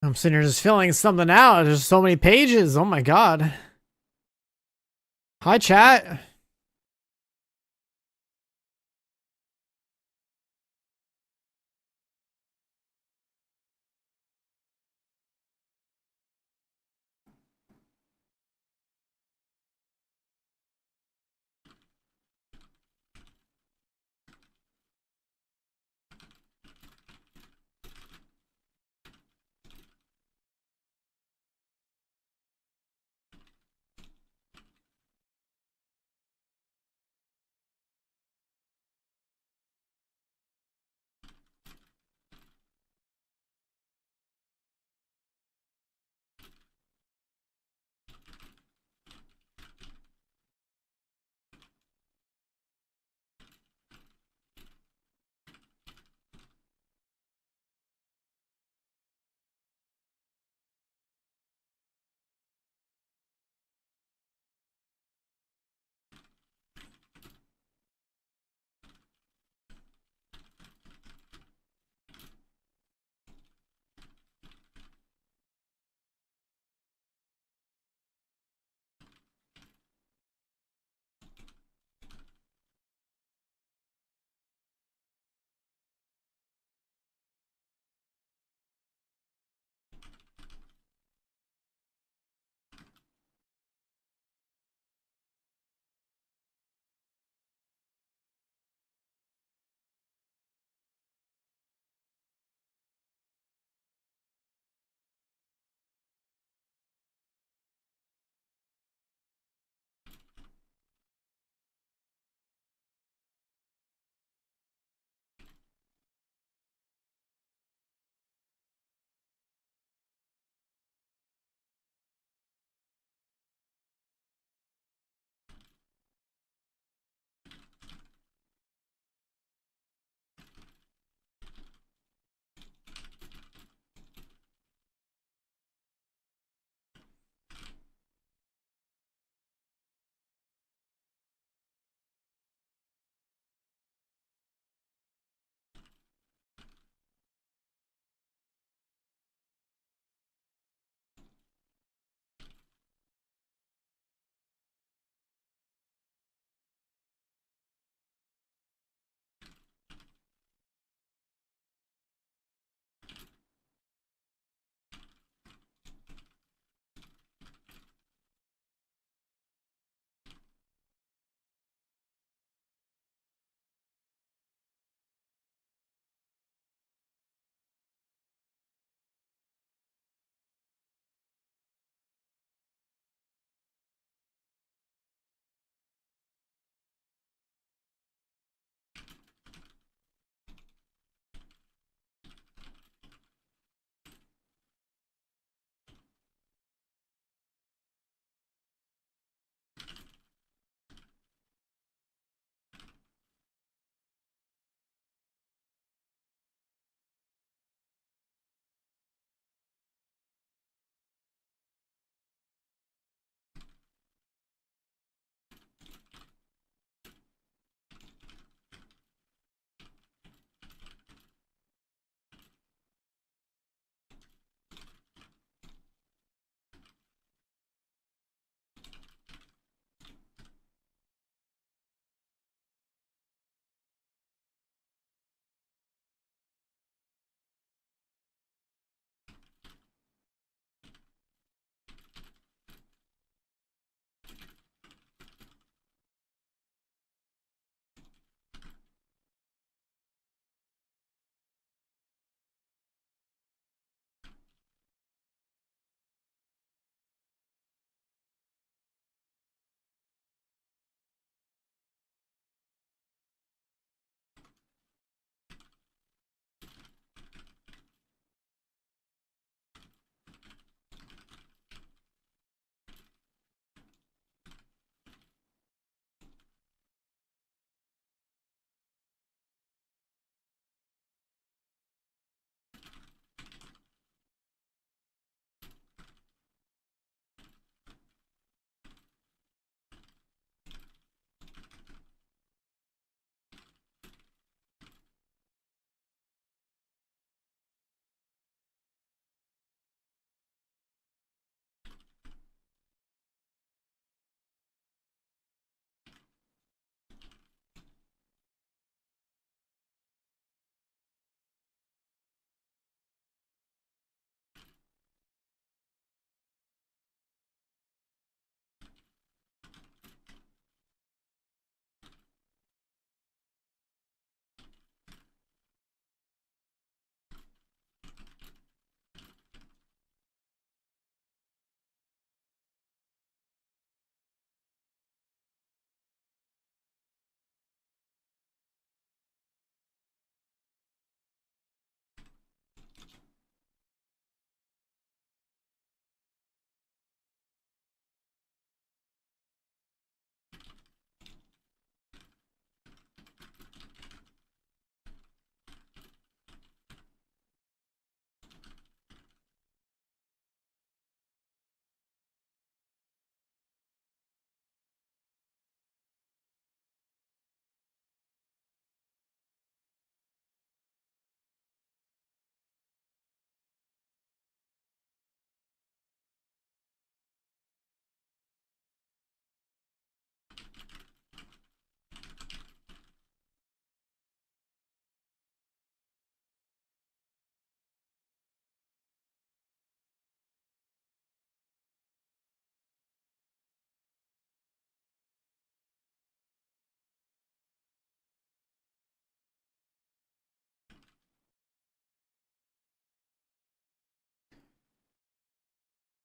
I'm sitting here just filling something out. There's so many pages. Oh my god. Hi, chat.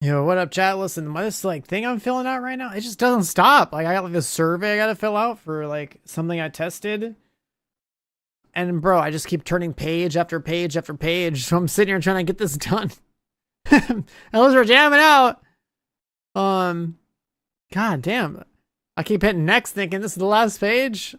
Yo, what up, chat? Listen, this like thing I'm filling out right now, it just doesn't stop. Like I got like this survey I gotta fill out for like something I tested. And bro, I just keep turning page after page after page. So I'm sitting here trying to get this done. And those are jamming out. God damn. I keep hitting next thinking this is the last page.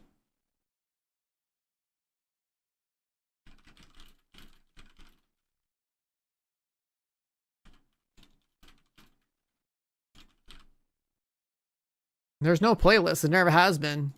There's no playlist. It never has been.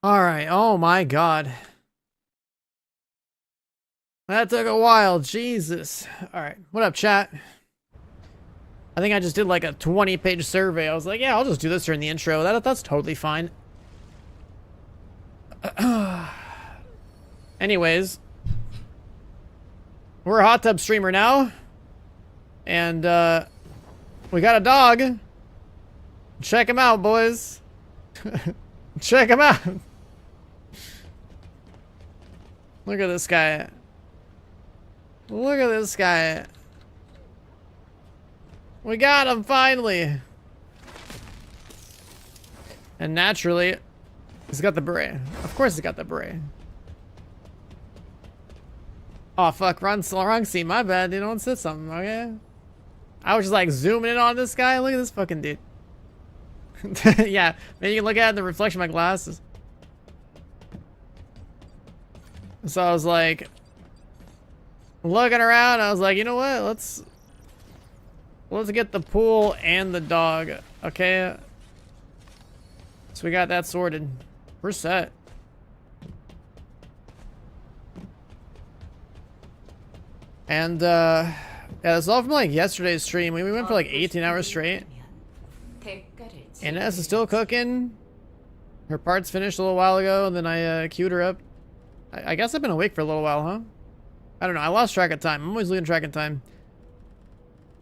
All right. Oh my god. That took a while. Jesus. All right. What up, chat? I think I just did like a 20-page survey. I was like, yeah, I'll just do this during the intro. That's totally fine. Anyways, we're a hot tub streamer now. And we got a dog. Check him out, boys. Check him out. Look at this guy. Look at this guy. We got him finally. And naturally, he's got the beret. Of course he's got the beret. Oh fuck, wrong scene, my bad. You don't said something, okay? I was just like zooming in on this guy. Look at this fucking dude. Yeah, maybe you can look at it in the reflection of my glasses. So I was like looking around, I was like, you know what? Let's get the pool and the dog. Okay. So we got that sorted. We're set. And yeah, that's all from like yesterday's stream. We went for like 18 hours straight. Ines is still cooking. Her parts finished a little while ago, and then I queued her up. I guess I've been awake for a little while, huh? I don't know. I lost track of time. I'm always losing track of time.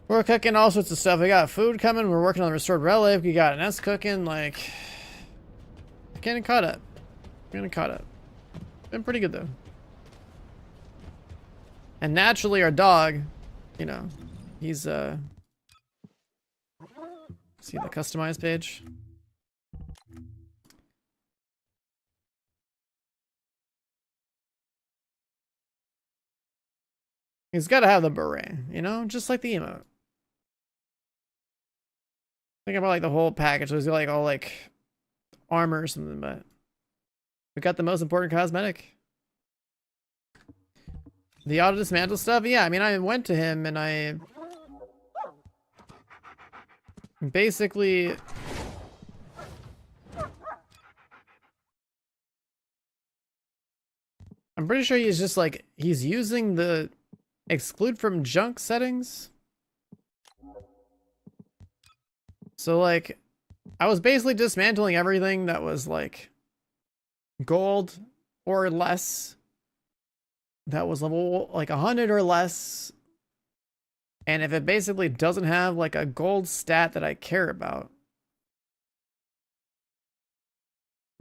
We're cooking all sorts of stuff. We got food coming. We're working on the restored relic. We got Ines cooking. Like, getting caught up. Getting caught up. Been pretty good though. And naturally, our dog, you know, he's see the customize page. He's got to have the beret, you know, just like the emote. Think about like the whole package. So he's got like all like armor or something, but we got the most important cosmetic. The auto dismantle stuff, yeah. I mean, I went to him and I basically I'm pretty sure he's just like he's using the exclude from junk settings. So like I was basically dismantling everything that was like gold or less. That was level like 100 or less. And if it basically doesn't have like a gold stat that I care about,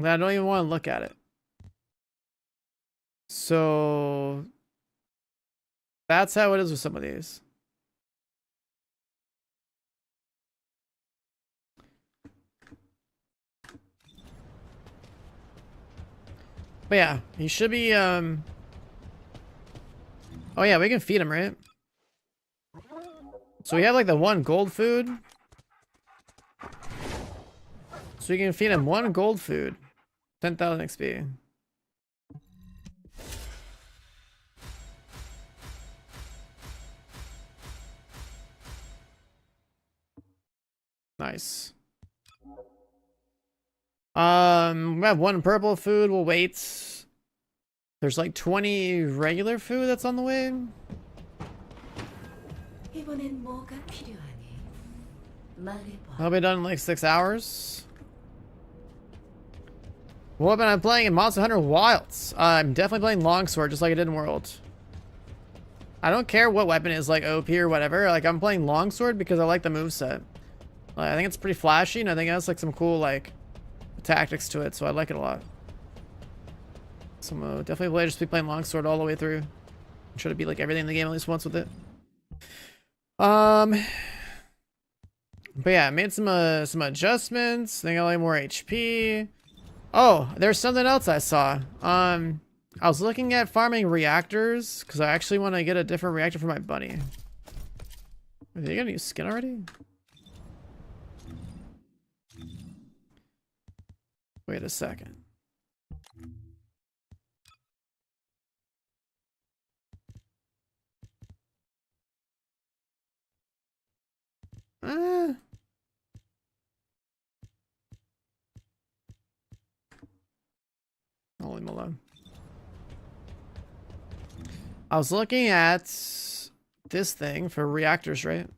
then I don't even want to look at it. So that's how it is with some of these. But yeah, he should be oh yeah, we can feed him, right? So we have like the one gold food. So we can feed him one gold food. 10,000 XP. Nice. We have one purple food. We'll wait. There's like 20 regular food that's on the way. I'll be done in like 6 hours. What have I been playing in Monster Hunter Wilds? I'm definitely playing Longsword just like I did in World. I don't care what weapon is like OP or whatever. Like I'm playing Longsword because I like the moveset. Like, I think it's pretty flashy and I think it has like some cool like tactics to it, so I like it a lot. So I'm definitely just be playing Longsword all the way through. Try to beat like everything in the game at least once with it. But yeah, I made some adjustments. I got like more HP. Oh, there's something else I saw. I was looking at farming reactors because I actually want to get a different reactor for my bunny. Did you get a new skin already? Wait a second. leave him alone. I was looking at this thing for reactors, right?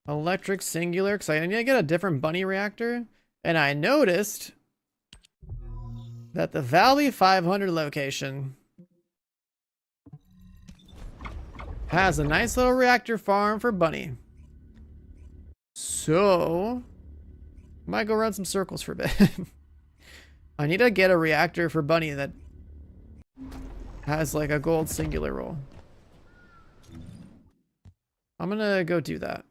Electric singular, because I need to get a different bunny reactor. And I noticed that the Valby 500 location has a nice little reactor farm for bunny. So, I might go run some circles for a bit. I need to get a reactor for bunny that has like a gold singular roll. I'm gonna go do that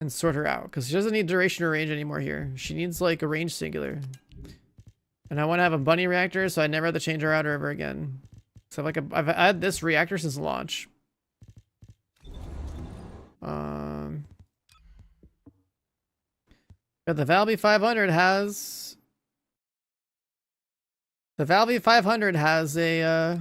and sort her out because she doesn't need duration or range anymore here. She needs like a range singular. And I want to have a bunny reactor so I never have to change her out ever again. So I've had this reactor since launch. But the Valby 500 has a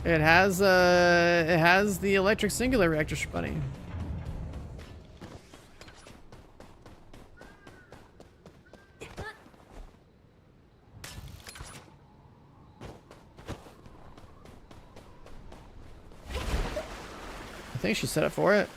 it has the electric singular reactor for bunny. I think she set up for it.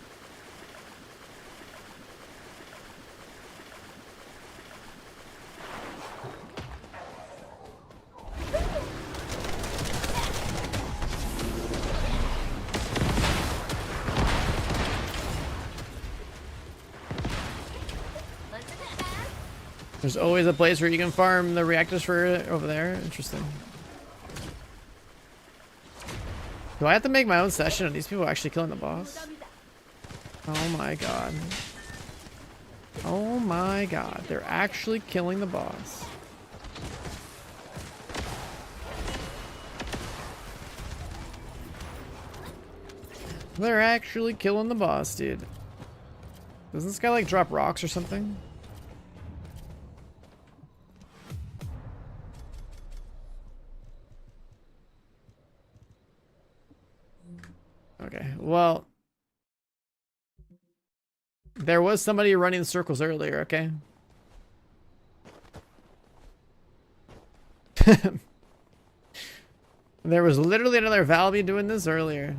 There's always a place where you can farm the reactors for it over there. Interesting. Do I have to make my own session? Are these people actually killing the boss? Oh my god. Oh my god. They're actually killing the boss. They're actually killing the boss, dude. Doesn't this guy like drop rocks or something? Okay, well, there was somebody running circles earlier, okay? There was literally another Valby doing this earlier.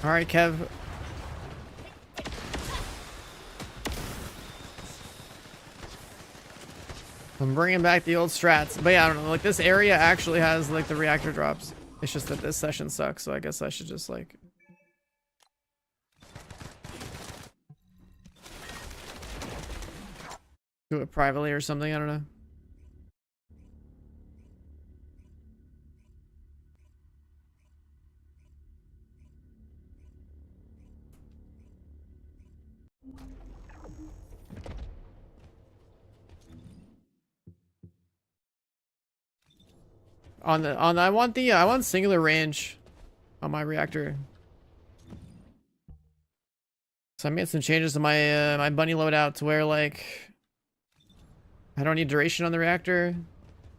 All right, Kev. I'm bringing back the old strats. But yeah, I don't know. Like, this area actually has, like, the reactor drops. It's just that this session sucks, so I guess I should just, like... do it privately or something. I don't know. I want singular range on my reactor. So I made some changes to my my bunny loadout to where like I don't need duration on the reactor.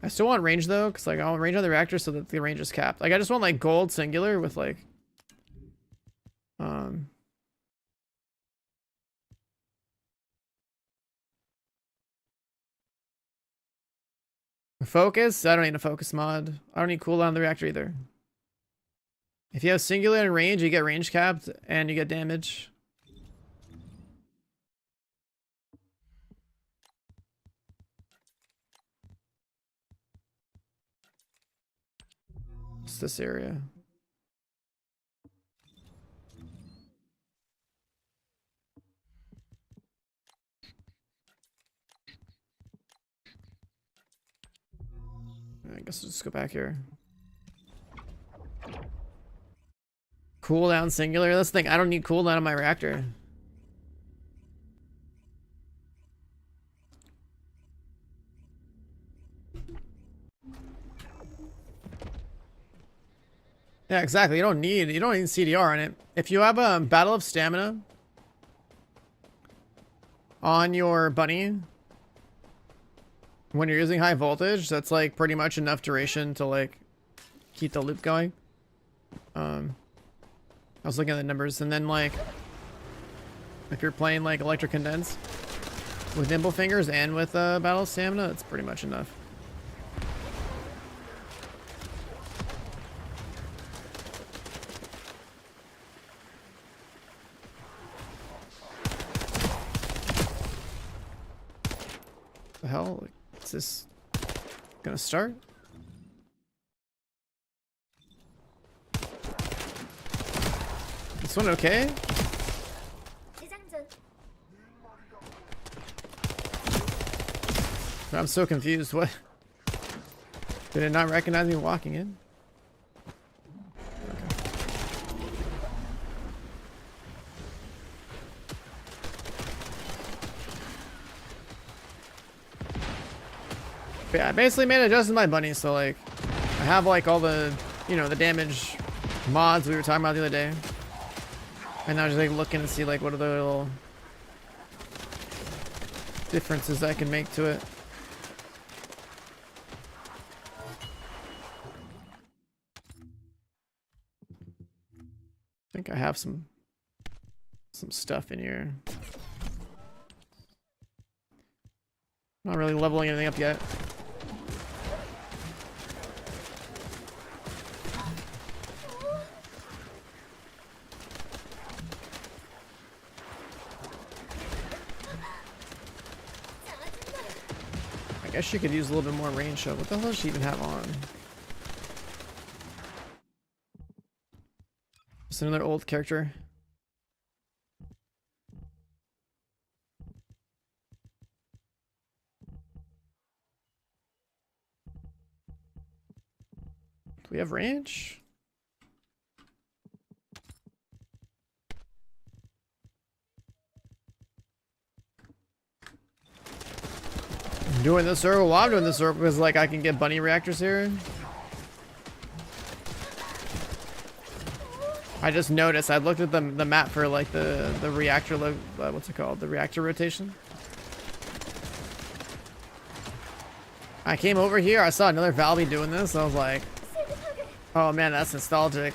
I still want range though, because like I want range on the reactor so that the range is capped. Like I just want like gold singular with like focus. I don't need a focus mod. I don't need cooldown on the reactor either. If you have singular and range, you get range capped and you get damage. It's this area. I guess we'll just go back here. Cooldown singular. That's the thing. I don't need cooldown on my reactor. Yeah, exactly. You don't need CDR on it. If you have a Battle of Stamina on your bunny, when you're using high voltage, that's like pretty much enough duration to like keep the loop going. I was looking at the numbers, and then like if you're playing like electric condense with nimble fingers and with battle stamina, it's pretty much enough. The hell? Like, is this gonna start? This one okay? I'm so confused. What? Did it not recognize me walking in? Okay. But yeah, I basically made adjustments to my bunny, so like I have like all the, you know, the damage mods we were talking about the other day. And now just like looking to see like what are the little differences I can make to it. I think I have some stuff in here. Not really leveling anything up yet. I guess she could use a little bit more range though. What the hell does she even have on? Just another old character. Do we have range? I'm doing this circle. Well, I'm doing this circle because like I can get bunny reactors here. I just noticed. I looked at the map for like the reactor. What's it called? The reactor rotation. I came over here. I saw another Valby doing this. I was like, oh man, that's nostalgic.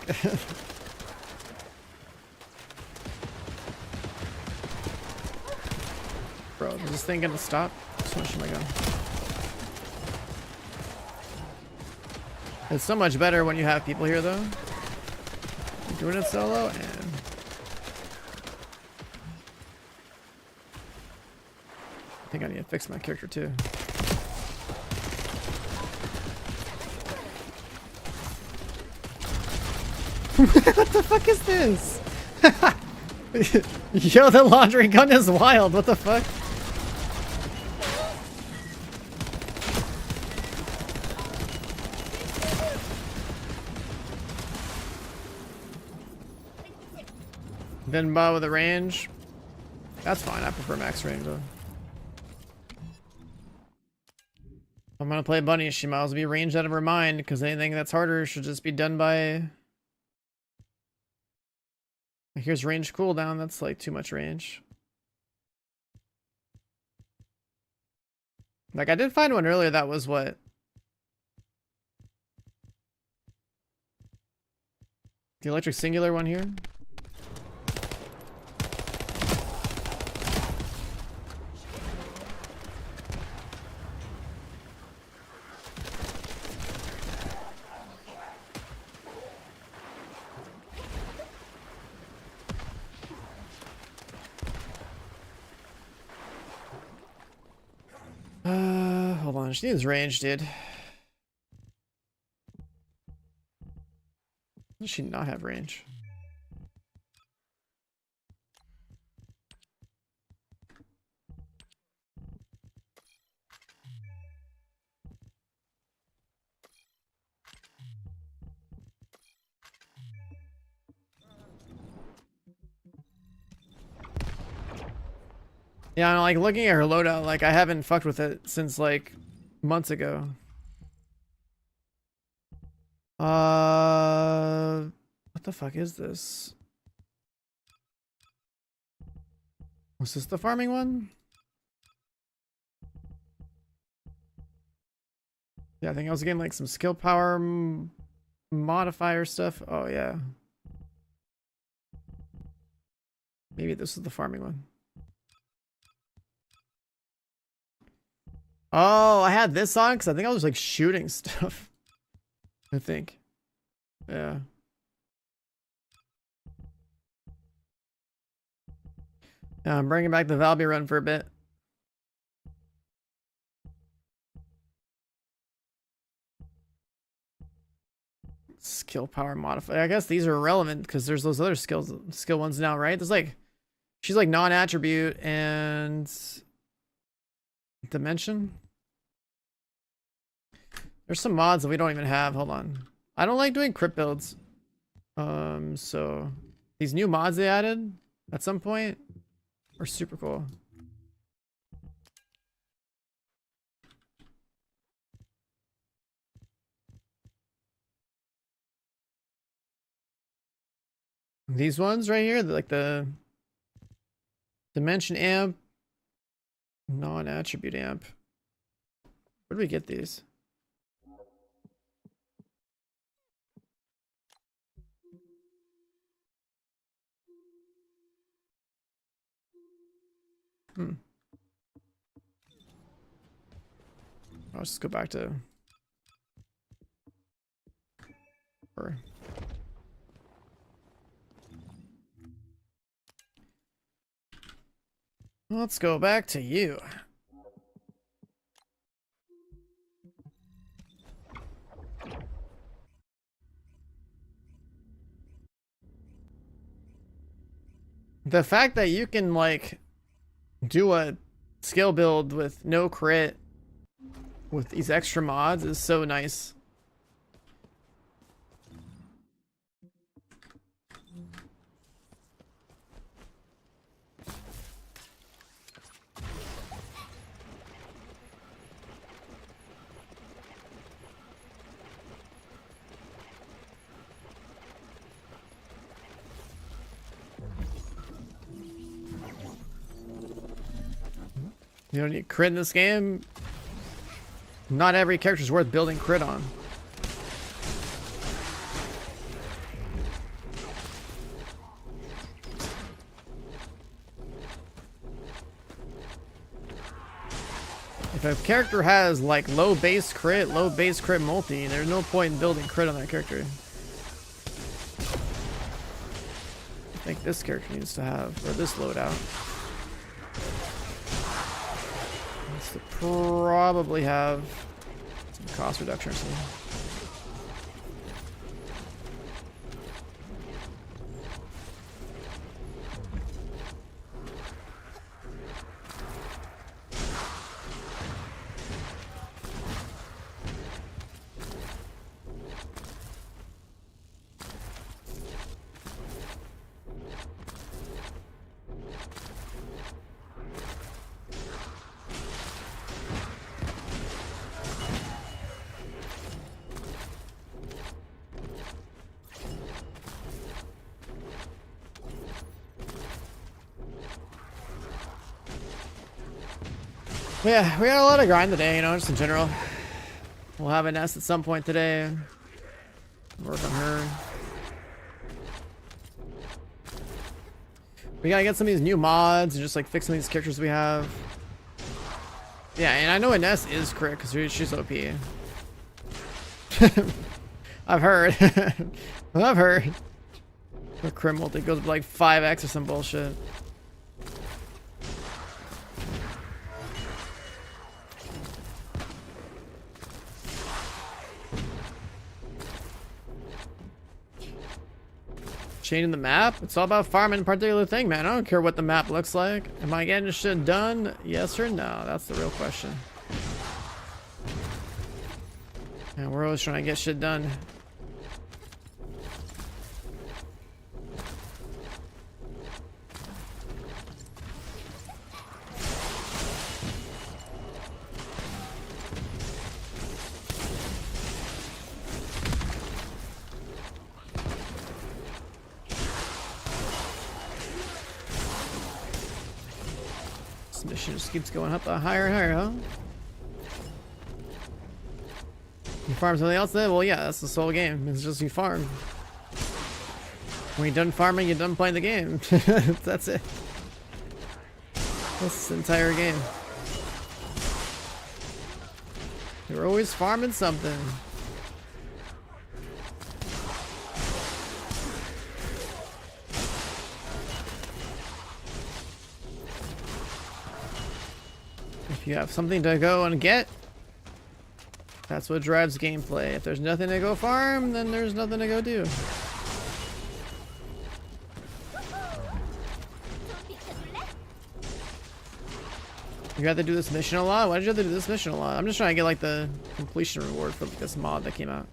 Bro, is this thing gonna stop? Smash my gun. It's so much better when you have people here though. I'm doing it solo and I think I need to fix my character too. What the fuck is this? Yo, the laundry gun is wild. What the fuck? Then with a range. That's fine. I prefer max range though. If I'm gonna play bunny, she might as well be ranged out of her mind because anything that's harder should just be done by. Here's range cooldown. That's like too much range. Like I did find one earlier that was what? The electric singular one here. Hold on, she needs range, dude. Does she not have range? Yeah, I'm like looking at her loadout, like I haven't fucked with it since like months ago. What the fuck is this? Was this the farming one? I think I was getting like some skill power modifier stuff. Oh yeah. Maybe this is the farming one. Oh, I had this on because I think I was like shooting stuff. I think. Yeah. I'm bringing back the Valby run for a bit. Skill power modifier. I guess these are irrelevant because there's those other skill ones now, right? There's like, she's like non-attribute and dimension. There's some mods that we don't even have. Hold on. I don't like doing crit builds. So these new mods they added at some point are super cool. These ones right here, like the dimension amp, non-attribute amp. Where do we get these? I'll just go back to. Let's go back to you. The fact that you can like do a skill build with no crit with these extra mods is so nice. You don't need crit in this game. Not every character is worth building crit on. If a character has like low base crit multi, there's no point in building crit on that character. I think this character needs to have, or this loadout. To probably have some cost reduction or something. Yeah, we got a lot of grind today, you know, just in general. We'll have Ines at some point today. Work on her. We gotta get some of these new mods and just like fix some of these characters we have. Yeah, and I know Ines is crit because she's OP. I've heard. I've heard. Her crit multi goes like 5x or some bullshit. Changing the map? It's all about farming a particular thing, man. I don't care what the map looks like. Am I getting shit done? Yes or no? That's the real question. And we're always trying to get shit done. This mission just keeps going up higher and higher, huh? farm something else then? Well, yeah, that's the sole game. It's just you farm. When you're done farming, you're done playing the game. That's it. That's the entire game. You're always farming something. If you have something to go and get, that's what drives gameplay. If there's nothing to go farm, then there's nothing to go do. You have to do this mission a lot? Why did you have to do this mission a lot? I'm just trying to get like the completion reward for this mod that came out.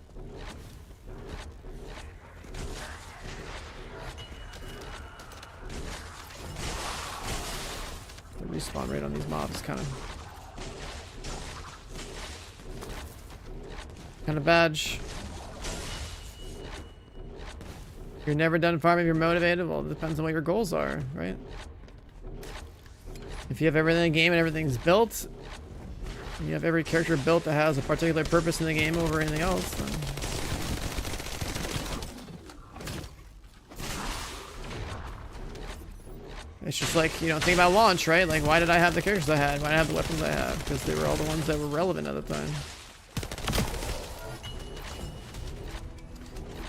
The respawn rate on these mobs is kind of badge. You're never done farming if you're motivated. Well, it depends on what your goals are, right? If you have everything in the game and everything's built, and you have every character built that has a particular purpose in the game over anything else, then it's just like, you know, think about launch, right? Like, why did I have the characters I had? Why did I have the weapons I had? Because they were all the ones that were relevant at the time.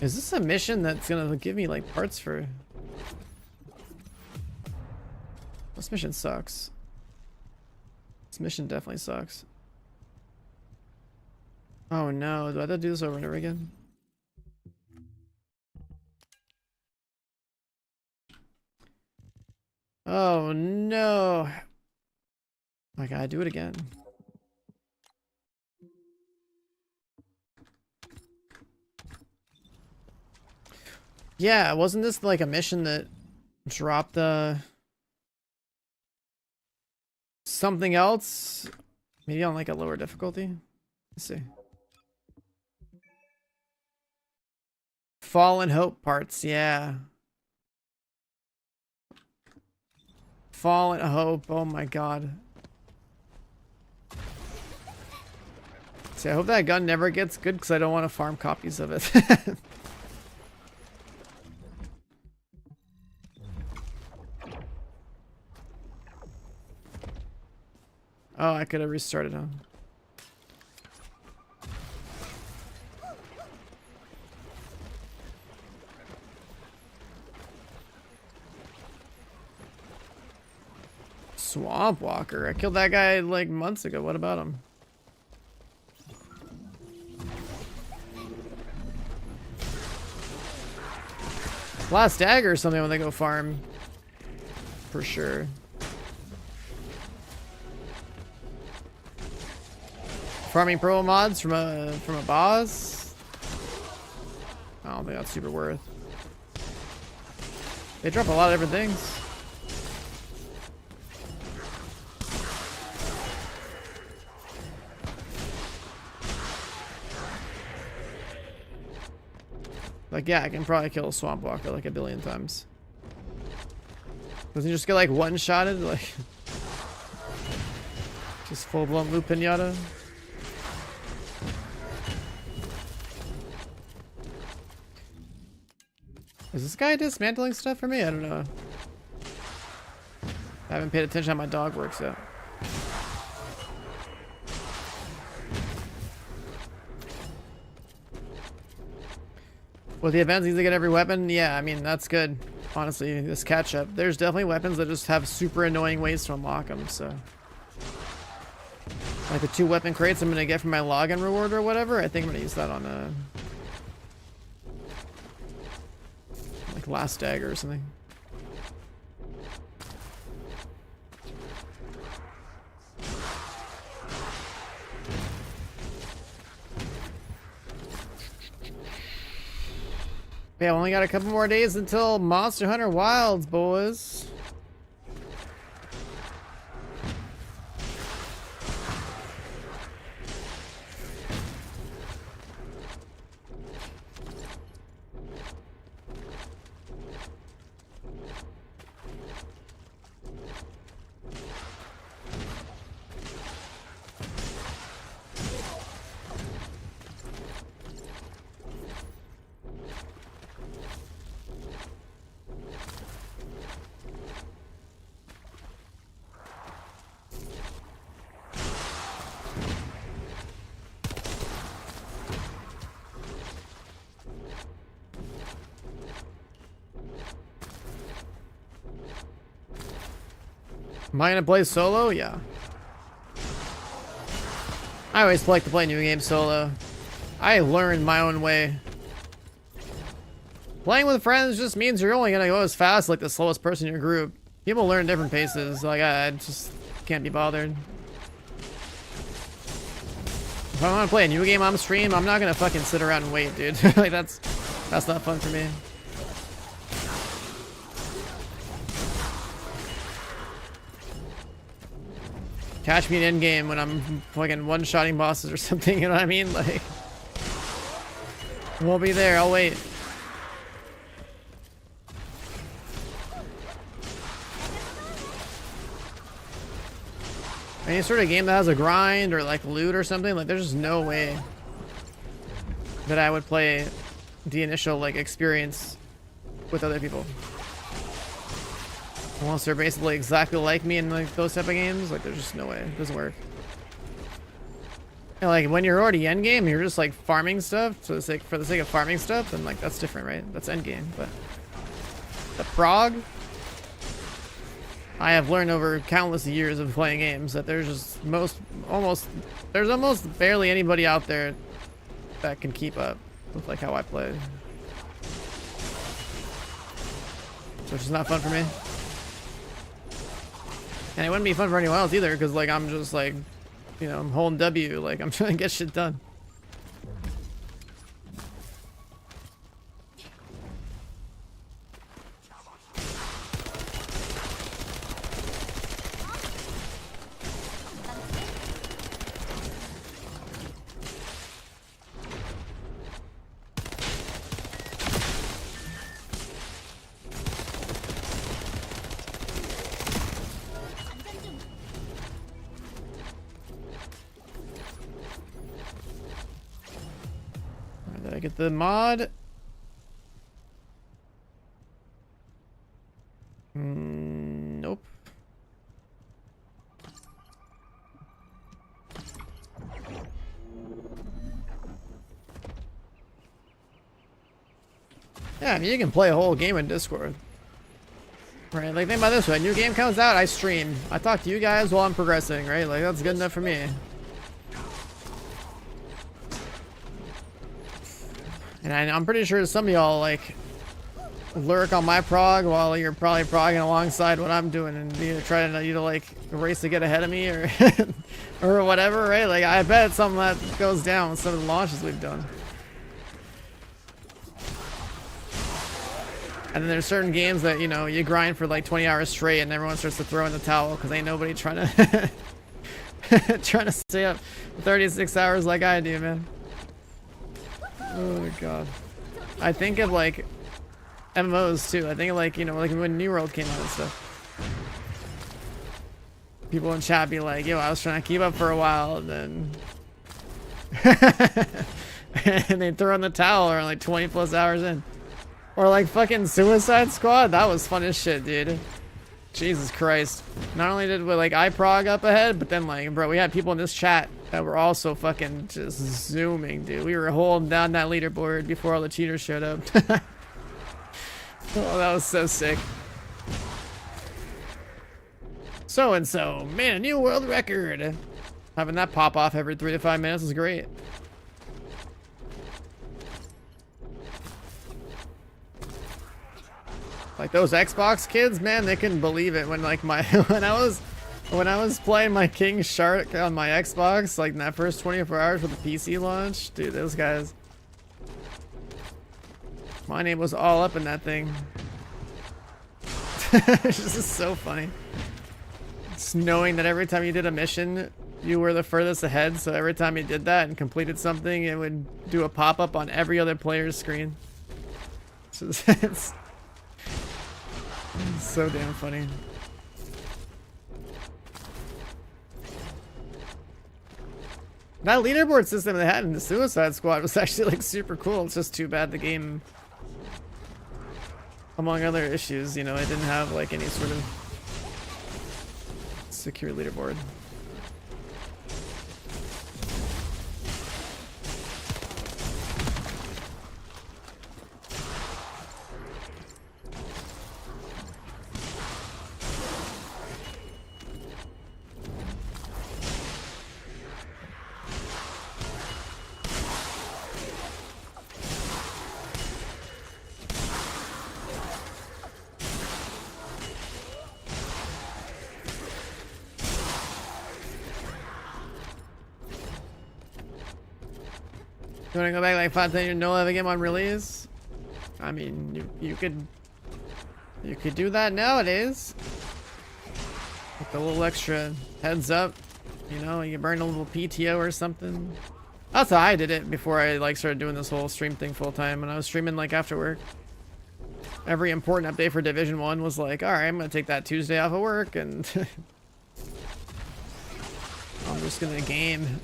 Is this a mission that's gonna give me like parts for... This mission sucks. This mission definitely sucks. Oh no, do I have to do this over and over again? Oh no. I gotta do it again. Yeah, wasn't this like a mission that dropped the... something else? Maybe on like a lower difficulty? Let's see. Fallen Hope parts, yeah. Fallen Hope, oh my god. See, I hope that gun never gets good because I don't want to farm copies of it. Oh, I could have restarted him. Swamp Walker. I killed that guy like months ago. What about him? Last Dagger or something when they go farm. For sure. Farming pro mods from a boss? I don't think that's super worth. They drop a lot of different things. Like, yeah, I can probably kill a Swamp Walker like a billion times. Doesn't he just get like one-shotted? Like, just full-blown loop pinata? Is this guy dismantling stuff for me? I don't know. I haven't paid attention how my dog works yet. With the events, he's to get every weapon. Yeah, I mean, that's good. Honestly, this catch-up. There's definitely weapons that just have super annoying ways to unlock them, so. Like the 2 weapon crates I'm going to get from my login reward or whatever. I think I'm going to use that on like Last Dagger or something. Yeah, only got a couple more days until Monster Hunter Wilds, boys. Am I gonna play solo? Yeah. I always like to play new games solo. I learned my own way. Playing with friends just means you're only gonna go as fast like the slowest person in your group. People learn different paces. Like I just can't be bothered. If I want to play a new game on stream, I'm not gonna fucking sit around and wait, dude. Like that's not fun for me. Catch me in endgame when I'm fucking one-shotting bosses or something, you know what I mean? Like, we'll be there, I'll wait. Any sort of game that has a grind or like loot or something, like there's just no way that I would play the initial like experience with other people. Unless they're basically exactly like me in like those type of games, like there's just no way. It doesn't work. And like when you're already endgame, you're just like farming stuff for the sake of farming stuff, then like that's different, right? That's endgame. But the prog, I have learned over countless years of playing games that there's just there's almost barely anybody out there that can keep up with like how I play. So it's just not fun for me. And it wouldn't be fun for anyone else either, because like I'm just like, you know, I'm holding W, like I'm trying to get shit done. Did I get the mod? Nope. Yeah, I mean, you can play a whole game in Discord. Right, like think about this way, a new game comes out, I stream. I talk to you guys while I'm progressing, right? Like that's good enough for me. And I'm pretty sure some of y'all like lurk on my prog while you're probably progging alongside what I'm doing and you trying to like race to get ahead of me or or whatever, right? Like I bet it's something that goes down with some of the launches we've done. And then there's certain games that, you know, you grind for like 20 hours straight and everyone starts to throw in the towel because ain't nobody trying to trying to stay up 36 hours like I do, man. Oh my god. I think of like MMOs too. I think of like, you know, like when New World came out and stuff. People in chat be like, yo, I was trying to keep up for a while and then and they throw in the towel or like 20 plus hours in. Or like fucking Suicide Squad, that was fun as shit, dude. Jesus Christ. Not only did we like iProg up ahead, but then like, bro, we had people in this chat that were also fucking just zooming, dude. We were holding down that leaderboard before all the cheaters showed up. Oh, that was so sick. So and so, man, a new world record. Having that pop off every 3 to 5 minutes is great. Like those Xbox kids, man, they couldn't believe it when like my when I was playing my King Shark on my Xbox, like in that first 24 hours for the PC launch, dude, those guys. My name was all up in that thing. This is so funny. Just knowing that every time you did a mission, you were the furthest ahead, so every time you did that and completed something, it would do a pop-up on every other player's screen. It's so damn funny. That leaderboard system they had in the Suicide Squad was actually like super cool. It's just too bad the game, among other issues, you know, it didn't have like any sort of secure leaderboard. You wanna go back like 5 times and no have a game on release? I mean, you could do that nowadays. With a little extra heads up, you know, you burn a little PTO or something. That's how I did it before I like started doing this whole stream thing full time. When I was streaming like after work, every important update for Division 1 was like, all right, I'm gonna take that Tuesday off of work and I'm just gonna game.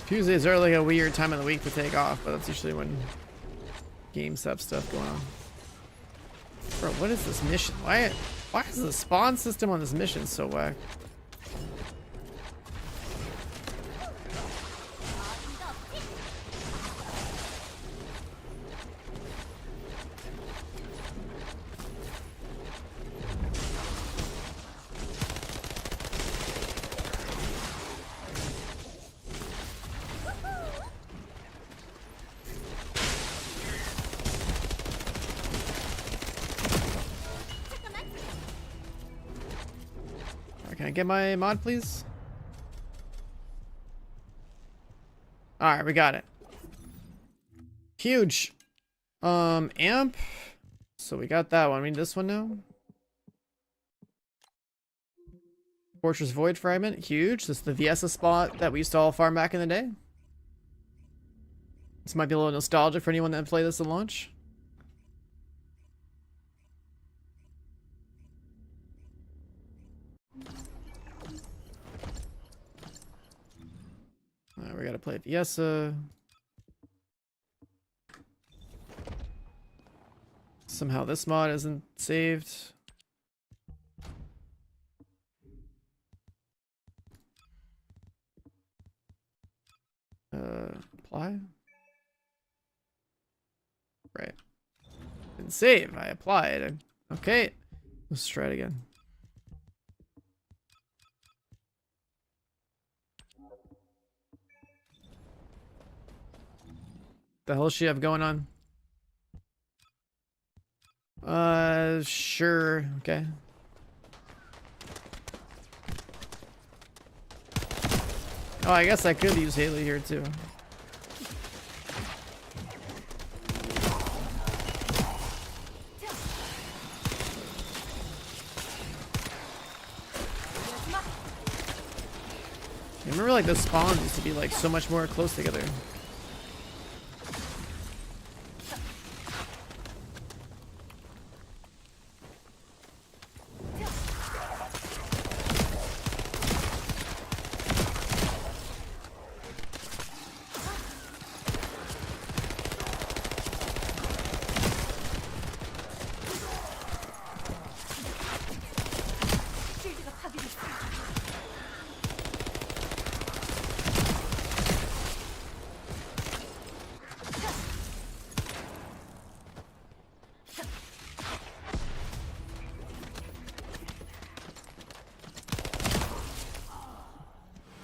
Tuesdays are like a weird time of the week to take off, but that's usually when games have stuff going on. Bro, what is this mission? Why is the spawn system on this mission so whack? Can I get my mod, please? All right, we got it. Huge. Amp. So we got that one. We need this one now. Fortress Void Fragment. Huge. This is the Viesa spot that we used to all farm back in the day. This might be a little nostalgic for anyone that played this at launch. We gotta play Viesa. Somehow this mod isn't saved. Apply? Right. Didn't save. I applied. Okay. Let's try it again. The hell does she have going on? Sure. Okay. Oh, I guess I could use Haley here too. I remember like the spawns used to be like so much more close together.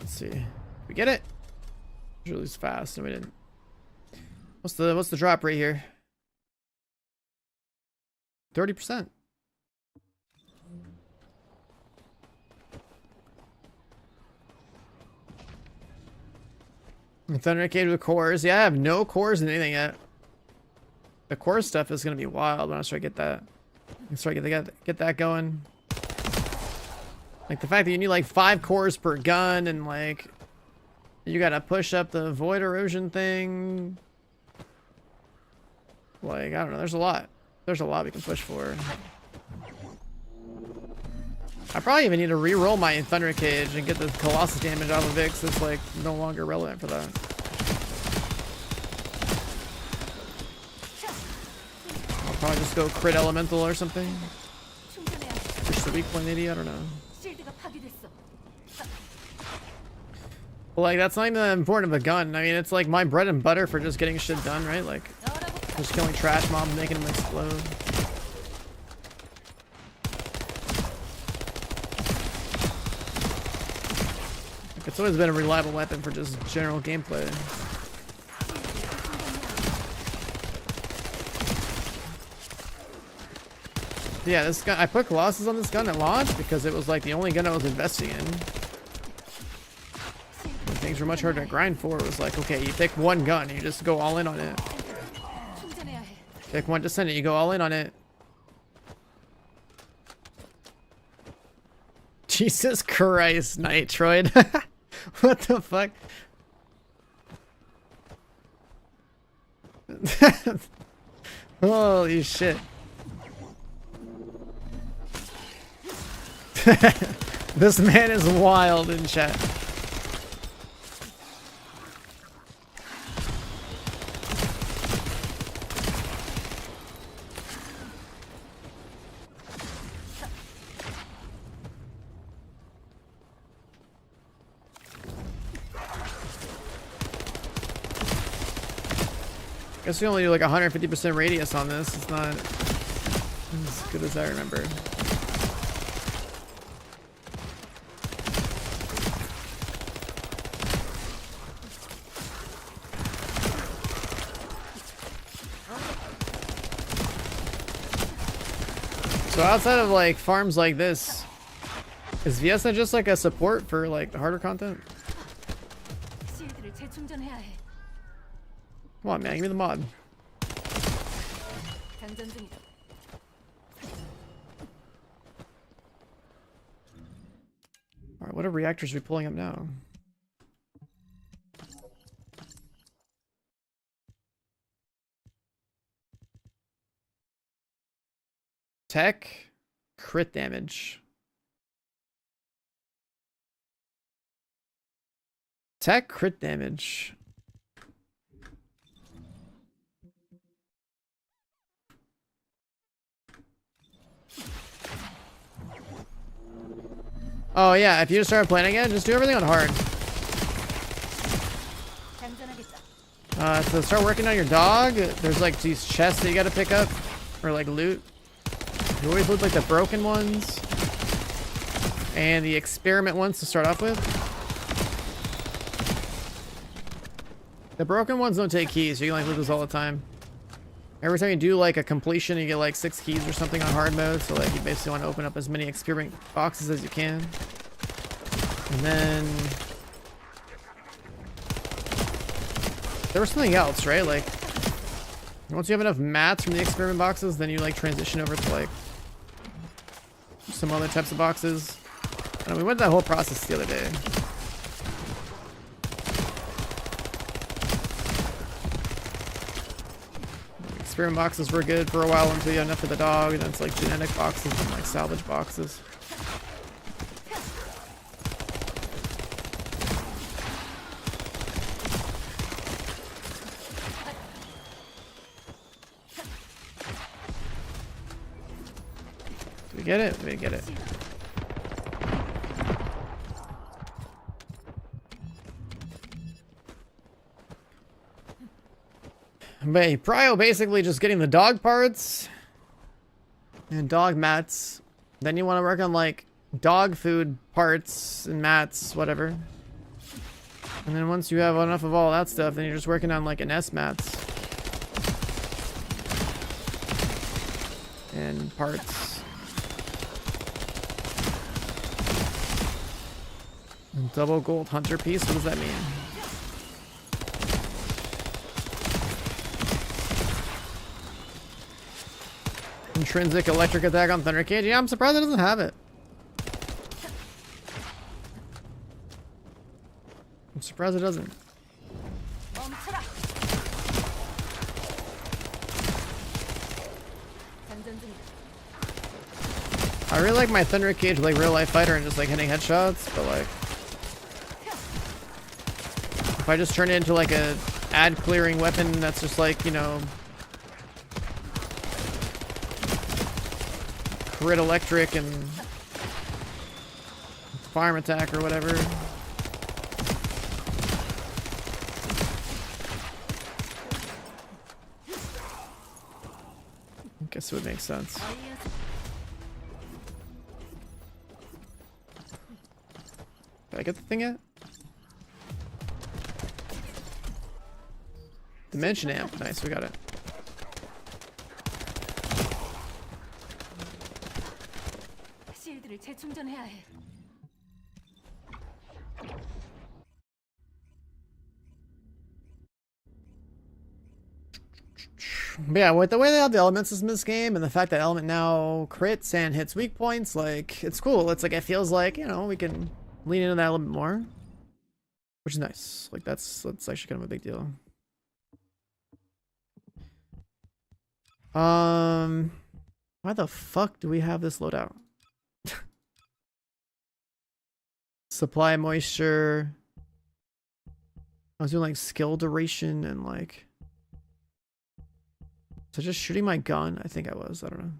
See, we get it. Really fast. No, we didn't. What's the drop rate here? 30%. Thundercade with cores. Yeah, I have no cores in anything yet. The core stuff is gonna be wild when I start to get that. Get that going. Like the fact that you need like 5 cores per gun and like you gotta push up the void erosion thing. Like, I don't know, there's a lot. There's a lot we can push for. I probably even need to re-roll my Thunder Cage and get the Colossus damage off of it because it's like no longer relevant for that. I'll probably just go crit elemental or something. Push the weak point 80, I don't know. Well, like, that's not even that important of a gun. I mean, it's like my bread and butter for just getting shit done, right? Like, just killing trash mobs and making them explode. Like, it's always been a reliable weapon for just general gameplay. Yeah, this gun, I put Colossus on this gun at launch because it was like the only gun I was investing in. When things were much harder to grind for. It was like, okay, you pick one gun, you just go all in on it. Pick one Descendant, you go all in on it. Jesus Christ, Nitroid. What the fuck? Holy shit. This man is wild in chat. Guess we only do like 150% radius on this. It's not as good as I remember. So outside of like farms like this, is Viesna just like a support for like the harder content? Come on, man, give me the mod. Alright, what are reactors we pulling up now? Tech, crit damage. Tech, crit damage. Oh yeah, if you just start playing again, just do everything on hard. So start working on your dog. There's like these chests that you gotta pick up, or like loot. You always loot like the broken ones and the experiment ones to start off with. The broken ones don't take keys, so you can like loot those all the time. Every time you do like a completion, you get like 6 keys or something on hard mode. So like you basically want to open up as many experiment boxes as you can. And then there was something else, right? Like once you have enough mats from the experiment boxes, then you like transition over to like some other types of boxes. I know, we went that whole process the other day. Experiment boxes were good for a while until you had enough for the dog, and then it's like genetic boxes and like salvage boxes. Did we get it? We didn't get it. But Prio basically just getting the dog parts and dog mats. Then you want to work on like dog food parts and mats, whatever. And then once you have enough of all that stuff, then you're just working on like an S mats and parts. And double gold hunter piece. What does that mean? Intrinsic electric attack on Thunder Cage. Yeah, I'm surprised it doesn't have it. I'm surprised it doesn't. I really like my Thunder Cage like real life fighter and just like hitting headshots, but like if I just turn it into like a ad clearing weapon that's just like, you know, crit electric and farm attack or whatever. I guess it would make sense. Did I get the thing yet? Dimension amp. Nice, we got it. 배터리를 재충전해야 해. But yeah, with the way they have the element system in this game and the fact that element now crits and hits weak points, like, it's cool. It's like, it feels like, you know, we can lean into that a little bit more, which is nice. Like, that's actually kind of a big deal. Why the fuck do we have this loadout? Supply moisture. I was doing like skill duration and like, so just shooting my gun? I think I was. I don't know.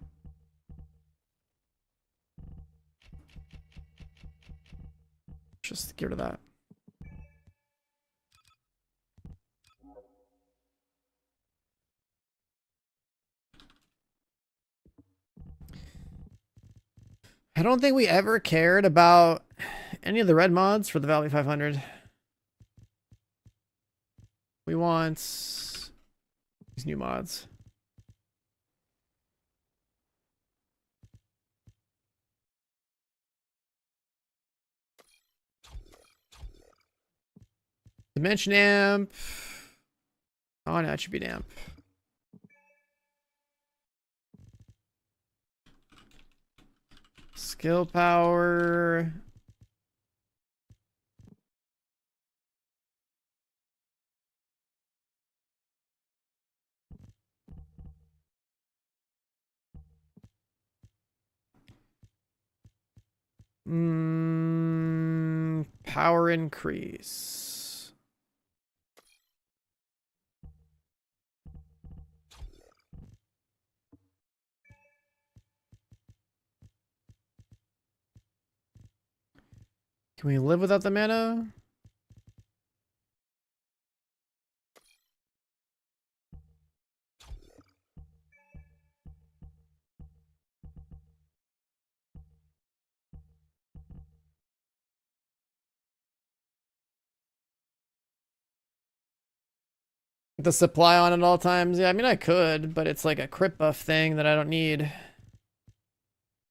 Just get rid of that. I don't think we ever cared about any of the red mods for the Valby 500. We want these new mods. Dimension amp. Oh, no, attribute amp. Skill power. Power increase. Can we live without the mana? The supply on at all times? Yeah, I mean, I could, but it's like a crit buff thing that I don't need.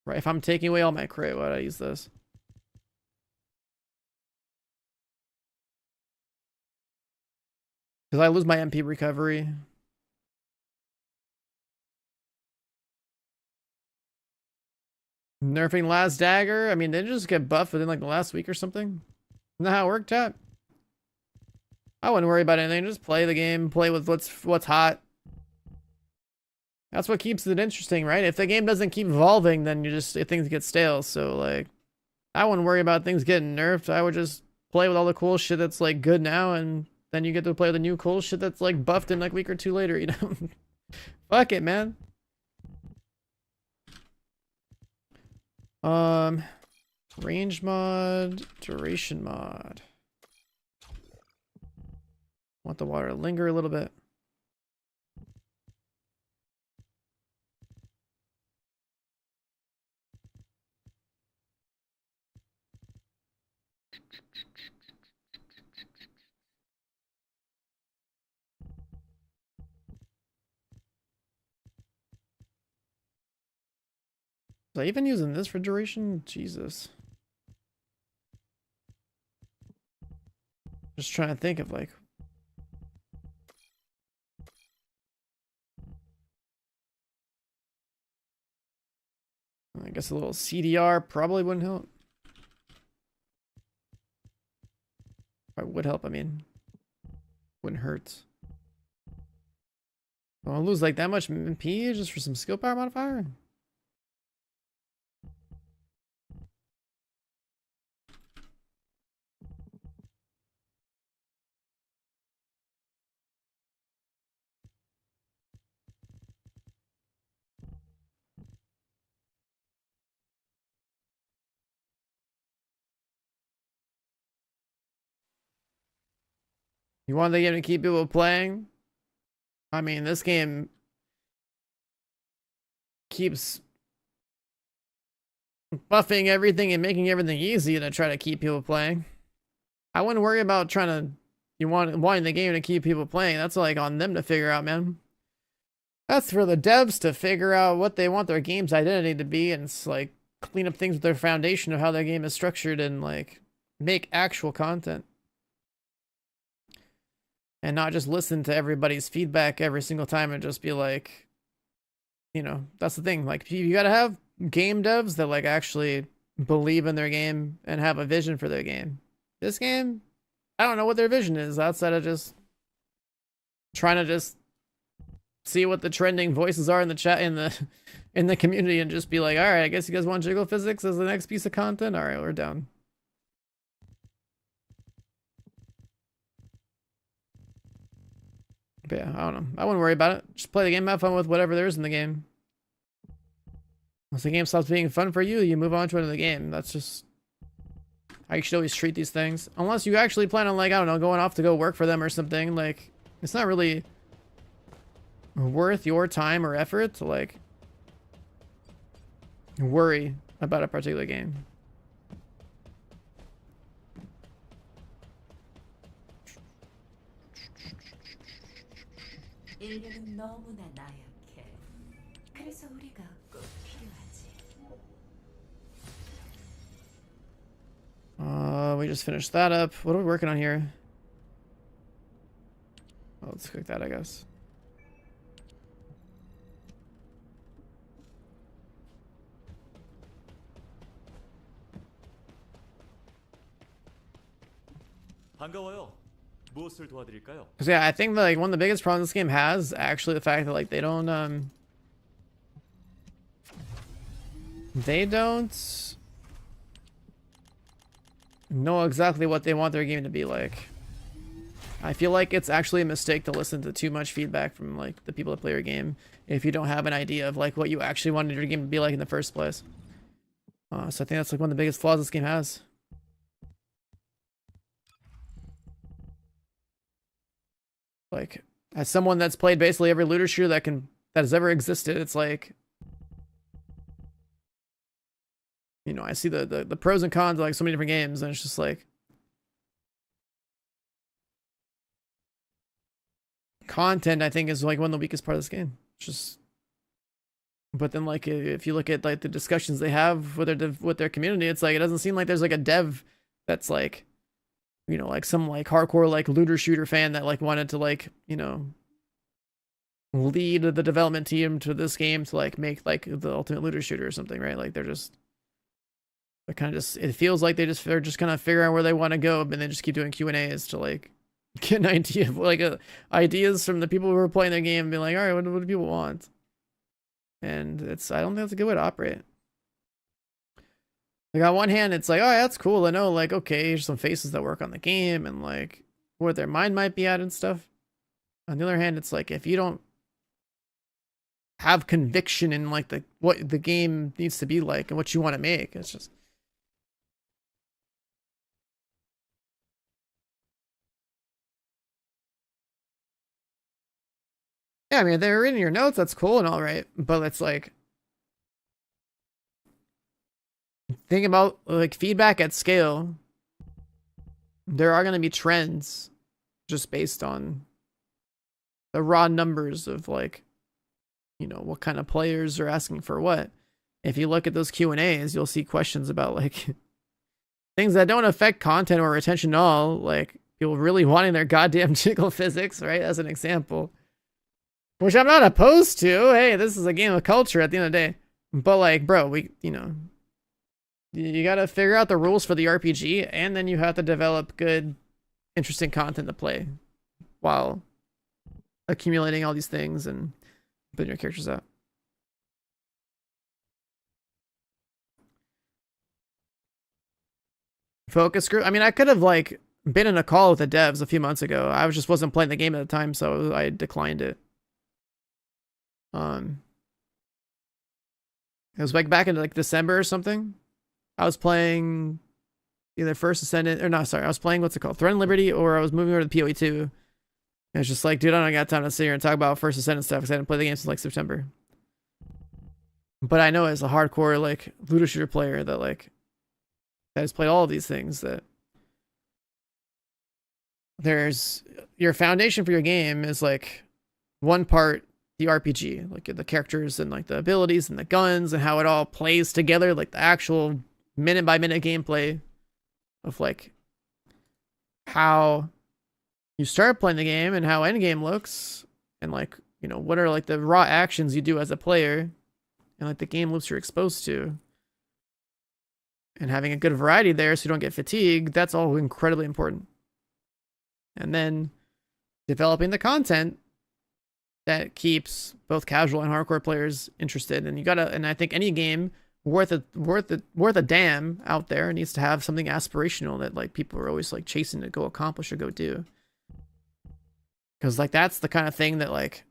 Right, if I'm taking away all my crit, why would I use this? Because I lose my MP recovery. Nerfing last Dagger? I mean, didn't it just get buffed within like the last week or something? Isn't that how it worked, chat? I wouldn't worry about anything. Just play the game, play with what's hot. That's what keeps it interesting, right? If the game doesn't keep evolving, then things get stale. So like, I wouldn't worry about things getting nerfed. I would just play with all the cool shit that's like good now, and then you get to play with the new cool shit that's like buffed in like a week or two later, you know? Fuck it, man. Range mod, duration mod. Want the water to linger a little bit. Was I even using this for duration? Jesus. Just trying to think of like. I guess a little CDR probably wouldn't help. Or would help, I mean. Wouldn't hurt. I'll lose like that much MP just for some skill power modifier? You want the game to keep people playing? I mean, this game keeps buffing everything and making everything easy to try to keep people playing. I wouldn't worry about trying to wanting the game to keep people playing. That's like on them to figure out, man. That's for the devs to figure out what they want their game's identity to be, and it's like clean up things with their foundation of how their game is structured and like make actual content. And not just listen to everybody's feedback every single time and just be like, you know, that's the thing. Like, you gotta have game devs that like actually believe in their game and have a vision for their game. This game, I don't know what their vision is outside of just trying to just see what the trending voices are in the chat in the community and just be like, all right, I guess you guys want jiggle physics as the next piece of content. All right, we're down. But yeah, I don't know. I wouldn't worry about it. Just play the game, have fun with whatever there is in the game. Once the game stops being fun for you, you move on to another game. That's just how you should always treat these things. Unless you actually plan on, like, I don't know, going off to go work for them or something. Like, it's not really worth your time or effort to, like, worry about a particular game. We just finished that up. What are we working on here? Oh, let's click that, I guess. Because yeah, I think that, like, one of the biggest problems this game has actually the fact that like they don't know exactly what they want their game to be like. I feel like it's actually a mistake to listen to too much feedback from like the people that play your game if you don't have an idea of like what you actually wanted your game to be like in the first place. So I think that's like one of the biggest flaws this game has. Like, as someone that's played basically every looter shooter that has ever existed, it's like, you know, I see the pros and cons of like so many different games, and it's just like content, I think, is like one of the weakest part of this game. It's just, but then like if you look at like the discussions they have with their community, it's like it doesn't seem like there's like a dev that's like, you know, like some like hardcore like looter shooter fan that like wanted to like, you know, lead the development team to this game to like make like the ultimate looter shooter or something, right? Like they're kind of just, it feels like they're just kind of figuring out where they want to go, but they just keep doing Q&As to like get an idea of like ideas from the people who are playing their game and be like, all right, what do people want? And I don't think that's a good way to operate. Like, on one hand, it's like, oh, that's cool. I know, like, okay, here's some faces that work on the game and, like, where their mind might be at and stuff. On the other hand, it's like, if you don't have conviction in, like, what the game needs to be like and what you want to make, it's just... Yeah, I mean, they're in your notes, that's cool and all right, but it's like... Think about like feedback at scale. There are going to be trends just based on the raw numbers of like, you know, what kind of players are asking for what. If you look at those Q&As, you'll see questions about like things that don't affect content or retention at all, like people really wanting their goddamn jiggle physics, right? As an example, which I'm not opposed to. Hey, this is a game of culture at the end of the day. But like, bro, you know, you got to figure out the rules for the RPG, and then you have to develop good, interesting content to play while accumulating all these things and building your characters out. Focus group. I mean, I could have like been in a call with the devs a few months ago. I just wasn't playing the game at the time, so I declined it. It was like back in like December or something. I was playing either First Descendant, or no, sorry, I was playing, what's it called? Threat and Liberty, or I was moving over to the PoE2. And it's just like, dude, I don't got time to sit here and talk about First Descendant stuff because I didn't play the game since like September. But I know as a hardcore like looter shooter player that like that has played all of these things, that there's your foundation for your game is like one part the RPG, like the characters and like the abilities and the guns and how it all plays together, like the actual minute by minute gameplay of like how you start playing the game and how endgame looks, and like, you know, what are like the raw actions you do as a player, and like the game loops you're exposed to, and having a good variety there so you don't get fatigued. That's all incredibly important. And then developing the content that keeps both casual and hardcore players interested. And you gotta, and I think any game worth a damn out there needs to have something aspirational that like people are always like chasing to go accomplish or go do. Because like that's the kind of thing that like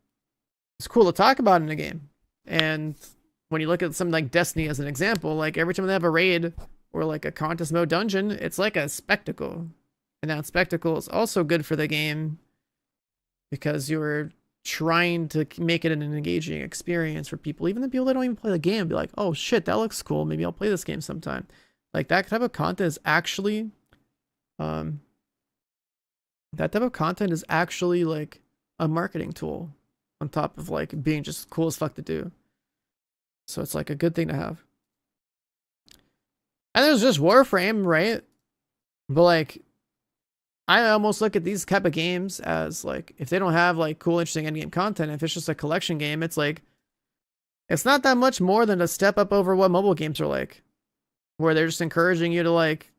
it's cool to talk about in a game. And when you look at something like Destiny as an example, like every time they have a raid or like a contest mode dungeon, it's like a spectacle. And that spectacle is also good for the game because you're trying to make it an engaging experience for people. Even the people that don't even play the game be like, oh shit, that looks cool. Maybe I'll play this game sometime. Like that type of content is actually, like a marketing tool on top of like being just cool as fuck to do. So it's like a good thing to have. And there's just Warframe, right? But like, I almost look at these type of games as like, if they don't have like cool, interesting endgame content, if it's just a collection game, it's like, it's not that much more than a step up over what mobile games are like, where they're just encouraging you to like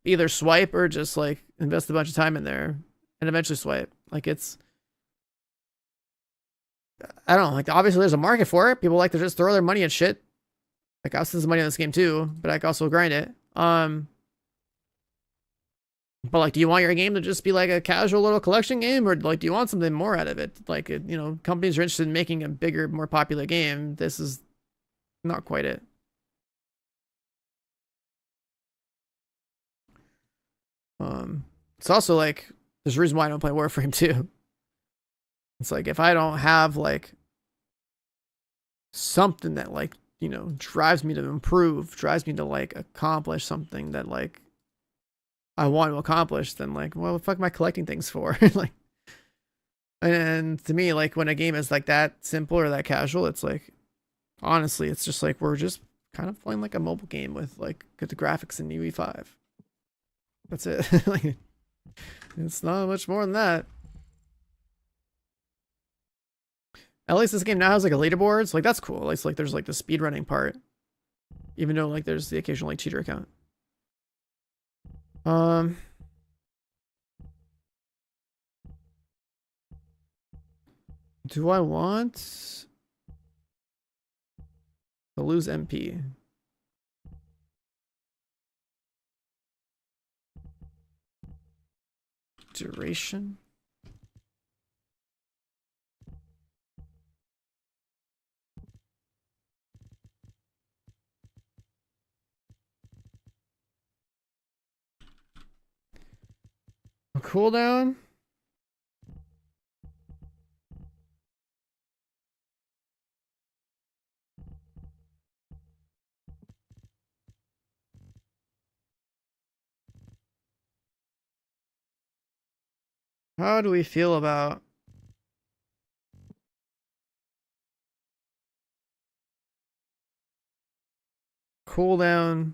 either swipe or just like invest a bunch of time in there and eventually swipe. Like it's, I don't know, like obviously there's a market for it. People like to just throw their money at shit. Like I spend some money on this game too, but I can also grind it. But like, do you want your game to just be like a casual little collection game, or like do you want something more out of it? Like, you know, companies are interested in making a bigger, more popular game. This is not quite it. It's also like there's a reason why I don't play Warframe too. It's like if I don't have like something that like, you know, drives me to improve, drives me to like accomplish something that like I want to accomplish, then like, what the fuck am I collecting things for? Like, and to me, like when a game is like that simple or that casual, it's like, honestly, it's just like we're just kind of playing like a mobile game with like good graphics in UE5. That's it. Like, it's not much more than that. At least this game now has like a leaderboard, so like that's cool. At least like there's like the speedrunning part, even though like there's the occasional like cheater account. Do I want to lose MP? Duration? A cooldown? How do we feel about cooldown?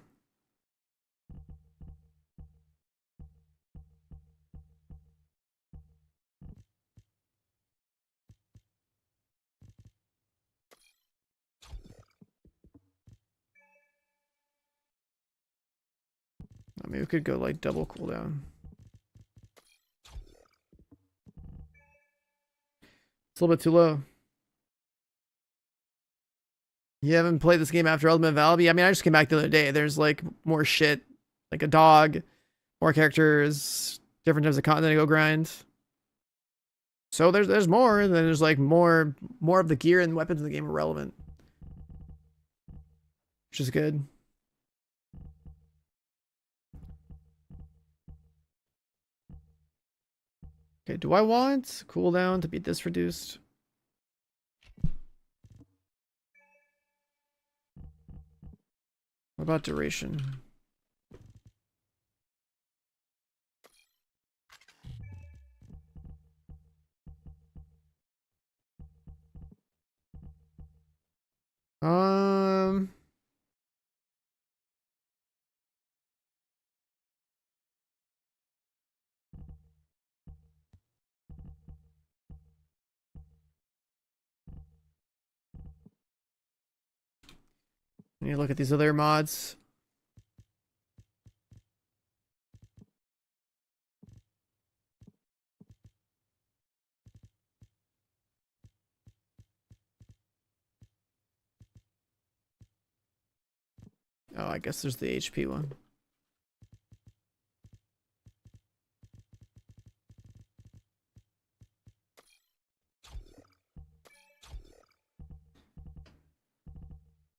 I mean, we could go like double cooldown. It's a little bit too low. You haven't played this game after Ultimate Valby? I mean, I just came back the other day. There's like more shit, like a dog, more characters, different types of content to go grind. So there's more, and then there's like more of the gear and weapons in the game are relevant, which is good. Okay, do I want cooldown to be this reduced? What about duration? Um. You look at these other mods. Oh, I guess there's the HP one.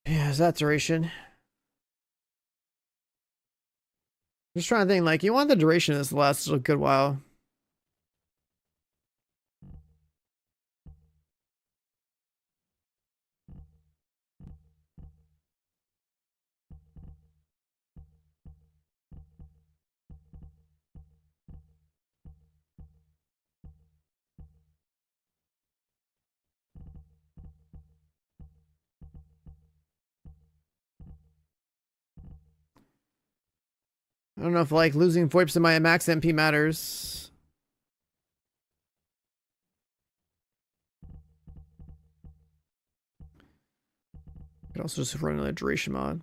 Yeah, is that duration? Just trying to think, like, you want the duration of this to last a good while. I don't know if, like, losing VoIPs in my max MP matters. I could also just run another duration mod.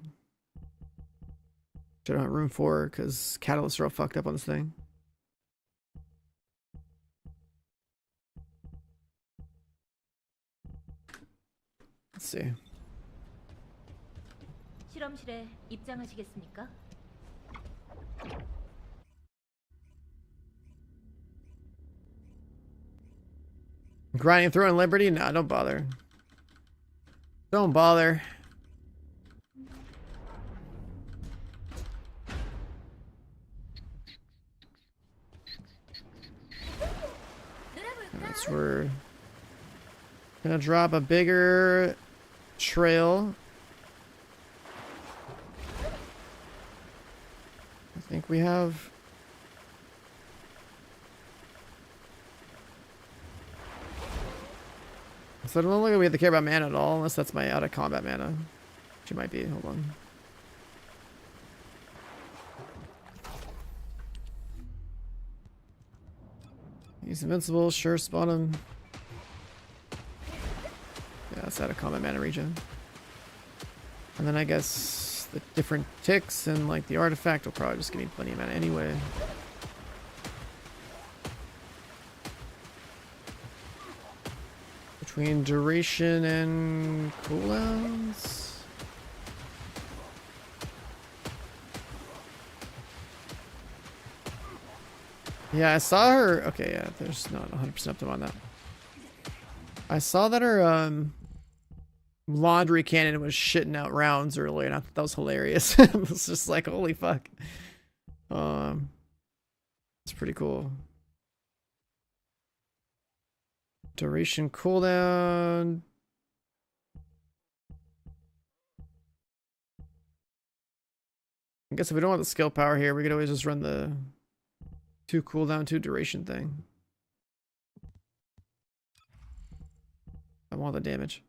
Which I don't have room for, because catalysts are all fucked up on this thing. Let's see. 실험실에 입장하시겠습니까? Grinding through on Liberty? Nah, don't bother. Don't bother. That's where gonna drop a bigger trail. I think we have. So I don't look like we have to care about mana at all, unless that's my out of combat mana. Which it might be. Hold on. He's invincible. Sure, spawn him. Yeah, that's out of combat mana regen. And then I guess the different ticks and like the artifact will probably just give me plenty of mana anyway. Between duration and cooldowns. Yeah, I saw her. Okay, yeah, there's not 100% uptime on that. I saw that her laundry cannon was shitting out rounds earlier, and I thought that was hilarious. It was just like, holy fuck. It's pretty cool. Duration cooldown. I guess if we don't want the skill power here, we could always just run the 2 cooldown, 2 duration thing. I want the damage.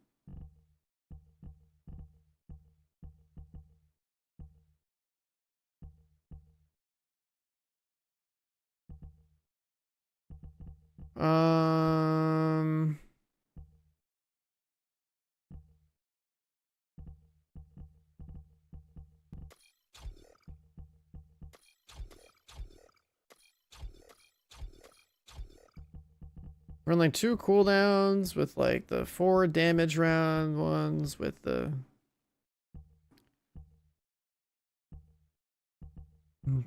Run like 2 cooldowns with like the 4 damage round ones with the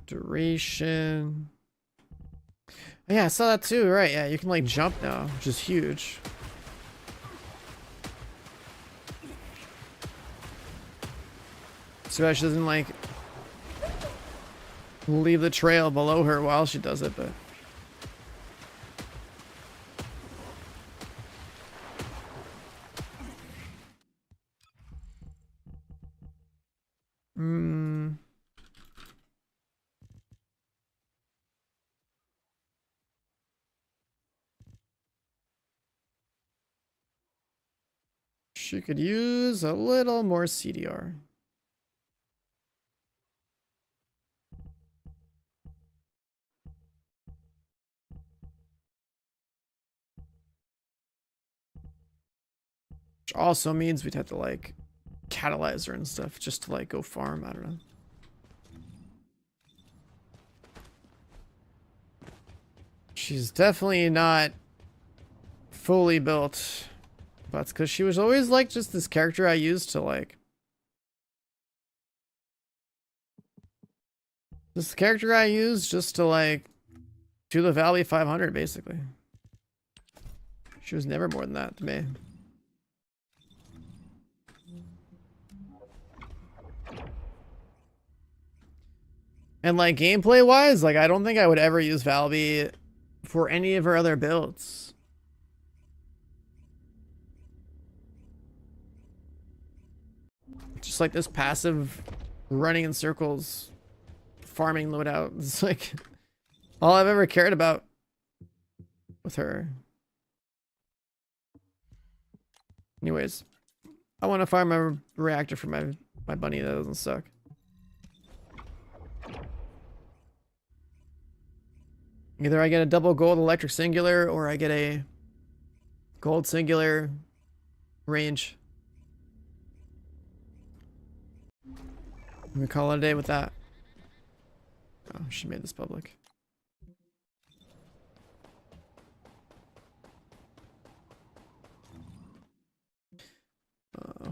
duration. Yeah, I saw that too, right? Yeah, you can like jump now, which is huge. So she doesn't like leave the trail below her while she does it, but She could use a little more CDR. Which also means we'd have to like catalyze her and stuff just to like go farm. I don't know. She's definitely not fully built. But it's because she was always like just this character I used to like. This character I used just to like do the Valby 500 basically. She was never more than that to me. And like gameplay wise, like I don't think I would ever use Valby for any of her other builds. Just like this passive running in circles, farming loadout. It's like all I've ever cared about with her. Anyways, I want to farm a reactor for my bunny that doesn't suck. Either I get a double gold electric singular or I get a gold singular range. We call it a day with that. Oh, she made this public.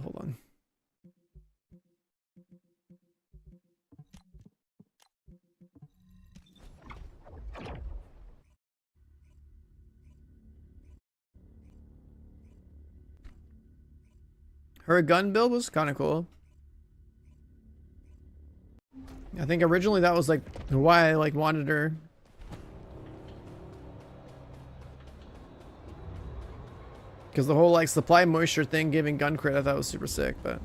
Hold on. Her gun build was kind of cool. I think originally that was like why I like wanted her. Because the whole like supply moisture thing giving gun crit I thought was super sick, but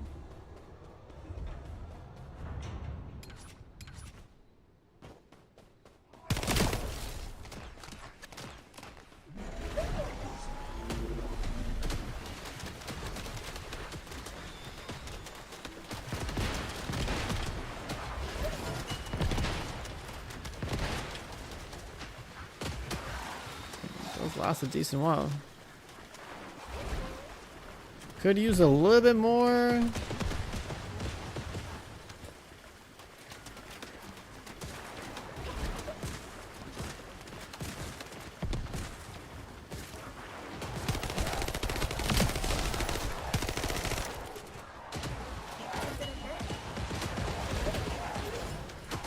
those last a decent while. Could use a little bit more.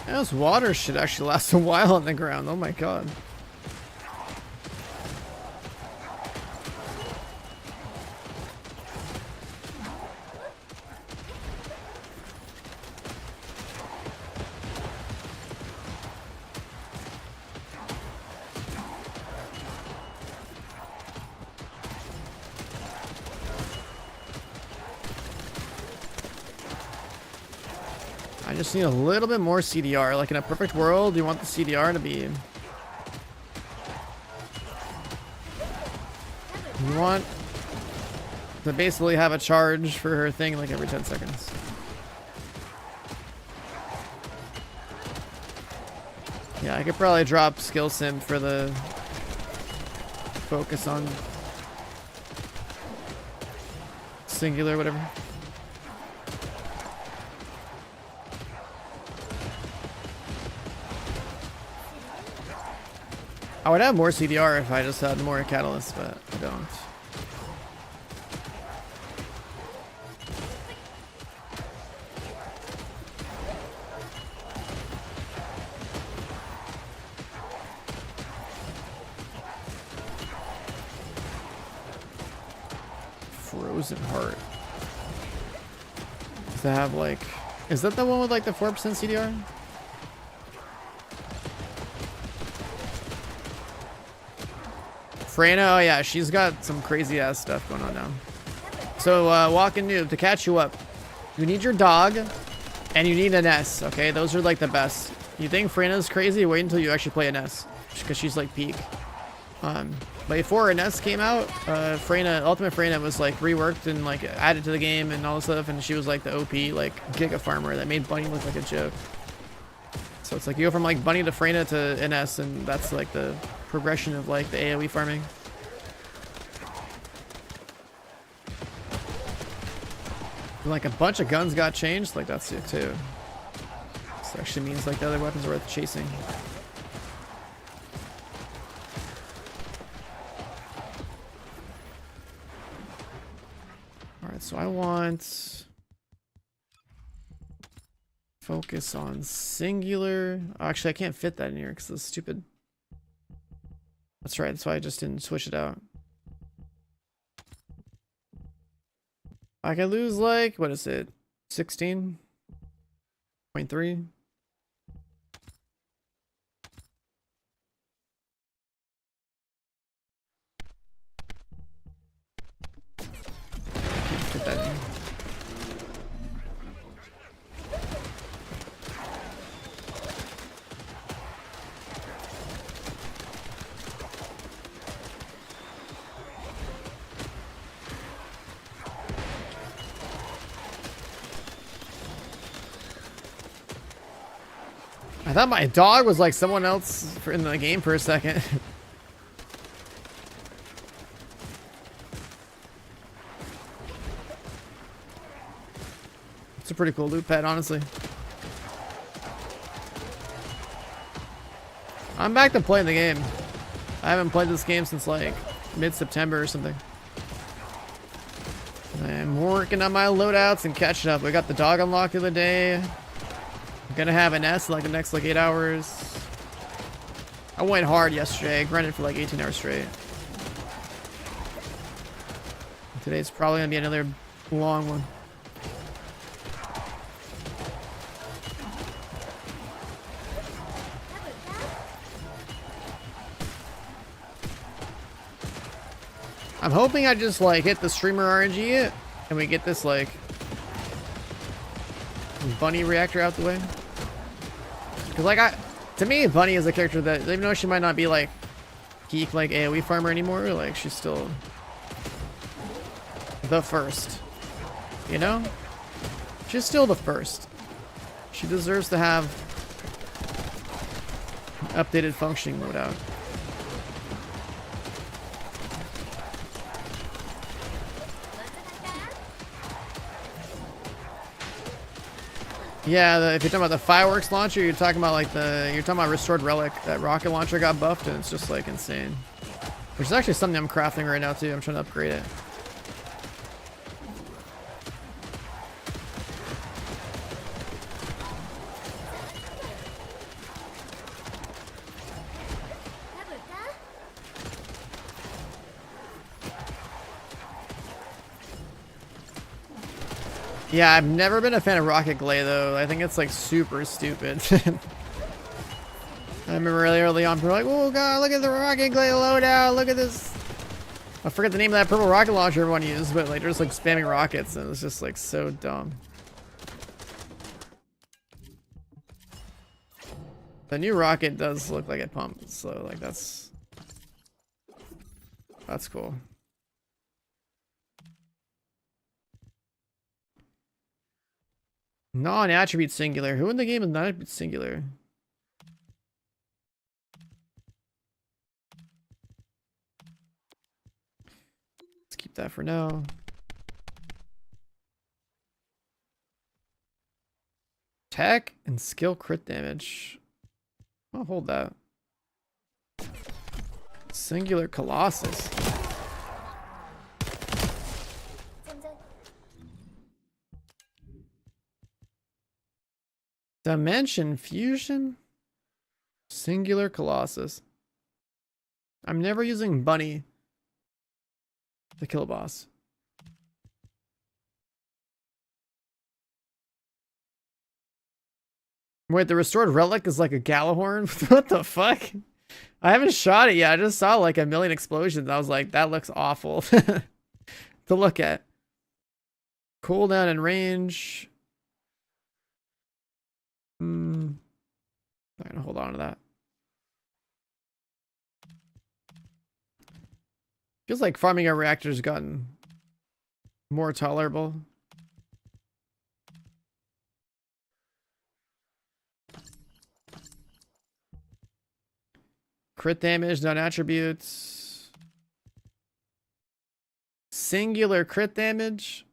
Yeah, this water should actually last a while on the ground. Oh my god. I just need a little bit more CDR. Like in a perfect world, you want the CDR to be... You want to basically have a charge for her thing like every 10 seconds. Yeah, I could probably drop skill sim for the focus on singular, whatever. I would have more CDR if I just had more catalysts, but I don't. Frozen Heart. Does that have like... Is that the one with like the 4% CDR? Freyna, oh yeah, she's got some crazy ass stuff going on now. So, walking noob, to catch you up, you need your dog, and you need an S, okay? Those are like the best. You think Freyna's crazy? Wait until you actually play an S, because she's like peak. Before Ines came out, Freyna, Ultimate Freyna was like reworked and like added to the game and all this stuff, and she was like the OP like Giga Farmer that made Bunny look like a joke. So it's like you go from like Bunny to Freyna to Ines, and that's like the progression of like the AoE farming. And, like a bunch of guns got changed, like that's it too. This actually means like the other weapons are worth chasing. Alright, so I want focus on singular. Actually, I can't fit that in here because it's stupid. That's right, that's why I just didn't switch it out. I could lose like, what is it? 16.3? Fit that in. I thought my dog was like someone else in the game for a second. It's a pretty cool loot pet, honestly. I'm back to playing the game. I haven't played this game since like mid-September or something. I'm working on my loadouts and catching up. We got the dog unlocked the other day. I'm gonna have an S in like the next like 8 hours. I went hard yesterday. I grinded for like 18 hours straight. Today's probably gonna be another long one. I'm hoping I just like hit the streamer RNG and we get this like Bunny Reactor out the way. Cause like to me, Bunny is a character that, even though she might not be like peak like AoE farmer anymore, like she's still the first. You know? She's still the first. She deserves to have updated functioning loadout. Yeah, if you're talking about the fireworks launcher, you're talking about like you're talking about Restored Relic. That rocket launcher got buffed and it's just like insane. Which is actually something I'm crafting right now too. I'm trying to upgrade it. Yeah, I've never been a fan of Rocket Glay though. I think it's like super stupid. I remember really early on, people were like, "Oh god, look at the Rocket Glay loadout! Look at this!" I forget the name of that purple rocket launcher everyone used, but like they're just like spamming rockets, and it's just like so dumb. The new rocket does look like it pumps, so like that's cool. Non-attribute singular. Who in the game is non-attribute singular? Let's keep that for now. Attack and skill crit damage. I'll hold that. Singular Colossus. Dimension Fusion? Singular Colossus. I'm never using Bunny to kill a boss. Wait, the Restored Relic is like a Galahorn? What the fuck? I haven't shot it yet. I just saw like a million explosions. I was like, that looks awful to look at. Cooldown and range. I'm gonna hold on to that. Feels like farming a reactor's gotten more tolerable. Crit damage, non-attributes. Singular crit damage.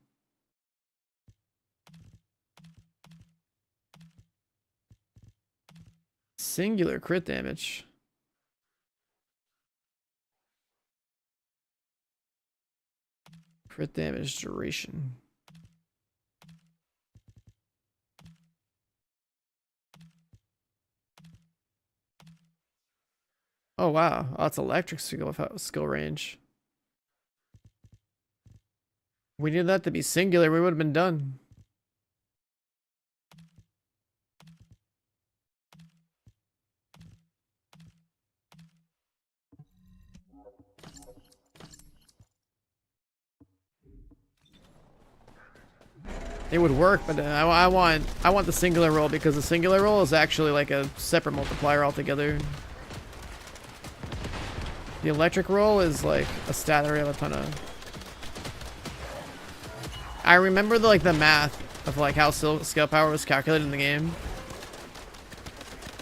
Singular crit damage. Crit damage duration. Oh wow, oh, that's electric skill range. We need that to be singular, we would have been done. It would work, but I want the singular roll because the singular roll is actually like a separate multiplier altogether. The electric roll is like a stat that we have a ton of. I remember the math of like how skill power was calculated in the game.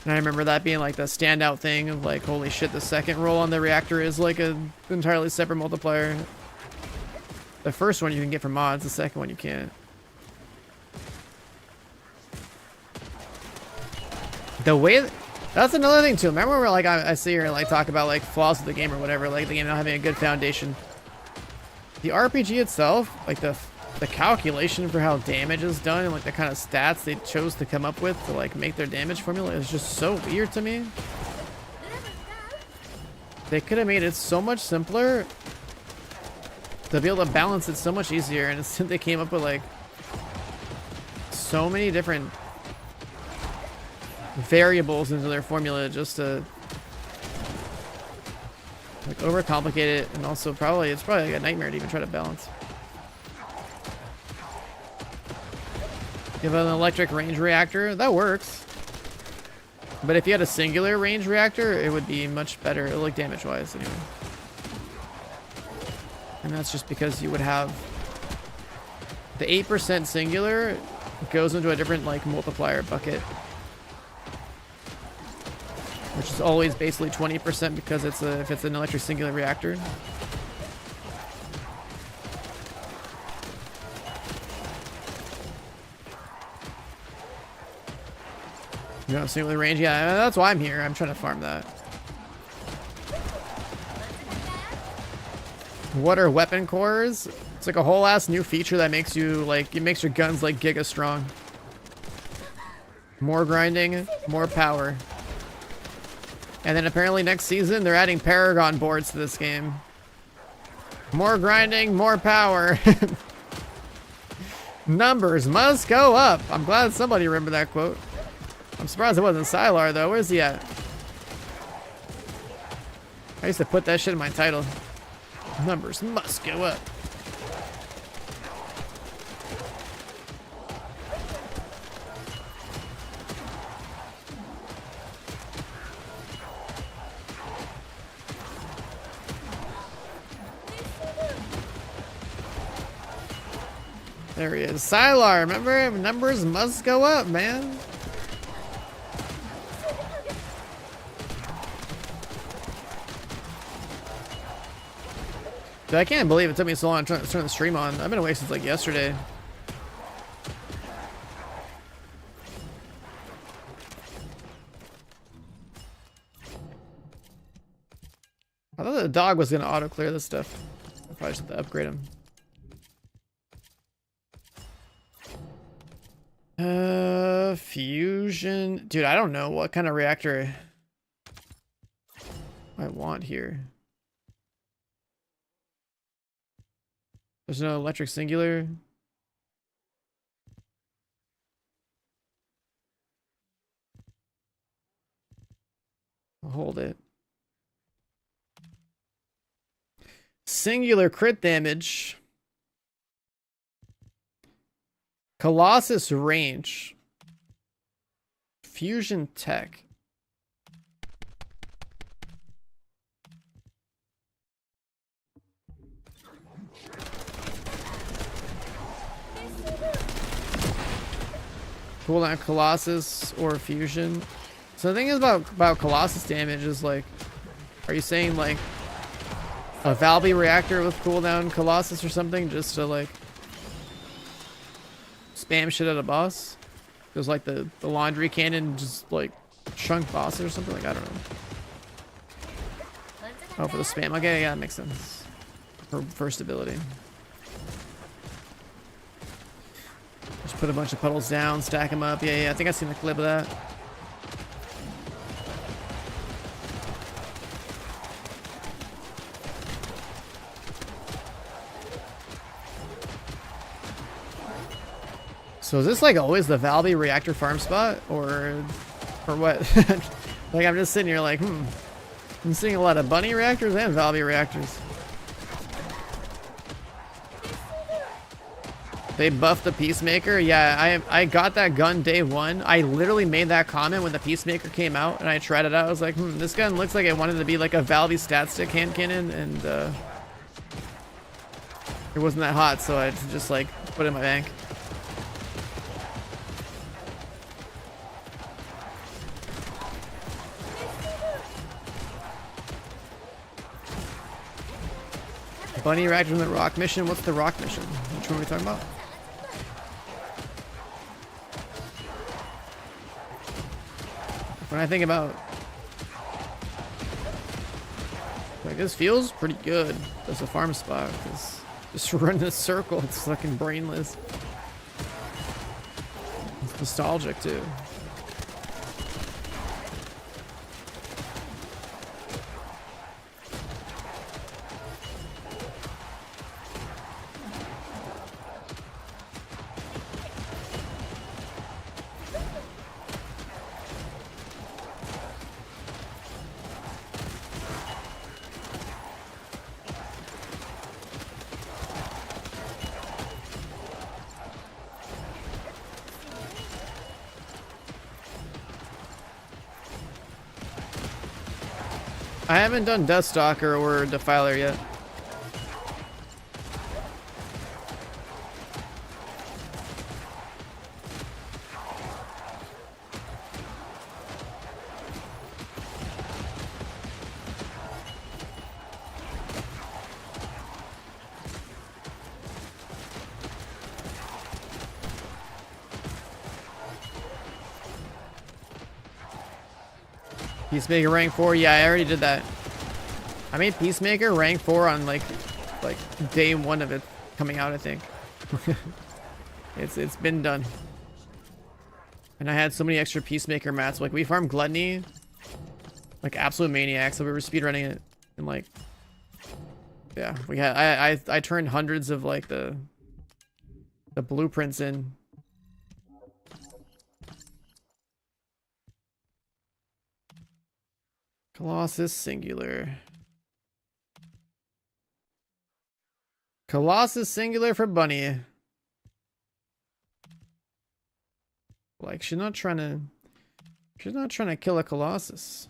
And I remember that being like the standout thing of like, holy shit, the second roll on the reactor is like an entirely separate multiplier. The first one you can get from mods, the second one you can't. The way that's another thing too. Remember where like I sit here and like talk about like flaws of the game or whatever, like the game not having a good foundation. The RPG itself, like the calculation for how damage is done and like the kind of stats they chose to come up with to like make their damage formula is just so weird to me. They could have made it so much simpler to be able to balance it so much easier, and instead they came up with like so many different variables into their formula just to like overcomplicate it, and also it's probably like a nightmare to even try to balance. You have an electric range reactor, that works. But if you had a singular range reactor, it would be much better, like damage wise anyway. And that's just because you would have the 8% singular goes into a different like multiplier bucket, which is always basically 20% because if it's an electric singular reactor. You know, singular range, yeah, that's why I'm here. I'm trying to farm that. What are weapon cores? It's like a whole ass new feature that makes you like, it makes your guns like giga strong. More grinding, more power. And then apparently next season they're adding Paragon boards to this game. More grinding, more power. Numbers must go up. I'm glad somebody remembered that quote. I'm surprised it wasn't Sylar though. Where's he at? I used to put that shit in my title. Numbers must go up. There he is. Sylar, remember? Numbers must go up, man. Dude, I can't believe it took me so long to turn the stream on. I've been awake since like yesterday. I thought the dog was gonna auto clear this stuff. I probably just have to upgrade him. Fusion. Dude, I don't know what kind of reactor I want here. There's no electric singular. I'll hold it. Singular crit damage. Colossus range. Fusion tech. Cooldown Colossus or Fusion. So the thing is about Colossus damage is like, are you saying like a Valby Reactor with cooldown Colossus or something just to like spam shit at a boss? Because like the laundry cannon just like shrunk bosses or something, like I don't know. Oh, for the spam. Okay, yeah, that makes sense. For first ability. Just put a bunch of puddles down, stack them up. Yeah, I think I've seen a clip of that. So is this like always the Valby Reactor farm spot, or what? Like I'm just sitting here like, I'm seeing a lot of bunny reactors and Valby reactors. They buffed the Peacemaker. Yeah, I got that gun day one. I literally made that comment when the Peacemaker came out, and I tried it out. I was like, this gun looks like it wanted to be like a Valby stat stick hand cannon, and it wasn't that hot, so I just like put it in my bank. Bunny reactor in the rock mission. What's the rock mission? Which one are we talking about? When I think about, like, this feels pretty good as a farm spot, because just run this circle, it's fucking brainless. It's nostalgic too. I haven't done Deathstalker or Defiler yet. Peacemaker rank 4, yeah, I already did that. I made Peacemaker rank 4 on like day 1 of it coming out, I think. It's been done. And I had so many extra Peacemaker mats. Like we farmed Gluttony like absolute maniacs, so we were speedrunning it, and like yeah, we had I turned hundreds of like the blueprints in. Colossus singular. Colossus singular for Bunny. Like she's not trying to kill a Colossus.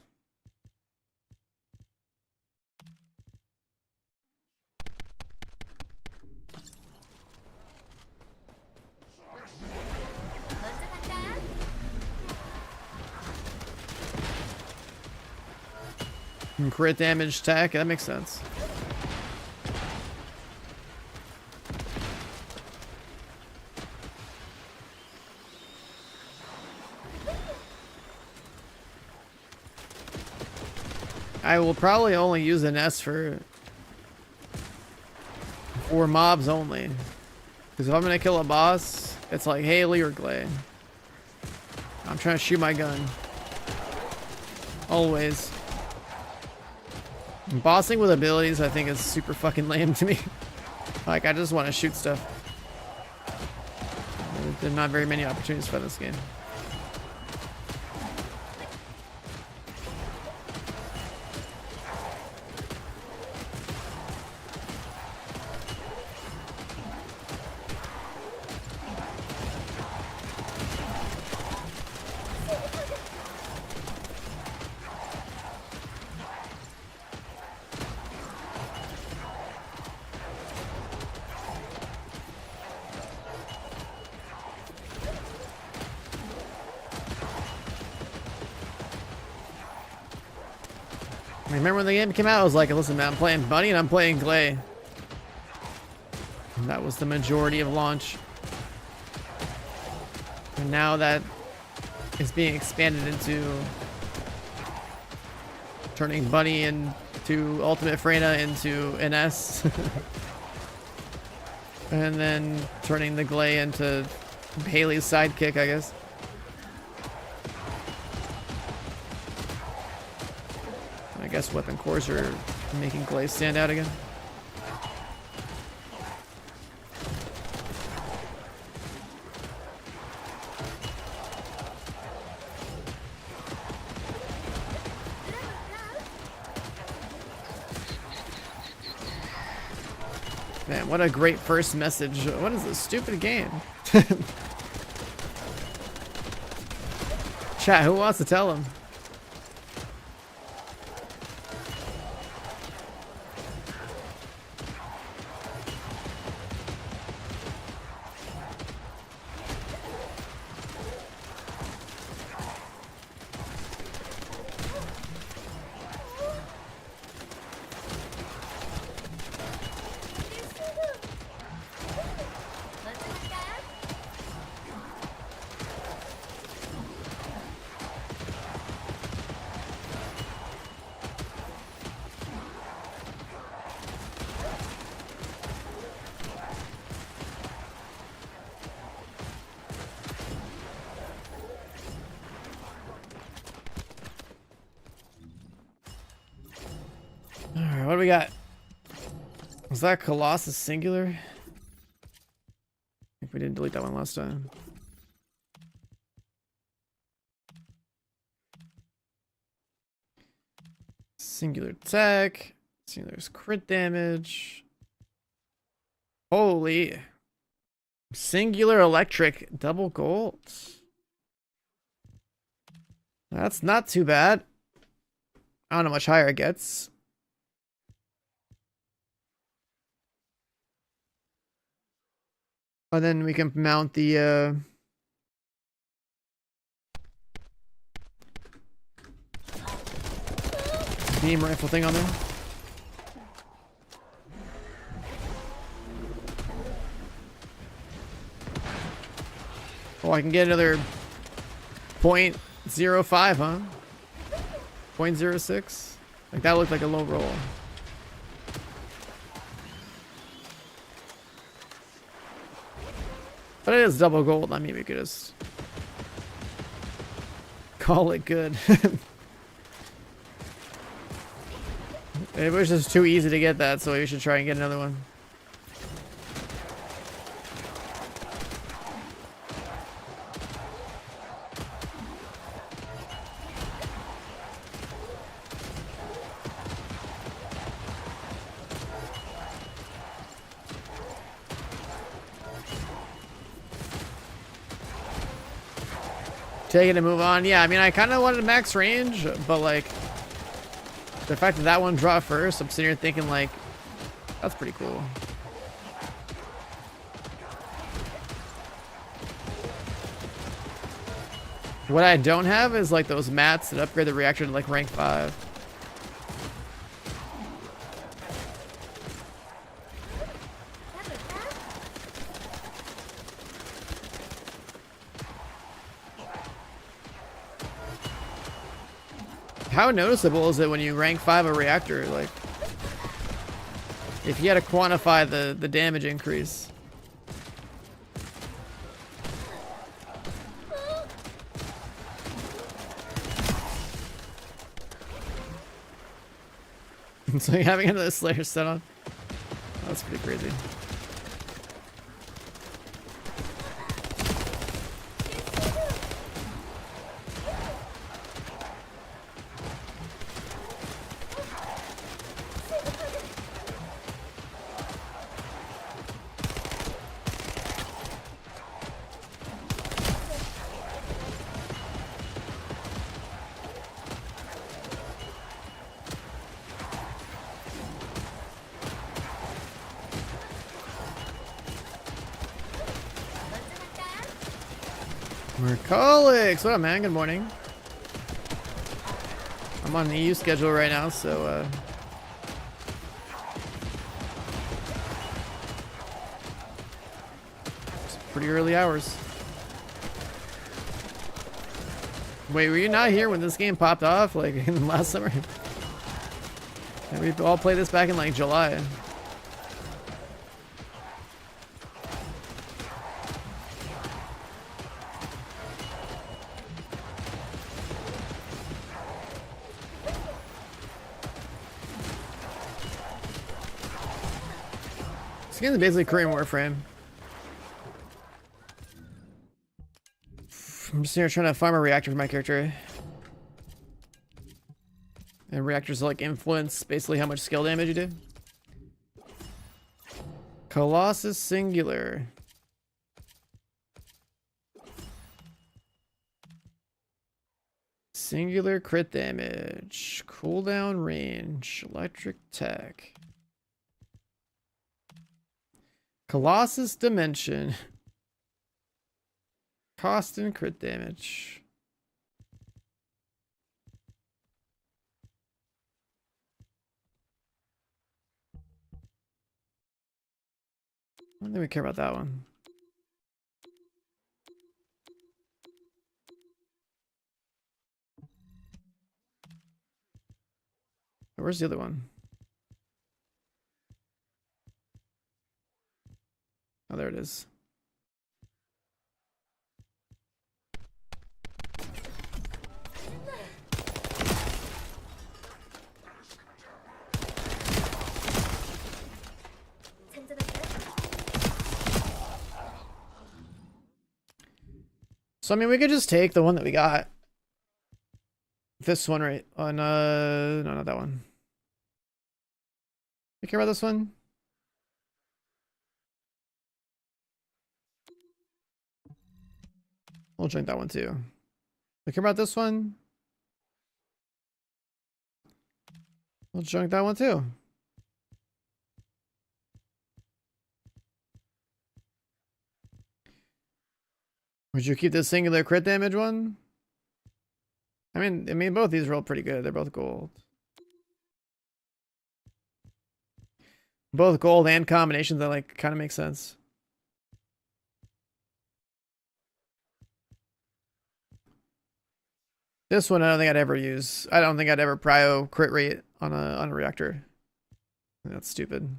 Crit damage tech, that makes sense. I will probably only use an S for mobs only. Because if I'm gonna kill a boss, it's like Haley or Glay. I'm trying to shoot my gun. Always. Bossing with abilities I think is super fucking lame to me. Like I just want to shoot stuff. There are not very many opportunities for this game. Remember when the game came out, I was like, listen man, I'm playing Bunny and I'm playing Glay. And that was the majority of launch. And now that is being expanded into turning Bunny into Ultimate Freyna into Ines. And then turning the Glay into Haley's sidekick, I guess. I guess weapon cores are making Glay stand out again. Man, what a great first message. What is this stupid game? Chat, who wants to tell him? Alright, what do we got? Was that Colossus singular? If we didn't delete that one last time. Singular tech. See, there's crit damage. Holy. Singular electric double gold. That's not too bad. I don't know how much higher it gets. And then we can mount the beam rifle thing on there. Oh, I can get another 0.05, huh? 0.06? Like that looked like a low roll. But it is double gold. I mean, we could just call it good. It was just too easy to get that, so we should try and get another one. Take it and move on. Yeah, I mean, I kind of wanted max range, but like the fact that that one dropped first, I'm sitting here thinking like, that's pretty cool. What I don't have is like those mats that upgrade the reactor to like rank 5. How noticeable is it when you rank 5 a reactor? Like, if you had to quantify the damage increase. So you're having another Slayer set on? That's pretty crazy. Mercolix, what up, man? Good morning. I'm I'm on an EU schedule right now, so it's pretty early hours. Wait, were you not here when this game popped off, like in last summer? And we all played this back in like July. This game is basically Korean Warframe. I'm just here trying to farm a reactor for my character. And reactors like influence basically how much skill damage you do. Colossus Singular. Singular crit damage. Cooldown range. Electric tech. Colossus Dimension. Cost and crit damage. I don't think we care about that one. Where's the other one? Oh, there it is. So I mean, we could just take the one that we got. This one, right? On no, not that one. You care about this one? We'll drink that one too. You care about this one? We'll drink that one too. Would you keep the singular crit damage one? I mean, both these roll pretty good. They're both gold. Both gold and combinations that like kind of make sense. This one I don't think I'd ever use. I don't think I'd ever prio crit rate on a reactor. That's stupid.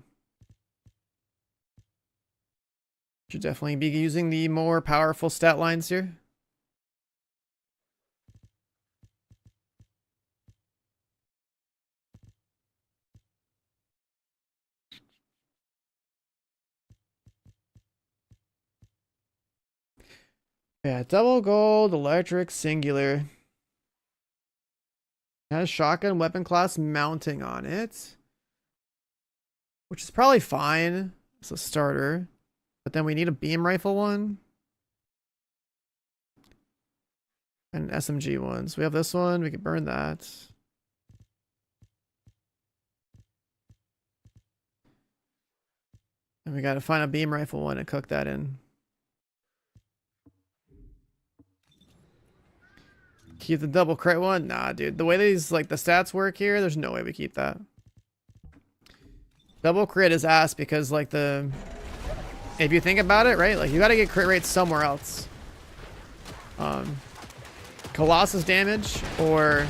Should definitely be using the more powerful stat lines here. Yeah, double gold, electric, singular. Has shotgun weapon class mounting on it, which is probably fine as a starter. But then we need a beam rifle one. And an SMG one. So we have this one. We can burn that. And we got to find a beam rifle one and cook that in. Keep the double crit one? Nah, dude. The way these, like, the stats work here, there's no way we keep that. Double crit is ass because, like, the... If you think about it, right? Like, you gotta get crit rates somewhere else. Colossus damage or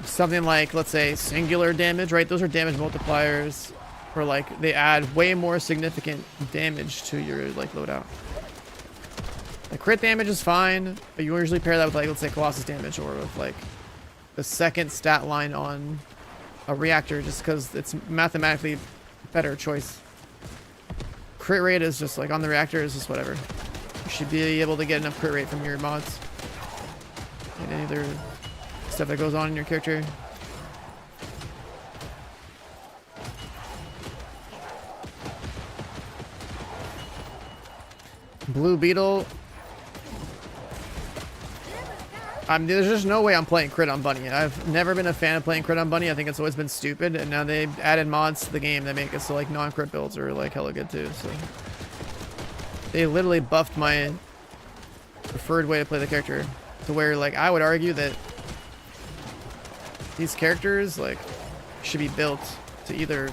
something like, let's say, singular damage, right? Those are damage multipliers, or like they add way more significant damage to your like loadout. The crit damage is fine, but you usually pair that with like, let's say, Colossus damage or with like the second stat line on a reactor, just because it's mathematically a better choice. Crit rate is just like on the reactor is just whatever. You should be able to get enough crit rate from your mods and any other stuff that goes on in your character. Blue Beetle. There's just no way I'm playing crit on Bunny. I've never been a fan of playing crit on Bunny. I think it's always been stupid, and now they've added mods to the game that make it so like non-crit builds are like hella good too. So they literally buffed my preferred way to play the character to where like I would argue that these characters like should be built to either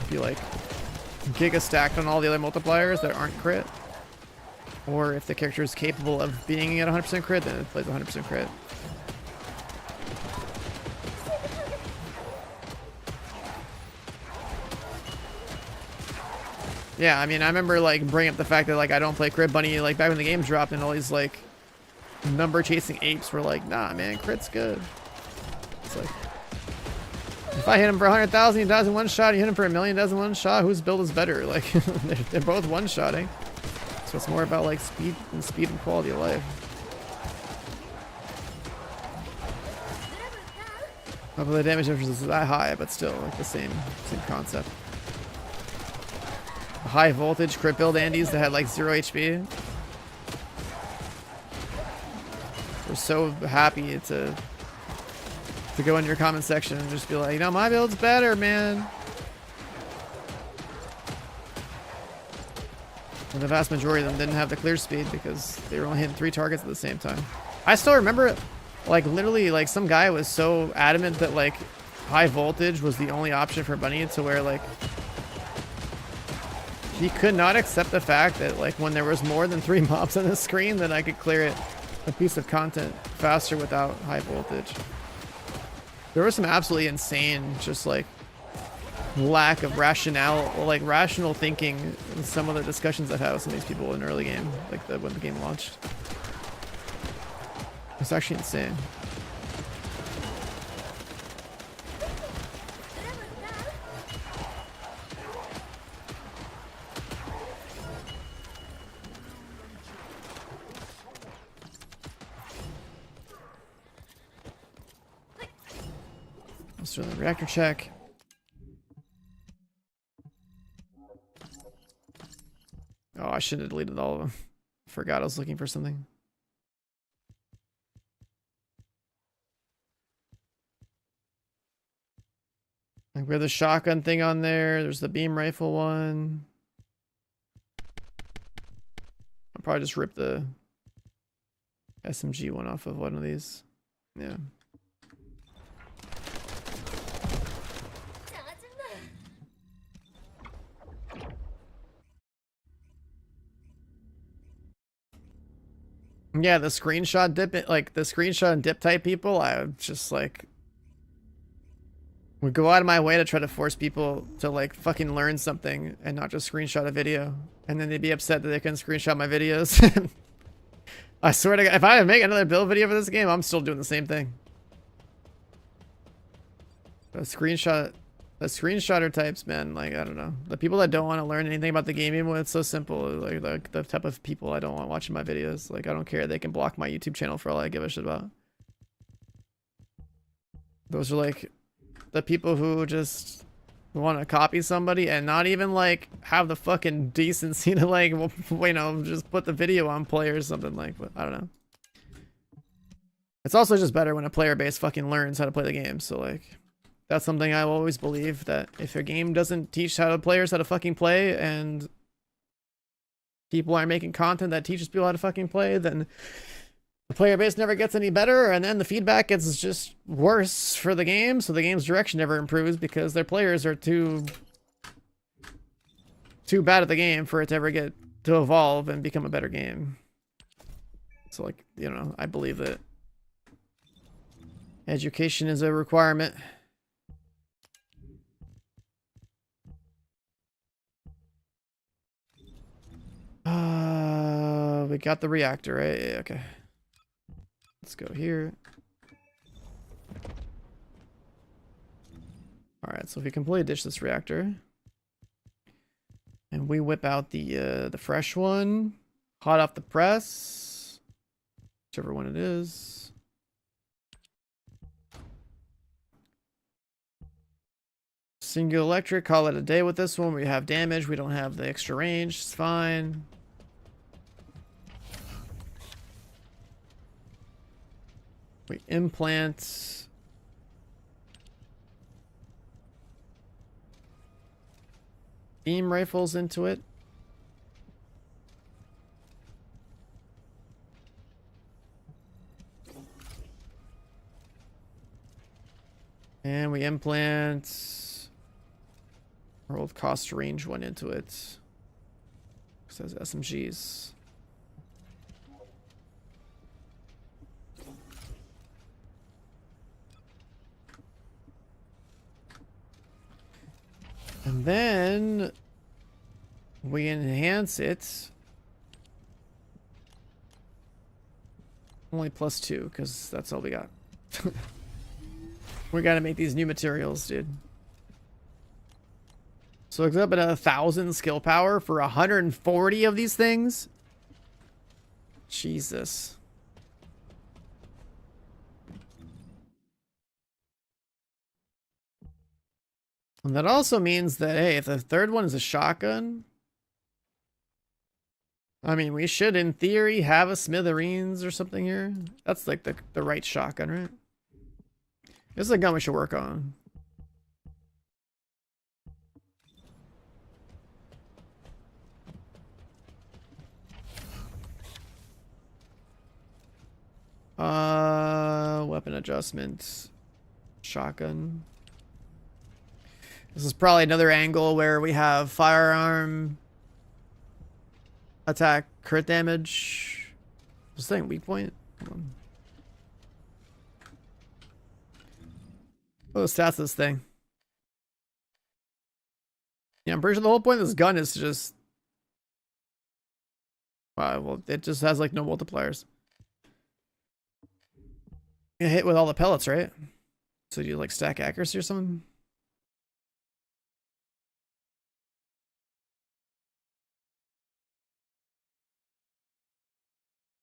be like giga stacked on all the other multipliers that aren't crit, or if the character is capable of being at 100% crit, then it plays 100% crit. Yeah, I mean, I remember like bringing up the fact that like I don't play Crit Bunny like back when the game dropped, and all these like number chasing apes were like, nah, man, crit's good. It's like, if I hit him for 100,000, he dies in one shot. You hit him for 1,000,000, does in one shot. Whose build is better? Like, they're both one-shotting. So it's more about like speed and quality of life. Hopefully the damage difference is that high, but still like the same concept. High voltage crit build Andes that had like 0 HP. We're so happy to go in your comment section and just be like, you know, my build's better, man. And the vast majority of them didn't have the clear speed because they were only hitting 3 targets at the same time. I still remember, like, literally, like, some guy was so adamant that, like, high voltage was the only option for Bunny, to where, like, he could not accept the fact that, like, when there was more than 3 mobs on the screen, that I could clear it, a piece of content, faster without high voltage. There was some absolutely insane, just, like, lack of rational thinking in some of the discussions I've had with some of these people in early game, like when the game launched. It's actually insane. Let's do the reactor check. Oh, I shouldn't have deleted all of them. Forgot I was looking for something. Like, we have the shotgun thing on there. There's the beam rifle one. I'll probably just rip the SMG one off of one of these. Yeah. Yeah, the screenshot dip, like the screenshot and dip type people, I would just like would go out of my way to try to force people to like fucking learn something and not just screenshot a video, and then they'd be upset that they couldn't screenshot my videos. I swear to God, if I make another build video for this game, I'm still doing the same thing. The screenshotter types, man, like, I don't know. The people that don't want to learn anything about the game, even when it's so simple, like the type of people I don't want watching my videos. Like, I don't care. They can block my YouTube channel for all I give a shit about. Those are like the people who just want to copy somebody and not even like have the fucking decency to like, you know, just put the video on play or something. Like, but I don't know. It's also just better when a player base fucking learns how to play the game. So like, that's something I always believe, that if a game doesn't teach players how to fucking play, and people aren't making content that teaches people how to fucking play, then the player base never gets any better, and then the feedback gets just worse for the game, so the game's direction never improves because their players are too bad at the game for it to ever get to evolve and become a better game. So like, you know, I believe that education is a requirement. We got the reactor, right? Yeah, okay. Let's go here. Alright, so if we completely ditch this reactor, and we whip out the fresh one, hot off the press, whichever one it is. Single electric, call it a day with this one. We have damage, we don't have the extra range, it's fine. We implant beam rifles into it. And we implant our old cost range one into it. It says SMGs. And then we enhance it. Only +2, because that's all we got. We gotta make these new materials, dude. So it's up at 1,000 skill power for 140 of these things. Jesus. And that also means that, hey, if the third one is a shotgun, I mean, we should, in theory, have a smithereens or something here. That's like the right shotgun, right? This is a gun we should work on. Weapon adjustment. Shotgun. This is probably another angle where we have firearm attack crit damage. This thing weak point. Oh, stats of this thing. Yeah, I'm pretty sure the whole point of this gun is to just. Wow, well, it just has like no multipliers. You hit with all the pellets, right? So you like stack accuracy or something?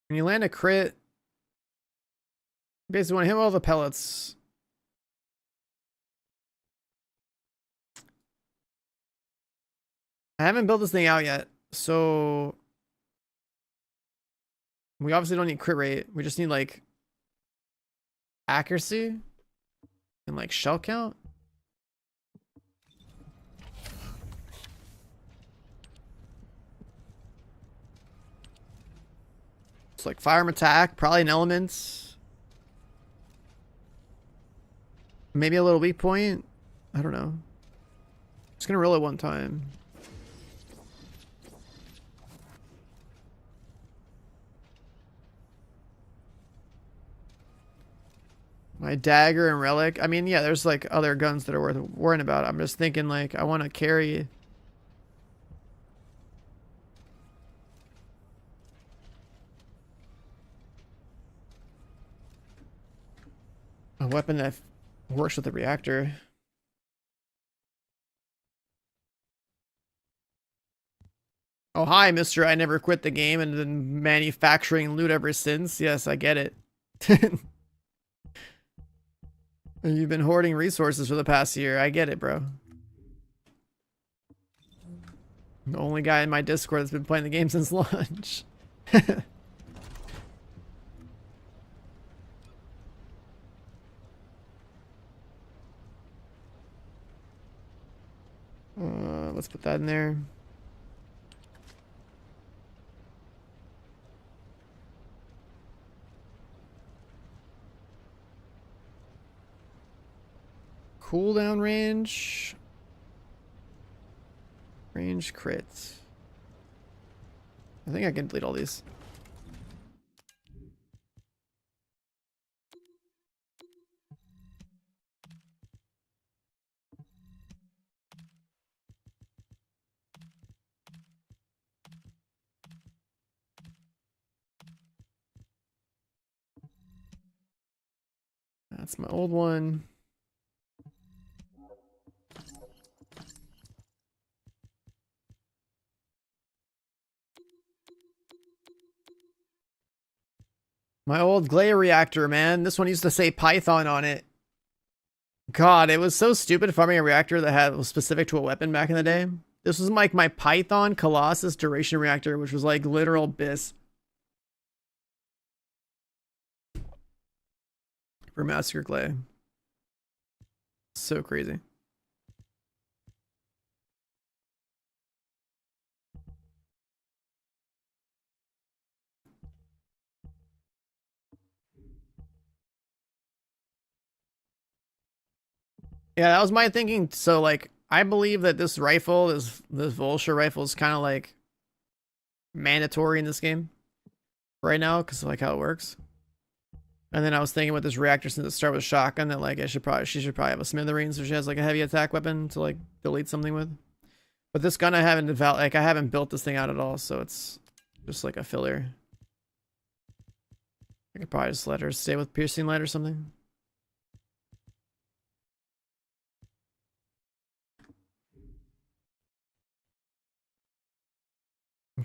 When you land a crit, basically want to hit with all the pellets. I haven't built this thing out yet, so we obviously don't need crit rate. We just need like accuracy and like shell count. It's like firearm attack, probably an element. Maybe a little weak point. I don't know. Just gonna roll it one time. My dagger and relic. I mean, yeah, there's like other guns that are worth worrying about. I'm just thinking like I want to carry. A weapon that works with the reactor. Oh, hi, mister. I never quit the game and been manufacturing loot ever since. Yes, I get it. You've been hoarding resources for the past year. I get it, bro. The only guy in my Discord that's been playing the game since launch. Let's put that in there. Cooldown range. Range crits. I think I can delete all these. That's my old one. My old Glare reactor, man. This one used to say Python on it. God, it was so stupid farming a reactor that was specific to a weapon back in the day. This was like my Python Colossus duration reactor, which was like literal BIS. For Massacre Clay. So crazy. Yeah, that was my thinking. So like, I believe that this rifle, this Volsha rifle, is kind of like mandatory in this game right now because of like how it works. And then I was thinking with this reactor, since it starts with shotgun, that like she should probably have a smithereens, so she has like a heavy attack weapon to like delete something with. But this gun I haven't built this thing out at all, so it's just like a filler. I could probably just let her stay with piercing light or something.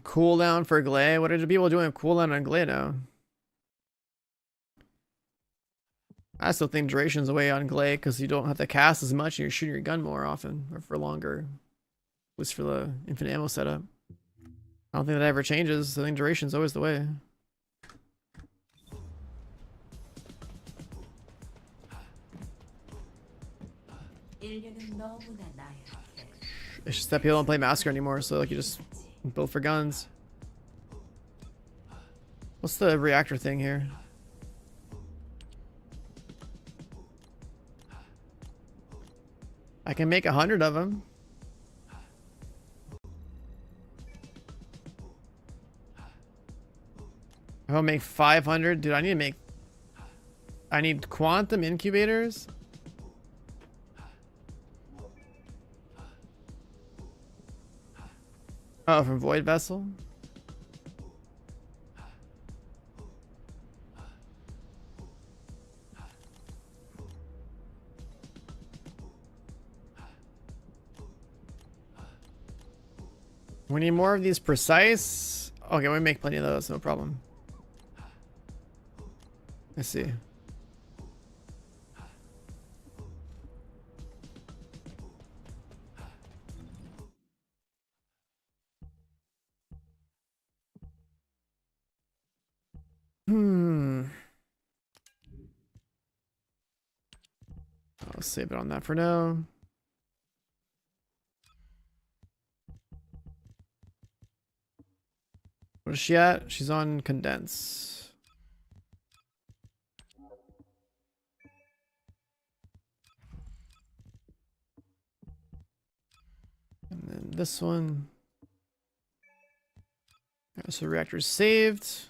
Cooldown for Glay? What are the people doing cooldown on Glay now? I still think duration's away on Glay because you don't have to cast as much and you're shooting your gun more often or for longer. At least for the infinite ammo setup. I don't think that ever changes. I think duration's always the way. It's just that people don't play Massacre anymore, so like you just build for guns. What's the reactor thing here? I can make 100 of them. If I make 500, dude, I need quantum incubators. Oh, from Void Vessel. We need more of these precise. Okay, we make plenty of those, no problem. I see. I'll save it on that for now. What is she at? She's on condense. And then this one. So reactor's saved.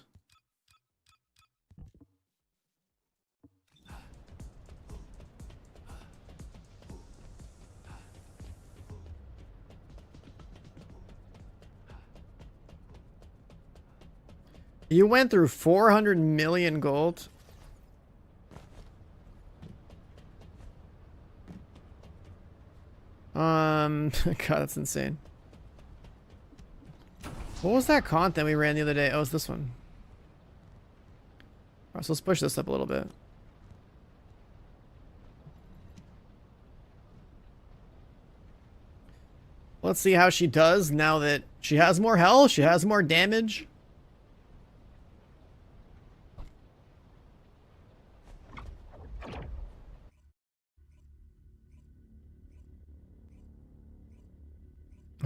You went through 400 million gold. God, that's insane. What was that content we ran the other day? Oh, it's this one. Alright, so let's push this up a little bit. Let's see how she does now that she has more health, she has more damage.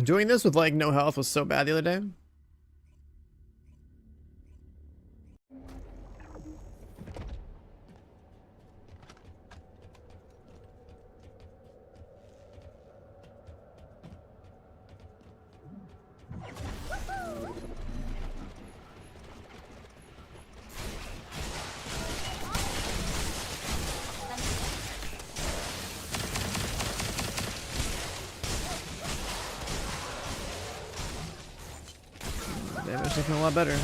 Doing this with like no health was so bad the other day. Damage looking a lot better.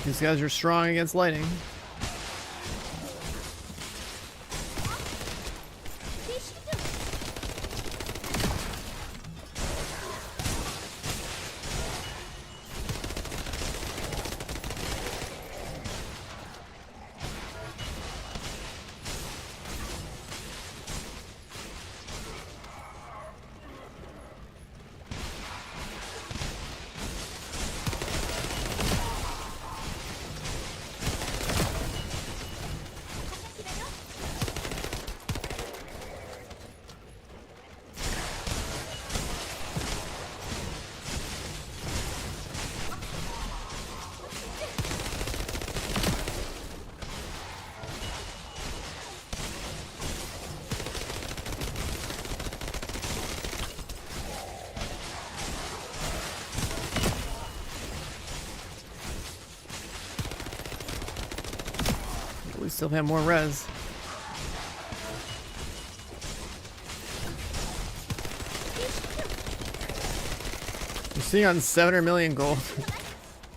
These guys are strong against lightning. still have more res. You're sitting on 700 million gold.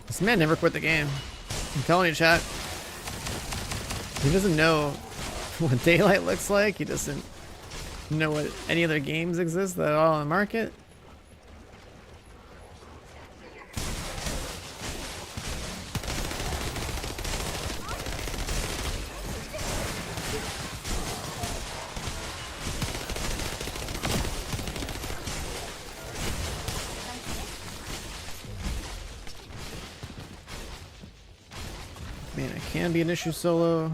This man never quit the game. I'm telling you, chat. He doesn't know what daylight looks like. He doesn't know what any other games exist that are all on the market. Man, it can be an issue solo.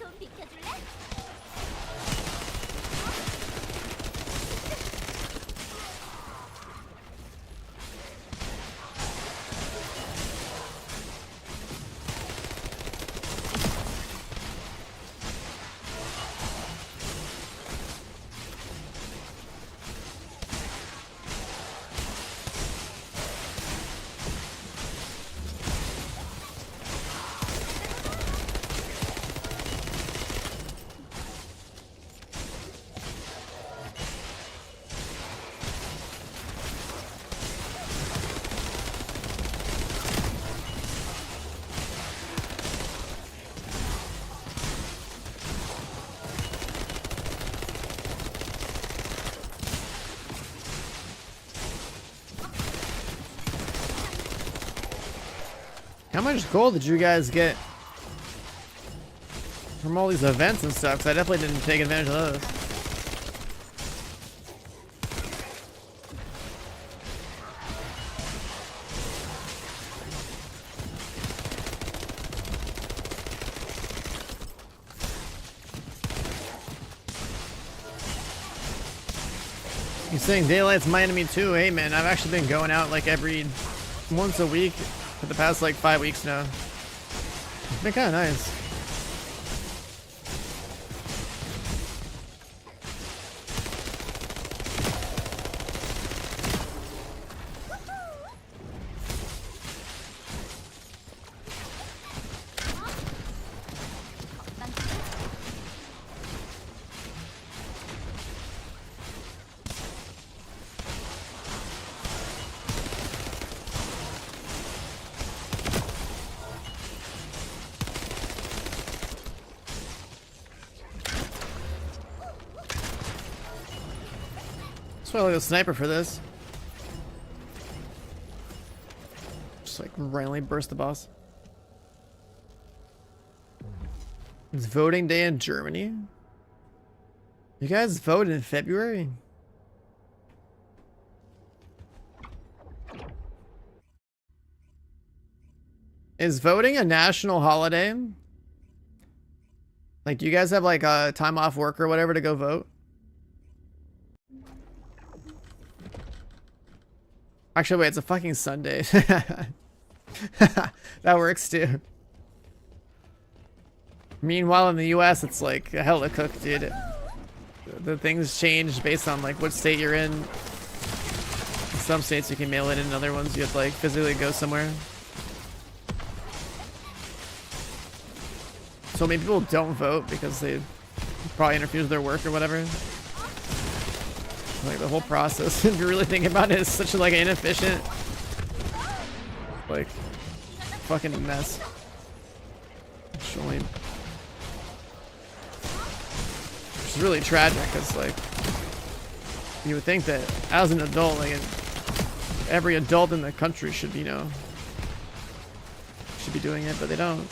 좀 비켜줄래? How much gold did you guys get from all these events and stuff? Because I definitely didn't take advantage of those. You're saying daylight's my enemy too? Hey man, I've actually been going out like once a week for the past like 5 weeks now. It's been kind of nice. That's why I like a sniper for this. Just like randomly burst the boss. It's voting day in Germany. You guys vote in February? Is voting a national holiday? Like, do you guys have like a time off work or whatever to go vote? Actually, wait, it's a fucking Sunday. That works too. Meanwhile, in the US, it's like a hell to cook, dude. The things change based on like what state you're in. In some states you can mail it in, other ones you have to like physically go somewhere. So many people don't vote because they probably interfere with their work or whatever. Like the whole process, if you really think about it, is such like an inefficient, like, fucking mess. Which is really tragic, because like, you would think that as an adult, like every adult in the country should be, you know, should be doing it, but they don't.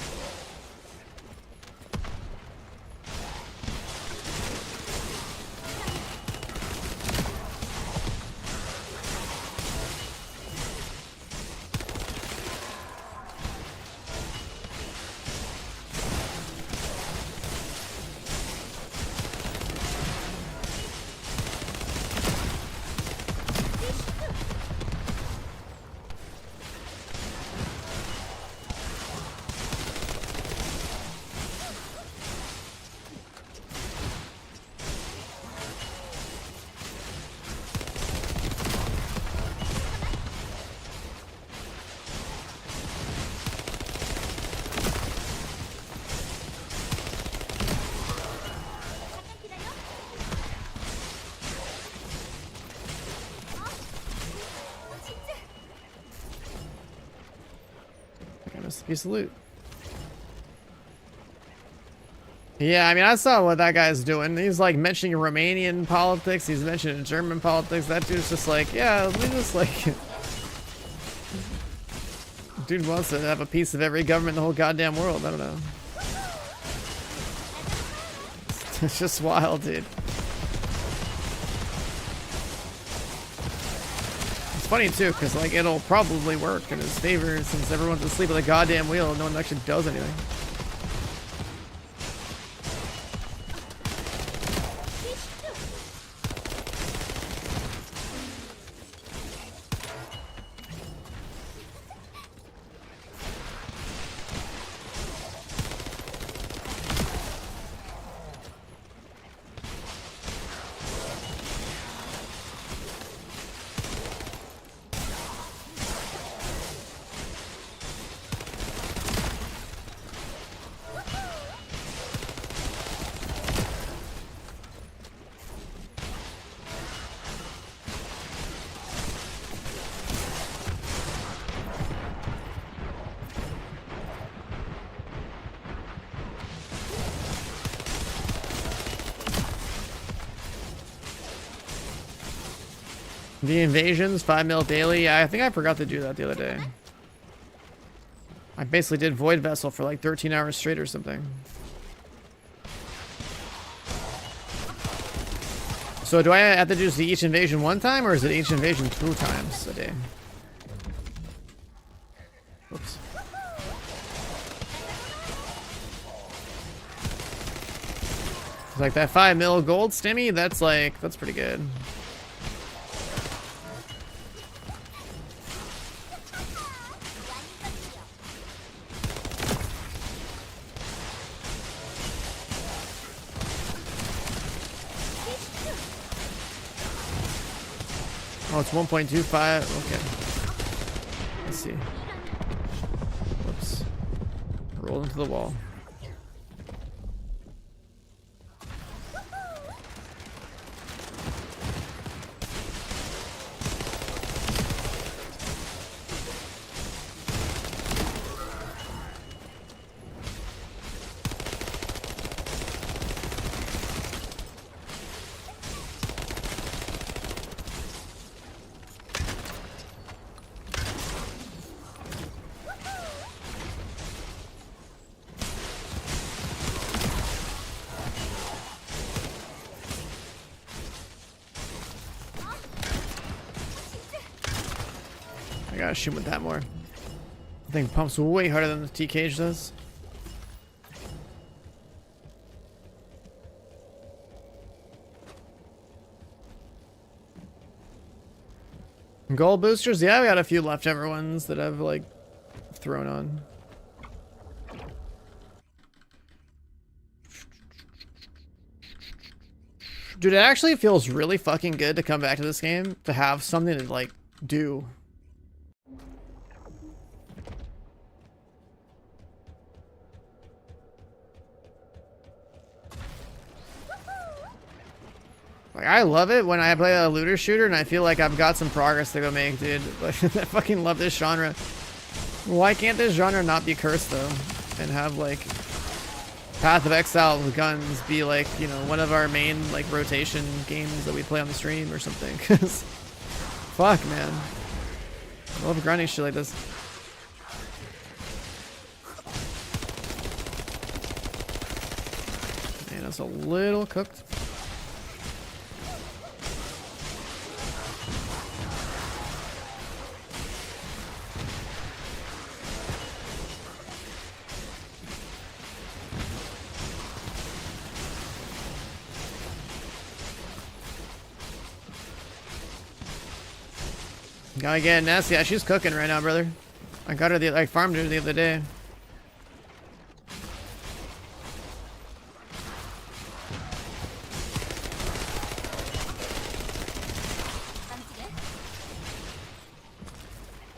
Nice. Piece of loot. Yeah, I mean, I saw what that guy's doing. He's like mentioning Romanian politics. He's mentioning German politics. That dude's just like, yeah, let me just like... Dude wants to have a piece of every government in the whole goddamn world. I don't know. It's just wild, dude. It's funny too, because like it'll probably work in his favor since everyone's asleep at the goddamn wheel and no one actually does anything. The invasions, 5 mil daily. I think I forgot to do that the other day. I basically did Void Vessel for like 13 hours straight or something. So do I have to do each invasion one time, or is it each invasion 2 times a day? Oops. Like that 5 mil gold stimmy, that's pretty good. Oh, it's 1.25. Okay. Let's see. Whoops. Roll into the wall. I gotta shoot with that more. The thing pumps way harder than the T-Cage does. Gold boosters? Yeah, we got a few leftover ones that I've like thrown on. Dude, it actually feels really fucking good to come back to this game, to have something to like do. Like, I love it when I play a looter shooter and I feel like I've got some progress to go make, dude. Like, I fucking love this genre. Why can't this genre not be cursed, though? And have, like, Path of Exile with guns be, like, you know, one of our main, like, rotation games that we play on the stream or something. Because, fuck, man. I love grinding shit like this. Man, that's a little cooked. Gotta get Ines. Yeah, she's cooking right now, brother. I got her I farmed her the other day.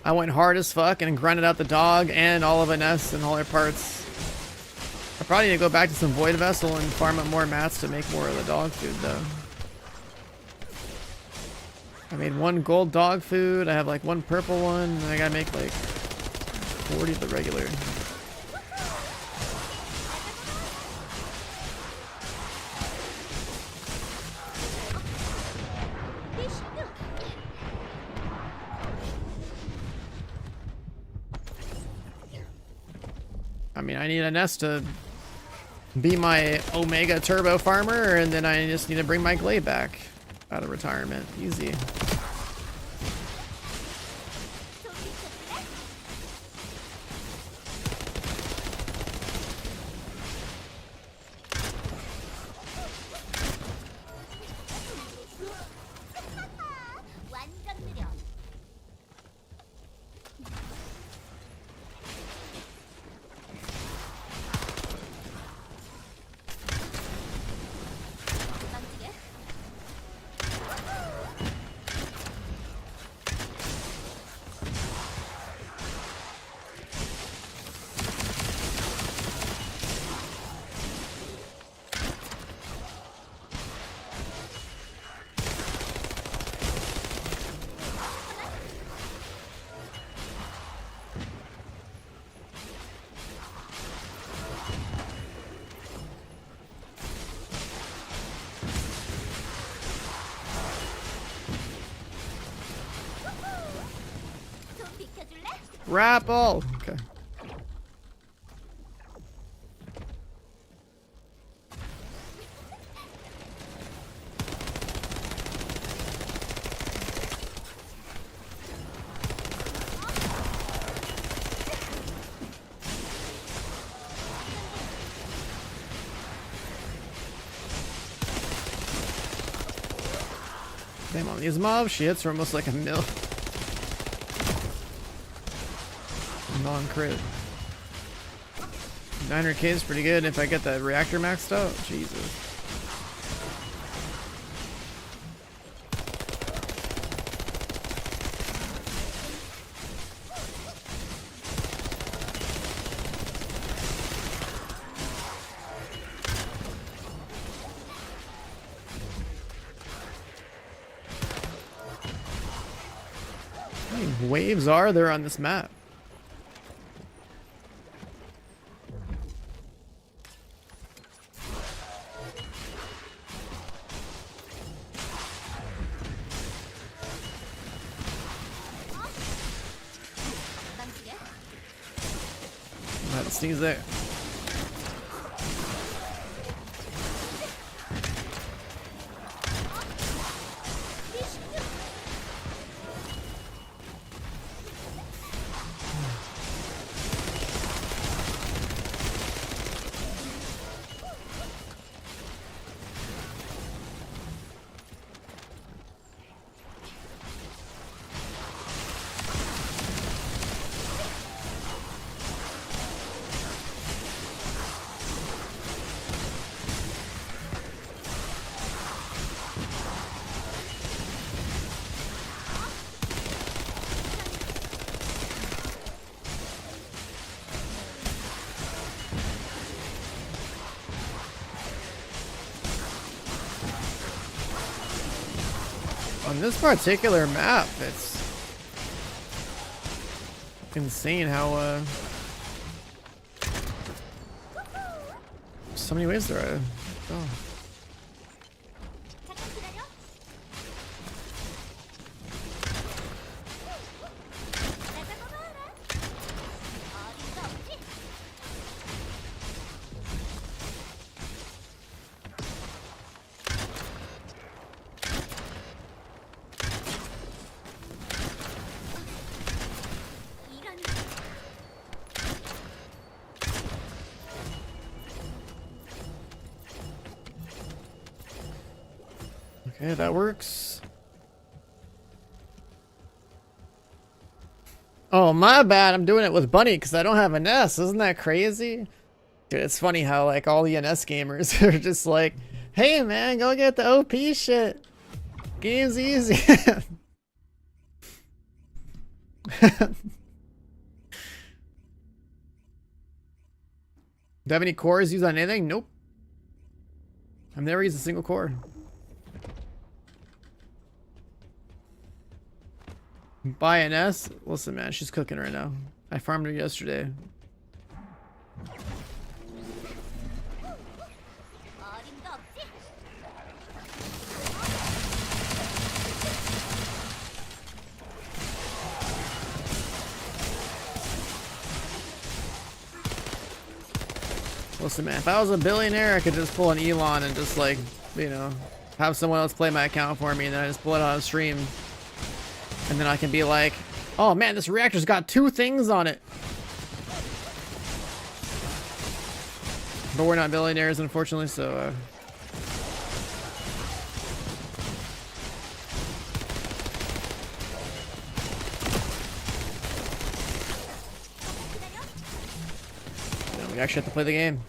I went hard as fuck and grinded out the dog and all of Ines and all her parts. I probably need to go back to some Void Vessel and farm up more mats to make more of the dog food, though. I made 1 gold dog food. I have like 1 purple one. And I gotta make like 40 the regular. I mean, I need a nest to be my Omega Turbo Farmer, and then I just need to bring my Glade back out of retirement. Easy. Rapple! Okay. Damn, on these mob shits are almost like a mil. Non-crit. 900k is pretty good if I get that reactor maxed out. Jesus. How many waves are there on this map? Sneeze there. On this particular map, it's insane how so many ways there are. Oh. Okay, that works. Oh, my bad. I'm doing it with Bunny because I don't have an S. Isn't that crazy? Dude, it's funny how like all the NS gamers are just like, hey man, go get the OP shit. Game's easy. Do you have any cores used on anything? Nope. I've never used a single core. Buy an S? Listen, man, she's cooking right now. I farmed her yesterday. Listen, man, if I was a billionaire, I could just pull an Elon and just, like, you know, have someone else play my account for me, and then I just pull it on a stream. And then I can be like, oh man, this reactor's got 2 things on it. But we're not billionaires, unfortunately, so, we actually have to play the game.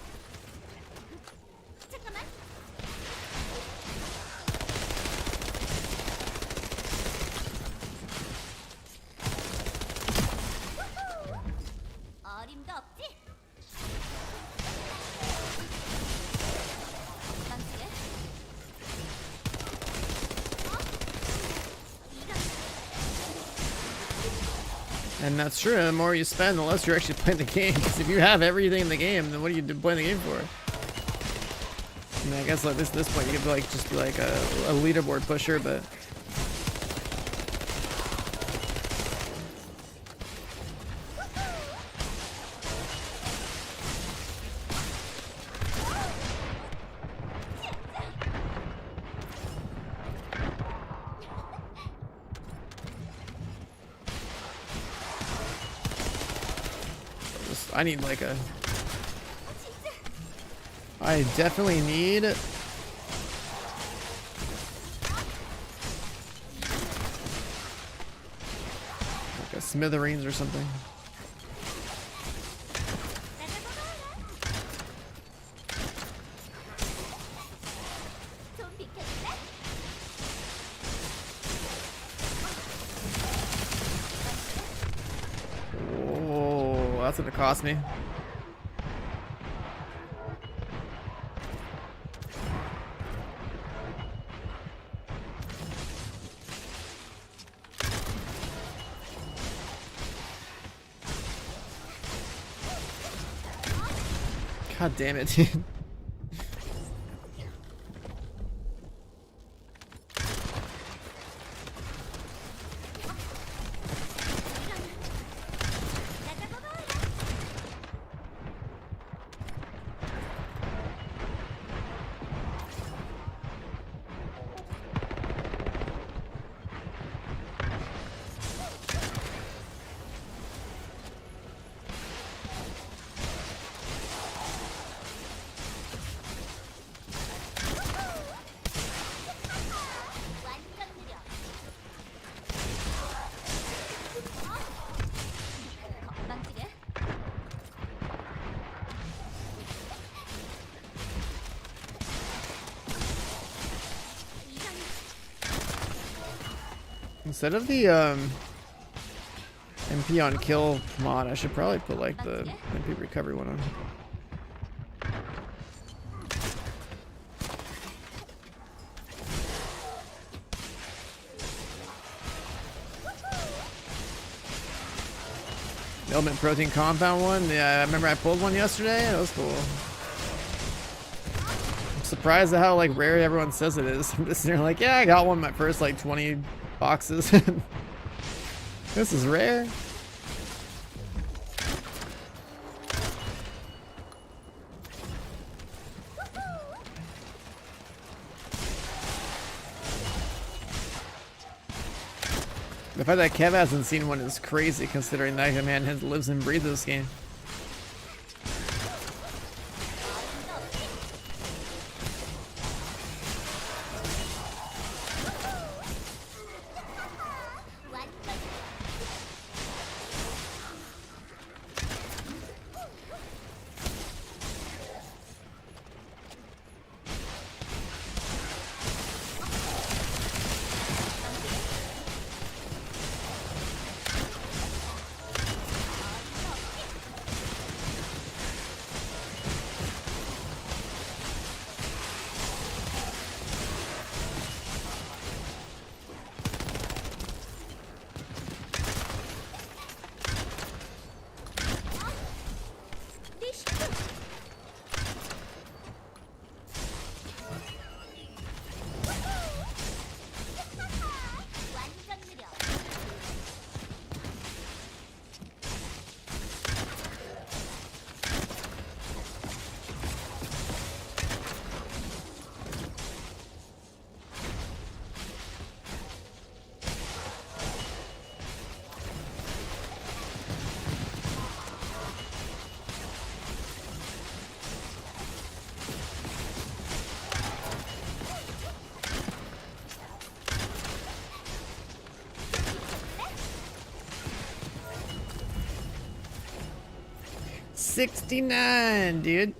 And that's true. The more you spend, the less you're actually playing the game. Because if you have everything in the game, then what are you playing the game for? I mean, I guess at this point you could like just be like a leaderboard pusher, but I need like a... I definitely need... like a smithereens or something. That's what it cost me. God damn it, dude. Instead of the MP on kill mod, I should probably put like the MP recovery one on. The element protein compound one? Yeah, I remember I pulled one yesterday. That was cool. I'm surprised at how like rare everyone says it is. I'm just there like, yeah, I got one my first like 20 boxes. This is rare. The fact that Kev hasn't seen one is crazy, considering that man lives and breathes this game. 69, dude.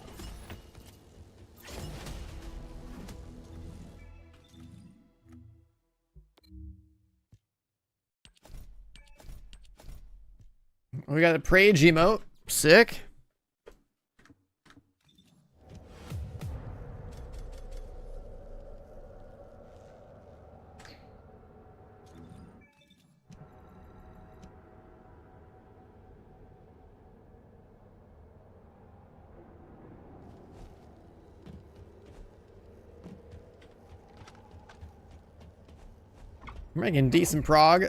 We got a Prage emote. Sick. We're making decent prog.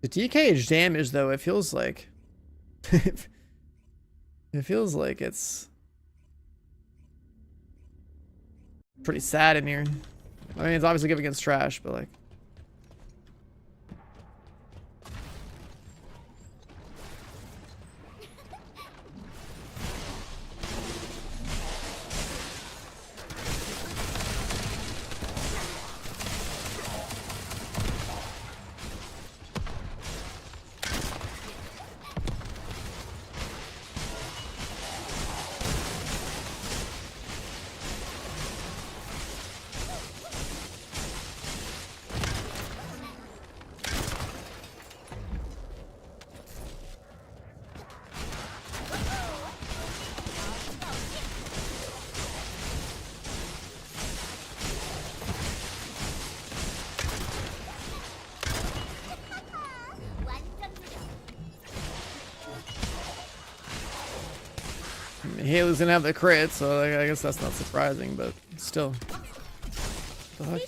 The TKH damage, though, it feels like it feels like it's pretty sad in here. I mean, it's obviously good against trash, but like. Haley's gonna have the crit, so I guess that's not surprising, but still. The heck?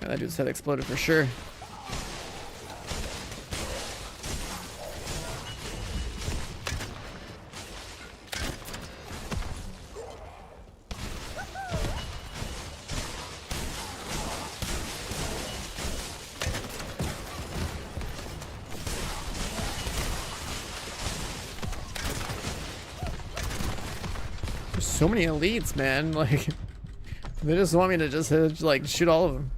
Yeah, that dude's head exploded for sure. So many elites, man. Like, they just want me to just like shoot all of them.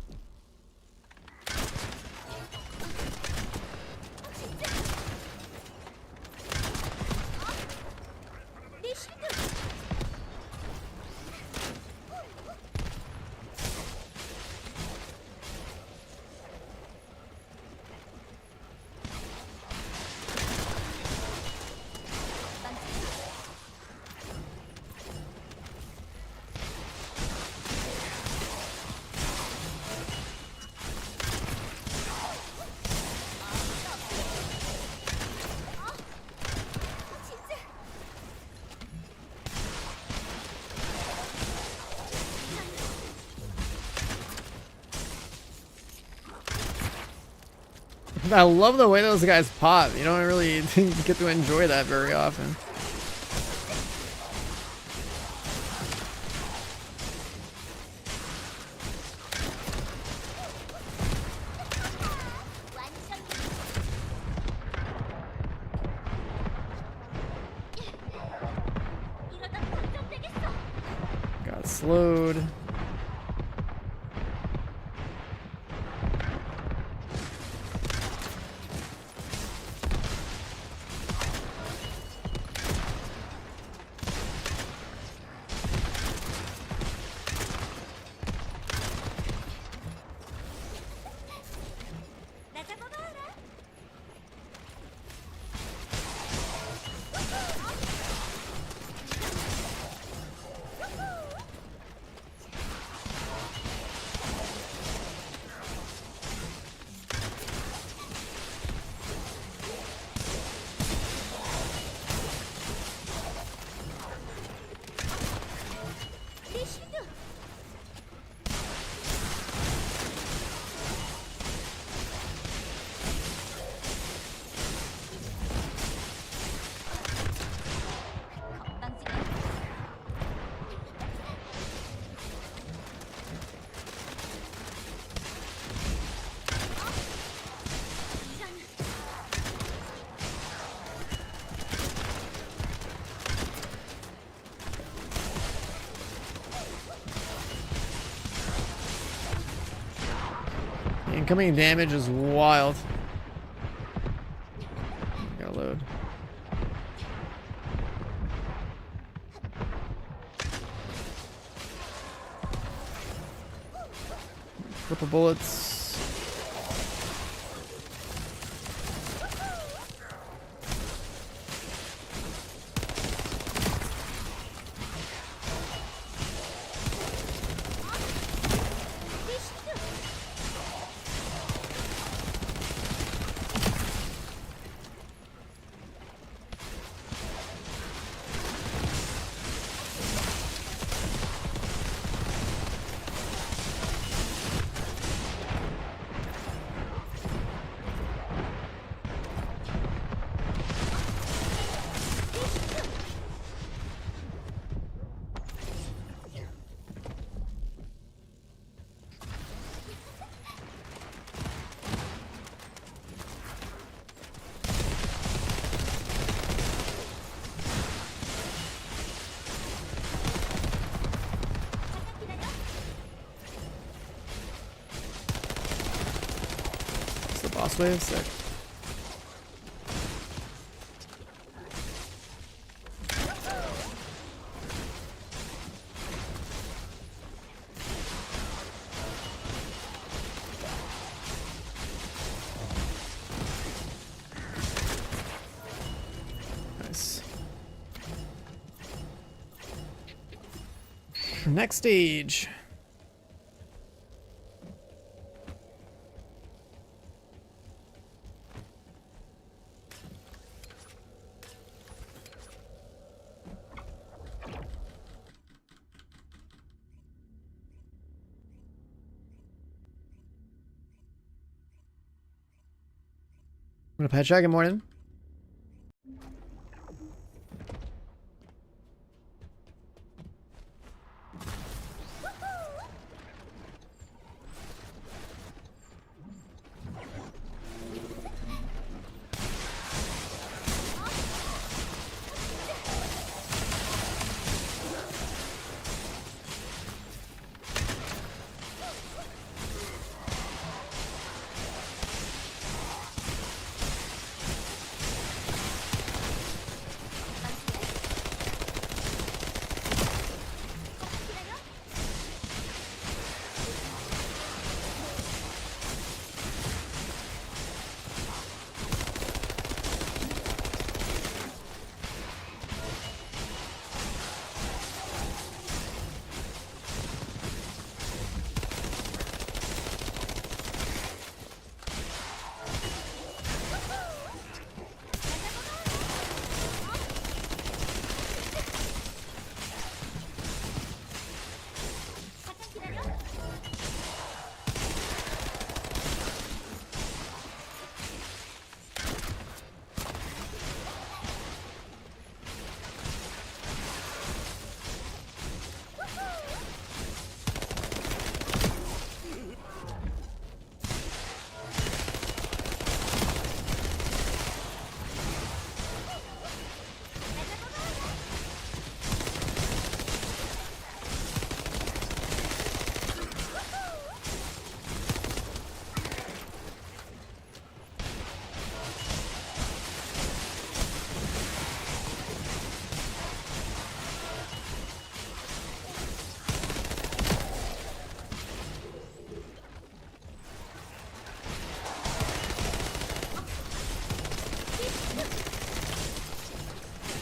I love the way those guys pop. You don't really get to enjoy that very often. Got slowed. Incoming damage is wild. Purple bullets. Boss wave, sick. Nice. Next stage. What up, Headshot? Good morning.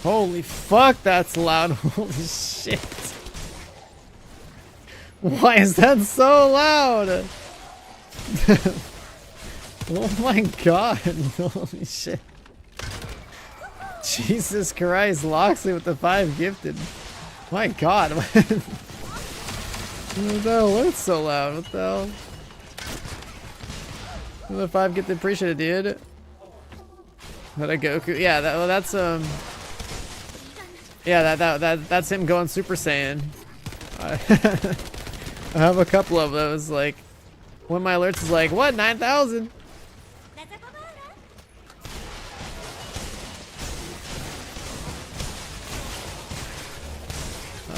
Holy fuck, that's loud. Holy shit. Why is that so loud? Oh my god. Holy shit. Jesus Christ, Loxley with the 5 gifted. My god. What the hell? What's so loud? What the hell? The 5 gifted, appreciate it, dude. What a Goku. Yeah, that's yeah, that's him going Super Saiyan. I have a couple of those. Like, one of my alerts is like, what, 9,000?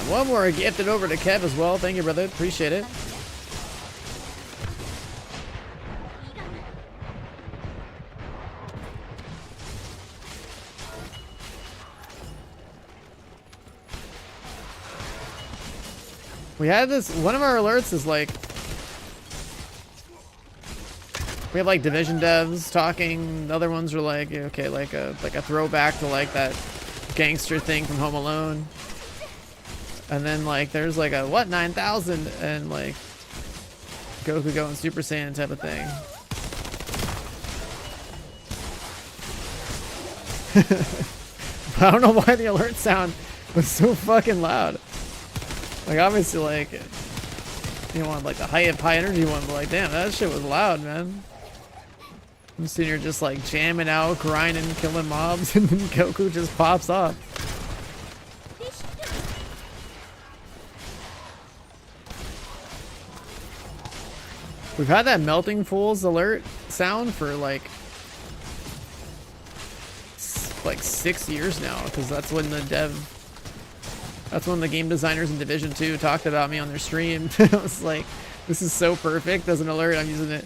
One more gifted over to Kev as well. Thank you, brother. Appreciate it. We had this, one of our alerts is like, We have like Division devs talking. The other ones are like, okay, like a throwback to like that gangster thing from Home Alone. And then like there's like a what 9,000 and like Goku going Super Saiyan type of thing. I don't know why the alert sound was so fucking loud. Like obviously like you want like the high energy one, but like damn, that shit was loud, man. I'm sitting here just like jamming out, grinding, killing mobs, and then Goku just pops off. We've had that melting fools alert sound for like 6 years now, because that's when the game designers in Division 2 talked about me on their stream. I was like, this is so perfect as an alert, I'm using it.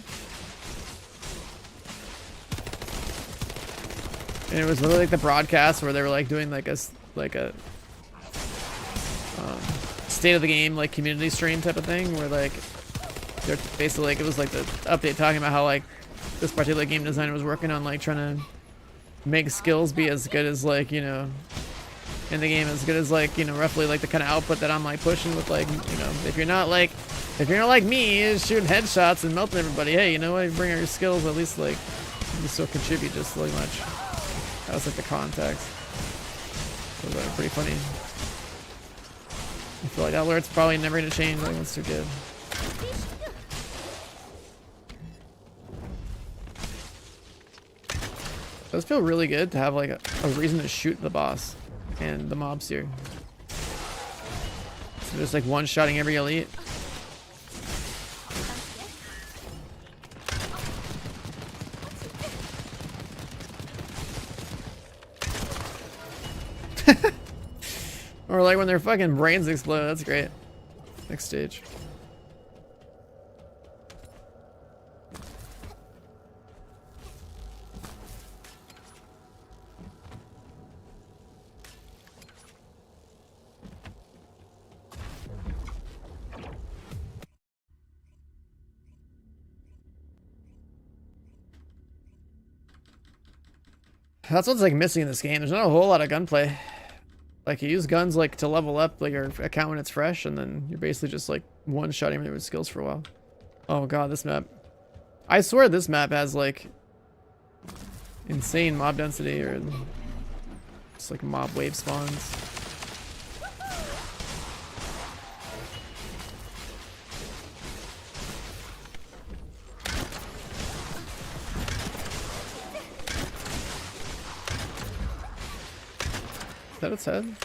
And it was literally like the broadcast where they were like doing like a state of the game like community stream type of thing, where like they're basically like it was like the update talking about how like this particular game designer was working on like trying to make skills be as good as like, you know, in the game, as good as like, you know, roughly like the kind of output that I'm like pushing with, like, you know, if you're not like me shooting headshots and melting everybody, hey, you know what, bring out your skills, at least like you still contribute just really much. That was like the context. It was like pretty funny. I feel like that alert's probably never gonna change. I think that's too good. It does feel really good to have like a reason to shoot the boss and the mobs here. So just like one-shotting every elite. Or like when their fucking brains explode. That's great. Next stage. That's what's like missing in this game. There's not a whole lot of gunplay. Like you use guns like to level up like your account when it's fresh, and then you're basically just like one-shotting everything with skills for a while. Oh god, this map. I swear this map has like insane mob density, or just like mob wave spawns. Is that its head?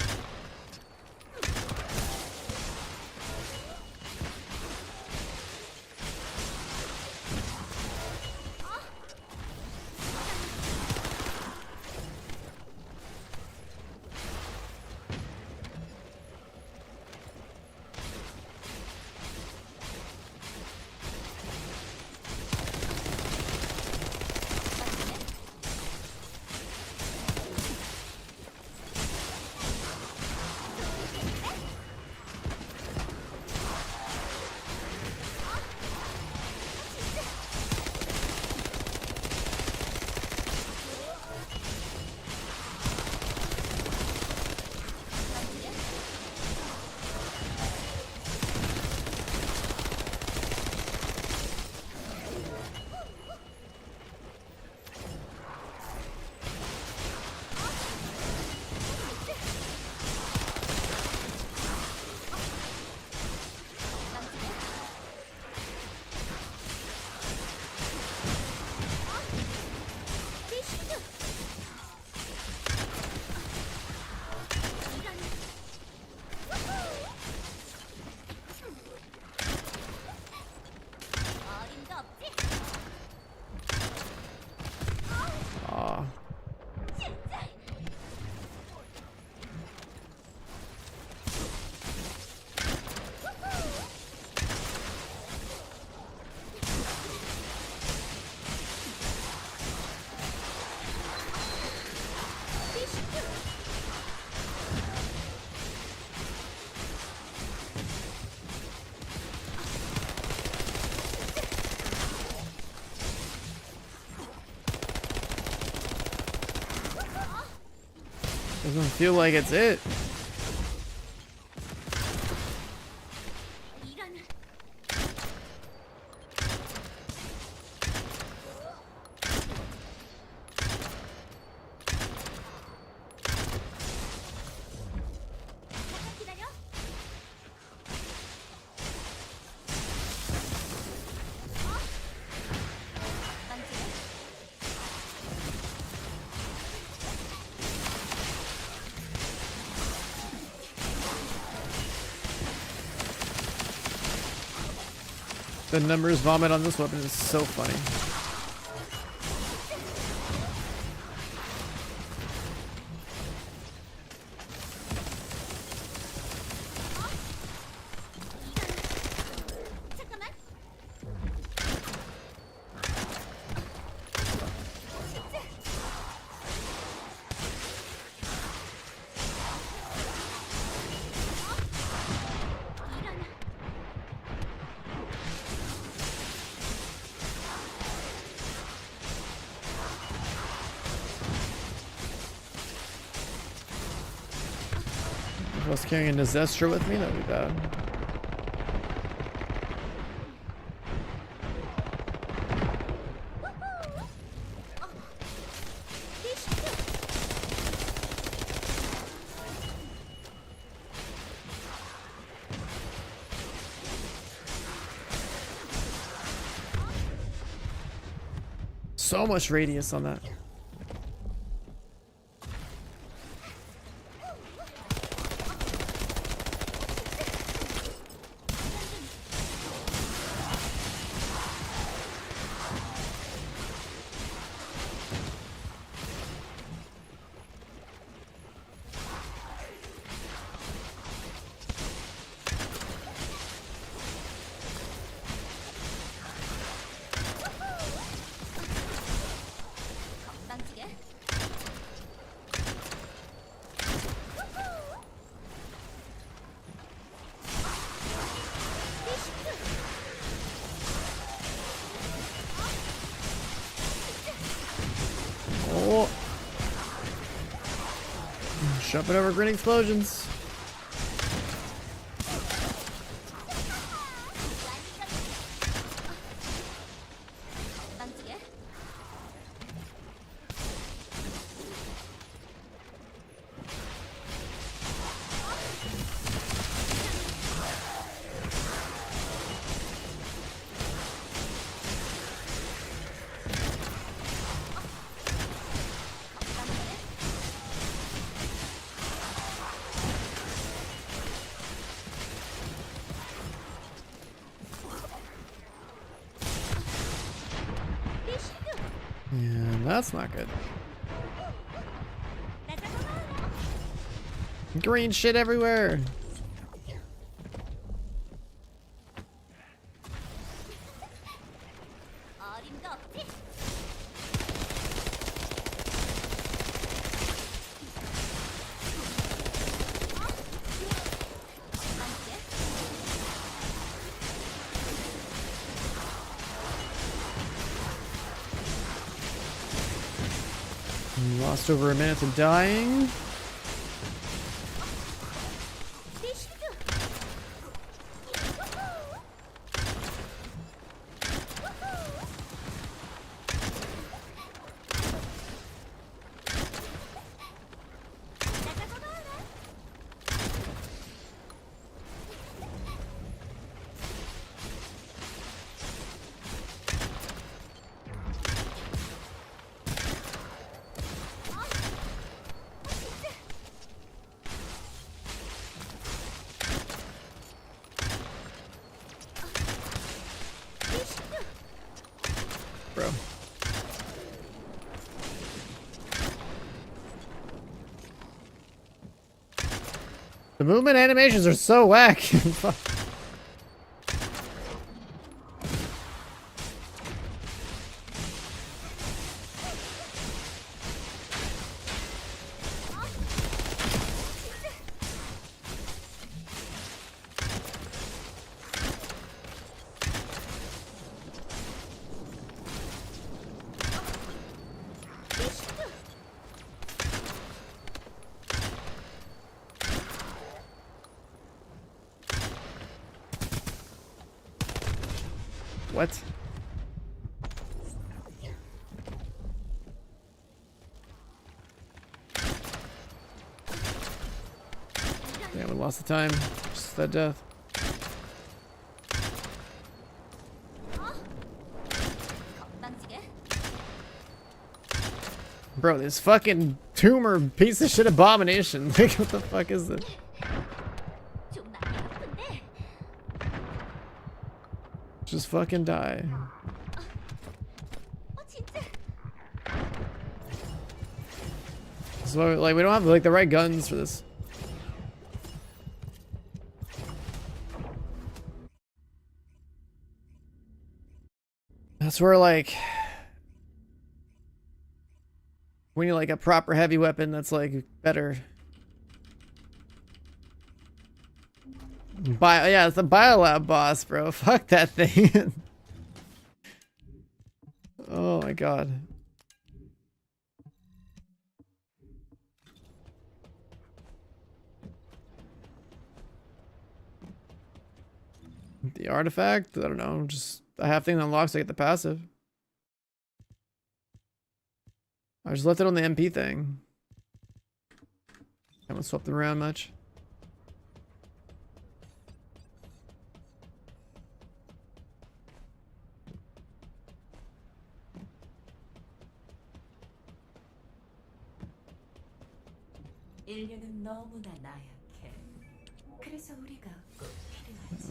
Doesn't feel like it's it. The numbers vomit on this weapon is so funny. If I was carrying a Zestra with me, that would be bad. So much radius on that. Oh. Jumping over green explosions. Yeah, that's not good. Green shit everywhere. Lost over a minute to dying. Bro. The movement animations are so whack. What? Damn, we lost the time. Just that death. Bro, this fucking tumor piece of shit abomination. Like, what the fuck is this? Just fucking die. So, like, we don't have, like, the right guns for this. That's where, like, we need, like, a proper heavy weapon that's, like, better. Yeah, it's the biolab boss, bro. Fuck that thing. Oh my god. The artifact? I don't know. Just I have thing that unlocks to get the passive. I just left it on the MP thing. Haven't swapped them around much.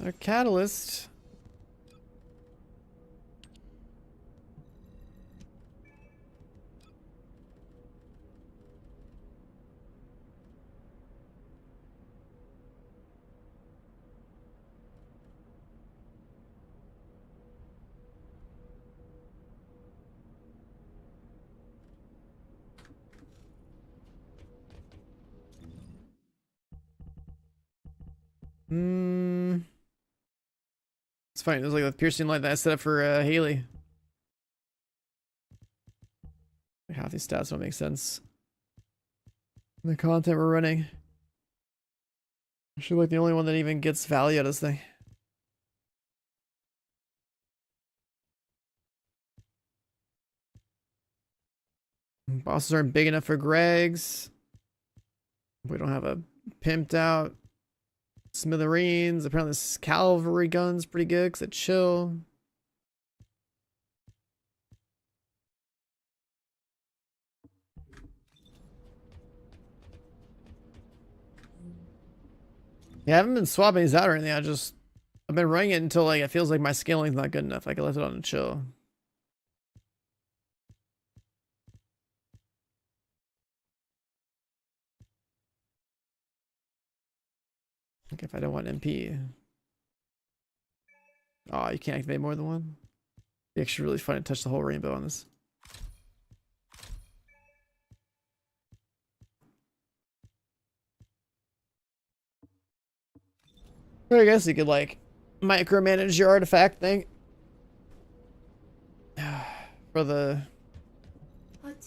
A catalyst. It's fine. It was like the piercing light that I set up for Haley. Half these stats don't make sense. The content we're running. I should like the only one that even gets value out of this thing. Bosses aren't big enough for Greg's. We don't have a pimped out smithereens. Apparently this cavalry gun's pretty good because it chill. Yeah, I haven't been swapping these out or anything. I've been running it until like it feels like my scaling's not good enough. I can left it on and chill. Like if I don't want MP. Oh, you can't activate more than one? It's actually really fun to touch the whole rainbow on this. Or I guess you could like micromanage your artifact thing. For the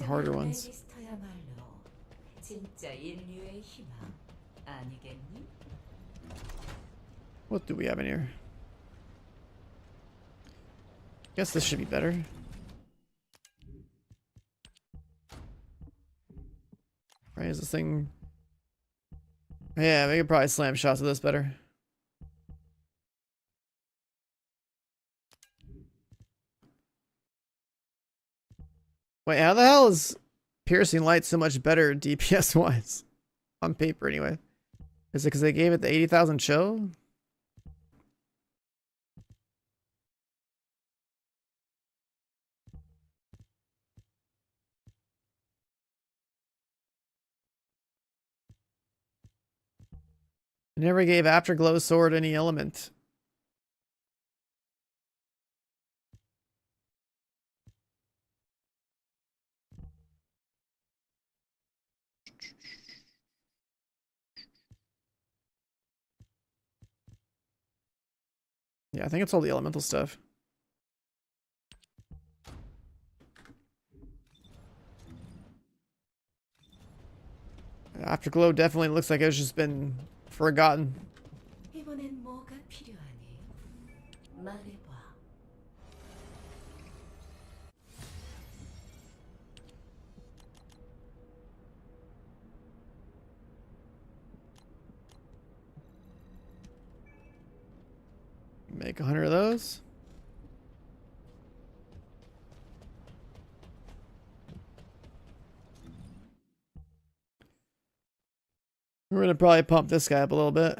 harder ones. What do we have in here? Guess this should be better. Right, is this thing... Yeah, we could probably slam shots with this better. Wait, how the hell is piercing light so much better DPS wise? On paper anyway. Is it because they gave it the 80,000 chill? It never gave Afterglow Sword any element. Yeah, I think it's all the elemental stuff. Afterglow definitely looks like it's just been forgotten. Make 100 of those. We're gonna probably pump this guy up a little bit.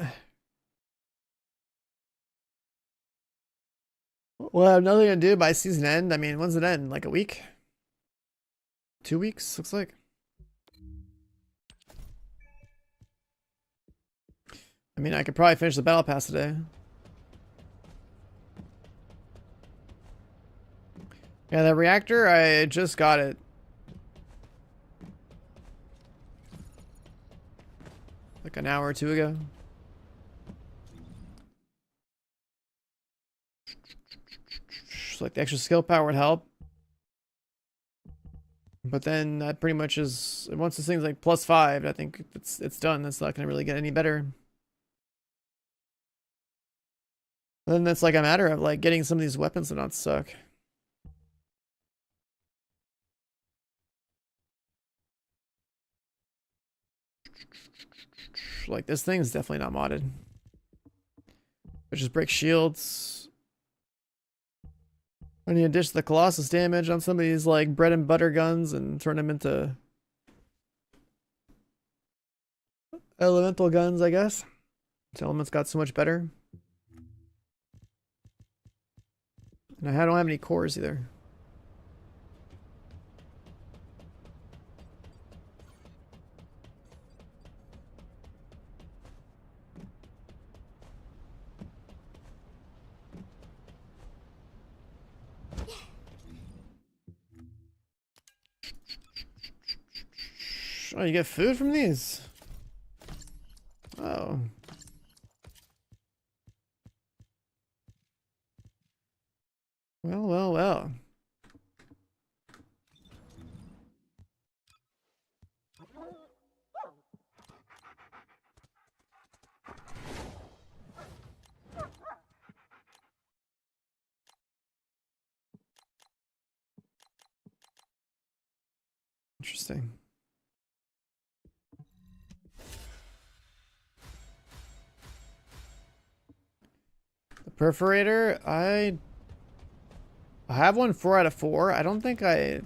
We'll have nothing to do by season end. I mean, when's it end? Like a week? 2 weeks, looks like. I mean, I could probably finish the battle pass today. Yeah, the reactor, I just got it. Like an hour or two ago. So like the extra skill power would help. But then that pretty much is, once this thing's like +5, I think it's done. That's not gonna really get any better. Then that's like a matter of like getting some of these weapons to not suck. Like this thing's definitely not modded. It just breaks shields. I need to dish the Colossus damage on some of these like bread and butter guns and turn them into elemental guns, I guess. This element's got so much better. And I don't have any cores either. Oh, you get food from these? Oh. Well, well, well. Interesting. The perforator, I have one 4 out of 4. I don't think I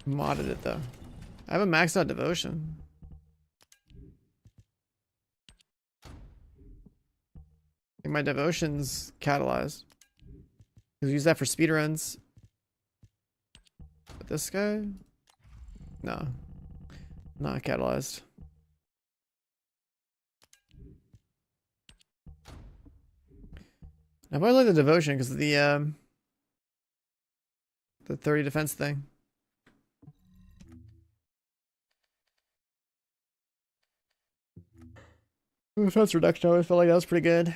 modded it though. I have a maxed out devotion. I think my devotion's catalyzed. You use that for speedruns. But this guy? No. Not catalyzed. I probably like the devotion because of the 30 defense thing. Defense reduction, I always felt like that was pretty good.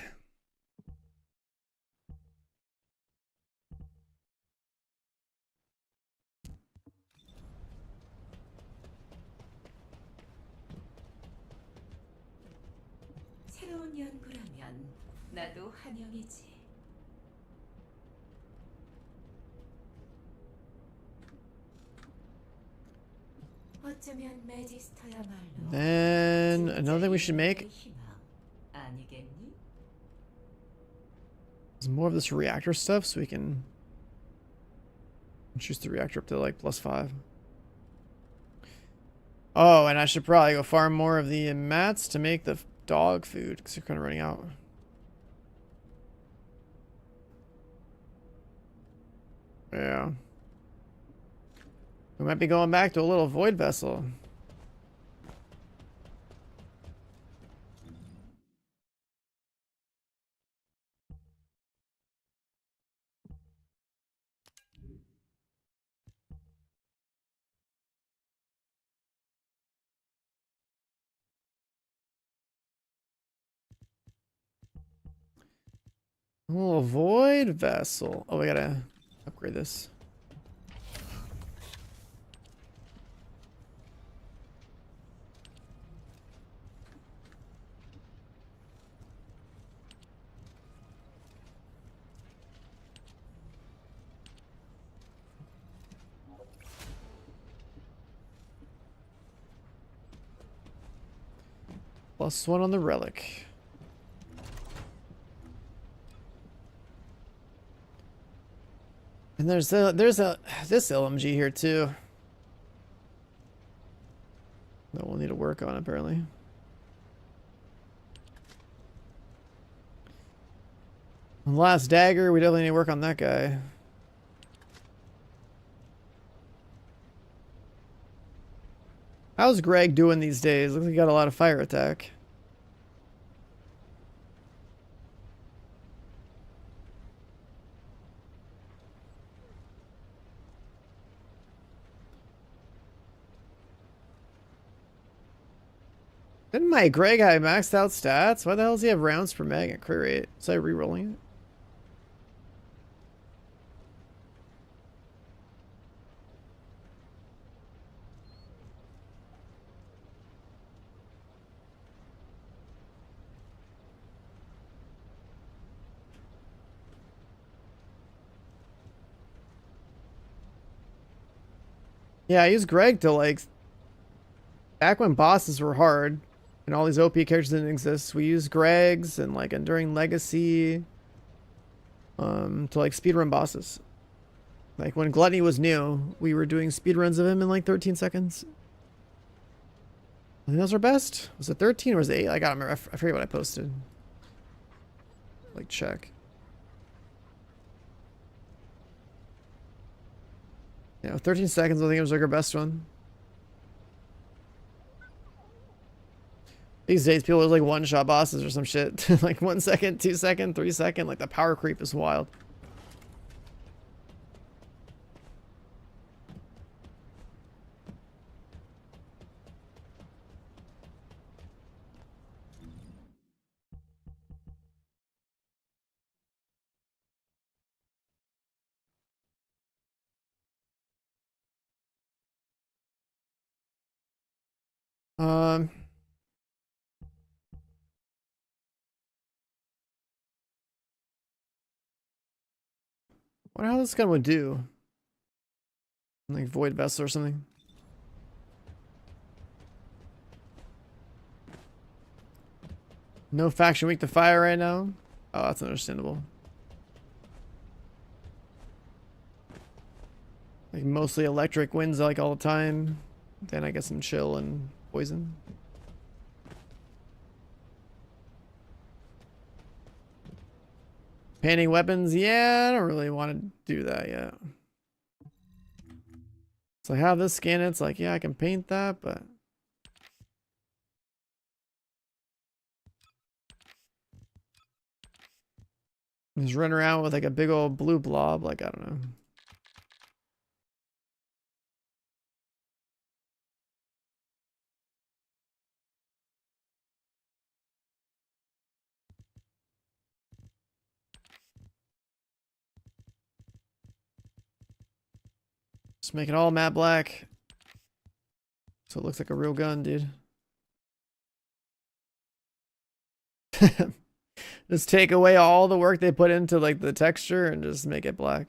새로운 연구라면 나도 환영이지. 어쩌면 매지스터야말로. Then another thing we should make 아니겠니? is more of this reactor stuff so we can choose the reactor up to like +5. Oh, and I should probably go farm more of the mats to make the dog food because they're kind of running out. Yeah. We might be going back to a little void vessel. Oh, void vessel. Oh, we gotta upgrade this. +1 on the relic. And there's this LMG here too that we'll need to work on apparently. And last Dagger, we definitely need to work on that guy. How's Greg doing these days? Looks like he got a lot of fire attack. Didn't my Greg have maxed out stats? Why the hell does he have rounds per mag at crit rate? Is I re-rolling it? Yeah, I used Greg to like back when bosses were hard and all these OP characters didn't exist. We used Greg's and like Enduring Legacy to like speedrun bosses. Like when Gluttony was new, we were doing speedruns of him in like 13 seconds. I think that was our best. Was it 13 or was it 8? I got remember. I forget what I posted. Like check. Yeah, 13 seconds I think it was like our best one. These days people are like one-shot bosses or some shit. Like 1 second, 2 second, 3 second. Like the power creep is wild. Wonder how this gun would do. Like Void Vessel or something. No faction weak to fire right now. Oh, that's understandable. Like mostly electric wins like all the time. Then I get some chill and poison. Painting weapons, yeah, I don't really want to do that yet. So I have this skin, it's like, yeah, I can paint that, but just run around with like a big old blue blob, like I don't know. Just make it all matte black. So it looks like a real gun, dude. Just take away all the work they put into like the texture and just make it black.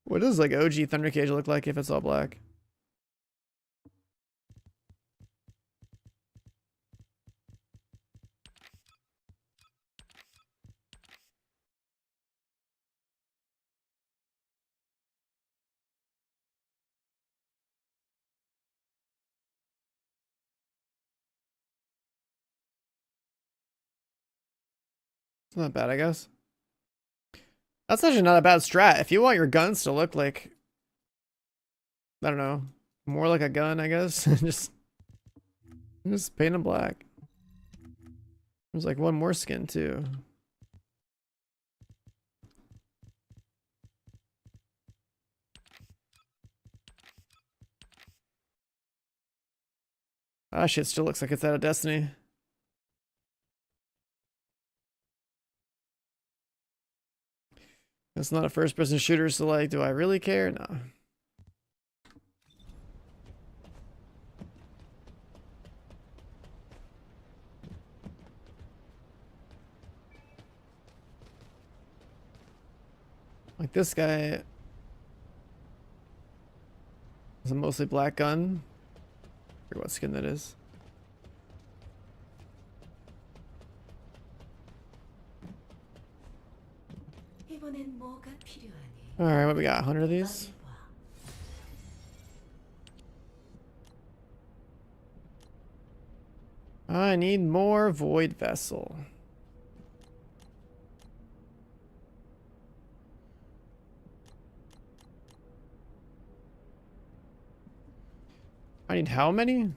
What does like OG Thunder Cage look like if it's all black? It's not bad, I guess. That's actually not a bad strat. If you want your guns to look like, I don't know, more like a gun, I guess. just paint them black. There's like one more skin too. Ah, shit, still looks like it's out of Destiny. It's not a first-person shooter, so like, do I really care? No. Like this guy. It's a mostly black gun. I forget what skin that is. 이번엔 뭐가 필요하니? Alright, what we got? 100 of these? 말해봐. I need more void vessel. I need how many?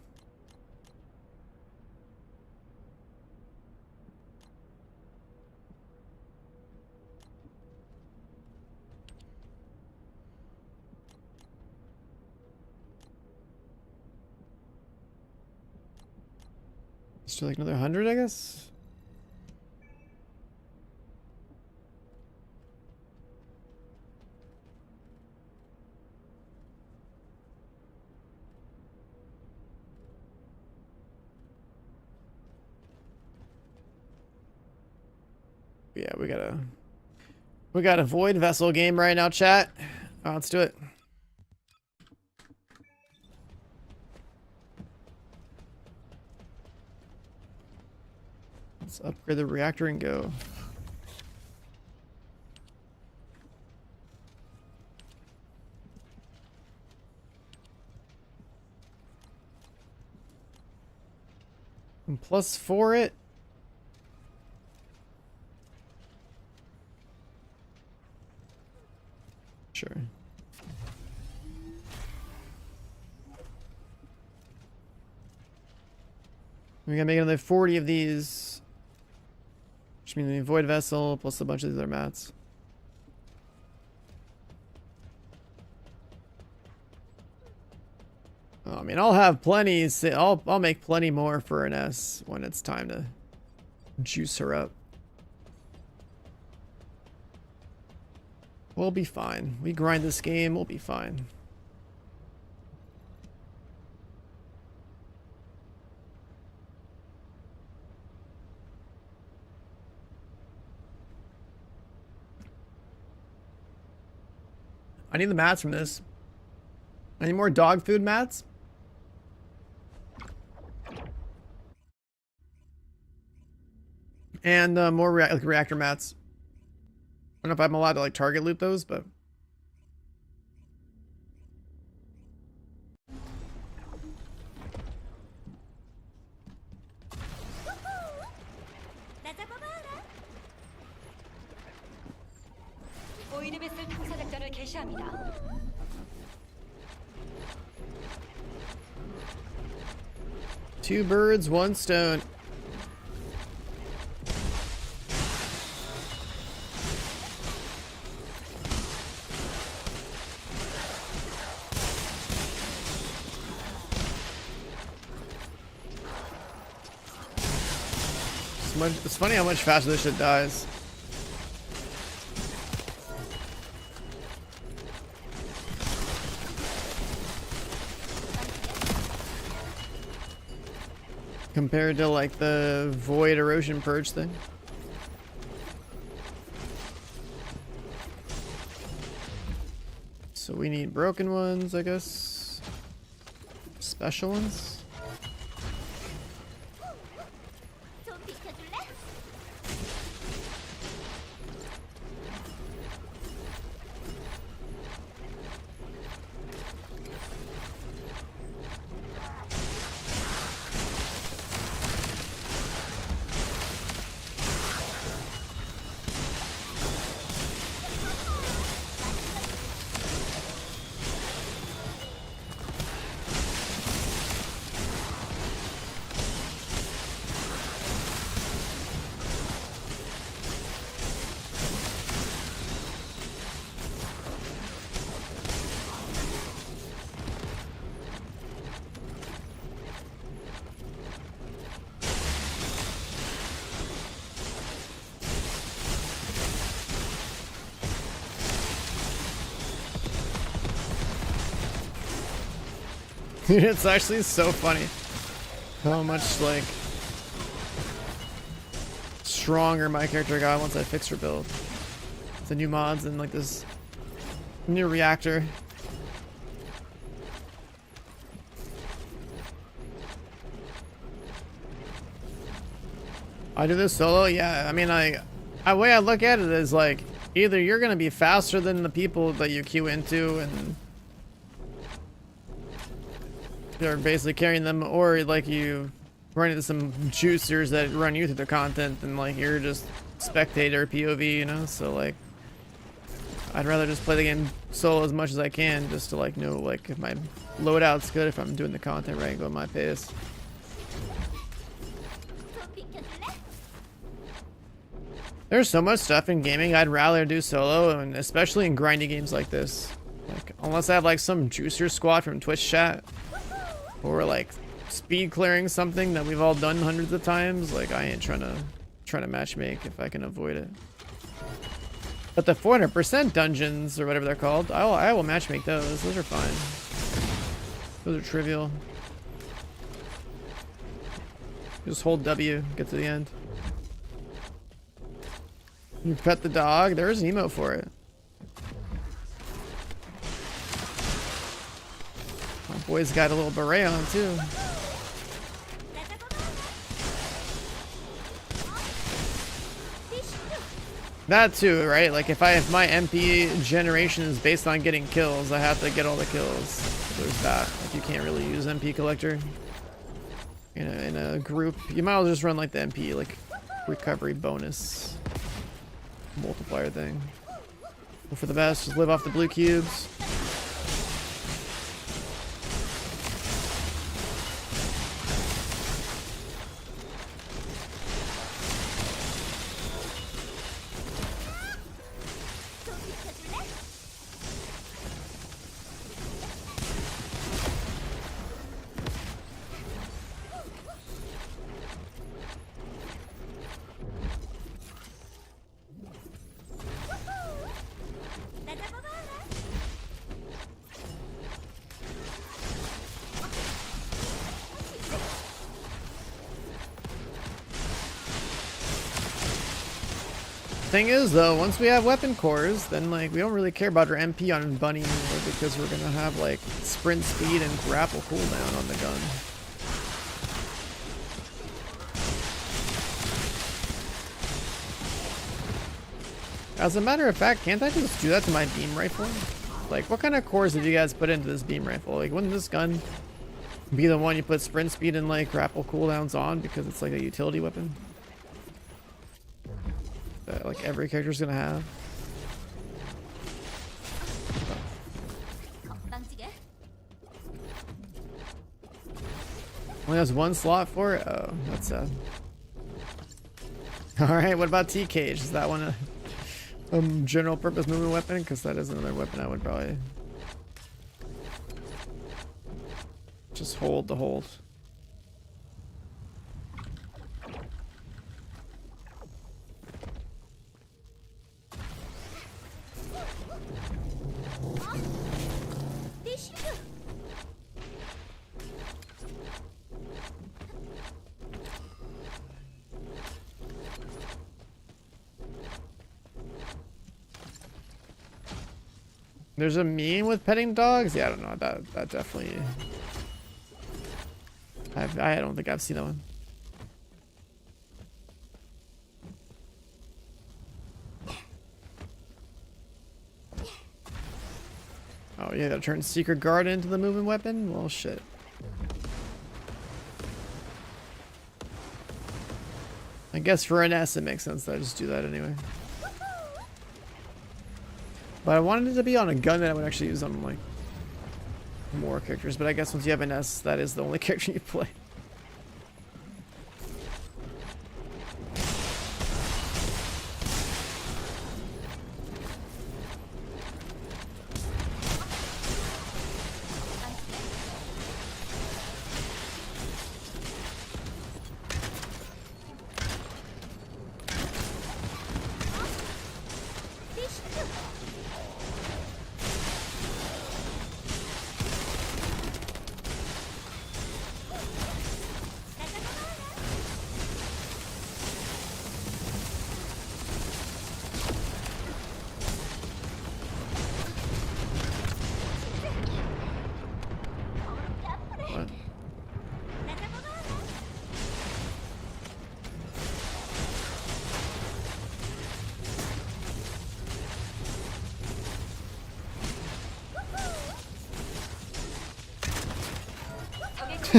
Let's do like another 100, I guess. Yeah, we got a void vessel game right now, chat. Let's do it. Let's upgrade the reactor and go. And +4 it. Sure. We gotta make another 40 of these. Which means we need void vessel plus a bunch of these other mats. I mean, I'll have plenty. I'll make plenty more for Ines when it's time to juice her up. We'll be fine. We grind this game, we'll be fine. I need the mats from this. I need more dog food mats. And more reactor mats. I don't know if I'm allowed to like target loot those, but 보이드베슬 탐사 작전을 개시합니다. two birds, one stone. It's funny how much faster this shit dies. Compared to like the void erosion purge thing. So we need broken ones, I guess. Special ones. It's actually so funny how much like stronger my character got once I fixed her build. The new mods and like this new reactor. I do this solo. Yeah, I mean, the way I look at it is like either you're gonna be faster than the people that you queue into and they're basically carrying them, or like you run into some juicers that run you through the content and like you're just spectator POV, you know. So like I'd rather just play the game solo as much as I can, just to like know like if my loadout's good, if I'm doing the content right, go at my pace. There's so much stuff in gaming I'd rather do solo, and especially in grindy games like this. Like unless I have like some juicer squad from Twitch chat, or like speed clearing something that we've all done hundreds of times, like I ain't trying to matchmake if I can avoid it. But the 400% dungeons, or whatever they're called, I will matchmake those. Those are fine. Those are trivial. Just hold W, get to the end. You pet the dog. There's an emote for it. My boy's got a little beret on too. That too, right? Like if my MP generation is based on getting kills, I have to get all the kills. There's that. Like you can't really use MP collector in a group. You might as well just run like the MP like recovery bonus multiplier thing. Hope for the best. Just live off the blue cubes. Thing is though, once we have weapon cores, then like we don't really care about our MP on Bunny anymore, because we're gonna have like sprint speed and grapple cooldown on the gun. As a matter of fact, can't I just do that to my beam rifle? Like what kind of cores did you guys put into this beam rifle? Like wouldn't this gun be the one you put sprint speed and like grapple cooldowns on because it's like a utility weapon that like every character's gonna have? Only has one slot for it? Oh, that's sad. Alright, what about T-Cage? Is that one a general purpose movement weapon? Because that is another weapon I would probably just hold the hold. There's a meme with petting dogs? Yeah, I don't know. That definitely... I don't think I've seen that one. Oh, yeah, gotta turn Secret Guard into the movement weapon? Well, shit. I guess for an S it makes sense that I just do that anyway. But I wanted it to be on a gun that I would actually use on like more characters, but I guess once you have an S, that is the only character you play.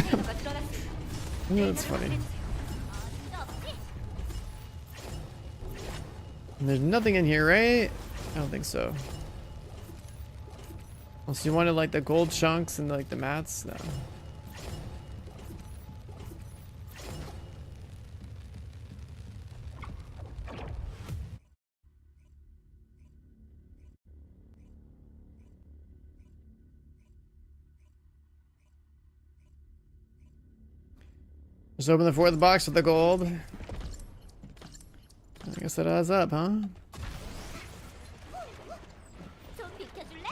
신호가 드러났습니다. That's funny. And there's nothing in here, right? I don't think so. Unless you wanted like the gold chunks and like the mats, no. Just open the fourth box with the gold. I guess that adds up, huh? 좀 비켜줄래?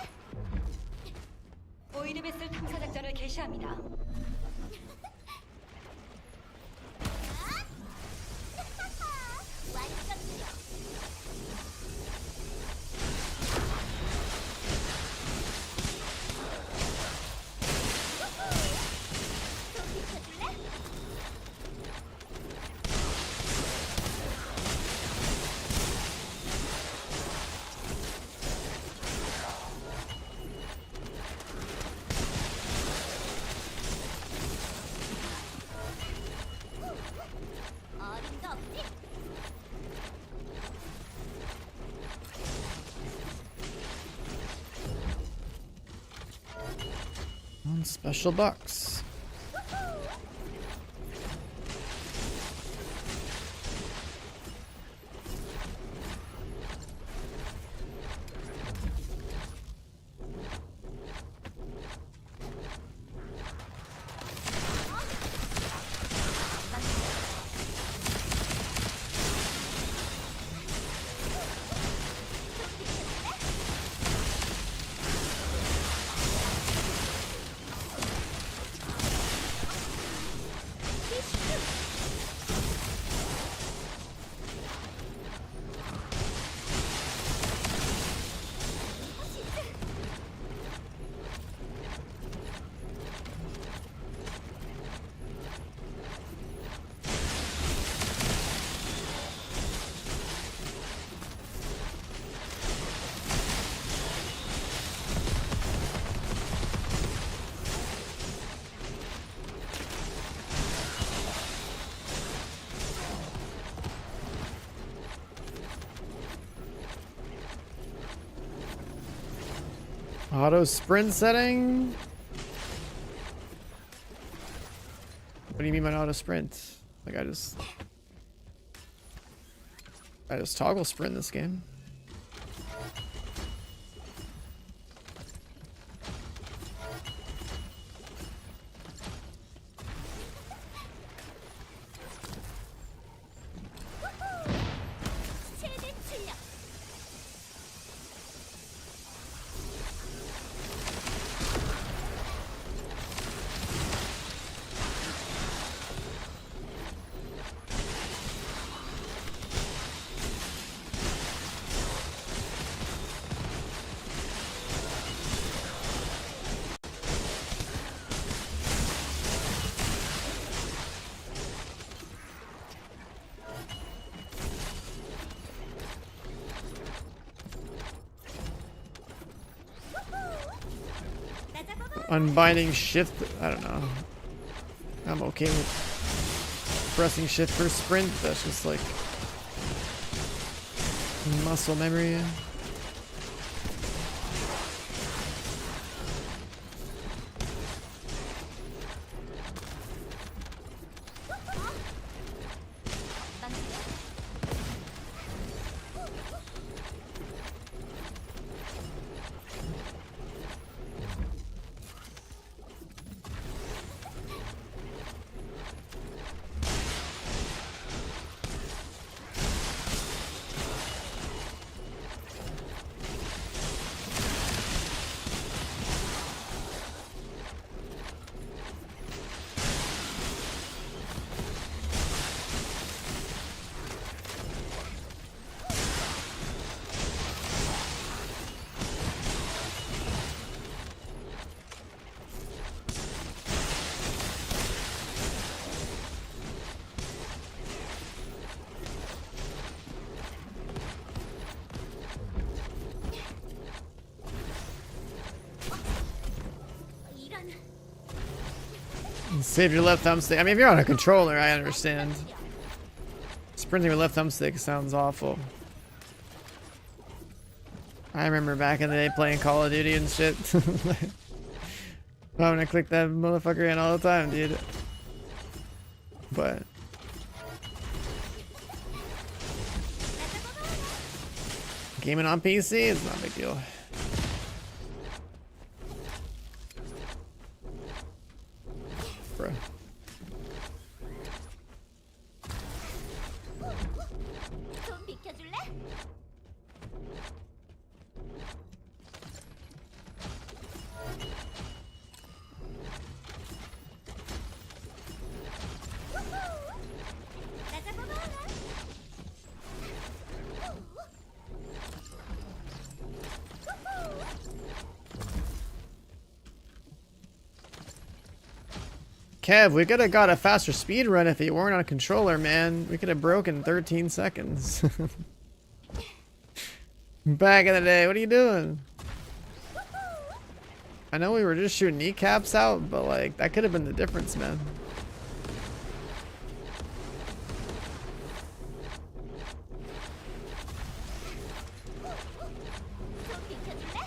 오이드 베슬 탐사 작전을 개시합니다. 완전 느려. 좀 비켜줄래? 어림도 없지? One special box. Auto sprint setting? What do you mean by auto sprint? Like I just toggle sprint this game. 최대 출력. Unbinding shift, I don't know. I'm okay with pressing shift for sprint. That's just like muscle memory. Save your left thumbstick. I mean, if you're on a controller, I understand. Sprinting with left thumbstick sounds awful. I remember back in the day playing Call of Duty and shit. I'm gonna click that motherfucker in all the time, dude. But gaming on PC is not a big deal. Bro. 좀 비켜줄래? 나 잡아봐. Kev, we could have got a faster speed run if you weren't on a controller, man. We could have broken 13 seconds. Back in the day, what are you doing? I know we were just shooting kneecaps out, but like, that could have been the difference, man. 좀 비켜줄래?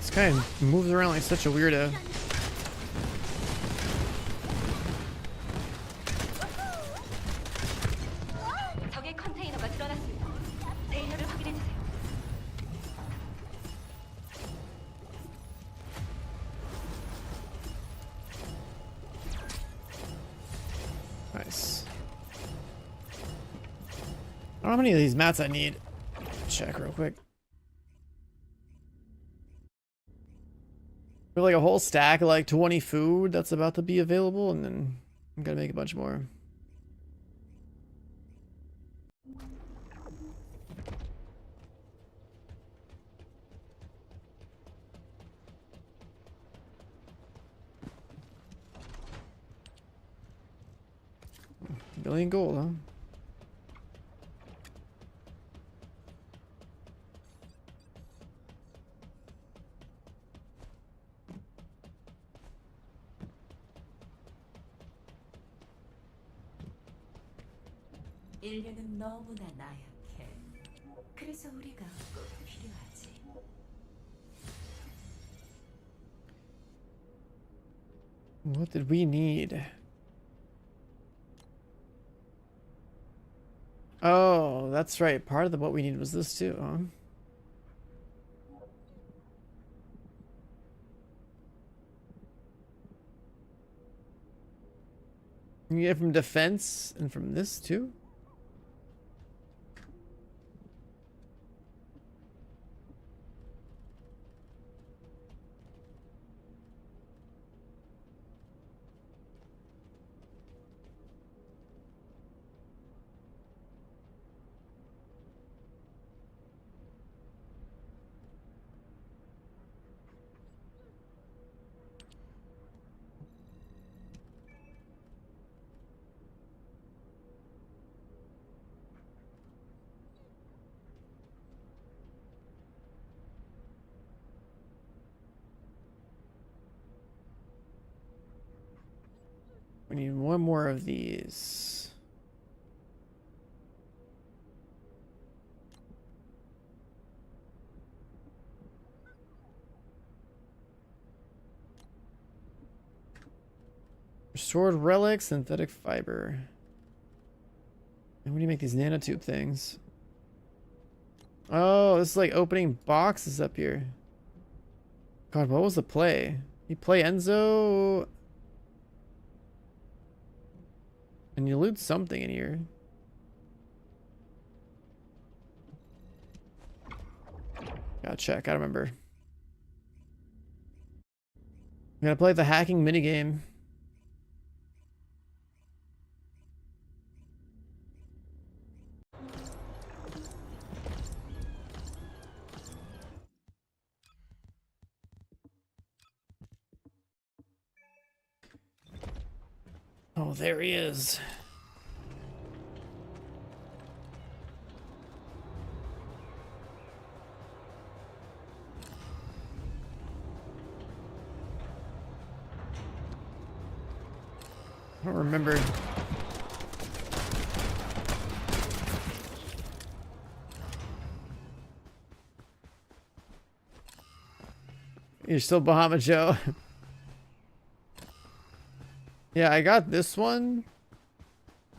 This guy moves around like such a weirdo. 적의 컨테이너가 드러났습니다. 데이터를 확인해 주세요. Nice. I don't know how many of these mats I need. Check real quick. We have like a whole stack of like 20 food that's about to be available, and then I'm gonna make a bunch more. Billion gold, huh? 인류는 너무나 나약해. 그래서 우리가 꼭 필요하지. What did we need? Oh, that's right. Part of what we needed was this too, huh? You get it from defense and from this too? I need one more of these. Restored relic, synthetic fiber. And when do you make these nanotube things? Oh, this is like opening boxes up here. God, what was the play? You play Enzo and you loot something in here. Gotta check, I don't remember. We gotta play the hacking minigame. Oh, there he is. I don't remember. You're still Bahama Joe. Yeah, I got this one.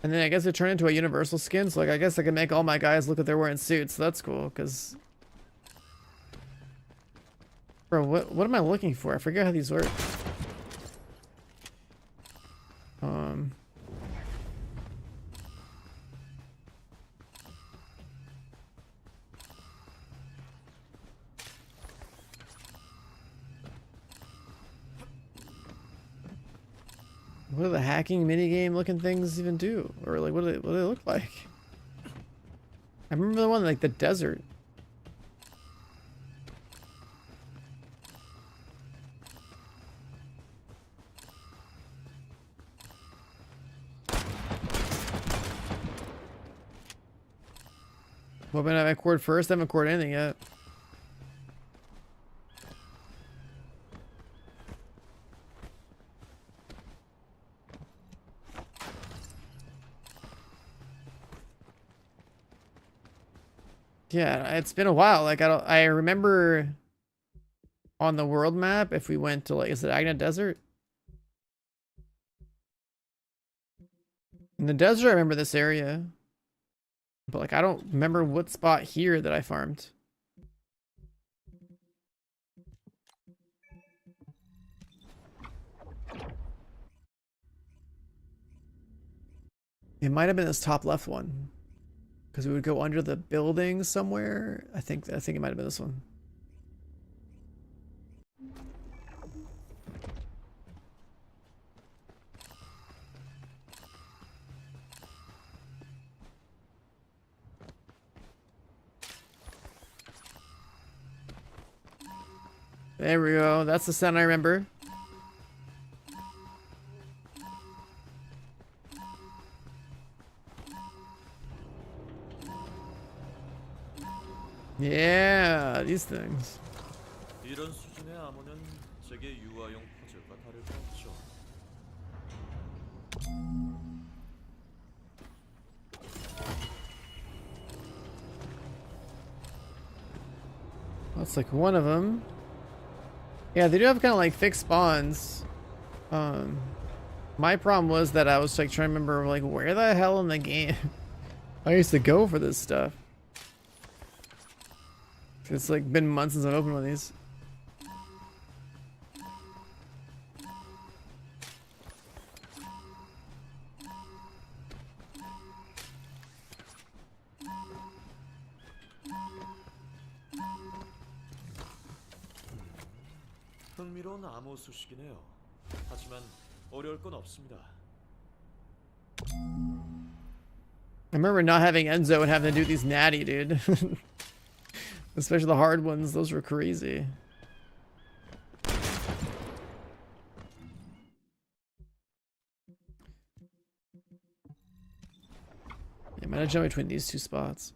And then I guess it turned into a universal skin. So like I guess I can make all my guys look like they're wearing suits. So that's cool, because bro, what am I looking for? I forget how these work. What do the hacking minigame looking things even do? Or like what do they look like? I remember the one like the desert. Well, but I cord first. I haven't cord anything yet. Yeah, it's been a while. Like I remember on the world map if we went to like is it Agna Desert? In the desert I remember this area. But like I don't remember what spot here that I farmed. It might have been this top left one. Because we would go under the building somewhere. I think it might have been this one. There we go. That's the sound I remember. Yeah, these things. 이런 수준의 암호는 제게 유아용 퍼즐과 다를 바 없죠. That's like one of them. Yeah, they do have kind of like fixed spawns. My problem was that I was like trying to remember like where the hell in the game I used to go for this stuff. It's like been months since I've opened one of these. 흥미로운 암호 수식이네요. 하지만 어려울 건 없습니다. I remember not having Enzo and having to do these natty, dude. Especially the hard ones, those were crazy. I'm gonna jump between these two spots.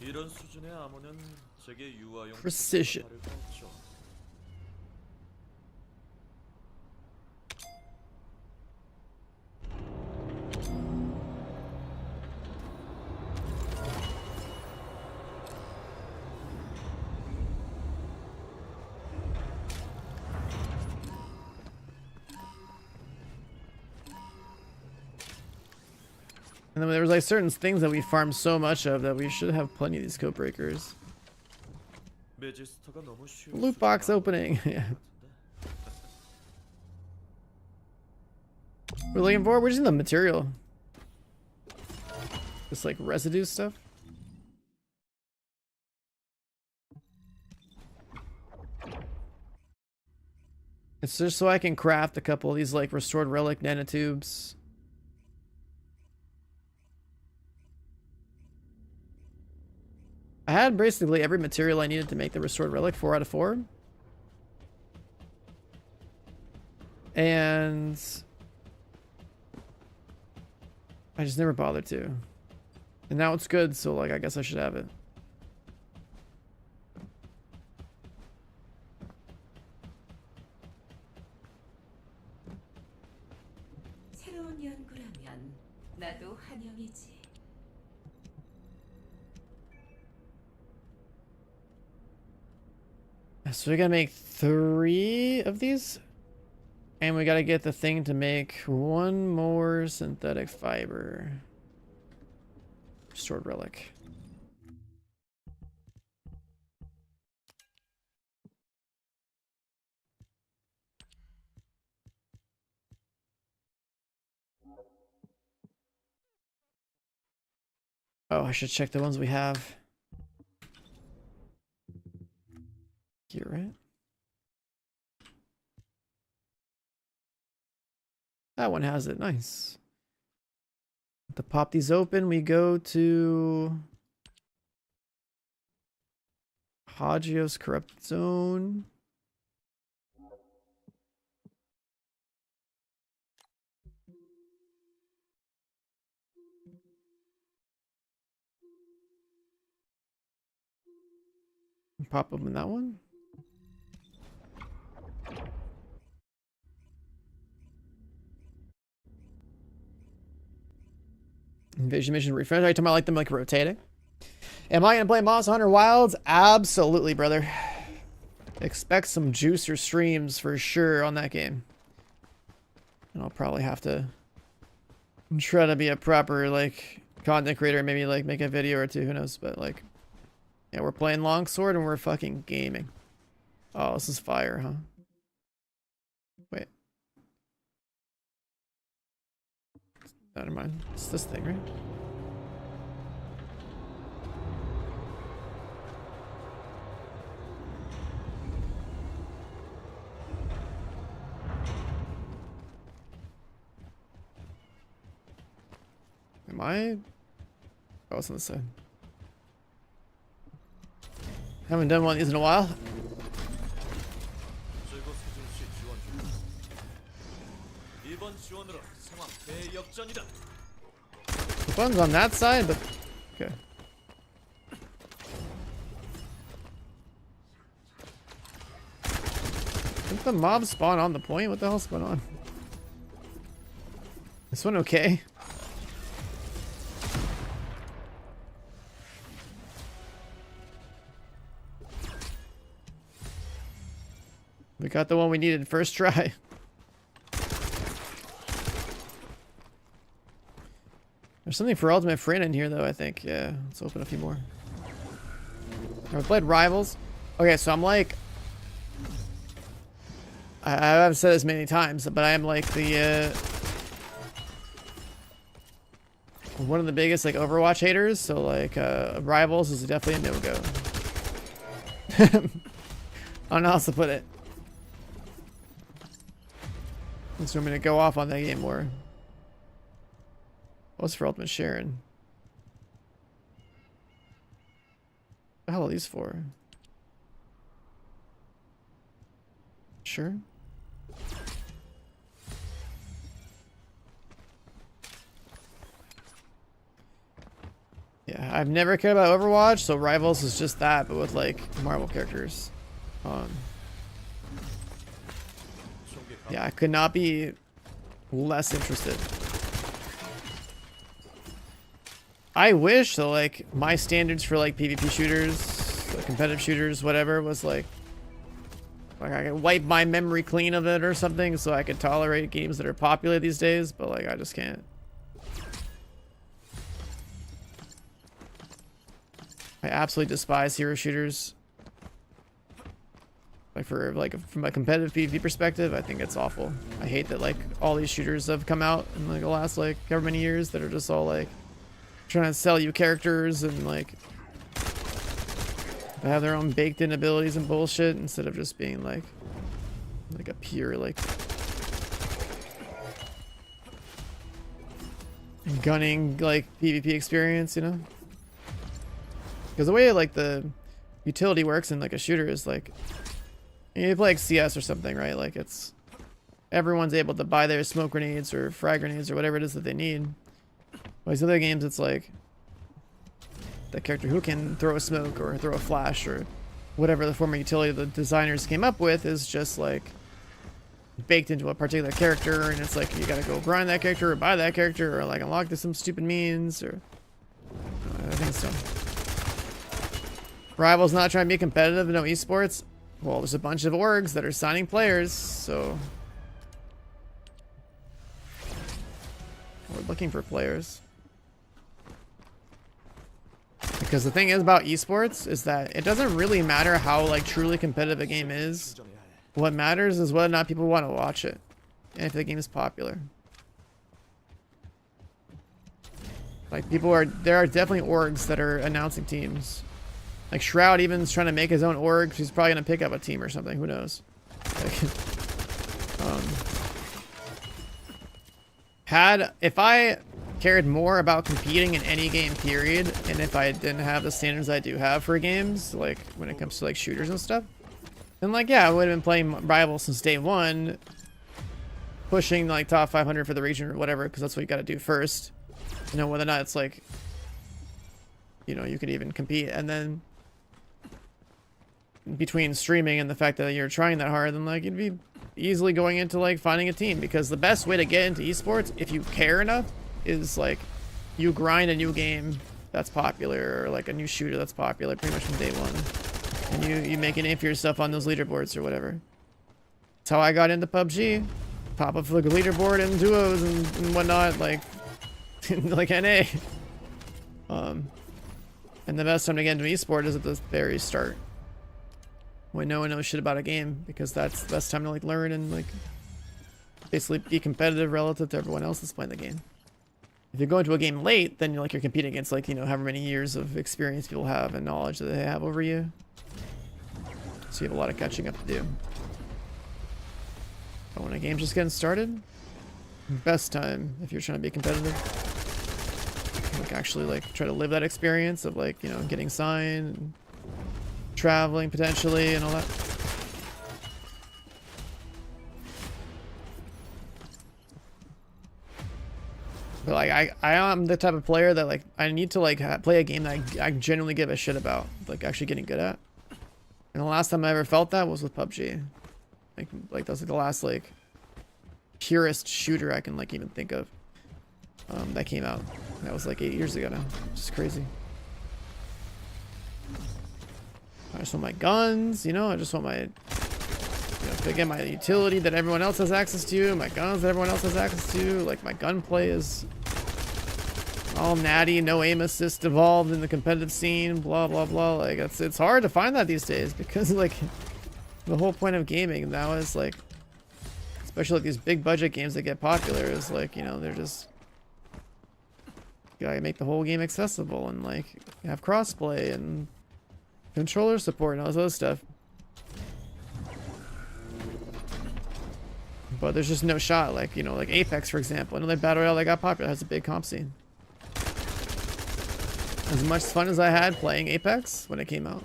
이런 수준의 암호는 제게 유아용 Precision. 포즈가 다를 바 없죠. And then there was like certain things that we farmed so much of that we should have plenty of these code breakers. 매지스터가 너무 쉬운 Loot box 수준의 opening. 암호인 것 Yeah. 같은데. We're looking for. We're just in the material. Just like residue stuff. It's just so I can craft a couple of these like restored relic nanotubes. I had basically every material I needed to make the restored relic, 4 out of 4. And I just never bothered to. And now it's good, so like I guess I should have it. 새로운 연구라면 나도 환영이지. So we gotta make 3 of these. And we gotta get the thing to make 1 more synthetic fiber. Restored relic. Oh, I should check the ones we have. Here, right? That one has it. Nice. To pop these open, we go to Hagios Corrupted Zone. Pop open that one. Invasion mission refresh. Are you talking about like them like rotating? Am I gonna play Monster Hunter Wilds? Absolutely, brother. Expect some juicer streams for sure on that game. And I'll probably have to try to be a proper like content creator, maybe like make a video or two, who knows, but like yeah, we're playing Longsword and we're fucking gaming. Oh, this is fire, huh? Wait. Never mind. It's this thing, right? Am I? Oh, it's on this side. Haven't done one of these in a while. 저희고 수준 씨 지원 중. 이번 지원으로 상황 대역전이다. The fun's on that side, but okay. Didn't the mob spawn on the point? What the hell's going on? This one okay? We got the one we needed first try. There's something for Ultimate Friend in here, though, I think. Yeah, let's open a few more. I played Rivals. Okay, so I'm like... I've said this many times, but I am like the... one of the biggest, like, Overwatch haters. So, like, Rivals is definitely a no-go. I don't know how else to put it. So I'm gonna go off on that game more. What's for Ultimate Sharon? What the hell are these for? Sure. Yeah. I've never cared about Overwatch, so Rivals is just that, but with like Marvel characters. Yeah, I could not be less interested. I wish that like my standards for like PvP shooters, like competitive shooters, whatever, was like I could wipe my memory clean of it or something so I could tolerate games that are popular these days, but like I just can't. I absolutely despise hero shooters. Like from a competitive PvP perspective, I think it's awful. I hate that like all these shooters have come out in like the last like however many years that are just all like trying to sell you characters and like they have their own baked in abilities and bullshit instead of just being like a pure like gunning like PvP experience, you know? Because the way like the utility works in like a shooter is like you play like CS or something, right? Like it's everyone's able to buy their smoke grenades or frag grenades or whatever it is that they need. Whereas other games, it's like the character who can throw a smoke or throw a flash or whatever the form of utility the designers came up with is just like baked into a particular character, and it's like you gotta go grind that character or buy that character or like unlock to some stupid means or I think so. Rivals not trying to be competitive, no esports. Well, there's a bunch of orgs that are signing players, so we're looking for players. Because the thing is about esports is that it doesn't really matter how like truly competitive a game is. What matters is whether or not people want to watch it and if the game is popular. Like there are definitely orgs that are announcing teams. Like Shroud even's trying to make his own org. He's probably gonna pick up a team or something. Who knows? Like, if I cared more about competing in any game period, and if I didn't have the standards I do have for games, like when it comes to like shooters and stuff, then like yeah, I would have been playing Rivals since day one, pushing like top 500 for the region or whatever, because that's what you got to do first. You know, whether or not it's like, you know, you could even compete, and then between streaming and the fact that you're trying that hard, then like you'd be easily going into like finding a team, because the best way to get into esports, if you care enough, is like you grind a new game that's popular or like a new shooter that's popular pretty much from day one, and you make a name for yourself on those leaderboards or whatever. That's how I got into PUBG. Pop up like a leaderboard and duos and whatnot, like like NA. And the best time to get into esport is at the very start, when no one knows shit about a game, because that's the best time to like learn and like basically be competitive relative to everyone else that's playing the game. If you go into a game late, then you're competing against like, you know, however many years of experience people have and knowledge that they have over you. So you have a lot of catching up to do. But when a game's just getting started, best time if you're trying to be competitive. Like actually like try to live that experience of like, you know, getting signed and traveling potentially and all that. But like I am the type of player that like I need to like play a game that I genuinely give a shit about, like actually getting good at. And the last time I ever felt that was with PUBG. Like that's like the last like purest shooter I can like even think of that came out. That was like 8 years ago now. Just crazy. I just want my guns, you know, I just want my, you know, again, my utility that everyone else has access to, my guns that everyone else has access to. Like my gunplay is all natty, no aim assist evolved in the competitive scene, blah blah blah. Like it's hard to find that these days, because like the whole point of gaming now is like, especially like these big budget games that get popular, is like, you know, they're just, you gotta make the whole game accessible and like have crossplay and controller support and all this other stuff. But there's just no shot, like, you know, like Apex, for example, another battle royale that got popular, has a big comp scene. As much fun as I had playing Apex when it came out,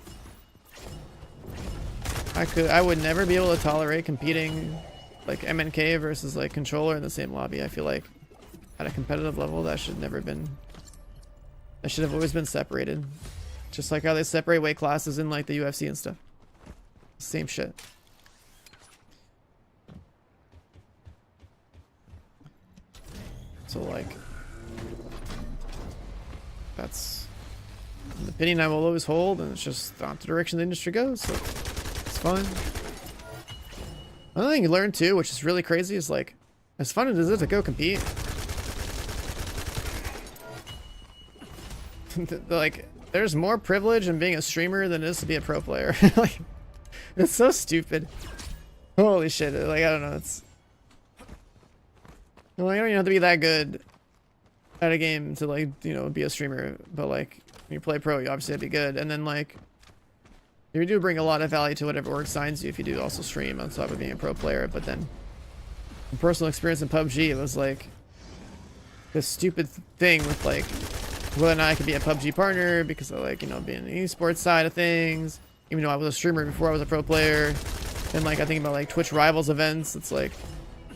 I would never be able to tolerate competing like MNK versus like controller in the same lobby. I feel like at a competitive level that should That should have always been separated. Just like how they separate weight classes in like the UFC and stuff. Same shit. So like, that's an opinion I will always hold, and it's just not the direction the industry goes, so it's fine. Another thing you learn too, which is really crazy, is like, as fun as it is to go compete, like, there's more privilege in being a streamer than it is to be a pro player. Like, it's so stupid. Holy shit, like, I don't know, it's... Well, you don't even have to be that good at a game to, like, you know, be a streamer, but, like, when you play pro, you obviously have to be good, and then, like, you do bring a lot of value to whatever org signs you if you do also stream on top of being a pro player, but then from personal experience in PUBG, it was, like, this stupid thing with, like, whether or not I could be a PUBG partner because of, like, you know, being the esports side of things, even though I was a streamer before I was a pro player. And, like, I think about, like, Twitch Rivals events, it's like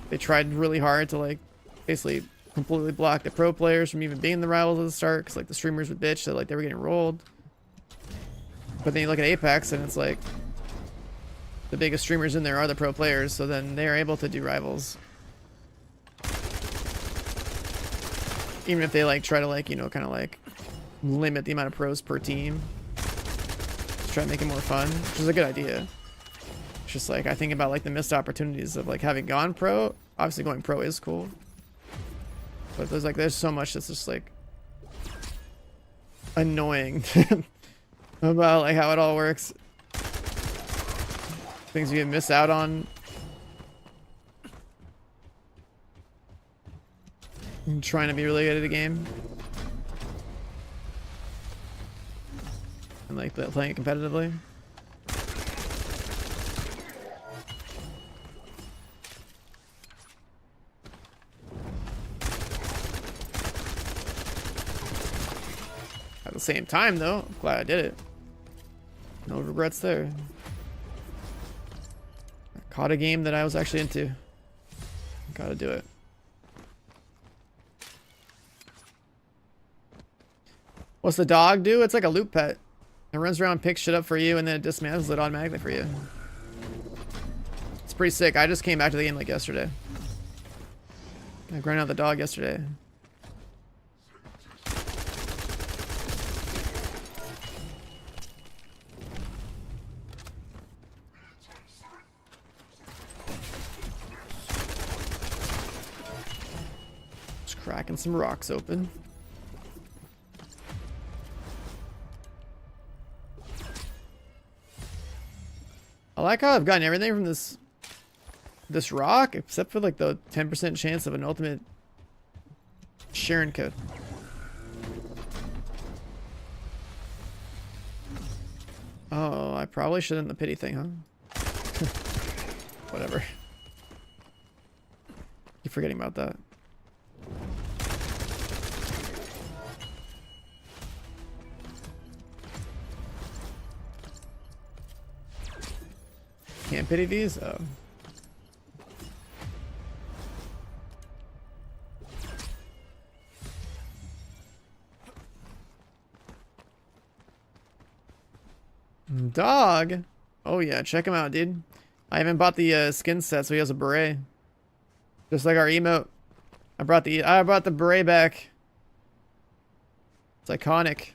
they tried really hard to, like, basically completely block the pro players from even being the rivals at the start because, like, the streamers would bitch that, like, they were getting rolled. But then you look at Apex and it's like the biggest streamers in there are the pro players, so then they're able to do rivals. Even if they, like, try to, like, you know, kind of, like, limit the amount of pros per team. Just try to make it more fun, which is a good idea. It's just, like, I think about, like, the missed opportunities of, like, having gone pro. Obviously going pro is cool. But there's so much that's just, like, annoying about, like, how it all works. Things you can miss out on. I'm trying to be really good at the game. And, like, playing it competitively. At the same time, though, I'm glad I did it. No regrets there. I caught a game that I was actually into. Gotta do it. What's the dog do? It's like a loop pet. It runs around, picks shit up for you, and then it dismantles it automatically for you. It's pretty sick. I just came back to the game like yesterday. I grinded out the dog yesterday. Just cracking some rocks open. I like how I've gotten everything from this rock, except for, like, the 10% chance of an ultimate Sharon code. Oh, I probably shouldn't the pity thing, huh? Whatever. Keep forgetting about that. Can't pity these? Oh. Dog? Oh yeah, check him out, dude. I haven't bought the skin set, so he has a beret. Just like our emote. I brought the beret back. It's iconic.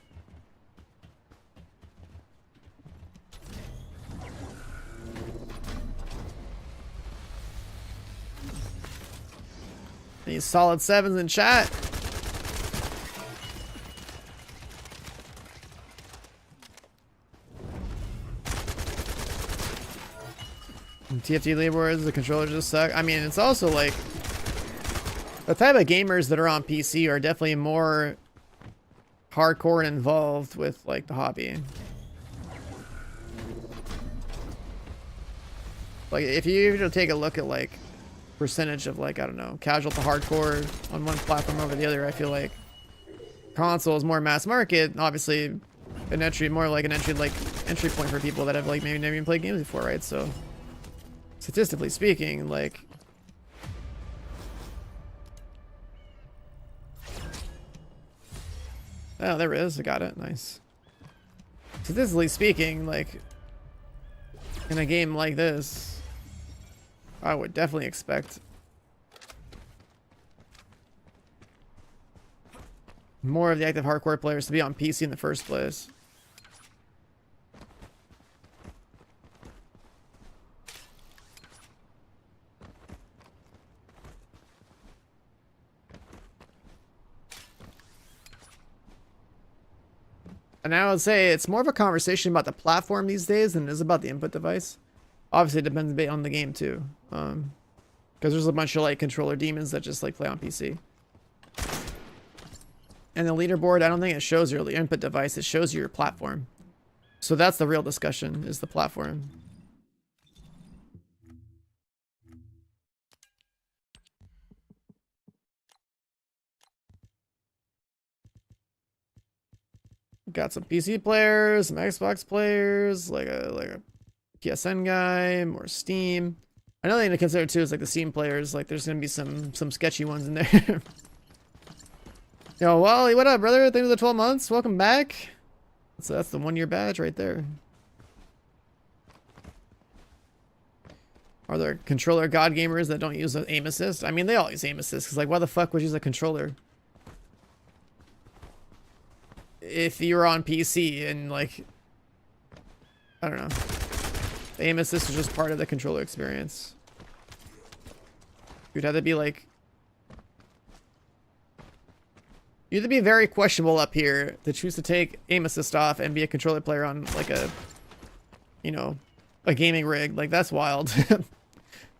These solid 7s in chat. And TFD leaderboards, the controllers just suck. I mean, it's also like the type of gamers that are on PC are definitely more hardcore and involved with, like, the hobby. Like, if you take a look at, like, percentage of, like, I don't know, casual to hardcore on one platform over the other, I feel like console is more mass market. Obviously, an entry, more like an entry point for people that have, like, maybe never even played games before, right? So, statistically speaking, like, Oh, there it is. I got it. Nice. Statistically speaking, like, in a game like this, I would definitely expect more of the active hardcore players to be on PC in the first place. And I would say it's more of a conversation about the platform these days than it is about the input device. Obviously, it depends a bit on the game too. Because there's a bunch of like controller demons that just like play on PC. And the leaderboard, I don't think it shows your input device. It shows you your platform. So that's the real discussion, is the platform. Got some PC players, some Xbox players, like a PSN guy, more Steam. Another thing to consider too is like the Steam players. Like there's gonna be some sketchy ones in there. Yo, Wally, what up, brother? Thank you for the 12 months. Welcome back. So that's the 1-year badge right there. Are there controller god gamers that don't use an aim assist? I mean, they all use aim assist. Cause like, why the fuck would you use a controller if you're on PC and like, I don't know. The aim assist is just part of the controller experience. You'd have to be like, you'd have to be very questionable up here to choose to take aim assist off and be a controller player on like a, you know, a gaming rig. Like that's wild.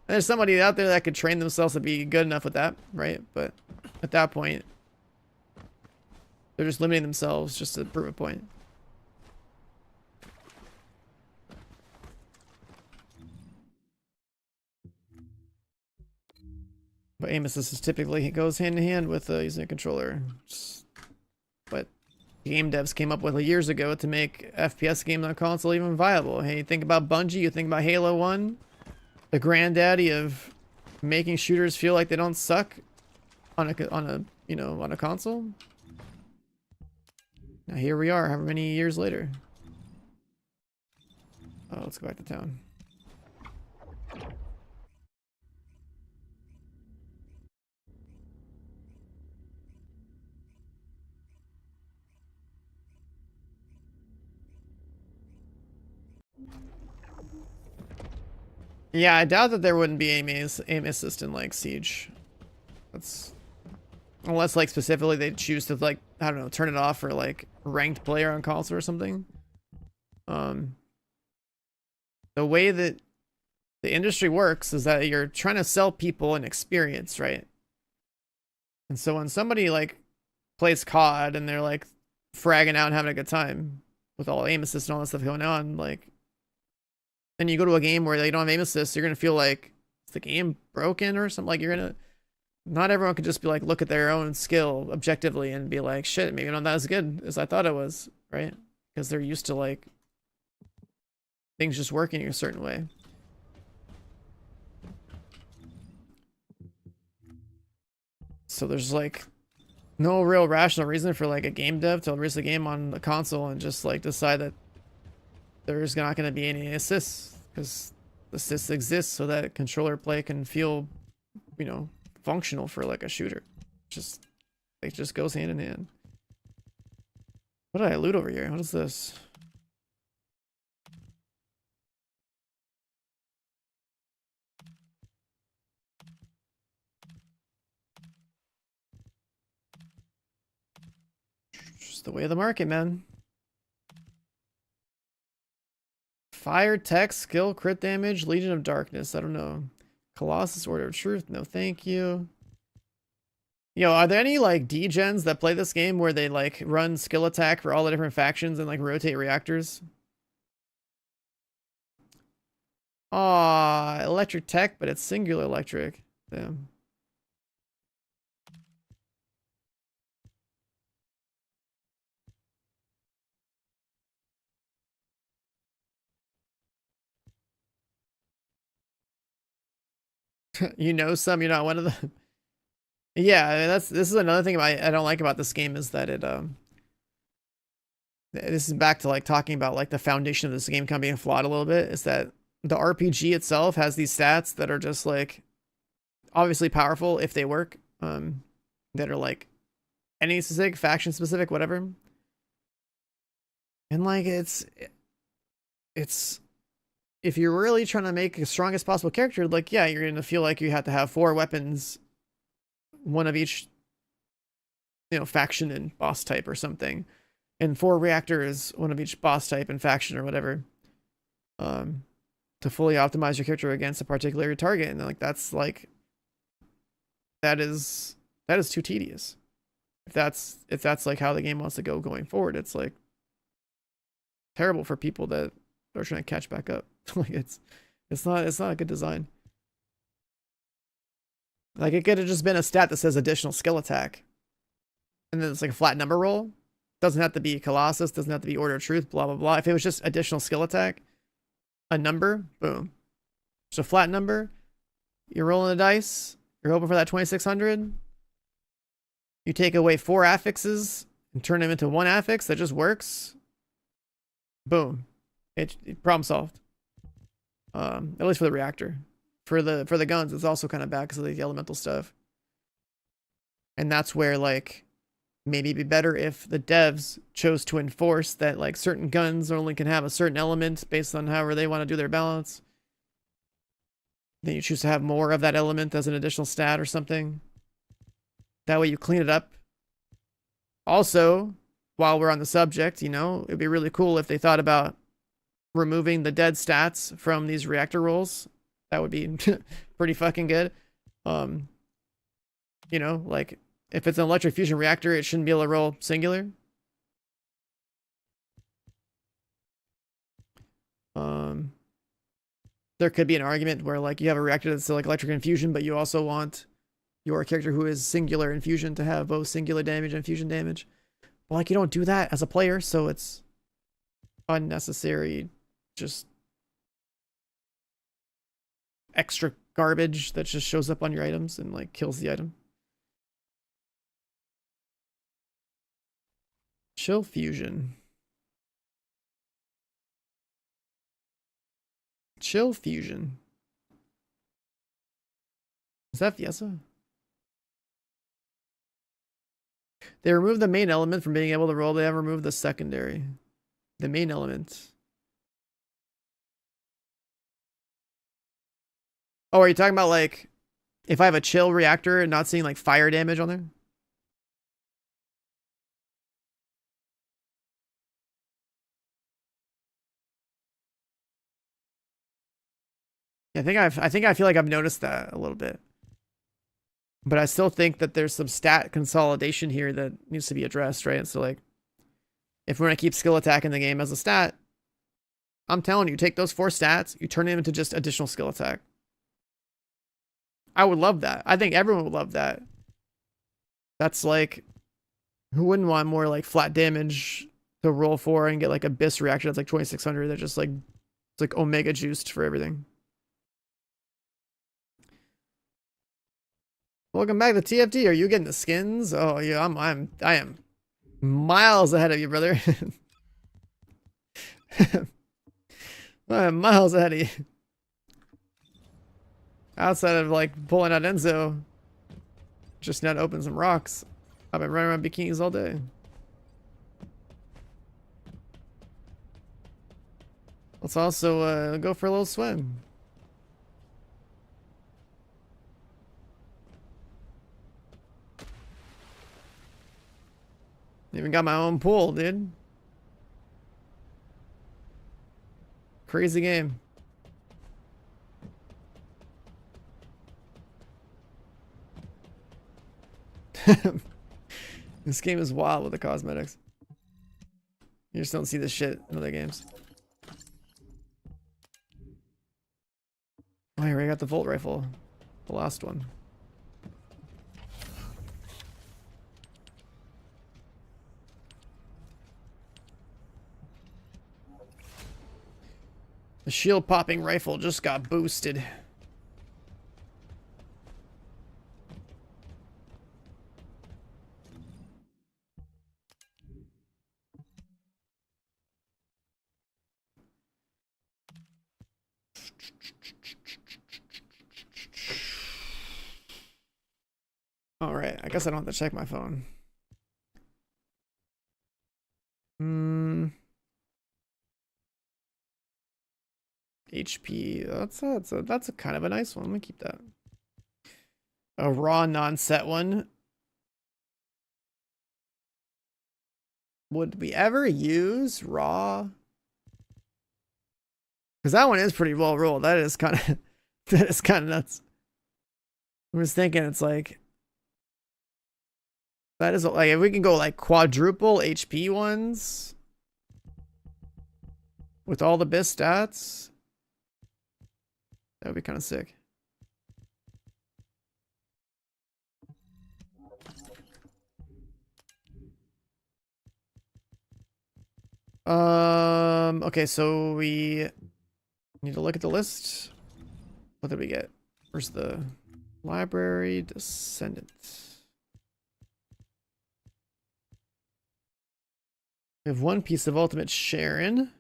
There's somebody out there that could train themselves to be good enough with that, right? But at that point, they're just limiting themselves just to prove a point. But aim assist is typically, it goes hand in hand with using a controller. But game devs came up with years ago to make FPS games on console even viable. Hey, you think about Bungie, you think about Halo 1, the granddaddy of making shooters feel like they don't suck on a console. Now here we are, however many years later. Oh, let's go back to town. Yeah, I doubt that there wouldn't be aim assist in like Siege. That's unless like specifically they choose to like, I don't know, turn it off for like ranked player on console or something. The way that the industry works is that you're trying to sell people an experience, right? And so when somebody like plays COD and they're like fragging out and having a good time with all aim assist and all that stuff going on, like, then you go to a game where they don't have aim assist, you're gonna feel like is the game broken or something. Like you're gonna, not everyone could just be like look at their own skill objectively and be like, shit, maybe not as good as I thought it was, right? Because they're used to like things just working a certain way. So there's like no real rational reason for like a game dev to release a game on the console and just like decide that there's not going to be any assists, because assists exist so that controller play can feel, you know, functional for like a shooter. Just it just goes hand in hand. What did I loot over here? What is this? Just the way of the market, man. Fire, tech, skill, crit damage, Legion of Darkness. I don't know. Colossus, Order of Truth. No, thank you. Yo, are there any like degens that play this game where they like run skill attack for all the different factions and like rotate reactors? Aw, electric tech, but it's singular electric. Damn. You know some, you're not one of them. Yeah, I mean, this is another thing I don't like about this game is that this is back to like talking about like the foundation of this game kind of being flawed a little bit, is that the RPG itself has these stats that are just like obviously powerful if they work, that are like any specific, faction specific, whatever. And like it's if you're really trying to make the strongest possible character, like yeah, you're gonna feel like you have to have 4 weapons, one of each, you know, faction and boss type or something, and 4 reactors, one of each boss type and faction or whatever, to fully optimize your character against a particular target. And like that's like that is too tedious. If that's like how the game wants to go going forward, it's like terrible for people that are trying to catch back up. Like it's not a good design. Like it could have just been a stat that says additional skill attack, and then it's like a flat number roll. Doesn't have to be Colossus, doesn't have to be Order of Truth, blah blah blah. If it was just additional skill attack, a number, boom. Just a flat number. You're rolling the dice. You're hoping for that 2600. You take away 4 affixes and turn them into 1 affix that just works. Boom. It problem solved. At least for the reactor. For the guns, it's also kind of bad because of the elemental stuff. And that's where like maybe it'd be better if the devs chose to enforce that like certain guns only can have a certain element based on however they want to do their balance. Then you choose to have more of that element as an additional stat or something. That way you clean it up. Also, while we're on the subject, you know, it'd be really cool if they thought about removing the dead stats from these reactor rolls. That would be pretty fucking good. You know, like if it's an electric fusion reactor, it shouldn't be able to roll singular. There could be an argument where like you have a reactor that's like electric infusion, but you also want your character who is singular infusion to have both singular damage and fusion damage. But like you don't do that as a player, so it's unnecessary, just extra garbage that just shows up on your items and like kills the item. Chill fusion. Chill fusion. Is that Fiesta? They removed the main element from being able to roll. They have removed the secondary. The main element. Oh, are you talking about like if I have a chill reactor and not seeing like fire damage on there? I think I feel like I've noticed that a little bit. But I still think that there's some stat consolidation here that needs to be addressed, right? So like if we're gonna keep skill attack in the game as a stat, I'm telling you, take those 4 stats, you turn them into just additional skill attack. I would love that. I think everyone would love that. That's like, who wouldn't want more like flat damage to roll for and get like Abyss reaction that's like 2600 that just like, it's like Omega juiced for everything. Welcome back to TFD. Are you getting the skins? Oh yeah, I am miles ahead of you, brother. I am miles ahead of you. Outside of like pulling out Enzo, just now to open some rocks. I've been running around bikinis all day. Let's also go for a little swim. Even got my own pool, dude. Crazy game. This game is wild with the cosmetics. You just don't see this shit in other games. Oh, here I got the Volt Rifle. The last one. The shield popping rifle just got boosted. All right, I guess I don't have to check my phone. HP. That's a kind of a nice one. I'm gonna keep that. A raw non-set one. Would we ever use raw? Because that one is pretty well rolled. That is kind of that is kind of nuts. I was thinking it's like that is like if we can go like quadruple HP ones with all the BIS stats, that would be kind of sick. Okay, so we need to look at the list. What did we get? Where's the library? Descendant. We have one piece of ultimate Sharon.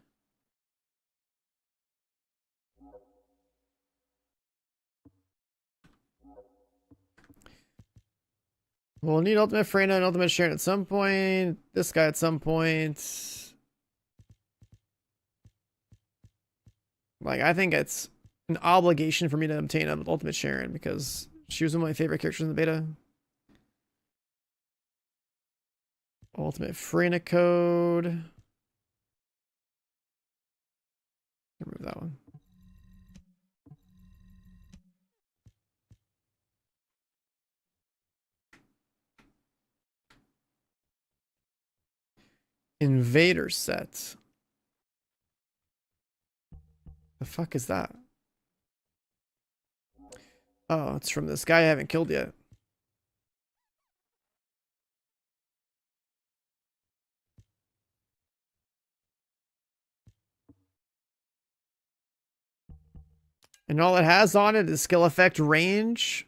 We'll need ultimate Freyna and ultimate Sharon at some point. This guy at some point. Like, I think it's an obligation for me to obtain an ultimate Sharon because she was one of my favorite characters in the beta. Ultimate Freyna code. Remove that one. Invader set. The fuck is that? Oh, it's from this guy I haven't killed yet. And all it has on it is skill effect range.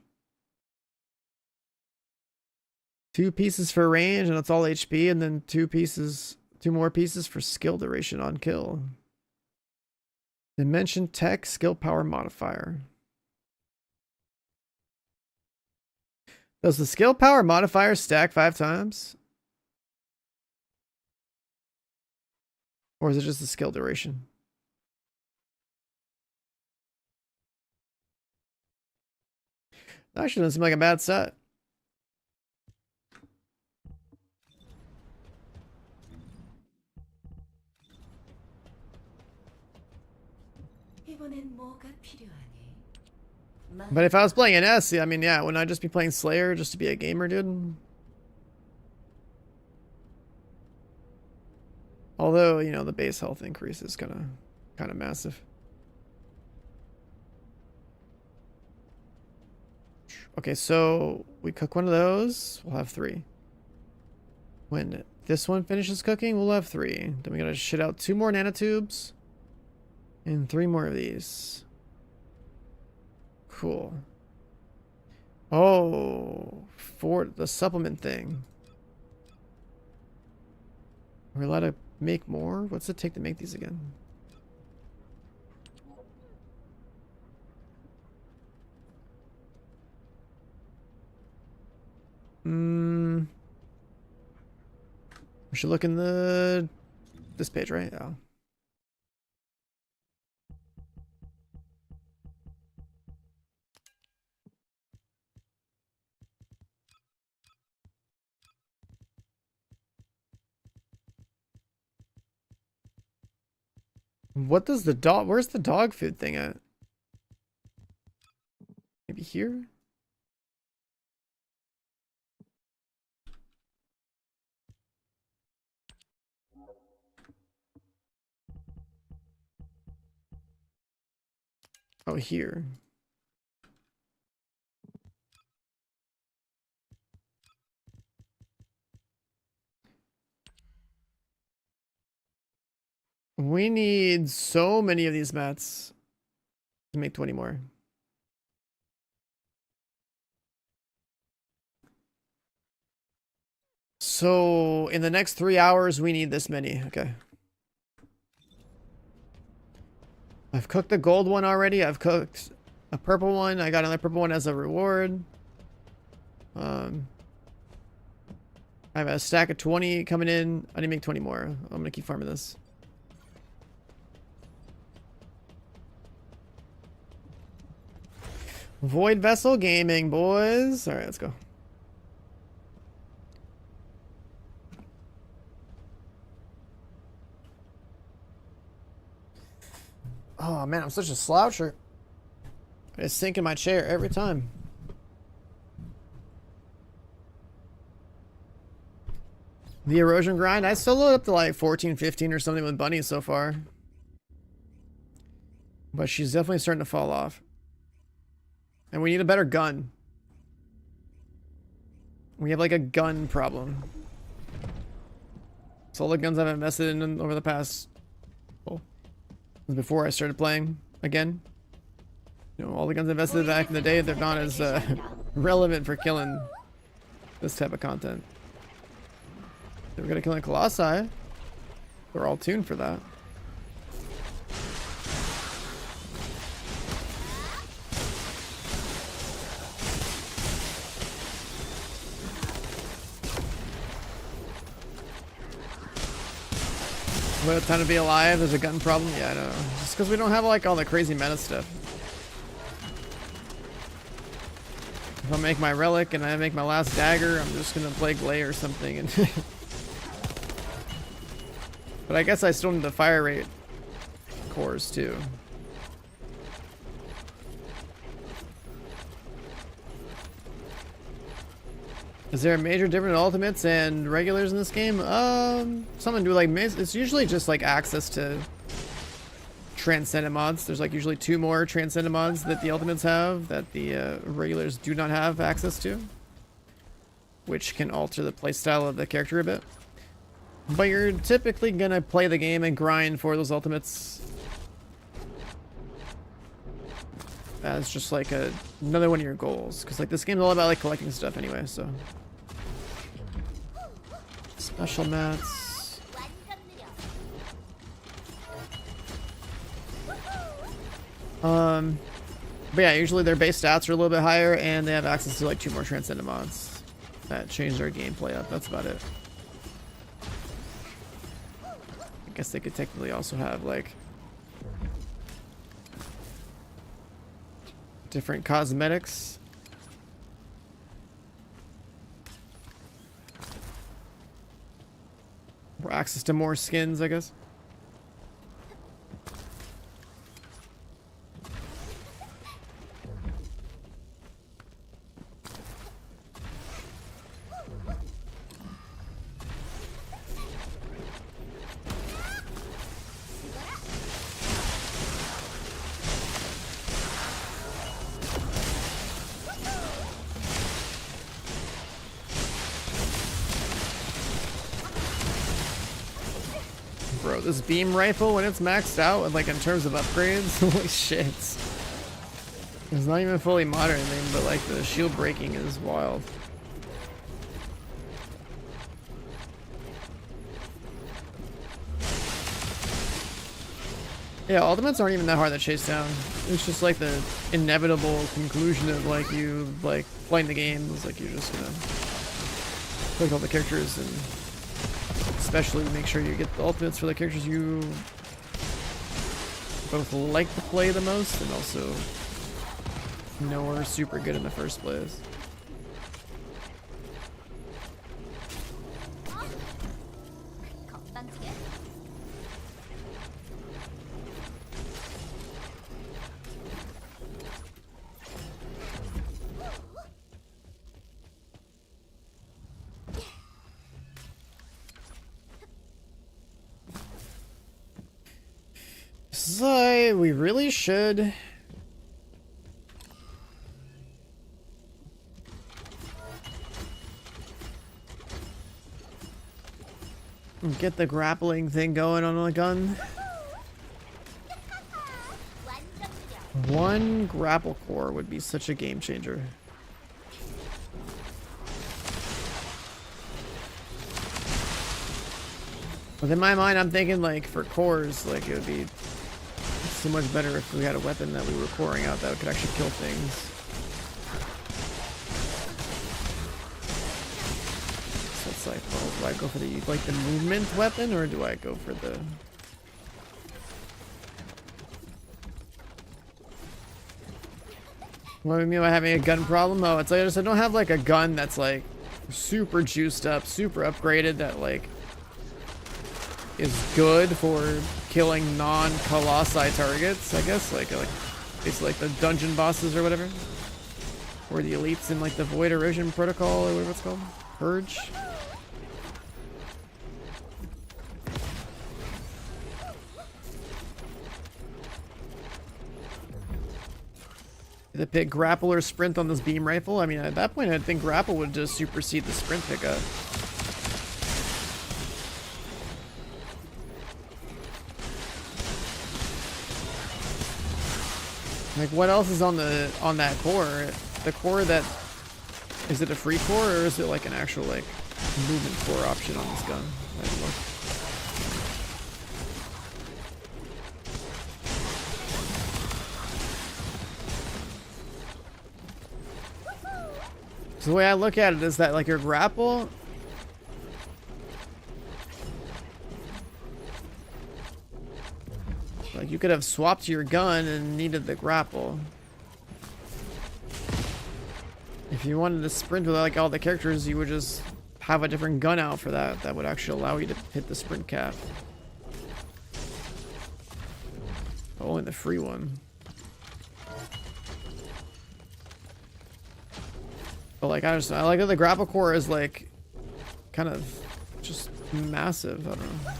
2 pieces for range, and it's all HP, and then 2 more pieces for skill duration on kill. Dimension tech, skill power modifier. Does the skill power modifier stack 5 times? Or is it just the skill duration? That actually doesn't seem like a bad set. But if I was playing Ines, I mean, yeah, wouldn't I just be playing Slayer just to be a gamer, dude? Although, you know, the base health increase is kind of massive. Okay, so we cook one of those, we'll have 3. When this one finishes cooking, we'll have 3. Then we gotta shit out 2 more nanotubes and 3 more of these. Cool. Oh, for the supplement thing. We're allowed to make more? What's it take to make these again? We should look in this page, right? Oh. What does the dog... Where's the dog food thing at? Maybe here? Oh, here. We need so many of these mats to make 20 more. So in the next 3 hours, we need this many. Okay. I've cooked the gold one already. I've cooked a purple one. I got another purple one as a reward. I have a stack of 20 coming in. I need to make 20 more. I'm gonna keep farming this. Void Vessel Gaming, boys. All right, let's go. Oh man, I'm such a sloucher. I just sink in my chair every time. The erosion grind, I still load up to like 14, 15 or something with Bunny so far. But she's definitely starting to fall off. And we need a better gun. We have like a gun problem. So all the guns I've invested in over the past, well, before I started playing again. You know, all the guns I invested back in the day, they're not as relevant for killing this type of content. We're gonna kill a Colossi. We're all tuned for that. What a time to be alive. There's a gun problem. Yeah, I know. Just because we don't have like all the crazy meta stuff. If I make my relic and I make my last dagger, I'm just gonna play Glay or something. And but I guess I still need the fire rate cores too. Is there a major difference in ultimates and regulars in this game? Something to do like it's usually just like access to Transcendent mods. There's like usually 2 more Transcendent mods that the ultimates have that the regulars do not have access to, which can alter the playstyle of the character a bit. But you're typically gonna play the game and grind for those ultimates as just like another one of your goals, because like this game's all about like collecting stuff anyway. So special mats. But yeah, usually their base stats are a little bit higher, and they have access to like 2 more Transcendent mods that change their gameplay up. That's about it. I guess they could technically also have like different cosmetics. Or access to more skins, I guess. Bro, this beam rifle, when it's maxed out, like in terms of upgrades, holy shit. It's not even fully modern thing, but like the shield breaking is wild. Yeah, ultimates aren't even that hard to chase down. It's just like the inevitable conclusion of like you like playing the game. It's like you're just gonna click all the characters and especially make sure you get the ultimates for the characters you both like to play the most and also know are super good in the first place. So we really should get the grappling thing going on the gun. 1 grapple core would be such a game changer. But in my mind, I'm thinking like for cores, like it would be so much better if we had a weapon that we were coring out that could actually kill things. So it's like, well, do I go for the movement weapon, or do I go for the... What do you mean by having a gun problem? Oh, it's like I don't have like a gun that's like super juiced up, super upgraded, that like is good for killing non-colossi targets, I guess, like basically like the dungeon bosses or whatever, or the elites in like the Void Erosion Protocol or whatever it's called, Purge. The pick grapple or sprint on this beam rifle. I mean, at that point, I think grapple would just supersede the sprint pickup. Like, what else is on that core? The core that, is it a free core, or is it like an actual like movement core option on this gun? I don't know. So the way I look at it is that like your grapple, like you could have swapped your gun and needed the grapple. If you wanted to sprint with like all the characters, you would just have a different gun out for that. That would actually allow you to hit the sprint cap. Only the free one. But like I like that the grapple core is like kind of just massive. I don't know.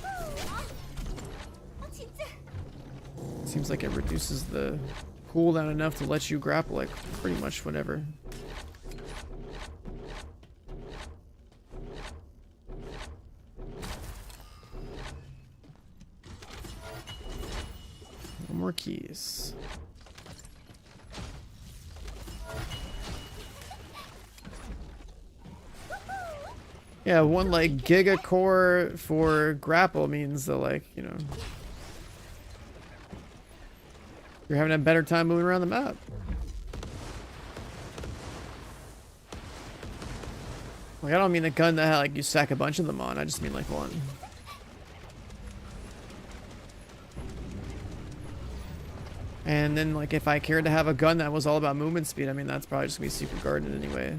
Seems like it reduces the cooldown enough to let you grapple like pretty much whenever. No more keys. Yeah, one like giga core for grapple means that like, you know, you're having a better time moving around the map. Like, I don't mean the gun that like you stack a bunch of them on, I just mean like one. And then like if I cared to have a gun that was all about movement speed, I mean that's probably just gonna be super guarded anyway.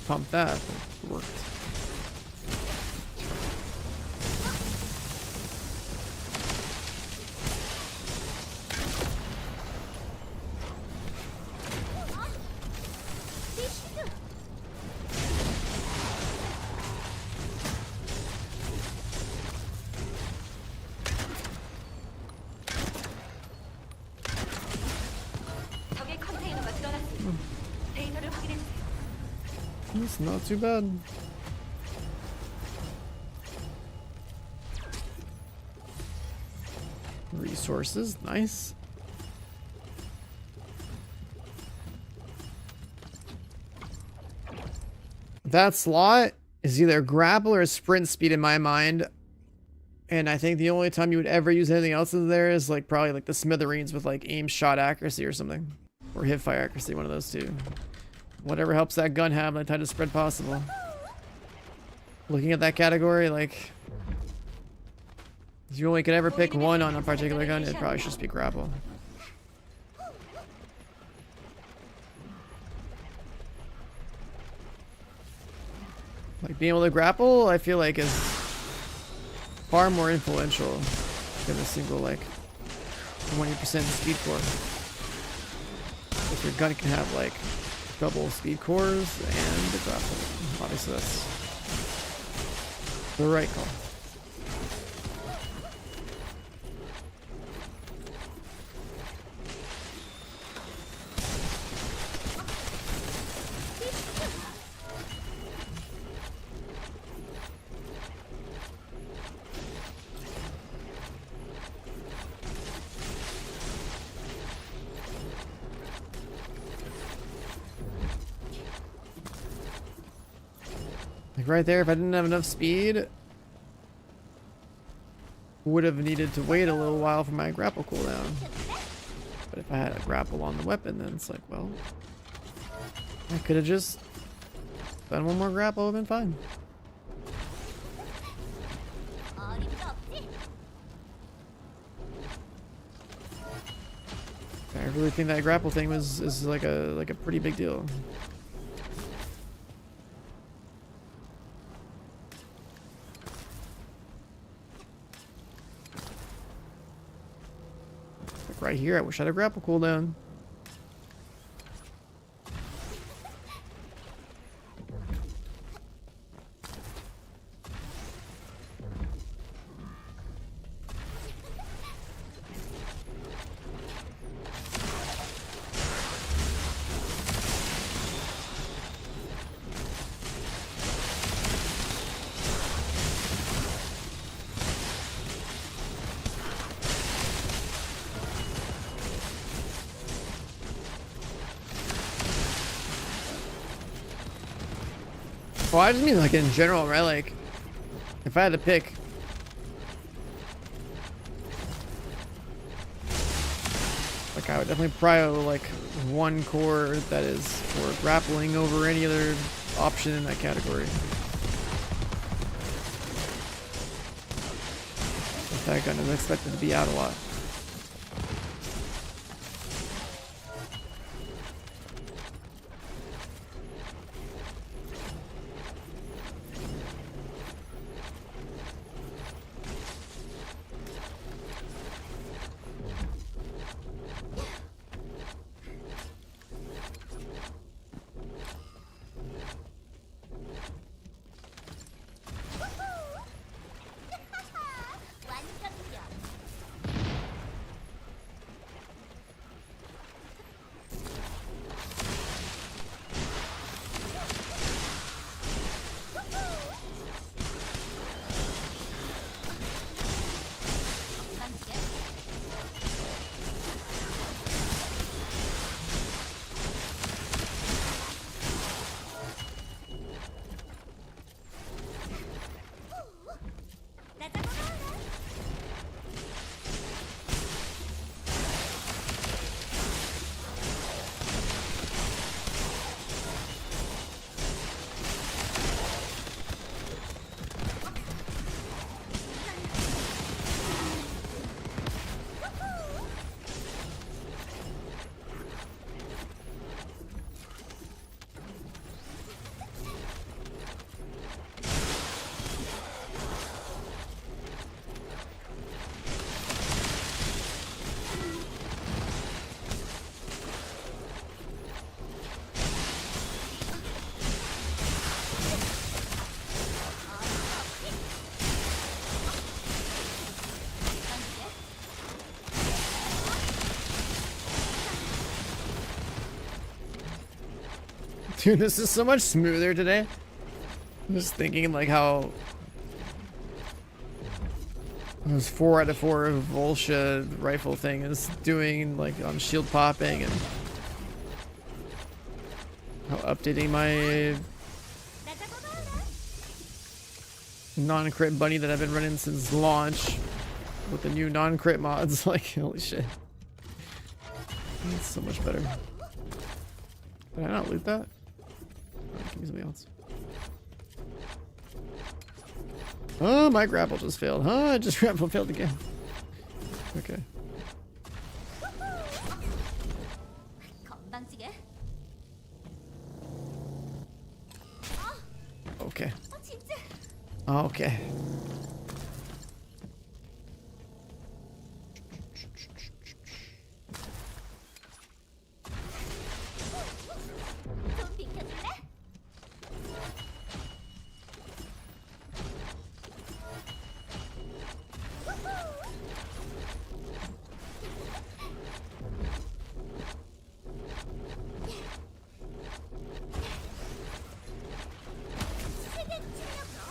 Pump that. It worked. 적의 컨테이너가 드러났습니다. 데이터를 확인해 주세요. It's not too bad. Resources, nice. That slot is either grapple or sprint speed in my mind. And I think the only time you would ever use anything else in there is like probably like the smithereens with like aim shot accuracy or something. Or hip fire accuracy, one of those two. Whatever helps that gun have the tightest spread possible. Looking at that category, like, if you only could ever pick one on a particular gun, it probably should just be grapple. Like being able to grapple, I feel like is far more influential than a single like 20% speed core. If your gun can have like double speed cores and the grapple. Obviously that's the right call. Like right there, if I didn't have enough speed, would have needed to wait a little while for my grapple cooldown. But if I had a grapple on the weapon, then it's like, well, I could have just done one more grapple and been fine. 어림도 없지. I really think that grapple thing is like a pretty big deal. Like right here, I wish I had a grapple cooldown. Well, I just mean like in general, right? Like, if I had to pick, like I would definitely prio like one core that is for grappling over any other option in that category. In fact, I'm expected to be out a lot. 완전력. Dude, this is so much smoother today. I'm just thinking like how this 4 out of 4 Volsha rifle thing is doing like on shield popping, and how updating my non-crit bunny that I've been running since launch with the new non-crit mods. Like, holy shit. It's so much better. Did I not loot that? Oh, give me something else. Oh, my grapple just failed. Huh? I just grapple failed again. Okay. 건방지게. Okay. 진짜. Okay. 좀 비켜줄래? 세계 침략으로.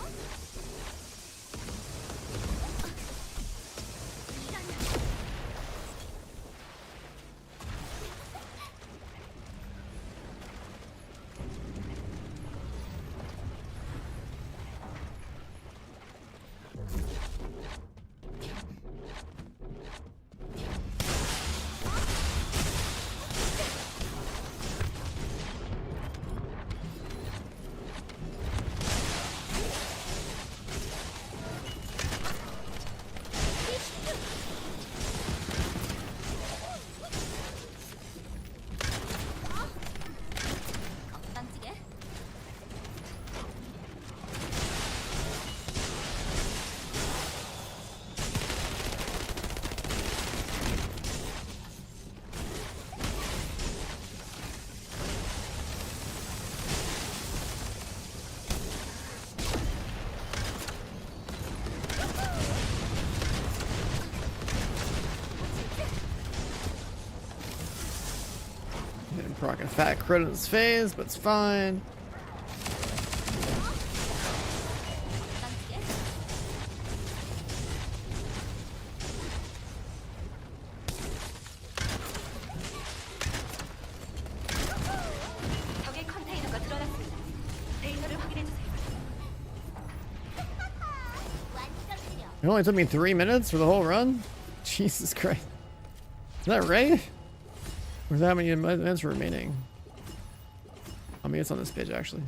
fat crit in his face, but it's fine. 적의 컨테이너가 드러났습니다. 데이터를 확인해 주세요. 완전 느려. It only took me 3 minutes for the whole run? Jesus Christ. Is that right? Or is that how many minutes remaining? I mean, it's on this page actually.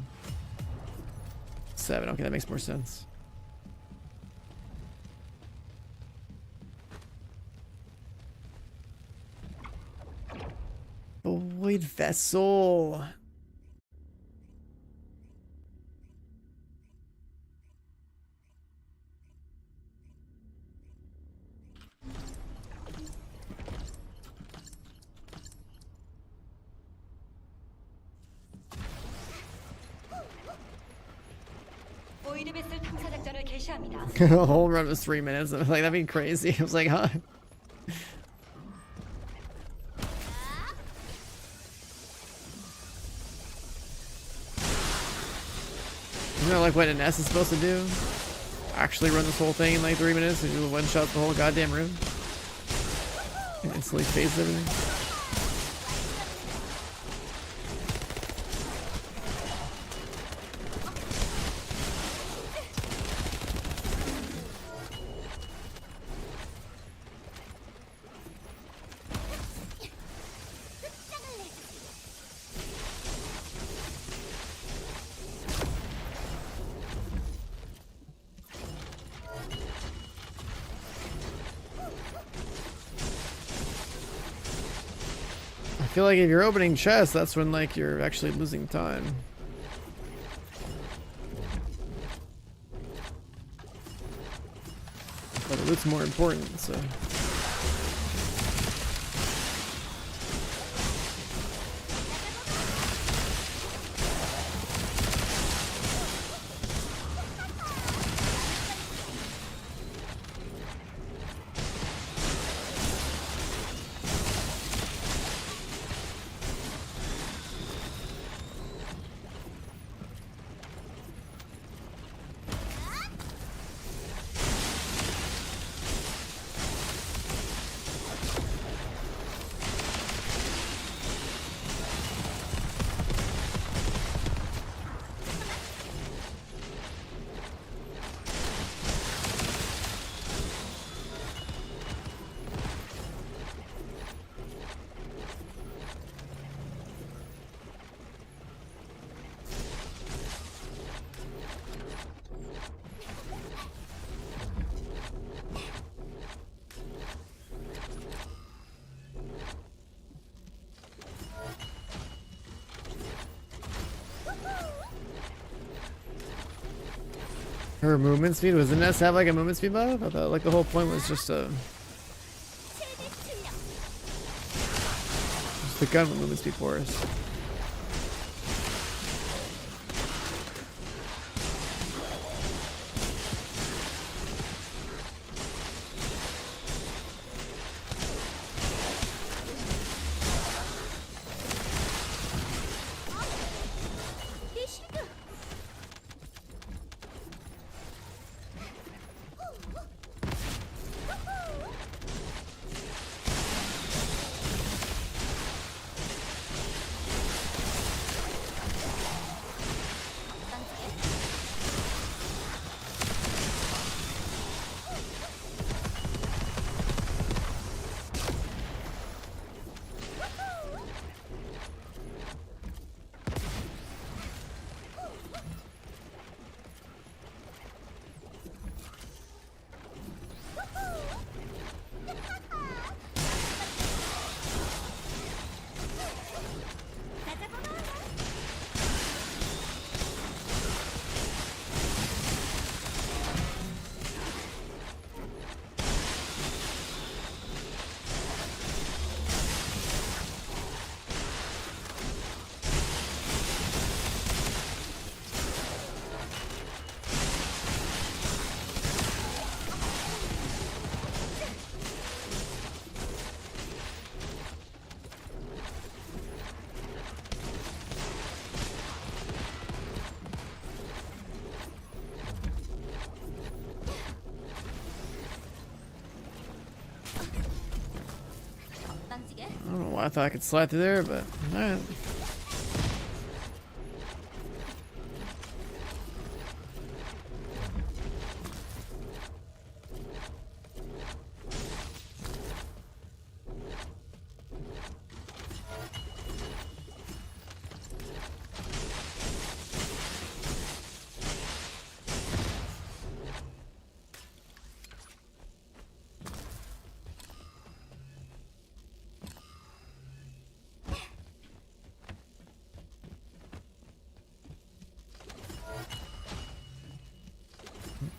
7, okay, that makes more sense. Void vessel. 보이드 베슬 탐사 작전을 개시합니다. The whole run was 3 minutes. I was like, that'd be crazy. I was like, huh? Isn't that like what Ines is supposed to do? Actually run this whole thing in like 3 minutes and do one shot the whole goddamn room? And instantly phase everything. I feel like if you're opening chests, that's when like you're actually losing time. But the loot's more important, so. Her movement speed? Was Ines have like a movement speed buff? I thought like the whole point was just the gun with movement speed for us. don't know why I thought I could slide through there, but alright.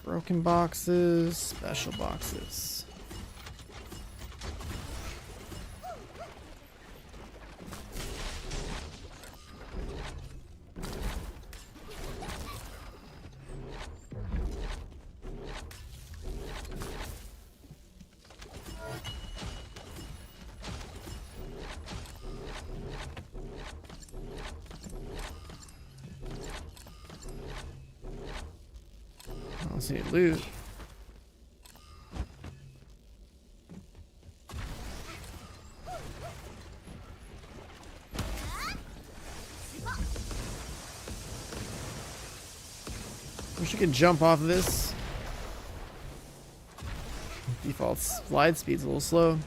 Broken boxes, special boxes. I don't see loot. Wish you could jump off of this. Default slide speed's a little slow.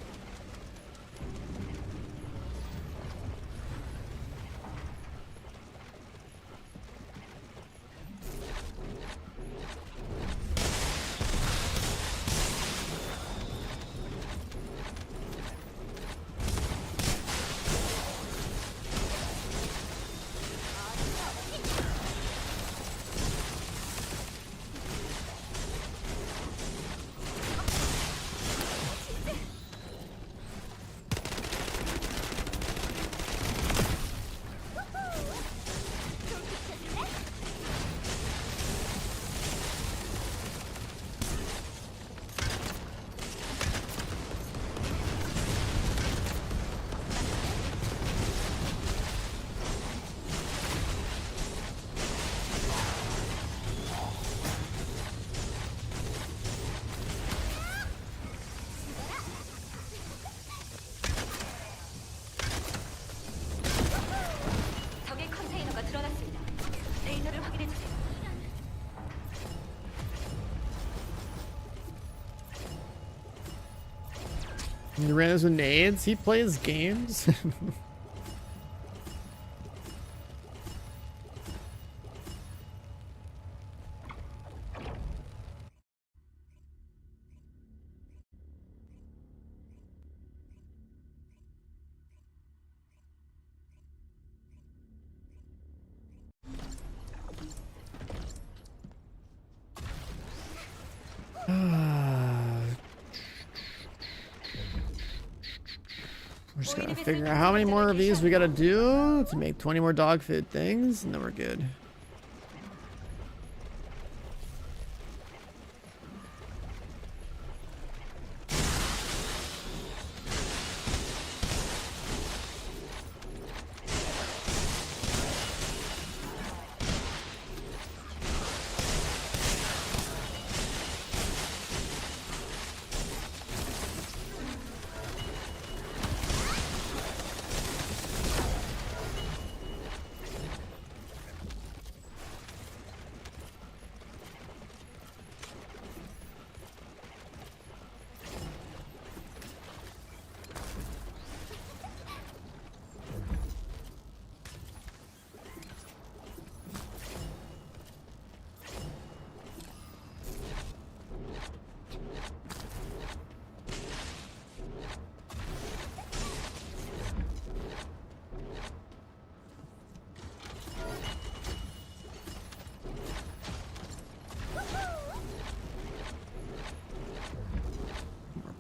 적의 컨테이너가 드러났습니다. 레이더를 확인해 주세요. He ran those with nades. He plays games. We're just gotta figure out how many more of these we gotta do to make 20 more dog food things, and then we're good.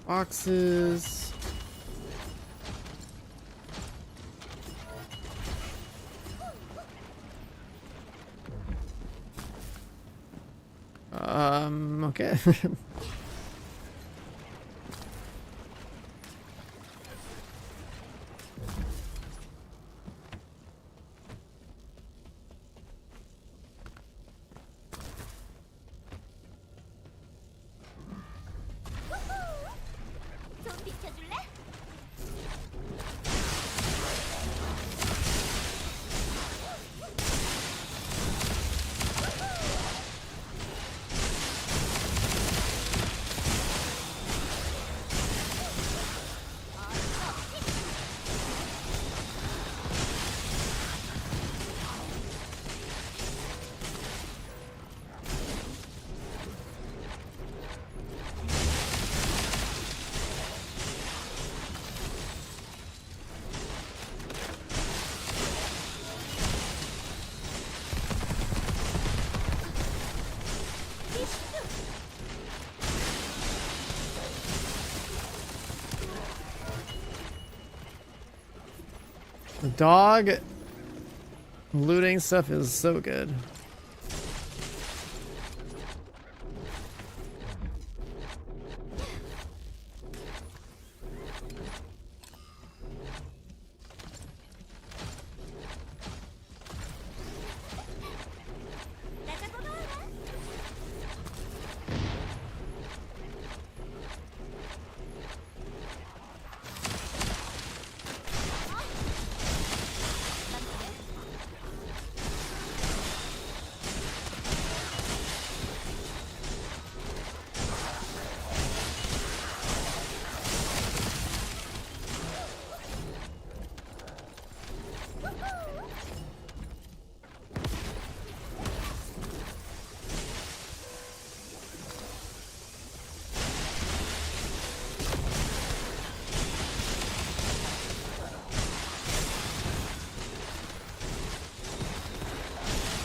Boxes. Okay. 좀 비켜줄래? The dog looting stuff is so good.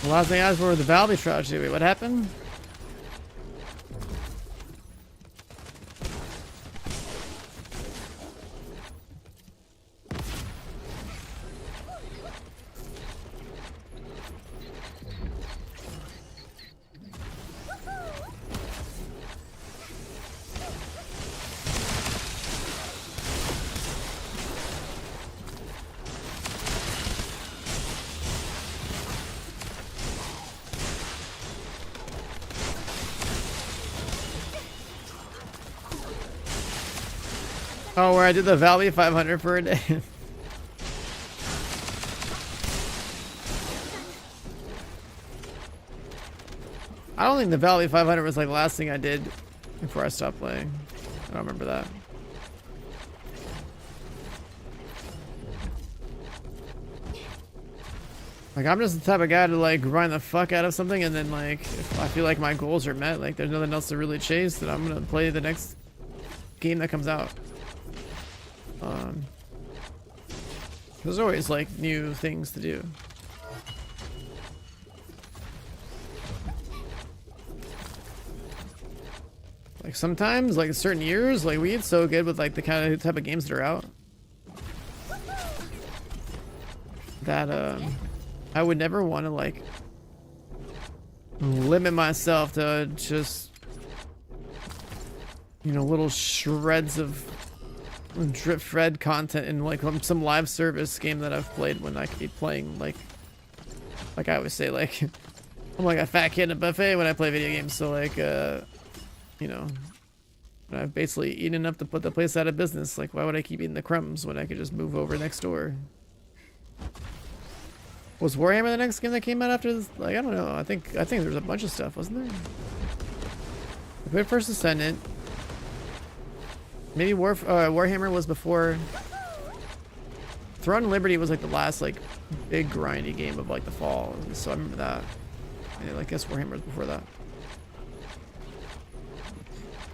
The last thing I asked for was the Valby tragedy. Wait, what happened? Oh, where I did the Valby 500 for a day. I don't think the Valby 500 was like the last thing I did before I stopped playing. I don't remember that. Like, I'm just the type of guy to like grind the fuck out of something, and then like if I feel like my goals are met, like there's nothing else to really chase, then I'm gonna play the next game that comes out. There's always like new things to do. Like sometimes, like certain years, like we get so good with like the kind of type of games that are out that I would never want to like limit myself to just, you know, little shreds of drip thread content in like some live service game that I've played when I keep playing. Like I always say, like I'm like a fat kid in a buffet when I play video games, so like you know, I've basically eaten enough to put the place out of business. Like, why would I keep eating the crumbs when I could just move over next door? Was Warhammer the next game that came out after this? Like, I don't know. I think there was a bunch of stuff, wasn't there? I played first Descendant. Maybe Warhammer was before. Throne and Liberty was like the last like big grindy game of like the fall. So I remember that. And I guess Warhammer was before that.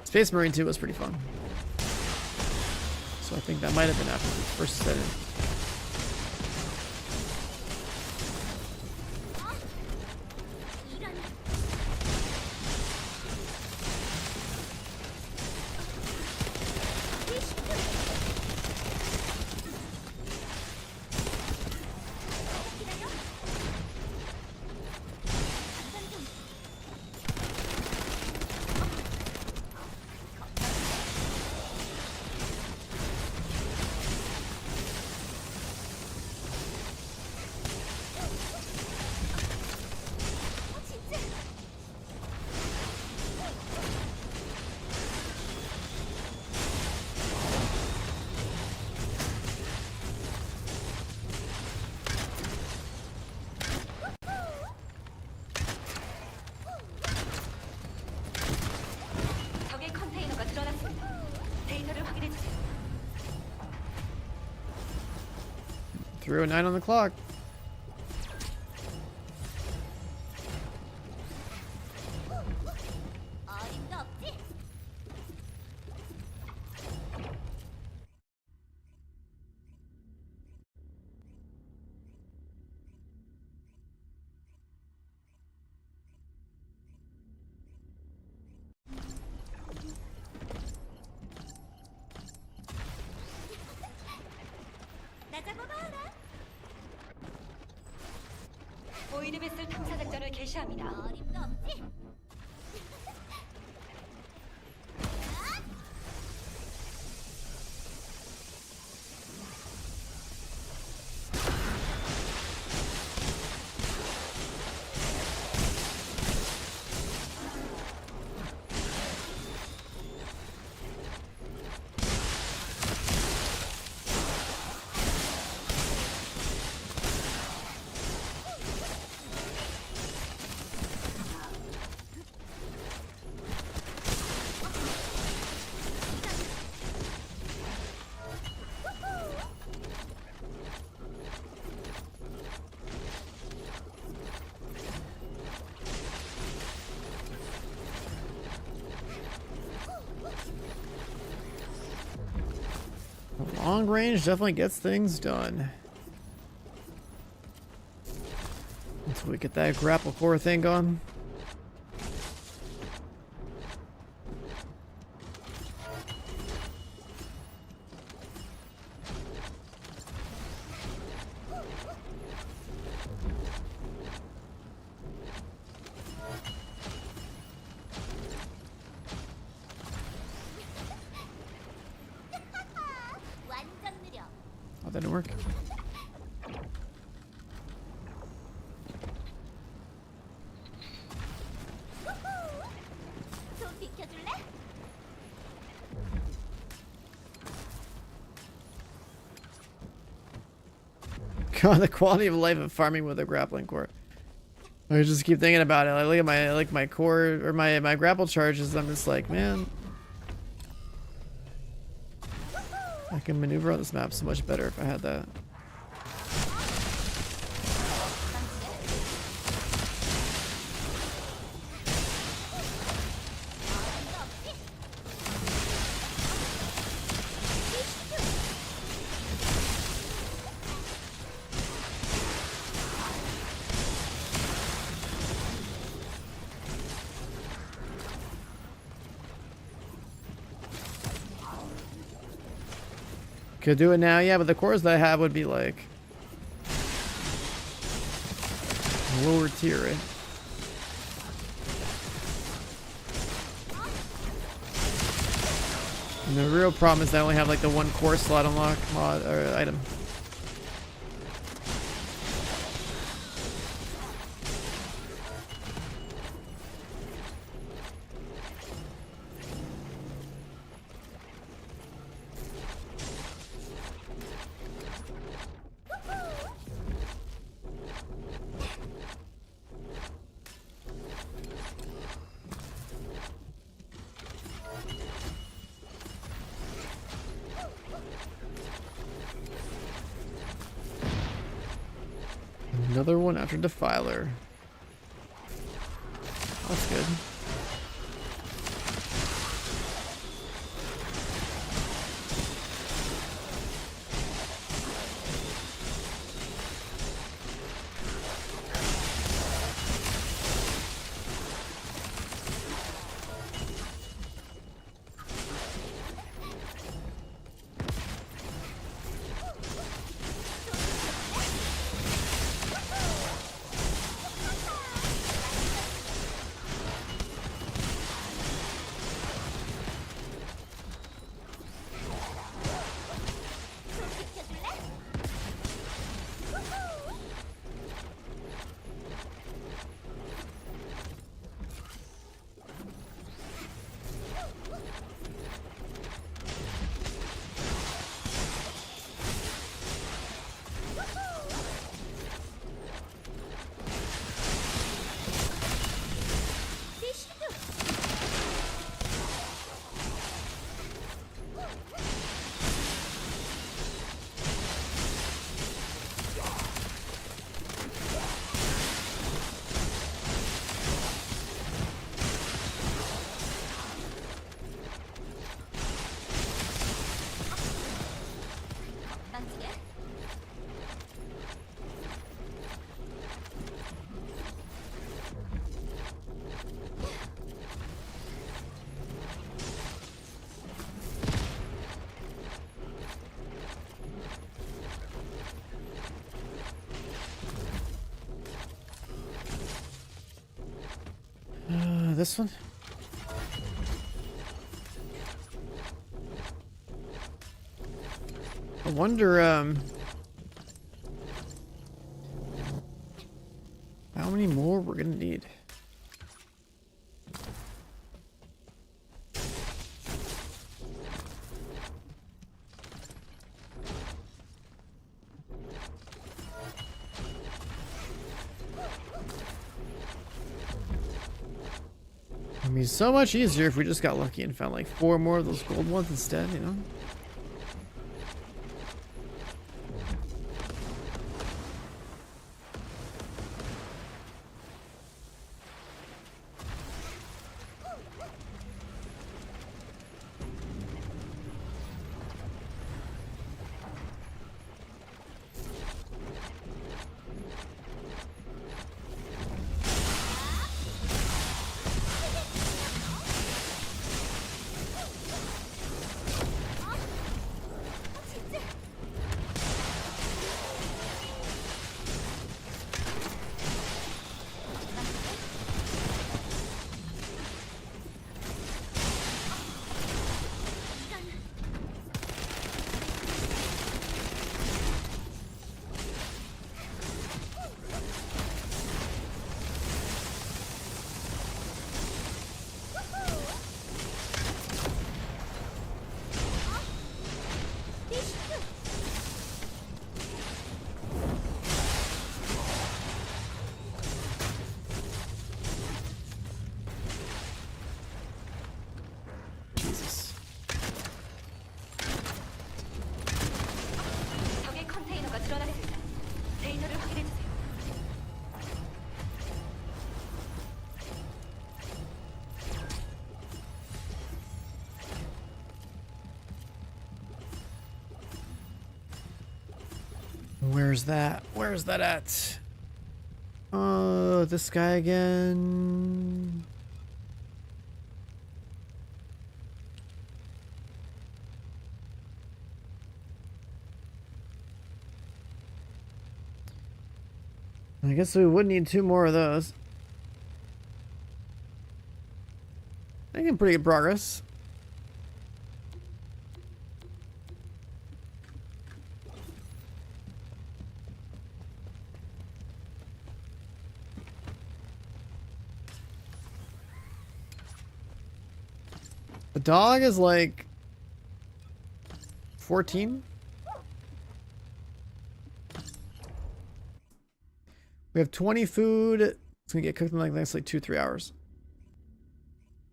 Space Marine 2 was pretty fun. So I think that might have been after the first Descendant. 적의 컨테이너가 드러났습니다. 데이터를 확인해 주세요. 3:09 on the clock. 어림도 없지? 나 잡아봐라. 보이드 베슬 탐사 작전을 개시합니다. 어림도 없지. Long range definitely gets things done. Until we get that grapple core thing going. 완전 느려. Oh, that didn't work. 좀 비켜줄래? God, the quality of life of farming with a grappling core. I just keep thinking about it. I look at my core or my grapple charges. I'm just like, man, I can maneuver on this map so much better if I had that. Could do it now, yeah, but the cores that I have would be like lower tier, right? And the real problem is I only have like the one core slot unlock mod or item. Another one after Defiler. That's good. this one. I wonder, how many more we're gonna need. It'd be so much easier if we just got lucky and found like 4 more of those gold ones instead, you know? Jesus. 적의 컨테이너가 드러났습니다. 레이너를 확인해 주세요. Where's that? Where's that at? This guy again. I guess we would need 2 more of those. Making pretty good progress. The dog is like 14. We have 20 food. It's gonna get cooked in like the next like 2-3 hours.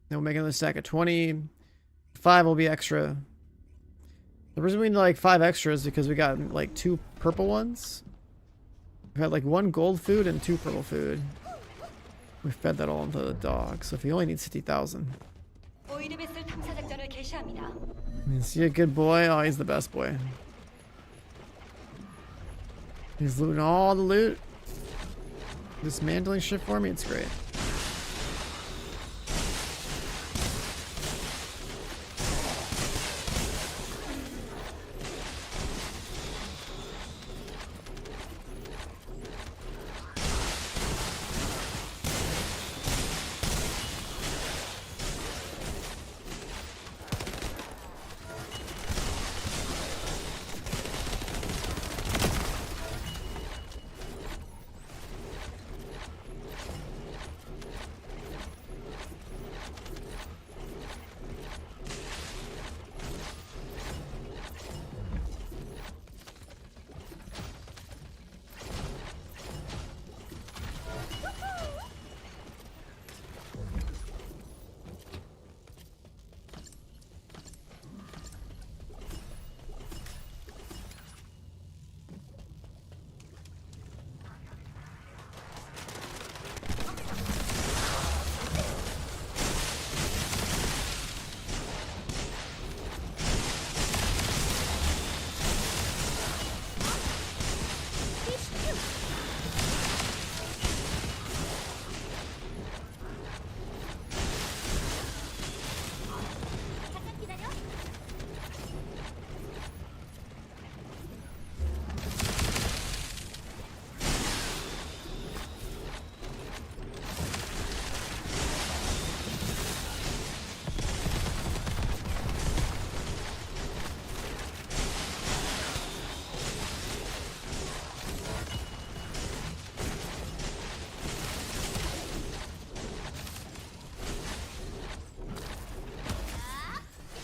Then we'll make another stack of 20. 5 will be extra. The reason we need like 5 extra is because we got like 2 purple ones. We had like 1 gold food and 2 purple food. We fed that all into the dog. So if he only needs 50,000. 오이드베슬 탐사 작전을 개시합니다. Is he a good boy? Oh, he's the best boy. He's looting all the loot. Dismantling shit for me, it's great.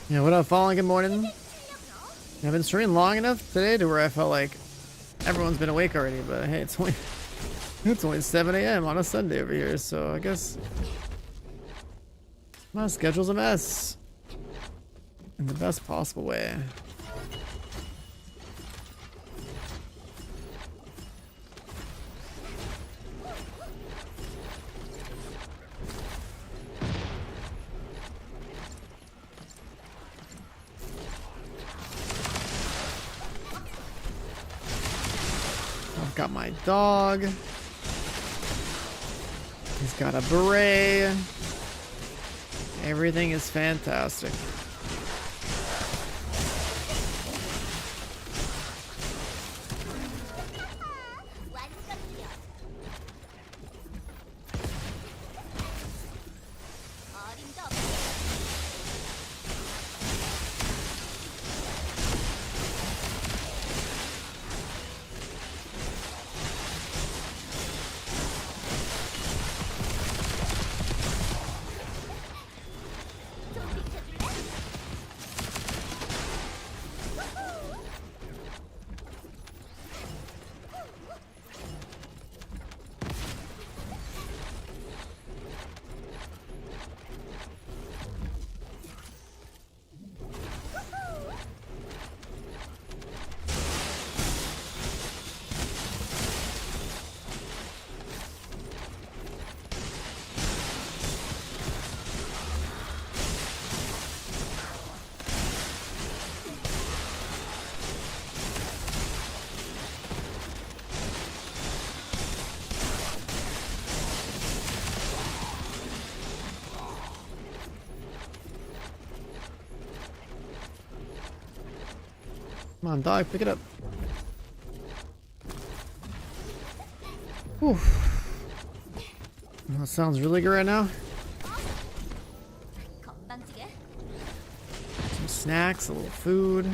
Yeah, what up, Fallen? Good morning. I've been streaming long enough today to where I felt like everyone's been awake already, but hey, it's only 7 a.m. on a Sunday over here, so I guess my schedule's a mess in the best possible way. I've got my dog. He's got a beret. Everything is fantastic. 완전 느려. 어림도 없지. 좀 비켜줄래? Come on, dog, pick it up. Whew. That sounds really good right now. 건방지게. Some snacks, a little food.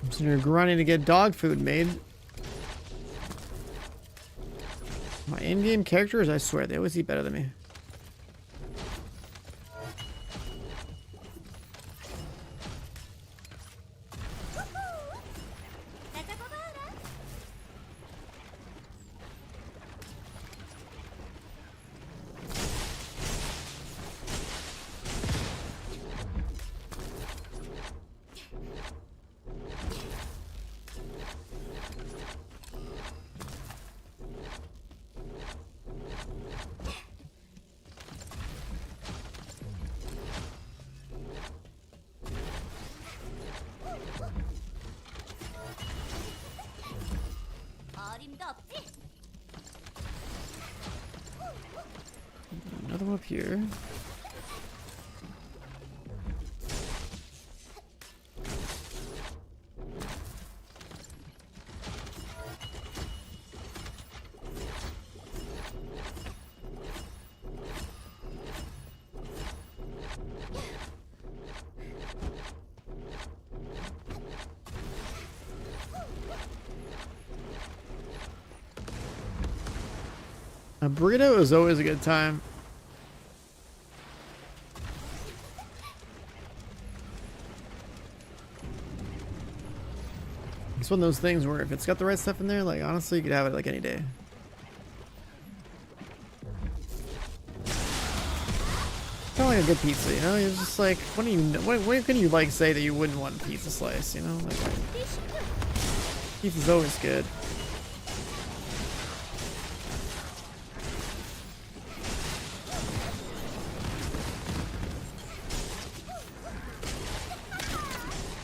I'm sitting here grinding to get dog food made. My in-game characters, I swear, they always eat better than me. 나 잡아봐라. 어림도 없지. Another one up here. A burrito is always a good time. It's one of those things where if it's got the right stuff in there, like honestly, you could have it like any day. Kind of like a good pizza, you know? It's just like, what do you, what can you like say that you wouldn't want a pizza slice, you know? Like, pizza's always good.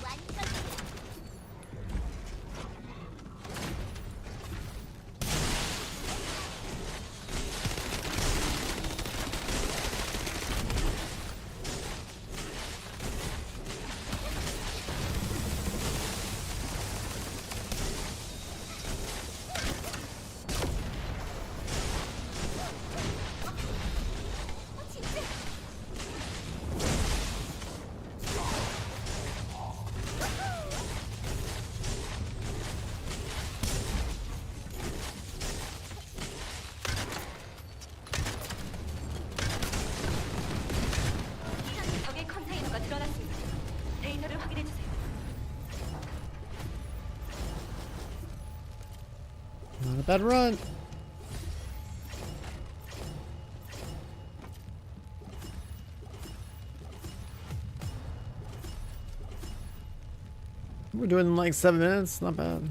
완전 느려. that run. We're doing like 7 minutes, not bad.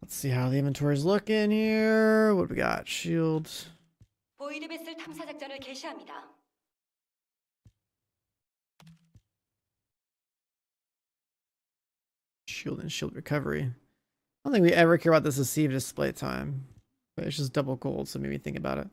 Let's see how the inventory's looking here. What do we got? Shields. 보이드 베슬 탐사 작전을 개시합니다. Shield and shield recovery. I don't think we ever care about this as save display time. But it's just double gold, so maybe think about it.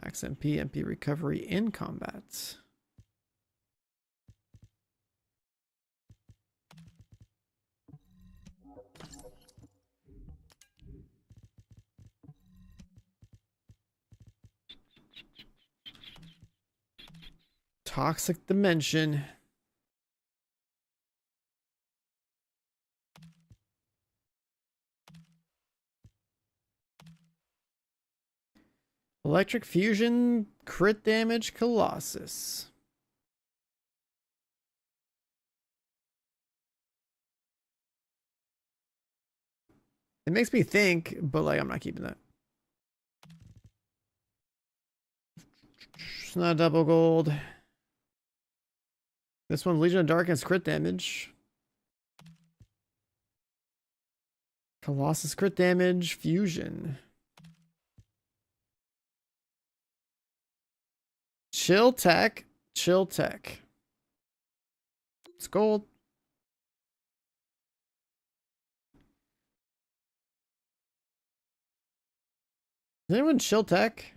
Max MP, MP recovery in combat. Toxic dimension. Electric fusion, crit damage, Colossus. It makes me think, but like I'm not keeping that. It's not double gold. This one, Legion of Darkness, crit damage. Colossus crit damage, fusion. Chill tech, chill tech. It's gold. Is anyone chill tech?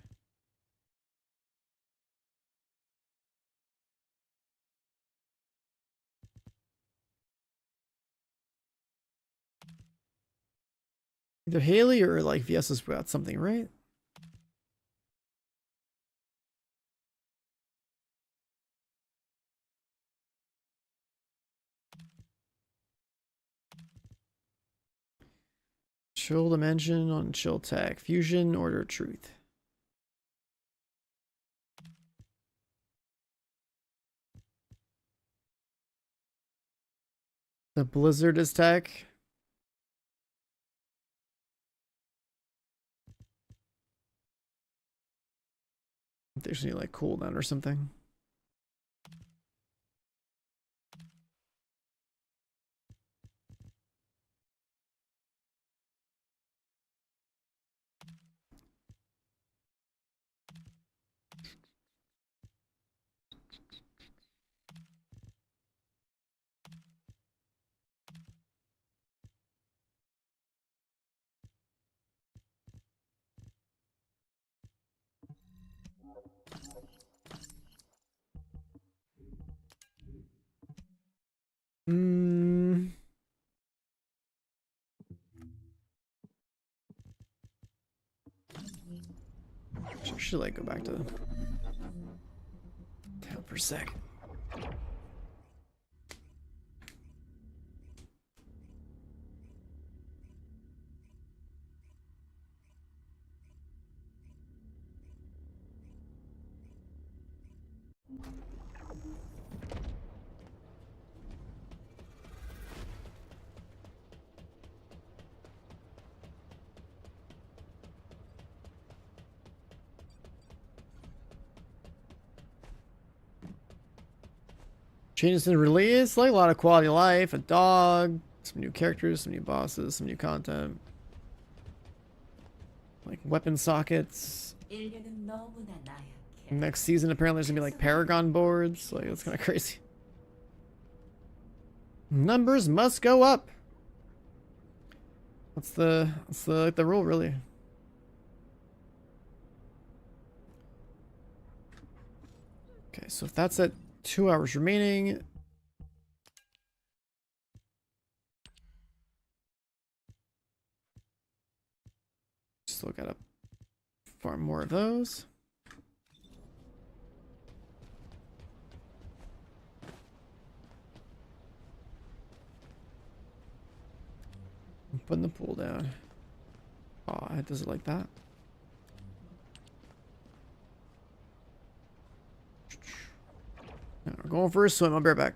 Either Haley or like VS has got something, right? Chill dimension on chill tech. Fusion, order truth. The blizzard is tech. There's any like cooldown or something. Should like go back to town for a sec. Changes in release, like a lot of quality of life, a dog, some new characters, some new bosses, some new content. Like weapon sockets. 인류는 너무나 나약해. Next season apparently there's gonna be like Paragon boards. Like that's kind of crazy. Numbers must go up. What's the rule really? Okay, so if that's at 2 hours remaining. Still gotta farm more of those. I'm putting the pool down. Oh, it does it like that. Now we're going for a swim. I'll be right back.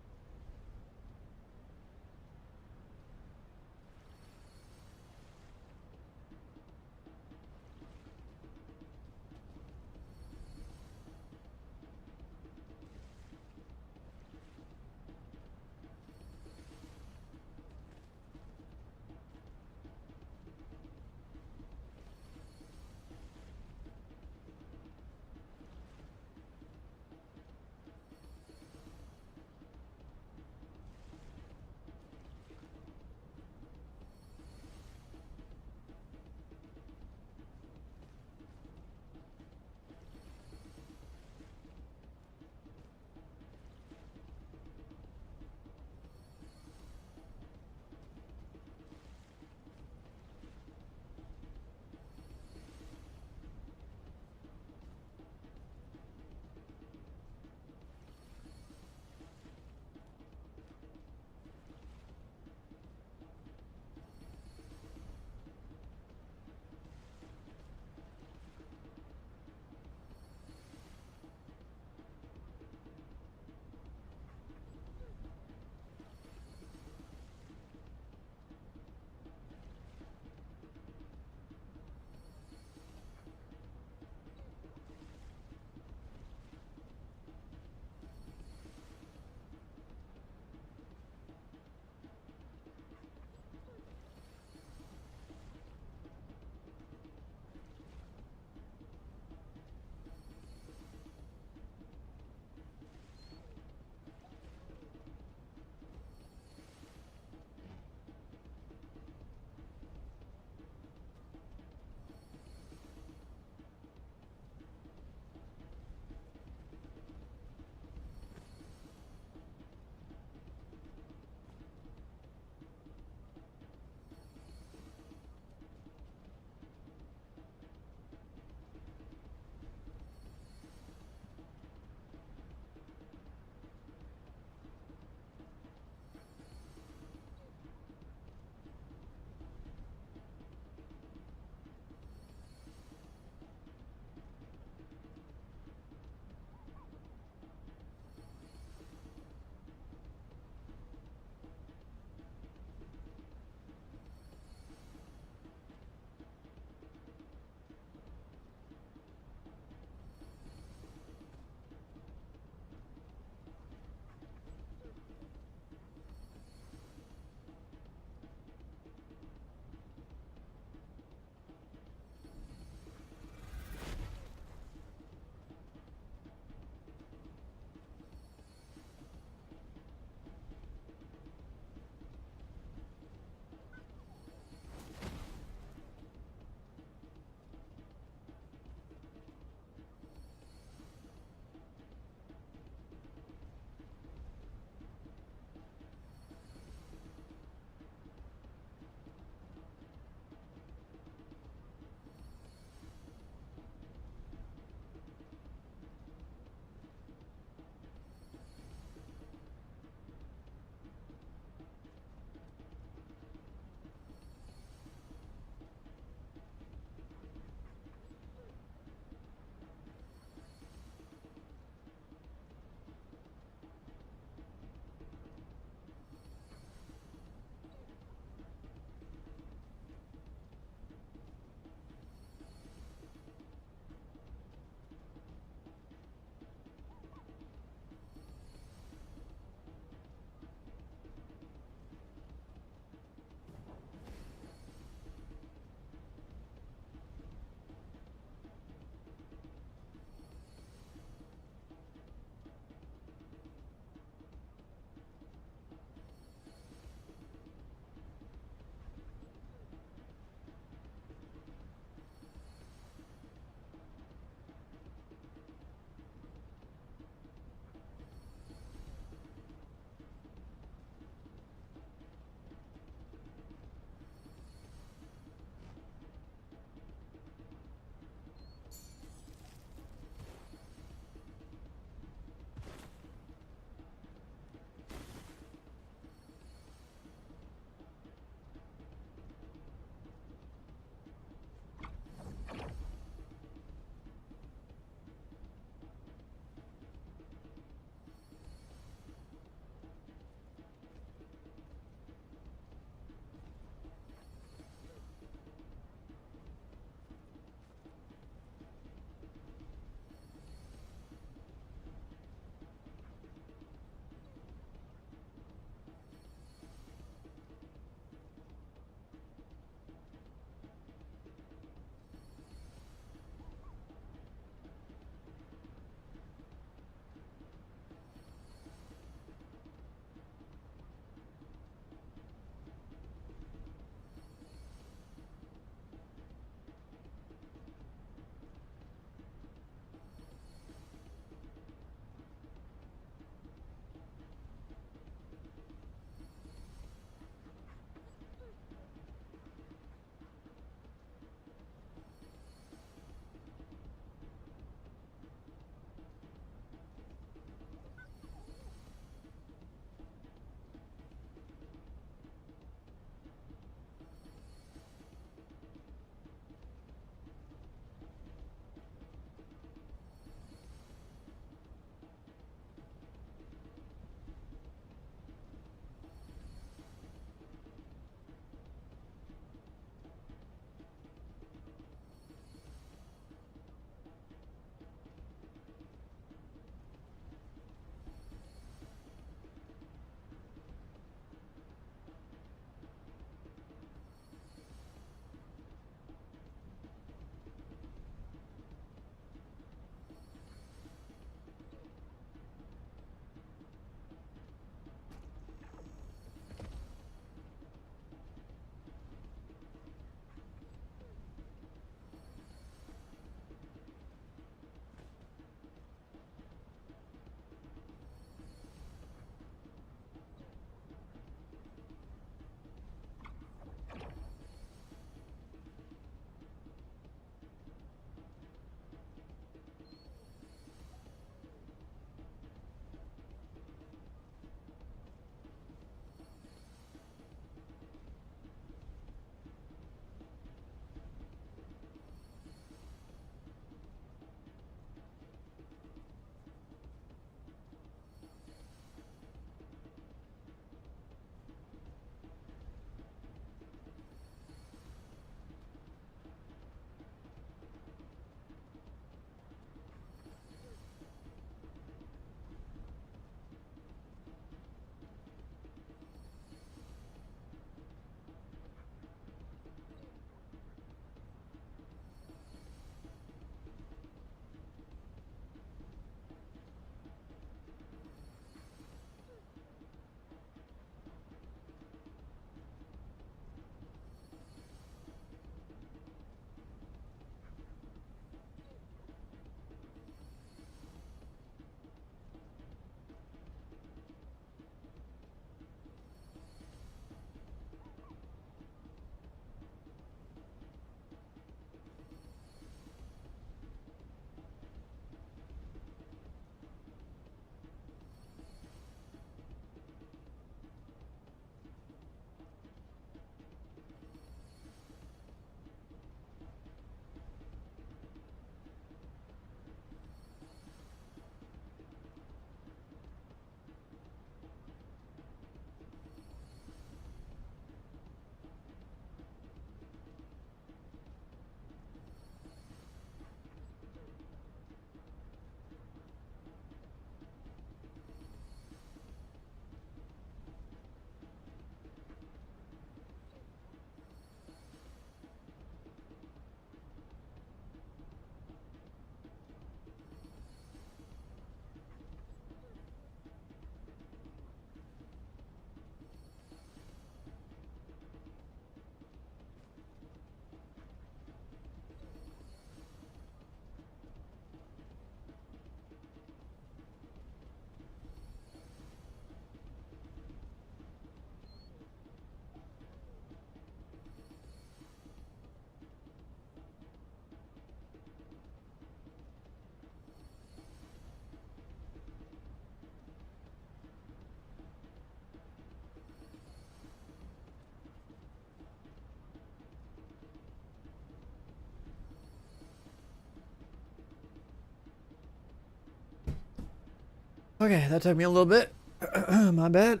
Okay, that took me a little bit. My bad.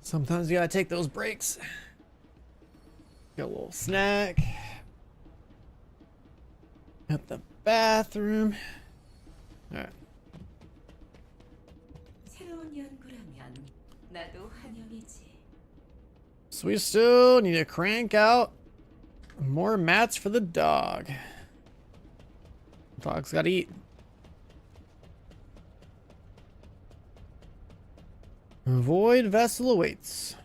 Sometimes you gotta take those breaks. Get a little snack. At the bathroom. Alright. 새로운 연구라면 나도 환영이지. So we still need to crank out more mats for the dog. Dog's gotta eat. Void vessel awaits.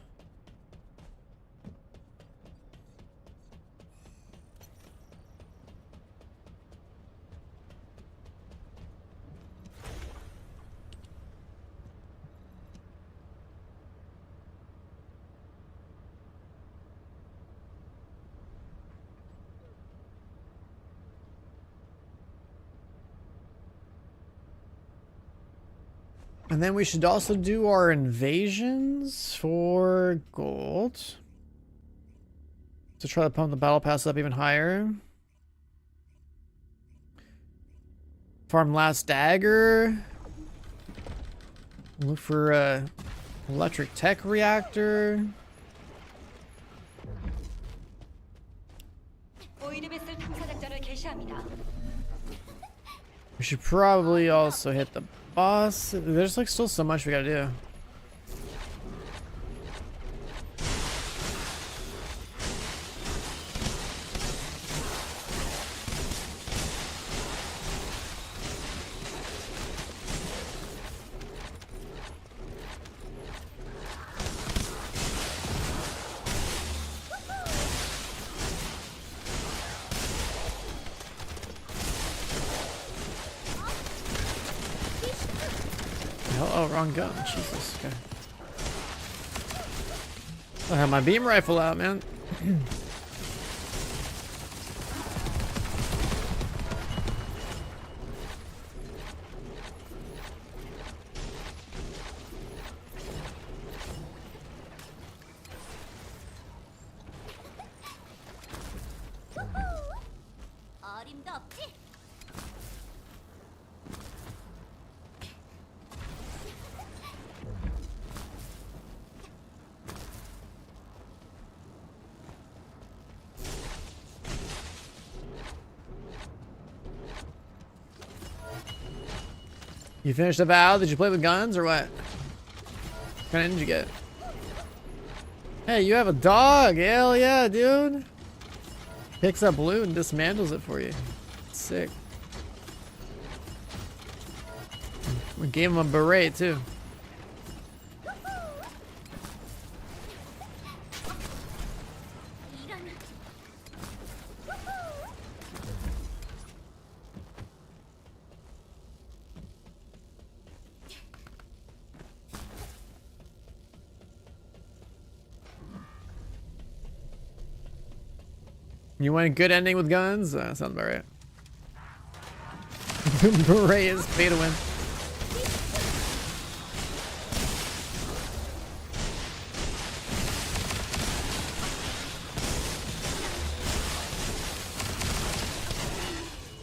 And then we should also do our invasions for gold. To try to pump the battle pass up even higher. Farm last dagger. Look for electric tech reactor. 오이드베슬 탐사 작전을 개시합니다. We should probably also hit the boss. There's like still so much we gotta do. Oh, wrong gun. Jesus. Okay. I have my beam rifle out, man. 어림도 없지. You finished the vow? Did you play with guns or what? What kind of did you get? Hey, you have a dog! Hell yeah, dude! Picks up loot and dismantles it for you. Sick. We gave him a beret too. 이런. You want a good ending with guns? Sounds about right. Beret is pay to win.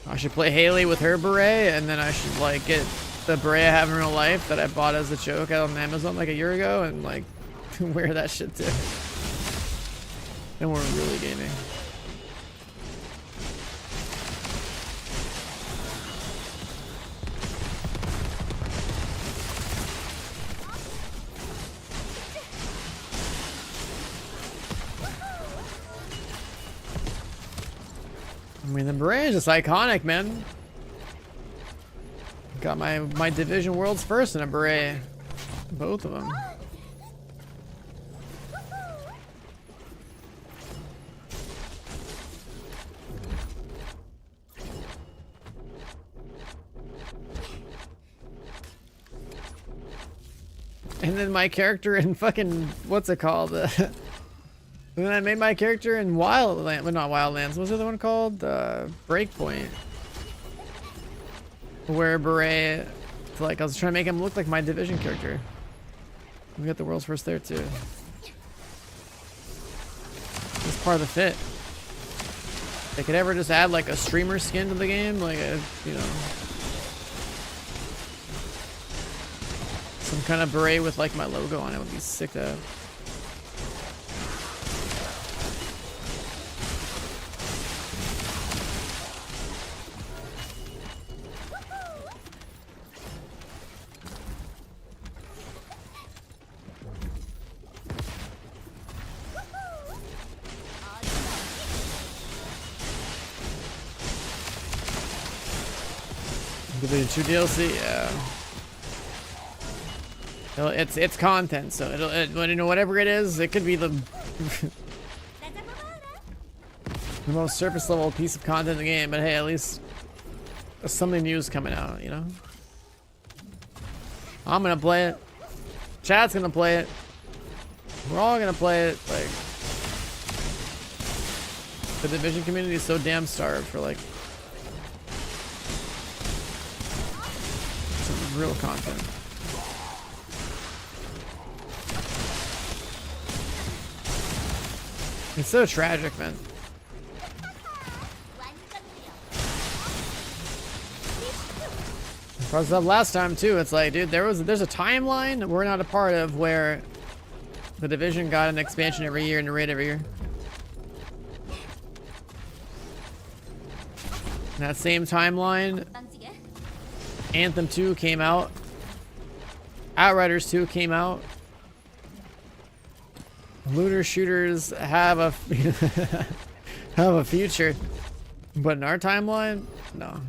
I should play Haley with her beret, and then I should like get the beret I have in real life that I bought as a joke out on Amazon like a year ago, and like wear that shit too. And we're really gaming. I mean, the beret is just iconic, man. Got my division worlds first in a beret. Both of them. And then my character in fucking, what's it called? And then I made my character in Wildlands, well, not Wildlands, what's the other one called? Breakpoint. Where Beret, like I was trying to make him look like my division character. We got the world's first there too. It's part of the fit. They could ever just add like a streamer skin to the game, like a, you know, some kind of beret with like my logo on it would be sick to have. Division 2 DLC, yeah. It's content, so you know, whatever it is, it could be the the most surface level piece of content in the game. But hey, at least something new is coming out, you know. I'm gonna play it. Chat's gonna play it. We're all gonna play it. Like, the Division community is so damn starved for like some real content. It's so tragic, man. Brought up last time too. It's like, dude, there's a timeline we're not a part of where the Division got an expansion every year and a raid every year. In that same timeline, Anthem 2 came out. Outriders 2 came out. Looter shooters have a have a future, but in our timeline, no.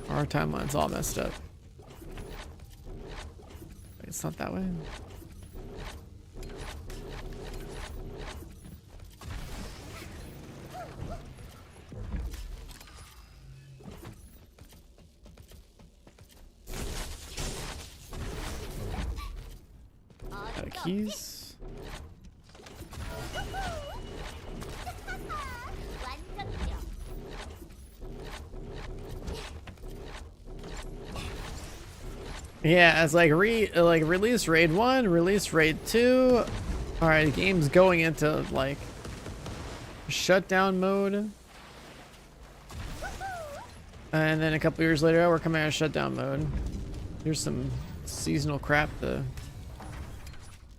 Our timeline's all messed up. Wait, it's not that way. Keys. Yeah, it's like release raid 1, release raid 2. All right, the game's going into like shutdown mode. And then a couple years later, we're coming out of shutdown mode. Here's some seasonal crap to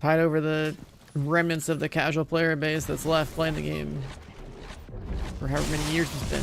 tide over the remnants of the casual player base that's left playing the game for however many years it's been.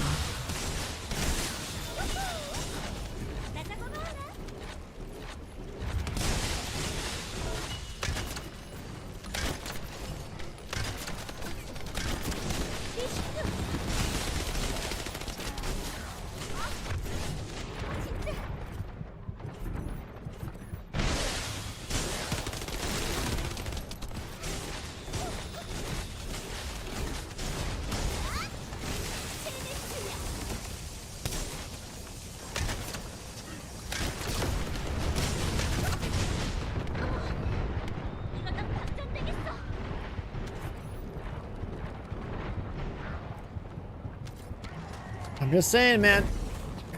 I'm just saying, man.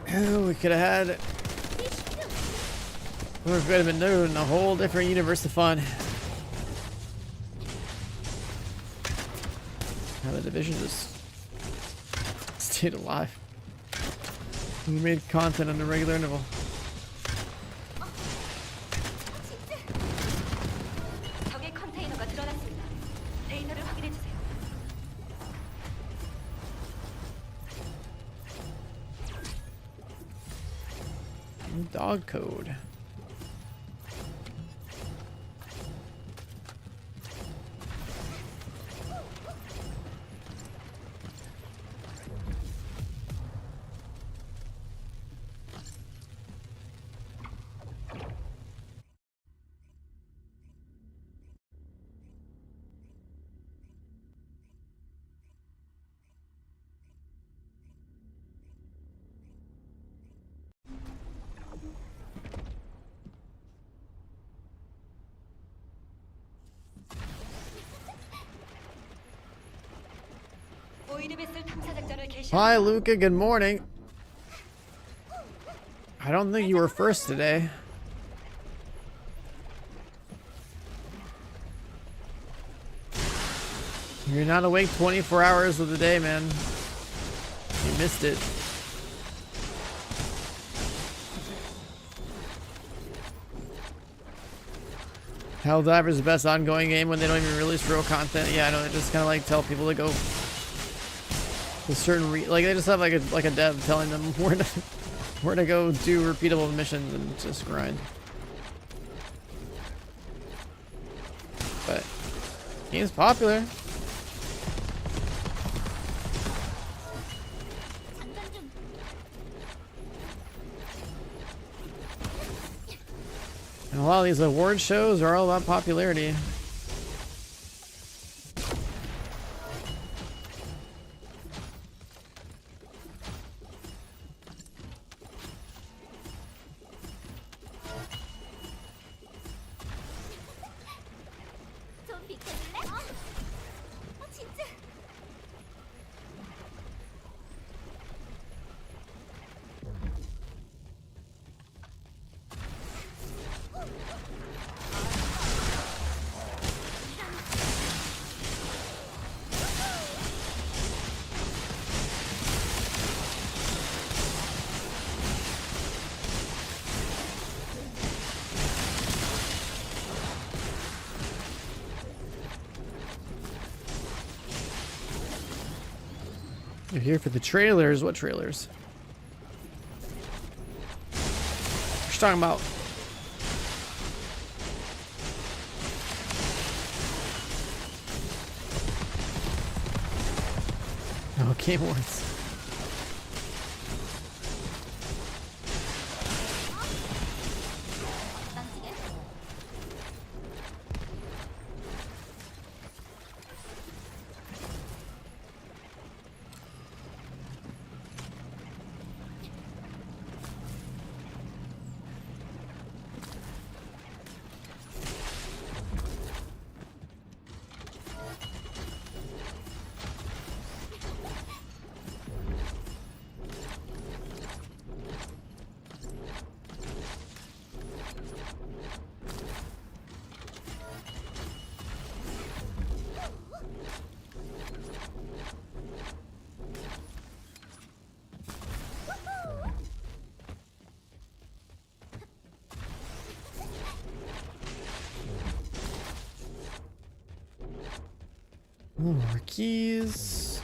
We could have had. We could have been doing a whole different universe of fun. Now the Division just stayed alive. We made content on a regular interval. 적의 컨테이너가 드러났습니다. 데이터를 확인해 주세요. Dog code. Hi, Luca. Good morning. I don't think you were first today. You're not awake 24 hours of the day, man. You missed it. Helldivers is the best ongoing game when they don't even release real content. Yeah, I know. They just kind of like tell people to go to certain like they just have like a dev telling them where to go do repeatable missions and just grind. But game's popular. And a lot of these award shows are all about popularity. 좀 비켜줄래? 진짜. You're here for the trailers. What trailers? What you talking about? Oh, Game Awards. More keys.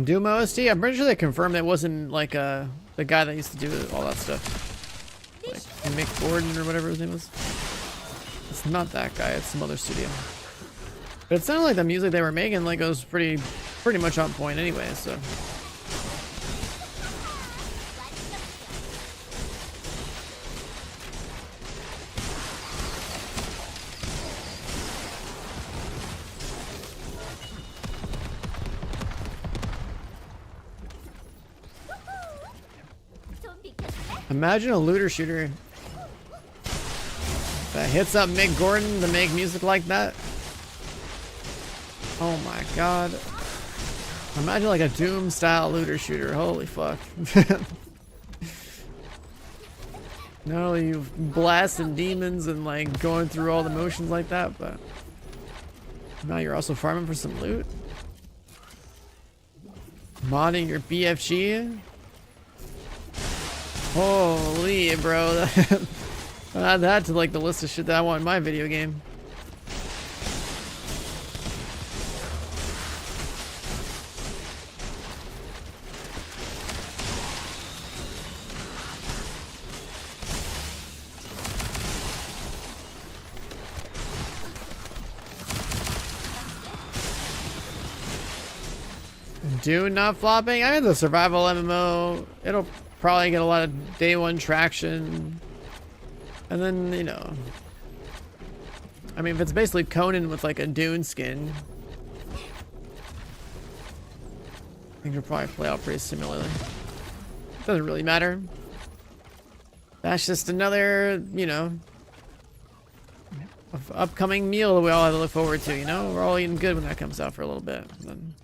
Doom OST? I'm pretty sure they confirmed it wasn't like the guy that used to do all that stuff. Like Mick Gordon or whatever his name was. It's not that guy, it's some other studio. But it sounded like the music they were making like it was pretty much on point anyway, so. Imagine a looter shooter that hits up Mick Gordon to make music like that. Oh my god. Imagine like a Doom style looter shooter. Holy fuck. Not only you blasting demons and like going through all the motions like that, but now you're also farming for some loot. Modding your BFG. Holy bro. Add that to like the list of shit that I want in my video game. Dune not flopping? I mean, the survival MMO, it'll probably get a lot of day one traction. And then, you know, I mean, if it's basically Conan with like a Dune skin, I think it'll probably play out pretty similarly. Doesn't really matter. That's just another, you know, upcoming meal that we all have to look forward to, you know? We're all eating good when that comes out for a little bit. And then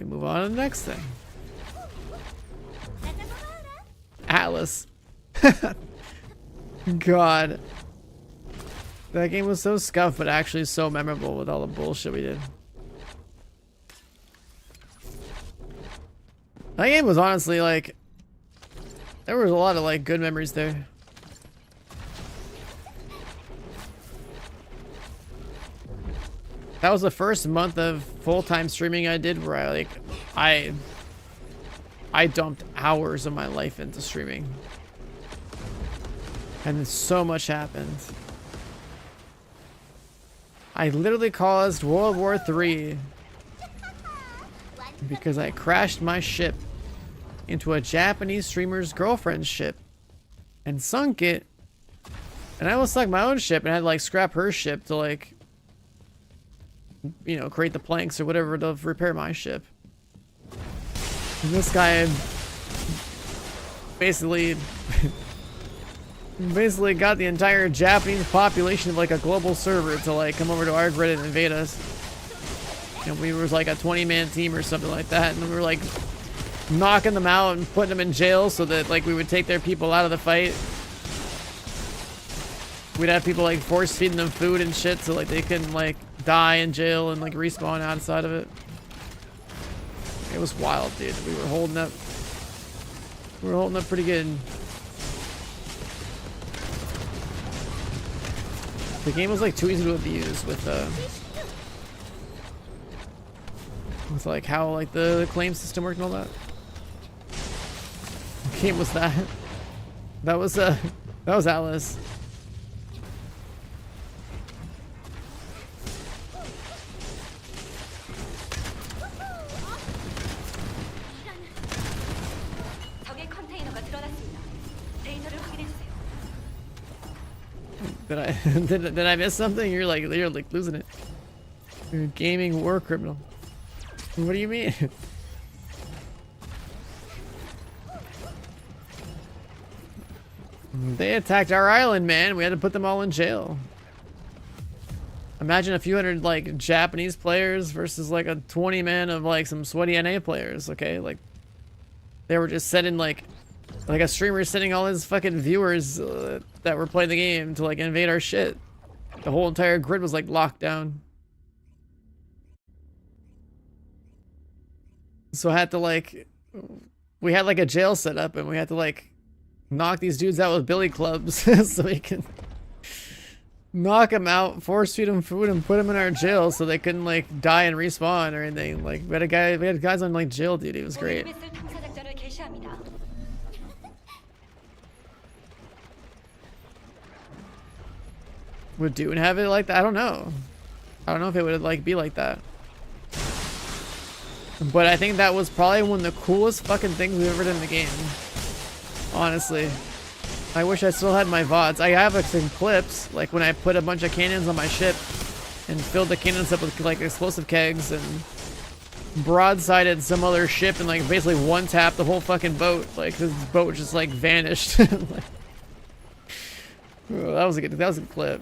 we move on to the next thing. Atlas. God. That game was so scuffed, but actually so memorable with all the bullshit we did. That game was honestly like, there was a lot of like good memories there. That was the first month of full-time streaming I did where I dumped hours of my life into streaming. And so much happened. I literally caused World War III because I crashed my ship into a Japanese streamer's girlfriend's ship and sunk it. And I almost sunk my own ship and had to like scrap her ship to like, you know, create the planks or whatever to repair my ship. And this guy basically got the entire Japanese population of like a global server to like come over to our grid and invade us. And we were like a 20-man team or something like that, and we were like knocking them out and putting them in jail so that like we would take their people out of the fight. We'd have people like force feeding them food and shit so like they couldn't like die in jail and like respawn outside of it. It was wild, dude. We were holding up. We were holding up pretty good. The game was like too easy to abuse with like how like the claim system worked and all that. What game was that? That was Alice. 적의 컨테이너가 드러났습니다. 데이터를 확인해 주세요. Did I miss something? You're like losing it. You're a gaming war criminal. What do you mean? They attacked our island, man. We had to put them all in jail. Imagine a few hundred like Japanese players versus like a 20-man of like some sweaty NA players. Okay, like they were just setting like a streamer sending all his fucking viewers that were playing the game to like invade our shit. The whole entire grid was like locked down. So I had to like, we had like a jail set up and we had to like knock these dudes out with billy clubs so we can knock them out, force feed them food and put them in our jail so they couldn't like die and respawn or anything. Like we had guys on like jail duty. It was great. Would Dune have it like that? I don't know. I don't know if it would like be like that. But I think that was probably one of the coolest fucking things we've ever done in the game. Honestly. I wish I still had my VODs. I have like some clips, like when I put a bunch of cannons on my ship and filled the cannons up with like explosive kegs and broadsided some other ship and like basically one-tapped the whole fucking boat. Like this boat just like vanished. Like, oh, that was a good clip.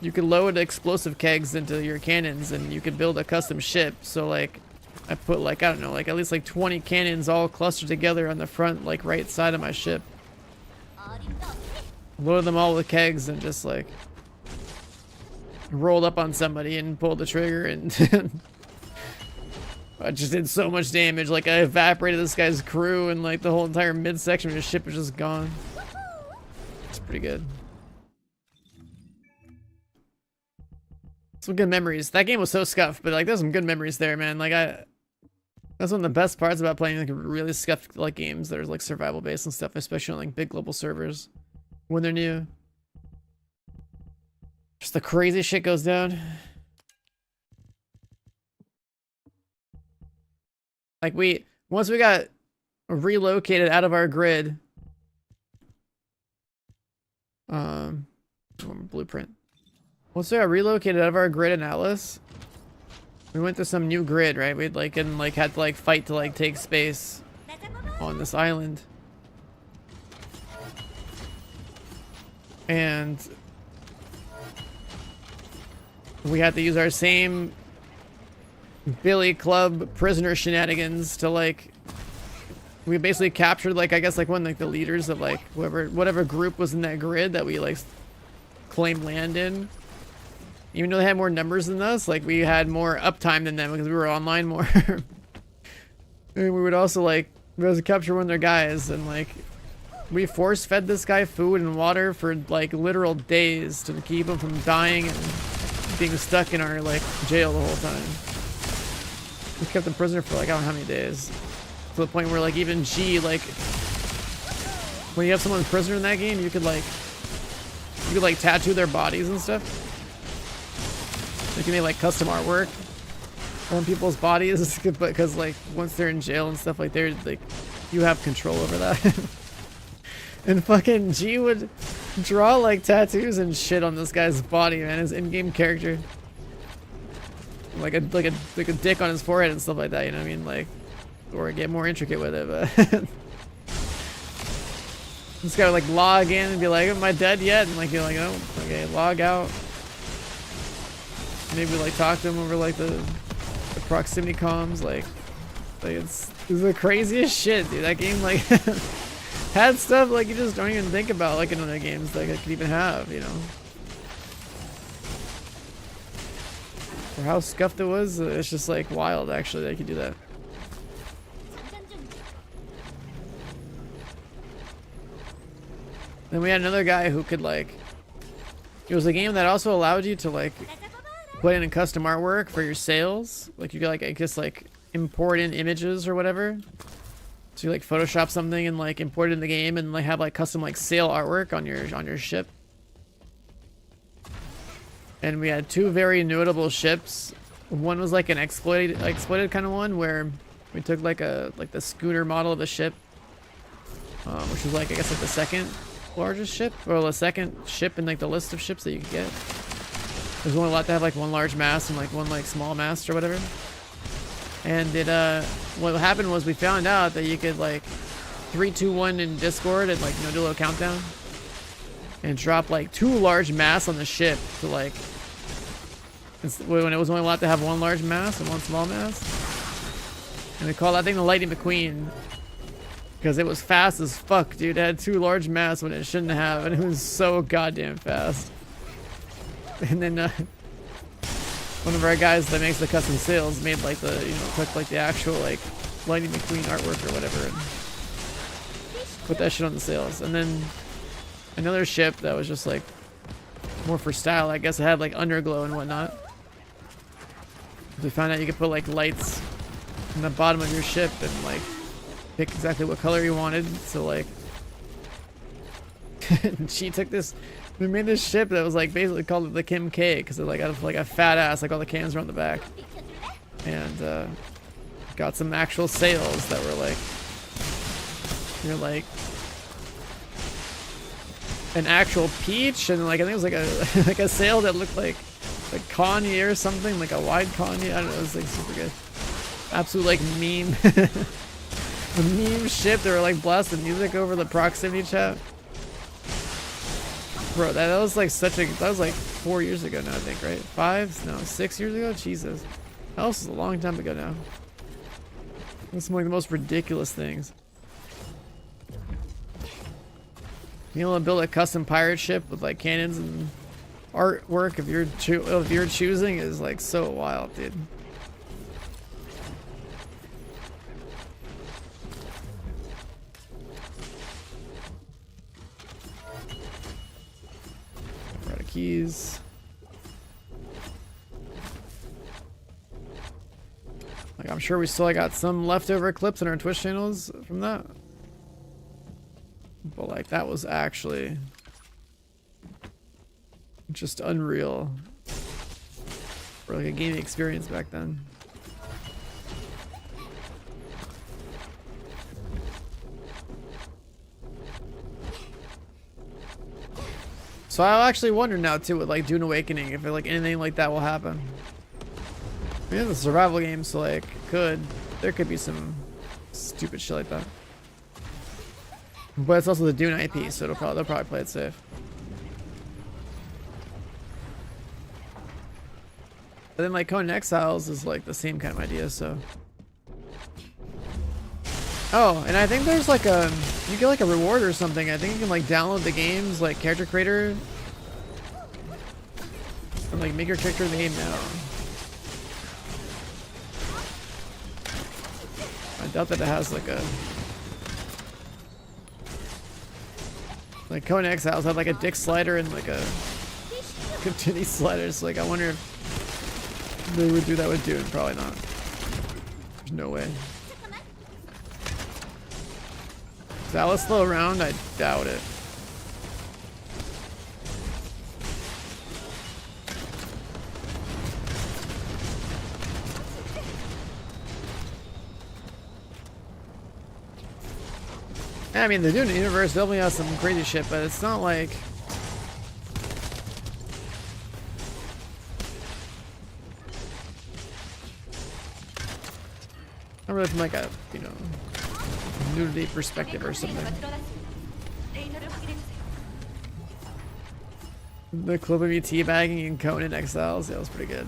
You could load explosive kegs into your cannons and you could build a custom ship. So like I put like, I don't know, like at least like 20 cannons all clustered together on the front like right side of my ship. Loaded them all with kegs and just like rolled up on somebody and pulled the trigger and I just did so much damage. Like I evaporated this guy's crew and like the whole entire midsection of his ship was just gone. It's pretty good. Some good memories. That game was so scuffed, but like there's some good memories there, man. Like that's one of the best parts about playing like really scuffed like games that are like survival based and stuff, especially on like big global servers when they're new. Just the crazy shit goes down. Like once we got relocated out of our grid, blueprint. Once we got relocated out of our grid in Atlas, we went to some new grid, right? We'd like and like had to like fight to like take space on this island. And we had to use our same Billy Club prisoner shenanigans to like we basically captured like I guess like one like the leaders of like whatever group was in that grid that we like claimed land in. Even though they had more numbers than us, like we had more uptime than them because we were online more. And we would also like we also capture one of their guys and like we force fed this guy food and water for like literal days to keep him from dying and being stuck in our like jail the whole time. We kept him prisoner for like I don't know how many days. To the point where like even G like when you have someone prisoner in that game you could like tattoo their bodies and stuff. You can make like custom artwork on people's bodies because like once they're in jail and stuff like they're like you have control over that. And fucking G would draw like tattoos and shit on this guy's body, man, his in-game character. Like a dick on his forehead and stuff like that, you know what I mean? Like or get more intricate with it, but just gotta like log in and be like, am I dead yet? And like you're like, oh, okay, log out. Maybe like talk to him over like the proximity comms, like it's the craziest shit, dude. That game like had stuff like you just don't even think about like in other games like it could even have, you know. For how scuffed it was, it's just like wild actually that you could do that. Then we had another guy who could like, it was a game that also allowed you to like put in a custom artwork for your sales. Like you could like I guess like import in images or whatever. So you like Photoshop something and like import it in the game and like have like custom like sale artwork on your ship. And we had two very notable ships. One was like an exploited kind of one where we took like the schooner model of the ship, which was like I guess like the second largest ship or the second ship in like the list of ships that you could get. There's only allowed to have like one large mast and like one like small mast or whatever. And it what happened was we found out that you could like 3, 2, 1 in Discord and like do a little countdown and drop like 2 large masts on the ship to like when it was only allowed to have 1 large mast and 1 small mast. And we call that thing the Lightning McQueen because it was fast as fuck, dude. It had 2 large masts when it shouldn't have, and it was so goddamn fast. And then one of our guys that makes the custom sails made like the took like the actual like Lightning McQueen artwork or whatever and put that shit on the sails. And then another ship that was just like more for style, I guess it had like underglow and whatnot. We found out you could put like lights in the bottom of your ship and like pick exactly what color you wanted. So like she took this, we made this ship that was like basically called the Kim K because it like had like a fat ass, like all the cans were on the back, and got some actual sails that were like an actual peach, and like I think it was like a like a sail that looked like Kanye or something, like a wide Kanye. I don't know, it was like super good. Absolute like meme a meme ship. They were like blasting music over the proximity chat. Bro, that was like that was like 4 years ago now, I think, right? 5? No, 6 years ago? Jesus. That was a long time ago now. That's one of the most ridiculous things. You know, build a custom pirate ship with like cannons and artwork of your choosing is like so wild, dude. Keys. Like I'm sure we still got some leftover clips in our Twitch channels from that. But like that was actually just unreal for like a gaming experience back then. So I actually wonder now too with like Dune Awakening if like anything like that will happen. I mean, it's a survival game, so like there could be some stupid shit like that. But it's also the Dune IP, so they'll probably play it safe. But then like Conan Exiles is like the same kind of idea, so. Oh, and I think there's like a, you get like a reward or something. I think you can like download the game's like character creator and like make your character in the game now. I doubt that it has like a, like Conan Exiles had like a dick slider and like a titty slider. So like I wonder if they would do that with Dune. Probably not. There's no way. Is Alice slow around? I doubt it. I mean, the Dune universe definitely has some crazy shit, but it's not like. Not really from like a, you know, nudity perspective or something. The clip of you teabagging in Conan Exiles, yeah, that was pretty good.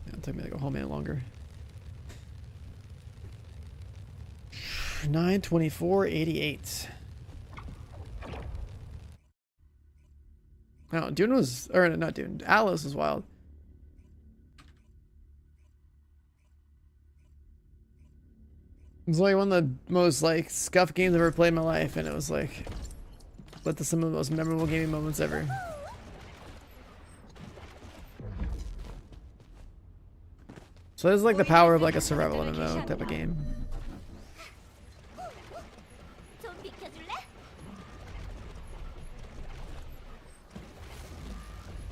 Yeah, it took me like a whole minute longer. 9:24:88. No, Dune was, or not Dune, Alice was wild. It was like one of the most like scuffed games I've ever played in my life, and it was like led to some of the most memorable gaming moments ever. So this is like the power of like a survival MMO type of game. 좀 비켜줄래?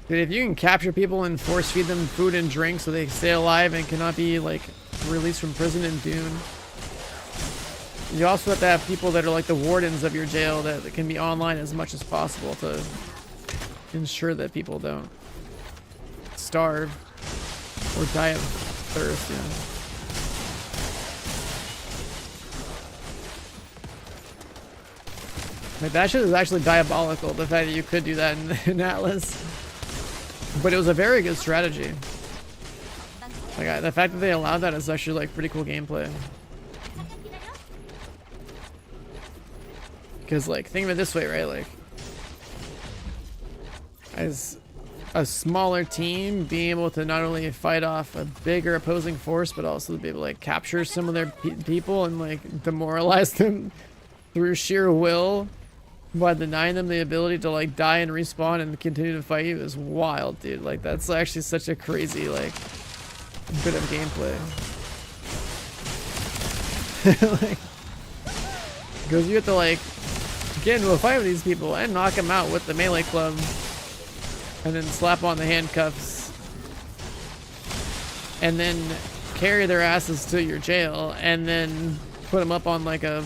Dude, if you can capture people and force feed them food and drink so they stay alive and cannot be like released from prison in Dune. You also have to have people that are like the wardens of your jail that can be online as much as possible to ensure that people don't starve or die of thirst, Like that shit is actually diabolical, the fact that you could do that in Atlas. But it was a very good strategy. Like the fact that they allowed that is actually like pretty cool gameplay. Because like think of it this way, right? Like as a smaller team being able to not only fight off a bigger opposing force, but also to be able to like capture some of their people and like demoralize them through sheer will by denying them the ability to like die and respawn and continue to fight you is wild, dude. Like that's actually such a crazy like bit of gameplay. Like, because you have to like get into a fight with these people and knock them out with the melee club and then slap on the handcuffs and then carry their asses to your jail and then put them up on like a,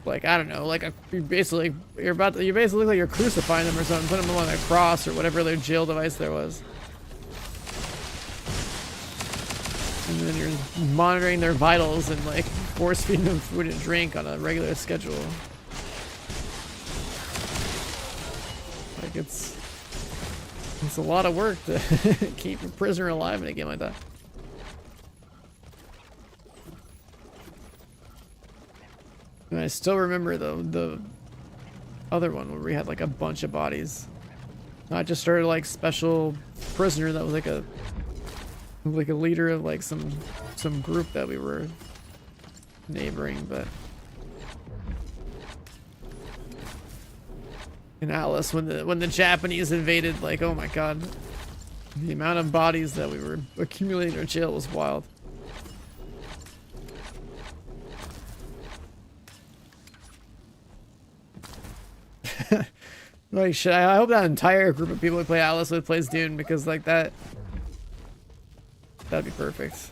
like I don't know, like a, you basically look like you're crucifying them or something, putting them on a cross or whatever their jail device there was. And then you're monitoring their vitals and like force feeding them food and drink on a regular schedule. Like it's a lot of work to keep a prisoner alive in a game like that. And I still remember the other one where we had like a bunch of bodies. I just started like special prisoner that was like a leader of like some group that we were neighboring, but in Alice when the Japanese invaded, like oh my god, the amount of bodies that we were accumulating in our jail was wild. Like shit, I hope that entire group of people who play Alice would plays Dune, because like that'd be perfect.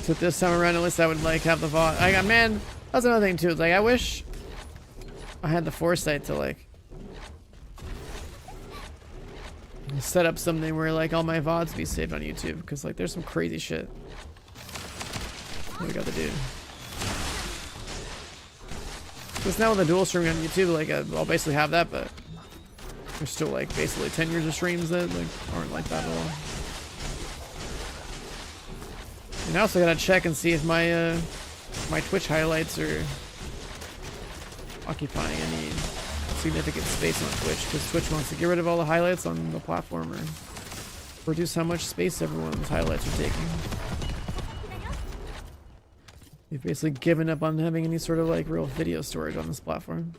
So this time around, at least I would like have the VOD. I got, man, that's another thing too. It's like I wish I had the foresight to like set up something where like all my VODs be saved on YouTube, because like there's some crazy shit that we got to do. Because now with the dual streaming on YouTube, like I'll basically have that, but there's still like basically 10 years of streams that like aren't like that at all. And I also gotta check and see if my my Twitch highlights are occupying any significant space on Twitch, because Twitch wants to get rid of all the highlights on the platform or reduce how much space everyone's highlights are taking. They've basically given up on having any sort of like real video storage on this platform.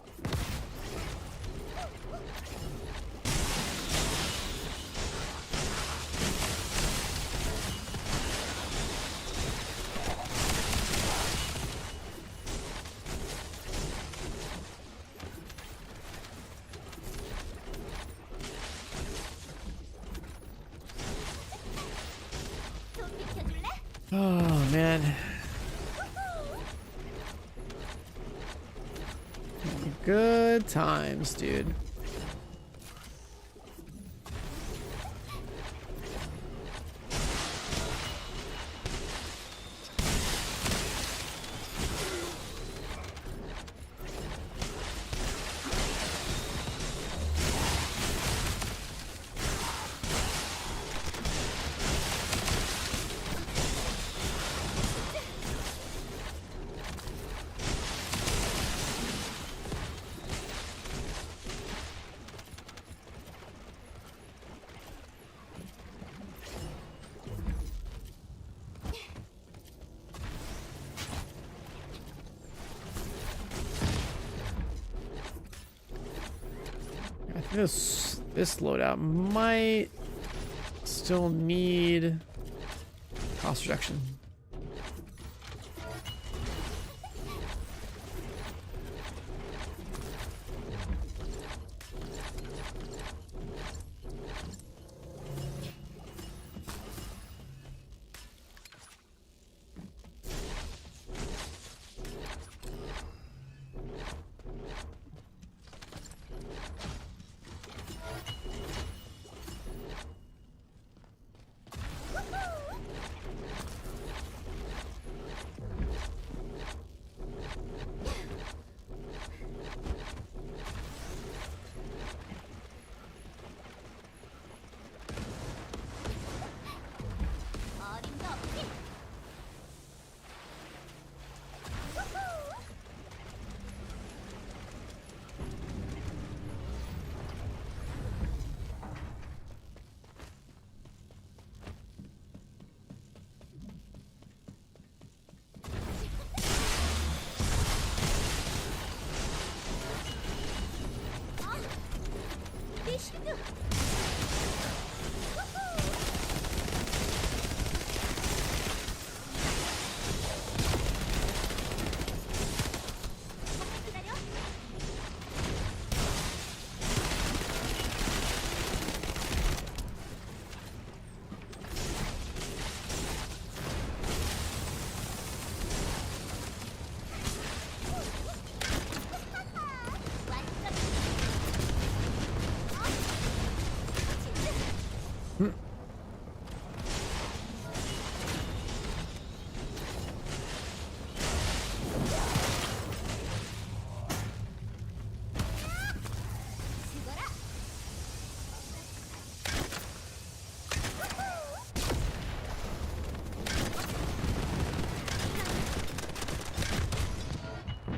Oh man. Good times, dude. This loadout might still need cost reduction.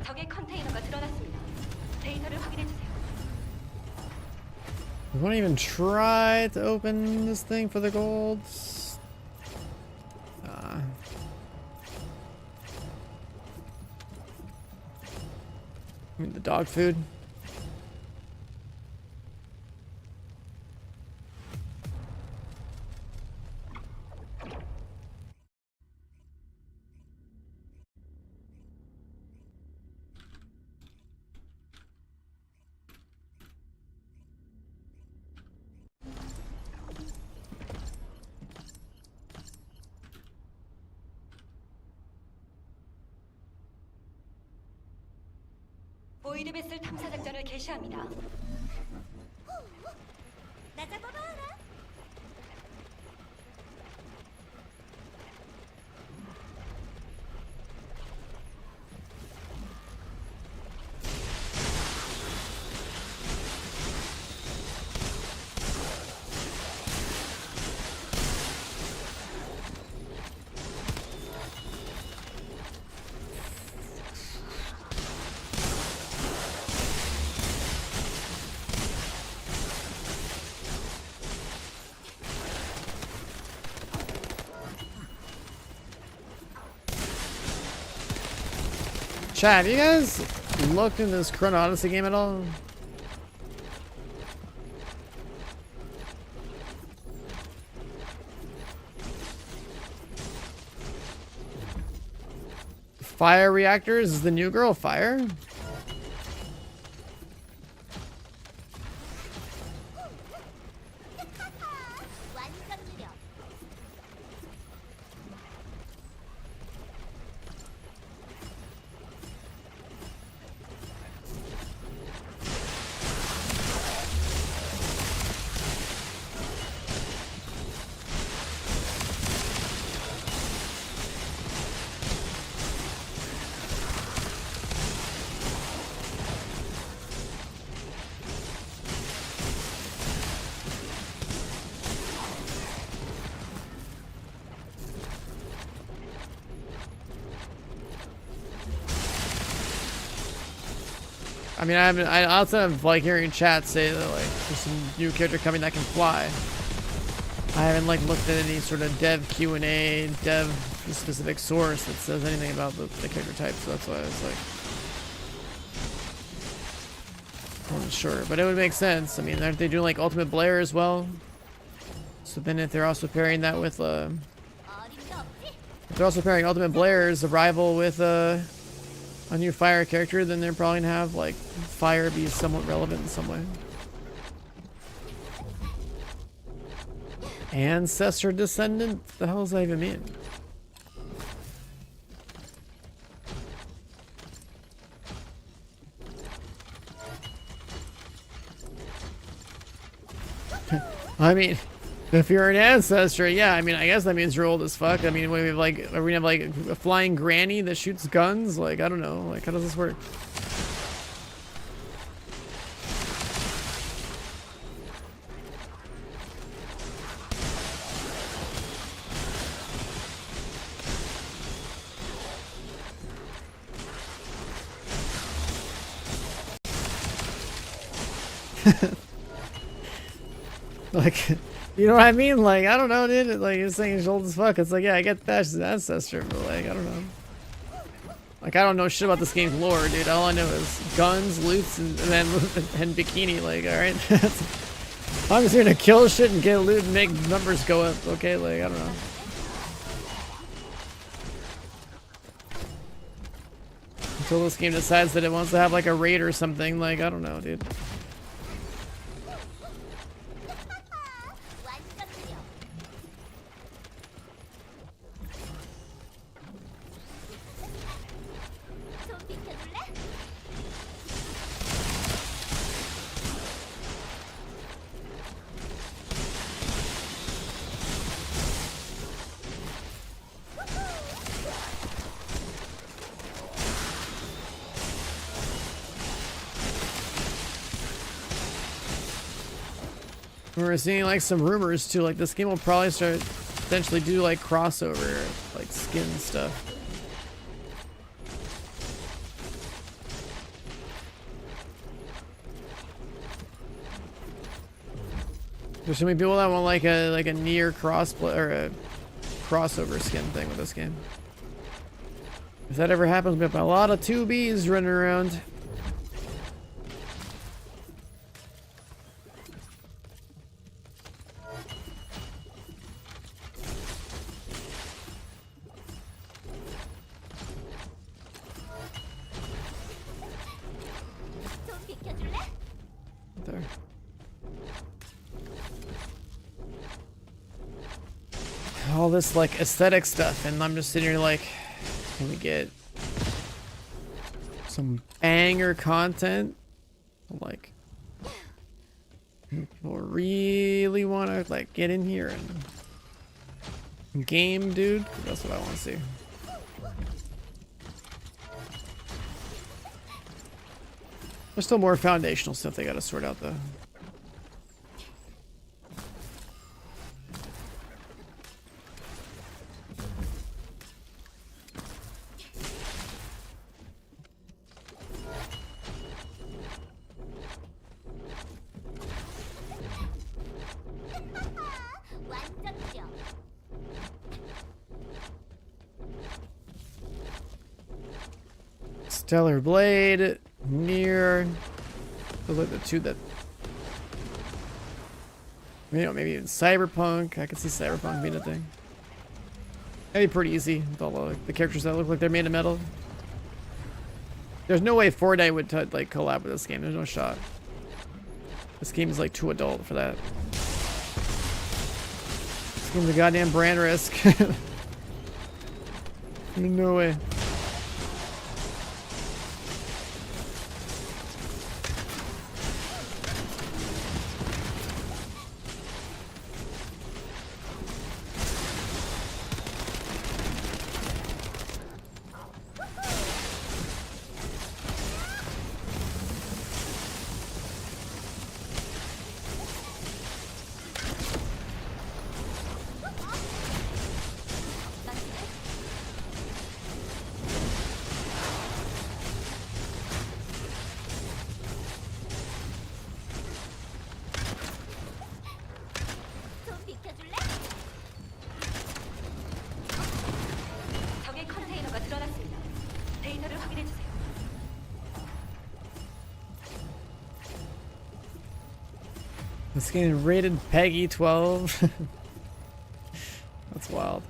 적의 컨테이너가 드러났습니다. 데이터를 확인해 주세요. You want to even try to open this thing for the gold? I mean, the dog food. 보이드 베슬 탐사 작전을 개시합니다. 나 잡아봐라. Chat, have you guys looked in this Chrono Odyssey game at all? Fire reactors is the new girl Fire? 완전 느려. I mean, I outside of like hearing chat say that like there's some new character coming that can fly. I haven't like looked at any sort of dev Q&A, dev specific source that says anything about the character type, so that's why I was like, I wasn't sure, but it would make sense. I mean, aren't they doing like Ultimate Blair as well? So then if they're also pairing that with 어림도 없지. if they're also pairing Ultimate Blair's arrival with a new Fire character, then they're probably gonna have like Fire be somewhat relevant in some way. Ancestor Descendant? What the hell does that even mean? I mean, if you're an ancestor, yeah, I mean, I guess that means you're old as fuck. I mean, we have like, are we gonna have like a flying granny that shoots guns? Like, I don't know. Like, how does this work? Like, you know what I mean? Like, I don't know, dude. Like, you're saying he's old as fuck. It's like, yeah, I get that she's an ancestor, but like, I don't know. Like, I don't know shit about this game's lore, dude. All I know is guns, loots, and then and bikini. Like, all right. I'm just here to kill shit and get loot and make numbers go up. Okay, like, I don't know. Until this game decides that it wants to have like a raid or something. Like, I don't know, dude. 완전 느려. 좀 비켜줄래? We're seeing like some rumors too, like this game will probably start potentially do like crossover, like skin stuff. There's so many people that want like a near crossplay or a crossover skin thing with this game. If that ever happens, we have a lot of 2Bs running around. 좀 비켜줄래? There. All this like aesthetic stuff, and I'm just sitting here like, can we get some banger content. Like, people really want to like get in here and game, dude. That's what I want to see. There's still more foundational stuff they got to sort out though. 완전죠. Stellar Blade, Near. Those are the two that. You know, maybe even Cyberpunk. I could see Cyberpunk being a thing. That'd be pretty easy with all the characters that look like they're made of metal. There's no way Fortnite would like collab with this game. There's no shot. This game is like too adult for that. This game's a goddamn brand risk. No way. 좀 비켜줄래? 적의 컨테이너가 드러났습니다. 데이터를 확인해 주세요. This game rated Peggy 12. That's wild.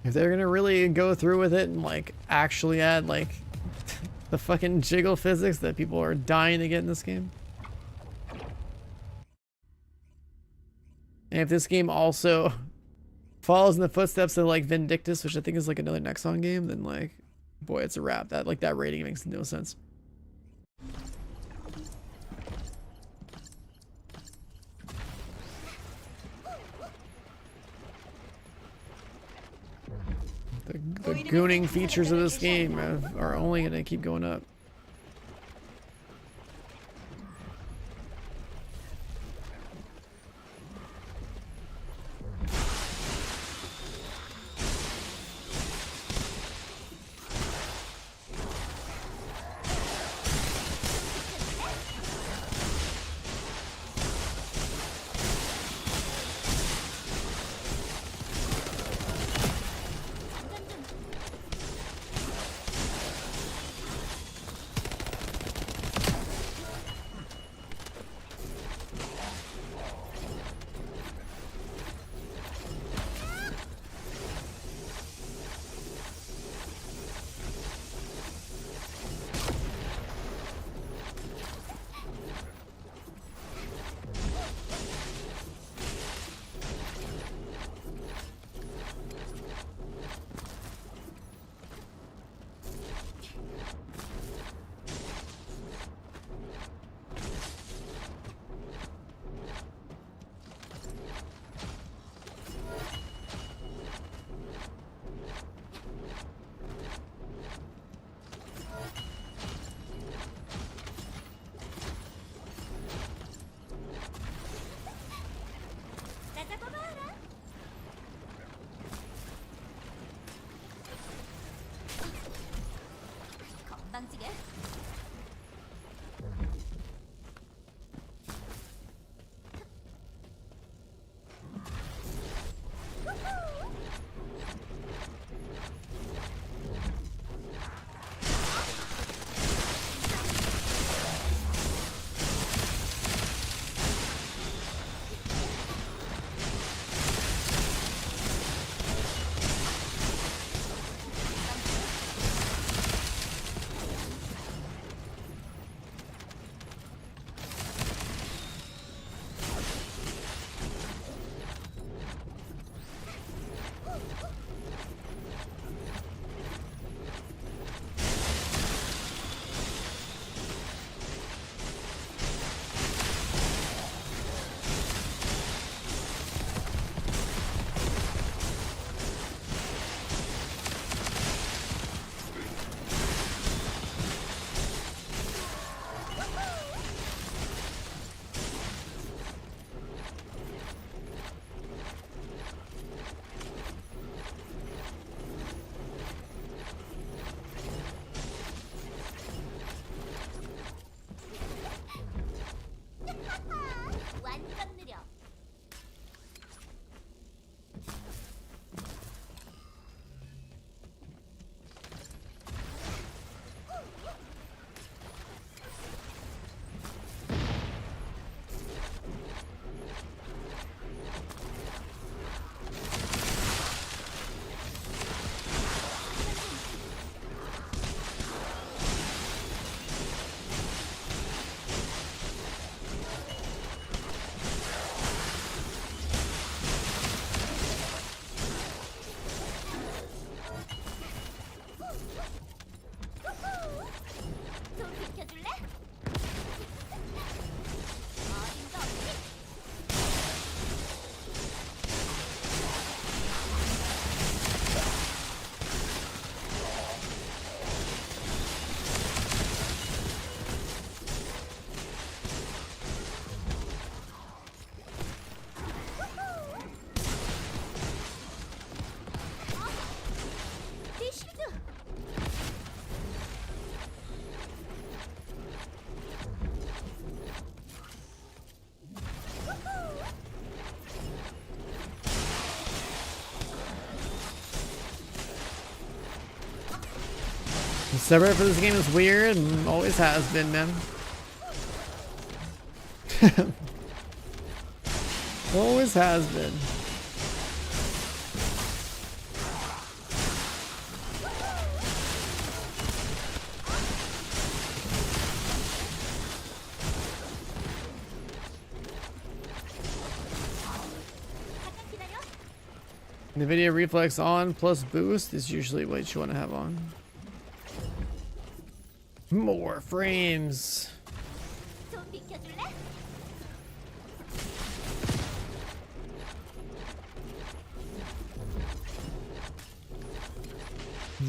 If they're gonna really go through with it and like actually add like the fucking jiggle physics that people are dying to get in this game. And if this game also follows in the footsteps of like Vindictus, which I think is like another Nexon game, then like, boy, it's a wrap. That like that rating makes no sense. The gooning features of this game are only going to keep going up. The subreddit for this game is weird and always has been, man. Always has been. NVIDIA reflex on plus boost is usually what you want to have on. More frames. 좀 비켜줄래?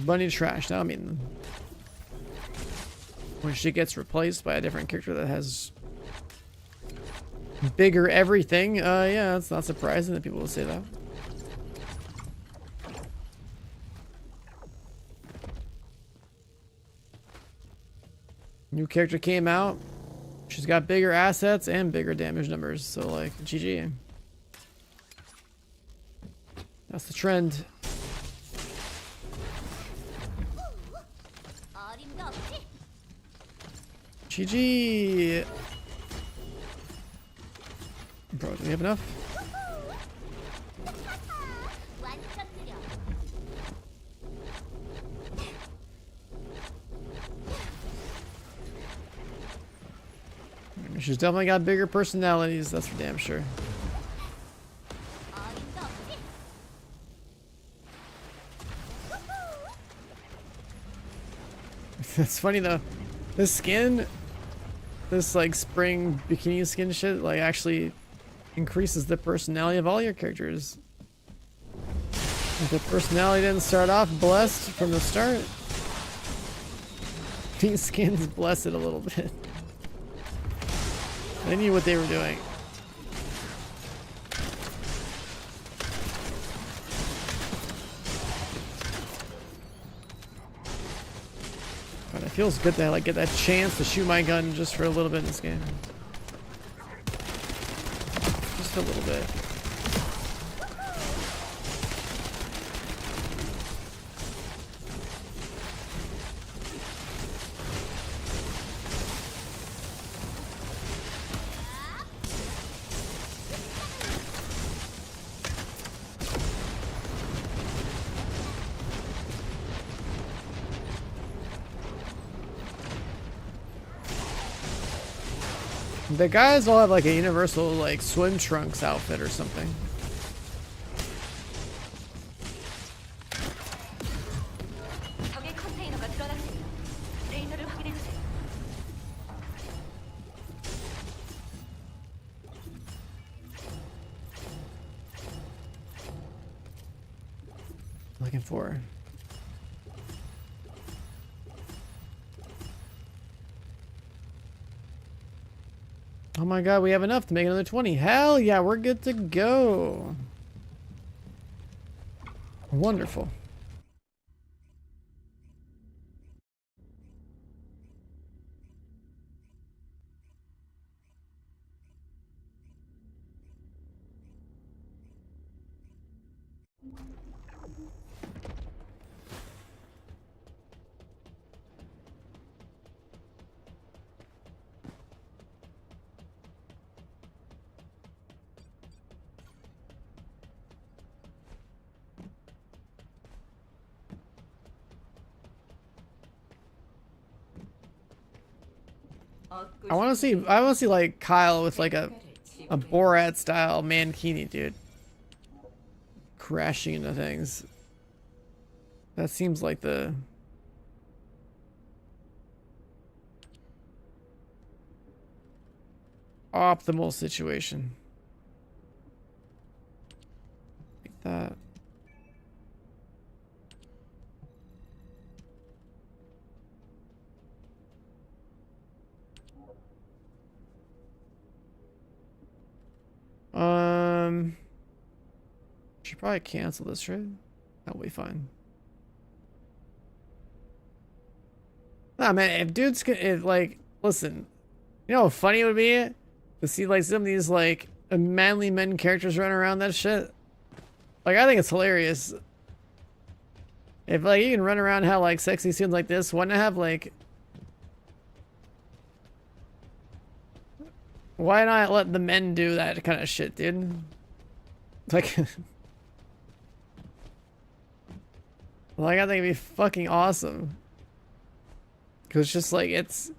Bunny trash. Now, I mean, when she gets replaced by a different character that has bigger everything, yeah, it's not surprising that people will say that. New character came out. She's got bigger assets and bigger damage numbers. So, like, GG. That's the trend. 어림도 없지? GG. Bro, do we have enough? 완전 느려. She's definitely got bigger personalities. That's for damn sure. 어림도 없지? It's funny though. This skin, this like spring bikini skin shit, like actually increases the personality of all your characters. If the personality didn't start off blessed from the start, these skins bless it a little bit. They knew what they were doing. But it feels good to like get that chance to shoot my gun just for a little bit in this game. Just a little bit. The guys all have like a universal like swim trunks outfit or something. 적의 컨테이너가 드러났습니다. 데이터를 확인해 주세요. Looking for. Oh my god, we have enough to make another 20. Hell yeah, we're good to go. Wonderful. I want to see like Kyle with like a Borat style mankini, dude. Crashing into things. That seems like the optimal situation. Like that. Should probably cancel this, right? That'll be fine. Nah, man, if dudes could, if like, listen, you know how funny it would be to see like some of these like manly men characters running around that shit? Like, I think it's hilarious. If like you can run around have like sexy scenes like this, why not have like, why not let the men do that kind of shit, dude? Like, like I think it'd be fucking awesome. Cause just like it's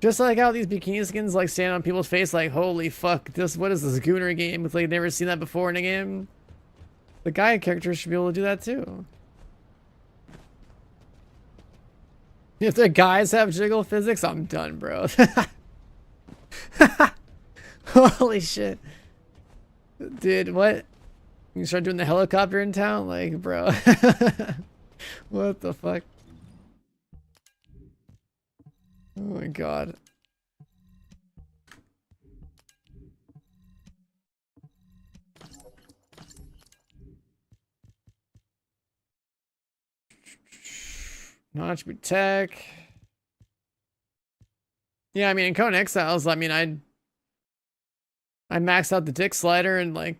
just like how these bikini skins like stand on people's face, like holy fuck, this what is this Gooner game? It's like never seen that before in a game. The guy characters should be able to do that too. If the guys have jiggle physics, I'm done, bro. Holy shit. Dude, what? You start doing the helicopter in town? Like, bro. What the fuck? Oh my god. Non-attribute tech. Yeah, I mean, in Cone Exiles, I mean, I maxed out the dick slider and, like,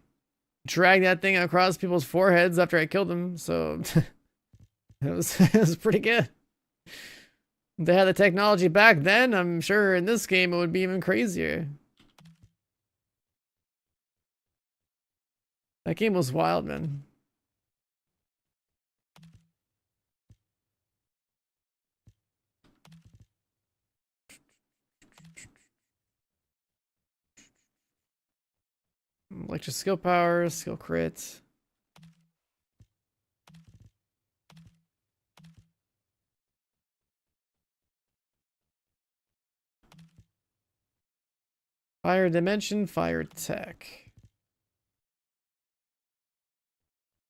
dragged that thing across people's foreheads after I killed them, so it was pretty good. If they had the technology back then, I'm sure in this game it would be even crazier. That game was wild, man. Electric skill power, skill crit. Fire dimension, fire tech.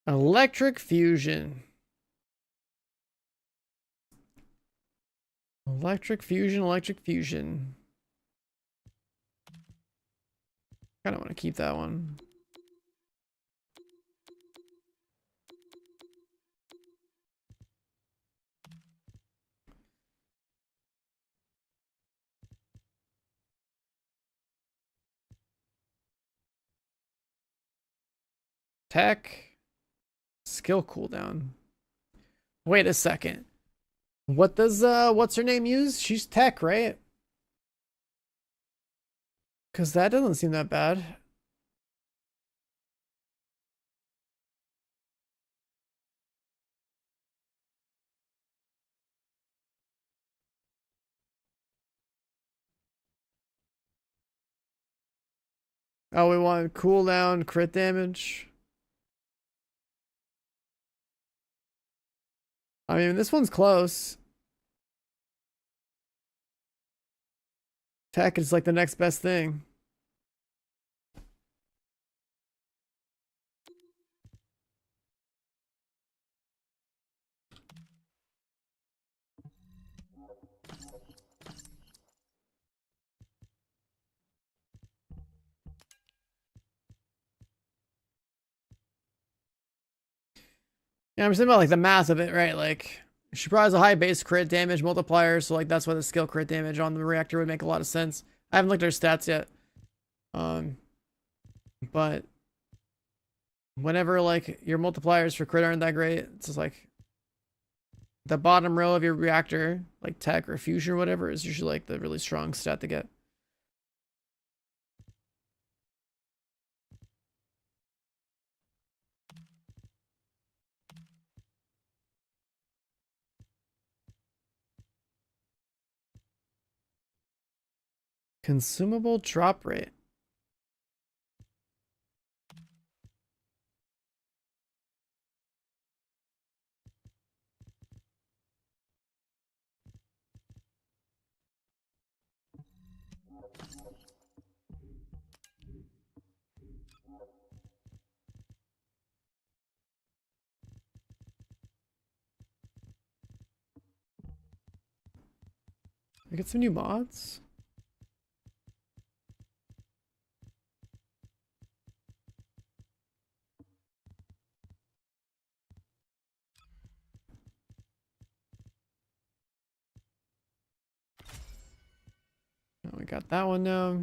Electric fusion. Electric fusion, electric fusion. Kind of want to keep that one. Tech. Skill cooldown. Wait a second. What does what's her name use? She's tech, right? Cause that doesn't seem that bad. Oh, we want cooldown, crit damage. I mean, this one's close. Tech is like the next best thing. Yeah, I'm just thinking about like the math of it, right? Like she probably has a high base crit damage multiplier, so like that's why the skill crit damage on the reactor would make a lot of sense. I haven't looked at her stats yet. But whenever like your multipliers for crit aren't that great, it's just like the bottom row of your reactor, like tech or fusion or whatever, is usually like the really strong stat to get. Consumable drop rate. We get some new mods. Oh, we got that one now.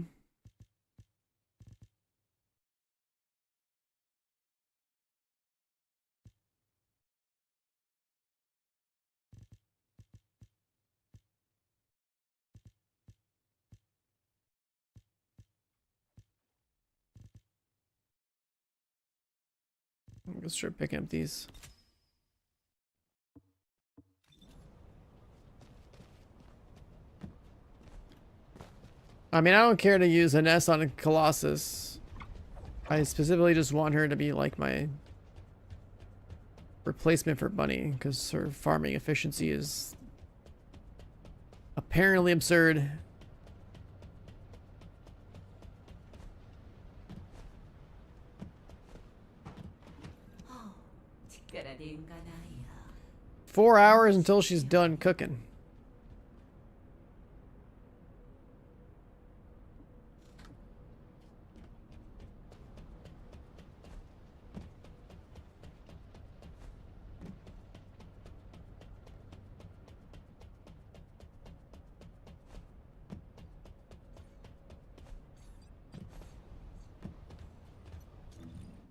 Let's start picking up these. I mean, I don't care to use an S on a Colossus. I specifically just want her to be like my replacement for Bunny, because her farming efficiency is apparently absurd. 특별한 인간 아이야. 4 hours until she's done cooking.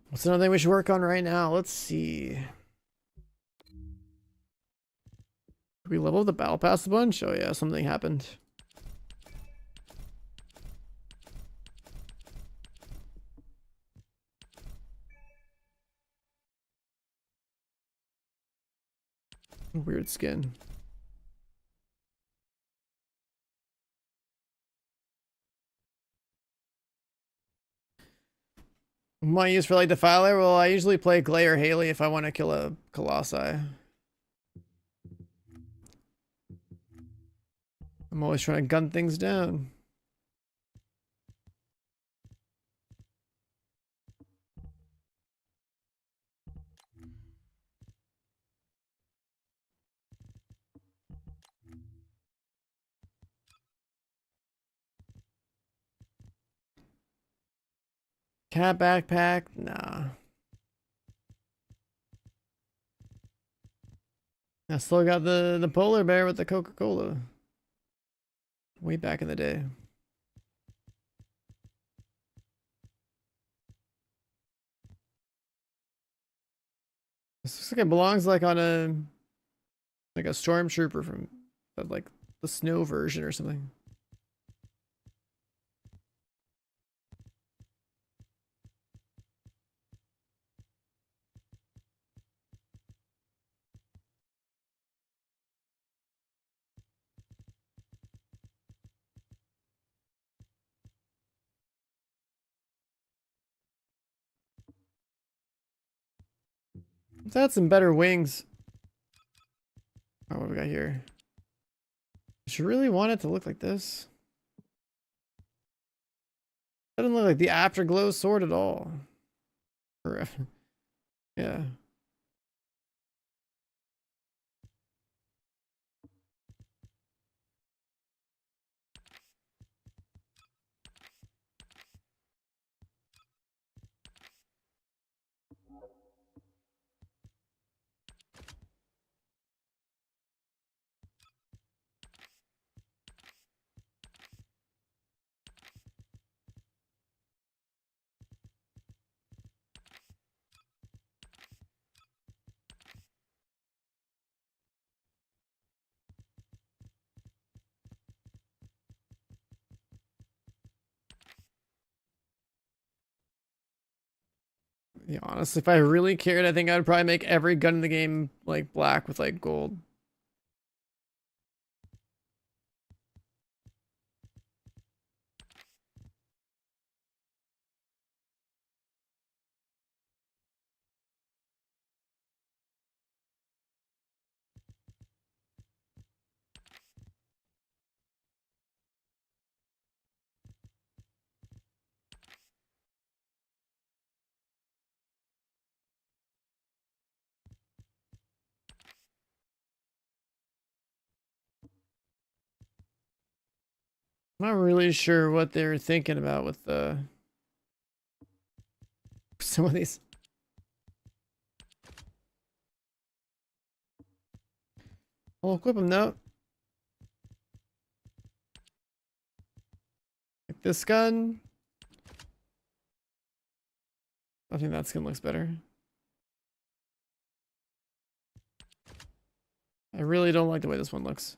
What's another thing we should work on right now? Let's see. Did we level the battle pass a bunch? Oh yeah, something happened. Weird skin. What I use for like Defiler? Well, I usually play Glay or Haley if I want to kill a Colossi. I'm always trying to gun things down. Cat backpack? Nah. I still got the polar bear with the Coca-Cola. Way back in the day. This looks like it belongs like on a stormtrooper from like the snow version or something. Let's add some better wings. Oh, what do we got here? I should really want it to look like this. Doesn't look like the afterglow sword at all. Or, yeah. Yeah, honestly, if I really cared, I think I'd probably make every gun in the game like black with like gold. I'm not really sure what they were thinking about with some of these. I'll equip them though. Like this gun. I think that skin looks better. I really don't like the way this one looks.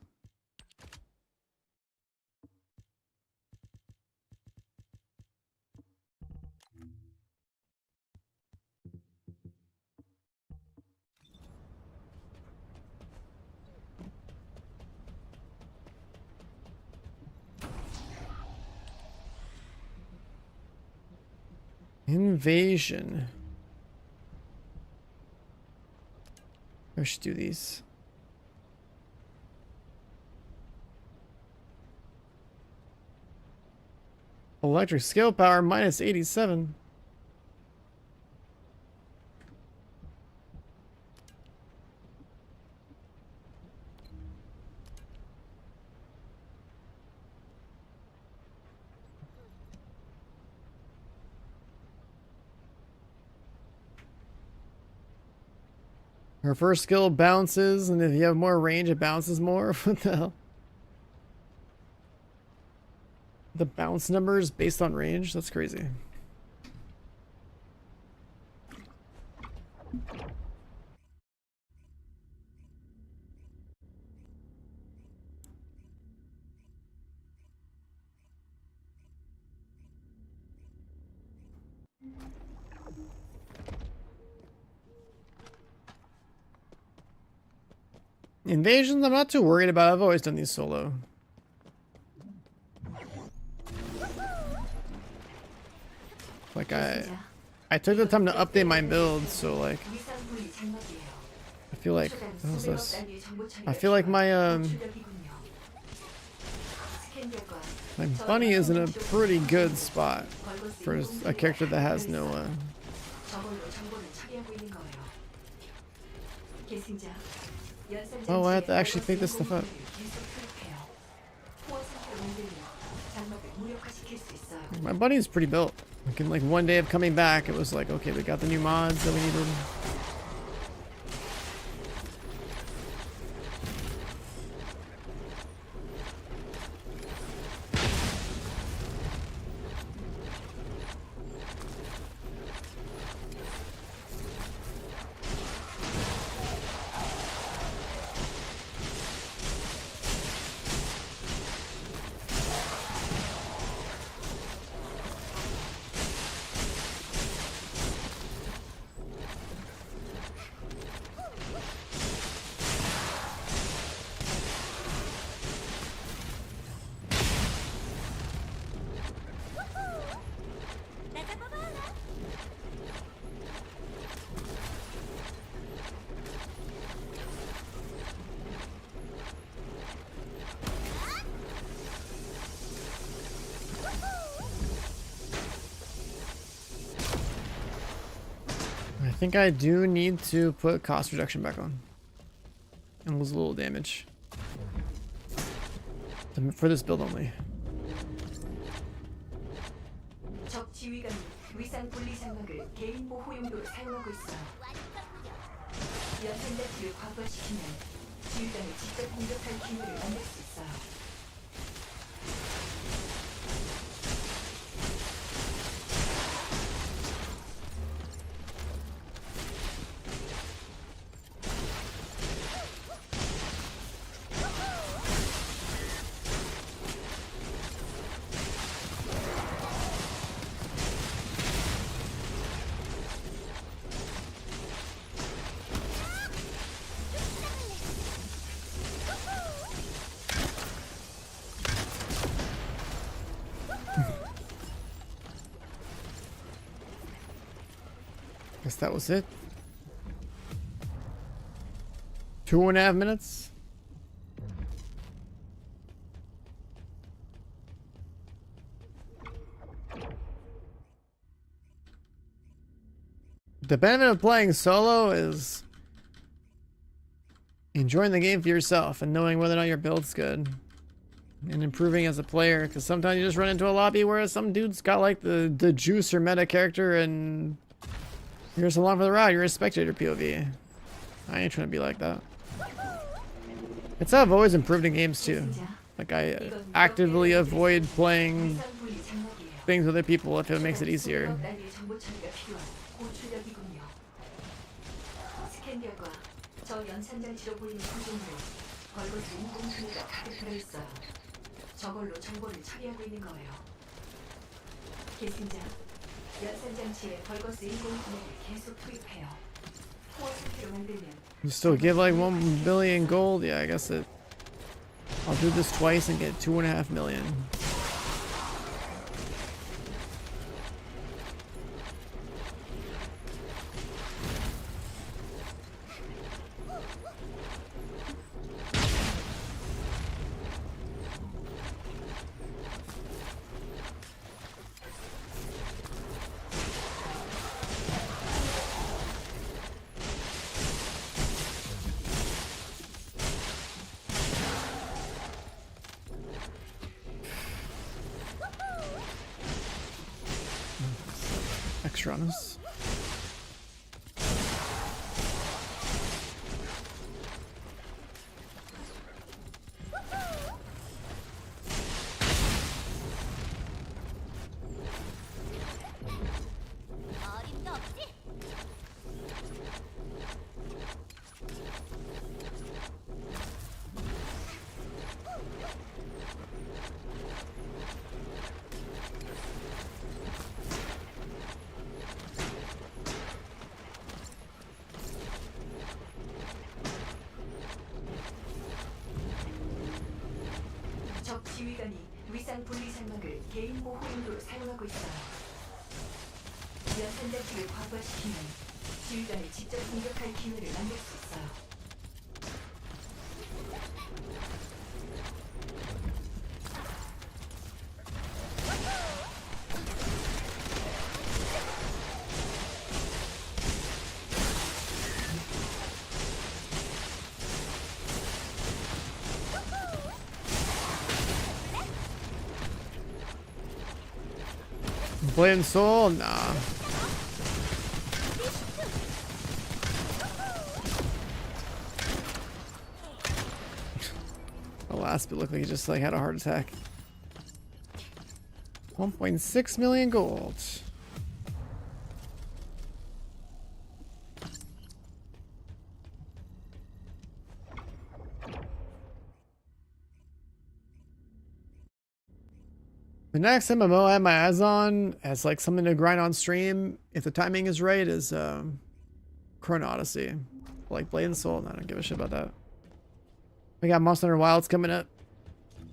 Invasion. I should do these. Electric skill power minus 87. Her first skill bounces, and if you have more range, it bounces more. What the hell? The bounce numbers based on range? That's crazy. Invasions, I'm not too worried about. I've always done these solo. Like I took the time to update my build, so like I feel like what was this? I feel like my bunny is in a pretty good spot for a character that has no Oh, I have to actually pick this stuff up. My bunny is pretty built. Like in like one day of coming back, it was like, okay, we got the new mods that we needed. I think I do need to put cost reduction back on and lose a little damage for this build only. 적 지휘관이 위상 분리 장막을 개인 보호 용도로 사용하고 있어요. 연산자들을 과부하시키면 지휘관이 직접 공격할 기회를 만들 수 있어요. Guess that was it. 2.5 minutes. The benefit of playing solo is enjoying the game for yourself and knowing whether or not your build's good and improving as a player, because sometimes you just run into a lobby where some dude's got like the juice or meta character and you're just along for the ride. You're a spectator POV. I ain't trying to be like that. It's how I've always improved in games too. Like I actively avoid playing things with other people if it makes it easier. You still give like 1 billion gold? Yeah, I guess it. I'll do this twice and get 2.5 million. extra on us. 어림도 없지. 적 지휘관이 위상 분리 장막을 개인 보호 용도로 사용하고 있어요. 연산자치를 과부하시키면 지휘관이 직접 공격할 기회를 만들 수 있어요. Blade Soul? Nah. The last bit looked like he just like had a heart attack. 1.6 million gold. The next MMO I have my eyes on as like something to grind on stream, if the timing is right, is Chrono Odyssey. Like Blade and Soul, I don't give a shit about that. We got Monster Hunter Wilds coming up.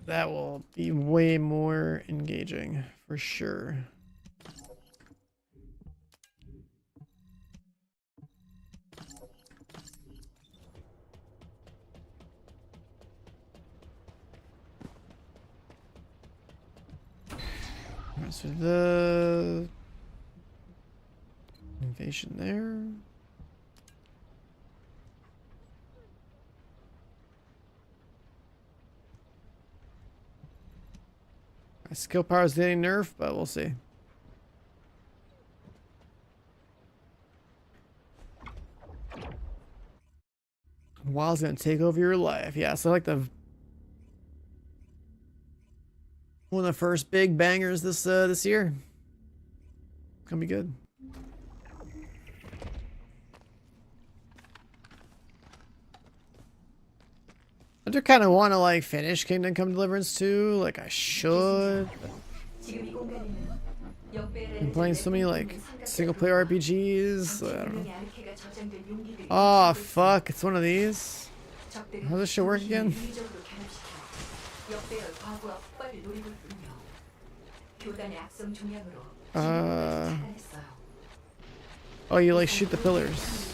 That will be way more engaging for sure. Alright, so the invasion there. My skill power is getting nerfed, but we'll see. Wild's gonna take over your life. Yeah, so like the one of the first big bangers this year. Gonna be good. I do kind of want to like finish Kingdom Come Deliverance 2. Like I should. I'm playing so many like single player RPGs. I don't know. Oh fuck! It's one of these. How does this shit work again? Oh, you like shoot the pillars.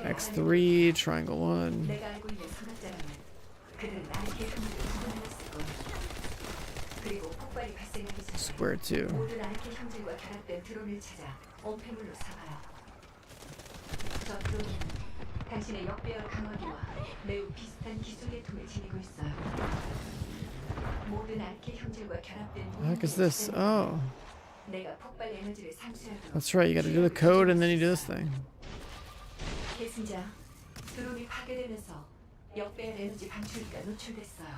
X3, triangle 1. Square 2. 당신의 역배열 강화기와 매우 비슷한 기술 계통을 지니고 있어요. 모든 아르케 형질과 결합된 What the heck is this? Oh. 내가 폭발 에너지를 상쇄하도록. That's right, you gotta do the code and then you do this thing. 계승자, 드론이 파괴되면서 역배열 에너지 방출기가 노출됐어요.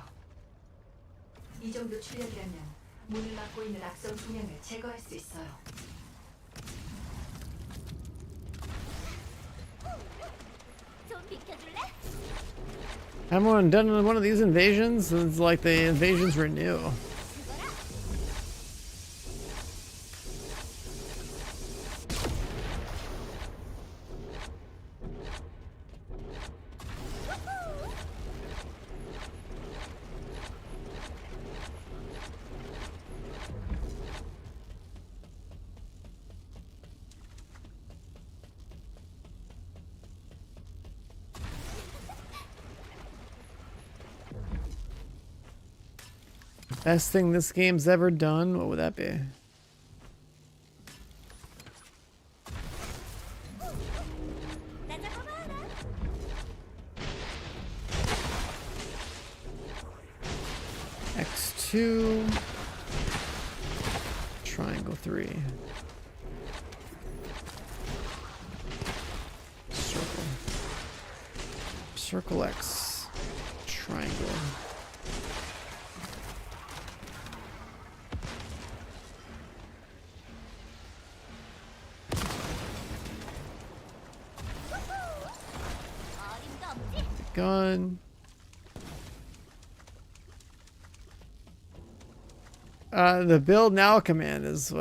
이 정도 출력이라면 문을 막고 있는 악성 종양을 제거할 수 있어요. 좀 비켜줄래? Haven't done one of these invasions since like the invasions were new. Best thing this game's ever done? What would that be? X2. Triangle 3. Circle. Circle X. Triangle. 어림도 없지. Gun. The build now command is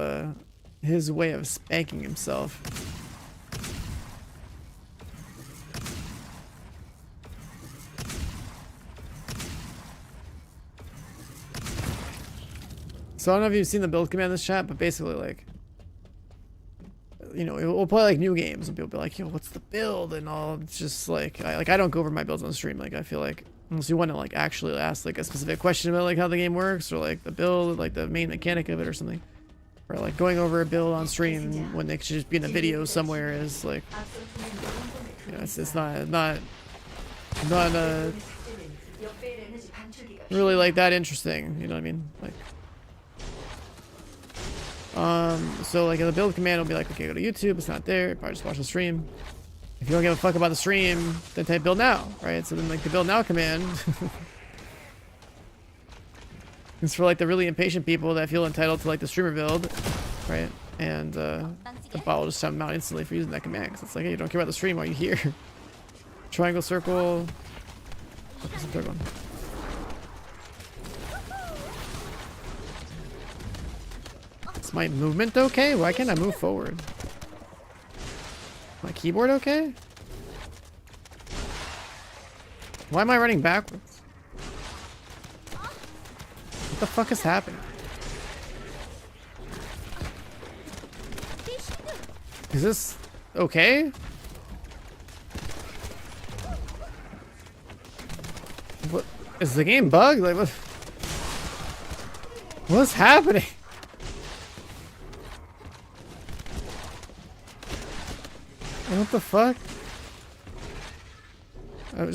his way of spanking himself. So I don't know if you've seen the build command in this chat, but basically, like, you know, we'll play like new games and people be like, yo, what's the build and all. It's just like I don't go over my builds on stream. Like, I feel like unless you want to like actually ask like a specific question about like how the game works or like the build, like the main mechanic of it or something, or like going over a build on stream when they should just be in a video somewhere is like, you know, it's not really like that interesting. You know what I mean? Like. So like the build command will be like, okay, go to YouTube, it's not there, probably just watch the stream. If you don't give a fuck about the stream, then type build now, right? So then like the build now command is for like the really impatient people that feel entitled to like the streamer build, right? And the bot will just time out instantly for using that command, because it's like, hey, you don't care about the stream, why are you here? Triangle, circle, what's the third one? Is my movement okay? Why can't I move forward? My keyboard okay? Why am I running backwards? What the fuck is happening? Is this okay? What is the game bugged? Like what's happening? What the fuck? I'm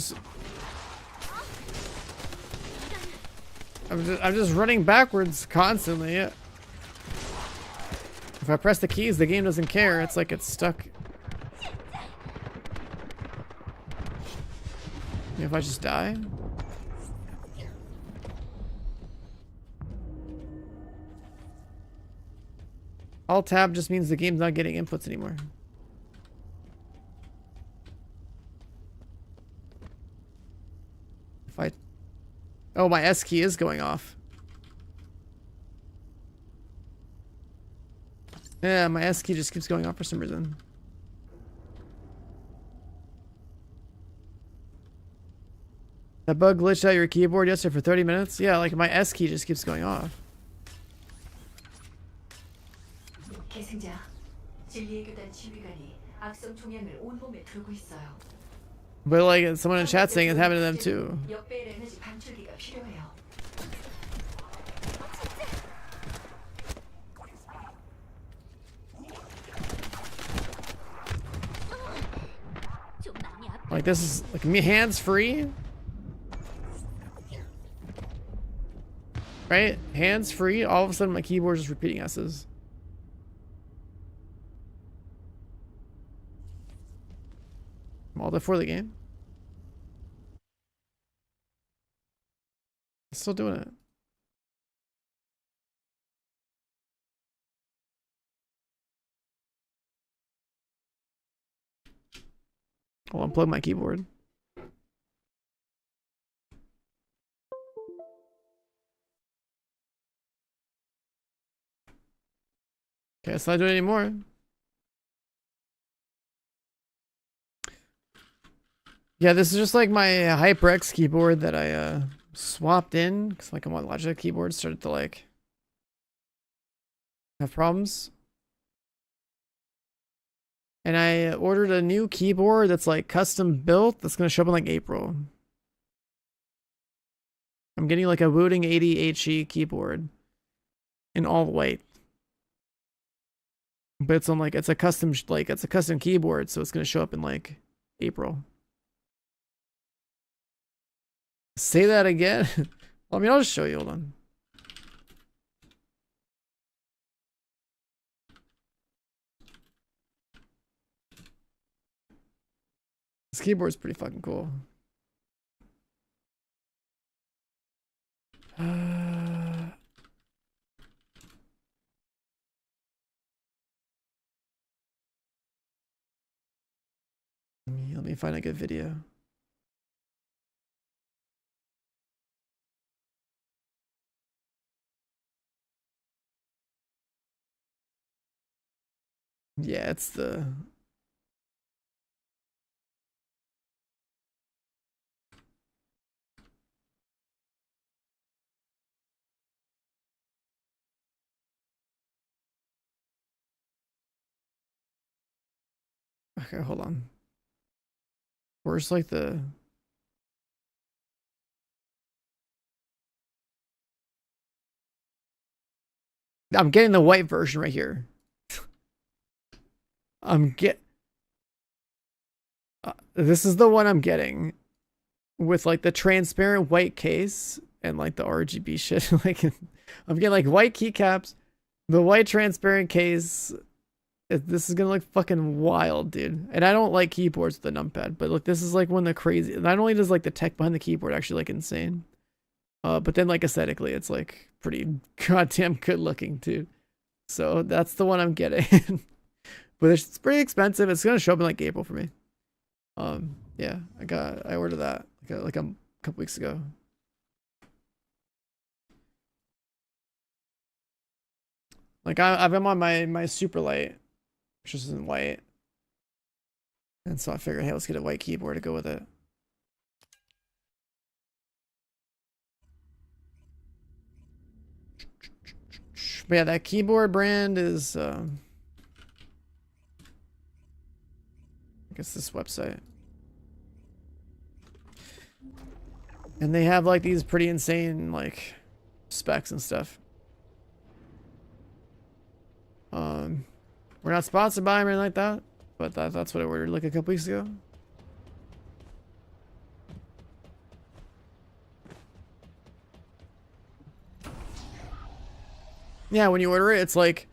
just running backwards constantly. Yeah. If I press the keys, the game doesn't care. It's like it's stuck. If I just die? Alt tab just means the game's not getting inputs anymore. If I... Oh, my S key is going off. Yeah, my S key just keeps going off for some reason. That bug glitched out your keyboard yesterday for 30 minutes? Yeah, like my S key just keeps going off. 계승자, 진리의 교단 지휘관이 악성 종양을 온 몸에 들고 있어요. But like someone in chat saying it's happening to them too. 역배열 에너지 방출기가 필요해요. 좀 많이 아파. Like this is like me hands free. Right? Hands free, all of a sudden my keyboard is just repeating S's. I'm all before the game. Still doing it. I'll unplug my keyboard. Okay, it's not doing it anymore. Yeah, this is just like my HyperX keyboard that I swapped in because like my Logitech keyboard started to like have problems. And I ordered a new keyboard that's like custom built that's gonna show up in like April. I'm getting like a Wooting 80 HE keyboard in all white. But it's on like it's a custom keyboard, so it's gonna show up in like April. Say that again? Well, I mean, I'll just show you. Hold on. This keyboard's pretty fucking cool. Let me find a good video. Yeah, it's the... Okay, hold on. Where's like the... I'm getting the white version right here. This is the one I'm getting with like the transparent white case and like the RGB shit. Like I'm getting like white keycaps, the white transparent case. This is gonna look fucking wild, dude. And I don't like keyboards with the numpad, but look, this is like one of the crazy. Not only does like the tech behind the keyboard actually like insane, but then like aesthetically, it's like pretty goddamn good looking too. So that's the one I'm getting. But it's pretty expensive. It's gonna show up in like April for me. Yeah, I ordered that like a couple weeks ago. Like I've been on my super light, which isn't white, and so I figured, hey, let's get a white keyboard to go with it. But yeah, that keyboard brand is I guess this website. And they have like these pretty insane like specs and stuff. We're not sponsored by them or anything like that, but that's what I ordered like a couple weeks ago. Yeah, when you order it, it's like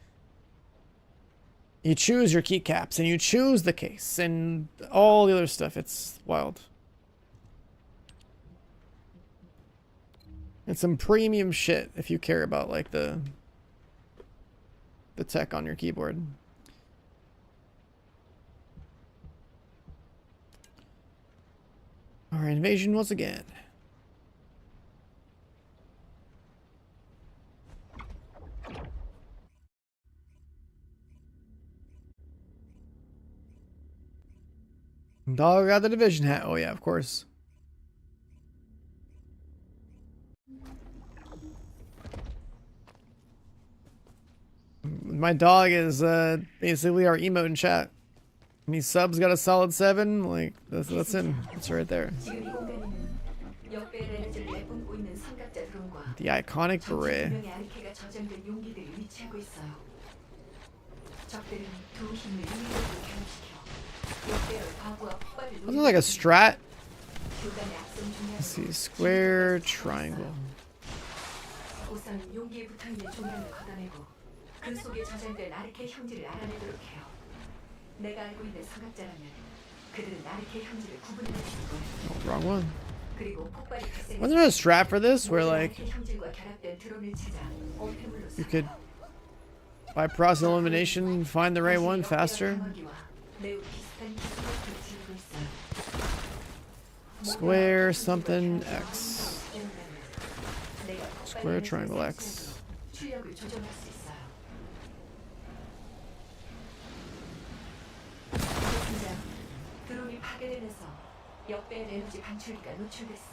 you choose your keycaps and you choose the case and all the other stuff. It's wild. It's some premium shit if you care about like the tech on your keyboard. All right, invasion once again. Dog got the division hat. Oh yeah, of course. My dog is basically our emote in chat. And he subs got a solid 7. Like that's him. It's right there. The iconic beret. Looks like a strat. Let's see, square, triangle. Oh, wrong one. Wasn't there a strat for this where like you could by process elimination find the right one faster? Square something X. Square triangle X.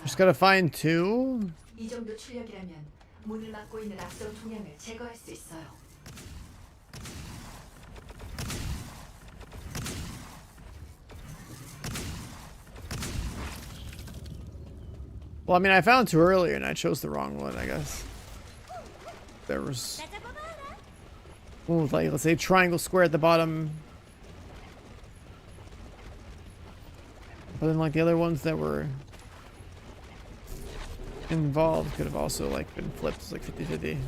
Just gotta find 2. 이 정도 출력이라면 문을 막고 있는 악성 동향을 제거할 수 있어요. Well, I mean, I found 2 earlier and I chose the wrong one, I guess. There was... Ooh, like, let's say triangle square at the bottom. But then, like, the other ones that were involved could have also, like, been flipped. It's like 50-50.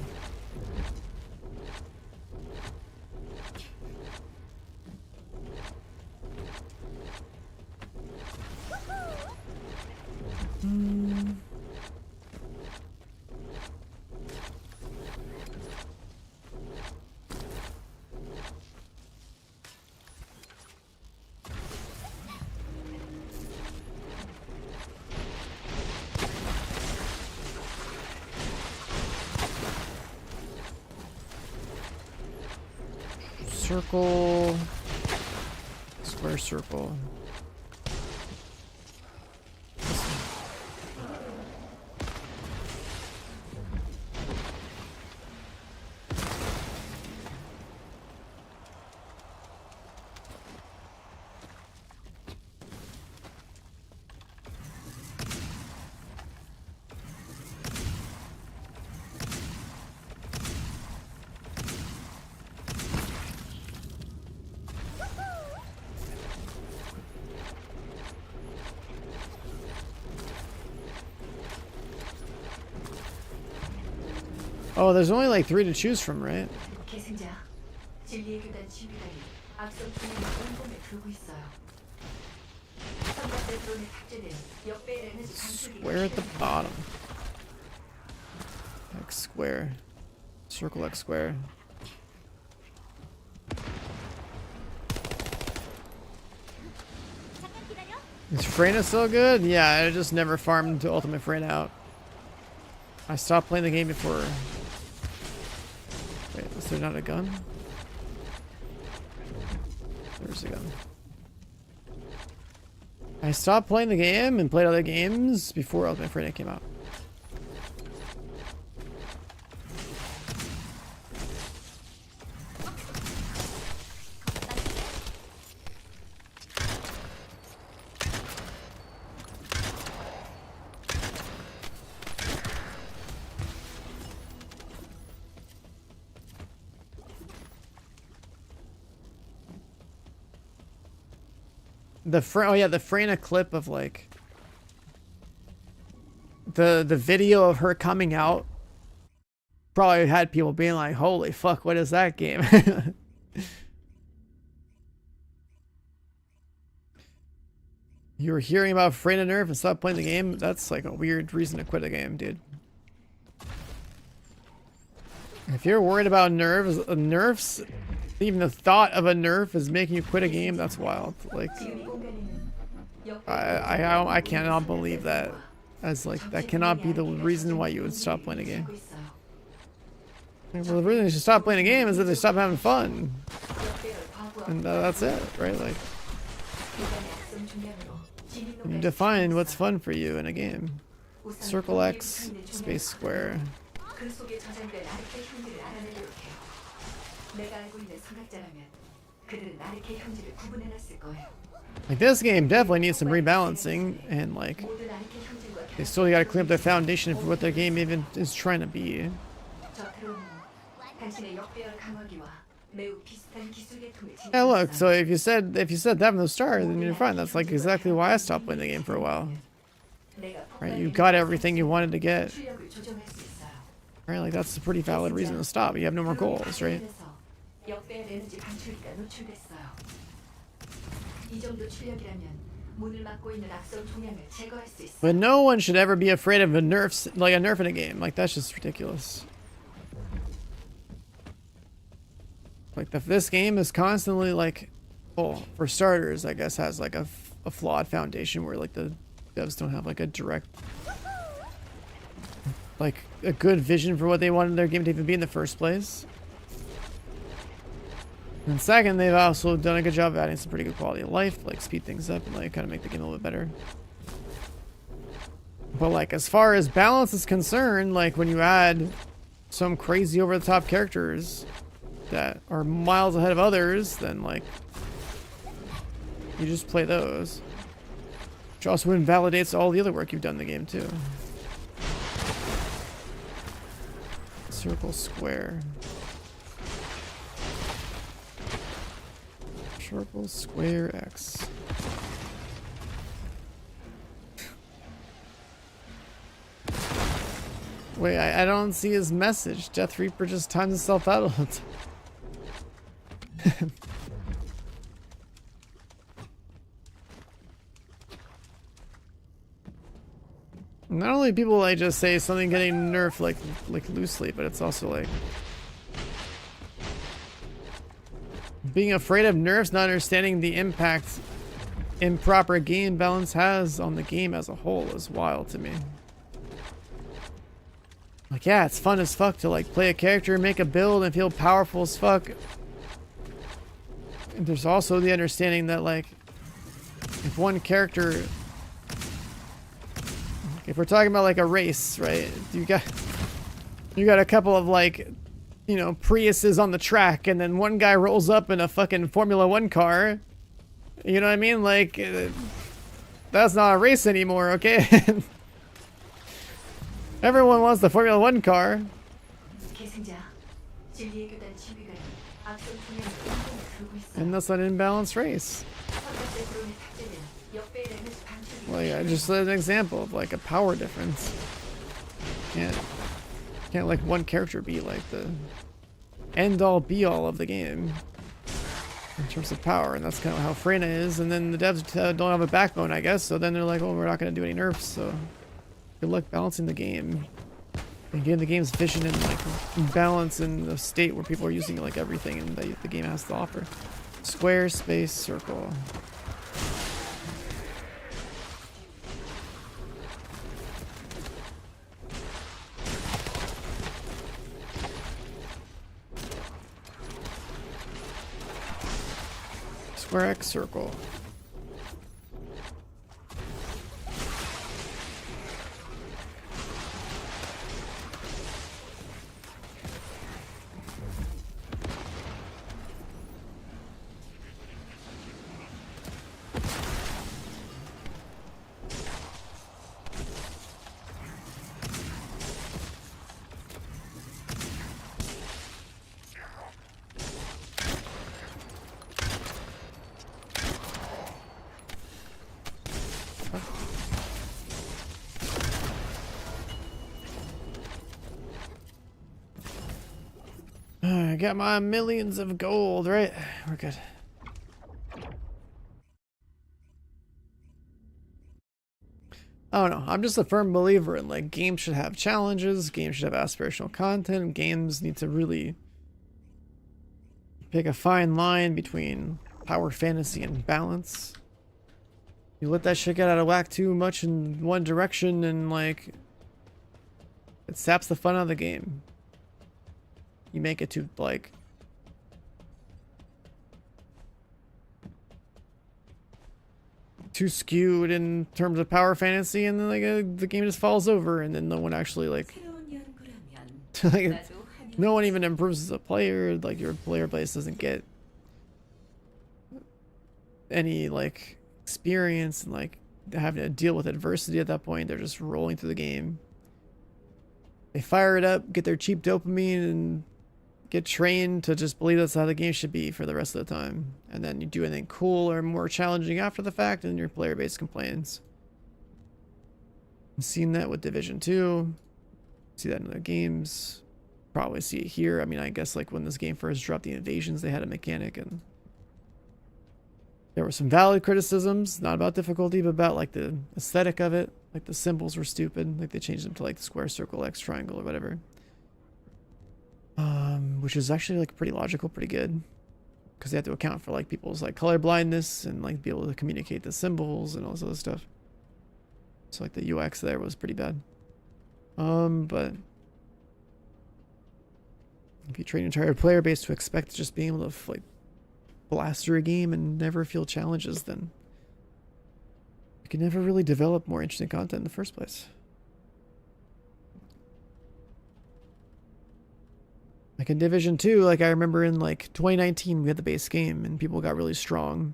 Circle. Square circle. Oh, there's only like 3 to choose from, right? 계승자, 진리의 교단 지휘관이 앞선 분야를 온몸에 들고 있어요. 삼각대 드론에 탑재된 역배 에너지 방출기가 Square at the bottom. X square. Circle X square. 잠깐 기다려. Is Freyna still good? Yeah, I just never farmed to ultimate Freyna out. I stopped playing the game before. Wait, was there not a gun? There's a gun. I stopped playing the game and played other games before Ultimate Freyna came out. The Freyna clip of like the video of her coming out probably had people being like, "Holy fuck, what is that game?" You were hearing about Freyna nerf and stopped playing the game? That's like a weird reason to quit a game, dude. If you're worried about nerfs, even the thought of a nerf is making you quit a game, that's wild. Like, I cannot believe that. As like, that cannot be the reason why you would stop playing a game. Well, the reason you should stop playing a game is that they stop having fun. And that's it, right? Like, you define what's fun for you in a game. Circle X, space square. Like, this game definitely needs some rebalancing, and like, they still gotta clean up their foundation for what their game even is trying to be. Yeah, look, so if you said that from the start, then you're fine. That's like exactly why I stopped playing the game for a while. Right, you got everything you wanted to get. Right, like that's a pretty valid reason to stop. You have no more goals, right? But no one should ever be afraid of a nerf in a game. Like, that's just ridiculous. Like, this game is constantly like, well, for starters, I guess has like a flawed foundation where like the devs don't have like a direct, like a good vision for what they wanted their game to even be in the first place. And second, they've also done a good job of adding some pretty good quality of life, like speed things up and like kind of make the game a little bit better. But like, as far as balance is concerned, like when you add some crazy over the top characters that are miles ahead of others, then like you just play those. Which also invalidates all the other work you've done in the game too. Circle square. Circle square X. Wait, I don't see his message. Death Reaper just times himself out all the time. Not only people like just say something getting nerfed like loosely, but it's also like being afraid of nerfs, not understanding the impact improper game balance has on the game as a whole is wild to me. Like, yeah, it's fun as fuck to like play a character, make a build, and feel powerful as fuck. there's also the understanding that like if one character, if we're talking about like a race, right? You got a couple of like, you know, Priuses on the track, and then one guy rolls up in a fucking Formula 1 car. You know what I mean? Like that's not a race anymore, okay? Everyone wants the Formula 1 car. 계승자, 진리의 교단 지휘관이 악성 분야를 운동을 두고 있어. And that's an imbalanced race. 선택대 드론이 탑재된 역배의 에너지 방출기. Like I just said an example of like a power difference. Can't like one character be like the end all be all of the game in terms of power, and that's kind of how Freyna is. And then the devs don't have a backbone, I guess. So then they're like, well, we're not going to do any nerfs. So good luck balancing the game and getting the game's vision and like balance in the state where people are using like everything and the game has to offer. Square, space, circle. Square X, circle. I got my millions of gold, right? We're good. I don't know. I'm just a firm believer in like games should have challenges, games should have aspirational content, games need to really pick a fine line between power fantasy and balance. You let that shit get out of whack too much in one direction and like it saps the fun out of the game. You make it too like too skewed in terms of power fantasy, and then like the game just falls over, and then no one actually like, like no one even improves as a player. Like your player base doesn't get any like experience and like having to deal with adversity at that point. They're just rolling through the game. They fire it up, get their cheap dopamine, and get trained to just believe that's how the game should be for the rest of the time. And then you do anything cool or more challenging after the fact, and your player base complains. I've seen that with Division 2. See that in other games. Probably see it here. I mean, I guess like when this game first dropped the invasions, they had a mechanic, and there were some valid criticisms, not about difficulty, but about like the aesthetic of it. Like the symbols were stupid. Like they changed them to like the square, circle, X, triangle, or whatever. Which is actually like pretty logical, pretty good, because they have to account for like people's like color blindness and like be able to communicate the symbols and all this other stuff. So like the UX there was pretty bad. But if you train your entire player base to expect just being able to like blast through a game and never feel challenges, then you can never really develop more interesting content in the first place. Like in Division 2, like I remember in like 2019, we had the base game and people got really strong.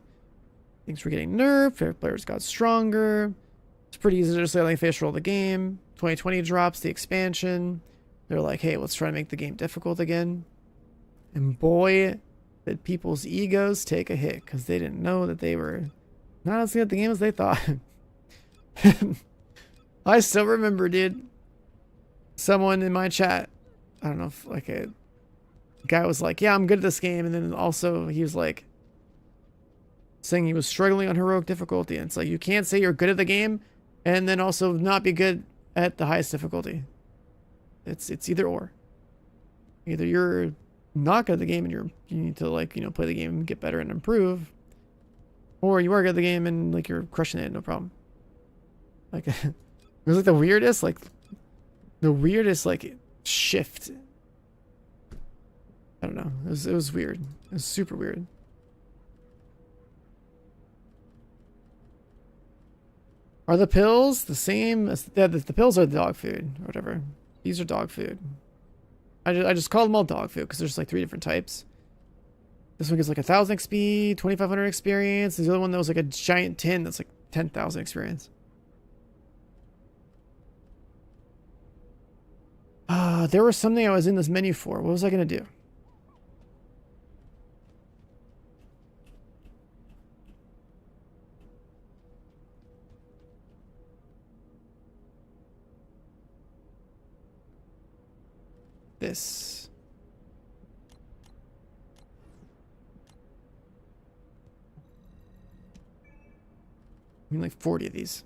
Things were getting nerfed, players got stronger. It's pretty easy to just say like face roll the game. 2020 drops the expansion. They're like, hey, let's try to make the game difficult again. And boy, did people's egos take a hit because they didn't know that they were not as good at the game as they thought. I still remember, dude, someone in my chat, I don't know if like a guy was like, yeah, I'm good at this game, and then also he was like saying he was struggling on heroic difficulty, and it's like you can't say you're good at the game and then also not be good at the highest difficulty. It's either or. Either you're not good at the game and you need to like, you know, play the game and get better and improve, or you are good at the game and like you're crushing it, no problem. Like it was like the weirdest like shift. I don't know. It was weird. It was super weird. Are the pills the same as the pills are the dog food or whatever? These are dog food. I just call them all dog food because there's like 3 different types. This one gives like 1,000 XP, 2,500 experience. There's the other one that was like a giant tin that's like 10,000 experience. There was something I was in this menu for. What was I going to do? This. I mean, like 40 of these.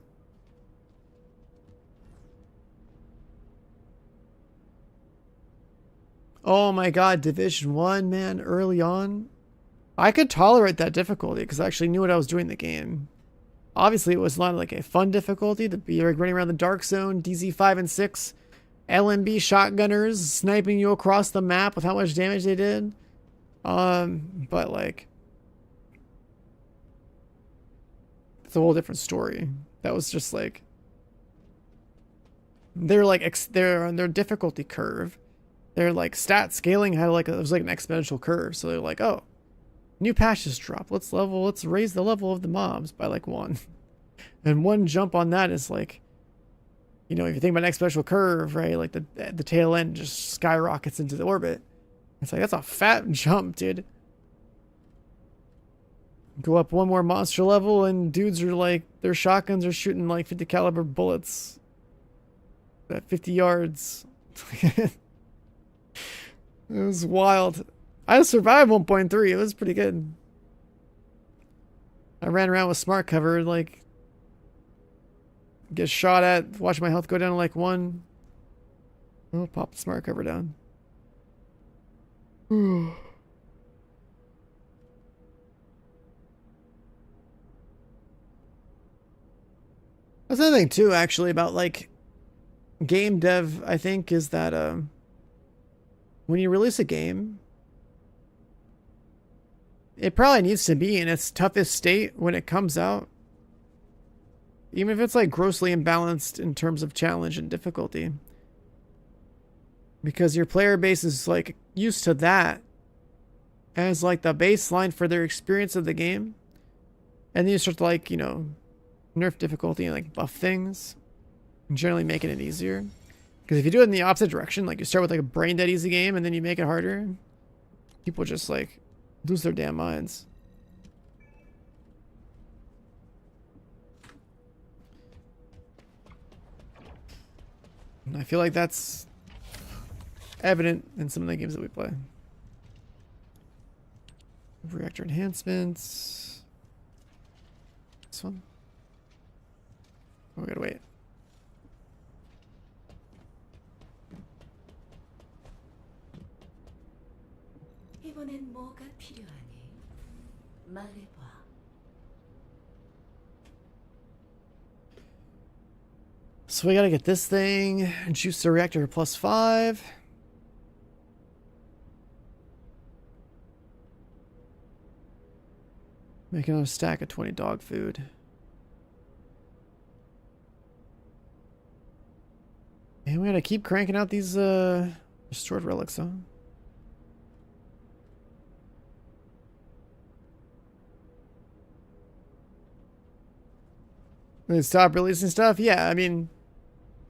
Oh my god, Division 1, man, early on. I could tolerate that difficulty because I actually knew what I was doing in the game. Obviously, it was not like a fun difficulty to be like running around the dark zone, DZ5 and 6, LMB shotgunners sniping you across the map with how much damage they did. But like, it's a whole different story. That was just like, they're like, they're on their difficulty curve. Their like stat scaling had like it was like an exponential curve. So they're like, oh, new patch just dropped. Let's raise the level of the mobs by like 1. And one jump on that is like, you know, if you think about an exponential curve, right? Like the tail end just skyrockets into the orbit. It's like, that's a fat jump, dude. Go up 1 more monster level and dudes are like, their shotguns are shooting like 50 caliber bullets at 50 yards. It was wild. I survived 1.3. It was pretty good. I ran around with smart cover, like, get shot at, watch my health go down to like 1. I'll pop the smart cover down. That's another thing too, actually, about like game dev, I think, is that when you release a game, it probably needs to be in its toughest state when it comes out. Even if it's like grossly imbalanced in terms of challenge and difficulty. Because your player base is like used to that as like the baseline for their experience of the game. And then you start to like, you know, nerf difficulty and like buff things. And generally making it easier. Because if you do it in the opposite direction, like you start with like a brain dead easy game and then you make it harder, people just like lose their damn minds. And I feel like that's evident in some of the games that we play. Reactor enhancements. This one. Oh, we gotta wait. 이번엔 뭐가 필요하니? 말해봐. So we gotta get this thing. Juice the reactor +5. Make another stack of 20 dog food. And we gotta keep cranking out these restored relics, huh? They stop releasing stuff? Yeah, I mean,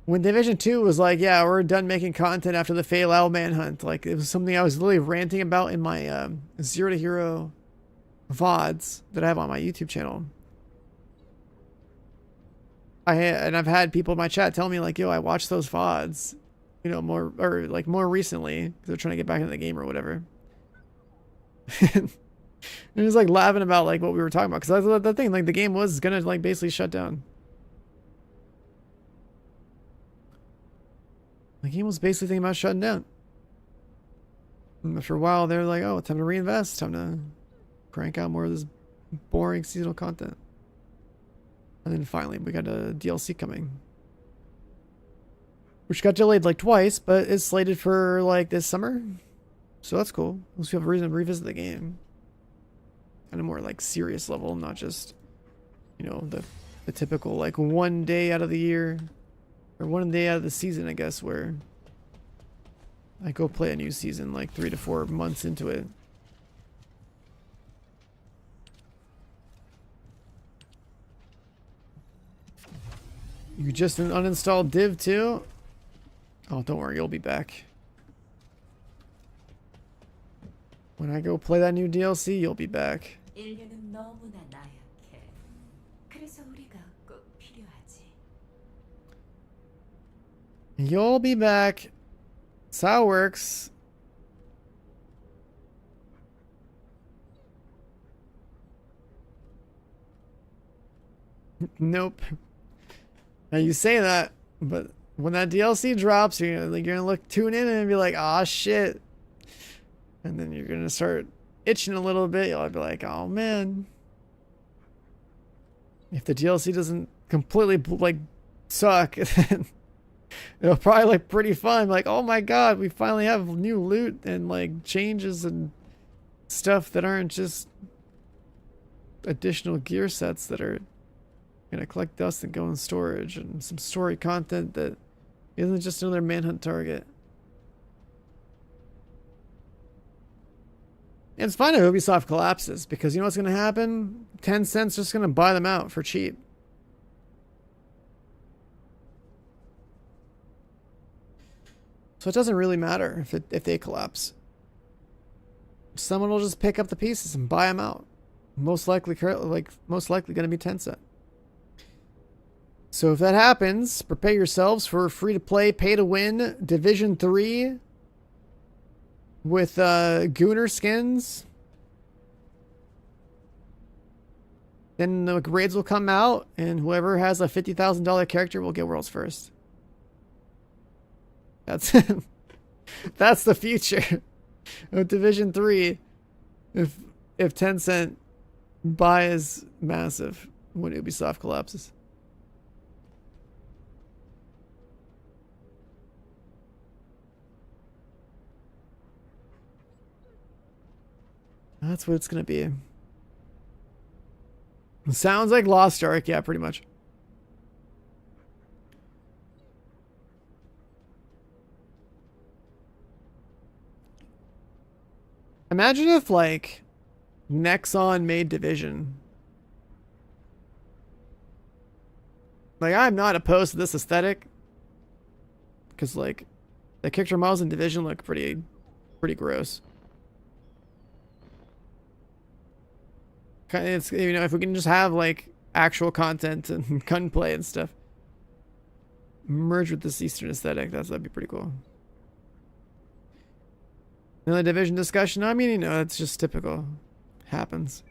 when Division 2 was like, yeah, we're done making content after the Fail Out manhunt, like, it was something I was literally ranting about in my Zero to Hero VODs that I have on my YouTube channel. I've had people in my chat tell me, like, yo, I watched those VODs, you know, more recently, because they're trying to get back into the game or whatever. And it was like laughing about like what we were talking about, because that's the thing, like the game was gonna like basically shut down. The game was basically thinking about shutting down. And after a while, they're like, oh, it's time to reinvest, time to crank out more of this boring seasonal content. And then finally, we got a DLC coming, which got delayed like twice, but it's slated for like this summer. So that's cool. At least we have a reason to revisit the game. On a more like serious level, not just, you know, the the typical like one day out of the year, or one day out of the season, I guess, where I go play a new season like 3 to 4 months into it. You just uninstalled Div too? Oh, don't worry, you'll be back. When I go play that new DLC, you'll be back. 인류는 너무나 나약해. 그래서 우리가 꼭 필요하지. You'll be back. That's how it works. Nope. Now you say that, but when that DLC drops, you're gonna tune in and be like, "Ah, shit," and then you're gonna start itching a little bit. You'll be like, "Oh man." If the DLC doesn't completely like suck, then it'll probably look pretty fun. Like, oh my god, we finally have new loot and like changes and stuff that aren't just additional gear sets that are gonna collect dust and go in storage, and some story content that isn't just another manhunt target. And it's fine if Ubisoft collapses, because you know what's gonna happen? Tencent's just gonna buy them out for cheap. So it doesn't really matter if they collapse. Someone will just pick up the pieces and buy them out. Most likely gonna be Tencent. So if that happens, prepare yourselves for free-to-play, pay-to-win Division 3 with Gooner skins. Then the raids will come out, and whoever has a $50,000 character will get worlds first. That's that's the future of Division 3 if Tencent buys massive when Ubisoft collapses. That's what it's gonna be. It sounds like Lost Ark, yeah, pretty much. Imagine if, like, Nexon made Division. Like, I'm not opposed to this aesthetic. Because, like, the character models in Division look pretty gross. It's, you know, if we can just have, like, actual content and gunplay and stuff merge with this Eastern aesthetic, that'd be pretty cool. Another Division discussion? I mean, you know, it's just typical. Happens.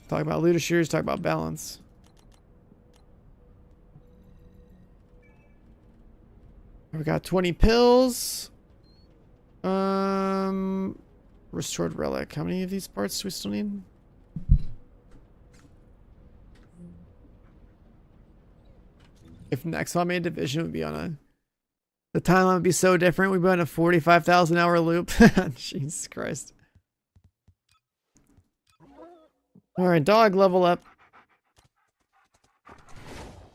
Talk about looter shooters, talk about balance. We got 20 pills. Restored relic. How many of these parts do we still need? If Nexon made Division, it would be on a... The timeline would be so different. We'd be on a 45,000 hour loop. Jesus Christ. Alright, dog level up.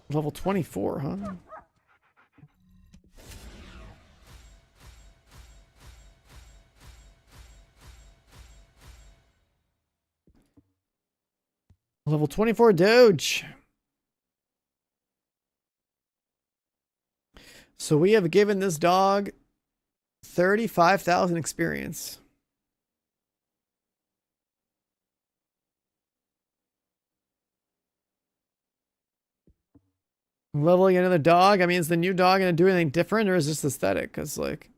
Level 24, huh? Level 24 Doge. So we have given this dog 35,000 experience. Leveling another dog? I mean, is the new dog going to do anything different, or is this aesthetic? Because, like,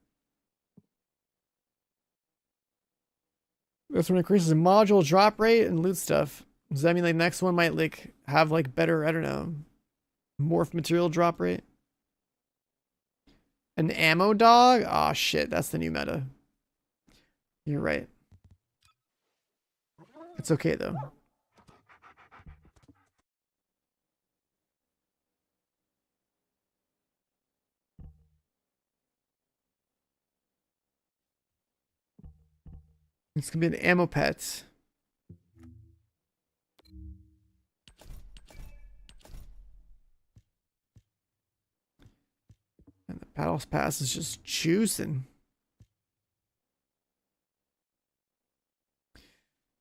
this one increases module drop rate and loot stuff. Does that mean like next one might like have like better, I don't know, morph material drop rate? An ammo dog? Oh shit, that's the new meta. You're right. It's okay though. It's gonna be an ammo pet. Battles Pass is just juicing.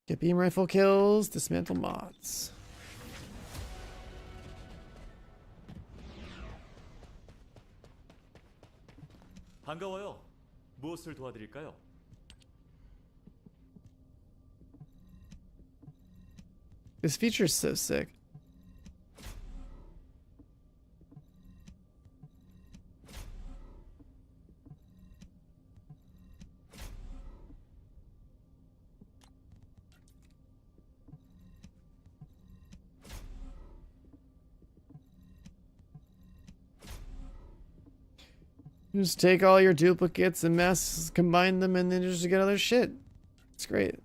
Get beam rifle kills, dismantle mods. 반가워요. 무엇을 도와드릴까요? This feature is so sick. Just take all your duplicates and masks, combine them, and then just get other shit. It's great.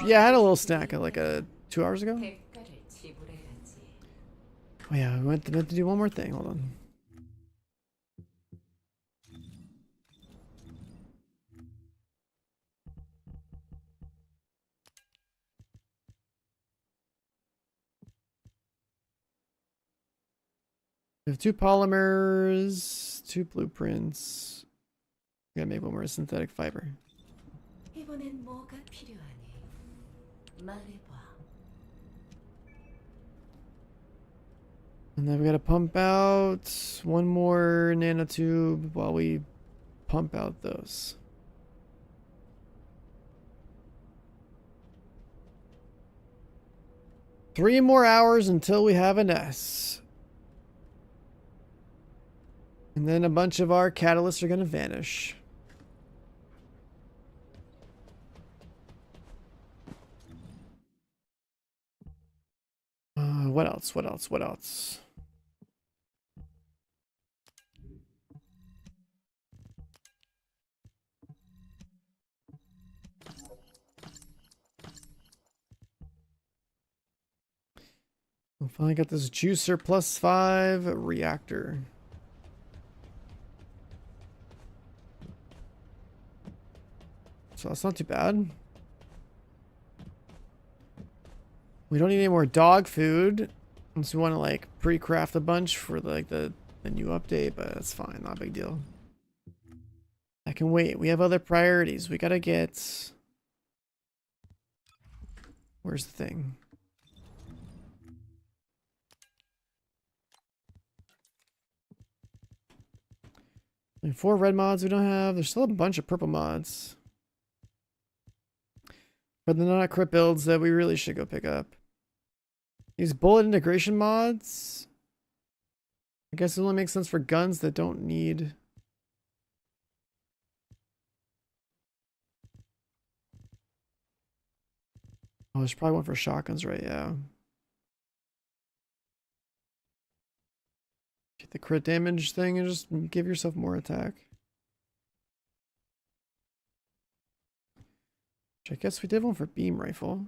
Yeah, I had a little snack like 2 hours ago. 대가를 지불해야지. Oh yeah, we meant to do one more thing. Hold on. We have 2 polymers, 2 blueprints. We gotta make one more synthetic fiber. 이번엔 뭐가 필요하니? 말해봐. And then we gotta pump out one more nanotube while we pump out those. Three more hours until we have an S. And then a bunch of our catalysts are gonna vanish. What else? What else? What else? We finally got this juicer +5 reactor. So that's not too bad. We don't need any more dog food unless we want to like pre-craft a bunch for like the new update, but that's fine, not a big deal. I can wait. We have other priorities. We gotta get... Where's the thing? Only 4 red mods we don't have. There's still a bunch of purple mods. But they're not crit builds that we really should go pick up. These bullet integration mods, I guess it only makes sense for guns that don't need... Oh, there's probably one for shotguns, right? Yeah. Get the crit damage thing and just give yourself more attack. Which I guess we did one for beam rifle.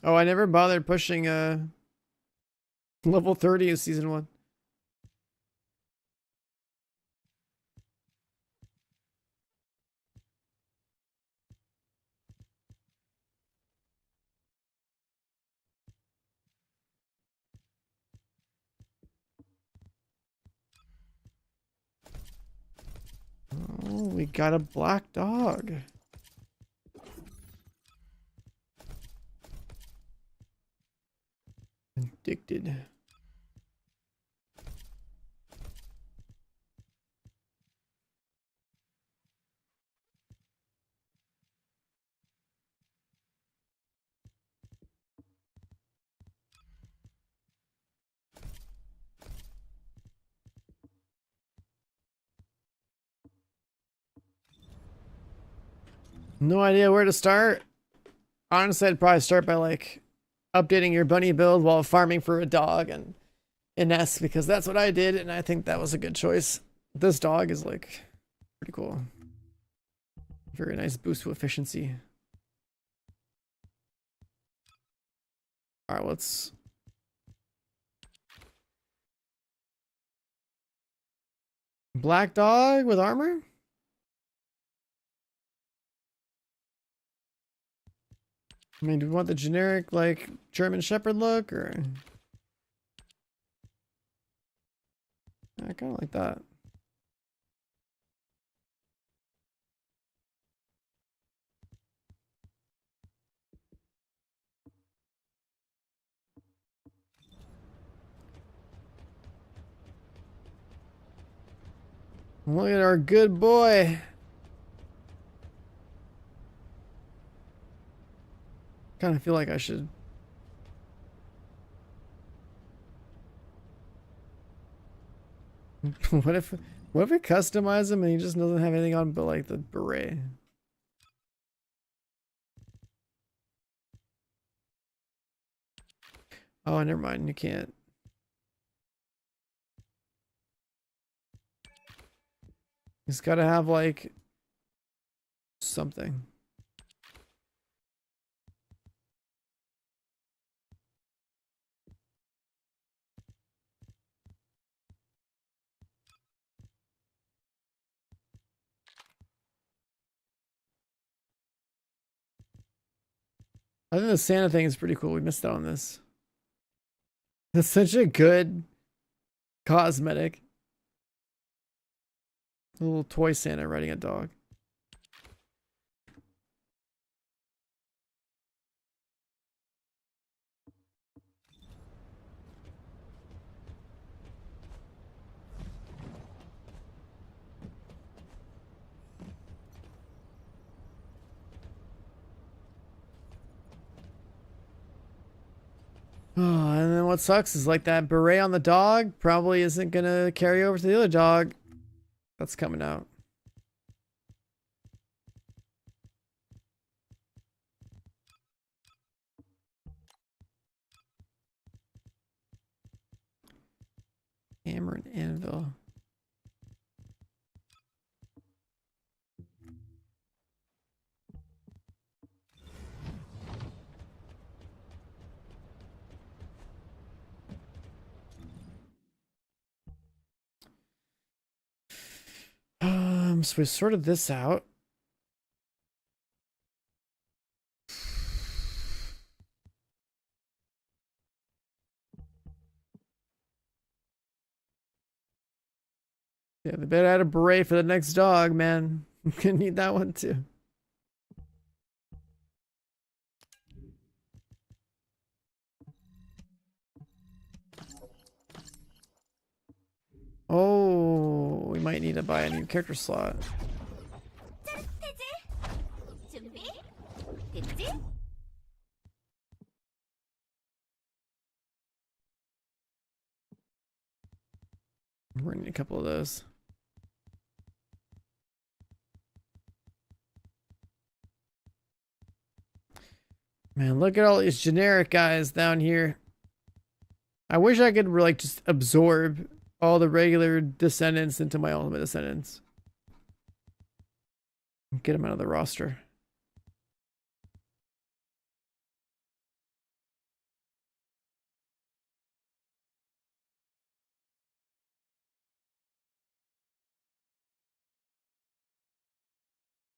Oh, I never bothered pushing level 30 in season 1. Oh, we got a black dog. Addicted. No idea where to start. Honestly, I'd probably start by like updating your bunny build while farming for a dog and Ines, because that's what I did, and I think that was a good choice. This dog is like pretty cool. Very nice boost to efficiency. All right, let's. Black dog with armor? I mean, do we want the generic, like, German Shepherd look, or? I kind of like that. Look at our good boy. Kind of feel like I should. What if we customize him and he just doesn't have anything on but like the beret? Oh, never mind. You can't. He's got to have like something. I think the Santa thing is pretty cool. We missed out on this. That's such a good cosmetic. A little toy Santa riding a dog. Oh, and then what sucks is like that beret on the dog probably isn't gonna carry over to the other dog. That's coming out. Hammer and anvil. So we sorted this out. Yeah, they better add a beret for the next dog, man. I'm gonna need that one too. Oh, we might need to buy a new character slot. 준비? 됐지? We're gonna need a couple of those. Man, look at all these generic guys down here. I wish I could like just absorb all the regular descendants into my ultimate descendants. Get them out of the roster.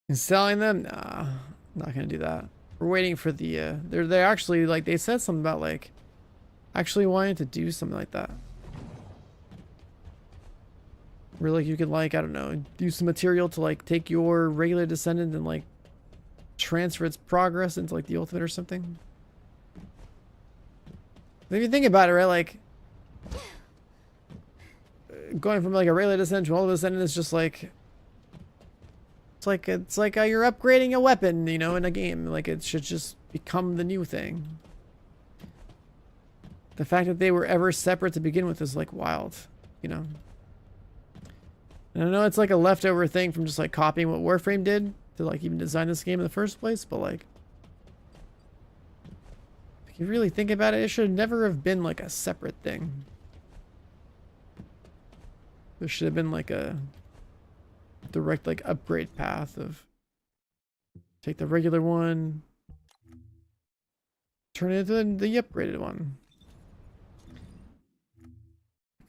And selling them? Nah, not gonna do that. We're waiting for the they're actually like they said something about like actually wanting to do something like that. Where like you could like, I don't know, do some material to like take your regular descendant and like transfer its progress into like the ultimate or something. If you think about it, right, like going from like a regular descendant to ultimate descendant is just like it's like you're upgrading a weapon, you know, in a game. Like it should just become the new thing. The fact that they were ever separate to begin with is like wild, you know. And I know it's like a leftover thing from just like copying what Warframe did to like even design this game in the first place, but like if you really think about it, it should never have been like a separate thing. There should have been like a direct like upgrade path of take the regular one, turn it into the upgraded one.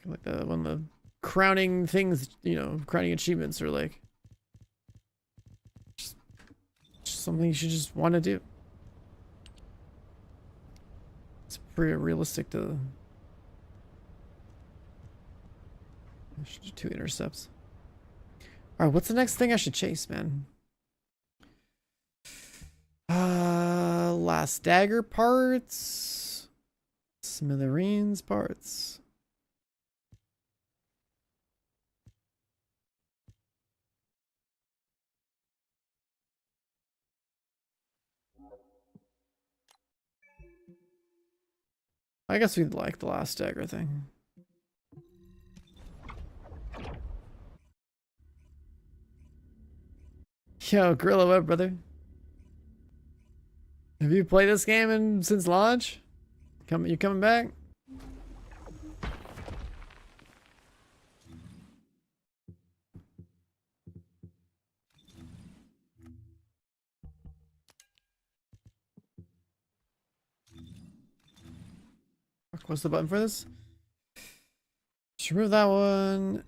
Like the one of the crowning things, you know, crowning achievements are like just something you should just want to do. It's pretty realistic to. I should do 2 intercepts. All right, what's the next thing I should chase, man? Last Dagger parts, Smithereens parts. I guess we'd like the last Dagger thing. Yo, Gorilla, what up, brother? Have you played this game since launch? You coming back? What's the button for this? Just remove that one.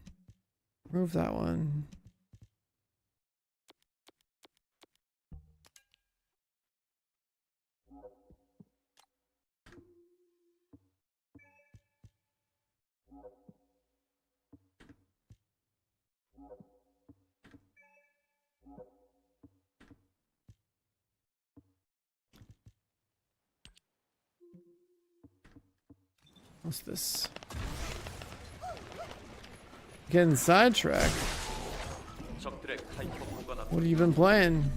Remove that one. What's this? Getting sidetracked. What have you been playing?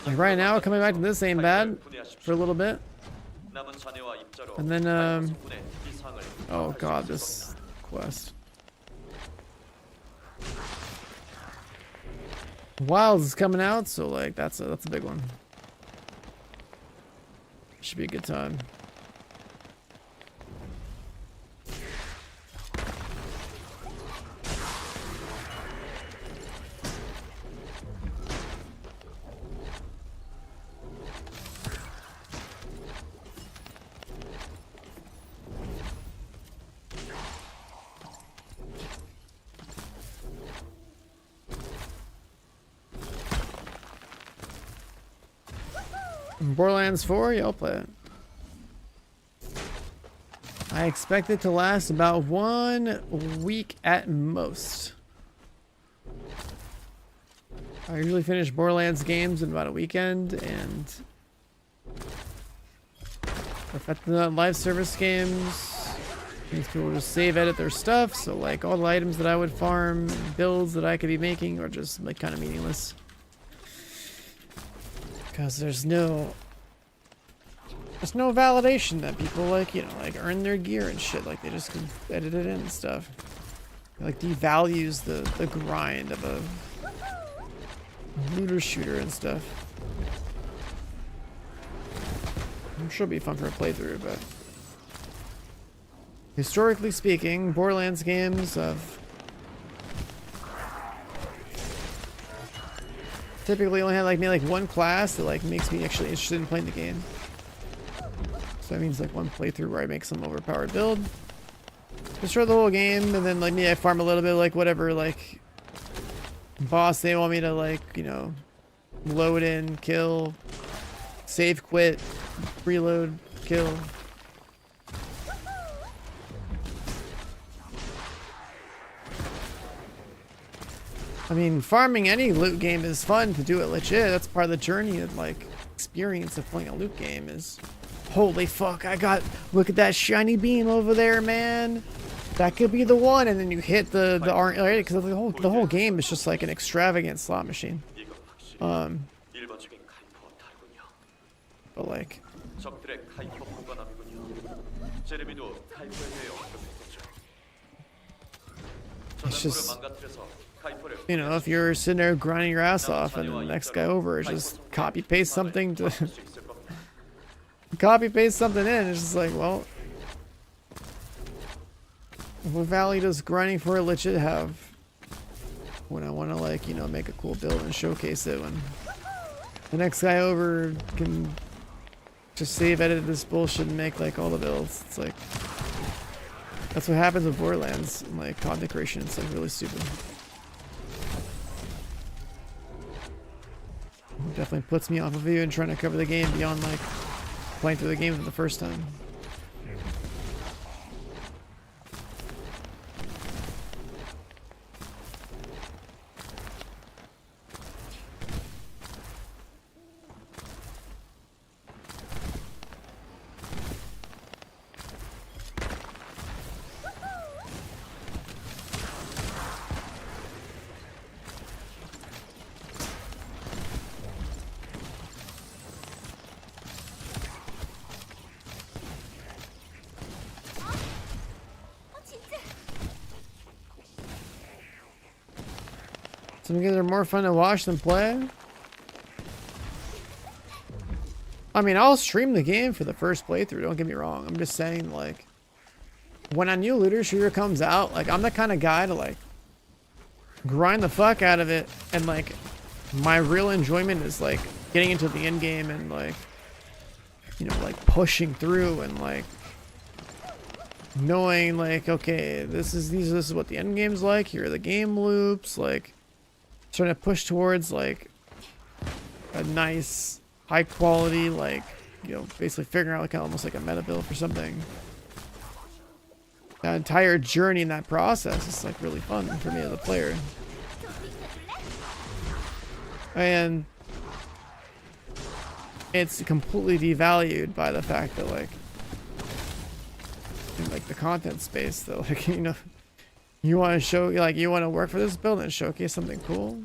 Like right now, coming back to this ain't bad for a little bit. And then, oh god, this quest. Wilds is coming out, so like that's a big one. Should be a good time. Borderlands 4, yeah, I'll play it. I expect it to last about 1 week at most. I usually finish Borderlands games in about a weekend, and if not live service games, these people just save edit their stuff, so like all the items that I would farm, builds that I could be making are just like kind of meaningless. Because there's no validation that people like, you know, like earn their gear and shit. Like they just can edit it in and stuff. It, like devalues the grind of a looter shooter and stuff. I'm sure it'll be fun for a playthrough, but historically speaking, Borderlands games have typically only have like maybe like one class that like makes me actually interested in playing the game. So that means like one playthrough where I make some overpowered build, destroy the whole game, and then like me I farm a little bit like whatever like boss they want me to like, you know, load in, kill, save, quit, reload, kill. I mean, farming any loot game is fun to do it legit. That's part of the journey and like experience of playing a loot game is, holy fuck, look at that shiny beam over there, man. That could be the one, and then you hit the right, because the whole game is just like an extravagant slot machine. But like, it's just You know, if you're sitting there grinding your ass off and the next guy over is just copy paste something to copy paste something in, it's just like, well, what value does grinding for a legit have when I want to, like, you know, make a cool build and showcase it when the next guy over can just save edit this bullshit and make like all the builds? It's like, that's what happens with Borderlands, like content creation. It's like really stupid. It definitely puts me off of you and trying to cover the game beyond like playing through the game for the first time. Some games are more fun to watch than play. I mean, I'll stream the game for the first playthrough, don't get me wrong. I'm just saying, like, when a new looter shooter comes out, like, I'm the kind of guy to, like, grind the fuck out of it, and, like, my real enjoyment is, like, getting into the end game and, like, you know, like, pushing through and, like, knowing, like, okay, this is what the end game's like, here are the game loops, like, trying to push towards like a nice high quality, like, you know, basically figuring out like almost like a meta build for something. That entire journey in that process is like really fun for me as a player. And it's completely devalued by the fact that like in like the content space that, like, you know, you want to show, like, you want to work for this build and showcase something cool?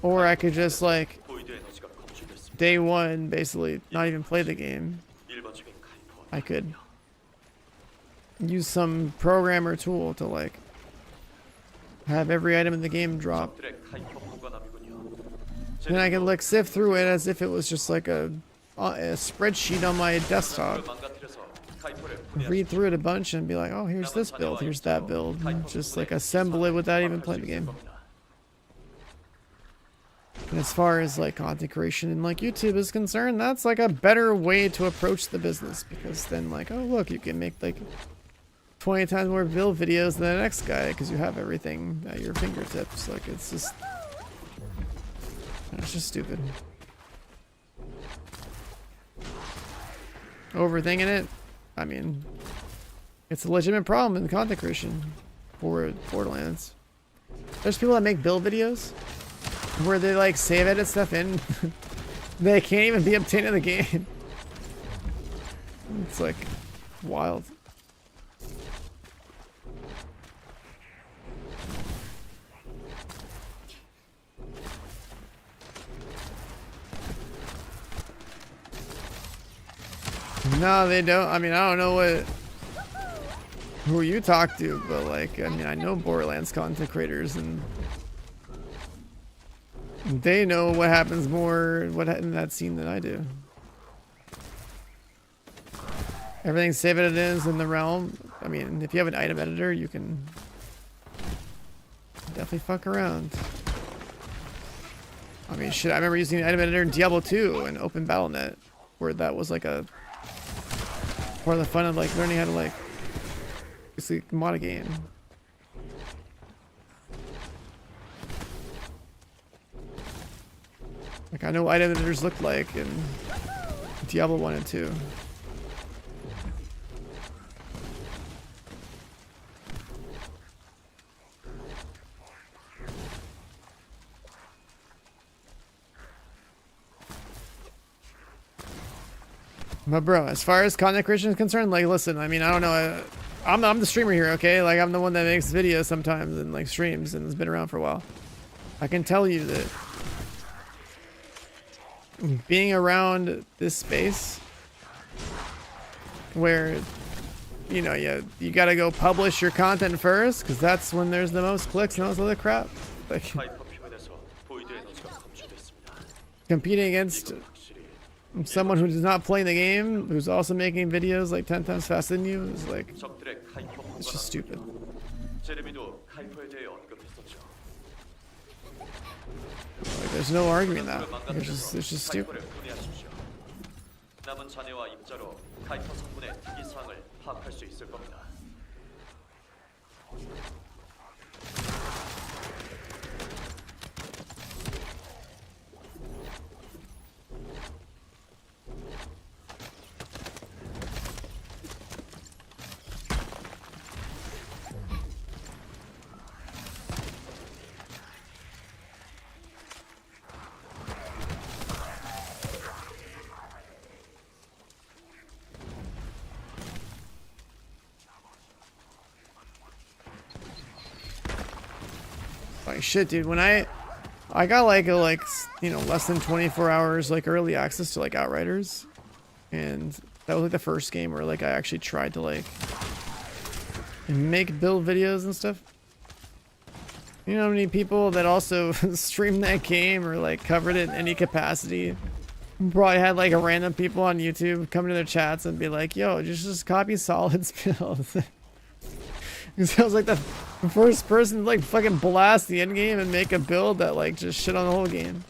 Or I could just, like, day one, basically, not even play the game. I could use some program or tool to, like, have every item in the game drop. Then I can, like, sift through it as if it was just, like, a spreadsheet on my desktop. Read through it a bunch and be like, oh, here's this build, here's that build, and just like assemble it without even playing the game. And as far as like content creation and like YouTube is concerned, that's like a better way to approach the business, because then like, oh look, you can make like 20 times more build videos than the next guy because you have everything at your fingertips. Like, it's just stupid. Overthinking it, I mean, it's a legitimate problem in content creation for Borderlands. There's people that make build videos where they like save edit stuff in. They can't even be obtained in the game. It's like wild. No, they don't. I mean, I don't know who you talk to, but like, I mean, I know Borderlands content creators, and they know what happens more in that scene than I do. Everything's save edited is in the realm. I mean, if you have an item editor, you can definitely fuck around. I mean, shit, I remember using an item editor in Diablo 2 and Open Battle.net, where that was like a part of the fun of like learning how to like basically mod a game. Like, I know what item editors look like in Diablo 1 and 2. But bro, as far as content creation is concerned, like, listen, I mean, I don't know, I'm the streamer here, okay? Like, I'm the one that makes videos sometimes and like streams and has been around for a while. I can tell you that being around this space where you know, you gotta go publish your content first, because that's when there's the most clicks and all this other crap. Like 하이퍼 표면에서 보이드 에너지가 검출됐습니다. competing against 이건 확실히 someone who does not play the game, who's also making videos like 10 times faster than you, is like, 적들의 하이퍼 it's just stupid. 제레미도 하이퍼에 대해 언급했었죠. Like, there's no arguing that. It's just stupid. 하이퍼를 분해하십시오. 남은 잔해와 입자로 하이퍼 성분의 특이 사항을 파악할 수 있을 겁니다. Like shit, dude. When I got like you know, less than 24 hours like early access to like Outriders, and that was like the first game where like I actually tried to like make build videos and stuff. You know how many people that also streamed that game or like covered it in any capacity probably had like a random people on YouTube come to their chats and be like, "Yo, just copy Solid's build." Because I was like the first person to like fucking blast the endgame and make a build that like just shit on the whole game.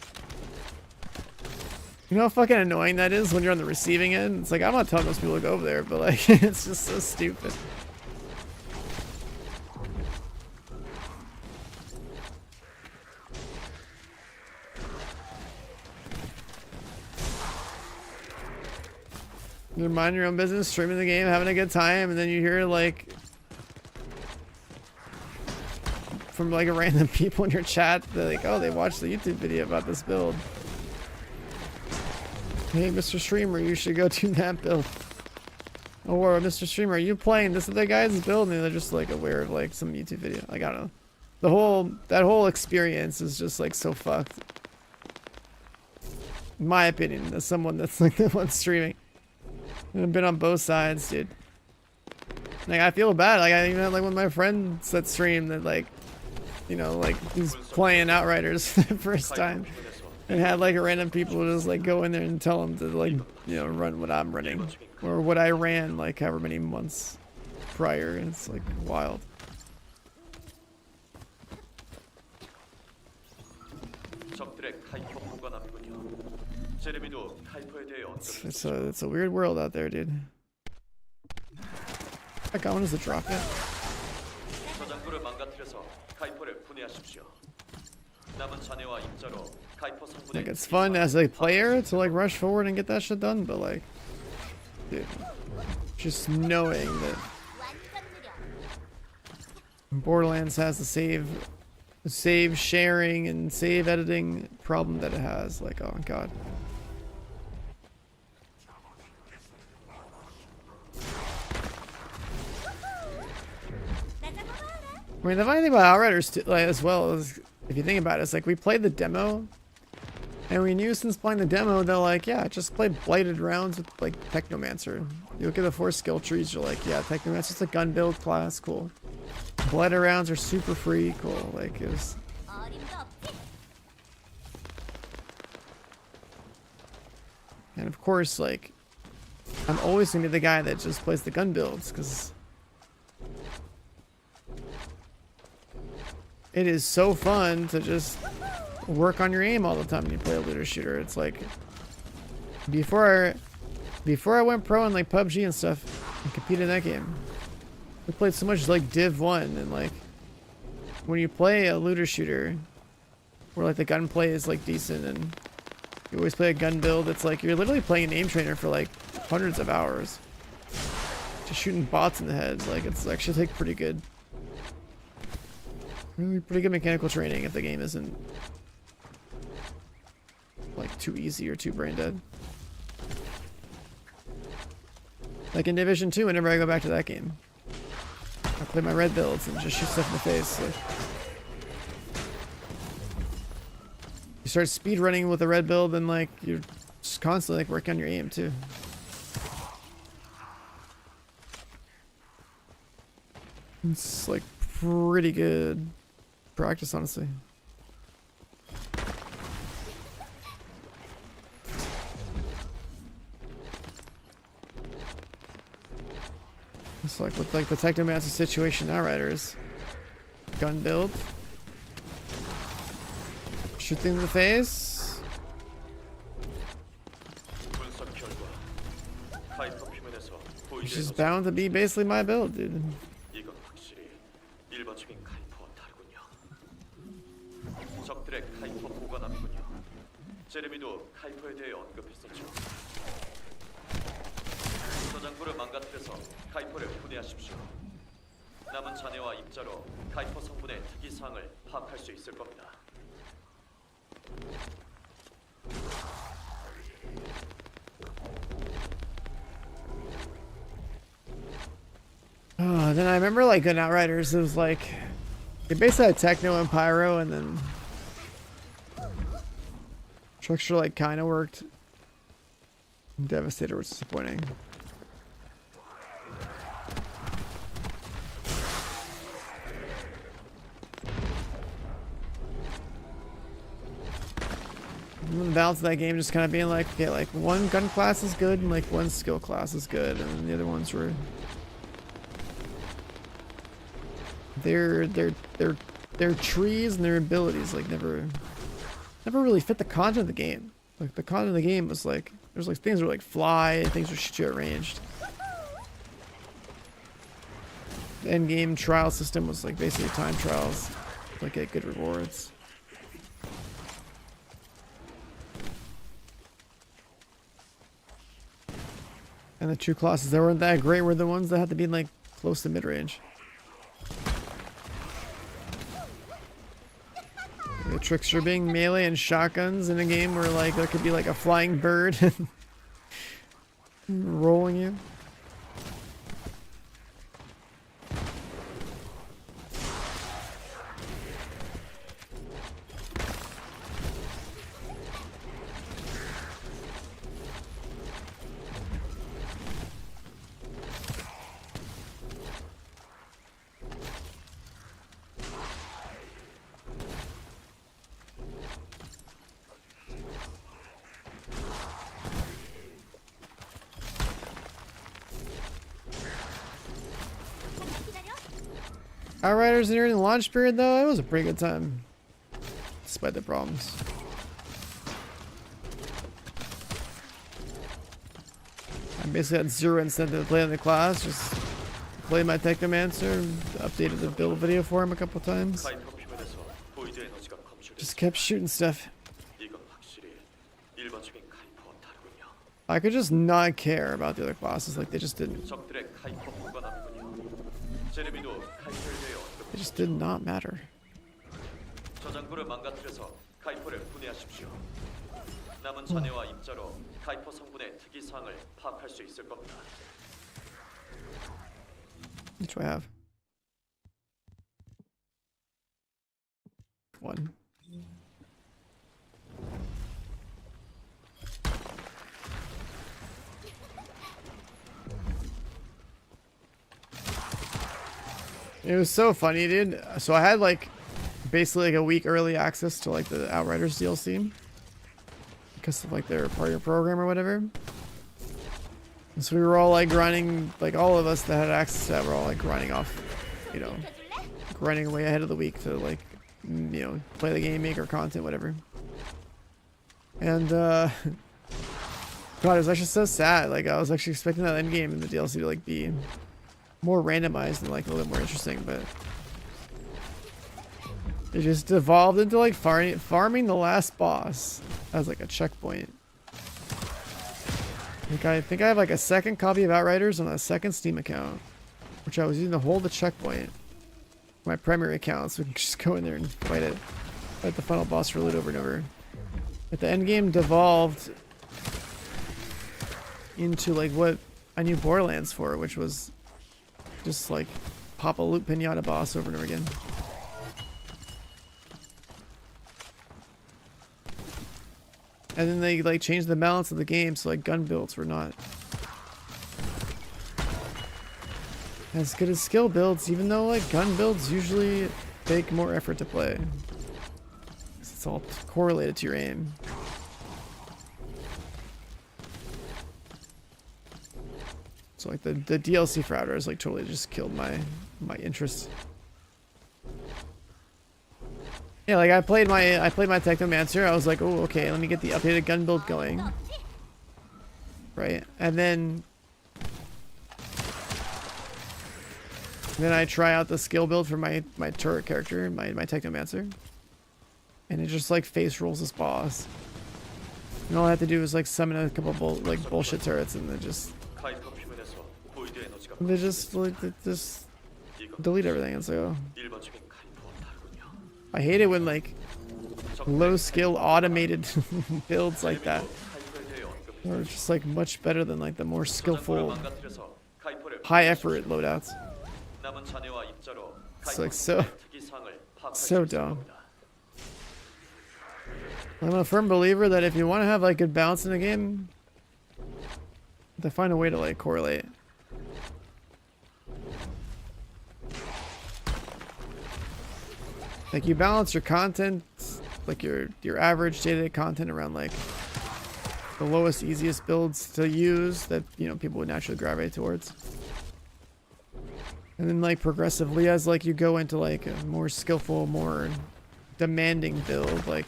You know how fucking annoying that is when you're on the receiving end? It's like, I'm not telling those people to go over there, but like, it's just so stupid. You're minding your own business, streaming the game, having a good time, and then you hear like from like a random people in your chat, they're like, oh, they watched the YouTube video about this build. Hey, Mr. Streamer, you should go do that build. Or Mr. Streamer, are you playing this other guy's build? And they're just like aware of like some YouTube video. Like, I don't know. That whole experience is just like so fucked. In my opinion, as someone that's like the one streaming. I've been on both sides, dude. Like, I feel bad. Like, I even had like one of my friends that streamed that like, you know, like he's playing Outriders for the first time and had like a random people just like go in there and tell him to like, you know, run what I'm running or what I ran like however many months prior. And it's like wild. It's a weird world out there, dude. That guy one is a drop yet? Like, it's fun as a player to like rush forward and get that shit done, but like, dude, just knowing that Borderlands has the save sharing and save editing problem that it has, like, oh god. I mean, the funny thing about Outriders too, like, as well is, if you think about it, it's like we played the demo, and we knew since playing the demo, they're like, yeah, just play blighted rounds with like Technomancer. You look at the 4 skill trees, you're like, yeah, Technomancer's a gun build class, cool. Blighted rounds are super free, cool. Like, it was. And of course, like, I'm always gonna be the guy that just plays the gun builds, because it is so fun to just work on your aim all the time when you play a looter shooter. It's like, before I went pro in like PUBG and stuff and competed in that game, we played so much like Div 1, and like when you play a looter shooter where like the gunplay is like decent and you always play a gun build, it's like you're literally playing an aim trainer for like hundreds of hours. Just shooting bots in the head. Like, it's actually like pretty good. Really pretty good mechanical training if the game isn't like too easy or too brain dead. Like in Division 2, whenever I go back to that game, I play my red builds and just shoot stuff in the face. Like, you start speed running with a red build and like you're just constantly like working on your aim too. It's like pretty good practice, honestly. It's like with like the Technomancer situation now, Riders. Gun build. Shoot thing in the face. 분석 결과 카이퍼 표면에서 Which 보이드 is 에너지 bound to be basically my build, dude. 이건 확실히 일반적인 카이퍼와 다르군요. 적들의 카이퍼 보관함이군요. 제레미도 카이퍼에 대해 언급했었죠. 저장부를 망가뜨려서 카이퍼를 분해하십시오. 남은 잔해와 입자로 카이퍼 성분의 특이사항을 파악할 수 있을 겁니다. Then I remember like in Outriders, it was like they basically had Techno and Pyro, and then Structure like kind of worked. Devastator was disappointing. And the balance of that game just kind of being like, okay, like one gun class is good and like one skill class is good, and the other ones were their trees and their abilities like never really fit the content of the game. Like the content of the game was like there's like things that were like fly, things were shoot you at ranged. The end game trial system was like basically time trials, like get good rewards. And the two classes that weren't that great were the ones that had to be like close to mid range. The tricks are being melee and shotguns in a game where like there could be like a flying bird rolling you. Outriders during the launch period though, it was a pretty good time. Despite the problems. I basically had zero incentive to play on the class, just played my Technomancer, updated the build video for him a couple times. 카이퍼 표면에서 보이드 에너지가 Just 검출됐습니다. kept shooting stuff. 이건 확실히 일반적인 카이퍼와 다르군요. I could just not care about the other classes, like they just didn't. 적들의 카이퍼 보관함이군요. 제레미도 카이퍼에 대해 They just did not matter. 저장부를 망가뜨려서 카이퍼를 분해하십시오. 남은 잔해와 입자로 카이퍼 성분의 특이사항을 파악할 수 있을 겁니다. Which do I have? One. It was so funny, dude. So I had like basically like a week early access to like the Outriders DLC because of like their partner program or whatever. And so we were all like grinding, like all of us that had access to that were all like grinding off, you know, grinding away ahead of the week to like, you know, play the game, make our content, whatever. And God, it was actually so sad. Like I was actually expecting that end game in the DLC to like be more randomized and like a little bit more interesting, but it just evolved into like farming the last boss as like a checkpoint. Like I think I have like a second copy of Outriders on a second Steam account, which I was using to hold the checkpoint. My primary account, so we can just go in there and fight it, fight the final boss for loot over and over. But the end game devolved into like what I knew Borderlands for, which was just like pop a loot pinata boss over and over again. And then they like changed the balance of the game, so like gun builds were not as good as skill builds, even though like gun builds usually take more effort to play. It's all correlated to your aim. So like the DLC for Outer has like totally just killed my interest. Yeah, like I played my Technomancer. I was like, oh okay, let me get the updated gun build going. Right, and then I try out the skill build for my turret character, my Technomancer, and it just like face rolls this boss. And all I have to do is like summon a couple bullshit turrets, and then just just delete everything. And so I hate it when like low skill automated builds like that are just like much better than like the more skillful high effort loadouts. It's like so dumb. I'm a firm believer that if you want to have like good balance in a game, to find a way to like correlate. Like you balance your content, like your average day-to-day content around like the lowest, easiest builds to use that, you know, people would naturally gravitate towards. And then like progressively as like you go into like a more skillful, more demanding build, like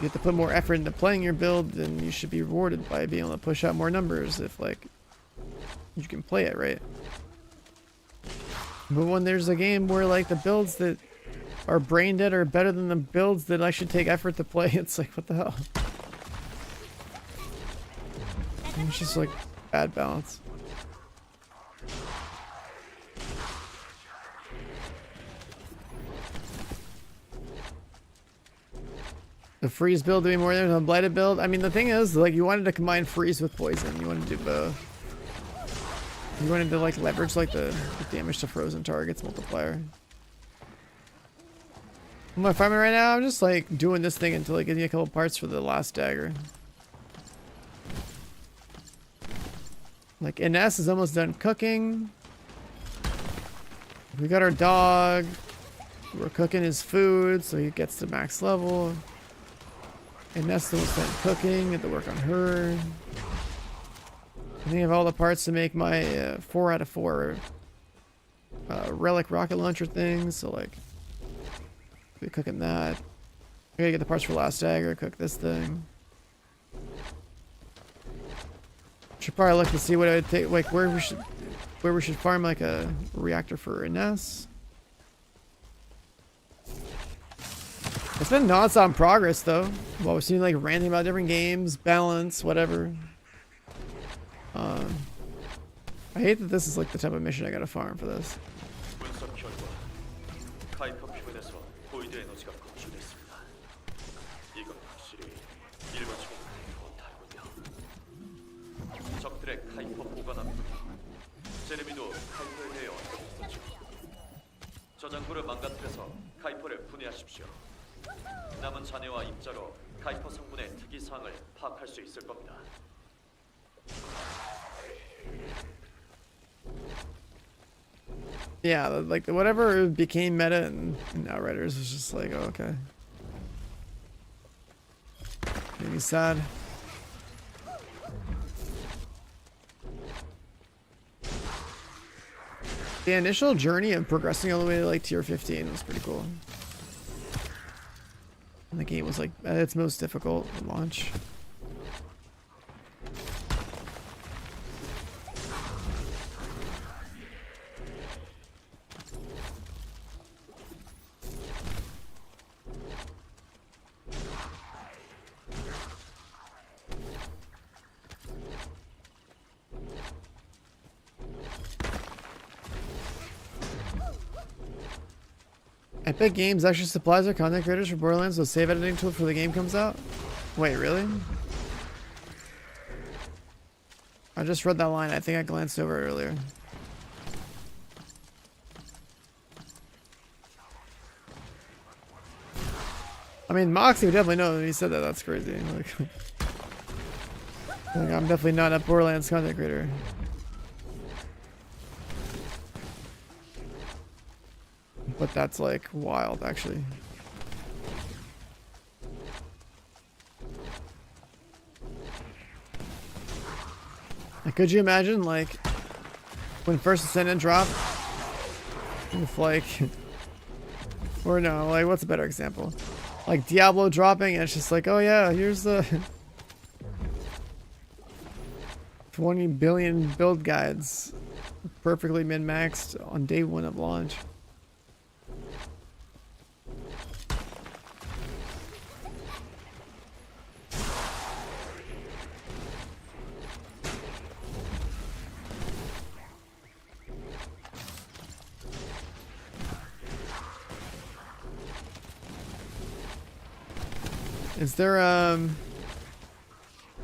you have to put more effort into playing your build, then you should be rewarded by being able to push out more numbers if like you can play it right. But when there's a game where like the builds that are brain dead are better than the builds that I should take effort to play, it's like what the hell? It's just like bad balance. The freeze build doing more than a blighted build. I mean, the thing is, like, you wanted to combine freeze with poison. You wanted to do both. You wanted to like leverage like the damage to frozen targets multiplier. Am I farming right now? I'm just like doing this thing until I give me a couple parts for the last dagger. Like Ines is almost done cooking. We got our dog. We're cooking his food so he gets to max level. Ines was done cooking. Get to work on her. I think I have all the parts to make my 4 out of 4 relic rocket launcher things. So like, we're cooking that. I gotta get the parts for last dagger. Cook this thing. Should probably look to see what I would take, like where we should farm like a reactor for Ines. It's been non-stop progress though. While we're seeing like ranting about different games, balance, whatever. I hate that this is like the type of mission I gotta farm for this. 저장고를 망가뜨려서 카이퍼를 분해하십시오. 남은 잔해와 입자로 카이퍼 성분의 특이 사항을 파악할 수 있을 겁니다. Yeah, like whatever became meta in Outriders was just like, oh, okay. Made me sad. The initial journey of progressing all the way to like tier 15 was pretty cool. And the game was like at its most difficult at launch. Epic Games actually supplies their content creators for Borderlands with save editing tool before the game comes out? Wait, really? I just read that line. I think I glanced over it earlier. I mean, Moxie would definitely know that he said that. That's crazy. Like I'm definitely not a Borderlands content creator. But that's like wild, actually. Like, could you imagine, like, when first Descendant dropped, with like, or no, like, what's a better example? Like Diablo dropping, and it's just like, oh yeah, here's the 20 billion build guides, perfectly min-maxed on day 1 of launch. Is there I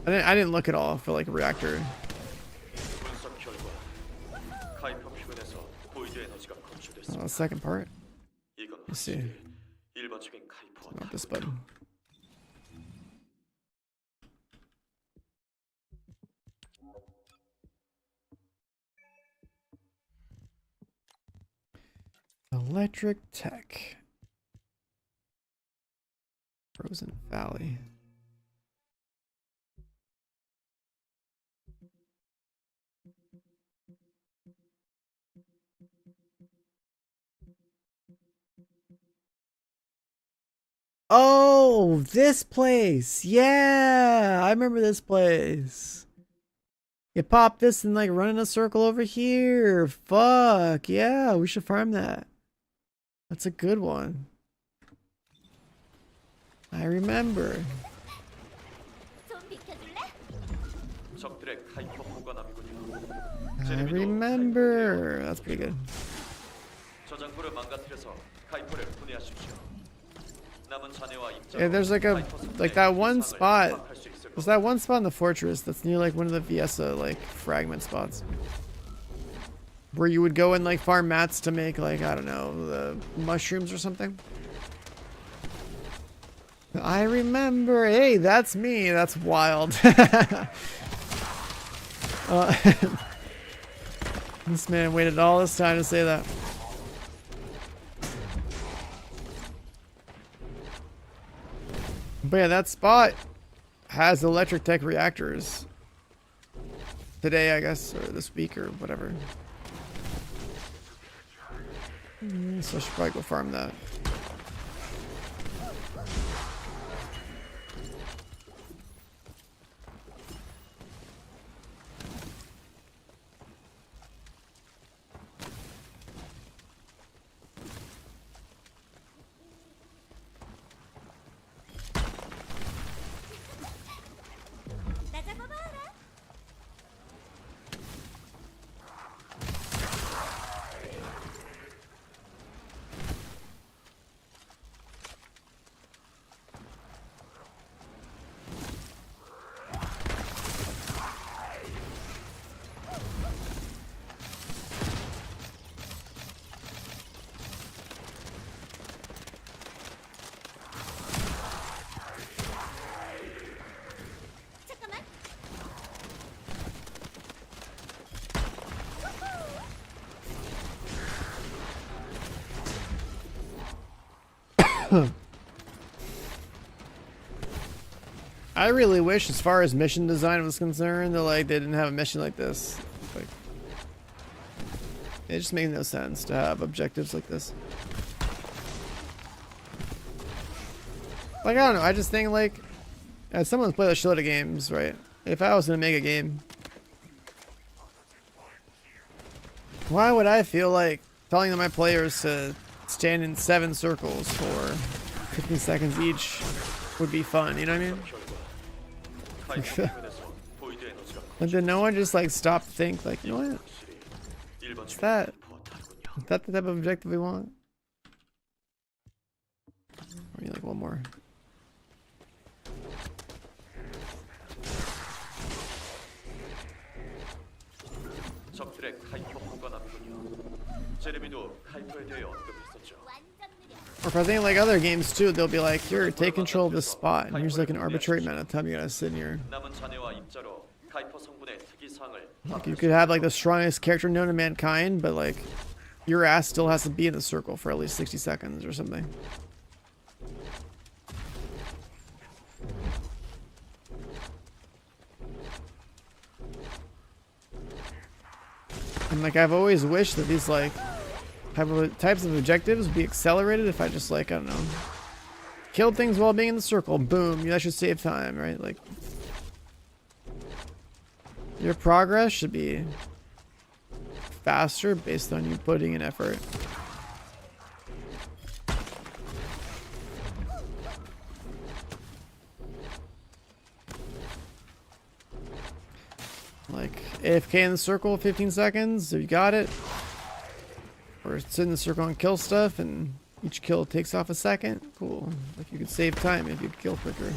didn't look at all for like Reactor. 분석 결과 카이퍼 표면에서 보이드 에너지가 검출됐습니다. Second part. 이건 Let's see. 확실히 일반적인 카이퍼와 Not this 다르군요. button. Electric Tech. Frozen Valley. Oh, this place. Yeah, I remember this place. You pop this and like run in a circle over here. Fuck. Yeah, we should farm that. That's a good one. I remember. 좀 비켜줄래? 적들의 카이퍼 보관함이군요. I remember. That's pretty good. 저장고를 망가뜨려서 카이퍼를 분해하십시오. 남은 잔해와 입자로 Yeah, there's like a 카이퍼 성분의 like that one 특이사항을 spot. 파악할 수 있을 There's 겁니다. that one spot in the fortress that's near like one of the Viesa like fragment spots. Where you would go and like farm mats to make like, I don't know, the mushrooms or something. I remember. Hey, that's me. That's wild. This man waited all this time to say that. But yeah, that spot has electric tech reactors. Today, I guess, or this week, or whatever. So I should probably go farm that. 나 잡아봐라. 잠깐만. I really wish, as far as mission design was concerned, that like they didn't have a mission like this. Like, it just made no sense to have objectives like this. Like, I don't know. I just think like, as someone who's played a shitload of games, right? If I was gonna make a game, why would I feel like telling my players to stand in 7 circles for 15 seconds each would be fun? You know what I mean? 카이퍼 표면에서 보이드 에너지가 Like, did no one just like stop to think like, you know what? 확실히 일반적인 that? 카이퍼와 다르군요. Is that the type of objective we want? Or need like one more. 적들의 카이퍼 보관함이군요. 제레미도 카이퍼에 대해 언급했었죠. 완전 느려. Or if I think like other games too, they'll be like, here, take control of this spot, and here's like an arbitrary amount of time you gotta sit in here. 남은 잔해와 입자로 카이퍼 성분의 특이사항을 Like, you could have like the strongest character known to mankind, but like your ass still has to be in the circle for at least 60 seconds or something. And like I've always wished that these like types of objectives would be accelerated if I just like, I don't know, killed things while being in the circle. Boom, that should save time, right? Like your progress should be faster based on you putting in effort. Like AFK in the circle 15 seconds, so you got it. Or sit in the circle and kill stuff, and each kill takes off a second. Cool. Like you could save time if you could kill quicker.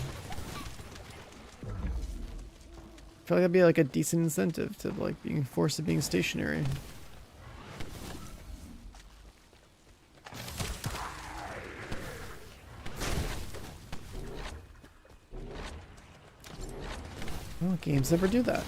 I feel like that'd be like a decent incentive to like being forced to being stationary. Well, games never do that.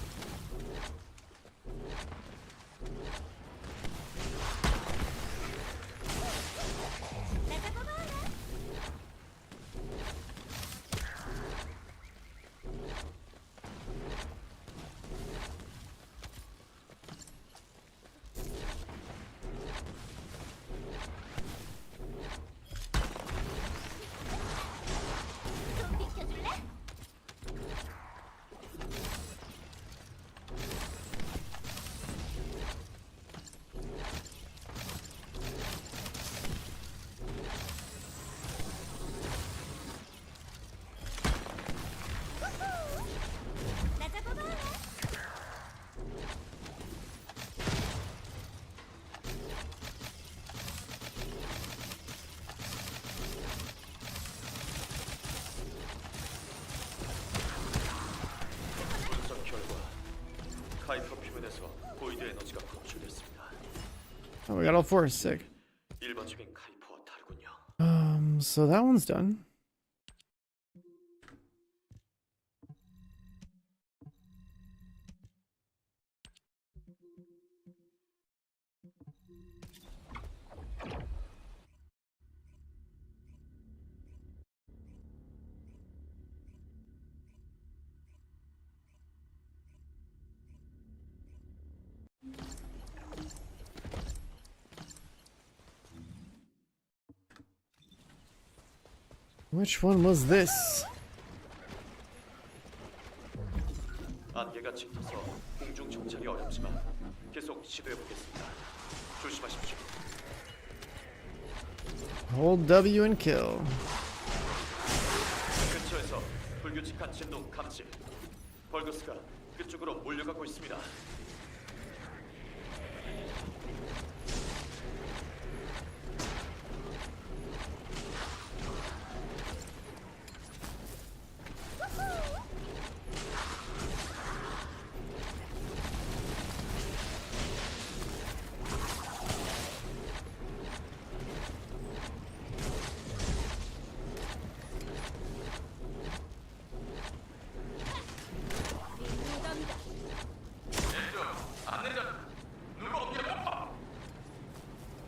좀 비켜줄래? 나 잡아봐라. 분석 결과 카이퍼 표면에서 보이드 에너지가 검출됐습니다. Oh, we got all four. Sick. 일반적인 카이퍼와 다르군요. So that one's done. Which one was this? 안개가 짙어서 공중 정찰이 어렵지만 계속 시도해 보겠습니다. 조심하십시오. Hold W and kill. 근처에서 불규칙한 진동 감지. 벌거스가 그쪽으로 몰려가고 있습니다.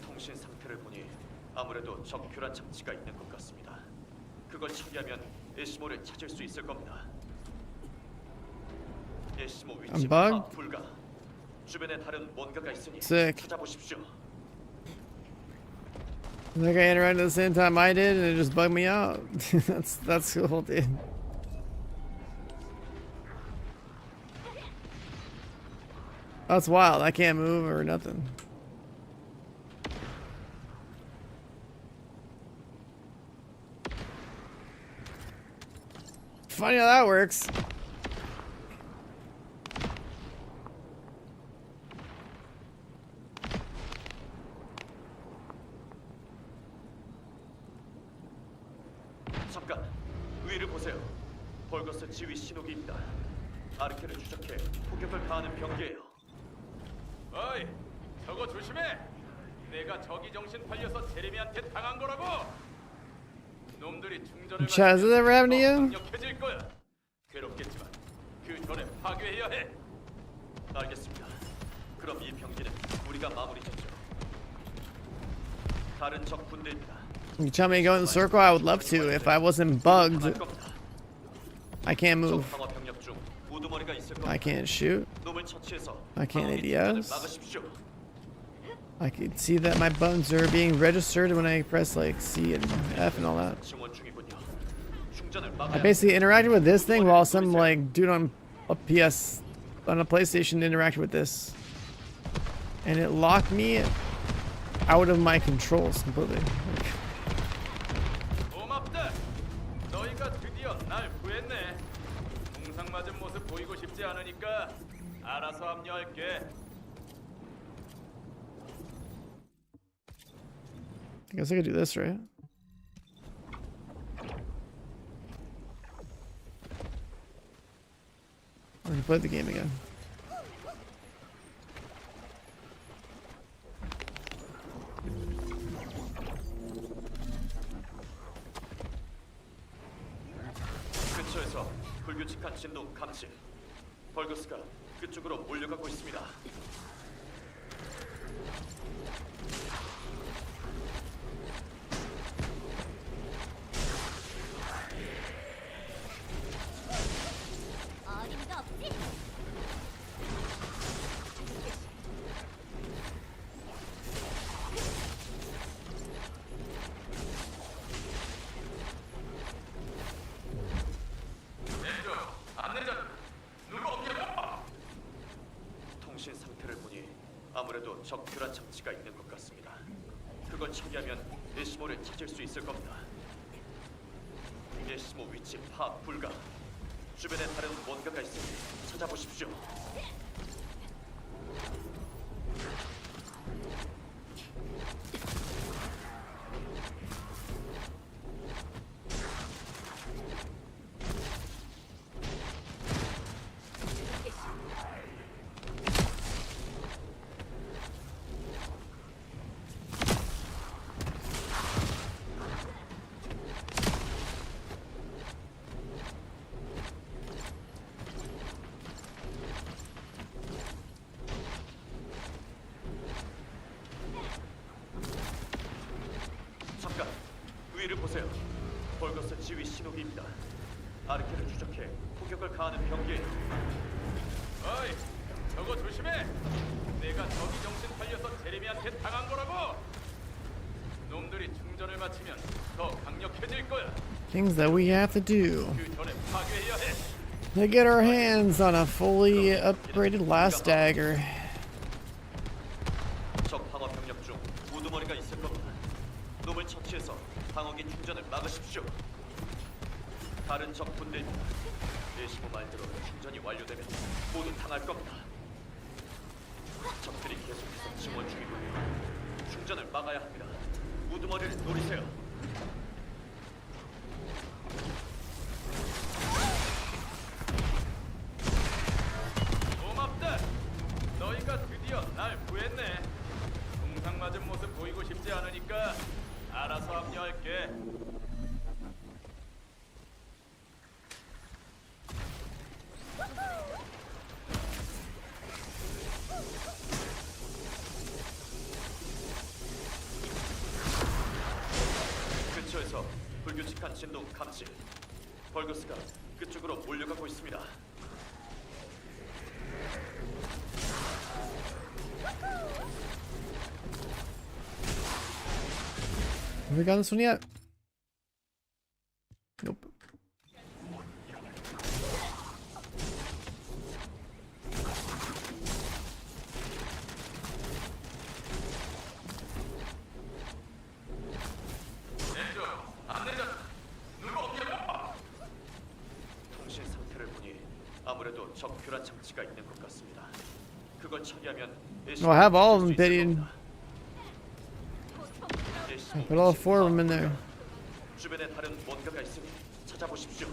통신 상태를 보니 아무래도 적교란 장치가 있는 것 같습니다. 그걸 처리하면 에시모를 찾을 수 있을 겁니다. 에시모 위치 파악 불가. 주변에 다른 뭔가가 있으니 Sick. 찾아보십시오. I think I interacted at the same time I did, and it just bugged me out. that's cool, dude. That's wild. I can't move or nothing. Funny how that works. 잠깐 위를 보세요. 벌거스 지휘 신호기입니다. 아르케를 추적해 폭격을 가하는 병기예요. 어이, 저거 조심해. 내가 저기 정신 팔려서 제레미한테 당한 거라고. 놈들이 중전을 Chaz, has that ever happened to you? 강력해질 거야. 괴롭겠지만 그 전에 파괴해야 해. 알겠습니다. 그럼 이 병기는 우리가 마무리 짓죠. 다른 적 군대입니다. You tell me to go in the circle, I would love to if I wasn't bugged. 당할 겁니다. I can't 적 move. 방어 병력 중 우두머리가 있을 I 겁니다. can't shoot. 놈을 처치해서 I can't 방어기 충전을 ADS. 막으십시오. I can see that my buttons are being registered when I press like C and F and all that. 증원 중이군요. 충전을 I 막아야 basically interacted with this thing while some like dude on a PS on a PlayStation interacted with this, and it locked me out of my controls completely. 고맙다. 너희가 드디어 날 구했네. 동상 맞은 모습 보이고 싶지 않으니까 알아서 합류할게. I guess I could do this, right? Or play the game again. 근처에서 불규칙한 진동 감지. 벌거스가 그쪽으로 몰려가고 있습니다. 어림도 없지. 왼쪽 안내자 누구 없냐? 통신 상태를 보니 아무래도 적 교란 장치가 있는 것 같습니다. 그걸 처리하면 예시모를 찾을 수 있을 겁니다. 예시모 위치 파악 불가. 주변에 다른 뭔가가 있으니 찾아보십시오. 잠깐 위를 보세요. 벌거스 지휘 신호기입니다. 아르케를 추적해 포격을 가하는 병기에 어이, 저거 조심해. 내가 저기 정신 팔려서 제레미한테 당한 거라고. 놈들이 충전을 마치면 더 강력해질 거야. Things that we have to do 그 전에 파괴해야 해. to get our hands on a fully upgraded last dagger. 적 방어 병력 중 우두머리가 있을 겁니다. 놈을 처치해서 방어기 충전을 막으십시오. 다른 적 군대입니다. 예시모 말대로 충전이 완료되면 모두 당할 겁니다. 적들이 계속해서 증원 중이군요. 충전을 막아야 합니다. 우두머리를 노리세요. 고맙다. 너희가 드디어 날 구했네. 동상 맞은 모습 보이고 싶지 않으니까 알아서 합류할게. 근처에서 불규칙한 진동 감지. 벌거스가 그쪽으로 몰려가고 있습니다. Have we got this one yet? Nope. 왼쪽 안내자 누구 없냐? 통신 상태를 보니 아무래도 적 교란 장치가 있는 것 같습니다. 그걸 처리하면 Oh, I have all of them pitted. I put all four of them in there. 주변에 다른 뭔가가 있으니 찾아보십시오.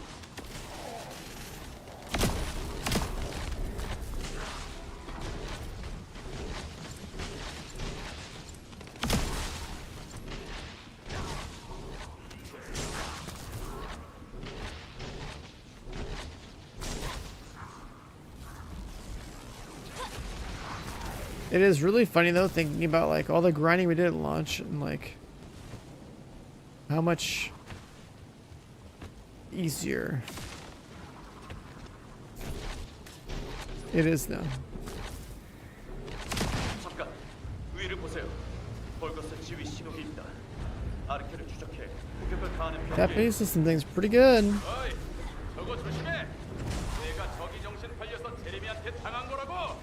It is really funny though, thinking about like all the grinding we did at launch and like How much easier it is now. 잠깐 위를 보세요. 벌거스 지휘 신호기입니다. 아르케를 추적해 공격을 가하는 That 병기. base system thing's pretty good. 어이, 저거 조심해. 내가 저기 정신 팔려서 제레미한테 당한 거라고.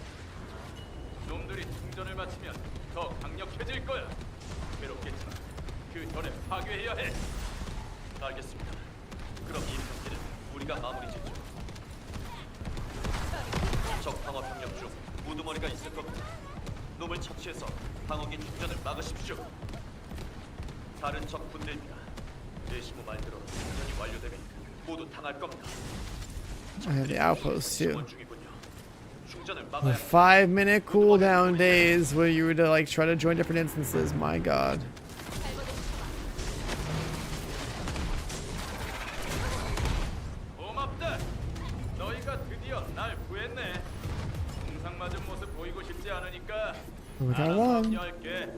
놈들이 충전을 마치면 더 강력해질 거야. 괴롭겠지만 그 전에 파괴해야 해. 알겠습니다. 그럼 이 병기는 우리가 마무리 짓죠. 적 방어 병력 중 우두머리가 있을 겁니다. 놈을 처치해서 방어기 충전을 막으십시오. 다른 적 군대입니다. 예시모 말대로 충전이 완료되면 모두 당할 겁니다. I have the outposts too. 지원 중이군요. 충전을 The 막아야 5-minute cooldown days where you were to like try to join different instances. My God. 고맙다. 너희가 드디어 날 구했네. 동상 맞은 모습 보이고 싶지 않으니까 We got 알아서 one. 합류할게.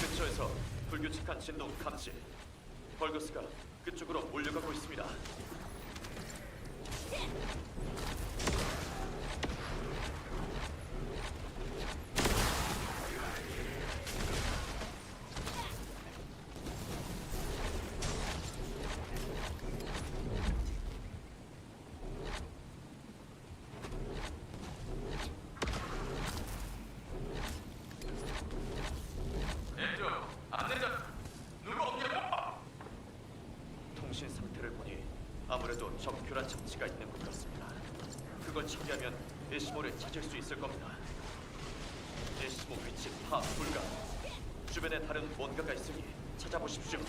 근처에서 불규칙한 진동 감지. 벌거스가 그쪽으로 몰려가고 있습니다. 왼쪽 안내자 누구 없냐고? 통신 상태를 보니 아무래도 적교란 장치가 있는 것 같습니다. 그걸 처리하면 에시모를 찾을 수 있을 겁니다. 에시모 위치 파악 불가. 주변에 다른 뭔가가 있으니 찾아보십시오.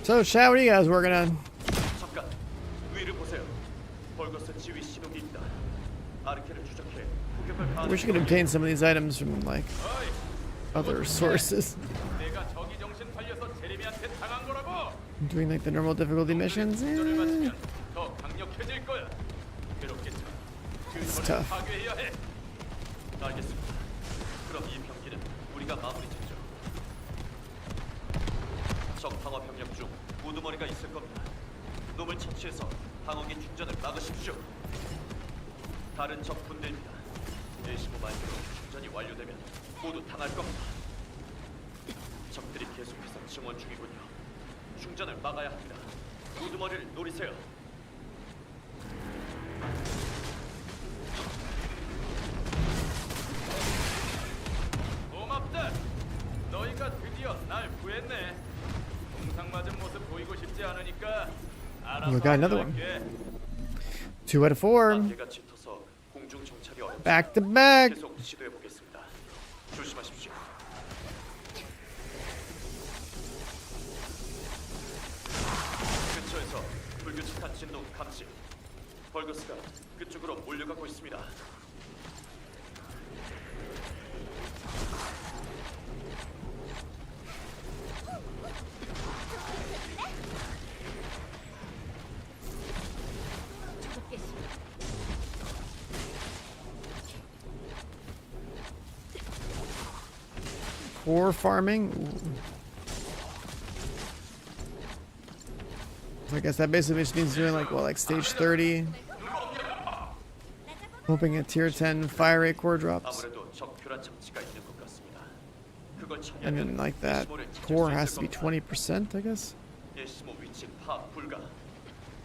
So, chat, what are you guys working on? 잠깐 위를 보세요. 벌거스 지휘 신호기입니다. 아르케를 추적해 공격을 I 가하는 wish you could obtain some of these items from like 어이, other sources. 내가 저기 정신 팔려서 제레미한테 당한 거라고. Doing like the normal difficulty missions. 충전을 Eh, 마치면 더 강력해질 거야. 괴롭겠지만 그 It's 전에 tough. 파괴해야 해. 알겠습니다. 그럼 이 병기는 우리가 마무리 짓죠. 적 방어 병력 중 우두머리가 있을 겁니다. 놈을 처치해서 방어기 충전을 막으십시오. 다른 적 군대입니다. 예시모 말대로 충전이 완료되면 모두 당할 겁니다. 적들이 계속해서 증원 중이군요. 충전을 막아야 합니다. 우두머리를 노리세요. 고맙다. 너희가 드디어 날 구했네. 동상 맞은 모습 보이고 싶지 않으니까 알아서 We got another one. 합류할게. 2 out of 4. 안개가 짙어서 공중 정찰이 어렵습니다. Back to back. 계속 시도해 보겠습니다. 조심하십시오. 근처에서 불규칙한 진동 감지. 벌거스가 그쪽으로 몰려가고 있습니다. Ore farming. Ooh. So I guess that basically just means doing like what, like stage 30. Hoping at tier 10 fire rate core drops. 아무래도 적교란 장치가 있는 것 같습니다. 그걸 And then 처리하면 like that 예시모를 찾을 core 수 has 있을 to be 겁니다. 20%, I guess. 예시모 위치 파악 불가.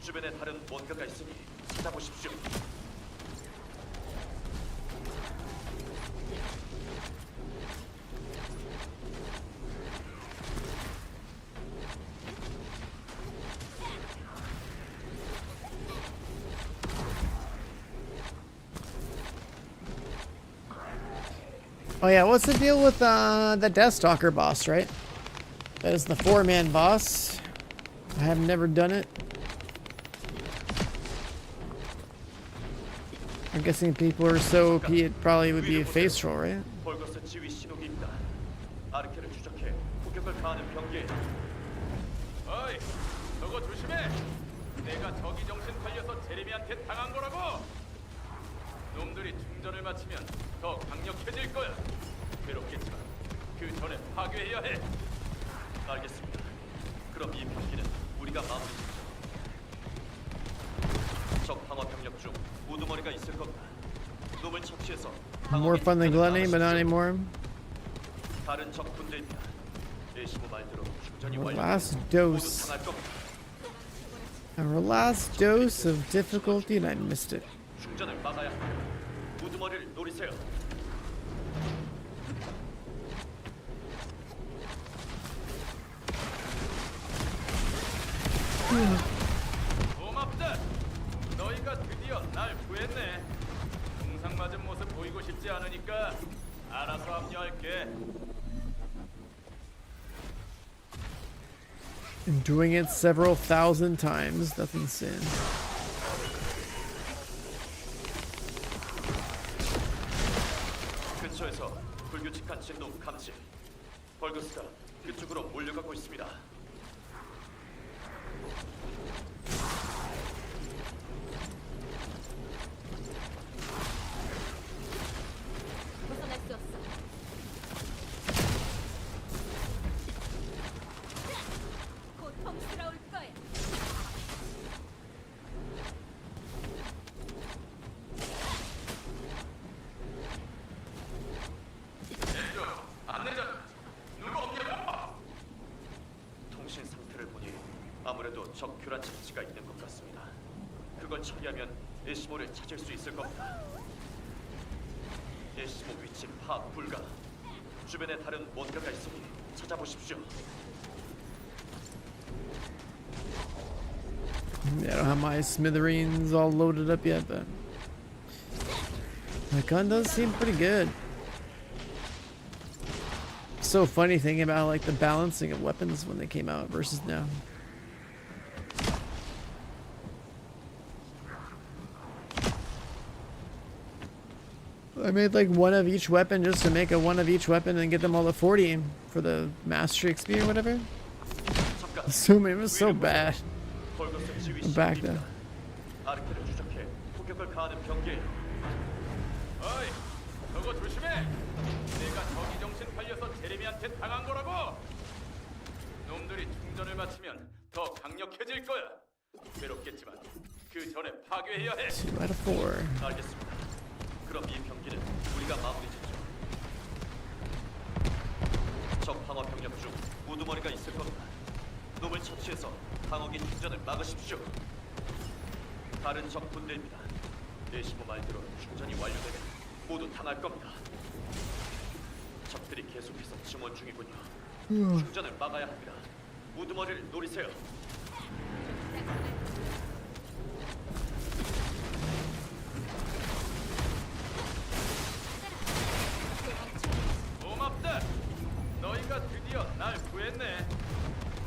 주변에 다른 뭔가가 있으니 찾아보십시오. Oh yeah, what's the deal with the Deathstalker boss, right? That is the 4-man boss. I have never done it. I'm guessing people are so OP it probably would be a face roll, right? 벌거스 지휘 신호기입니다. 아르케를 추적해 폭격을 가하는 병기에 어이, 저거 조심해. 내가 저기 정신 팔려서 제레미한테 당한 거라고. 놈들이 충전을 마치면 더 강력해질 거야. 괴롭겠지만 그 전에 파괴해야 해. 알겠습니다. 그럼 이 병기는 우리가 마무리짓죠. 적 방어 병력 중 우두머리가 있을 겁니다. 놈을 처치해서 More fun than gluttony, but not anymore. 다른 적 군대입니다. 예시모 말대로 충전이 Our 완료되면 last 모두 dose. 당할 겁니다. Our last dose of difficulty, and I missed it. 충전을 막아야 합니다. 우두머리를 노리세요. 고맙다. 너희가 드디어 날 구했네. 동상 맞은 모습 보이고 싶지 않으니까 알아서 합류할게. And doing it several thousand times, nothing sin. 근처에서 불규칙한 진동 감지. 벌거스가 그쪽으로 몰려가고 있습니다. 벗어날 수 없어. 고통스러울 거야. 안내자, 누구 없냐고? 통신 상태를 보니 아무래도 적 교란 장치가 있는 것 같습니다. 그걸 처리하면 에시모를 찾을 수 있을 겁니다. 에시모 위치 파악 불가. 주변에 다른 뭔가가 있으니 찾아보십시오. Yeah, I don't have my smithereens all loaded up yet, but my gun does seem pretty good. So funny thinking about like the balancing of weapons when they came out versus now. I made like one of each weapon just to make a one of each weapon and get them all to 40 for the mastery XP or whatever. 잠깐. Assuming it was so bad. 벌거스 지휘 I'm back 신호기입니다. now. 아르케를 추적해 폭격을 가하는 병기에 어이, 저거 조심해. 내가 저기 정신 팔려서 제레미한테 당한 거라고. 놈들이 충전을 마치면 더 강력해질 거야. 괴롭겠지만 그 전에 파괴해야 해. 2 out of 4. 알겠습니다. 그럼 이 병기는 우리가 마무리짓죠. 적 방어 병력 중 우두머리가 있을 겁니다. 놈을 처치해서 방어기 충전을 막으십시오. 다른 적 군대입니다. 예시모 말대로 충전이 완료되면 모두 당할 겁니다. 적들이 계속해서 증원 중이군요. 충전을 막아야 합니다. 우두머리를 노리세요. 고맙다. 너희가 드디어 날 구했네.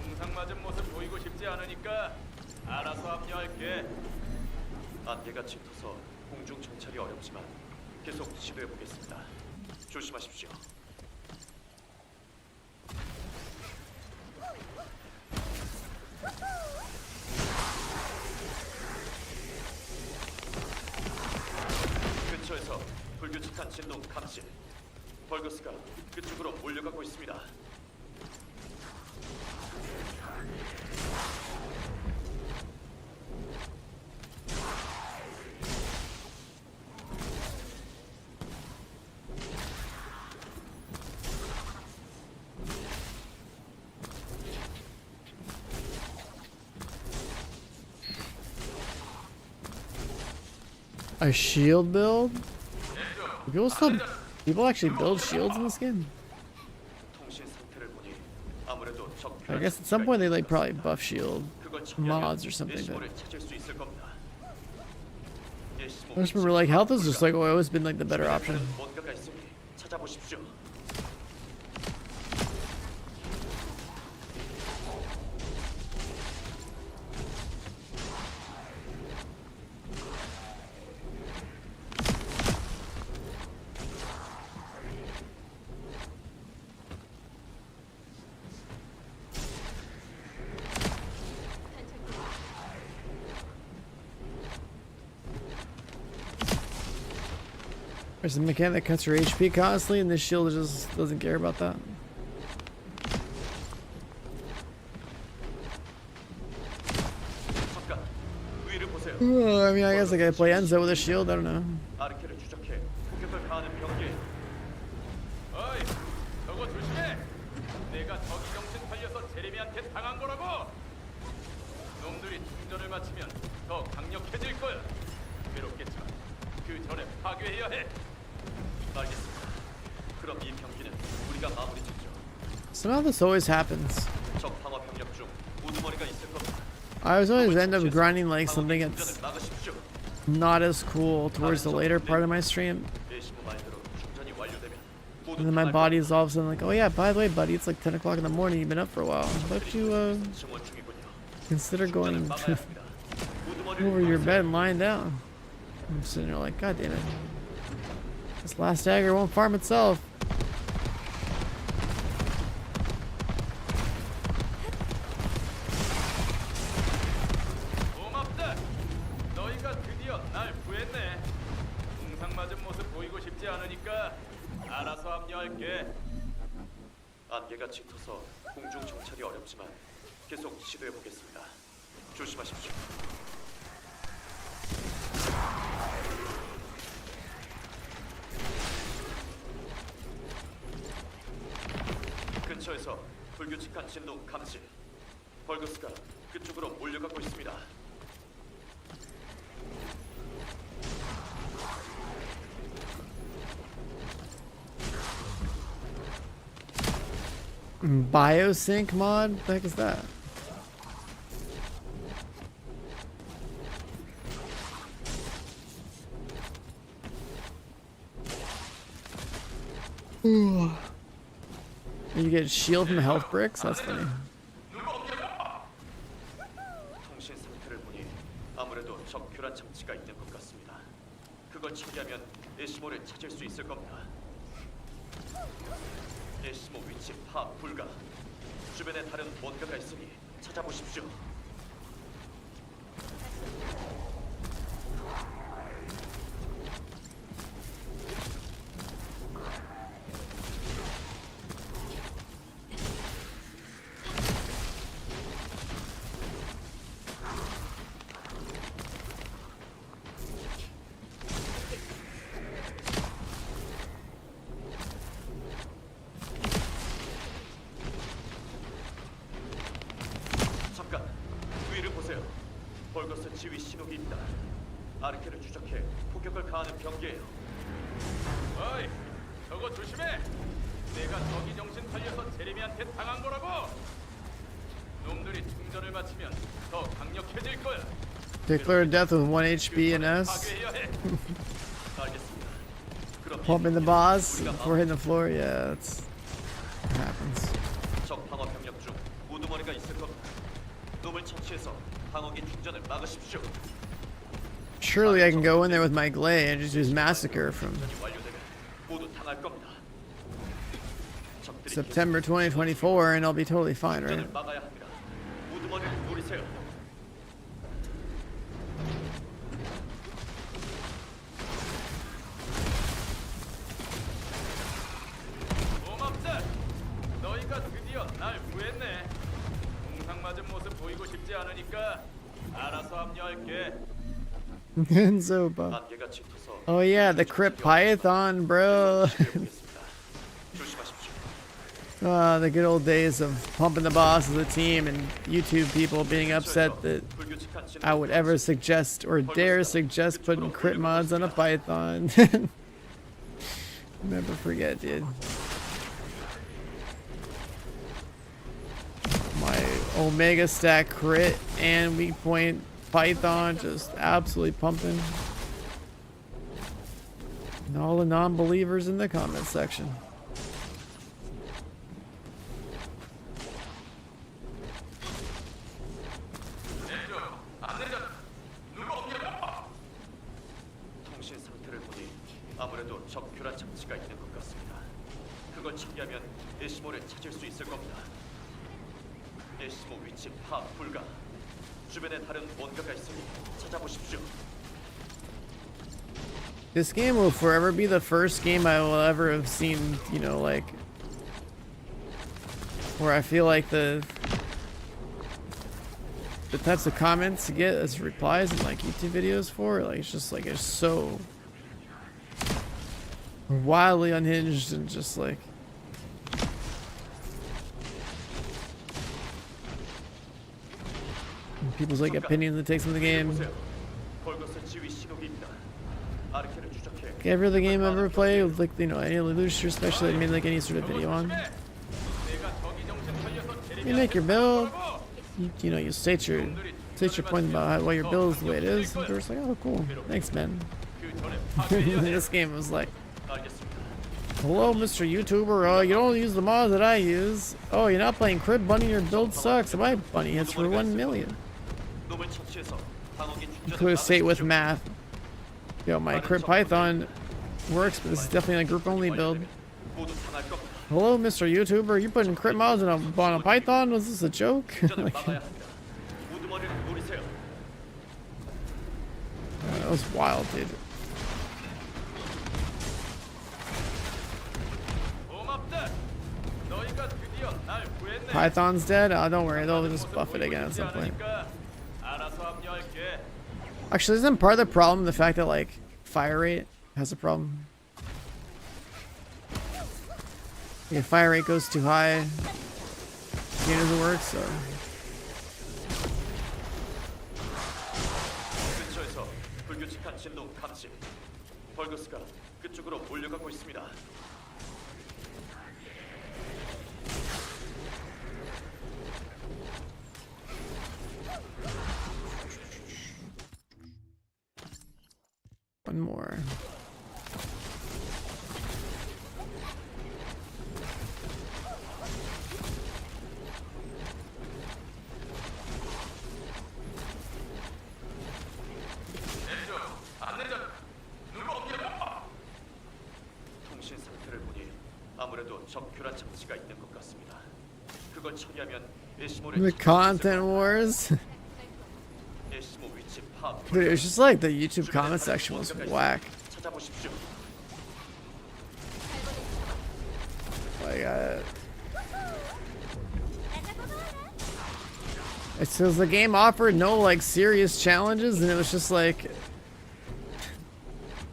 동상 맞은 모습 보이고 싶지 않으니까 알아서 합류할게. 안개가 짙어서 공중 정찰이 어렵지만 계속 시도해 보겠습니다. 조심하십시오. 근처에서 불규칙한 진동 감지. 벌거스가 그쪽으로 몰려가고 있습니다. A shield build? People actually build shields in this game? 통신 상태를 보니 아무래도 적 I guess at some point they like probably buff shield 그걸 처리하면 mods or something, but 예시모를 찾을 수 있을 겁니다. 예시모 I just remember like health has just like always been like the better option. 뭔가가 있으니 찾아보십시오. There's a mechanic that cuts her HP constantly, and this shield just doesn't care about that. 잠깐 위를 보세요. I mean, I guess I gotta play Enzo with a shield. I don't know. 아르케를 추적해 공격을 가하는 병기에 어이, 저거 조심해. 내가 저기 정신 팔려서 제레미한테 당한 거라고. 놈들이 충전을 마치면 더 강력해질 거야. 괴롭겠지만 그 전에 파괴해야 해. 알겠습니다. 그럼 이 병기는 우리가 마무리 짓죠. Somehow this always happens. 적 방어 병력 중 우두머리가 있을 겁니다. I always end up grinding like something 방어기 that's 충전을 막으십시오. not as cool towards the later part of my stream. 예시모 말대로 충전이 완료되면 모두 And then my 당할 body is all of a sudden like, oh yeah, by the way, buddy, it's like 10 o'clock in the morning. You've been up for a while. How about you 증원 중이군요. consider going 충전을 막아야 합니다. 우두머리를 over your 막으세요. bed and lying down? I'm sitting there like, God damn it. This last dagger won't farm itself. 고맙다. 너희가 드디어 날 구했네. 동상 맞은 모습 보이고 싶지 않으니까 알아서 합류할게. 안개가 짙어서 공중 정찰이 어렵지만 계속 시도해 보겠습니다. 조심하십시오. 근처에서 불규칙한 진동 감지. 벌거스가 그쪽으로 몰려가고 있습니다. Biosync mod? What the heck is that? Ooh. You get shield from health bricks? That's funny. 통신 상태를 보니 아무래도 적 교란 장치가 있는 것 같습니다. 그걸 처리하면 에시모를 찾을 수 있을 겁니다. 에시모 위치 파악 불가. 주변에 다른 뭔가가 있으니 찾아보십시오. 잠깐 위를 보세요. 벌거스 지휘 신호기입니다. 아르케를 추적해 폭격을 가하는 병기예요. 어이, 저거 조심해. 내가 저기 정신 팔려서 제레미한테 당한 거라고. 놈들이 충전을 마치면 더 강력해질 거야. Declare death with 1 HP and S. 파괴해야 해. 알겠습니다. 그럼 이 Pumping the 병기는 boss 우리가 before hitting the floor. Yeah, that's what happens. 적 방어 병력 중 우두머리가 있을 겁니다. 놈을 처치해서 방어기 충전을 막으십시오. Surely I can go in there with my glaive and just use massacre from 충전이 완료되면 모두 당할 겁니다. 적들이 September 2024 and I'll be totally fine, right? 충전을 막아야 합니다. 우두머리를 노리세요. 고맙다. 너희가 드디어 날 구했네. 동상 맞은 모습 보이고 싶지 않으니까 알아서 합류할게. Zoba. 안개가 짙어서 Oh yeah, the Crypt Python, bro. 시도해보겠습니다. 조심하십시오. The good old days of pumping the boss as a team and YouTube people being upset that 불규칙한 진동 I would ever suggest or dare suggest putting crit mods on a Python. Never forget, dude. My Omega stack crit and weak point Python just absolutely pumping. And all the non-believers in the comment section. 통신 상태를 보니 아무래도 적 교란 장치가 있는 것 같습니다. 그걸 처리하면 에시모를 찾을 수 있을 겁니다. 에시모 위치 파악 불가. 주변에 다른 뭔가가 있으니 찾아보십시오. This game will forever be the first game I will ever have seen, you know, like, where I feel like the types of comments you get as replies in like YouTube videos for, like, it's just like, it's so wildly unhinged and just like, and people's like opinions that takes from the game. Every other game I've ever played, with, like, you know, any loser, especially I made like any sort of video on. You make your build, you know, you state your point about why your build is the way it is. And they're just like, oh, cool, thanks, man. This game was like, hello, Mr. YouTuber. You don't use the mods that I use. Oh, you're not playing Crib Bunny. Your build sucks. My bunny hits for 1 million. Clear state with math. Yo, my Crib Python works, but this is definitely a group only build. Hello, Mr. YouTuber. You putting Crib mods on a Python? Was this a joke? Like, that was wild, dude. Python's dead? Oh, don't worry, they'll just buff it again at some point. Actually, isn't part of the problem the fact that, like, fire rate has a problem? If fire rate goes too high, the game doesn't work, so. 근처에서 불규칙한 진동 감지. 벌거스가 그쪽으로 몰려가고 있습니다. One more. 통신 상태를 보니 아무래도 적 교란 장치가 있는 것 같습니다. 그걸 처리하면 에시모를 The content wars. 에시모 위치 파악. Dude, it was just like the YouTube comment section was whack. 찾아보십시오. Like, it says the game offered no like serious challenges, and it was just like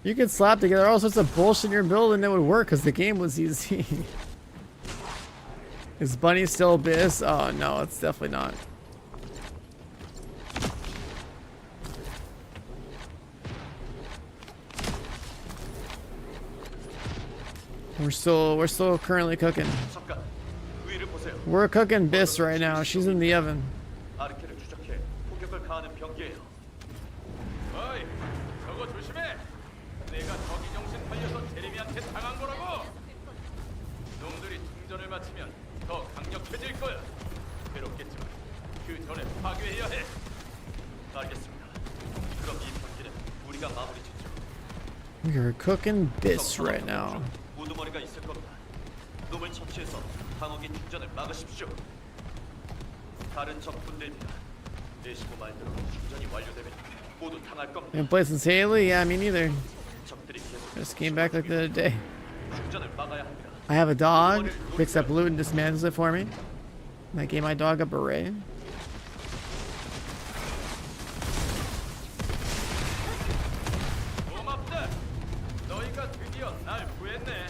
you could slap together all sorts of bullshit in your build and it would work because the game was easy. Is Bunny still Abyss? Oh no, it's definitely not. We're still currently cooking. 잠깐 위를 보세요. We're cooking Biss right now. She's in the oven. 아르케를 추적해 폭격을 가하는 병기예요. 어이, 저거 조심해. 내가 저기 정신 팔려서 제레미한테 당한 거라고. 놈들이 충전을 마치면 더 강력해질 거야. 괴롭겠지만 그 전에 파괴해야 해. 알겠습니다. 그럼 이 병기는 우리가 마무리 짓죠. We are cooking Biss right now. 우두머리가 있을 겁니다. 놈을 처치해서 방어기 충전을 막으십시오. 다른 적군들입니다. 내시고 말대로 충전이 완료되면 모두 당할 겁니다. Haven't played since Haley? Yeah, me neither. 적들이 계속 Just came back like the other day. 충전을 막아야 합니다. I have a dog, picks up loot and dismantles it for me. And I gave my dog a beret. 고맙다. 너희가 드디어 날 구했네.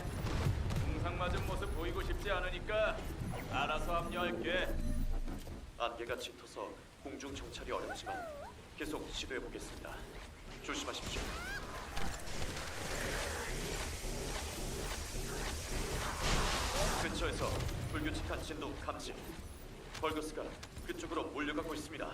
동상 맞은 모습 보이고 싶지 않으니까 알아서 합류할게. 안개가 짙어서 공중 정찰이 어렵지만 계속 시도해 보겠습니다. 조심하십시오. 근처에서 불규칙한 진동 감지. 벌거스가 그쪽으로 몰려가고 있습니다.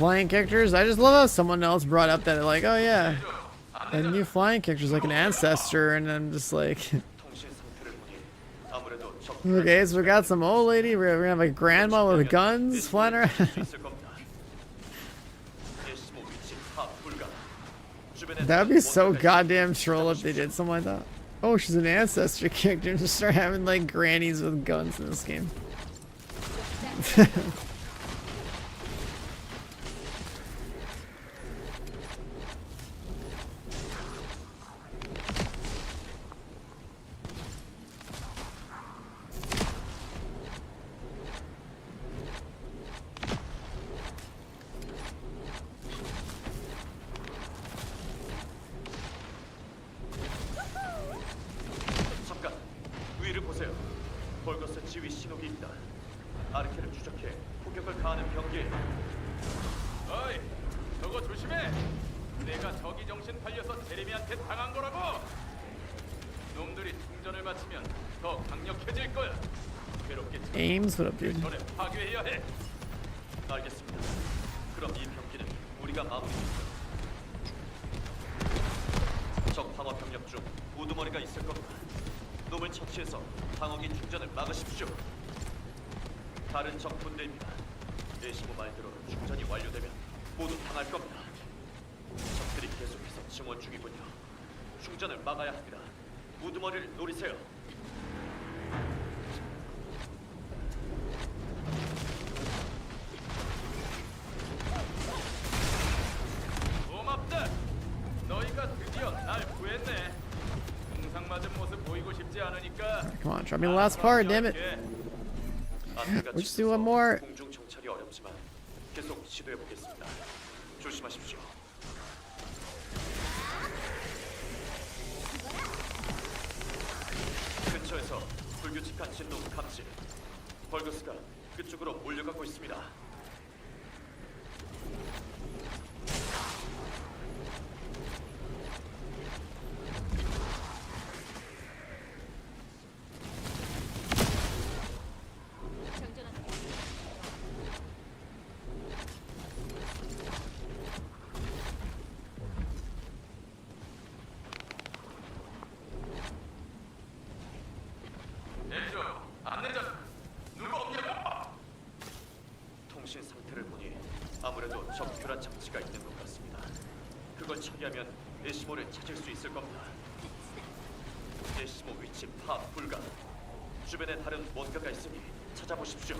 flying characters. I just love how someone else brought up that like, oh yeah, a new flying character is like an ancestor, and I'm just like, 통신 상태를 보니 아무래도 적 okay, so we got some old lady. We're gonna have a grandma with guns flying around. 있을 겁니다. 예시모 위치 파악 불가. 주변에 That would be so 뭔가가 goddamn troll if they did something like that. Oh, she's an ancestor character. Just start having like grannies with guns in this game. 잠깐 위를 보세요. 벌거스 지휘 신호기 있다. 아르케를 추적해 폭격을 가하는 병기에 어이, 저거 조심해. 내가 저기 정신 팔려서 제레미한테 당한 거라고. 놈들이 충전을 마치면 더 강력해질 거야. 괴롭겠지만 Ames, what up, dude? 전에 파괴해야 해. 알겠습니다. 그럼 이 병기는 우리가 마무리했죠. 적 방어 병력 중 우두머리가 있을 겁니다. 놈을 처치해서 방어기 충전을 막으십시오. 다른 적 군대입니다. 예시모 말대로 충전이 완료되면 모두 당할 겁니다. 적들이 계속해서 증원 중이군요. 충전을 막아야 합니다. 우두머리를 노리세요. 고맙다. 너희가 드디어 날 구했네. 동상 맞은 모습 보이고 싶지 않으니까. Come on, drop me the last part, damn it. 아트가 We'll just do one more. 공중 정찰이 어렵지만 계속 시도해 보겠습니다. 조심하십시오. 근처에서 불규칙한 진동 감지. 벌거스가 그쪽으로 몰려가고 있습니다. 내줘. 안내자. 누구 없냐고. 통신 상태를 보니 아무래도 적 교란 장치가 있는 것 같습니다. 그걸 처리하면 예시모를 찾을 수 있을 겁니다. 예시모 위치 파악 불가. 주변에 다른 뭔가가 있으니 찾아보십시오.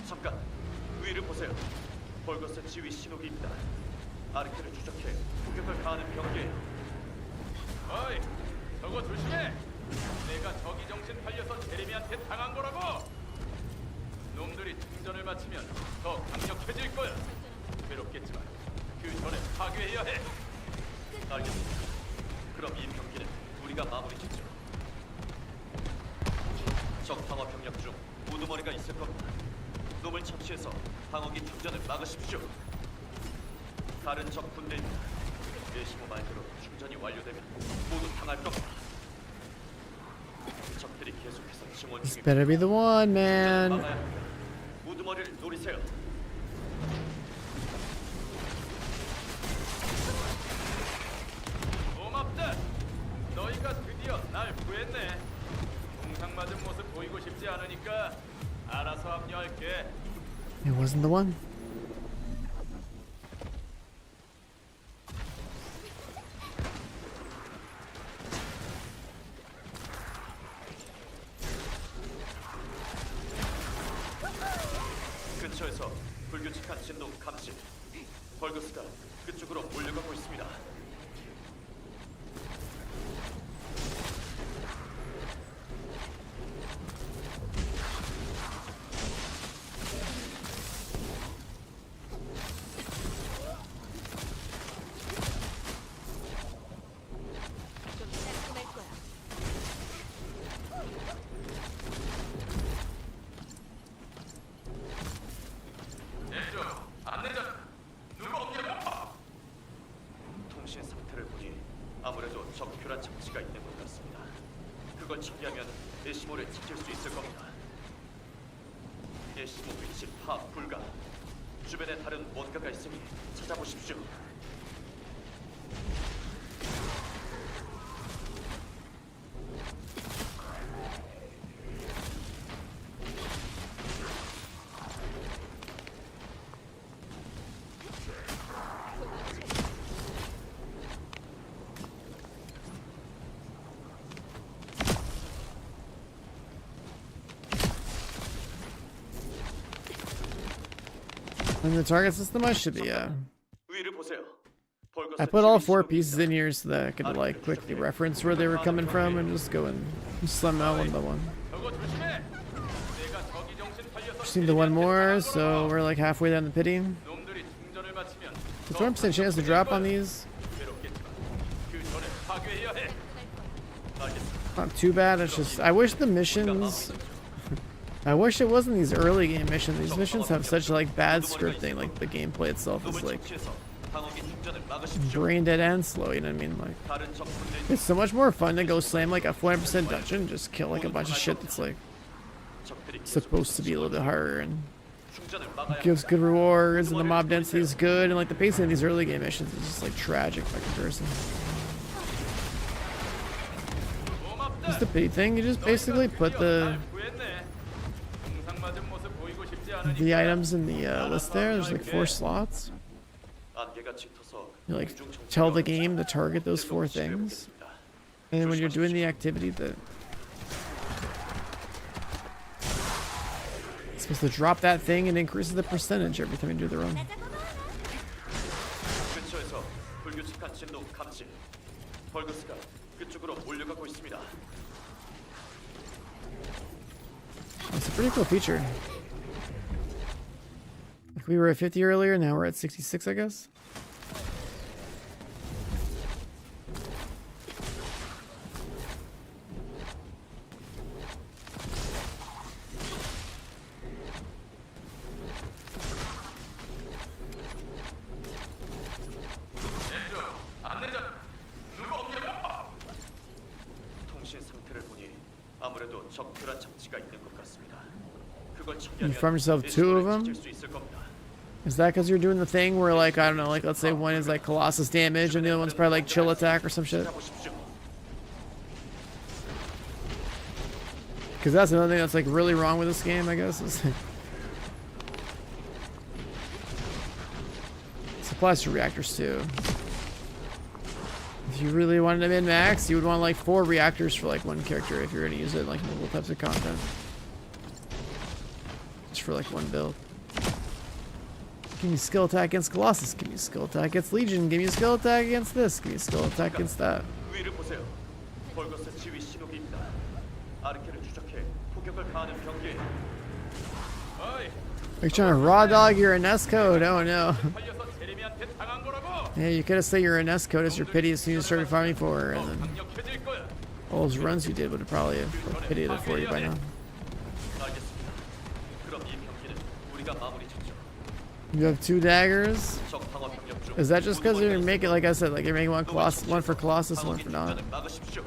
잠깐 위를 보세요. 벌거스 지휘 신호기입니다. 아르케를 추적해 폭격을 가하는 병기에요. 어이, 저거 조심해. 내가 저기 정신 팔려서 제레미한테 당한 거라고. 놈들이 충전을 마치면 더 강력해질 거야. 괴롭겠지만 그 전에 파괴해야 해. 알겠습니다. 그럼 이 병기는 우리가 마무리 짓죠. 적 방어 병력 중 우두머리가 있을 겁니다. 놈을 처치해서 방어기 충전을 막으십시오. 다른 적 군대입니다. 예시모 말대로 충전이 완료되면 모두 당할 겁니다. 적들이 계속해서 증원 This 중입니다. better be the one, 막아야 man. 합니다. 우두머리를 노리세요. 고맙다. 너희가 드디어 날 구했네. 동상 맞은 모습 보이고 싶지 않으니까 알아서 합류할게. It wasn't the one. 근처에서 불규칙한 진동 감지. 벌거스가 그쪽으로 몰려가고 있습니다. 좀 따끔할 아무래도 적교란 장치가 있는 것 같습니다. 그걸 처리하면 에시모를 지킬 수 있을 겁니다. 에시모 위치 파악 불가. 주변에 다른 뭔가가 있으니 찾아보십시오. In the target system, I should be, 위를 보세요. I put all 4 pieces in here so that I could, like, quickly reference where they were coming from and just go and slam them out one by one. 저거 조심해. 내가 저기 정신 팔려서 Just need the one more, so we're like halfway down the pity. 놈들이 충전을 마치면 It's 1% chance to drop on these. 괴롭겠지만 그 전에 파괴해야 해. Not too bad, it's just, I wish the missions, I wish it wasn't these early game missions. These missions have such, like, bad scripting, like, the gameplay itself is, like, brain dead and slow, you know what I mean? Like, it's so much more fun to go slam, like, a 400% dungeon, just kill, like, a bunch of shit that's, like, supposed to be a little bit harder and gives good rewards, and the mob density is good, and, like, the pacing of these early game missions is just, like, tragic by comparison. Just the pity thing, you just basically put the items in the list there. There's like 4 slots. You like tell the game to target those 4 things, and then when you're doing the activity that it's supposed to drop that thing and increases the percentage every time you do the run. 근처에서 불규칙한 진동 감지. 벌거스가 그쪽으로 몰려가고 있습니다. It's a pretty cool feature. Like we were at 50 earlier, now we're at 66, I guess. 통신 상태를 보니 아무래도 적절한 장치가 있는 것 같습니다. 그걸 You 처리하면 found yourself 2 of them? 지킬 수 있을 겁니다. Is that because you're doing the thing where, like, I don't know, like, let's say one is like Colossus damage and the other one's probably like chill attack or some shit? 찾아보십시오. Because that's another thing that's like really wrong with this game, I guess. Is this applies to reactors too. If you really wanted to min-max, you would want like 4 reactors for like one character if you're going to use it in like multiple types of content. Just for like one build. Give me skill attack against Colossus. Give me skill attack against Legion. Give me a skill attack against this. Give me a skill attack against that. 위를 보세요. 벌거스 지휘 신호기입니다. 아르케를 추적해 폭격을 가하는 경계. 어이, Are you trying to raw dog your Ines code? Oh no. 팔려서 제레미한테 당한 거라고. Yeah, you could have said your Ines code as your pity as soon as you started farming for her, and then 강력해질 거야. all those runs you did would have probably have pitied it for you by now. 알겠습니다. 그럼 이 경기는 우리가 마무리 짓죠. You have 2 daggers. 적 방어 병력 중 Is that just because you're making, like I said, like you're making one for Colossus, one 방어기 for not? 충전을 막으십시오.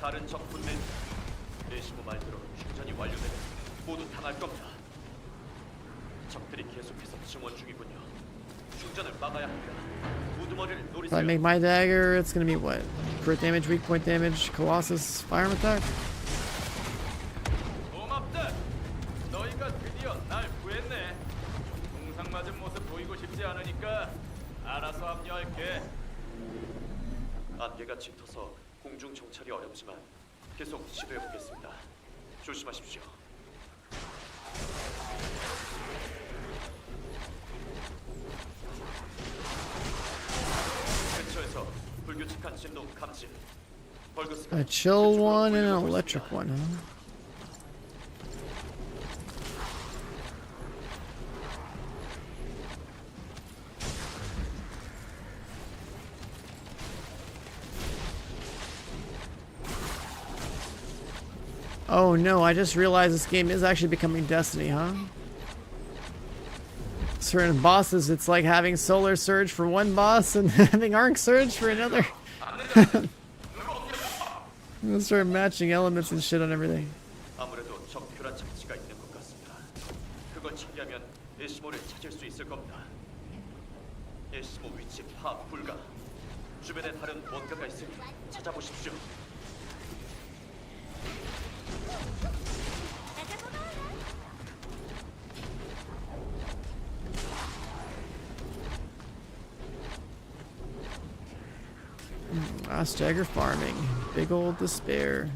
다른 적 분대 내시모 말대로 충전이 완료되면 모두 당할 겁니다. 적들이 계속해서 증원 중이군요. 충전을 막아야 합니다. 우두머리를 If I 노리세요. make my dagger, it's gonna be what? Crit damage, weak point damage, Colossus, firearm attack? 고맙다. 너희가 드디어 날 구했네. 동상 맞은 모습 보이고 싶지 않으니까 알아서 합류할게. 안개가 짙어서 공중 정찰이 어렵지만 계속 시도해 보겠습니다. 조심하십시오. 근처에서 불규칙한 진동 감지. 벌거스가 A chill 그쪽으로 one and an 몰려가고 electric 있습니다. one, huh? Oh no, I just realized this game is actually becoming Destiny, huh? certain bosses, it's like having Solar Surge for one boss and having Arc Surge for another. I'm gonna start matching elements and shit on everything. 아무래도 적표란 장치가 있는 것 같습니다. 그걸 처리하면 에시모를 찾을 수 있을 겁니다. 에시모 위치 파악 불가. 주변에 다른 뭔가가 있으니 찾아보십시오. Last Dagger farming. Big old despair.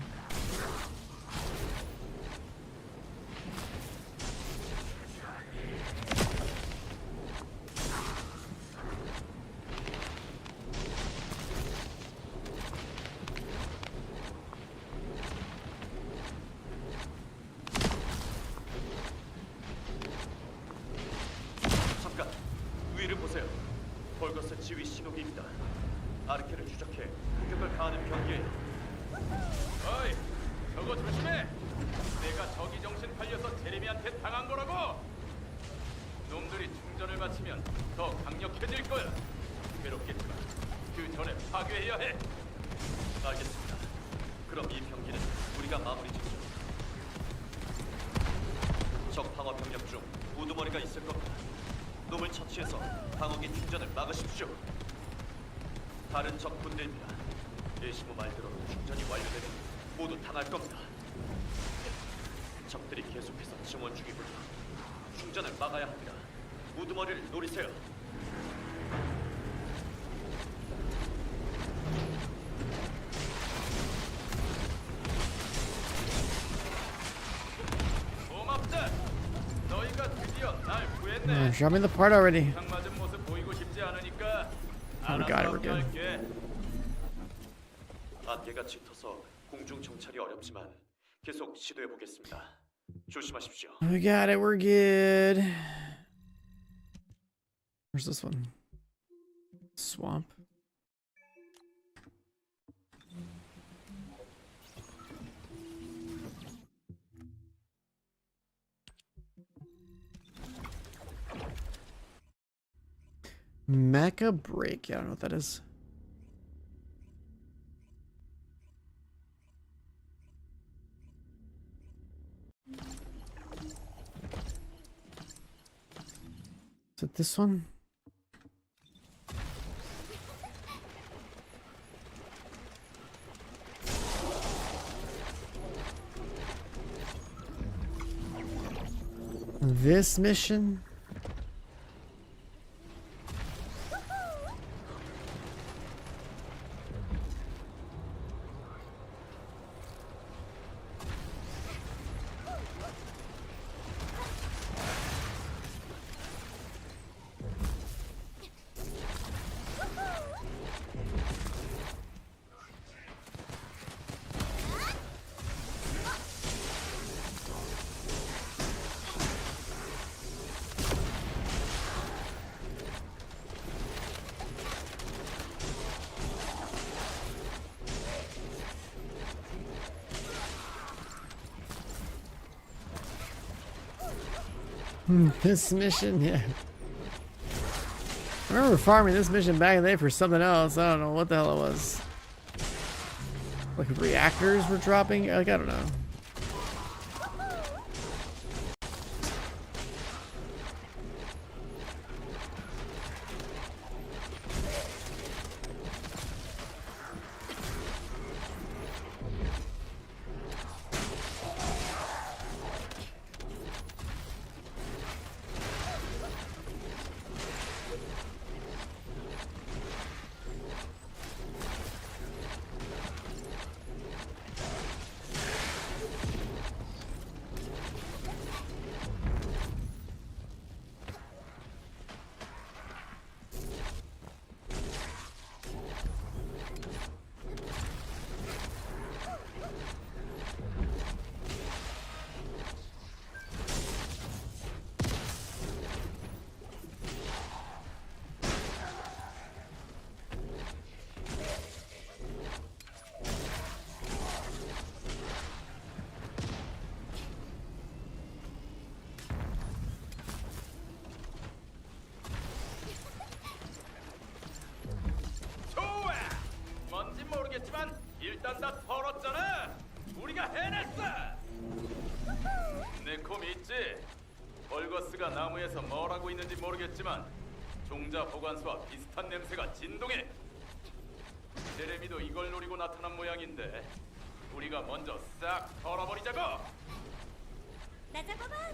잠깐 위를 보세요. 벌거스 지휘 신호기입니다. 아르케를 추적해 공격을 가하는 병기에 어이, 저거 조심해. 내가 저기 정신 팔려서 제레미한테 당한 거라고. 놈들이 충전을 마치면 더 강력해질 거야. 괴롭겠지만 그 전에 파괴해야 해. 알겠습니다. 그럼 이 병기는 우리가 마무리 짓죠. 적 방어 병력 중 우두머리가 있을 겁니다. 놈을 처치해서 방어기 충전을 막으십시오. 다른 적 군대입니다. 예시모 말대로 충전이 완료되면 모두 당할 겁니다. 적들이 계속해서 증원 중이군요. 충전을 막아야 합니다. 우두머리를 노리세요. 고맙다. 너희가 드디어 날 구했네. Show me the part already. 상 맞은 모습 보이고 싶지 않으니까 Oh, we got it, we're good. 할게. 안개가 짙어서 공중 정찰이 어렵지만 계속 시도해 보겠습니다. 조심하십시오. We got it, we're good. Where's this one? Swamp. Mecha break. Yeah, I don't know what that is. Is it this one? This mission? This mission, yeah. I remember farming this mission back in the day for something else. I don't know what the hell it was. Like reactors were dropping? Like, I don't know. 일단 다 털었잖아. 우리가 해냈어. 내 콤이 있지. 벌거스가 나무에서 뭘 하고 있는지 모르겠지만 종자 보관소와 비슷한 냄새가 진동해. 제레미도 이걸 노리고 나타난 모양인데 우리가 먼저 싹 털어버리자고. 나 잡아봐라.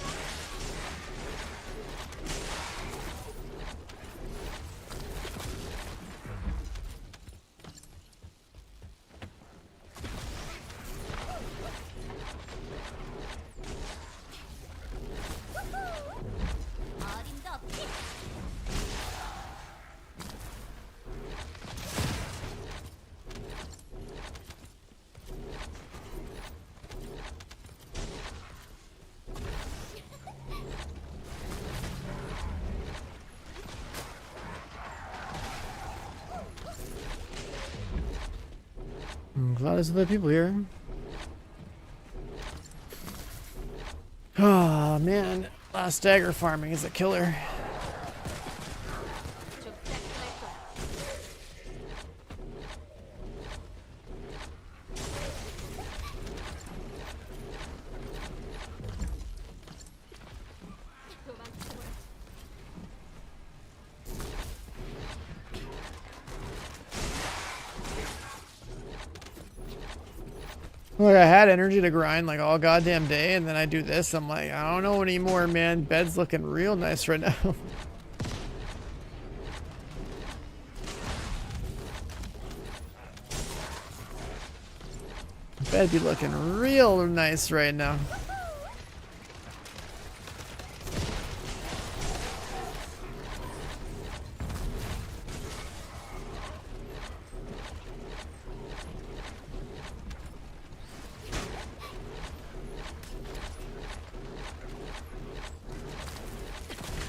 어림도 없지. I'm glad there's other people here. Oh man, last dagger farming is a killer. 좀 따끔할 거야. 도망쳐보라. Like I had energy to grind like all goddamn day, and then I do this. I'm like, I don't know anymore, man. Bed's looking real nice right now. Bed be looking real nice right now.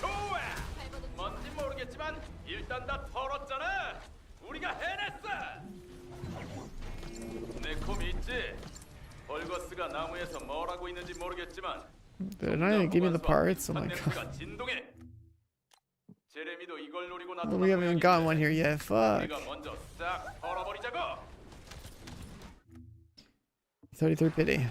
좋아. 뭔지 모르겠지만 일단 다 털었잖아. 우리가 해냈어. 내 콤이 있지. 벌거스가 나무에서 뭘 하고 있는지 모르겠지만 They're not even giving me the parts. Oh my god. 냄새가 진동해. 제레미도 이걸 노리고 But 나타난 we haven't even gotten one 모양인데 here yet. Fuck. 우리가 먼저 싹 털어버리자고. 33 pity.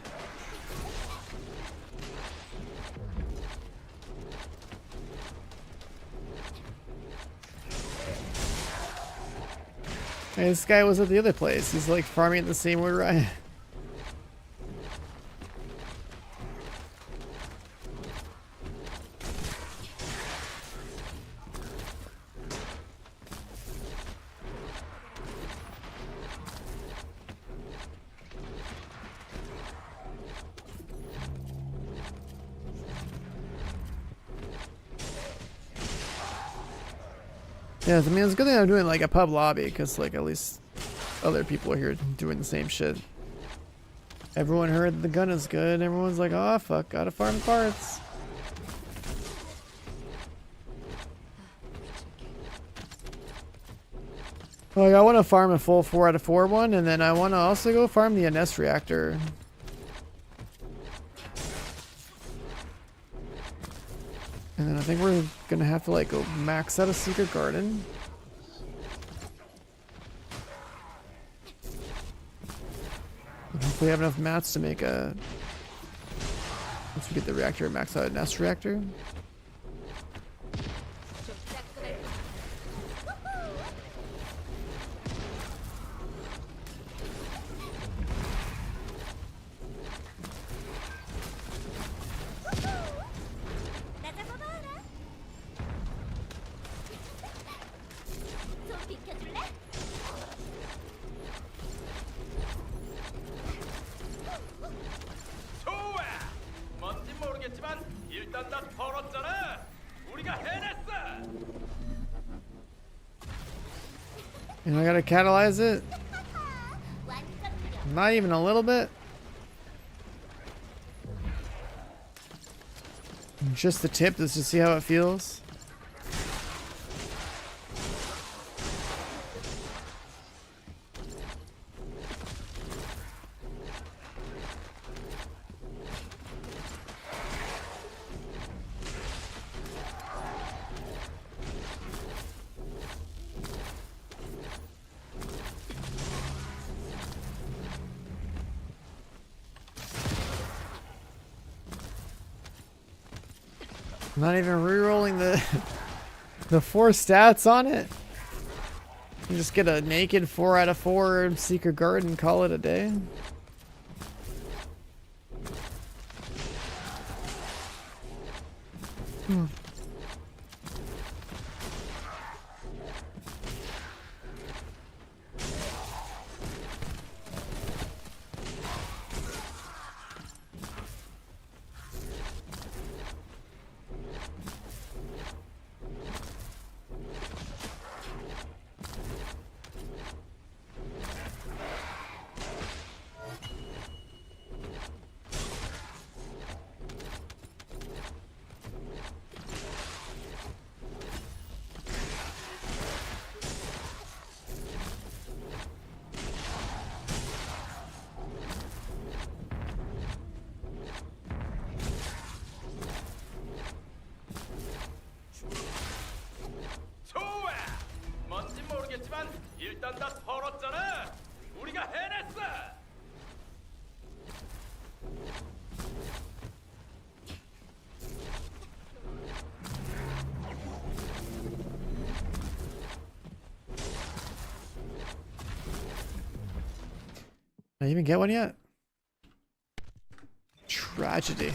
Hey, this guy was at the other place. He's like farming at the same where I am. Yeah, I mean, it's a good thing I'm doing like a pub lobby, because like at least other people are here doing the same shit. Everyone heard the gun is good. Everyone's like, oh fuck, gotta farm parts. Like, I want to farm a full 4 out of 4 one, and then I want to also go farm the Ines reactor. And then I think we're gonna have to like go max out a secret garden. And hopefully have enough mats to make a, once we get the reactor, max out a nest reactor. 좀 따끔할 거야. 나 잡아봐라. 좀 비켜줄래? 좋아. 뭔지 모르겠지만 일단 다 털었잖아. 우리가 해냈어. And I gotta catalyze it. 완전 느려. Not even a little bit. Just the tip, just to see how it feels. Not even re-rolling the the 4 stats on it. You just get a naked 4 out of 4 secret guard and call it a day. 좋아. 뭔진 모르겠지만 일단 다 털었잖아. 우리가 해냈어. Did I even get one yet? Tragedy.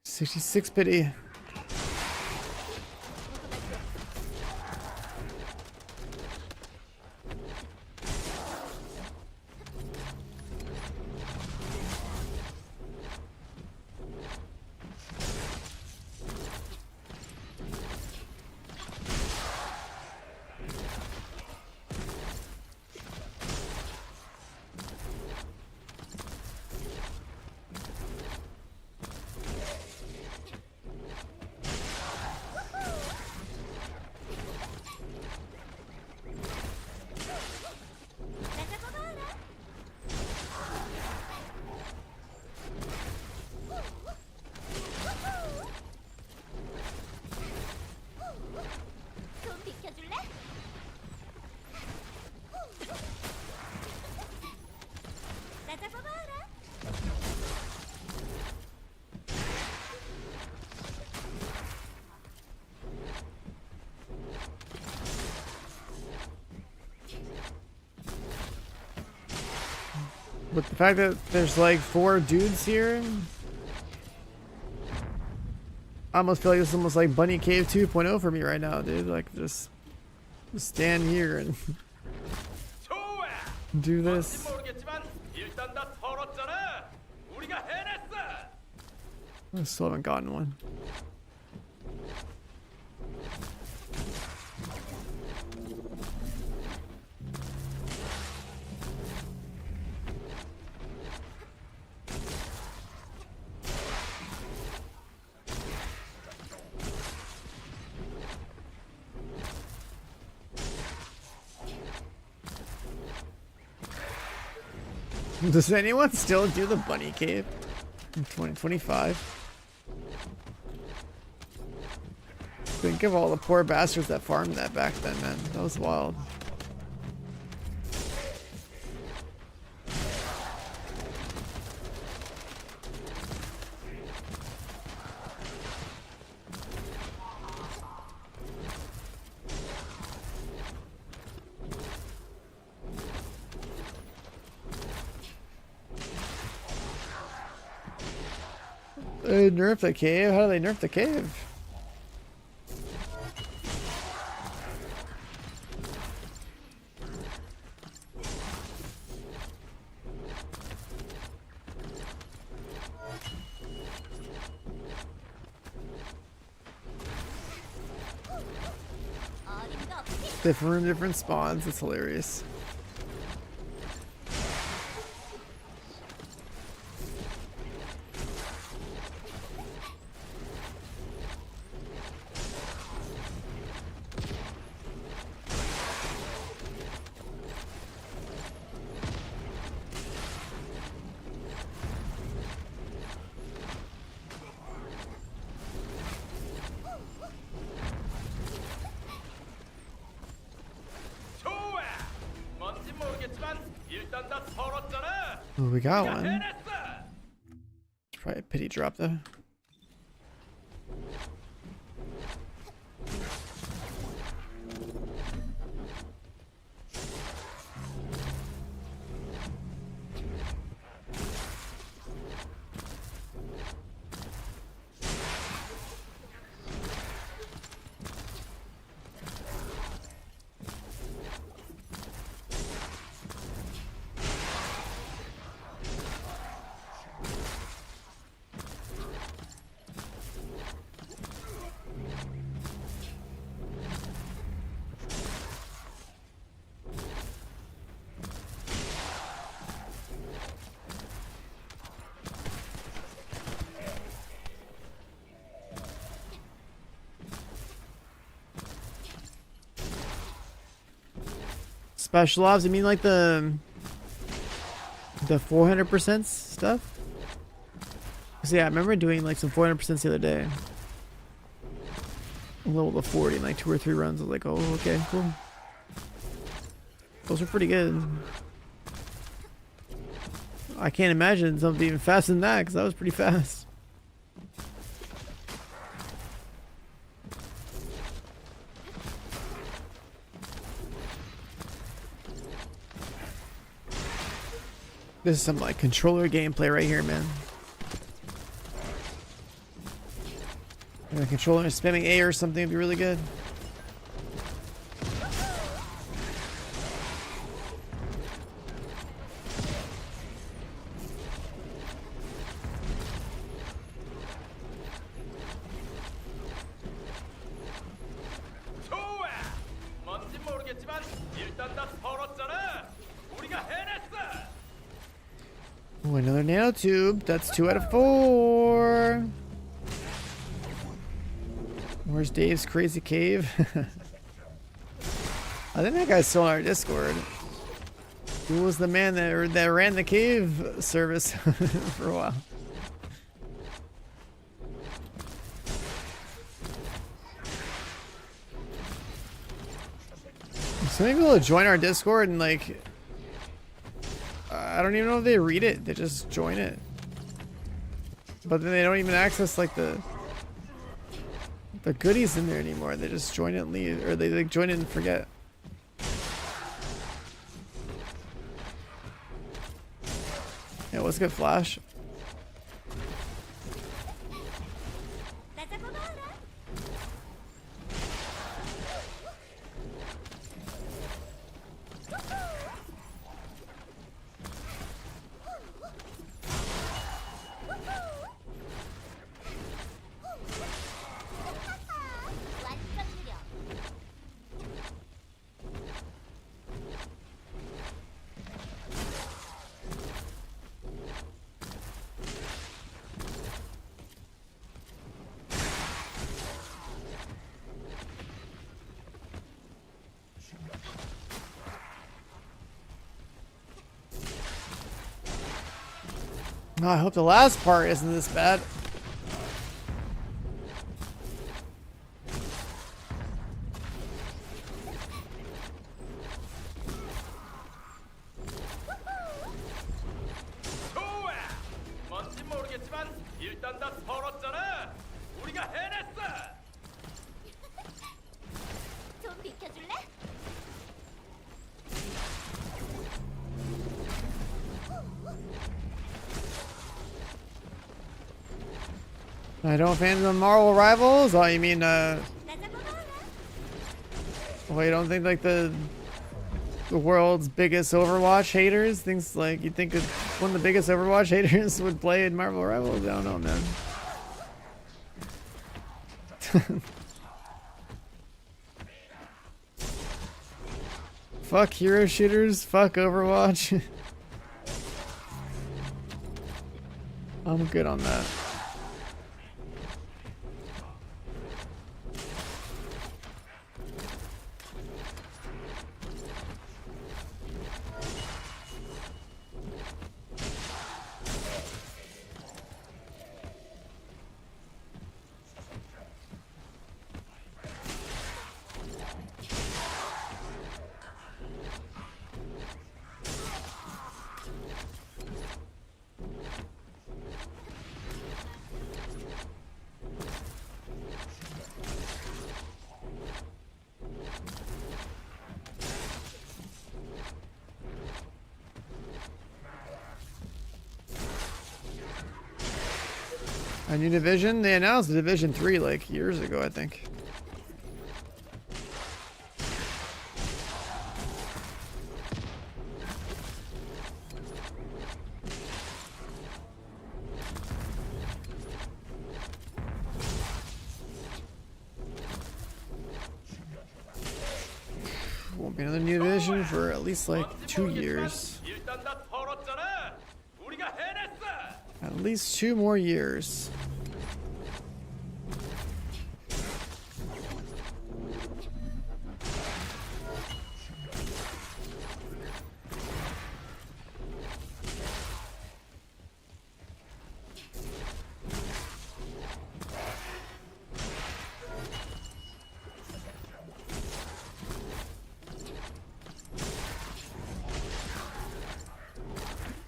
$66 pity. 좀 비켜줄래? 나 잡아봐라. But the fact that there's like 4 dudes here, I almost feel like this is almost like Bunny Cave 2.0 for me right now, dude. Like just stand here and 좋아. do 뭔진 this. 모르겠지만 일단 다 털었잖아. 우리가 해냈어. I still haven't gotten one. Does anyone still do the bunny cave in 2025? Think of all the poor bastards that farmed that back then, man. That was wild. They nerfed the cave? How do they nerf the cave? 어림도 없지. Different spawns. It's hilarious. 좋아. 뭔진 모르겠지만 일단 다 털었잖아. Oh, we got 우리가 one. 해냈어. Probably a pity drop though. Special ops, you mean like the 400% stuff? So yeah, I remember doing like some 400% the other day. A level to 40 in like 2 or 3 runs. I was like, oh, okay, cool. Those are pretty good. I can't imagine something even faster than that because that was pretty fast. This is some like controller gameplay right here, man. And a controller spamming A or something would be really good. 좋아. 뭔지 모르겠지만 일단 다 털었잖아. 우리가 해냈어. Ooh, another nanotube. That's 2 out of 4. Where's Dave's crazy cave? I think that guy's still on our Discord. Who was the man that ran the cave service for a while? So many people join our Discord and like, I don't even know if they read it. They just join it, but then they don't even access like the goodies in there anymore. They just join it and leave, or they like join it and forget. Yeah, what's good, Flash? 완전 느려. Oh, I hope the last part isn't this bad. 좋아. 뭔지 모르겠지만 일단 다 털었잖아. 우리가 해냈어. 좀 비켜줄래? I don't fan of Marvel Rivals. Oh, you mean 나 잡아봐라. well, you don't think like the world's biggest Overwatch haters thinks like you think one of the biggest Overwatch haters would play in Marvel Rivals? I don't know, man. Fuck hero shooters. Fuck Overwatch. I'm good on that. A new division? They announced the Division 3 like years ago, I think. Won't be another new division for at least like 2 years. 일단 다 털었잖아. 우리가 해냈어. At least 2 more years.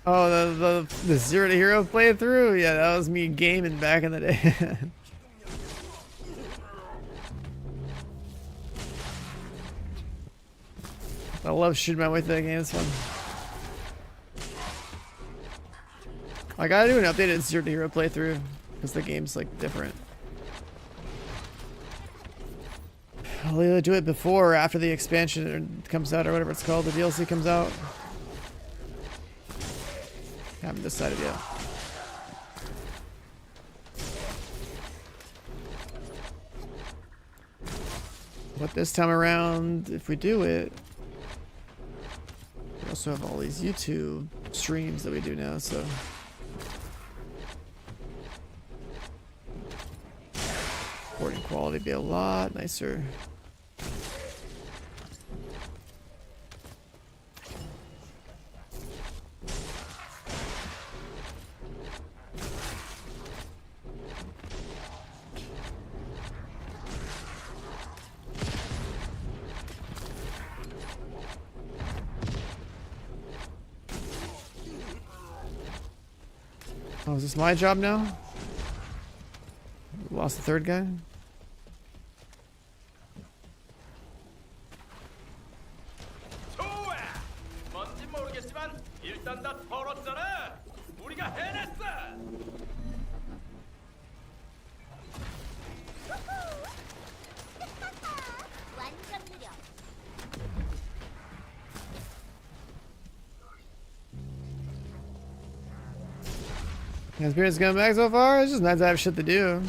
Oh, the Zero to Hero playthrough? Yeah, that was me gaming back in the day. I love shooting my way through that game, it's fun. I gotta do an updated Zero to Hero playthrough, because the game's like different. I'll either do it before or after the expansion comes out, or whatever it's called, the DLC comes out. Haven't decided yet. But this time around, if we do it, we also have all these YouTube streams that we do now, so. Recording quality be a lot nicer. Oh, is this my job now? Lost the third guy? 좋아. 뭔지 모르겠지만 일단 다 털었잖아. 우리가 해냈어. 완전 느려. Experience coming back so far? It's just nice to have shit to do.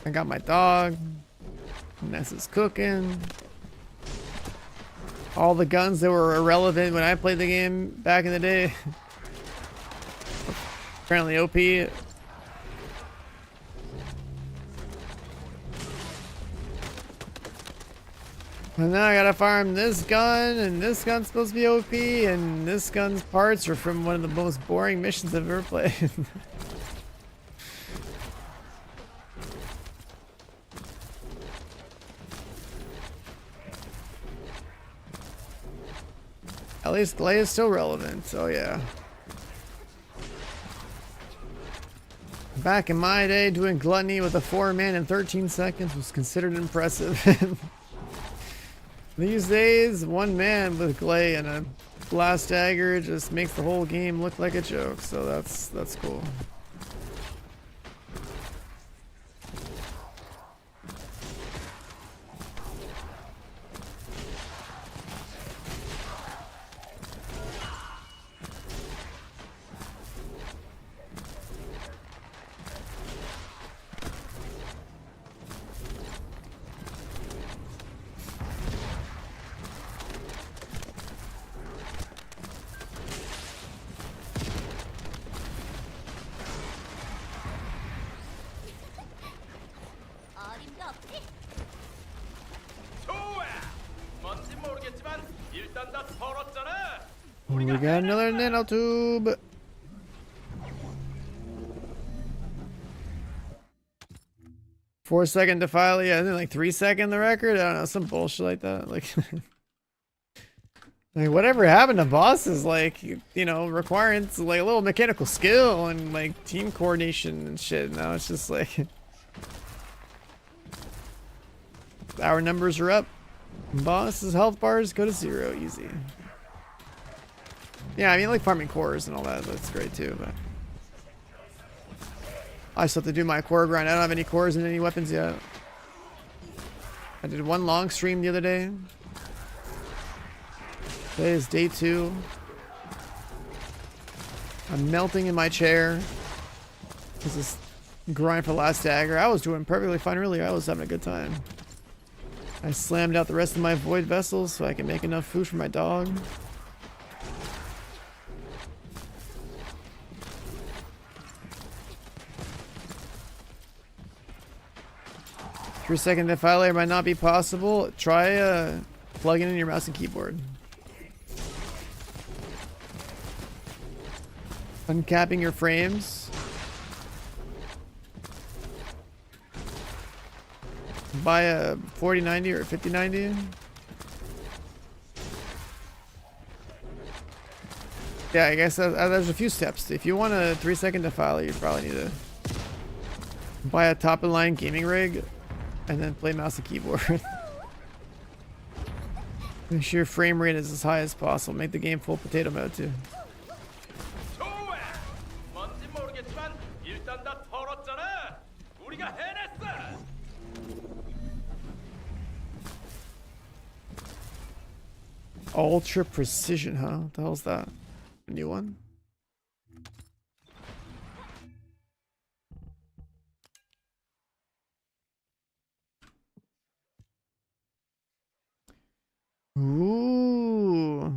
I got my dog. Ness is cooking. All the guns that were irrelevant when I played the game back in the day. Apparently OP. And now I gotta farm this gun, and this gun's supposed to be OP, and this gun's parts are from one of the most boring missions I've ever played. At least Glay is still relevant, so yeah. Back in my day, doing Gluttony with a 4-man in 13 seconds was considered impressive. These days, 1 man with Glay and a blast dagger just makes the whole game look like a joke, so that's cool. 어림도 없지. 좋아. 뭔지 모르겠지만 일단 다 털었잖아. We got another nanotube. Four-second defile, yeah, and then like 3-second the record. I don't know, some bullshit like that. Like, like whatever happened to bosses, like you know, requiring like a little mechanical skill and like team coordination and shit. Now it's just like our numbers are up. Boss's health bars go to 0, easy. Yeah, I mean like farming cores and all that. That's great too, but. I still have to do my core grind. I don't have any cores and any weapons yet. I did one long stream the other day. Today is day 2. I'm melting in my chair. This is grind for last dagger. I was doing perfectly fine earlier. I was having a good time. I slammed out the rest of my void vessels so I can make enough food for my dog. Three-second defiler might not be possible. Try plugging in your mouse and keyboard. Uncapping your frames. Buy a 4090 or a 5090. Yeah, I guess there's a few steps. If you want a 3-second defiler, you probably need to buy a top-of-the-line gaming rig and then play mouse and keyboard. Make sure your frame rate is as high as possible. Make the game full potato mode too. 좋아. 뭔지 모르겠지만 일단 다 털었잖아. 우리가 해냈어. Ultra precision, huh? What the hell's that? A new one? Ooh.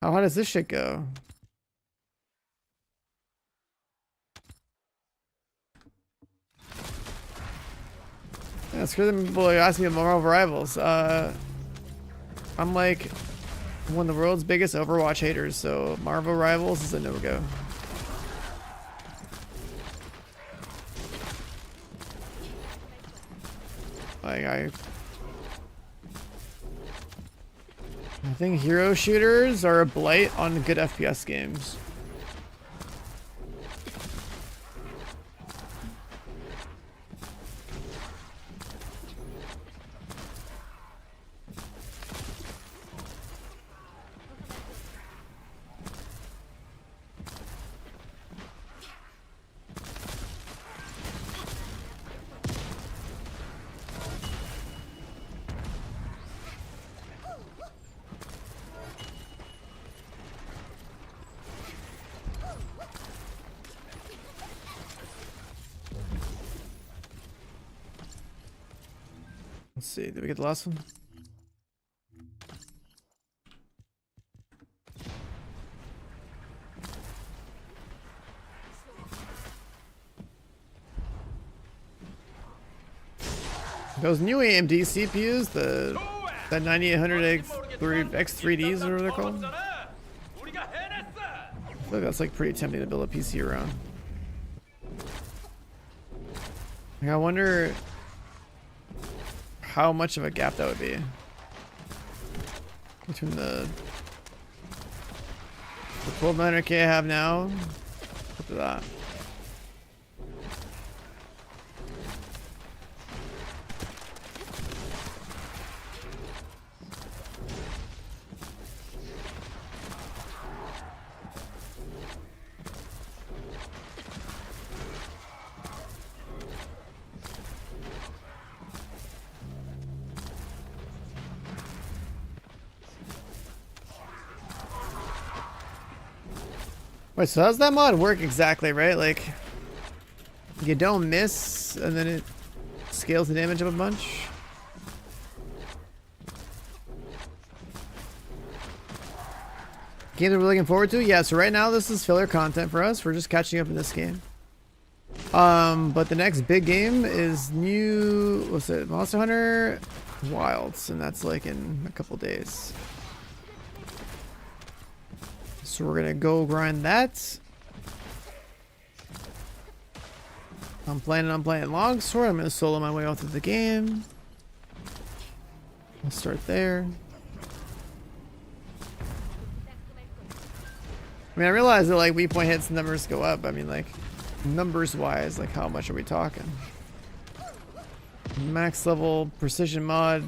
How high does this shit go? Yeah, screw them people who ask me about Marvel Rivals. I'm like one of the world's biggest Overwatch haters, so Marvel Rivals is a no-go. Like I think hero shooters are a blight on good FPS games. Let's see, did we get the last one? Those new AMD CPUs, that 9800 X3Ds, or whatever they're called. I feel like that's like pretty tempting to build a PC around. Like, I wonder how much of a gap that would be between the 1200K I have now up to that. Wait, so how's that mod work exactly, right? Like, you don't miss, and then it scales the damage up a bunch? Game that we're looking forward to? Yeah, so right now this is filler content for us. We're just catching up in this game. But the next big game is new, what's it, Monster Hunter Wilds, and that's like in a couple days. So we're gonna go grind that. I'm planning on playing Longsword. I'm gonna solo my way out through the game. I'll start there. I mean, I realize that like weak point hits numbers go up. I mean, like numbers wise, like how much are we talking? Max level precision mod.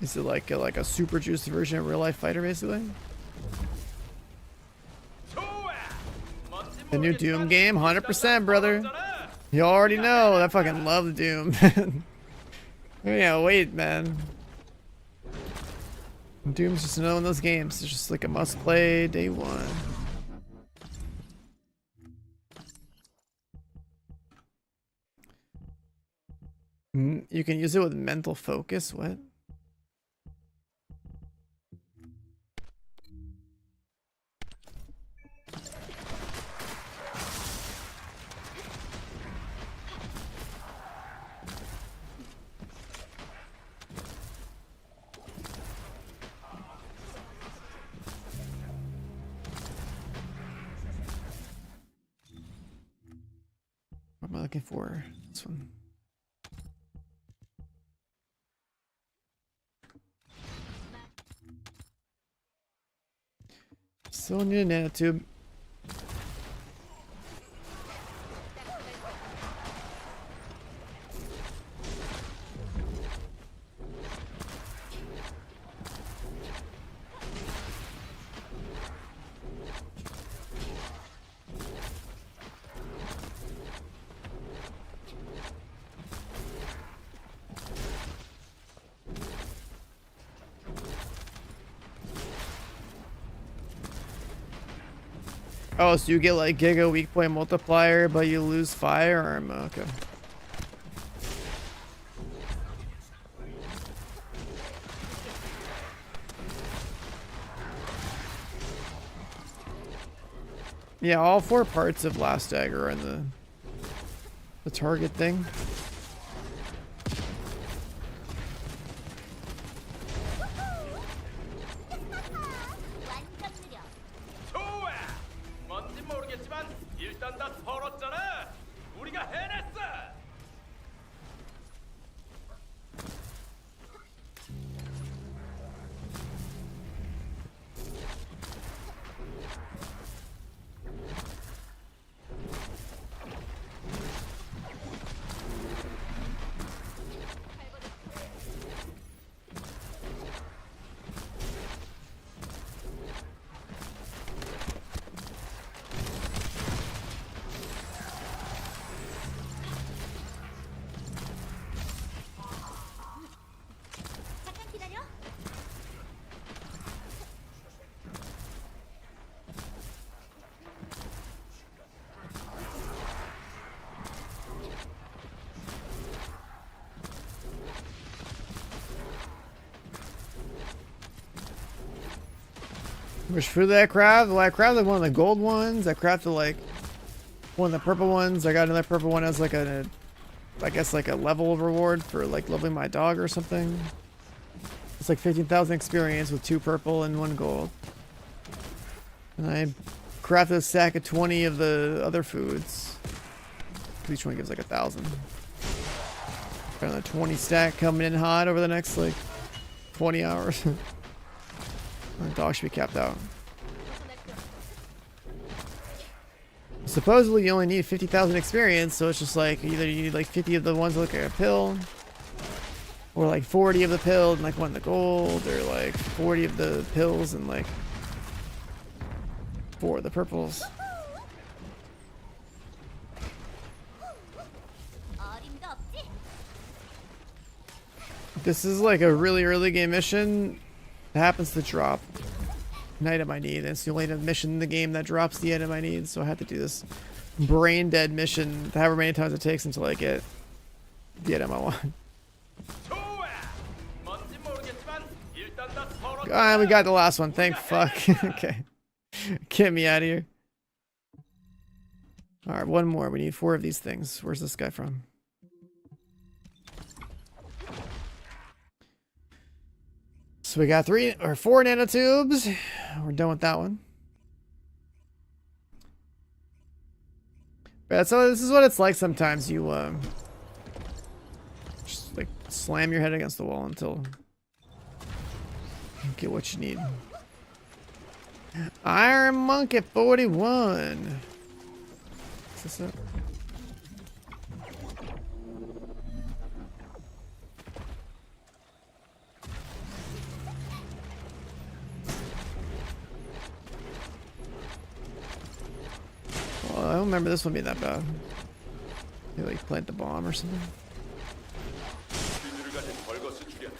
Is it like a super juiced version of Real Life Fighter, basically? The new Doom game, 100%, brother. You already know. I fucking love Doom. Yeah, wait, man. Doom's just another one of those games. It's just like a must play day one. You can use it with mental focus. What? What am I looking for? This one. Still need a nanotube. Oh, so you get like Giga weak point multiplier, but you lose firearm. Okay. Yeah, all 4 parts of Last Dagger are in the target thing. 완전 느려. 좋아. 뭔지 모르겠지만 일단 다 털었잖아. 우리가 해냈어. 잠깐 기다려. Which food did I craft? Well, I crafted one of the gold ones. I crafted like one of the purple ones. I got another purple one as like a, I guess like a level reward for like leveling my dog or something. It's like 15,000 experience with 2 purple and 1 gold. And I crafted a stack of 20 of the other foods. Each one gives like 1,000. Got another 20 stack coming in hot over the next like 20 hours. The dog should be capped out. Supposedly you only need 50,000 experience, so it's just like either you need like 50 of the ones that look like a pill, or like 40 of the pill and like 1 of the gold, or like 40 of the pills and like 4 of the purples. 어림도 없지. This is like a really early game mission. It happens to drop an item I need. It's the only mission in the game that drops the item I need, so I had to do this brain dead mission however many times it takes until I get the item I want. 좋아. 뭔지 모르겠지만 일단 다 털었잖아. Ah, we got the last one. Thank fuck. Okay. Get me out of here. Alright, 1 more. We need 4 of these things. Where's this guy from? So we got 3 or 4 nanotubes. We're done with that one. But so this is what it's like sometimes. You just like slam your head against the wall until you get what you need. Iron Monk at 41. Is this it? remember this one being that bad. Maybe like plant the bomb or something. 퓨즈를 가진 벌거스 출현.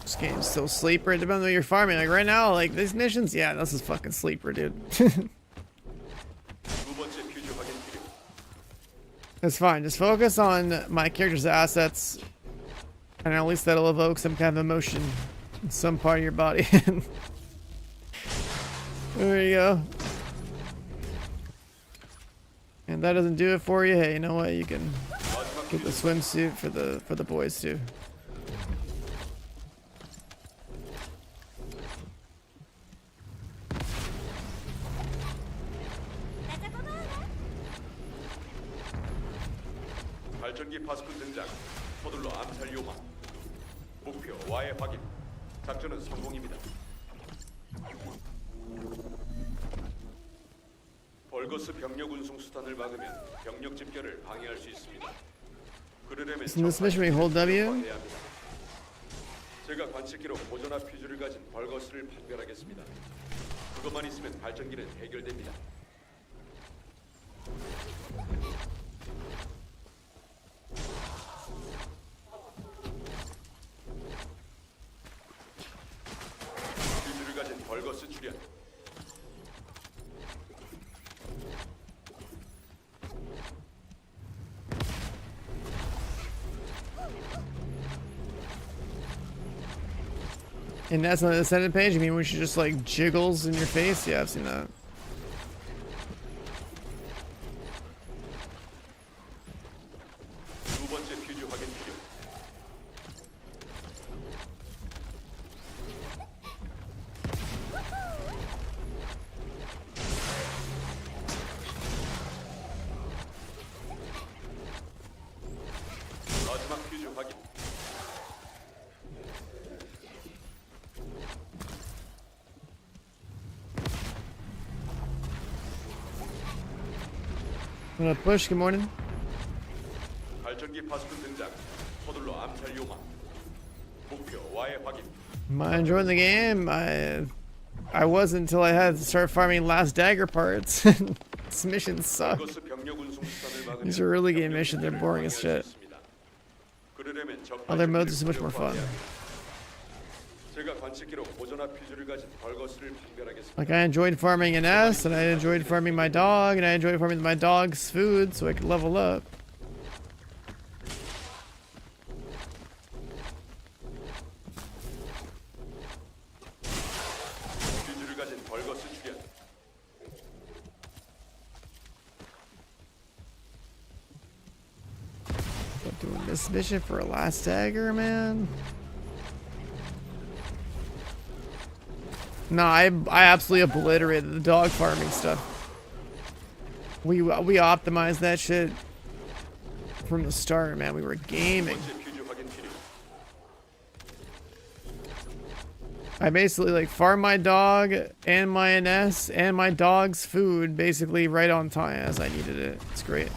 This game's still sleeper. It depends on what you're farming. Like right now, like these missions, yeah, this is fucking sleeper, dude. 두 번째 퓨즈 확인 필요. It's fine. Just focus on my character's assets, and at least that'll evoke some kind of emotion in some part of your body. There you go. And that doesn't do it for you. Hey, you know what? You can 마지막 get the 퓨즈. swimsuit for the boys too. 발전기 파스꾼 등장. 서둘러 암살 요마. 목표 와해 확인. 작전은 성공입니다. 벌거스 병력 운송 수단을 막으면 병력 집결을 방해할 수 있습니다. 그러려면 Isn't this mission where you hold W? 해야 합니다. 제가 관측기로 보존화 퓨즈를 가진 벌거스를 판별하겠습니다. 그것만 있으면 발전기는 해결됩니다. 퓨즈를 가진 벌거스 출현. And that's on the Descendant page. You mean when she just like jiggles in your face? Yeah, I've seen that. 두 번째 퓨즈 확인 필요. 마지막 퓨즈 확인. Wanna push? Good morning. 발전기 파스꾼 등장. 서둘러 암살 요마. 목표 와해 확인. Am I enjoying the game? I wasn't until I had to start farming last Dagger parts. This mission sucks. 벌거스 병력 운송 수단을 막으면 These are really game 병력 missions. They're 집결을 boring as 방해할 shit. 수 있습니다. 그러려면 적 Other modes are so much 발전기를 more fun. 무력화해야 합니다. 제가 관측기로 보존화 퓨즈를 가진 벌거스를 판별하겠습니다. Like I enjoyed farming Ines, and I enjoyed farming my dog, and I enjoyed farming my dog's food so I could level up. 퓨즈를 가진 벌거스 출현. But doing this mission for a last Dagger, man. No, I absolutely obliterated the dog farming stuff. We optimized that shit from the start, man. We were 두 gaming. 번째 퓨즈 확인 필요. I basically like farm my dog and my NS and my dog's food basically right on time as I needed it. It's great.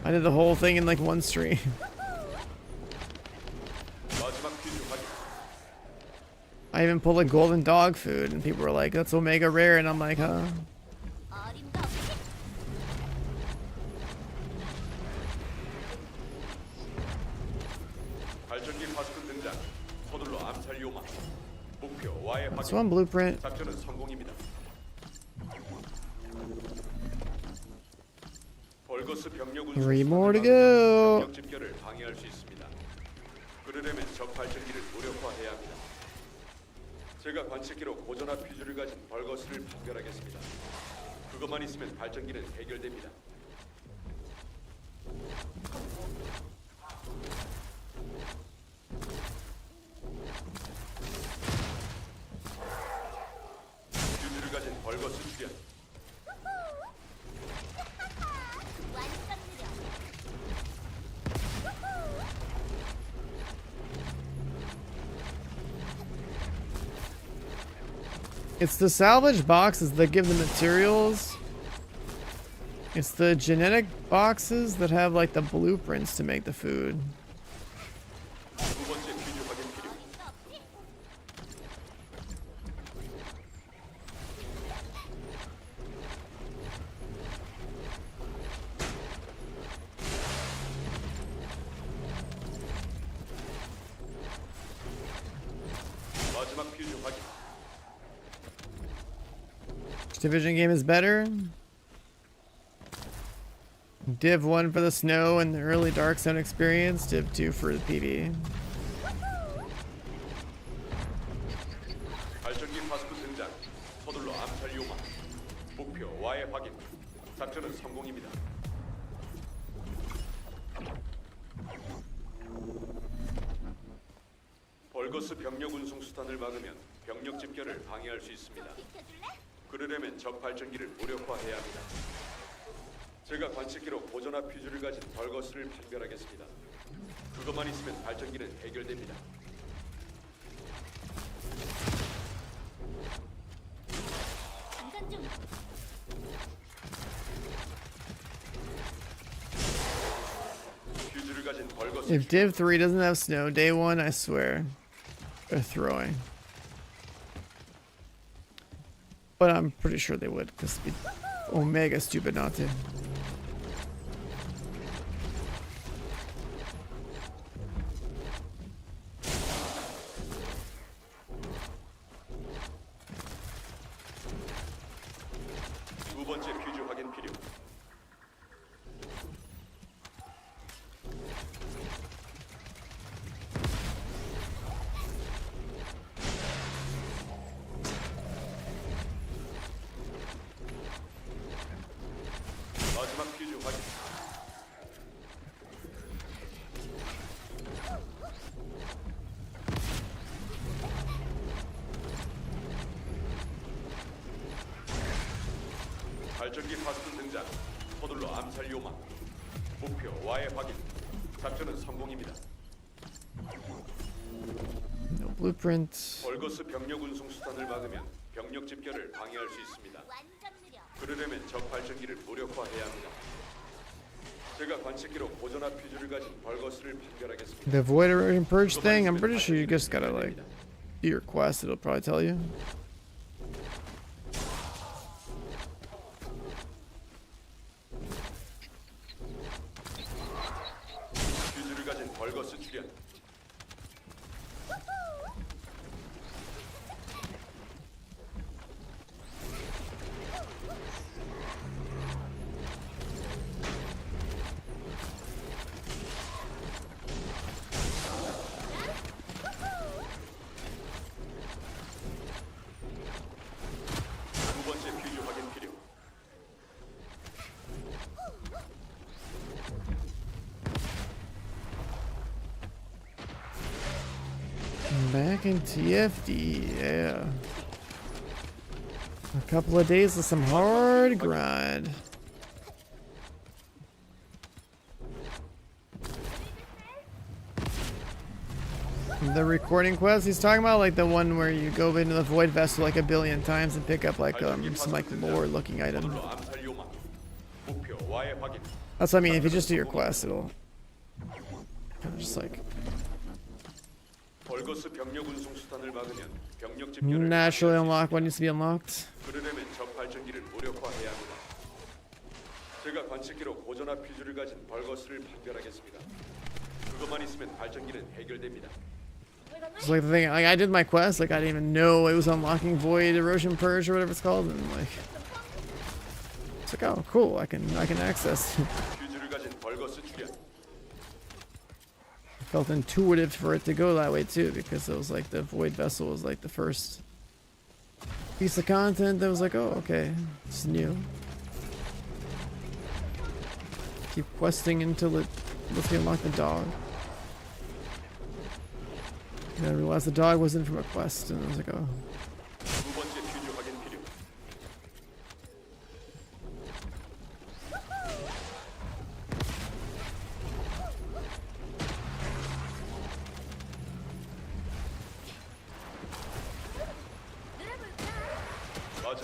I did the whole thing in like one stream. 마지막 퓨즈 확인. I even pulled like golden dog food and people were like, that's Omega Rare, and I'm like, huh? 어림도 없지. 발전기 파스꾼 등장. 서둘러 암살 요마. 목표 와해 확인. So on Blueprint. 작전은 성공입니다. 벌거스 병력 운송 3 more to 수단을 go. 막으면 병력 집결을 방해할 수 있습니다. 그러려면 적 발전기를 무력화해야 합니다. 제가 관측기로 고전화 퓨즈를 가진 벌거스를 판별하겠습니다. 그것만 있으면 발전기는 해결됩니다. 퓨즈를 가진 벌거스 출현. 완전 느려. It's the salvage boxes that give the materials. It's the genetic boxes that have like the blueprints to make the food. 두 번째 퓨즈 확인 필요. 마지막 퓨즈 확인. Which division game is better? Div 1 for the snow and the early Dark Zone experience. Div 2 for the PV. 발전기 파스쿠 등장. 서둘러 암살 요마. 목표 와해 확인. 작전은 성공입니다. 벌거스 병력 운송 수단을 막으면 병력 집결을 방해할 수 있습니다. 비켜줄래? 그러려면 적 발전기를 무력화해야 합니다. 제가 관측기로 고전화 퓨즈를 가진 벌거스를 판별하겠습니다. 그것만 있으면 발전기는 해결됩니다. 장전 중. 퓨즈를 가진 벌거스 If Div 3 doesn't have snow, day 1, I swear, they're throwing. But I'm pretty sure they would, because it'd be omega stupid not to. 두 번째 퓨즈 확인 필요. 마지막 퓨즈 확인. 발전기 파스트 등장. 서둘러 암살 요마. 목표 와해 확인. 작전은 성공입니다. No blueprint. 벌거스 병력 운송 수단을 막으면 병력 집결을 방해할 수 있습니다. 완전 느려. 그러려면 적 발전기를 무력화해야 합니다. 제가 관측기로 고전화 퓨즈를 가진 벌거스를 판별하겠습니다. The Void Erosion Purge thing, I'm pretty sure you just gotta like do your quest, it'll probably tell you. 퓨즈를 가진 벌거스 출현. 두 번째 퓨즈 확인 필요. Back in TFD, yeah. A couple of days of some hard grind. The recording quest he's talking about, like the one where you go into the void vessel like a billion times and pick up like some like lore looking item. 서둘러 암살 요마. 목표 와해 확인. That's what I mean, if you just do your quest, it'll kind of just like 벌거스 병력 운송 수단을 막으면 병력 집결을 naturally 방해할 수 unlock what needs to be unlocked. 그러려면 적 발전기를 무력화해야 합니다. 제가 관측기로 고전화 퓨즈를 가진 벌거스를 판별하겠습니다. 그것만 있으면 발전기는 해결됩니다. It's like the thing, like I did my quest, like I didn't even know it was unlocking Void Erosion Purge or whatever it's called, and like it's like, oh cool, I can access. 퓨즈를 가진 벌거스 출현. Felt intuitive for it to go that way too, because it was like the Void Vessel was like the first piece of content that was like, oh okay, it's new. Keep questing until it lets me unlock the dog. And I realized the dog wasn't from a quest, and I was like, oh. 두 번째 퓨즈 확인 필요.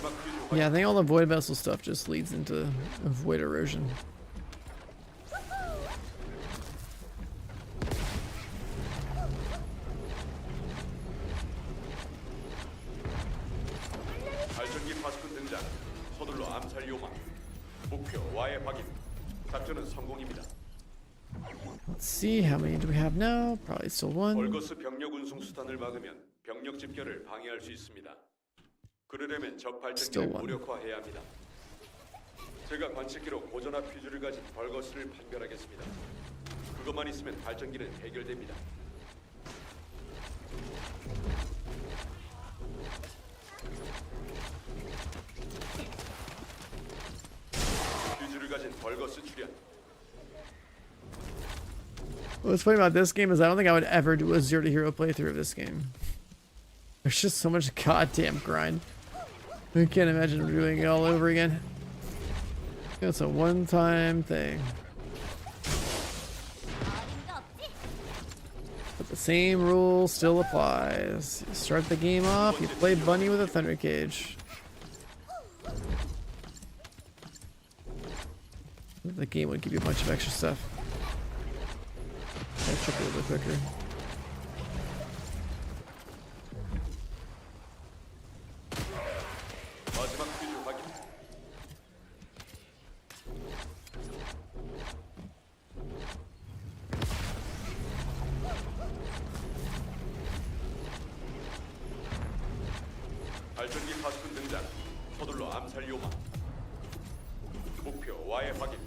마지막 퓨즈 확인. Yeah, I think all the void vessel stuff just leads into void erosion. 발전기 파스콘 등장. 서둘러 암살 요망. 목표 와해 확인. 작전은 성공입니다. Let's see, how many do we have now? Probably still one. 벌거스 병력 운송 수단을 막으면 병력 집결을 방해할 수 있습니다. 그러려면 적 Still 발전기를 one. 무력화해야 합니다. 제가 관측기로 고전화 퓨즈를 가진 벌거스를 판별하겠습니다. 그것만 있으면 발전기는 해결됩니다. 퓨즈를 가진 벌거스 출현. What's funny about this game is I don't think I would ever do a zero to hero playthrough of this game. There's just so much goddamn grind. I can't imagine doing it all over again. It's a one-time thing. 어림도 없지. But the same rule still applies. You start the game off, you play bunny with a thunder cage. The game would give you a bunch of extra stuff. I'll check a little bit quicker. 마지막 퓨즈 확인. 발전기 파스콘 등장. 서둘러 암살 요망. 목표 와해 확인.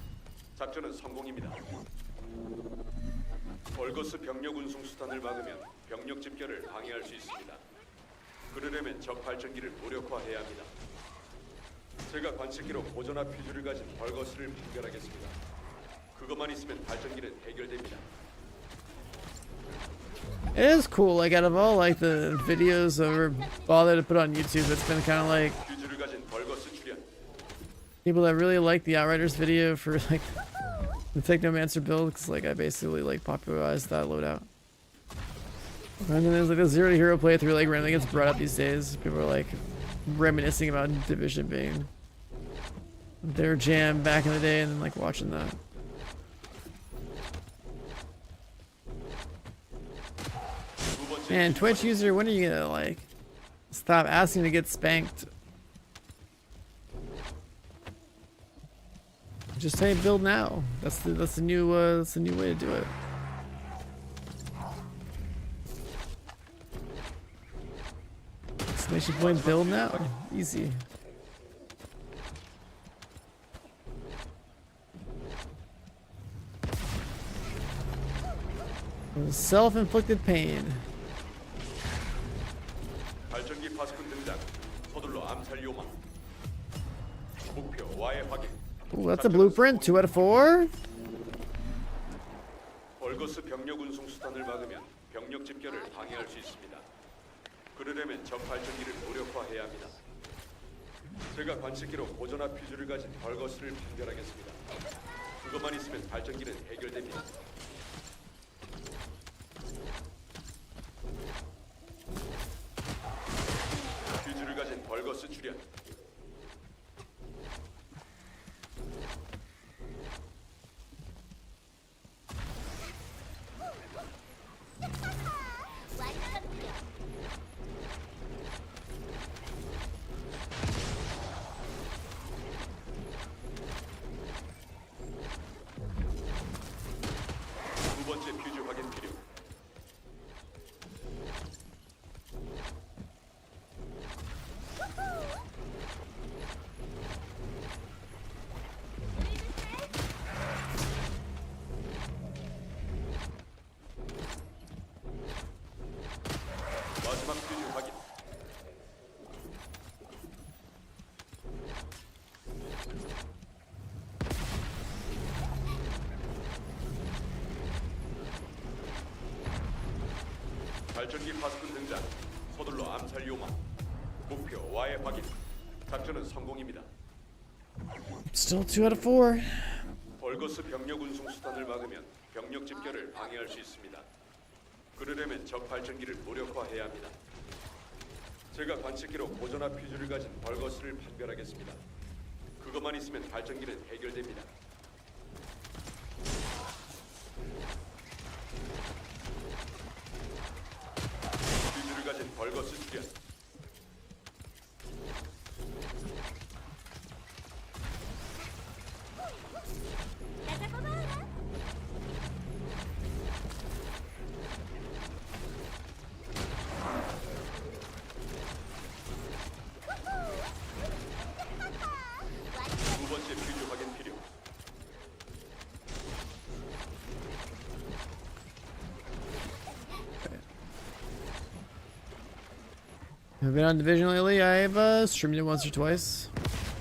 작전은 성공입니다. 벌거스 병력 운송 수단을 막으면 병력 집결을 방해할 수 있습니다. 그러려면 적 발전기를 무력화해야 합니다. 제가 관측기로 고전화 퓨즈를 가진 벌거스를 판별하겠습니다. 그것만 있으면 발전기는 해결됩니다. It is cool, like out of all like the videos that were bothered to put on YouTube, it's been kind of like 퓨즈를 가진 벌거스 출현. people that really like the Outriders video for like the Technomancer build, because like I basically like popularized that loadout. And then there's like the zero to hero playthrough like randomly gets brought up these days. People are like reminiscing about Division being their jam back in the day, and then like watching that. 두 번째 Man, 퓨즈 Twitch 확인. user, when are you gonna like stop asking to get spanked? Just say build now. That's the new way to do it. Exclamation point build now. Easy. Self-inflicted pain. 발전기 파스콘 등장. 서둘러 암살 요망. 목표 와해 확인. Ooh, that's a blueprint. 2 out of 4. 벌거스 병력 운송 수단을 막으면 병력 집결을 방해할 수 있습니다. 그러려면 적 발전기를 무력화해야 합니다. 제가 관측기로 고전화 퓨즈를 가진 벌거스를 판별하겠습니다. 그것만 있으면 발전기는 해결됩니다. 퓨즈를 가진 벌거스 출현. 완전히요. 두 번째 퓨즈 확인 필요. 마지막 퓨즈 확인. 발전기 파스콘 등장. 서둘러 암살 요망. 목표 와해 확인. 작전은 성공입니다. Still 2 out of 4. 벌거스 병력 운송 수단을 막으면 병력 집결을 방해할 수 있습니다. 그러려면 적 발전기를 무력화해야 합니다. 제가 관측기로 고전화 퓨즈를 가진 벌거스를 판별하겠습니다. 그것만 있으면 발전기는 해결됩니다. 퓨즈를 가진 벌거스 출현. 나 잡아봐라. 두 번째 퓨즈 확인 필요. I've been on Division lately. I've streamed it once or twice.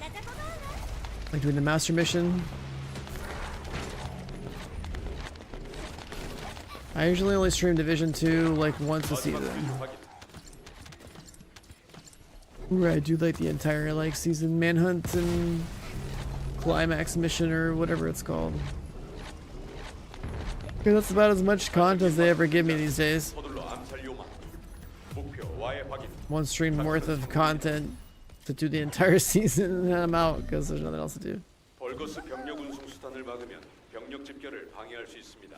나 잡아봐라. Like doing the master mission. I usually only stream Division 2 like once a 마지막 season. 퓨즈 확인. Where I do like the entire like season manhunt and climax mission or whatever it's called. Because that's about as much content as they ever give me these days. 서둘러 암살 요망. 목표 와해 확인. One stream worth of content to do the entire season and then I'm out because there's nothing else to do. 벌거스 병력 운송 수단을 막으면 병력 집결을 방해할 수 있습니다.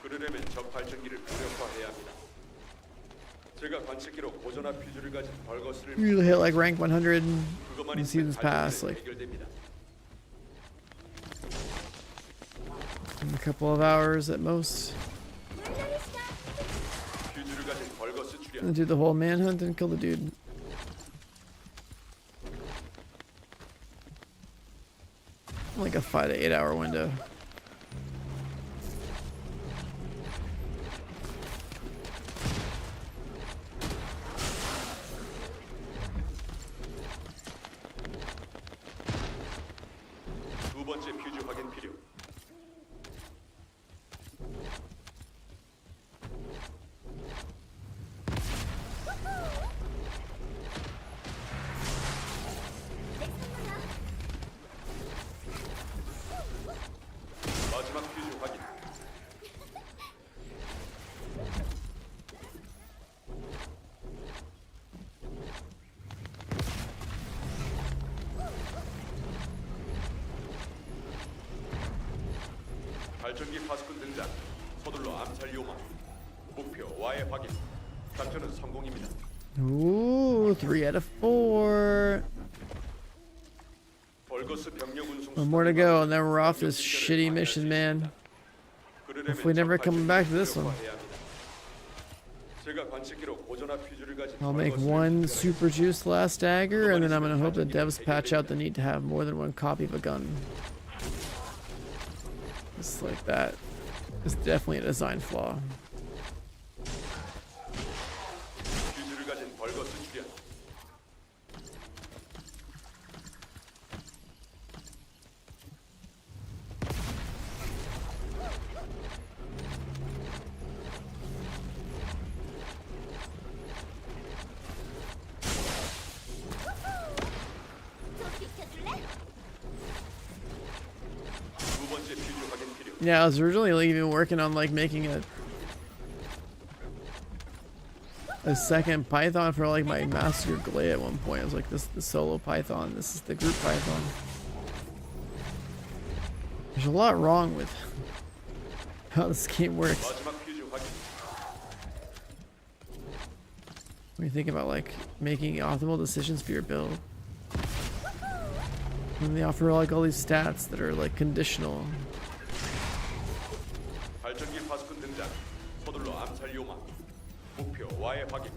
그러려면 적 발전기를 무력화해야 합니다. 제가 관측기로 고전화 퓨즈를 가진 벌거스를 We usually hit like rank 100 그것만 in 있으면 seasons past, 발전기는 like 해결됩니다. in a couple of hours at most. 퓨즈를 가진 벌거스 출현. And do the whole manhunt and kill the dude. Like a 5 to 8 hour window. 두 번째 퓨즈 확인 필요. 마지막 퓨즈 확인. 발전기 파수꾼 등장. 서둘러 암살 요망. 목표 와해 확인. 작전은 성공입니다. Ooh, 3 out of 4. 벌거스 병력 운송 One more to go, and then we're off this shitty mission, man. Hopefully never coming back to this one. 제가 관측기로 고전화 퓨즈를 가진 I'll make 벌거스를 one 집결하겠습니다. super juice last dagger, and then I'm gonna hope that devs patch out the need to have more than one copy of a gun. Just like that. It's definitely a design flaw. 퓨즈를 가진 벌거스 출현. 좀 비켜줄래? 두 번째 퓨즈 확인 필요. Yeah, I was originally like, even working on like making a second Python for like my master Glay at one point. I was like, this is the solo Python, this is the group Python. There's a lot wrong with how this game works. 마지막 퓨즈 확인. When you think about like making optimal decisions for your build. And they offer like all these stats that are like conditional. 발전기 파수꾼 등장. 서둘러 암살 요망. 목표 와해 확인.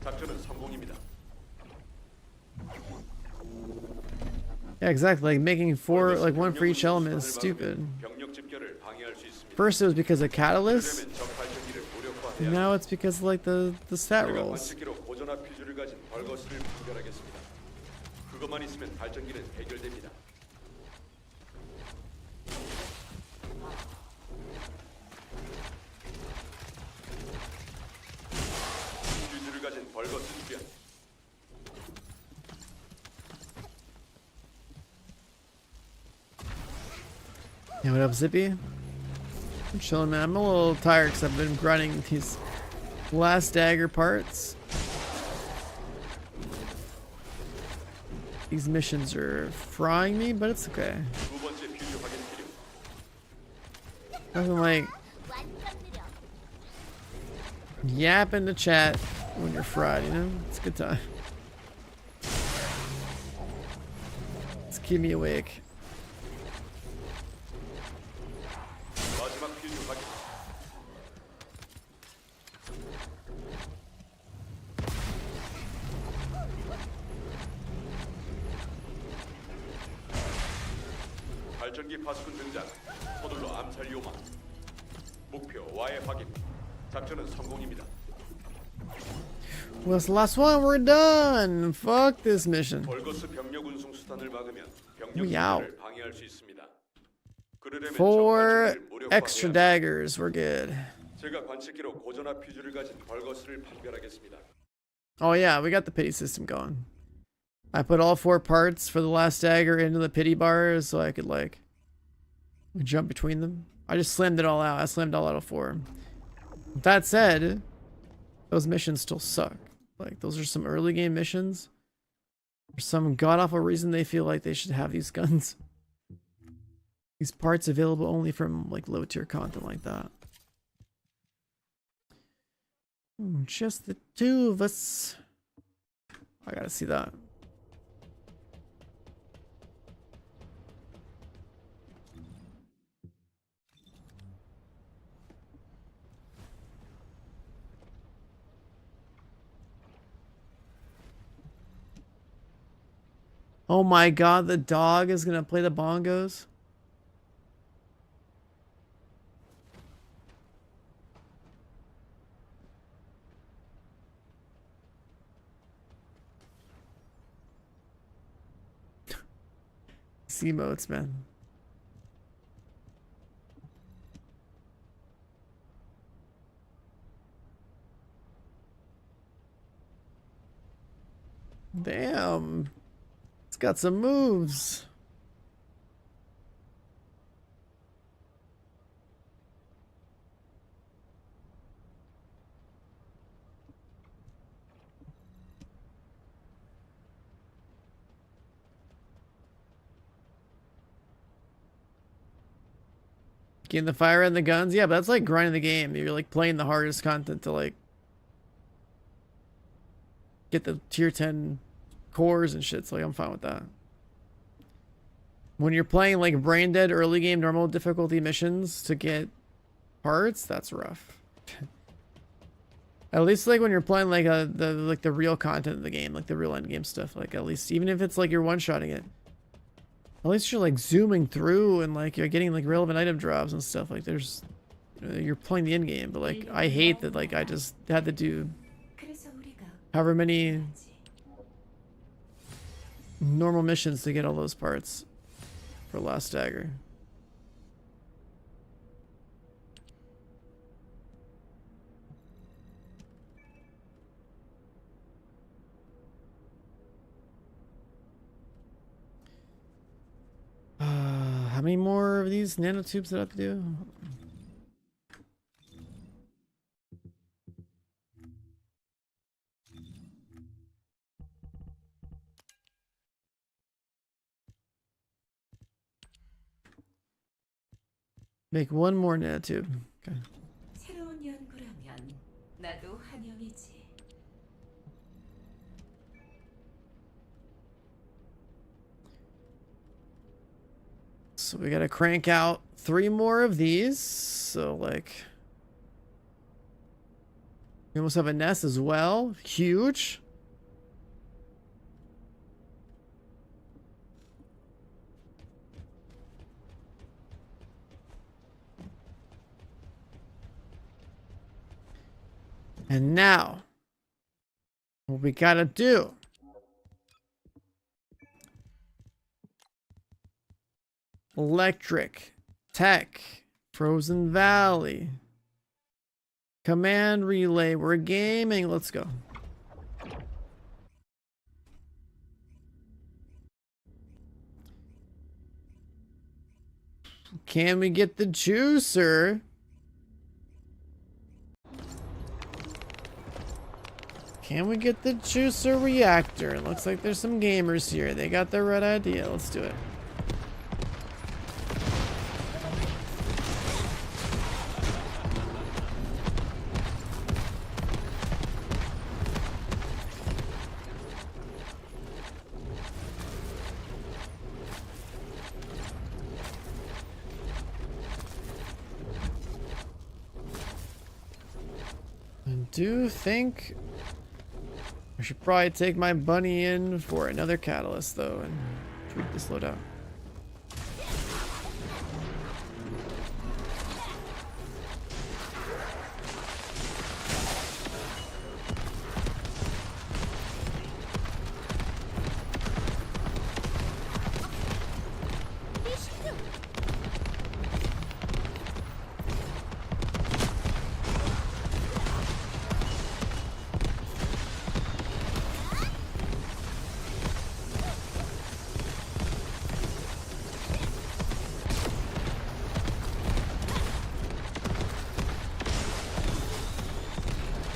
작전은 성공입니다. Yeah, exactly. Like making four, like one for each element is stupid. 병력 집결을 방해할 수 있습니다. First it was because of catalyst, 그러면 적 발전기를 무력화해야 and now it's because of like the stat 제가 rolls. 관측기로 고전화 퓨즈를 가진 벌거스를 판별하겠습니다. 그것만 있으면 발전기는 해결됩니다. 퓨즈를 가진 벌거스 출현. Yeah, what up, Zippy? I'm chilling, man. I'm a little tired because I've been grinding these last dagger parts. These missions are frying me, but it's okay. 두 번째 퓨즈 확인 필요. Nothing like 완전 느려. yap in the chat when you're fried, you know? It's a good time. Let's keep me awake. 마지막 퓨즈 확인. 발전기 파수꾼 등장. 서둘러 암살 요마. 목표 와해 확인. 작전은 성공입니다. Well, it's the last one. We're done. Fuck this mission. 벌거스 병력 운송 수단을 막으면 병력 We out. 진출을 방해할 수 있습니다. 그러려면 4 적발전기를 무력화해야 extra daggers. We're good. 제가 관측기로 고전화 퓨즈를 가진 벌거스를 판별하겠습니다. Oh yeah, we got the pity system going. I put all 4 parts for the last dagger into the pity bars so I could like jump between them. I just slammed it all out. I slammed all out of 4. That said, those missions still suck. Like those are some early game missions. For some god awful reason they feel like they should have these guns. These parts available only from like low tier content like that. Just the 2 of us. I gotta see that. Oh my god, the dog is gonna play the bongos? C modes, man. Damn. It's got some moves. Getting the fire and the guns. Yeah, but that's like grinding the game. You're like playing the hardest content to like get the tier 10 cores and shit. So like, I'm fine with that. When you're playing like brain dead early game normal difficulty missions to get parts, that's rough. At least like when you're playing like the real content of the game, like the real end game stuff, like at least even if it's like you're one-shotting it, at least you're like zooming through and like you're getting like relevant item drops and stuff. Like there's, you know, you're playing the end game, but like I hate that like I just had to do however many normal missions to get all those parts for last dagger. How many more of these nanotubes did I have to do? Make one more nanotube. Okay. 새로운 연구라면 나도 환영이지. So we gotta crank out 3 more of these. So like, we almost have a nest as well. Huge. And now, what we gotta do electric, tech, Frozen Valley, command relay, we're gaming, let's go. Can we get the juicer? Can we get the juicer reactor? Looks like there's some gamers here. They got the right idea. Let's do it. I do think I should probably take my bunny in for another catalyst though and tweak this loadout.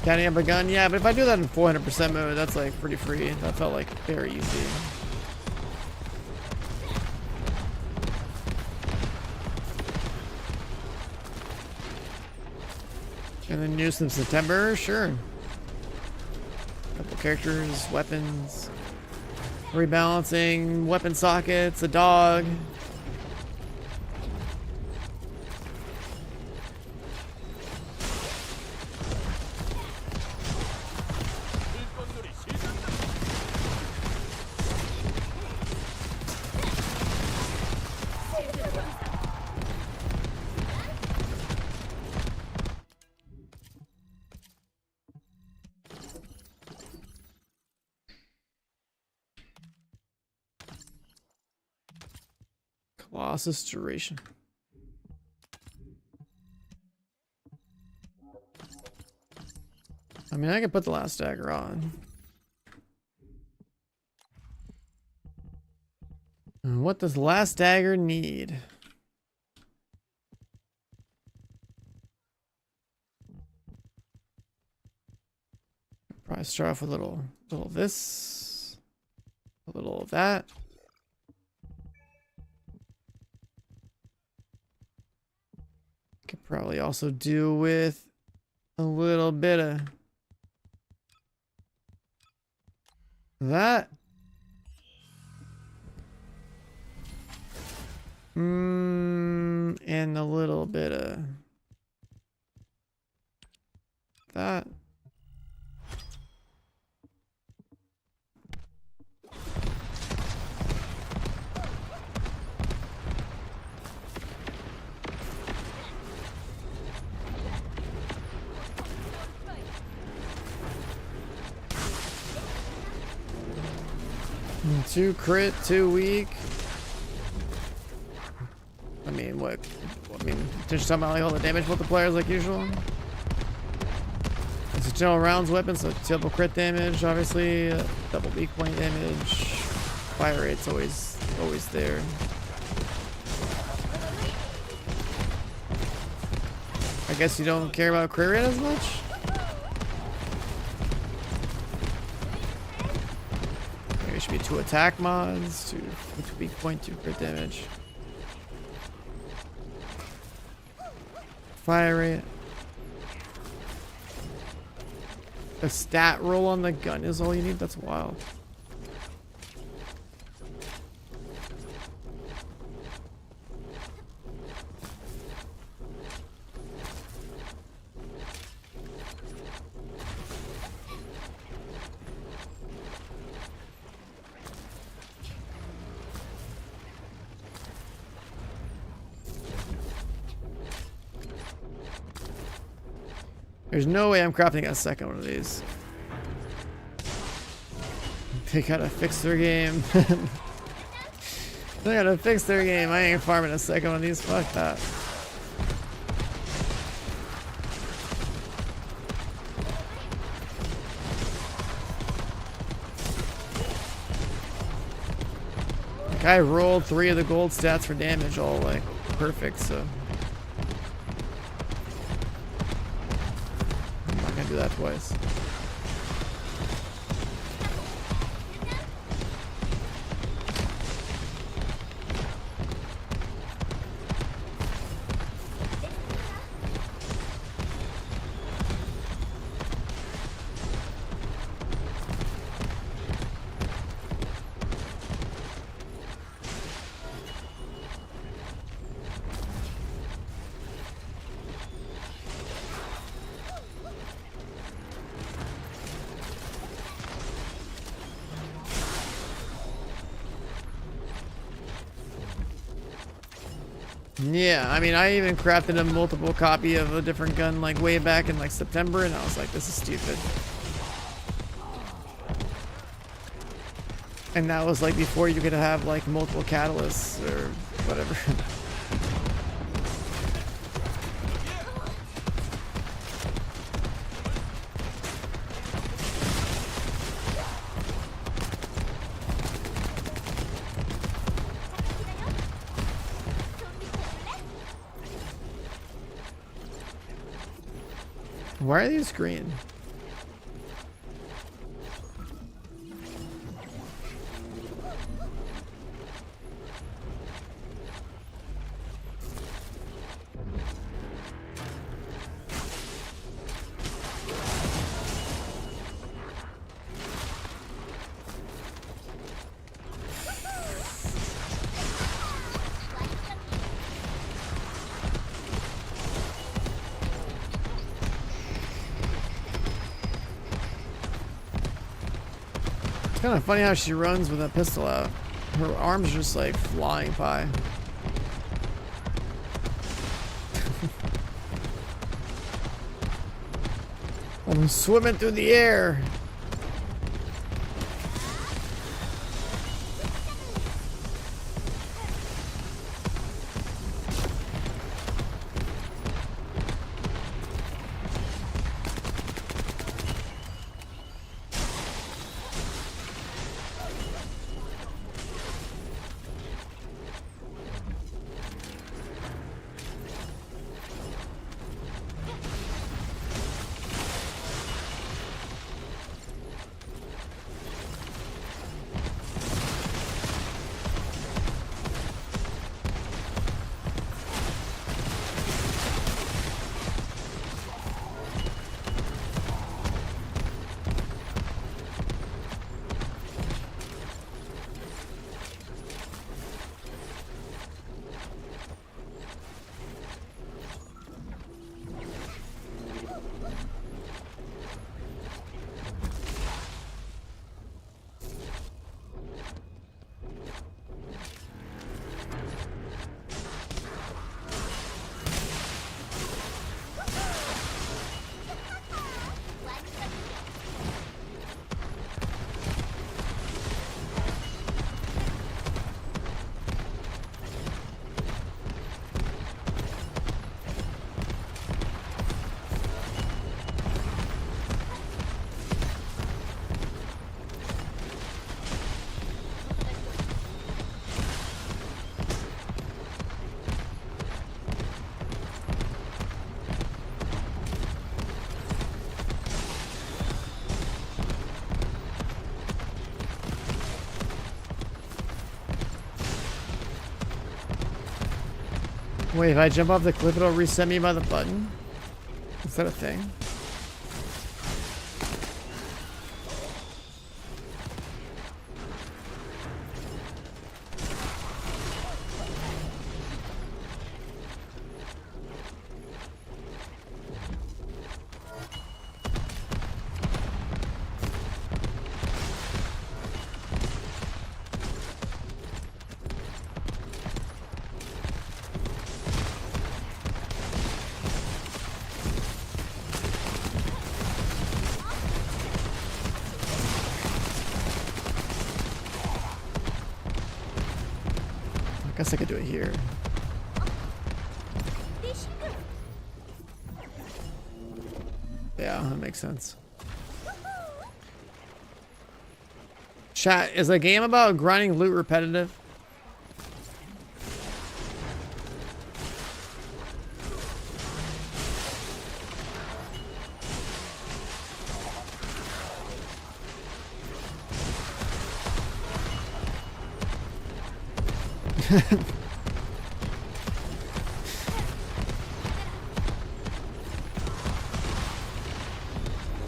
Counting up a gun, yeah, but if I do that in 400% mode, that's like pretty free. That felt like very easy. And then use some September, sure. Couple characters, weapons, rebalancing, weapon sockets, a dog. Colossus duration. I mean, I could put the last dagger on. What does the last dagger need? Probably start off with a little of this, a little of that. Could probably also do with a little bit of that. And a little bit of that. Two crit, 2 weak. I mean, what? I mean, just talking about like all the damage multipliers like usual. It's a general rounds weapon, so double crit damage, obviously, double weak point damage. Fire rate's always there. I guess you don't care about crit rate as much. There should be 2 attack mods, 2 weak point, 2 crit damage. Fire rate. A stat roll on the gun is all you need? That's wild. There's no way I'm crafting a second one of these. They gotta fix their game. They gotta fix their game. I ain't farming a second one of these. Fuck that. Like I rolled 3 of the gold stats for damage, all like perfect, so. Do that twice. Yeah, I mean, I even crafted a multiple copy of a different gun like way back in like September, and I was like, this is stupid. And that was like before you could have like multiple catalysts or whatever. Why are these green? It's kind of funny how she runs with that pistol out. Her arms are just like flying by. I'm swimming through the air. Wait, if I jump off the cliff, it'll reset me by the button? Is that a thing? I guess I could do it here. Yeah, that makes sense. Chat, is a game about grinding loot repetitive?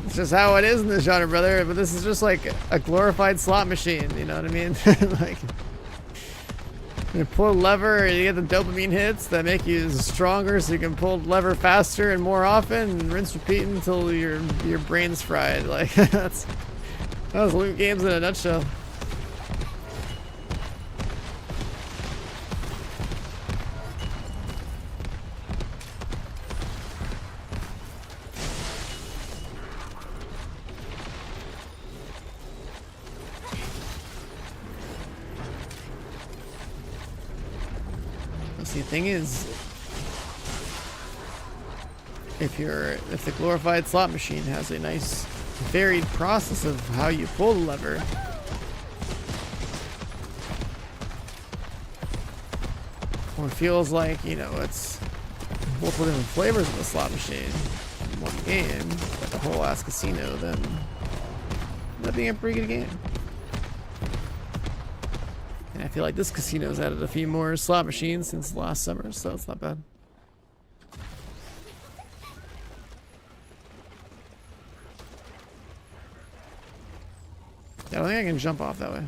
It's just how it is in this genre, brother. But this is just like a glorified slot machine. You know what I mean? Like, you pull a lever and you get the dopamine hits that make you stronger, so you can pull the lever faster and more often, and rinse, repeat until your brain's fried. Like that was loot games in a nutshell. See, the thing is, if the glorified slot machine has a nice varied process of how you pull the lever, or it feels like, you know, it's multiple different flavors of the slot machine in one game, like a whole ass casino, then that'd be a pretty good game. And I feel like this casino's added a few more slot machines since last summer, so it's not bad. I don't think I can jump off that way.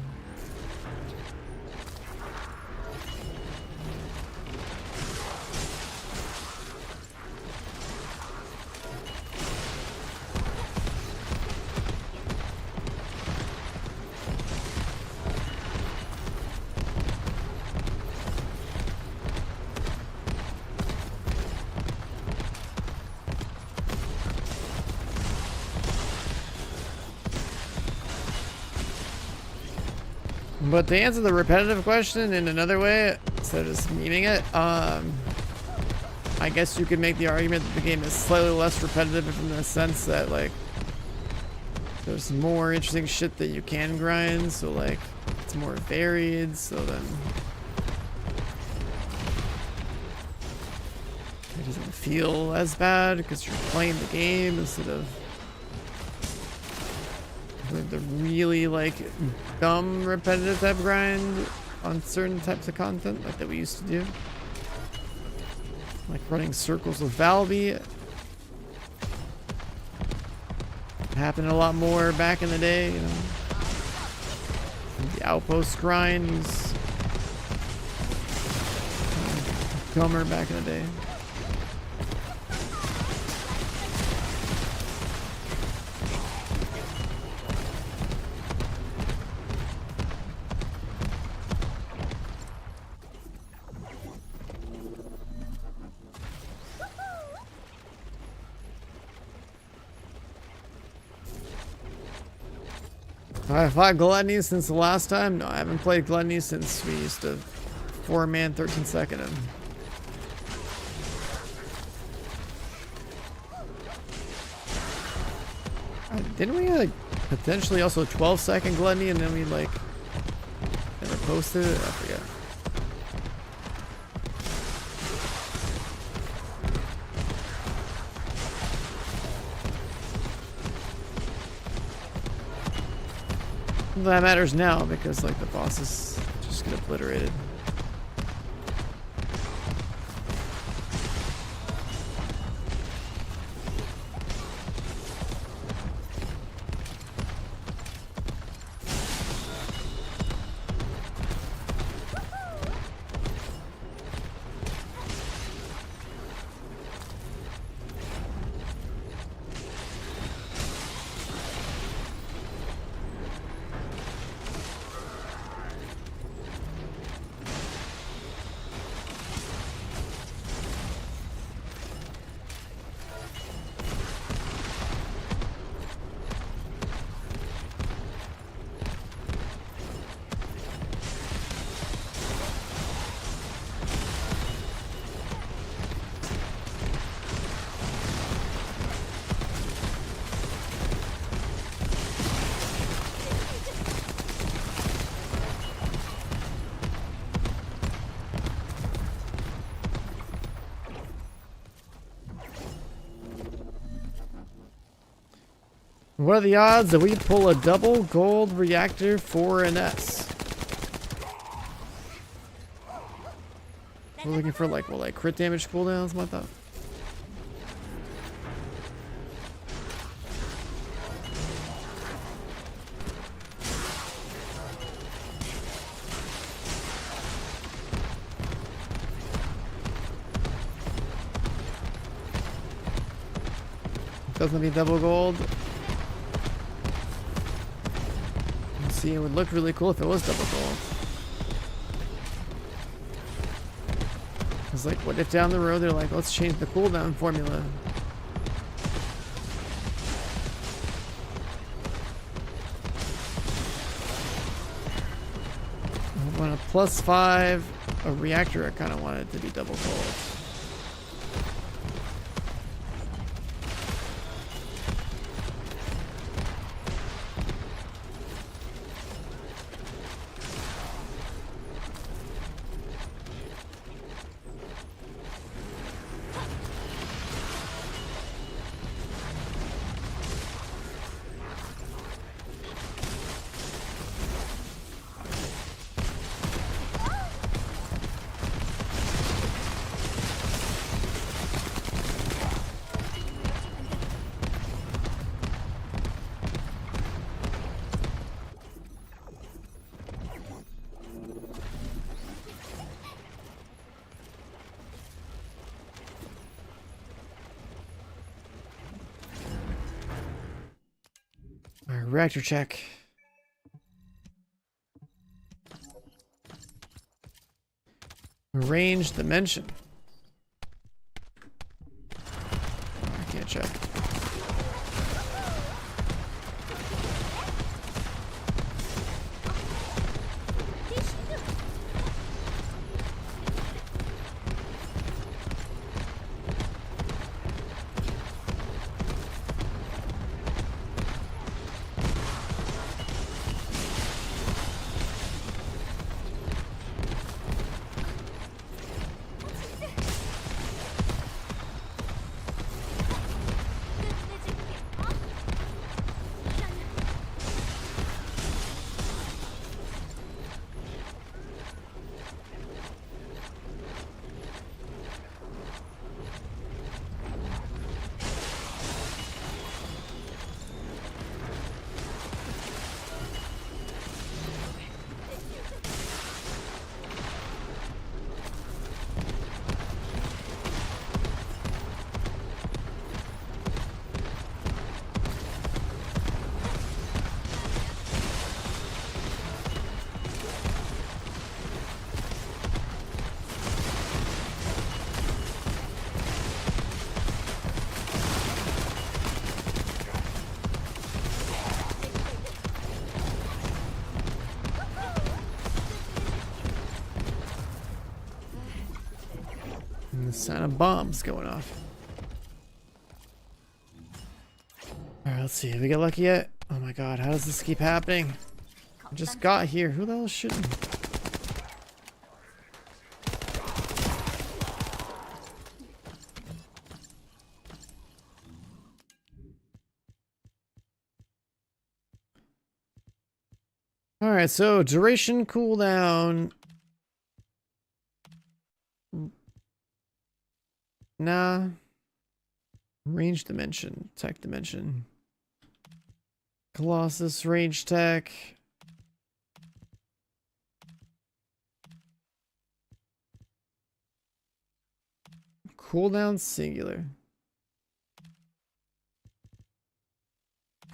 But to answer the repetitive question in another way, instead of just memeing it, I guess you could make the argument that the game is slightly less repetitive in the sense that, like, there's more interesting shit that you can grind, so, like, it's more varied, so then it doesn't feel as bad because you're playing the game instead of the really, like, dumb repetitive type grind on certain types of content like that we used to do, like running circles with Valby. It happened a lot more back in the day, you know. The outpost grind was dumber back in the day. I fought Gluttony since the last time? No, I haven't played Gluttony since we used to 4-man 13-second him. Didn't we like potentially also 12-second Gluttony and then we like never posted it? I forget. That matters now because like the bosses just get obliterated. What are the odds that we pull a double gold reactor for Ines? We're looking for like, what, like crit damage cooldowns, something like that? Doesn't be double gold. See, it would look really cool if it was double gold. It's like, what if down the road they're like, let's change the cooldown formula? I want a +5 a reactor, I kind of wanted it to be double cold. Alright, reactor check. Range dimension. I can't check. And the sound of bombs going off. Alright, let's see. Have we got lucky yet? Oh my god, how does this keep happening? I just got here. Who the hell is shooting? Alright, so duration cooldown. Nah. Range dimension. Tech dimension. Colossus range tech. Cooldown singular.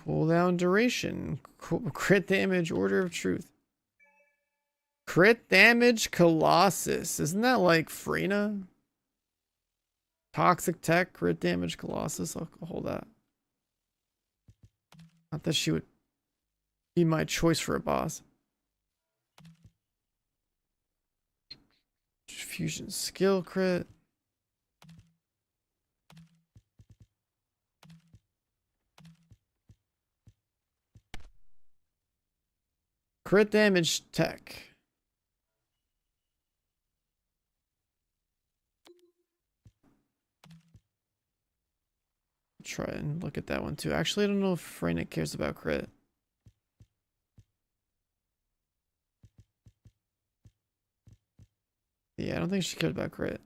Cooldown duration. Crit damage order of truth. Crit damage Colossus. Isn't that like Freyna? Toxic tech, crit damage Colossus. I'll hold that. Not that she would be my choice for a boss. Fusion skill crit. Crit damage tech. Try and look at that one too. Actually, I don't know if Freyna cares about crit. Yeah, I don't think she cared about crit.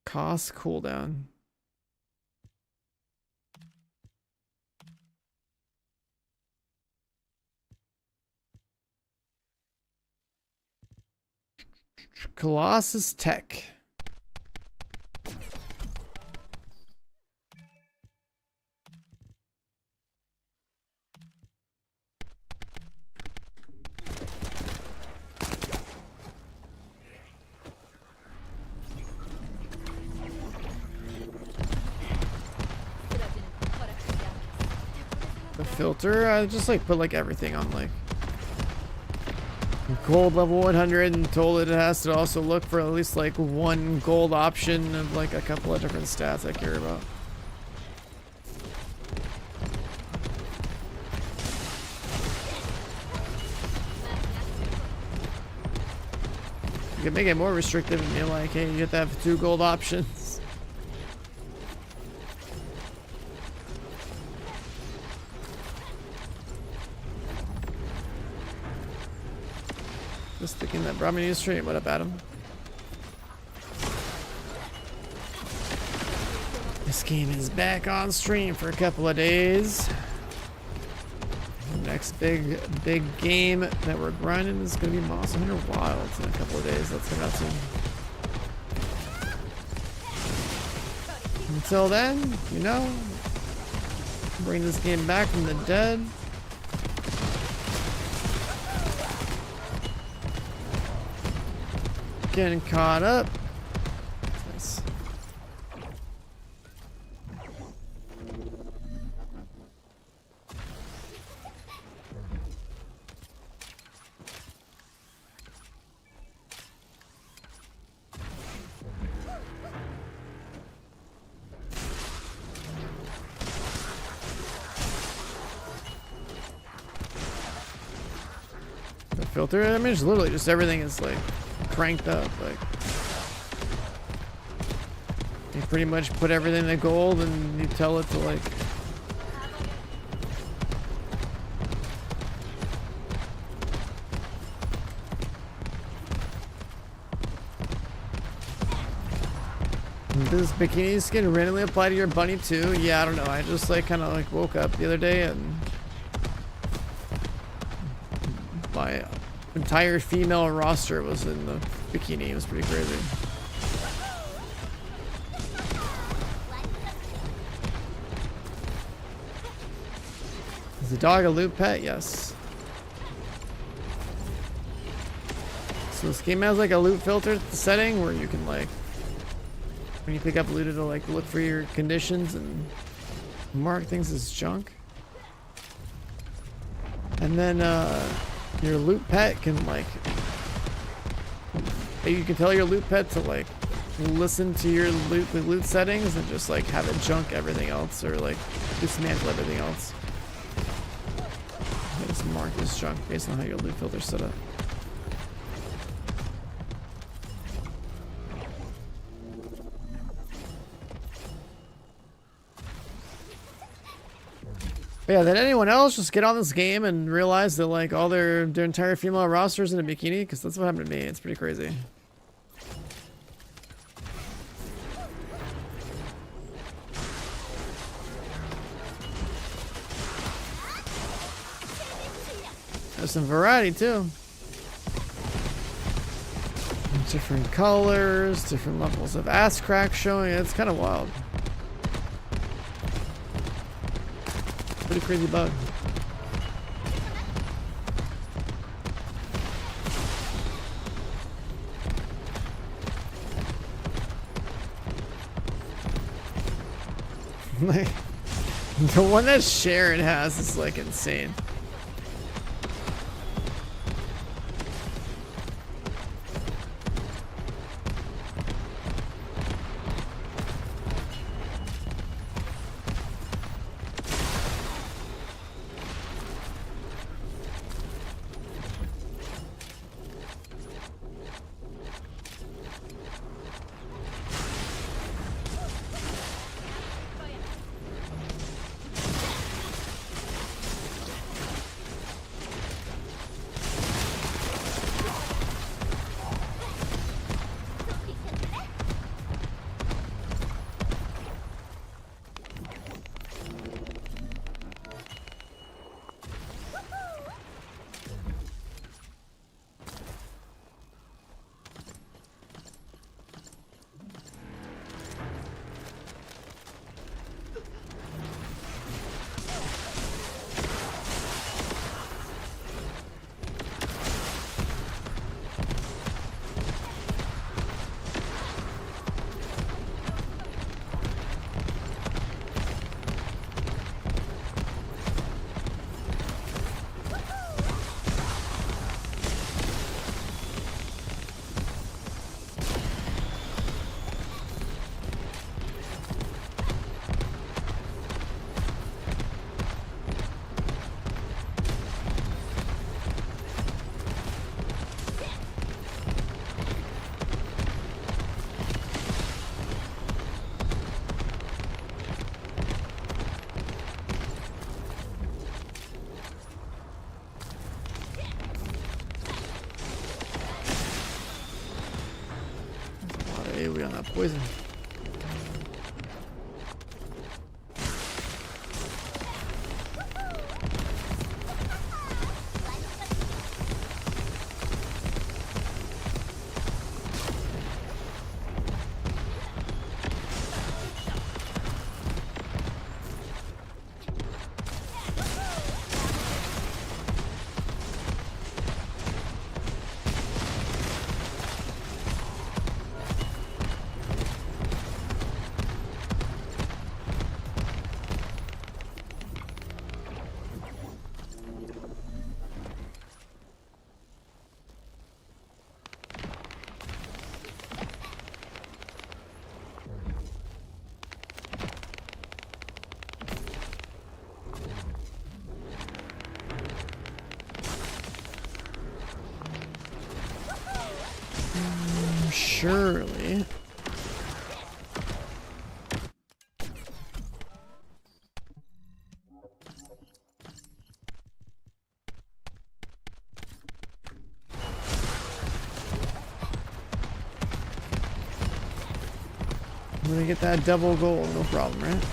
Cost cooldown. Colossus tech. filter. I just like put like everything on like gold level 100 and told it has to also look for at least like one gold option of like a couple of different stats I care about. You can make it more restrictive and be like, hey, you have to have 2 gold options. Just thinking that brought me to the stream. What up, Adam? This game is back on stream for a couple of days. Next big game that we're grinding is gonna be Monster Hunter Wilds in a couple of days. That's coming out soon. Until then, you know, bring this game back from the dead. Getting caught up. Nice. The filter, I mean, it's literally just everything is like cranked up. Like, you pretty much put everything in gold and you tell it to like does bikini skin randomly apply to your bunny too? Yeah, I don't know. I just like kind of like woke up the other day and my entire female roster was in the bikini. It was pretty crazy. Is the dog a loot pet? Yes. So this game has like a loot filter setting where you can like, when you pick up loot, it'll like look for your conditions and mark things as junk. And then your loot pet can like, you can tell your loot pet to like listen to your loot settings and just like have it junk everything else or like dismantle everything else. Just mark as junk based on how your loot filter's set up. But yeah, did anyone else just get on this game and realize that like all their entire female rosters in a bikini? Because that's what happened to me. It's pretty crazy. There's some variety too. Different colors, different levels of ass crack showing. It's kind of wild. Pretty crazy bug. Like, the one that Sharon has is like insane. Hey, we got that poison. Surely. I'm gonna get that double gold, no problem, right?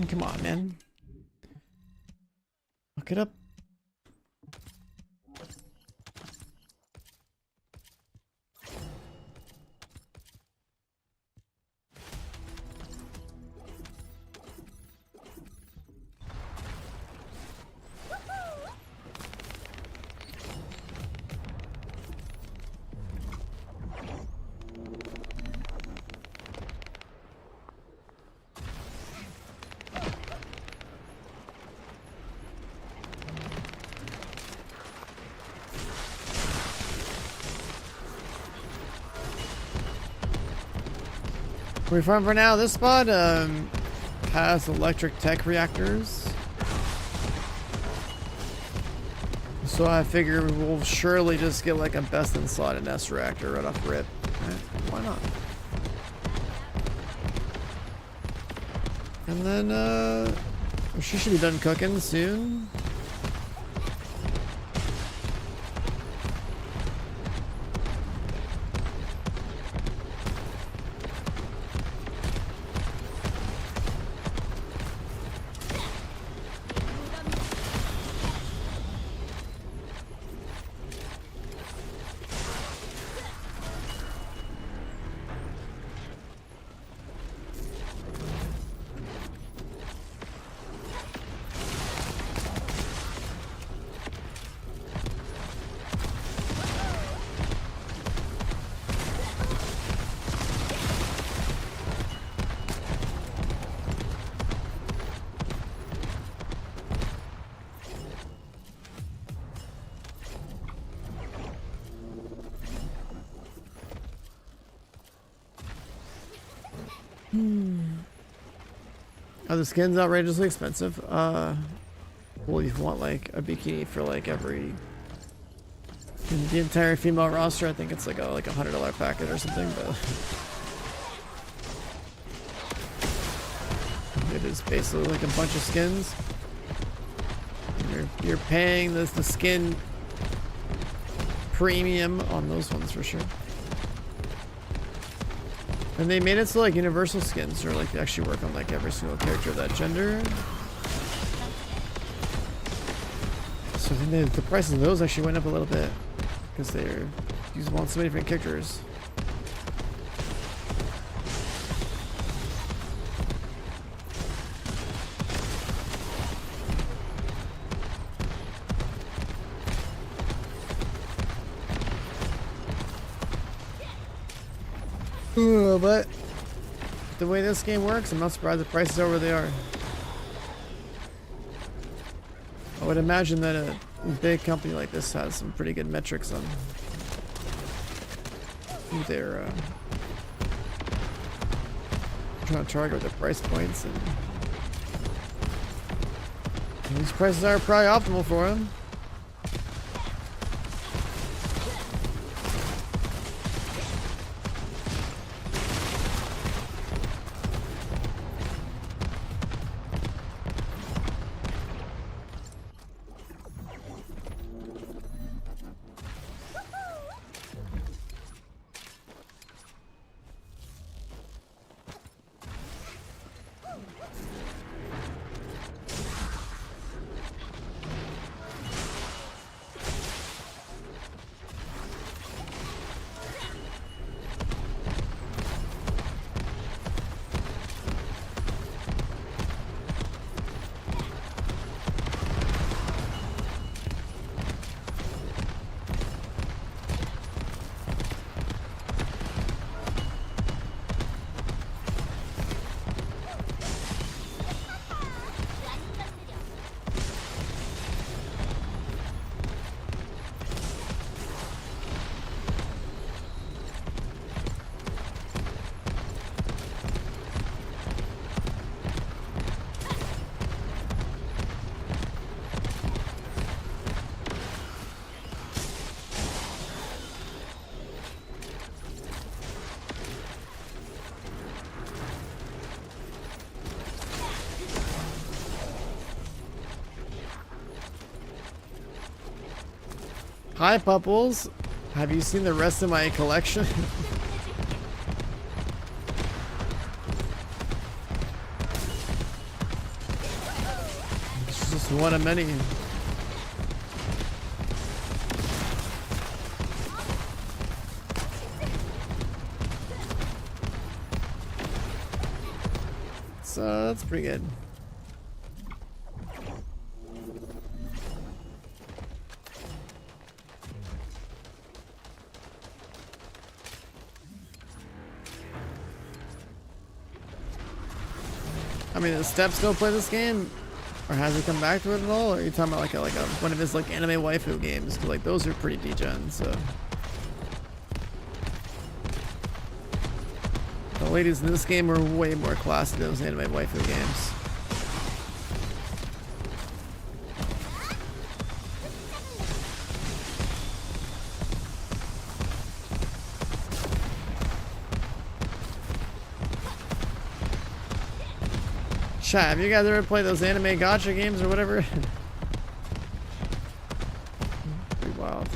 Come on, man. Look it up. We're fine for now. This spot has electric tech reactors, so I figure we'll surely just get like a best in slot and S reactor right off rip. Right? Why not? And then she should be done cooking soon. Are the skins outrageously expensive? Well, if you want like a bikini for like every the entire female roster, I think it's like a $100 package or something, but it is basically like a bunch of skins. You're paying the skin premium on those ones for sure. And they made it so like universal skins or like they actually work on like every single character of that gender. So I think the prices of those actually went up a little bit because they're using on so many different characters. But the way this game works, I'm not surprised the prices are where they are. I would imagine that a big company like this has some pretty good metrics on who they're trying to target with their price points, and these prices are probably optimal for them. Hi, Pupples. Have you seen the rest of my collection? It's just one of many. So that's pretty good. I mean, does Step still play this game, or has he come back to it at all? Or are you talking about like a one of his like anime waifu games? 'Cause like those are pretty degen. So the ladies in this game are way more classy than those anime waifu games. Chat, have you guys ever played those anime gacha games or whatever? Pretty wild.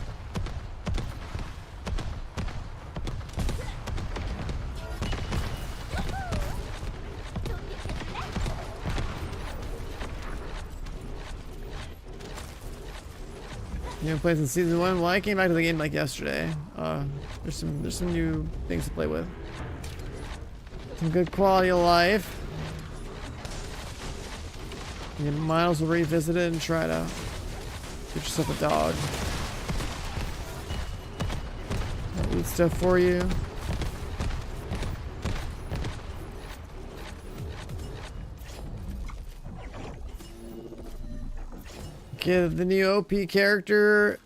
You haven't played since season 1? Well, I came back to the game like yesterday. There's some new things to play with. Some good quality of life. You might as well revisit it and try to get yourself a dog. I'll eat stuff for you. Get the new OP character.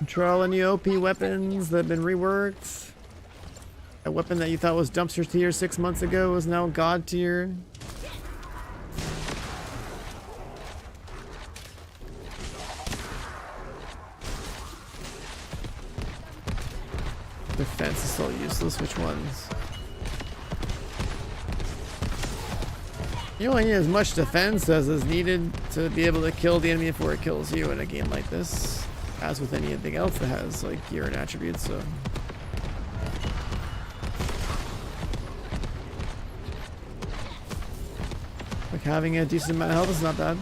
Try all the new OP weapons that have been reworked. A weapon that you thought was dumpster tier 6 months ago is now god tier. Defense is still useless. Which ones? You only need as much defense as is needed to be able to kill the enemy before it kills you in a game like this, as with anything else that has like gear and attributes. So. Like having a decent amount of health is not bad.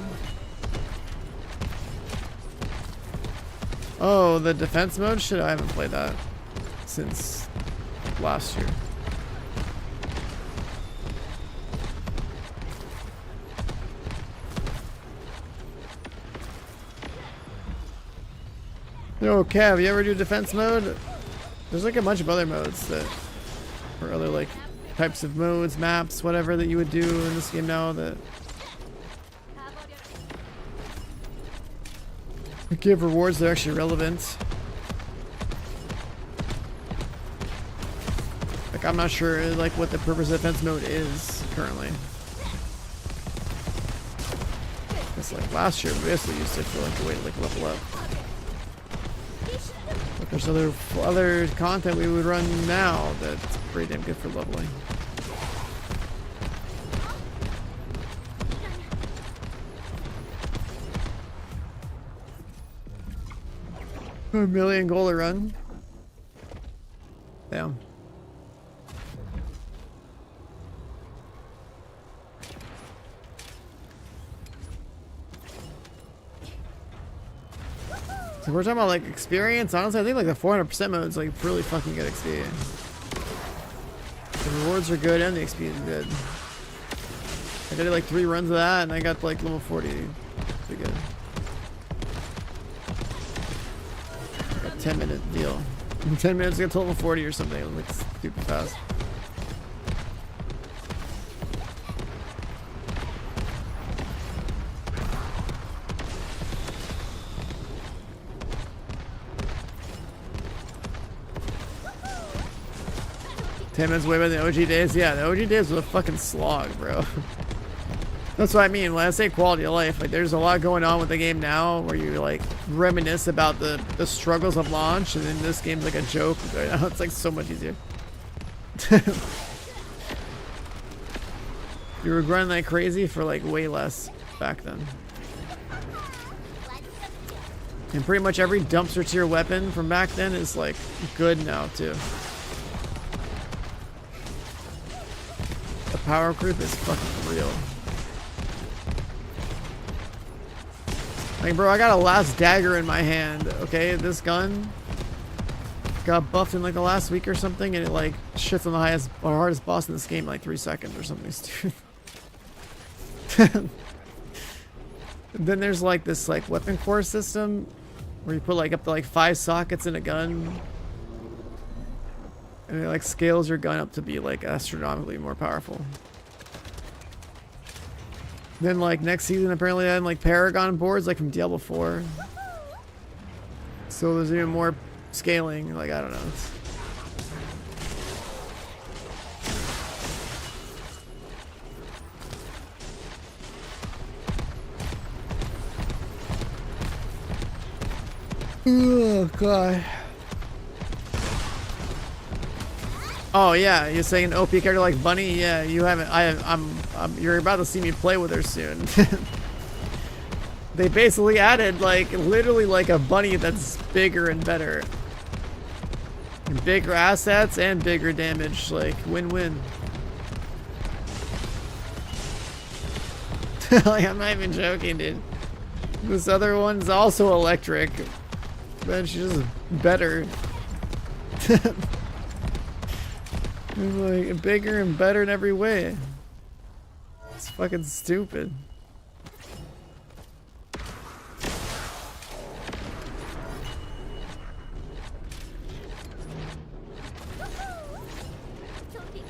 Oh, the defense mode? Shit, I haven't played that since last year. Yo, Cav, you ever do defense mode? There's like a bunch of other modes that, or other like types of modes, maps, whatever that you would do in this game now that give rewards that are actually relevant. Like I'm not sure like what the purpose of defense mode is currently. It's like last year we basically used it for like a way to like level up. But there's other content we would run now that's pretty damn good for leveling. A million goal to run. Damn. So we're talking about like experience. Honestly, I think like the 400% mode is like really fucking good XP. The rewards are good and the XP is good. I did like 3 runs of that and I got like level 40. Pretty good. Like a 10-minute deal. In 10 minutes to get to level 40 or something. It was like stupid fast. Ten minutes way better than the OG days. Yeah, the OG days was a fucking slog, bro. That's what I mean when I say quality of life. Like, there's a lot going on with the game now where you like reminisce about the struggles of launch, and then this game's like a joke. Right now, it's like so much easier. You were grinding like crazy for like way less back then. And pretty much every dumpster tier weapon from back then is like good now too. The power creep is fucking real. Like, bro, I got a last dagger in my hand, okay? This gun got buffed in like the last week or something, and it like shits on the highest or hardest boss in this game in like 3 seconds or something stupid. Then there's like this like weapon core system where you put like up to like 5 sockets in a gun. And it like scales your gun up to be like astronomically more powerful. Then like next season apparently they had like Paragon boards like from Diablo 4. So there's even more scaling, like I don't know. Oh god. Oh yeah, you're saying an OP character like Bunny? Yeah, you haven't. You're about to see me play with her soon. They basically added like literally like a Bunny that's bigger and better, and bigger assets and bigger damage. Like win-win. Like I'm not even joking, dude. This other one's also electric, but she's just better. Like bigger and better in every way. It's fucking stupid.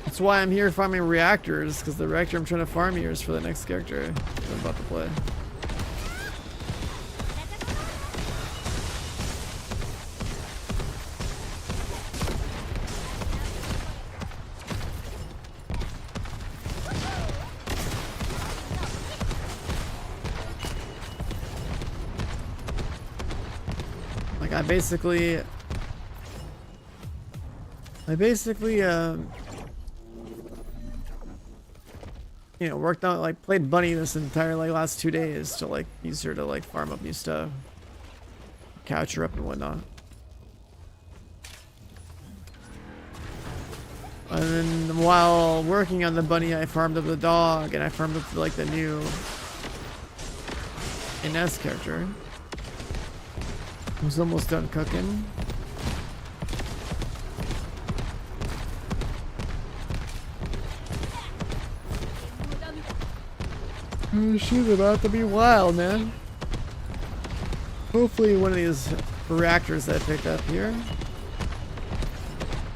That's why I'm here farming reactors, because the reactor I'm trying to farm here is for the next character I'm about to play. Like I basically you know, worked on like played Bunny this entire like last 2 days to like use her to like farm up new stuff, couch her up and whatnot. And then while working on the Bunny, I farmed up the dog and I farmed up like the new Ines character, who's almost done cooking. Oh, she's about to be wild, man. Hopefully one of these reactors that I picked up here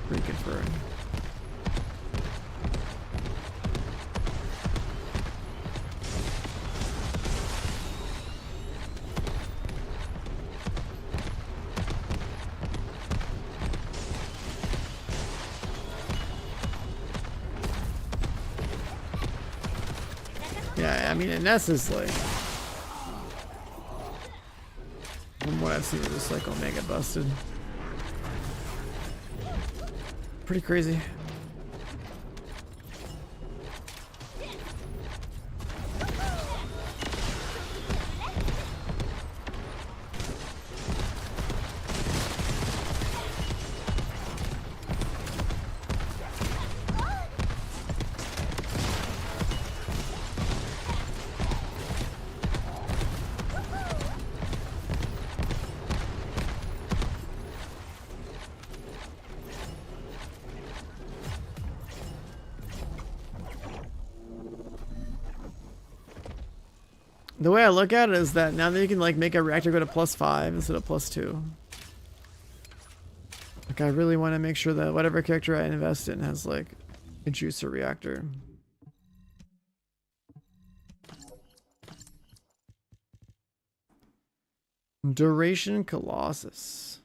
reconfirmed. Yeah, I mean, Ines is like, from what I've seen, it's like Omega busted. Pretty crazy. The way I look at it is that now that you can like make a reactor go to +5 instead of +2. Like I really want to make sure that whatever character I invest in has like a juicer reactor. Duration Colossus.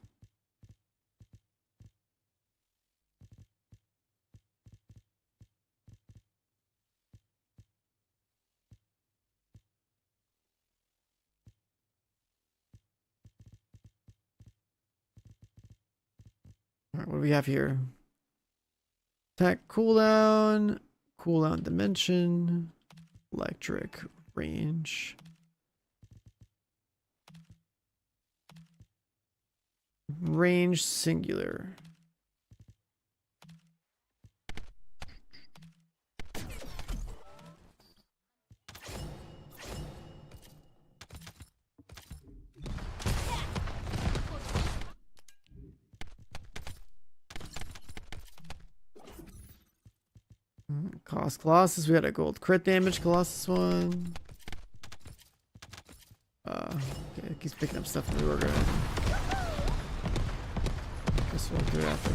Alright, what do we have here? Attack cooldown, cooldown dimension, electric range. Range singular. Cost Colossus, we had a gold crit damage Colossus one. Okay, it keeps picking up stuff from the order. Guess we'll do it after.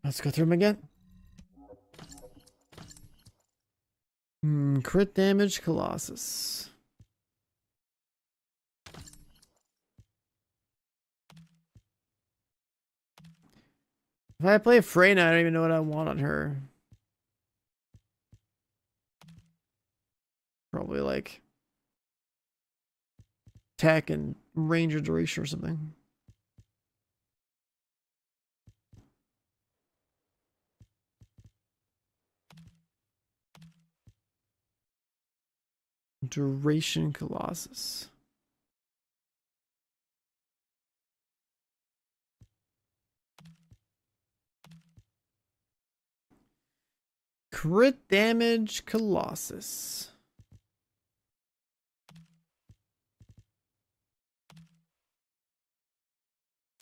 Let's go through them again. Crit damage Colossus. If I play Freyna, I don't even know what I want on her. Probably like tech and range or duration or something. Duration Colossus. Crit damage Colossus.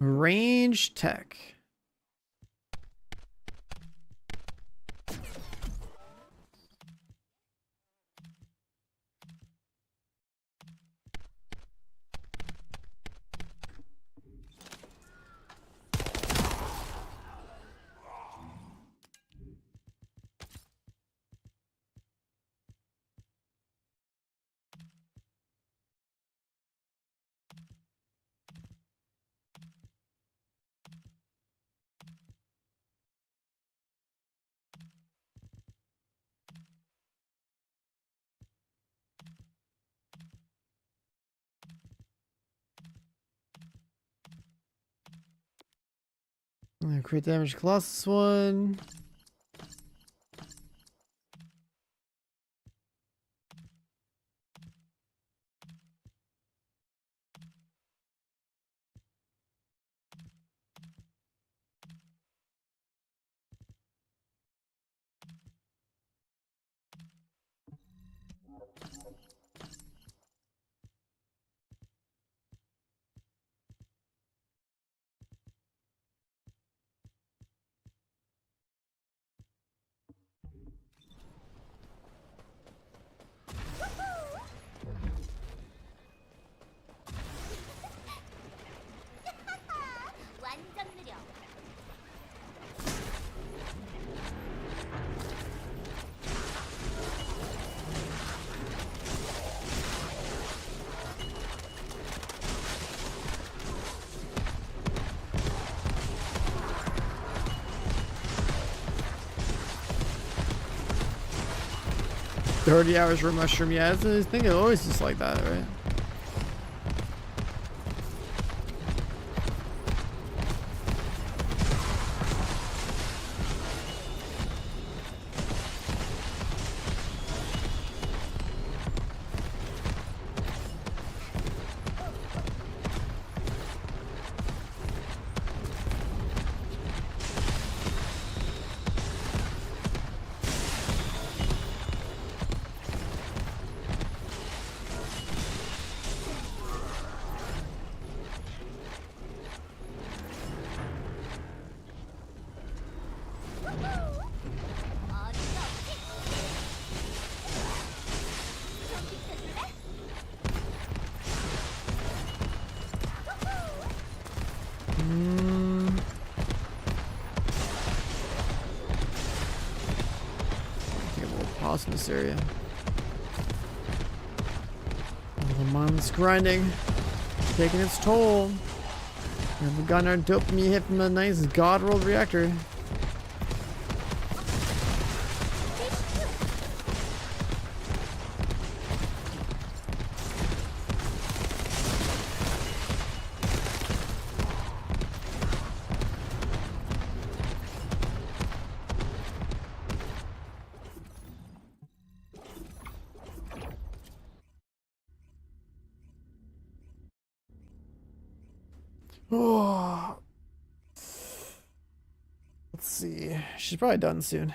Range tech. Crit damage Colossus one. 완전 느려. $30 for a mushroom. Yeah, I think it's always just like that, right? In this area. Oh, the mind's grinding, taking its toll. And we've gotten our dopamine hit from a nice god rolled reactor. Oh. Let's see. She's probably done soon.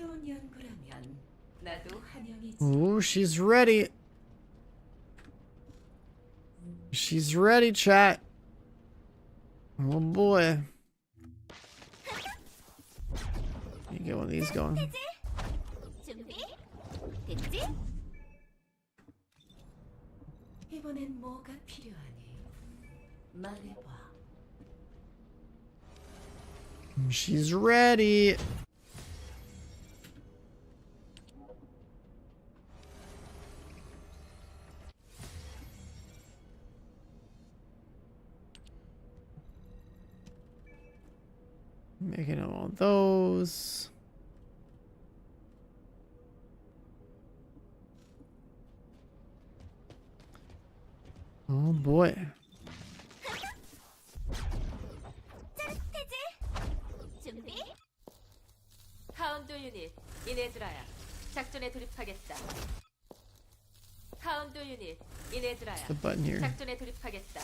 새로운 연구라면 나도 환영이지. Ooh, she's ready. She's ready, chat. Oh boy. You get one of these going. 준비? 됐지? 이번엔 뭐가 필요하니? 말해봐. She's ready. want those. Oh boy. 짜릿해지? 준비? 카운트 유닛 이네즈라야 작전에 돌입하겠다. 카운트 유닛 이네즈라야 The button here. 작전에 돌입하겠다.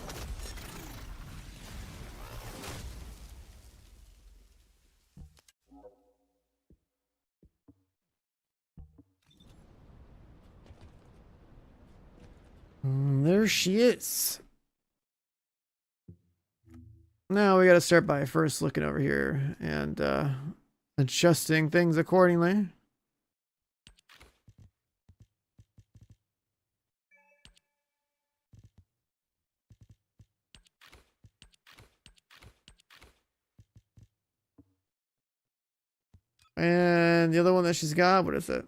There she is. Now we gotta start by first looking over here and adjusting things accordingly. And the other one that she's got, what is it?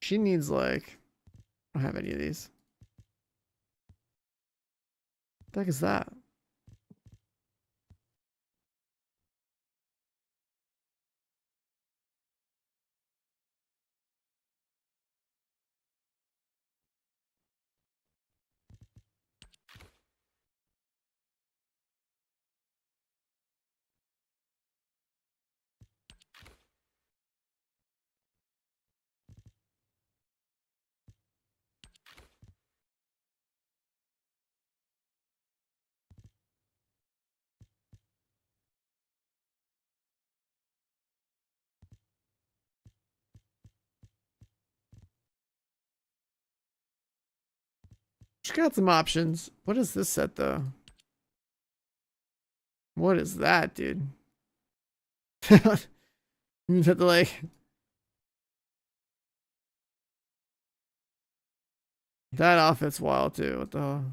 She needs like, I don't have any of these. What the heck is that? She got some options. What is this set though? What is that, dude? You have to like. That outfit's wild too. What the hell?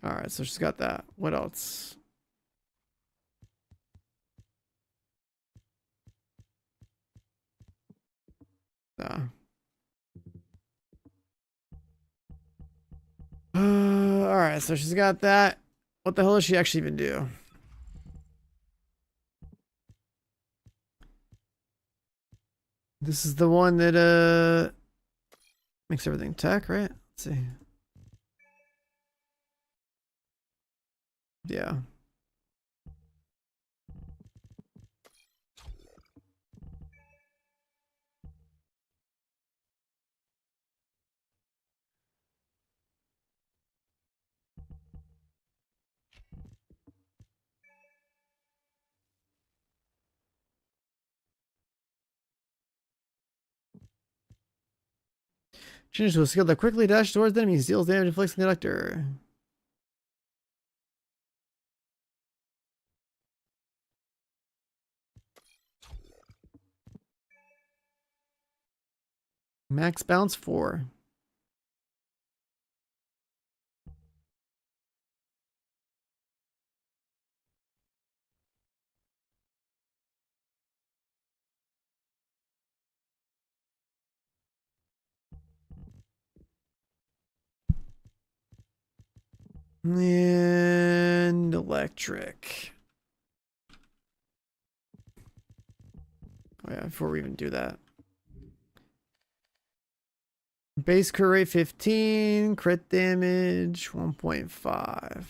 Alright, so she's got that. What else? Alright, so she's got that. What the hell does she actually even do? This is the one that makes everything tech, right? Let's see. Yeah. Change to a skill that quickly dashes towards the enemy, deals damage, inflicts conductor. Max bounce 4. And electric. Oh yeah, before we even do that. Base crit rate 15, crit damage 1.5.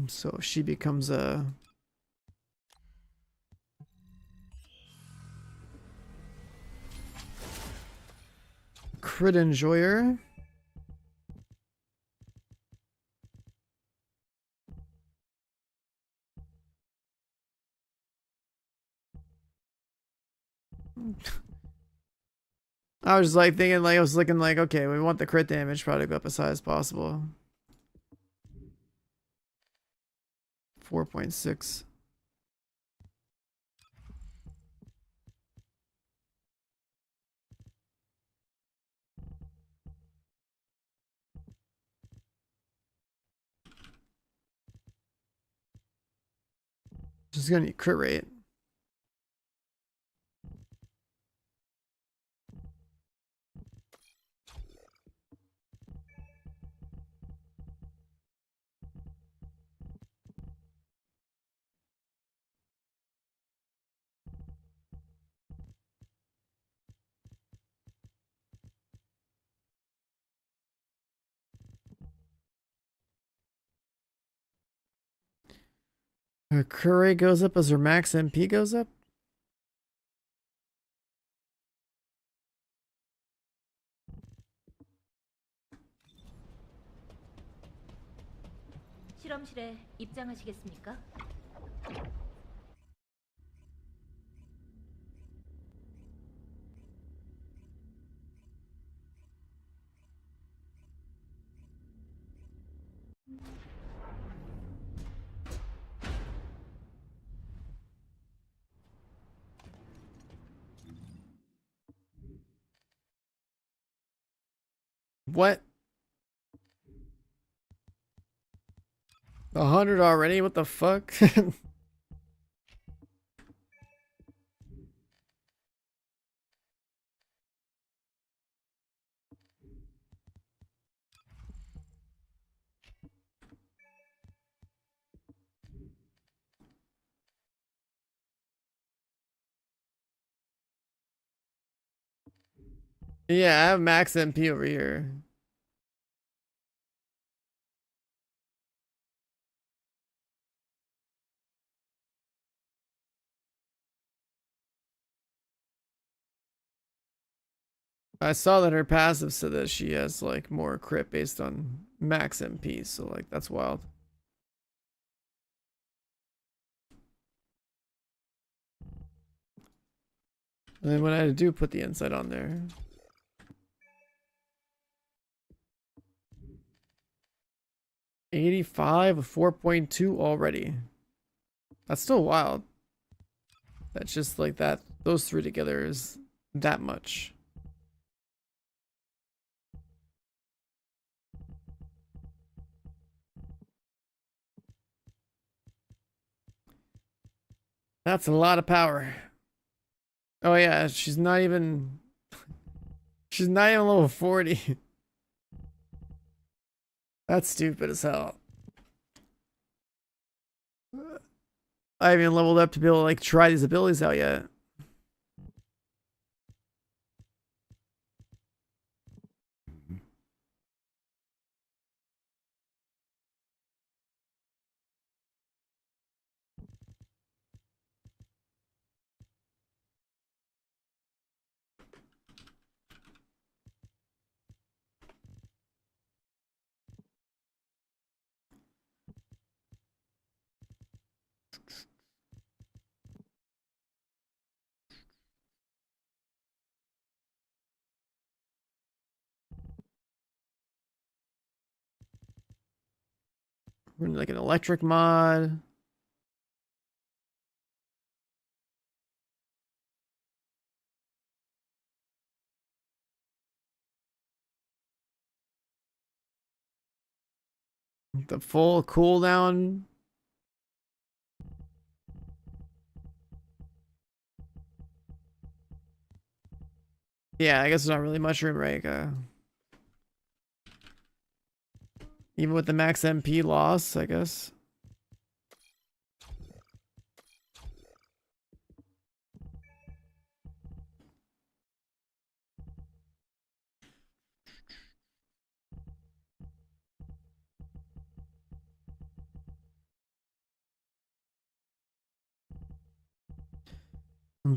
So she becomes a crit enjoyer. I was just like thinking, like I was looking like, okay, we want the crit damage probably to go up as high as possible. 4.6. Just gonna need crit rate. Her crit rate goes up as her max MP goes up. 실험실에 입장하시겠습니까? What? 100 already? What the fuck? Yeah, I have max MP over here. I saw that her passive said that she has like more crit based on max MP, so like that's wild. And then when I do put the insight on there. $85 with 4.2 already. That's still wild. That's just like that. Those three together is that much. That's a lot of power. Oh yeah, she's not even level 40. That's stupid as hell. I haven't even leveled up to be able to like try these abilities out yet. We're in like an electric mod. The full cooldown. Yeah, I guess there's not really much room, right? Even with the max MP loss, I guess.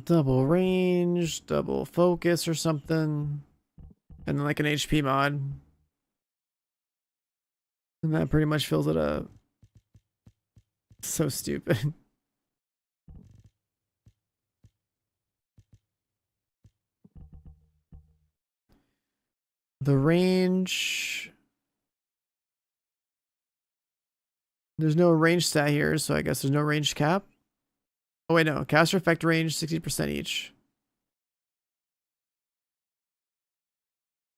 Double range, double focus or something. And then like an HP mod. And that pretty much fills it up. So stupid. The range. There's no range stat here, so I guess there's no range cap. Oh wait, no. Caster effect range 60% each.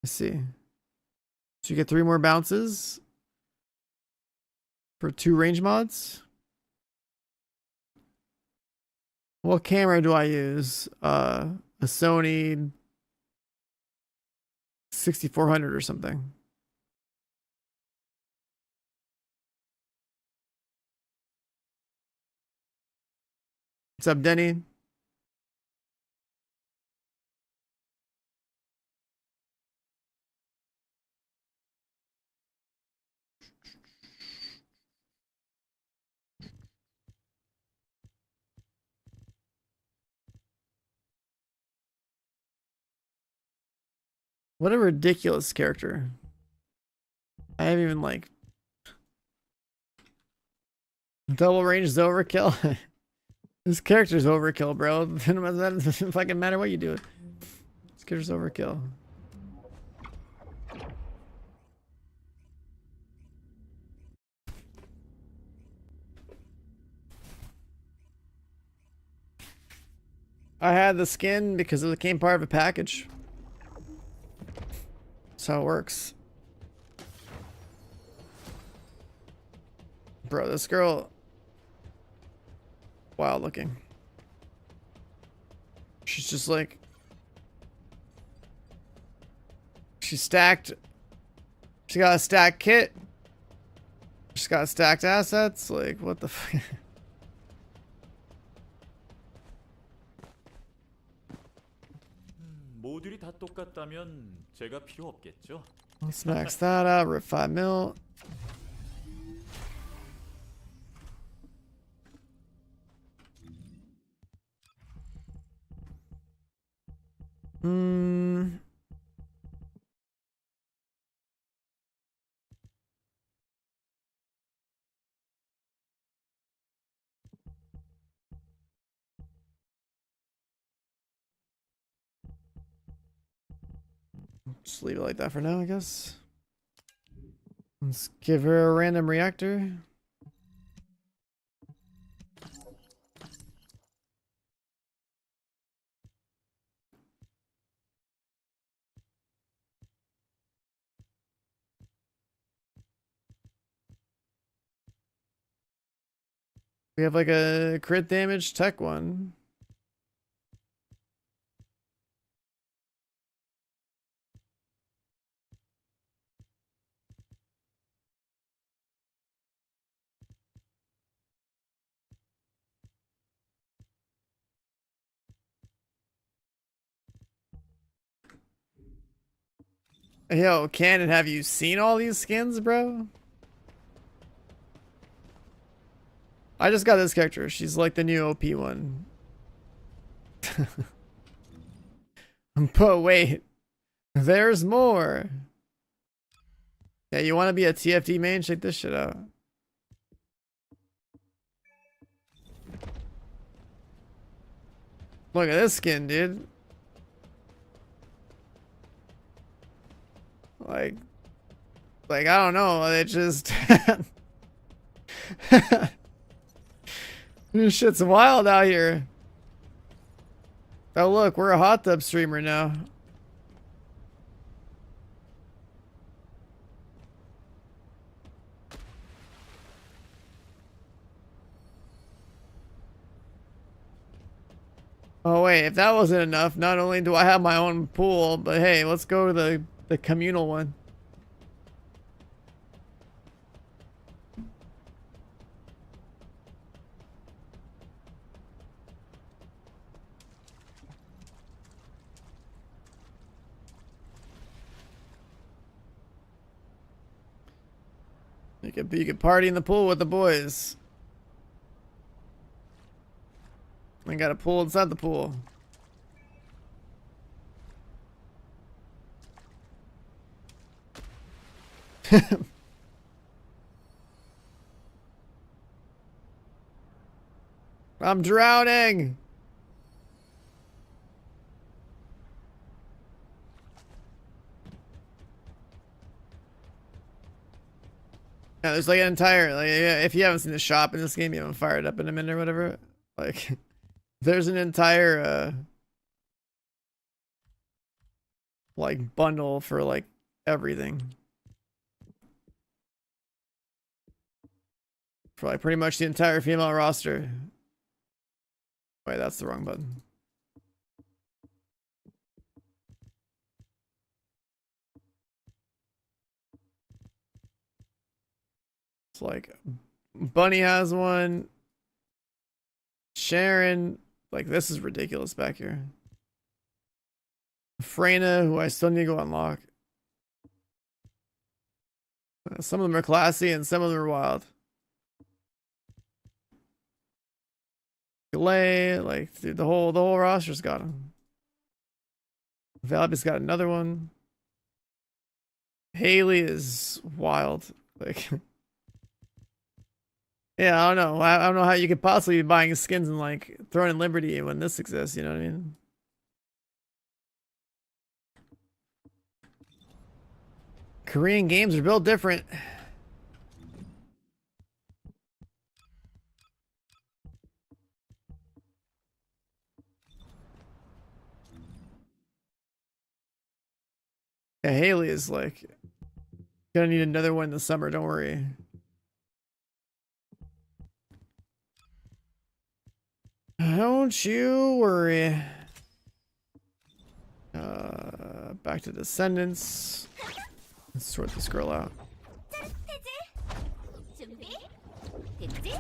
Let's see. So you get 3 more bounces for 2 range mods. What camera do I use? A Sony 6400 or something. What's up, Denny? What a ridiculous character. I haven't even like double range is overkill. This character's overkill, bro. It doesn't fucking matter what you do. This character's overkill. I had the skin because it became part of a package. That's how it works. Bro, this girl... wild looking. She's just like... she's stacked... she got a stacked kit. She's got stacked assets. Like, what the fuck? 모듈이 다 똑같다면 제가 필요 없겠죠? Let's max that out. Rip 5 mil. Just leave it like that for now, I guess. Let's give her a random reactor. We have like a crit damage tech one. Yo, Cannon, have you seen all these skins, bro? I just got this character. She's like the new OP one. But wait, there's more. Yeah, you want to be a TFD main? Check this shit out. Look at this skin, dude. Like I don't know. It just this shit's wild out here. Oh look, we're a hot tub streamer now. Oh wait, if that wasn't enough, not only do I have my own pool, but hey, let's go to the communal one. You could party in the pool with the boys. I got a pool inside the pool. I'm drowning. Yeah, there's like an entire like yeah, if you haven't seen the shop in this game, you haven't fired up in a minute or whatever. Like there's an entire like bundle for like everything. For like pretty much the entire female roster. Wait, that's the wrong button. It's like Bunny has one. Sharon, like this is ridiculous back here. Freyna, who I still need to go unlock. Some of them are classy and some of them are wild. Galay, like dude, the whole roster's got him. Valby's got another one. Haley is wild. Like yeah, I don't know. I don't know how you could possibly be buying skins and like throwing in Liberty when this exists, you know what I mean? Korean games are built different. Yeah, Haley is like gonna need another one in the summer, don't worry. Don't you worry. Back to Descendants. Let's sort this girl out. 준비? 됐지?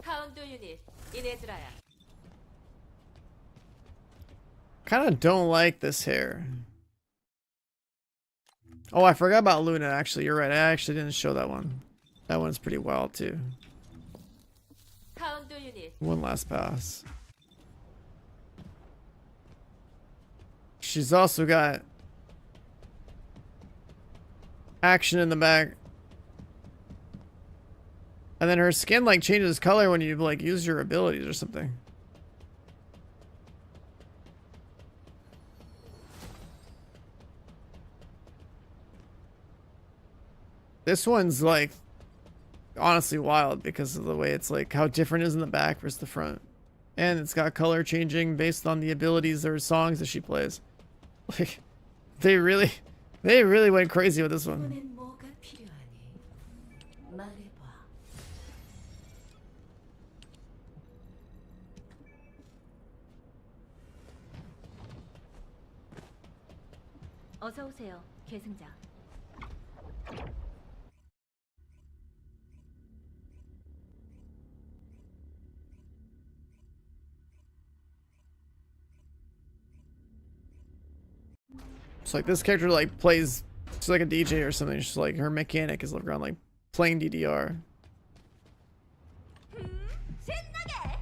카운트 유닛 이네즈라야. Kind of don't like this hair. Oh, I forgot about Luna, actually. You're right. I actually didn't show that one. That one's pretty wild, too. 카운트 유닛 One last pass. She's also got action in the back. And then her skin, like, changes color when you, like, use your abilities or something. This one's like honestly wild because of the way it's like how different it is in the back versus the front. And it's got color changing based on the abilities or songs that she plays. Like they really went crazy with this one. 이번엔 뭐가 필요하니? 말해봐. 어서 오세요, 계승자. It's like this character like plays, she's like a DJ or something. She's like her mechanic is around like playing DDR. 신나게.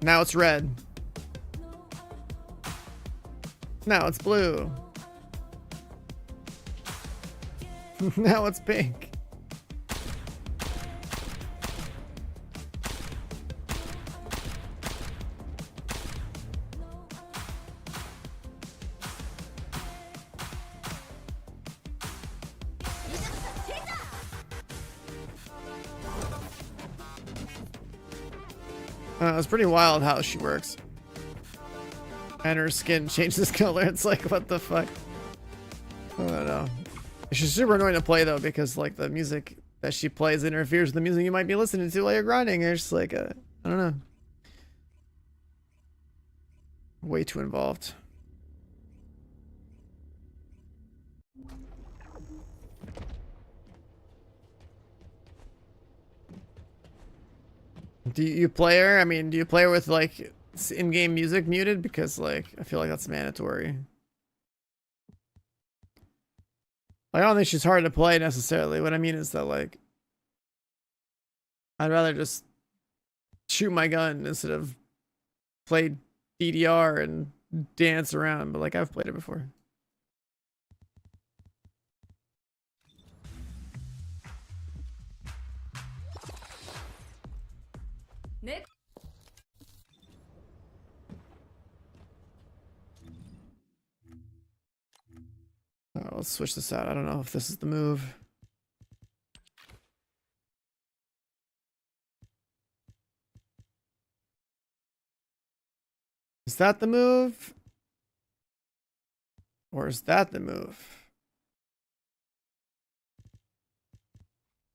Now it's red. Now it's blue. Now it's pink. It's pretty wild how she works. And her skin changes color. It's like, what the fuck? I don't know. She's super annoying to play though because like the music that she plays interferes with the music you might be listening to while you're grinding. It's just like, I don't know. Way too involved. Do you play her? I mean, do you play her with like in-game music muted? Because like, I feel like that's mandatory. Like, I don't think she's hard to play necessarily. What I mean is that like, I'd rather just shoot my gun instead of play DDR and dance around. But like, I've played it before. 네. let's switch this out. I don't know if this is the move. Is that the move? Or is that the move?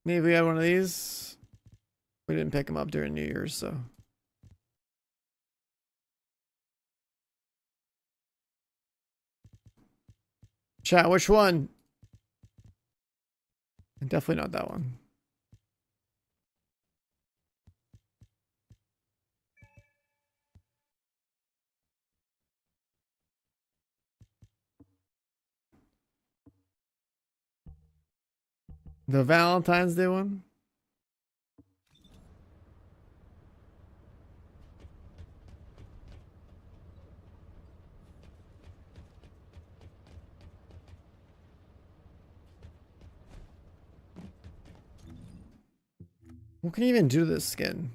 Maybe we had one of these. We didn't pick them up during New Year's, so. Chat, which one? Definitely not that one. The Valentine's Day one? What can you even do to this skin?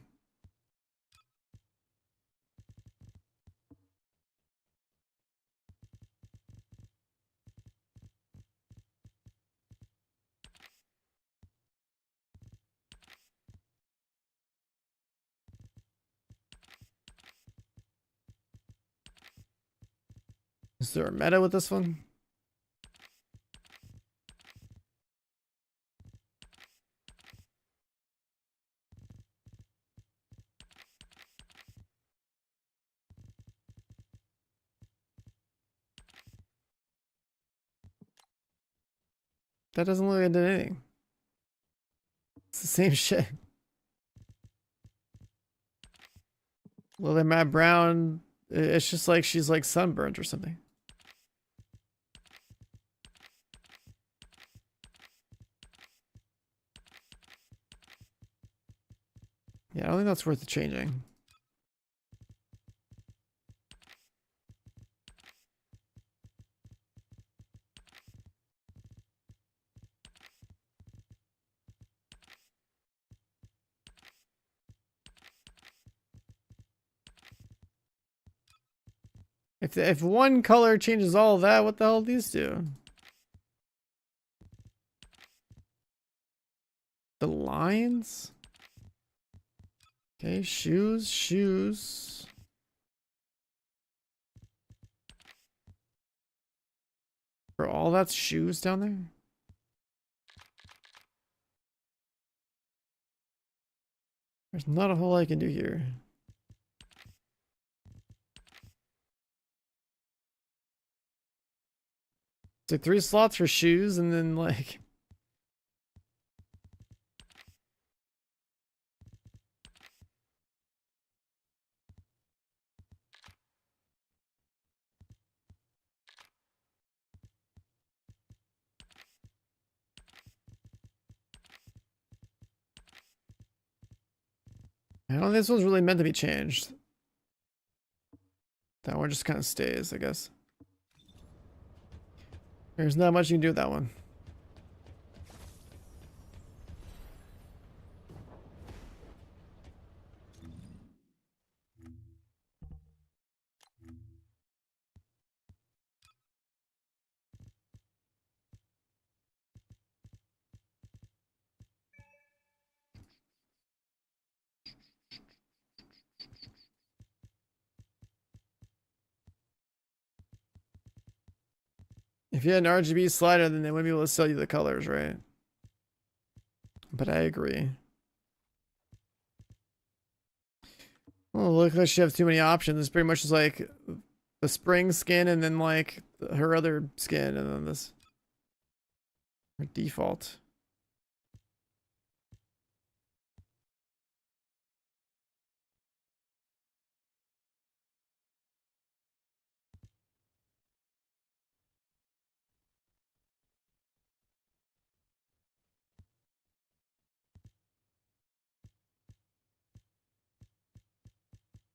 Is there a meta with this one? That doesn't look like it did anything. It's the same shit. Lily Matt Brown, it's just like she's like sunburnt or something. Yeah, I don't think that's worth the changing. If one color changes all of that, what the hell do these do? The lines? Okay, shoes. For all that's shoes down there? There's not a whole lot I can do here. It's like 3 slots for shoes and then like... I don't think this was really meant to be changed. That one just kind of stays, I guess. There's not much you can do with that one. If you had an RGB slider, then they wouldn't be able to sell you the colors, right? But I agree. Oh, look like she has too many options. It's pretty much just like the spring skin and then like her other skin and then this. Her default.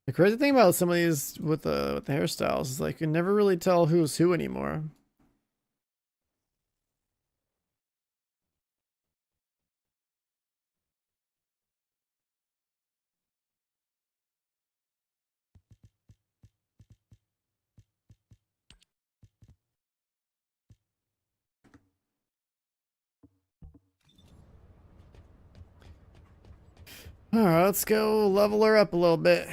The crazy thing about some of these with the hairstyles is like you can never really tell who's who anymore. Alright, let's go level her up a little bit.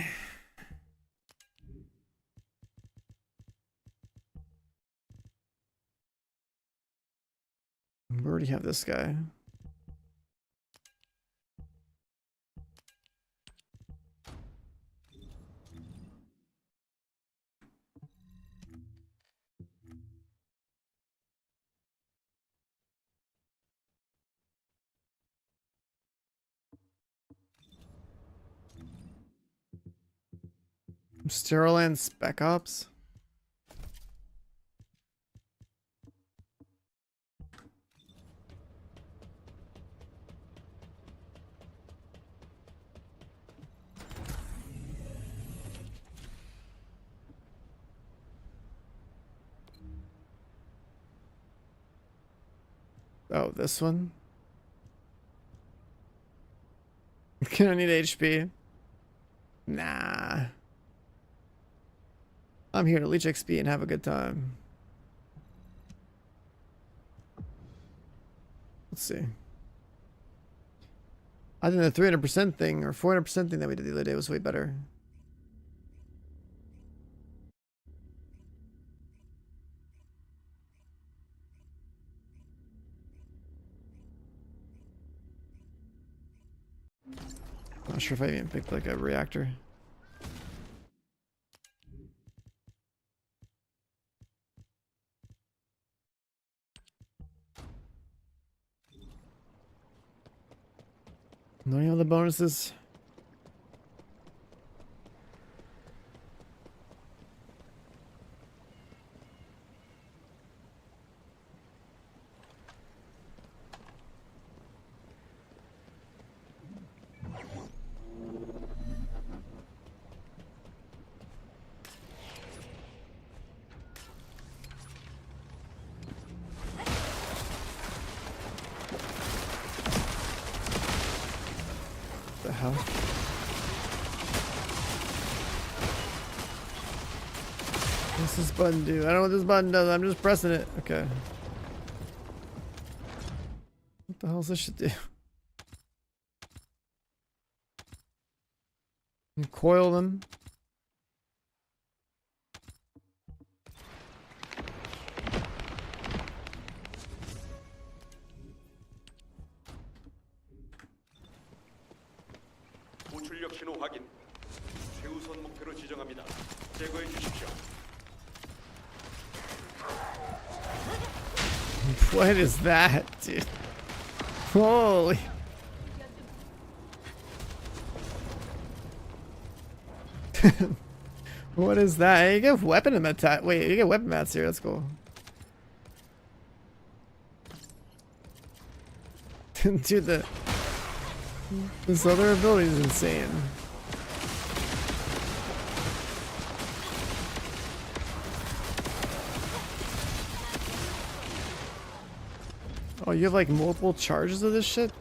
We already have this guy. Sterile and Spec Ops. Oh, this one. Gonna need HP. Nah. I'm here to leech XP and have a good time. Let's see. I think the 300% thing or 400% thing that we did the other day was way better. Not sure if I even picked like a reactor. Any other bonuses? The hell? What's this button do? I don't know what this button does. I'm just pressing it. Okay. What the hell does this shit do? You coil them. 고출력 신호 확인. 최우선 목표로 지정합니다. 제거해 주십시오. What is that, dude? Holy. What is that? Hey, you get weapon attack. Wait, you get weapon mats here. That's cool. Dude, this other ability is insane. Oh, you have like multiple charges of this shit?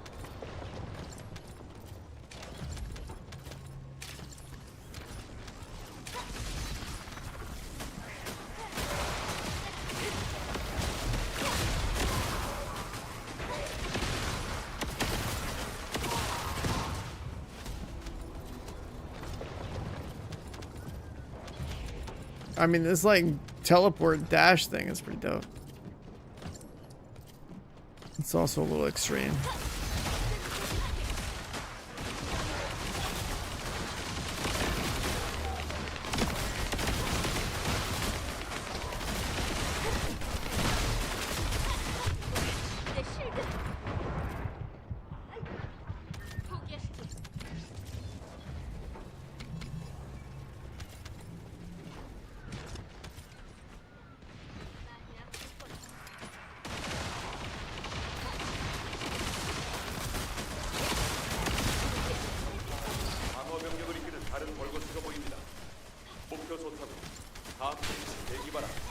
I mean, this like teleport dash thing is pretty dope. It's also a little extreme. 방어 병력을 이끄는 다른 벌거스가 보입니다. 목표 소탑은 다음 위치 대기 바랍니다.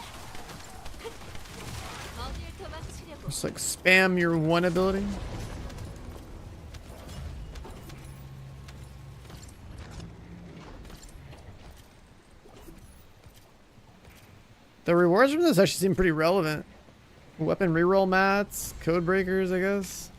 어딜 도망치려고. Just like spam your one ability. The rewards from this actually seem pretty relevant. Weapon reroll mats, code breakers, I guess.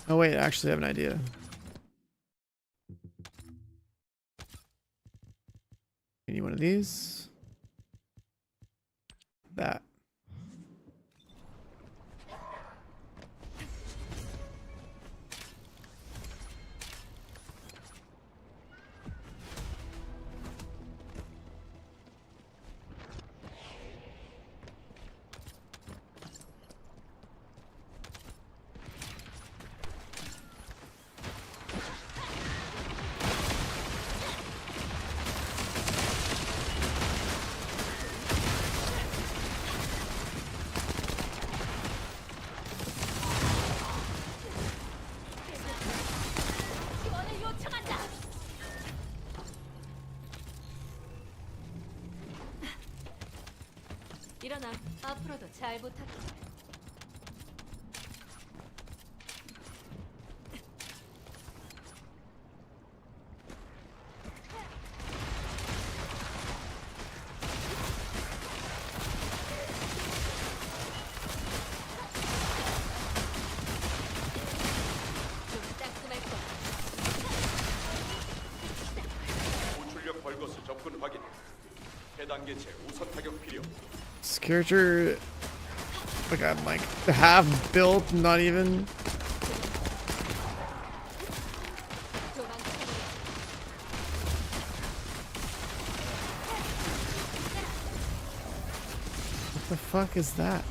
Oh wait, I actually have an idea. You need one of these. That. 지원을 요청한다. 일어나. 앞으로도 잘 부탁해. 좀 따끔할 거야. 우출력 벌거스 접근 확인. 해단계체 우선 타격 필요. This character, like I'm like half built, not even. What the fuck is that?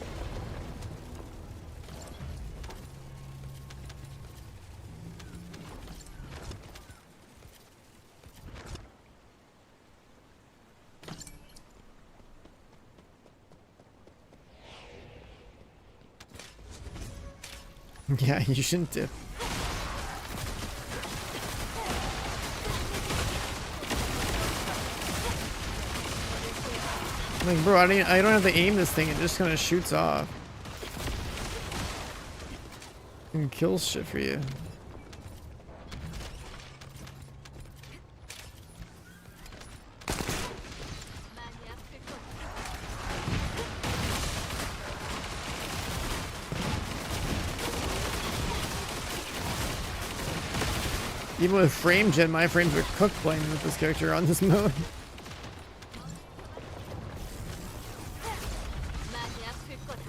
Yeah, you shouldn't dip. Like, bro, I don't have to aim this thing. It just kind of shoots off and kills shit for you. Even with frame gen, my frames are cooked playing with this character on this mode. 많이 아플 거다.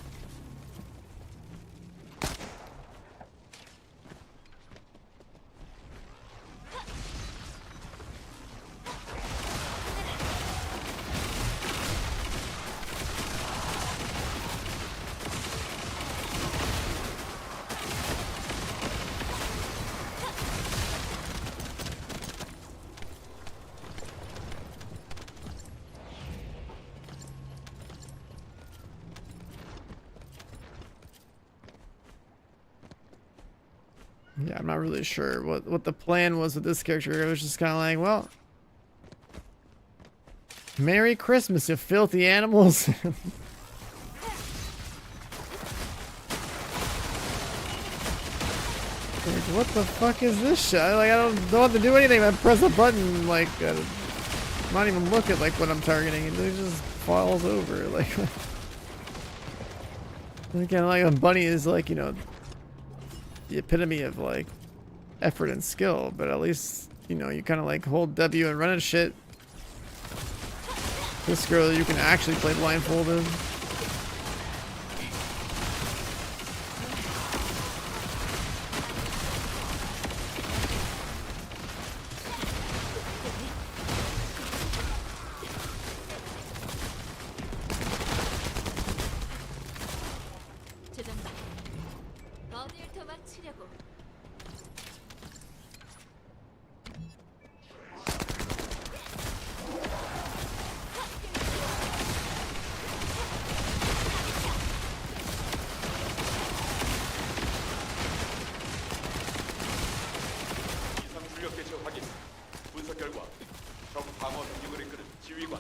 Yeah, I'm not really sure what the plan was with this character. It was just kind of like, well, Merry Christmas, you filthy animals. Like, what the fuck is this shit? I don't have to do anything. I press a button, like, not even look at like what I'm targeting, and it just falls over. Like, kind of like a bunny is like, you know, the epitome of like effort and skill, but at least, you know, you kind of like hold W and run at shit. This girl, you can actually play blindfolded. 어딜 도망치려고. 이상 출력 개체 확인. 분석 결과 적 방어 능력을 이끄는 지휘관.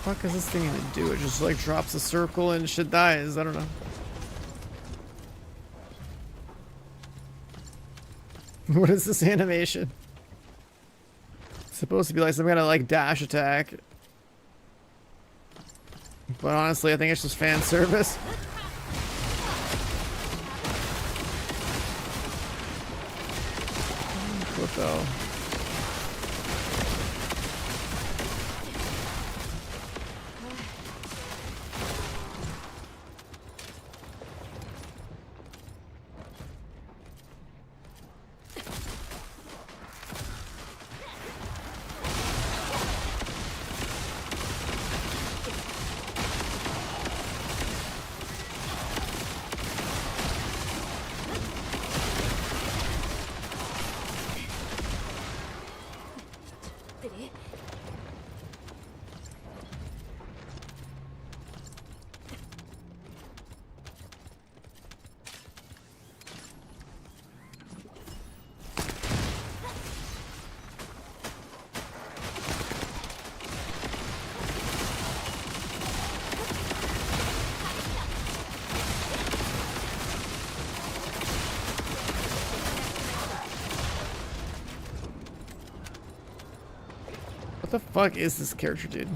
Fuck is this thing gonna do? It just like drops a circle and shit dies. I don't know. What is this animation? It's supposed to be like some kind of like dash attack. But honestly, I think it's just fan service. What the? 들이 What the fuck is this character, dude?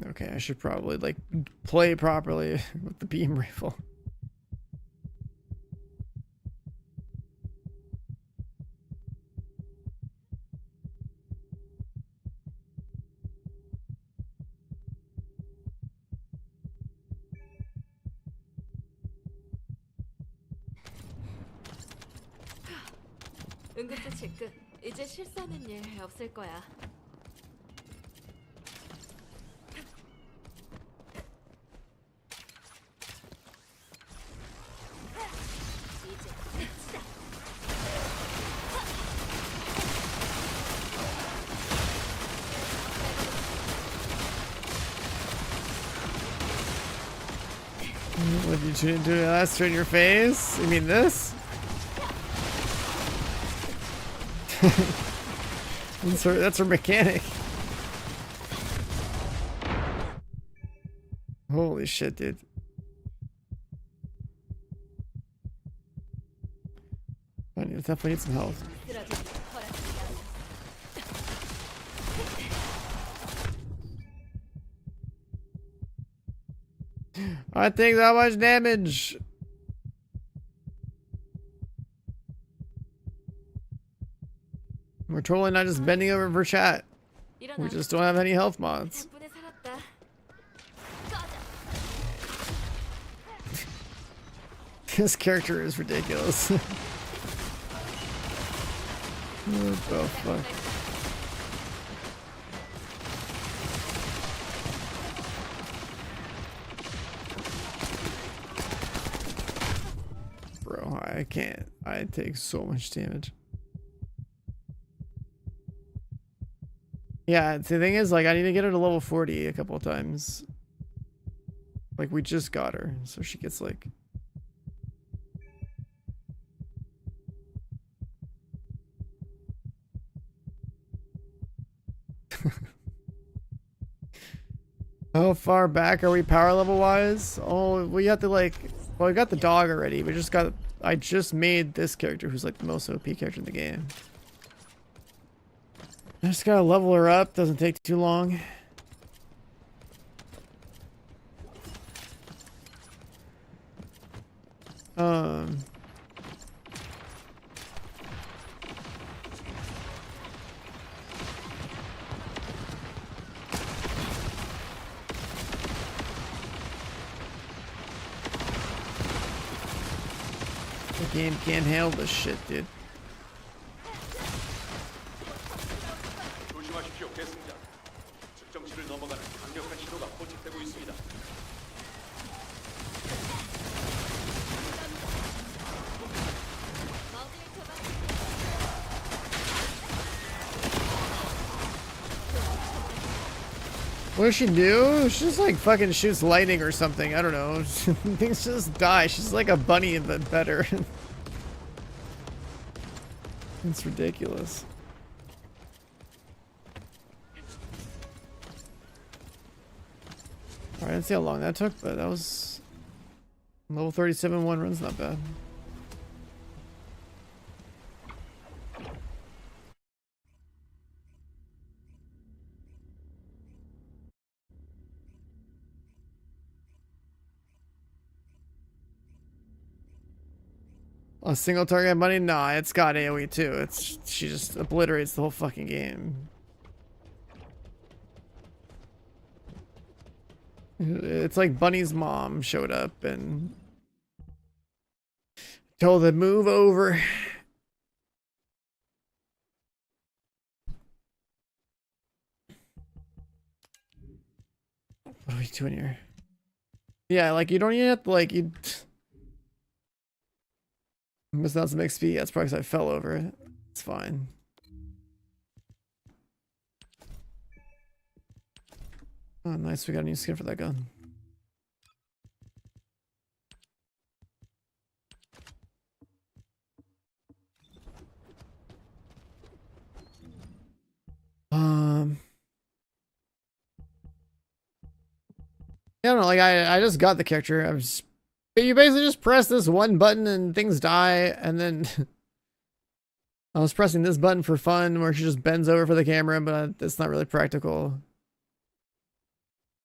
Okay, I should probably like play properly with the beam rifle. 응급조치 끝. 이제 실수하는 일 없을 거야. 이제 끝이다. What did you do? Last in your face? You mean this? That's her mechanic. Holy shit, dude. I definitely need some health. I take that much damage. We're totally not just bending over for chat. We just don't have any health mods. 덕분에 살았다. This character is ridiculous. What the fuck? Bro, I can't. I take so much damage. Yeah, the thing is, like, I need to get her to level 40 a couple of times. Like, we just got her, so she gets, like... How far back are we power level wise? Oh, we have to, like... Well, we got the dog already. We just got... I just made this character who's, like, the most OP character in the game. I just gotta level her up, doesn't take too long. The game can't handle this shit, dude. 조심하십시오, 계승자. 측정치를 넘어가는 강력한 신호가 포착되고 있습니다. What does she do? She just like fucking shoots lightning or something. I don't know. Things just die. She's like a bunny but better. It's ridiculous. Alright, let's see how long that took, but that was level 37 one run's not bad. A single target bunny? Nah, it's got AoE too. She just obliterates the whole fucking game. It's like Bunny's mom showed up and told her to move over. What are we doing here? Yeah, like you don't even have to like you missed out some XP. That's probably because I fell over it. It's fine. Oh, nice. We got a new skin for that gun. I don't know. Like I just got the character. You basically just press this one button and things die, and then I was pressing this button for fun, where she just bends over for the camera, but it's not really practical.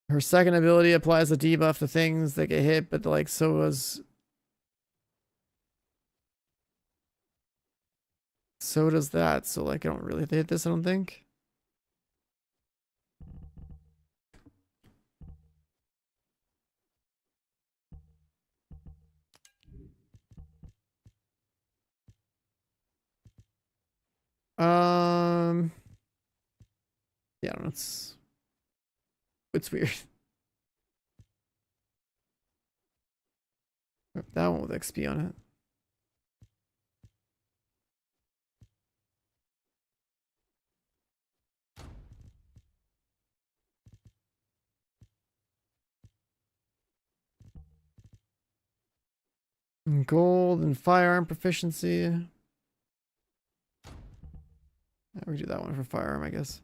Her second ability applies a debuff to things that get hit, but like so does that. So like I don't really have to hit this, I don't think. Yeah, I don't know. It's weird. That one with XP on it. And gold and firearm proficiency. Yeah, we do that one for firearm, I guess.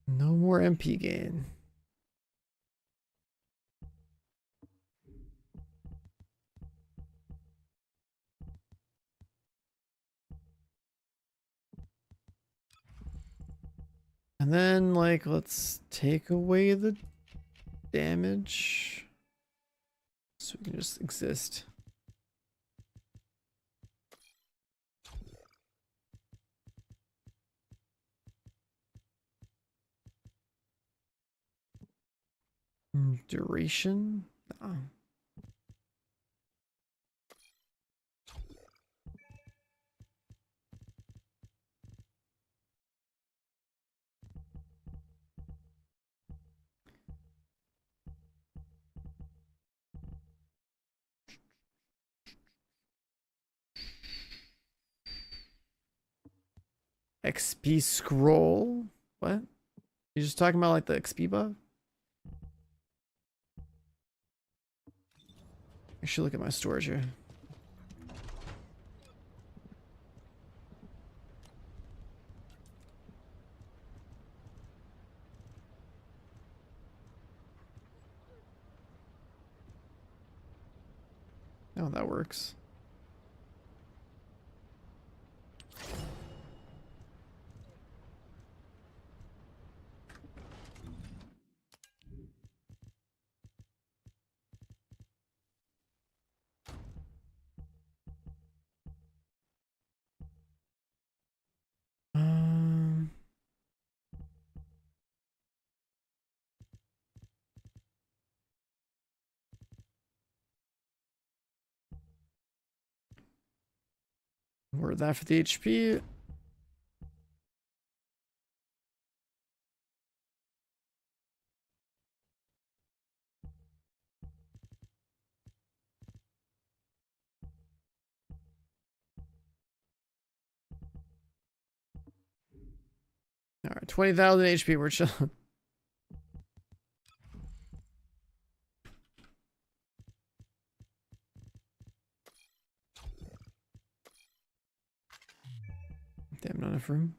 No more MP gain. And then, like, let's take away the damage. So we can just exist. Duration? Oh. XP scroll? What? You just talking about like the XP buff? I should look at my storage here. Oh, that works. Um, Word that for the HP. 20,000 HP. We're chilling. Damn, not enough room.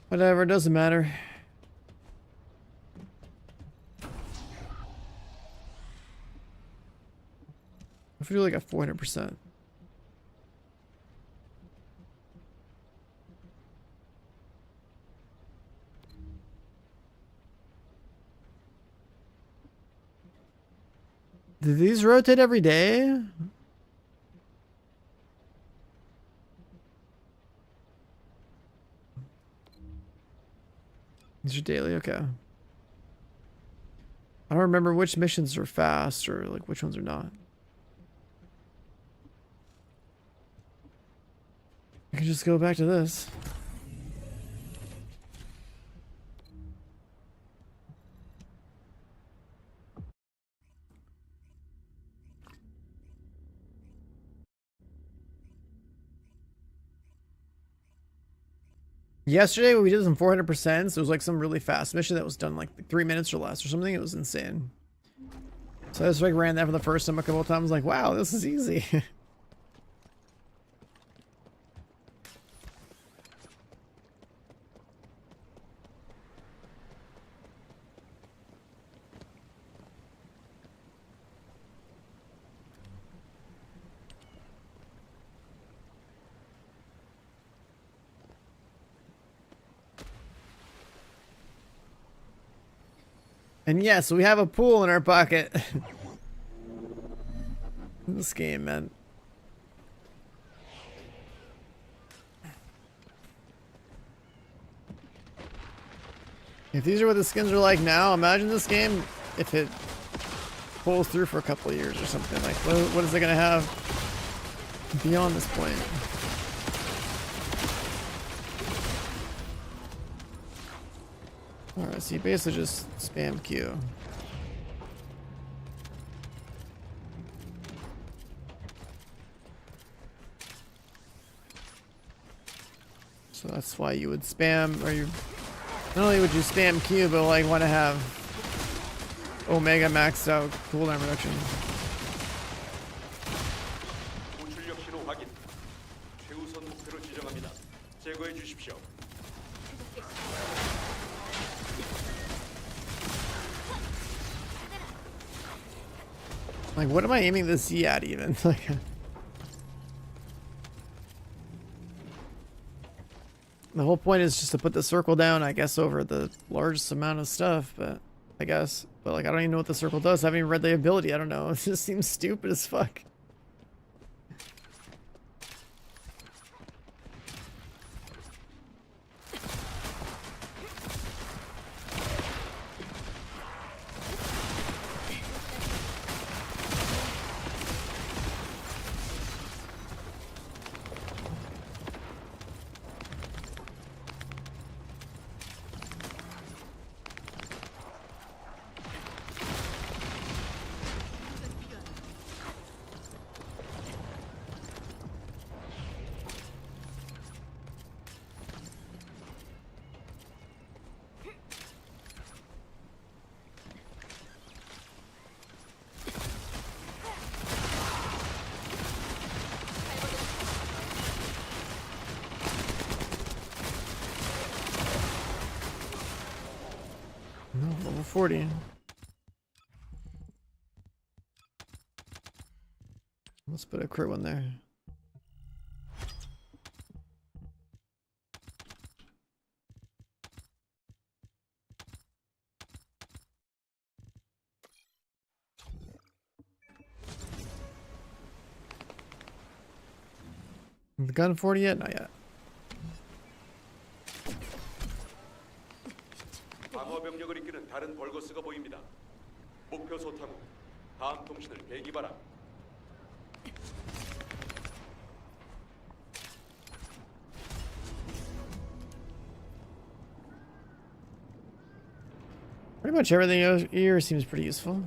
Whatever, doesn't matter. If we do like a 400%. Do these rotate every day? These are daily, okay. I don't remember which missions are fast or like which ones are not. I can just go back to this. Yesterday when we did some 400%, so it was like some really fast mission that was done like 3 minutes or less or something. It was insane. So I just like ran that for the first time a couple of times, like, wow, this is easy. And yes, we have a pool in our pocket. This game, man. If these are what the skins are like now, imagine this game if it pulls through for a couple of years or something. Like, what is it going to have beyond this point? Alright, so you basically just spam Q. So that's why you would spam, or you not only would you spam Q, but like want to have Omega maxed out cooldown reduction. 고출력 신호 확인. 최우선 목표로 지정합니다. 제거해 주십시오. Like, what am I aiming the Z at even? Like, the whole point is just to put the circle down, I guess, over the largest amount of stuff, but I guess. But like, I don't even know what the circle does. I haven't even read the ability. I don't know. It just seems stupid as fuck. No, level 40. Let's put a crit one there. The gun 40 yet? Not yet. 방어 병력을 이끄는 다른 벌거스가 보입니다. 목표 소탕 후 다음 통신을 대기 바람. Pretty much everything here seems pretty useful.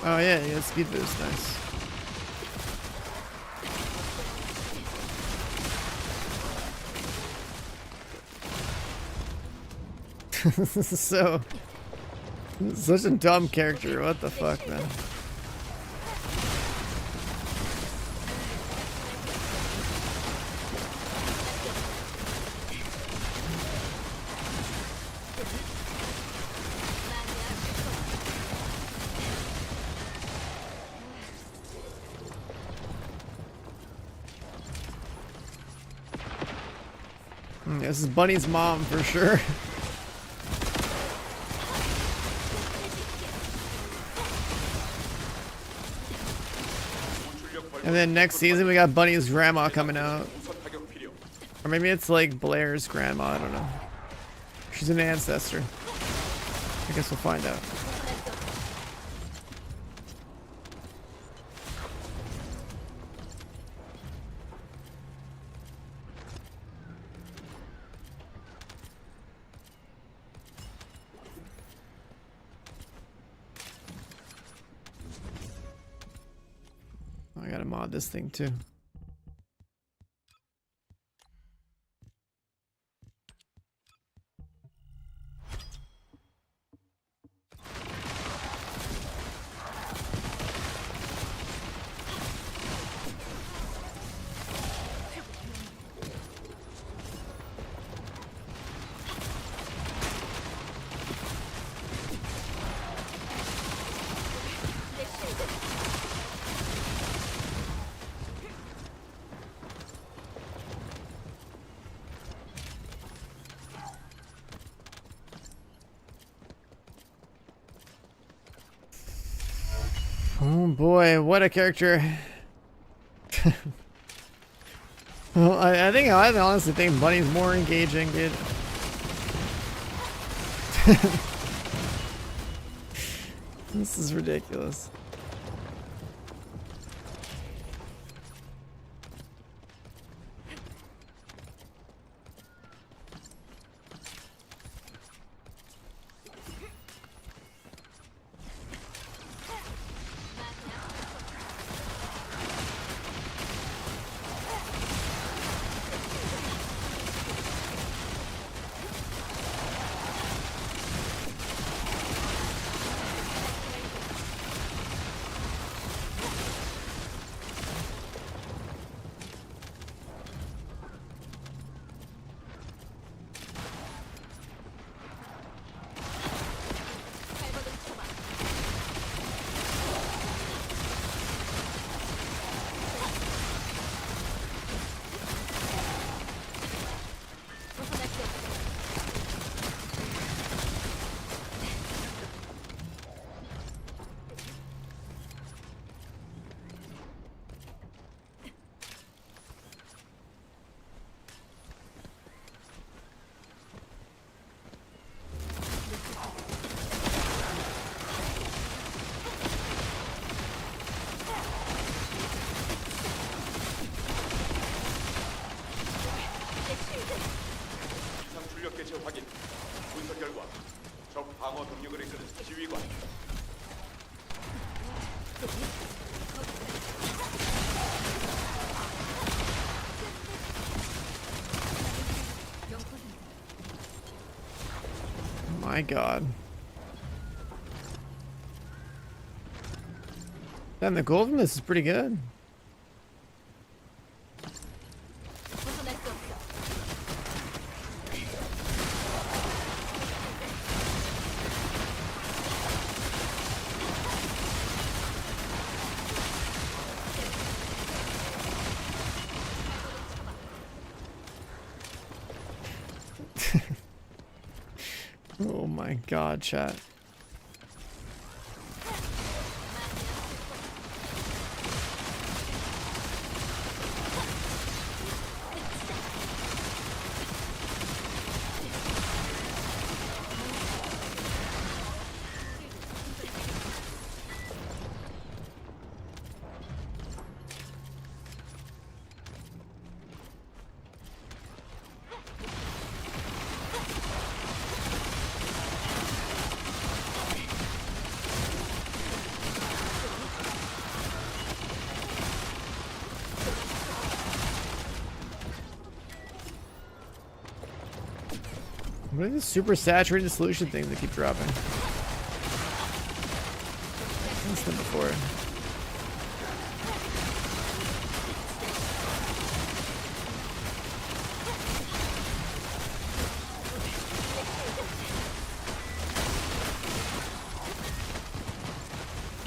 Oh yeah, you got speed boost, nice. This is such a dumb character. What the fuck, man? This is Bunny's mom for sure. And then next season we got Bunny's grandma coming out. Or maybe it's like Blair's grandma, I don't know. She's an ancestor. I guess we'll find out. I gotta mod this thing too. Oh boy, what a character. Well, I honestly think Bunny's more engaging, dude. This is ridiculous. My god. Damn, the gold from this is pretty good. Oh my god, chat. What are these super saturated solution things that keep dropping? I've seen them before.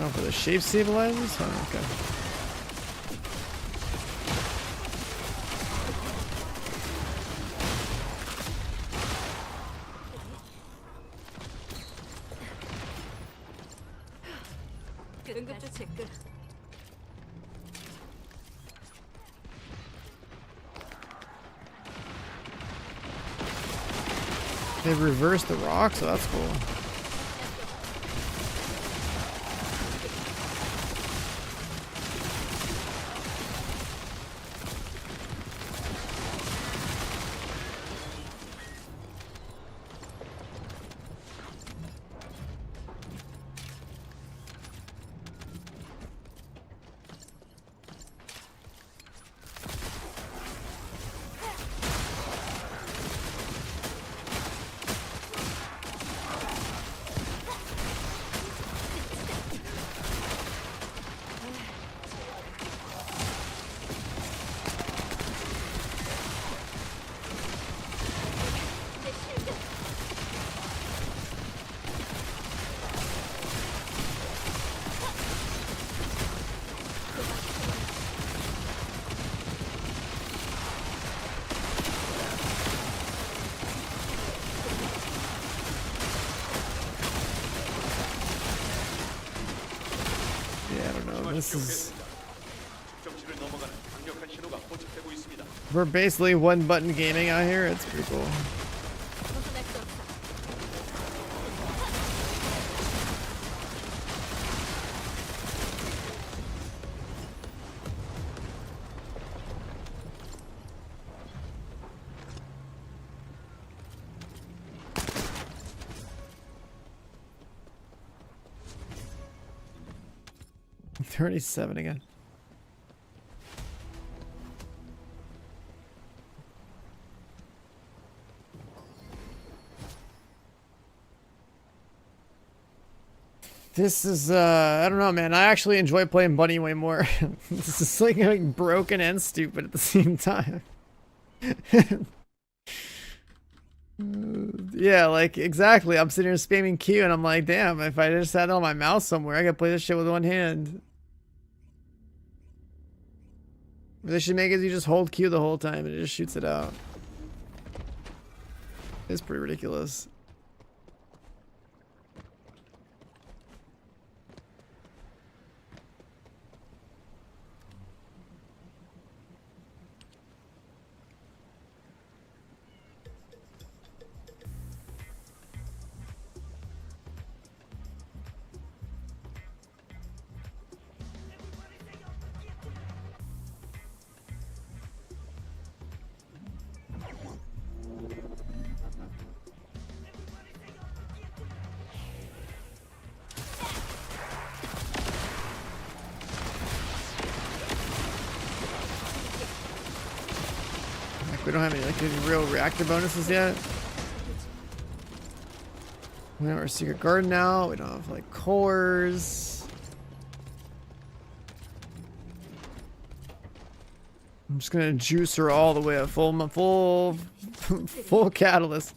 Oh, for the shape stabilizers? Oh, okay. 응급조치 끝. They reversed the rock, so that's cool. This is... We're basically one button gaming out here. It's pretty cool. $37 again. This is I don't know, man. I actually enjoy playing Bunny way more. This is like broken and stupid at the same time. Yeah, like exactly. I'm sitting here spamming Q and I'm like, damn, if I just had it on my mouse somewhere, I could play this shit with one hand. What they should make is you just hold Q the whole time and it just shoots it out. It's pretty ridiculous. We don't have any like any real reactor bonuses yet. We have our secret garden now. We don't have like cores. I'm just gonna juice her all the way at full catalyst.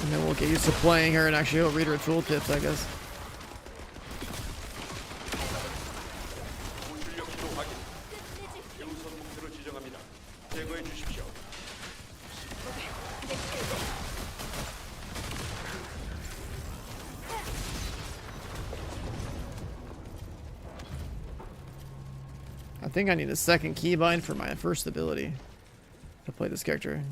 And then we'll get used to playing her and actually we'll read her tooltips, I guess. I think I need a second keybind for my first ability to play this character.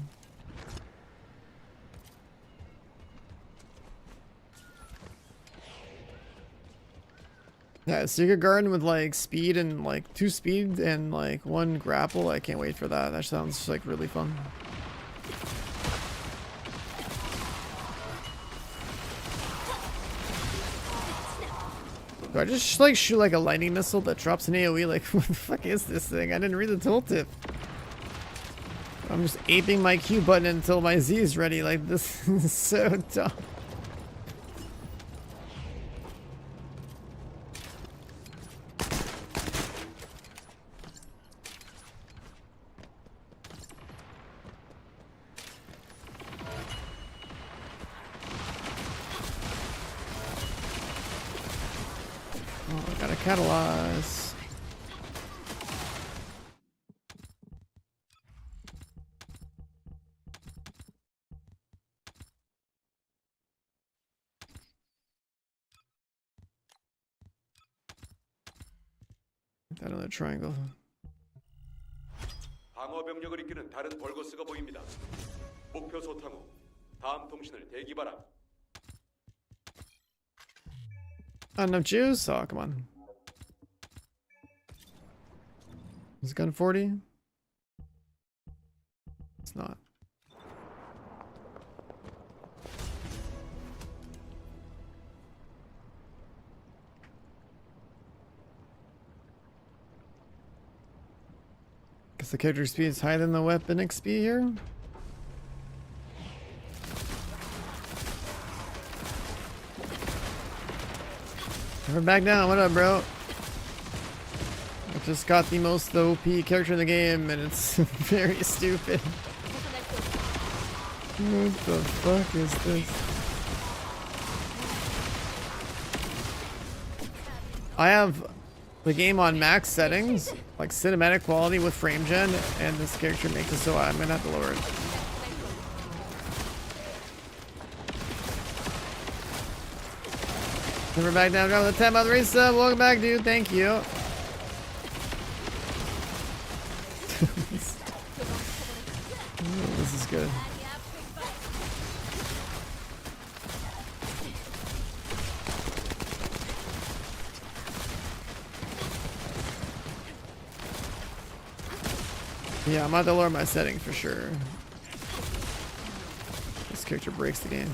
Yeah, Secret Garden with like speed and like 2 speed and like 1 grapple. I can't wait for that. That sounds like really fun. Do I just like shoot like a lightning missile that drops an AoE? Like, what the fuck is this thing? I didn't read the tooltip. I'm just aping my Q button until my Z is ready. Like, this is so dumb. Oh, I gotta catalyze. Another triangle. 방어 병력을 이끄는 다른 벌거스가 보입니다. 목표 소탕 후 다음 통신을 대기 바람. Not enough juice? Oh, come on. Is gun 40? It's not. Guess the character speed is higher than the weapon XP here. Never back down. What up, bro? I just got the most OP character in the game, and it's very stupid. What the fuck is this? I have the game on max settings, like cinematic quality with frame gen, and this character makes it so I'm gonna have to lower it. Never back down, drop the 10 month resub. Welcome back, dude. Thank you. Oh, this is good. Yeah, I'm about to lower my setting for sure. This character breaks the game.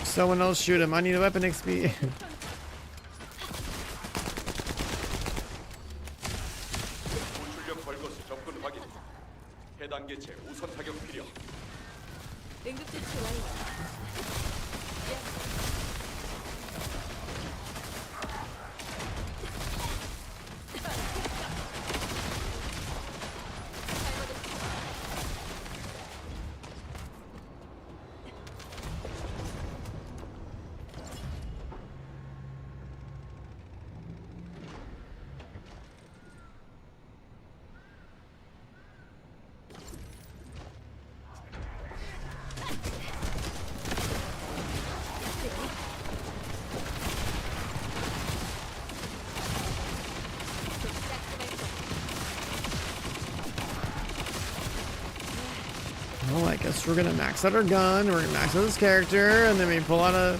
Someone else shoot him. I need a weapon XP. 고출력 벌거스 접근 확인. 해당 개체 우선 타격 필요. 응급조치 완료. Well, I guess we're gonna max out our gun, we're gonna max out this character, and then we pull out a...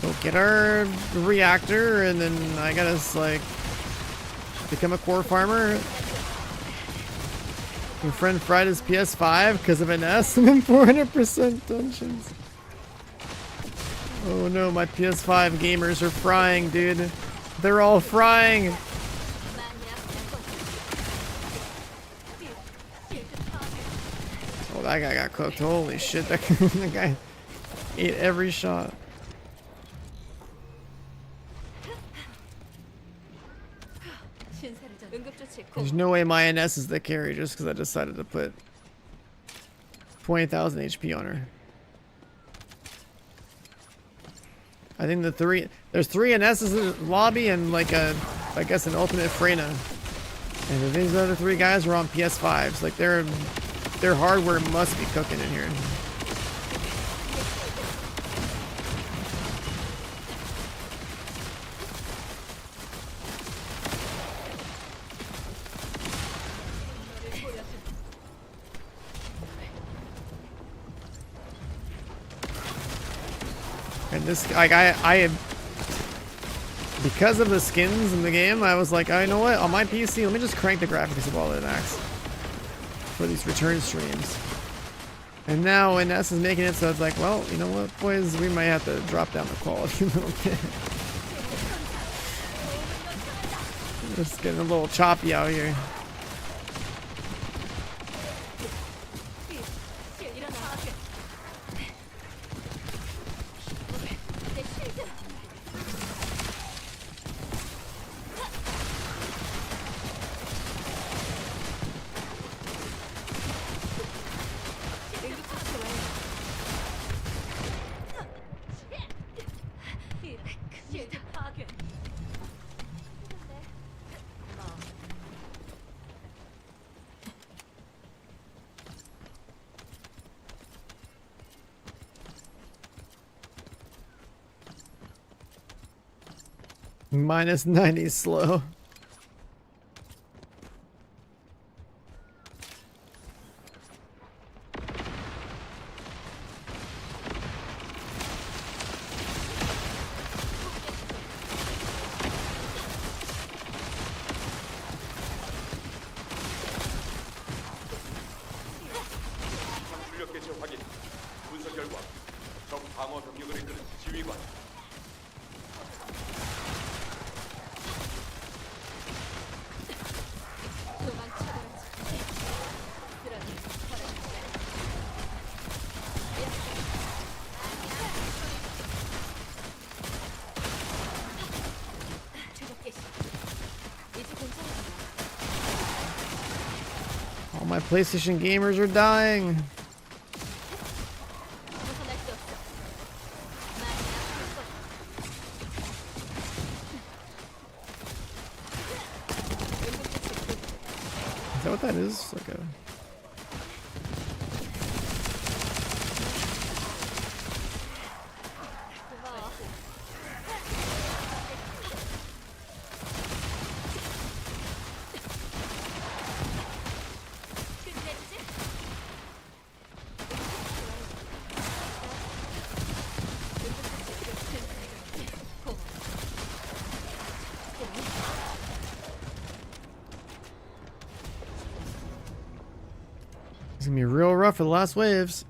Go get our reactor, and then I gotta, like, become a core farmer. My friend fried his PS5 because of an S and then 400% dungeons. Oh no, my PS5 gamers are frying, dude. They're all frying. Oh, that guy got cooked. Holy shit, that guy ate every shot. There's no way my Ines is the carry just because I decided to put 20,000 HP on her. I think there's three Ines's in the lobby and like I guess an ultimate Freyna. And these other three guys were on PS5s. Like their hardware must be cooking in here. And this, like, I because of the skins in the game, I was like, oh, you know what? On my PC, let me just crank the graphics of all the max for these return streams. And now Ines is making it so it's like, well, you know what, boys, we might have to drop down the quality a little bit. It's getting a little choppy out here. Minus 90 slow. 출력 개체 확인. 분석 결과 적 방어 병력을 이끄는 지휘관. All my PlayStation gamers are dying. Is that what that is? Like a... It's gonna be real rough for the last waves.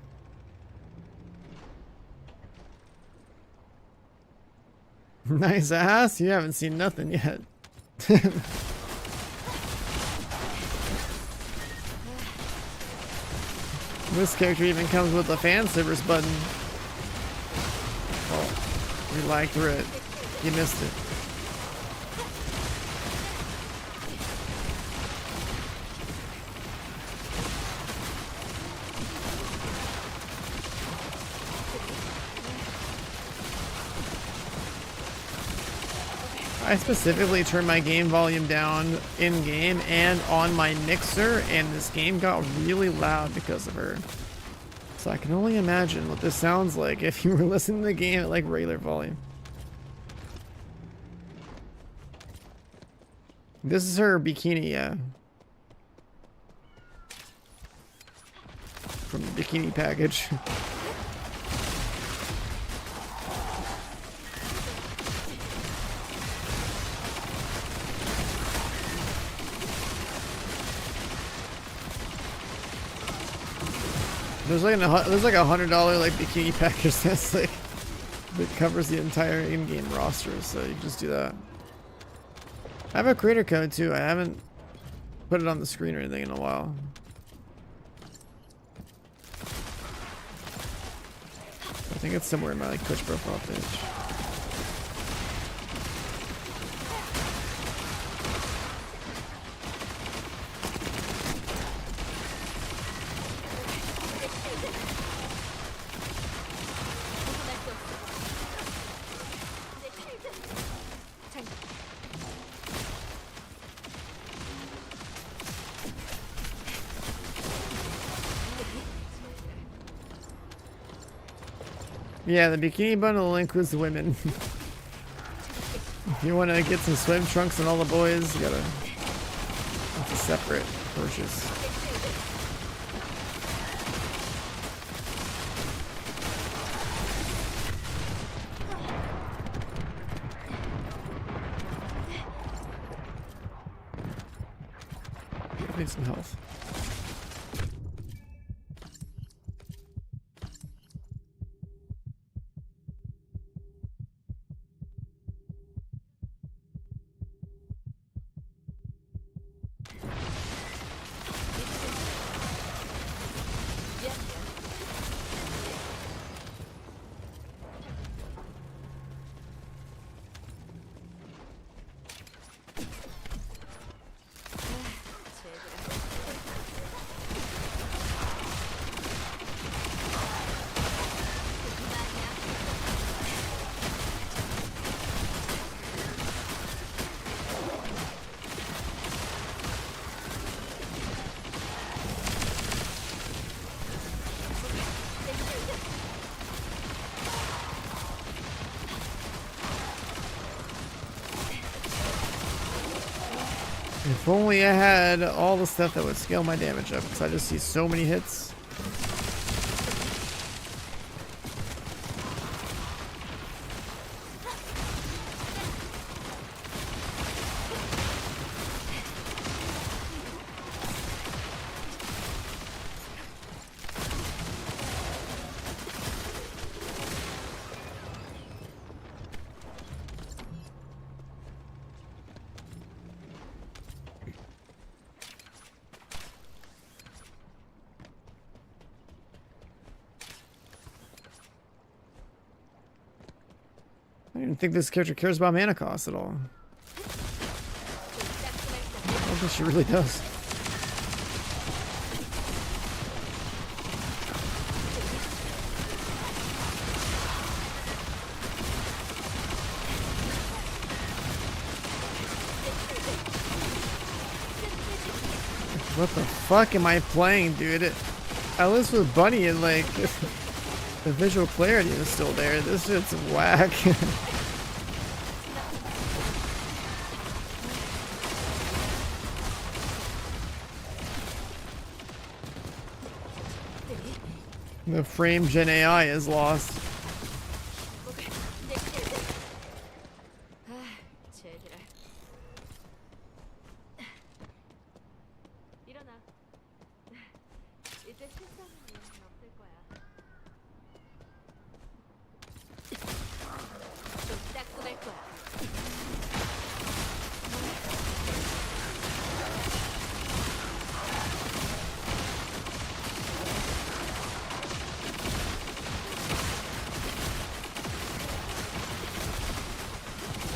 Nice ass. You haven't seen nothing yet. This character even comes with a fan service button. Oh, you lagged through it. You missed it. I specifically turned my game volume down in game and on my mixer, and this game got really loud because of her. So I can only imagine what this sounds like if you were listening to the game at like regular volume. This is her bikini, yeah. From the bikini package. There's like a $100 like bikini package that's like that covers the entire in-game roster, so you just do that. I have a creator code too. I haven't put it on the screen or anything in a while. I think it's somewhere in my like Twitch profile page. Yeah, the bikini bundle includes the women. If you want to get some swim trunks and all the boys, you gotta. It's a separate purchase. I need some health. If only I had all the stuff that would scale my damage up, because I just see so many hits. I don't even think this character cares about mana cost at all. I don't think she really does. What the fuck am I playing, dude? At least with Bunny and like the visual clarity is still there. This shit's whack. The frame gen AI is lost. 일어나. 이제 실수하는 일은 없을 거야. 좀 따끔할 거야.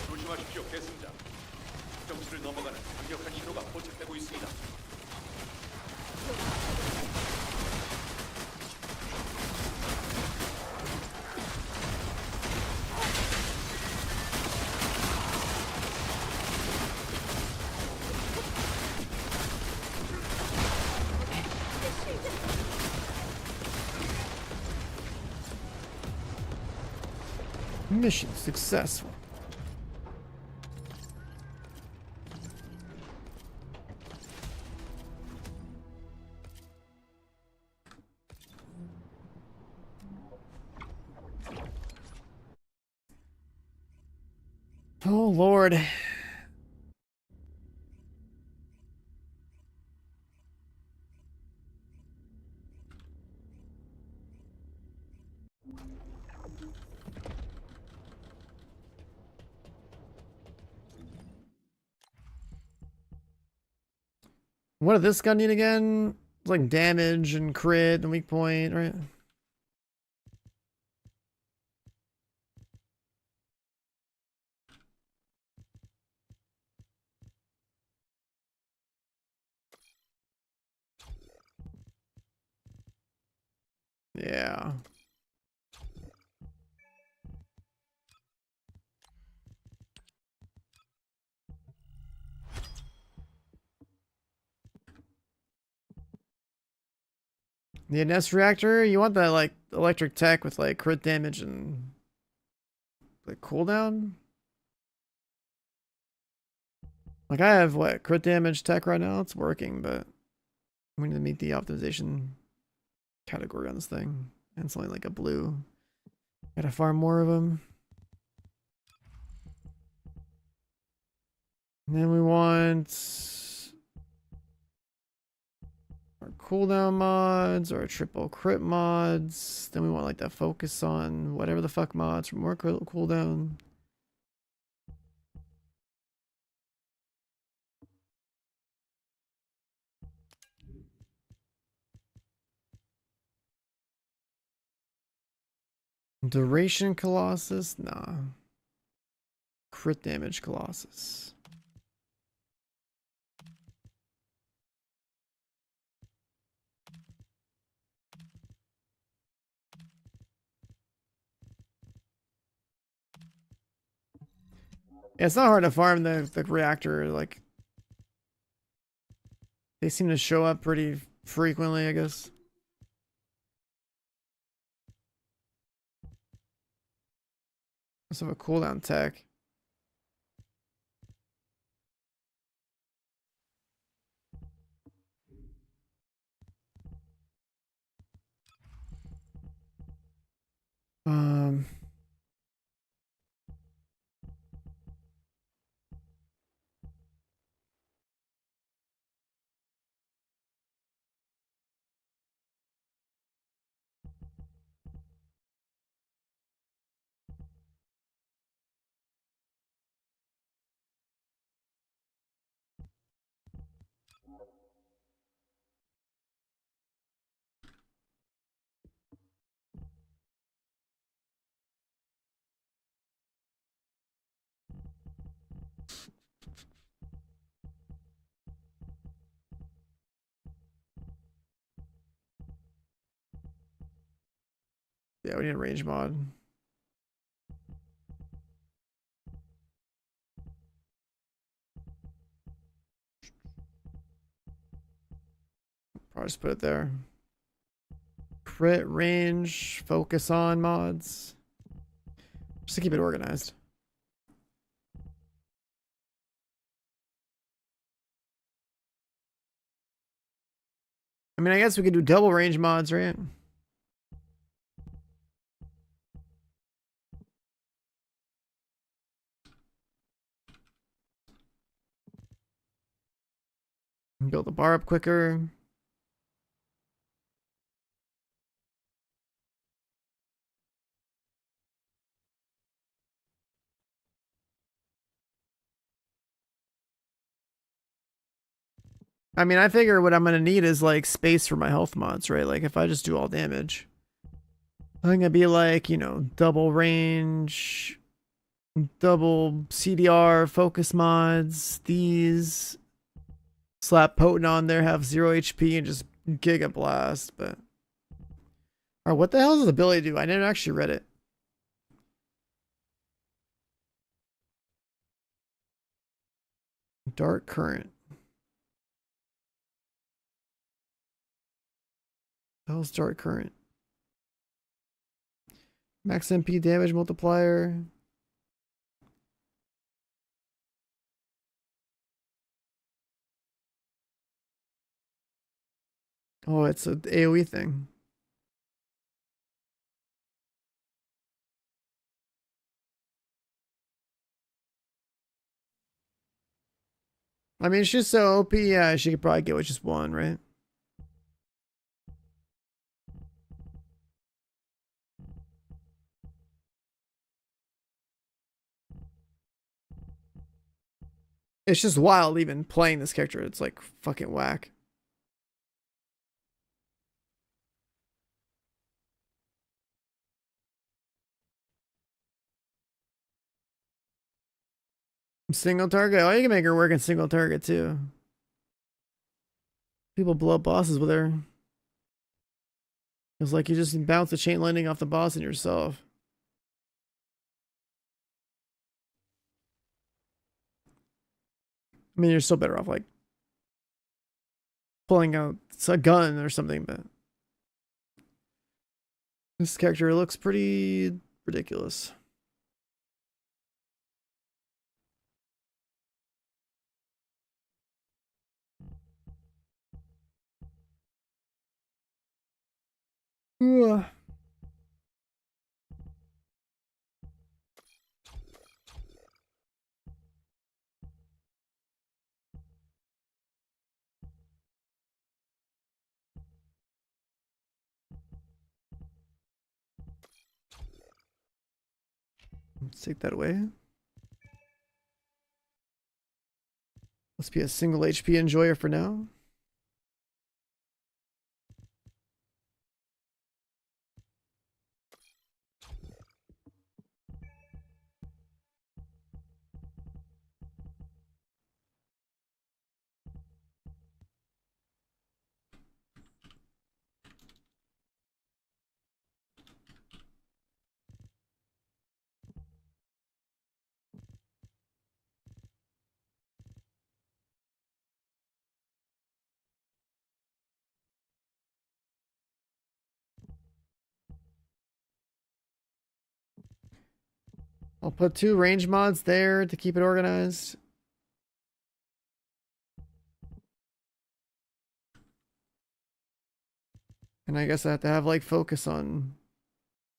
조심하십시오, 계승자. 정치를 넘어가는 강력한 신호가 포착되고 있습니다. Mission successful. Oh Lord. What did this gun need again? It's like damage and crit and weak point, right? Yeah. The Ines reactor, you want that like electric tech with like crit damage and like cooldown? Like I have what crit damage tech right now, it's working, but we need to meet the optimization category on this thing. And it's only like a blue. Gotta farm more of them. And then we want our cooldown mods or our triple crit mods. Then we want like that focus on whatever the fuck mods for more cooldown. Duration Colossus? Nah. Crit damage Colossus. Yeah, it's not hard to farm the reactor. Like, they seem to show up pretty frequently, I guess. Also have a cooldown tech. Yeah, we need a range mod. Probably just put it there. Crit, range, focus on mods. Just to keep it organized. I mean, I guess we could do double range mods, right? Build the bar up quicker. I mean, I figure what I'm going to need is like space for my health mods, right? Like if I just do all damage, I'm going to be like, you know, double range, double CDR, focus mods, these. Slap potent on there, have 0 HP and just Giga Blast, but. Alright, what the hell does the ability do? I never actually read it. Dark Current. The hell's Dark Current? Max MP damage multiplier. Oh, it's an AoE thing. I mean, she's so OP, yeah, she could probably get with just one, right? It's just wild even playing this character. It's like fucking whack. Single target? Oh, you can make her work in single target too. People blow up bosses with her. It's like you just bounce the chain lightning off the boss and yourself. I mean, you're still better off like pulling out a gun or something, but this character looks pretty ridiculous. Ugh. Let's take that away. Let's be a single HP enjoyer for now. I'll put 2 range mods there to keep it organized. And I guess I have to have like focus on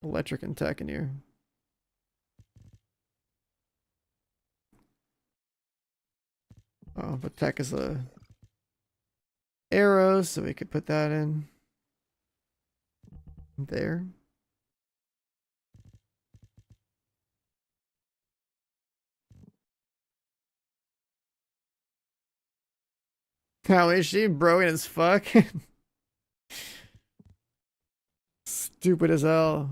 electric and tech in here. Oh, but tech is a arrow, so we could put that in there. How is she broken as fuck? Stupid as hell.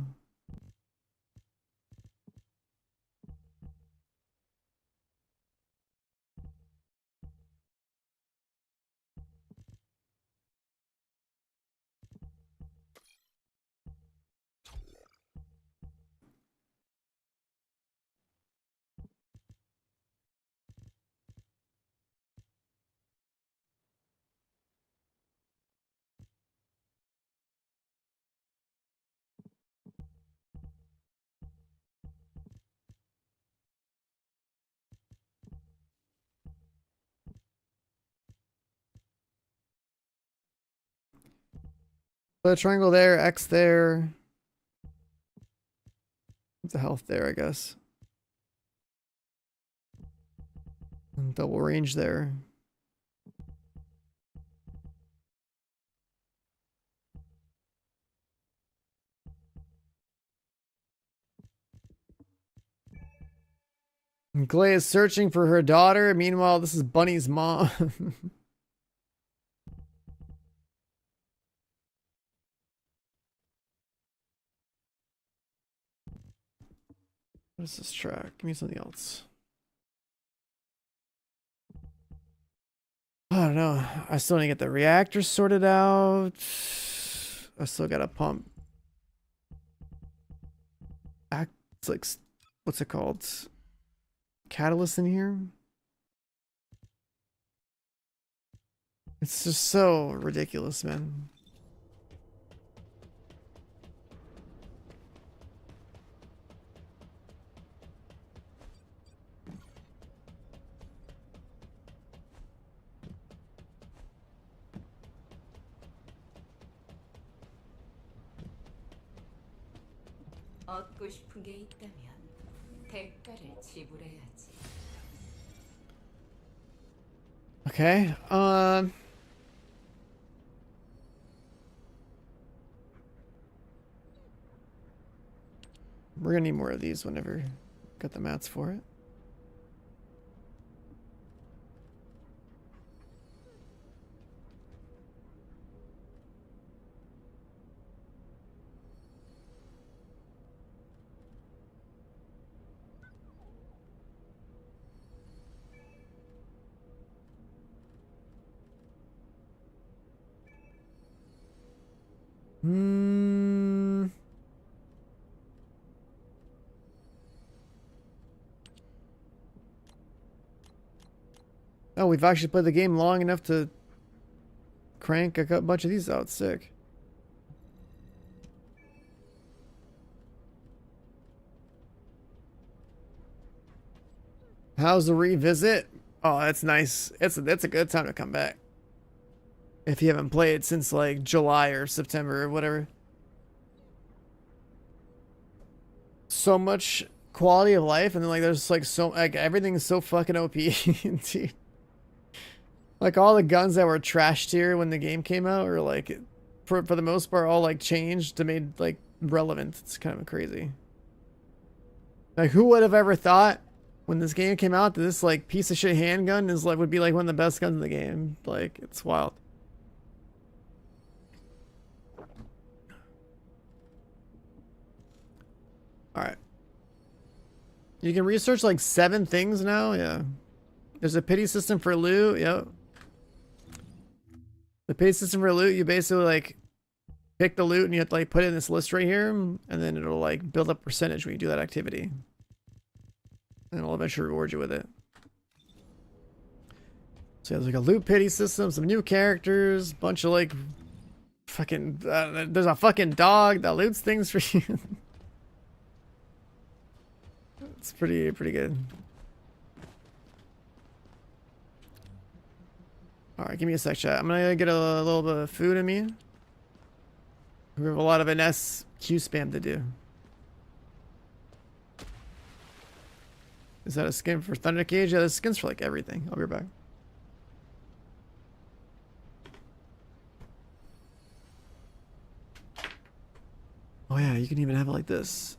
Put a triangle there, X there. The health there, I guess. And double range there. And Glay is searching for her daughter. Meanwhile, this is Bunny's mom. What is this track? Give me something else. I don't know. I still need to get the reactor sorted out. I still gotta pump. It's like, what's it called? Catalyst in here. It's just so ridiculous, man. 얻고 싶은 게 있다면 대가를 지불해야지. Okay. We're gonna need more of these whenever got the mats for it. Oh, we've actually played the game long enough to crank a bunch of these out. Sick. How's the revisit? Oh, that's nice. It's a good time to come back. If you haven't played since like July or September or whatever. So much quality of life, and then like there's like so like everything's so fucking OP, dude. Like all the guns that were trash tier when the game came out are like for the most part all like changed to made like relevant. It's kind of crazy. Like who would have ever thought when this game came out that this like piece of shit handgun is like would be like one of the best guns in the game? Like it's wild. All right. You can research like 7 things now. Yeah. There's a pity system for loot. Yep. The pity system for loot, you basically like pick the loot and you have to like put it in this list right here, and then it'll like build up percentage when you do that activity. And it'll eventually reward you with it. So there's like a loot pity system, some new characters, bunch of like fucking there's a fucking dog that loots things for you. It's pretty good. Alright, give me a sec, chat. I'm gonna get a little bit of food in me. We have a lot of NS Q spam to do. Is that a skin for Thunder Cage? Yeah, there's skins for like everything. I'll be right back. Oh yeah, you can even have it like this.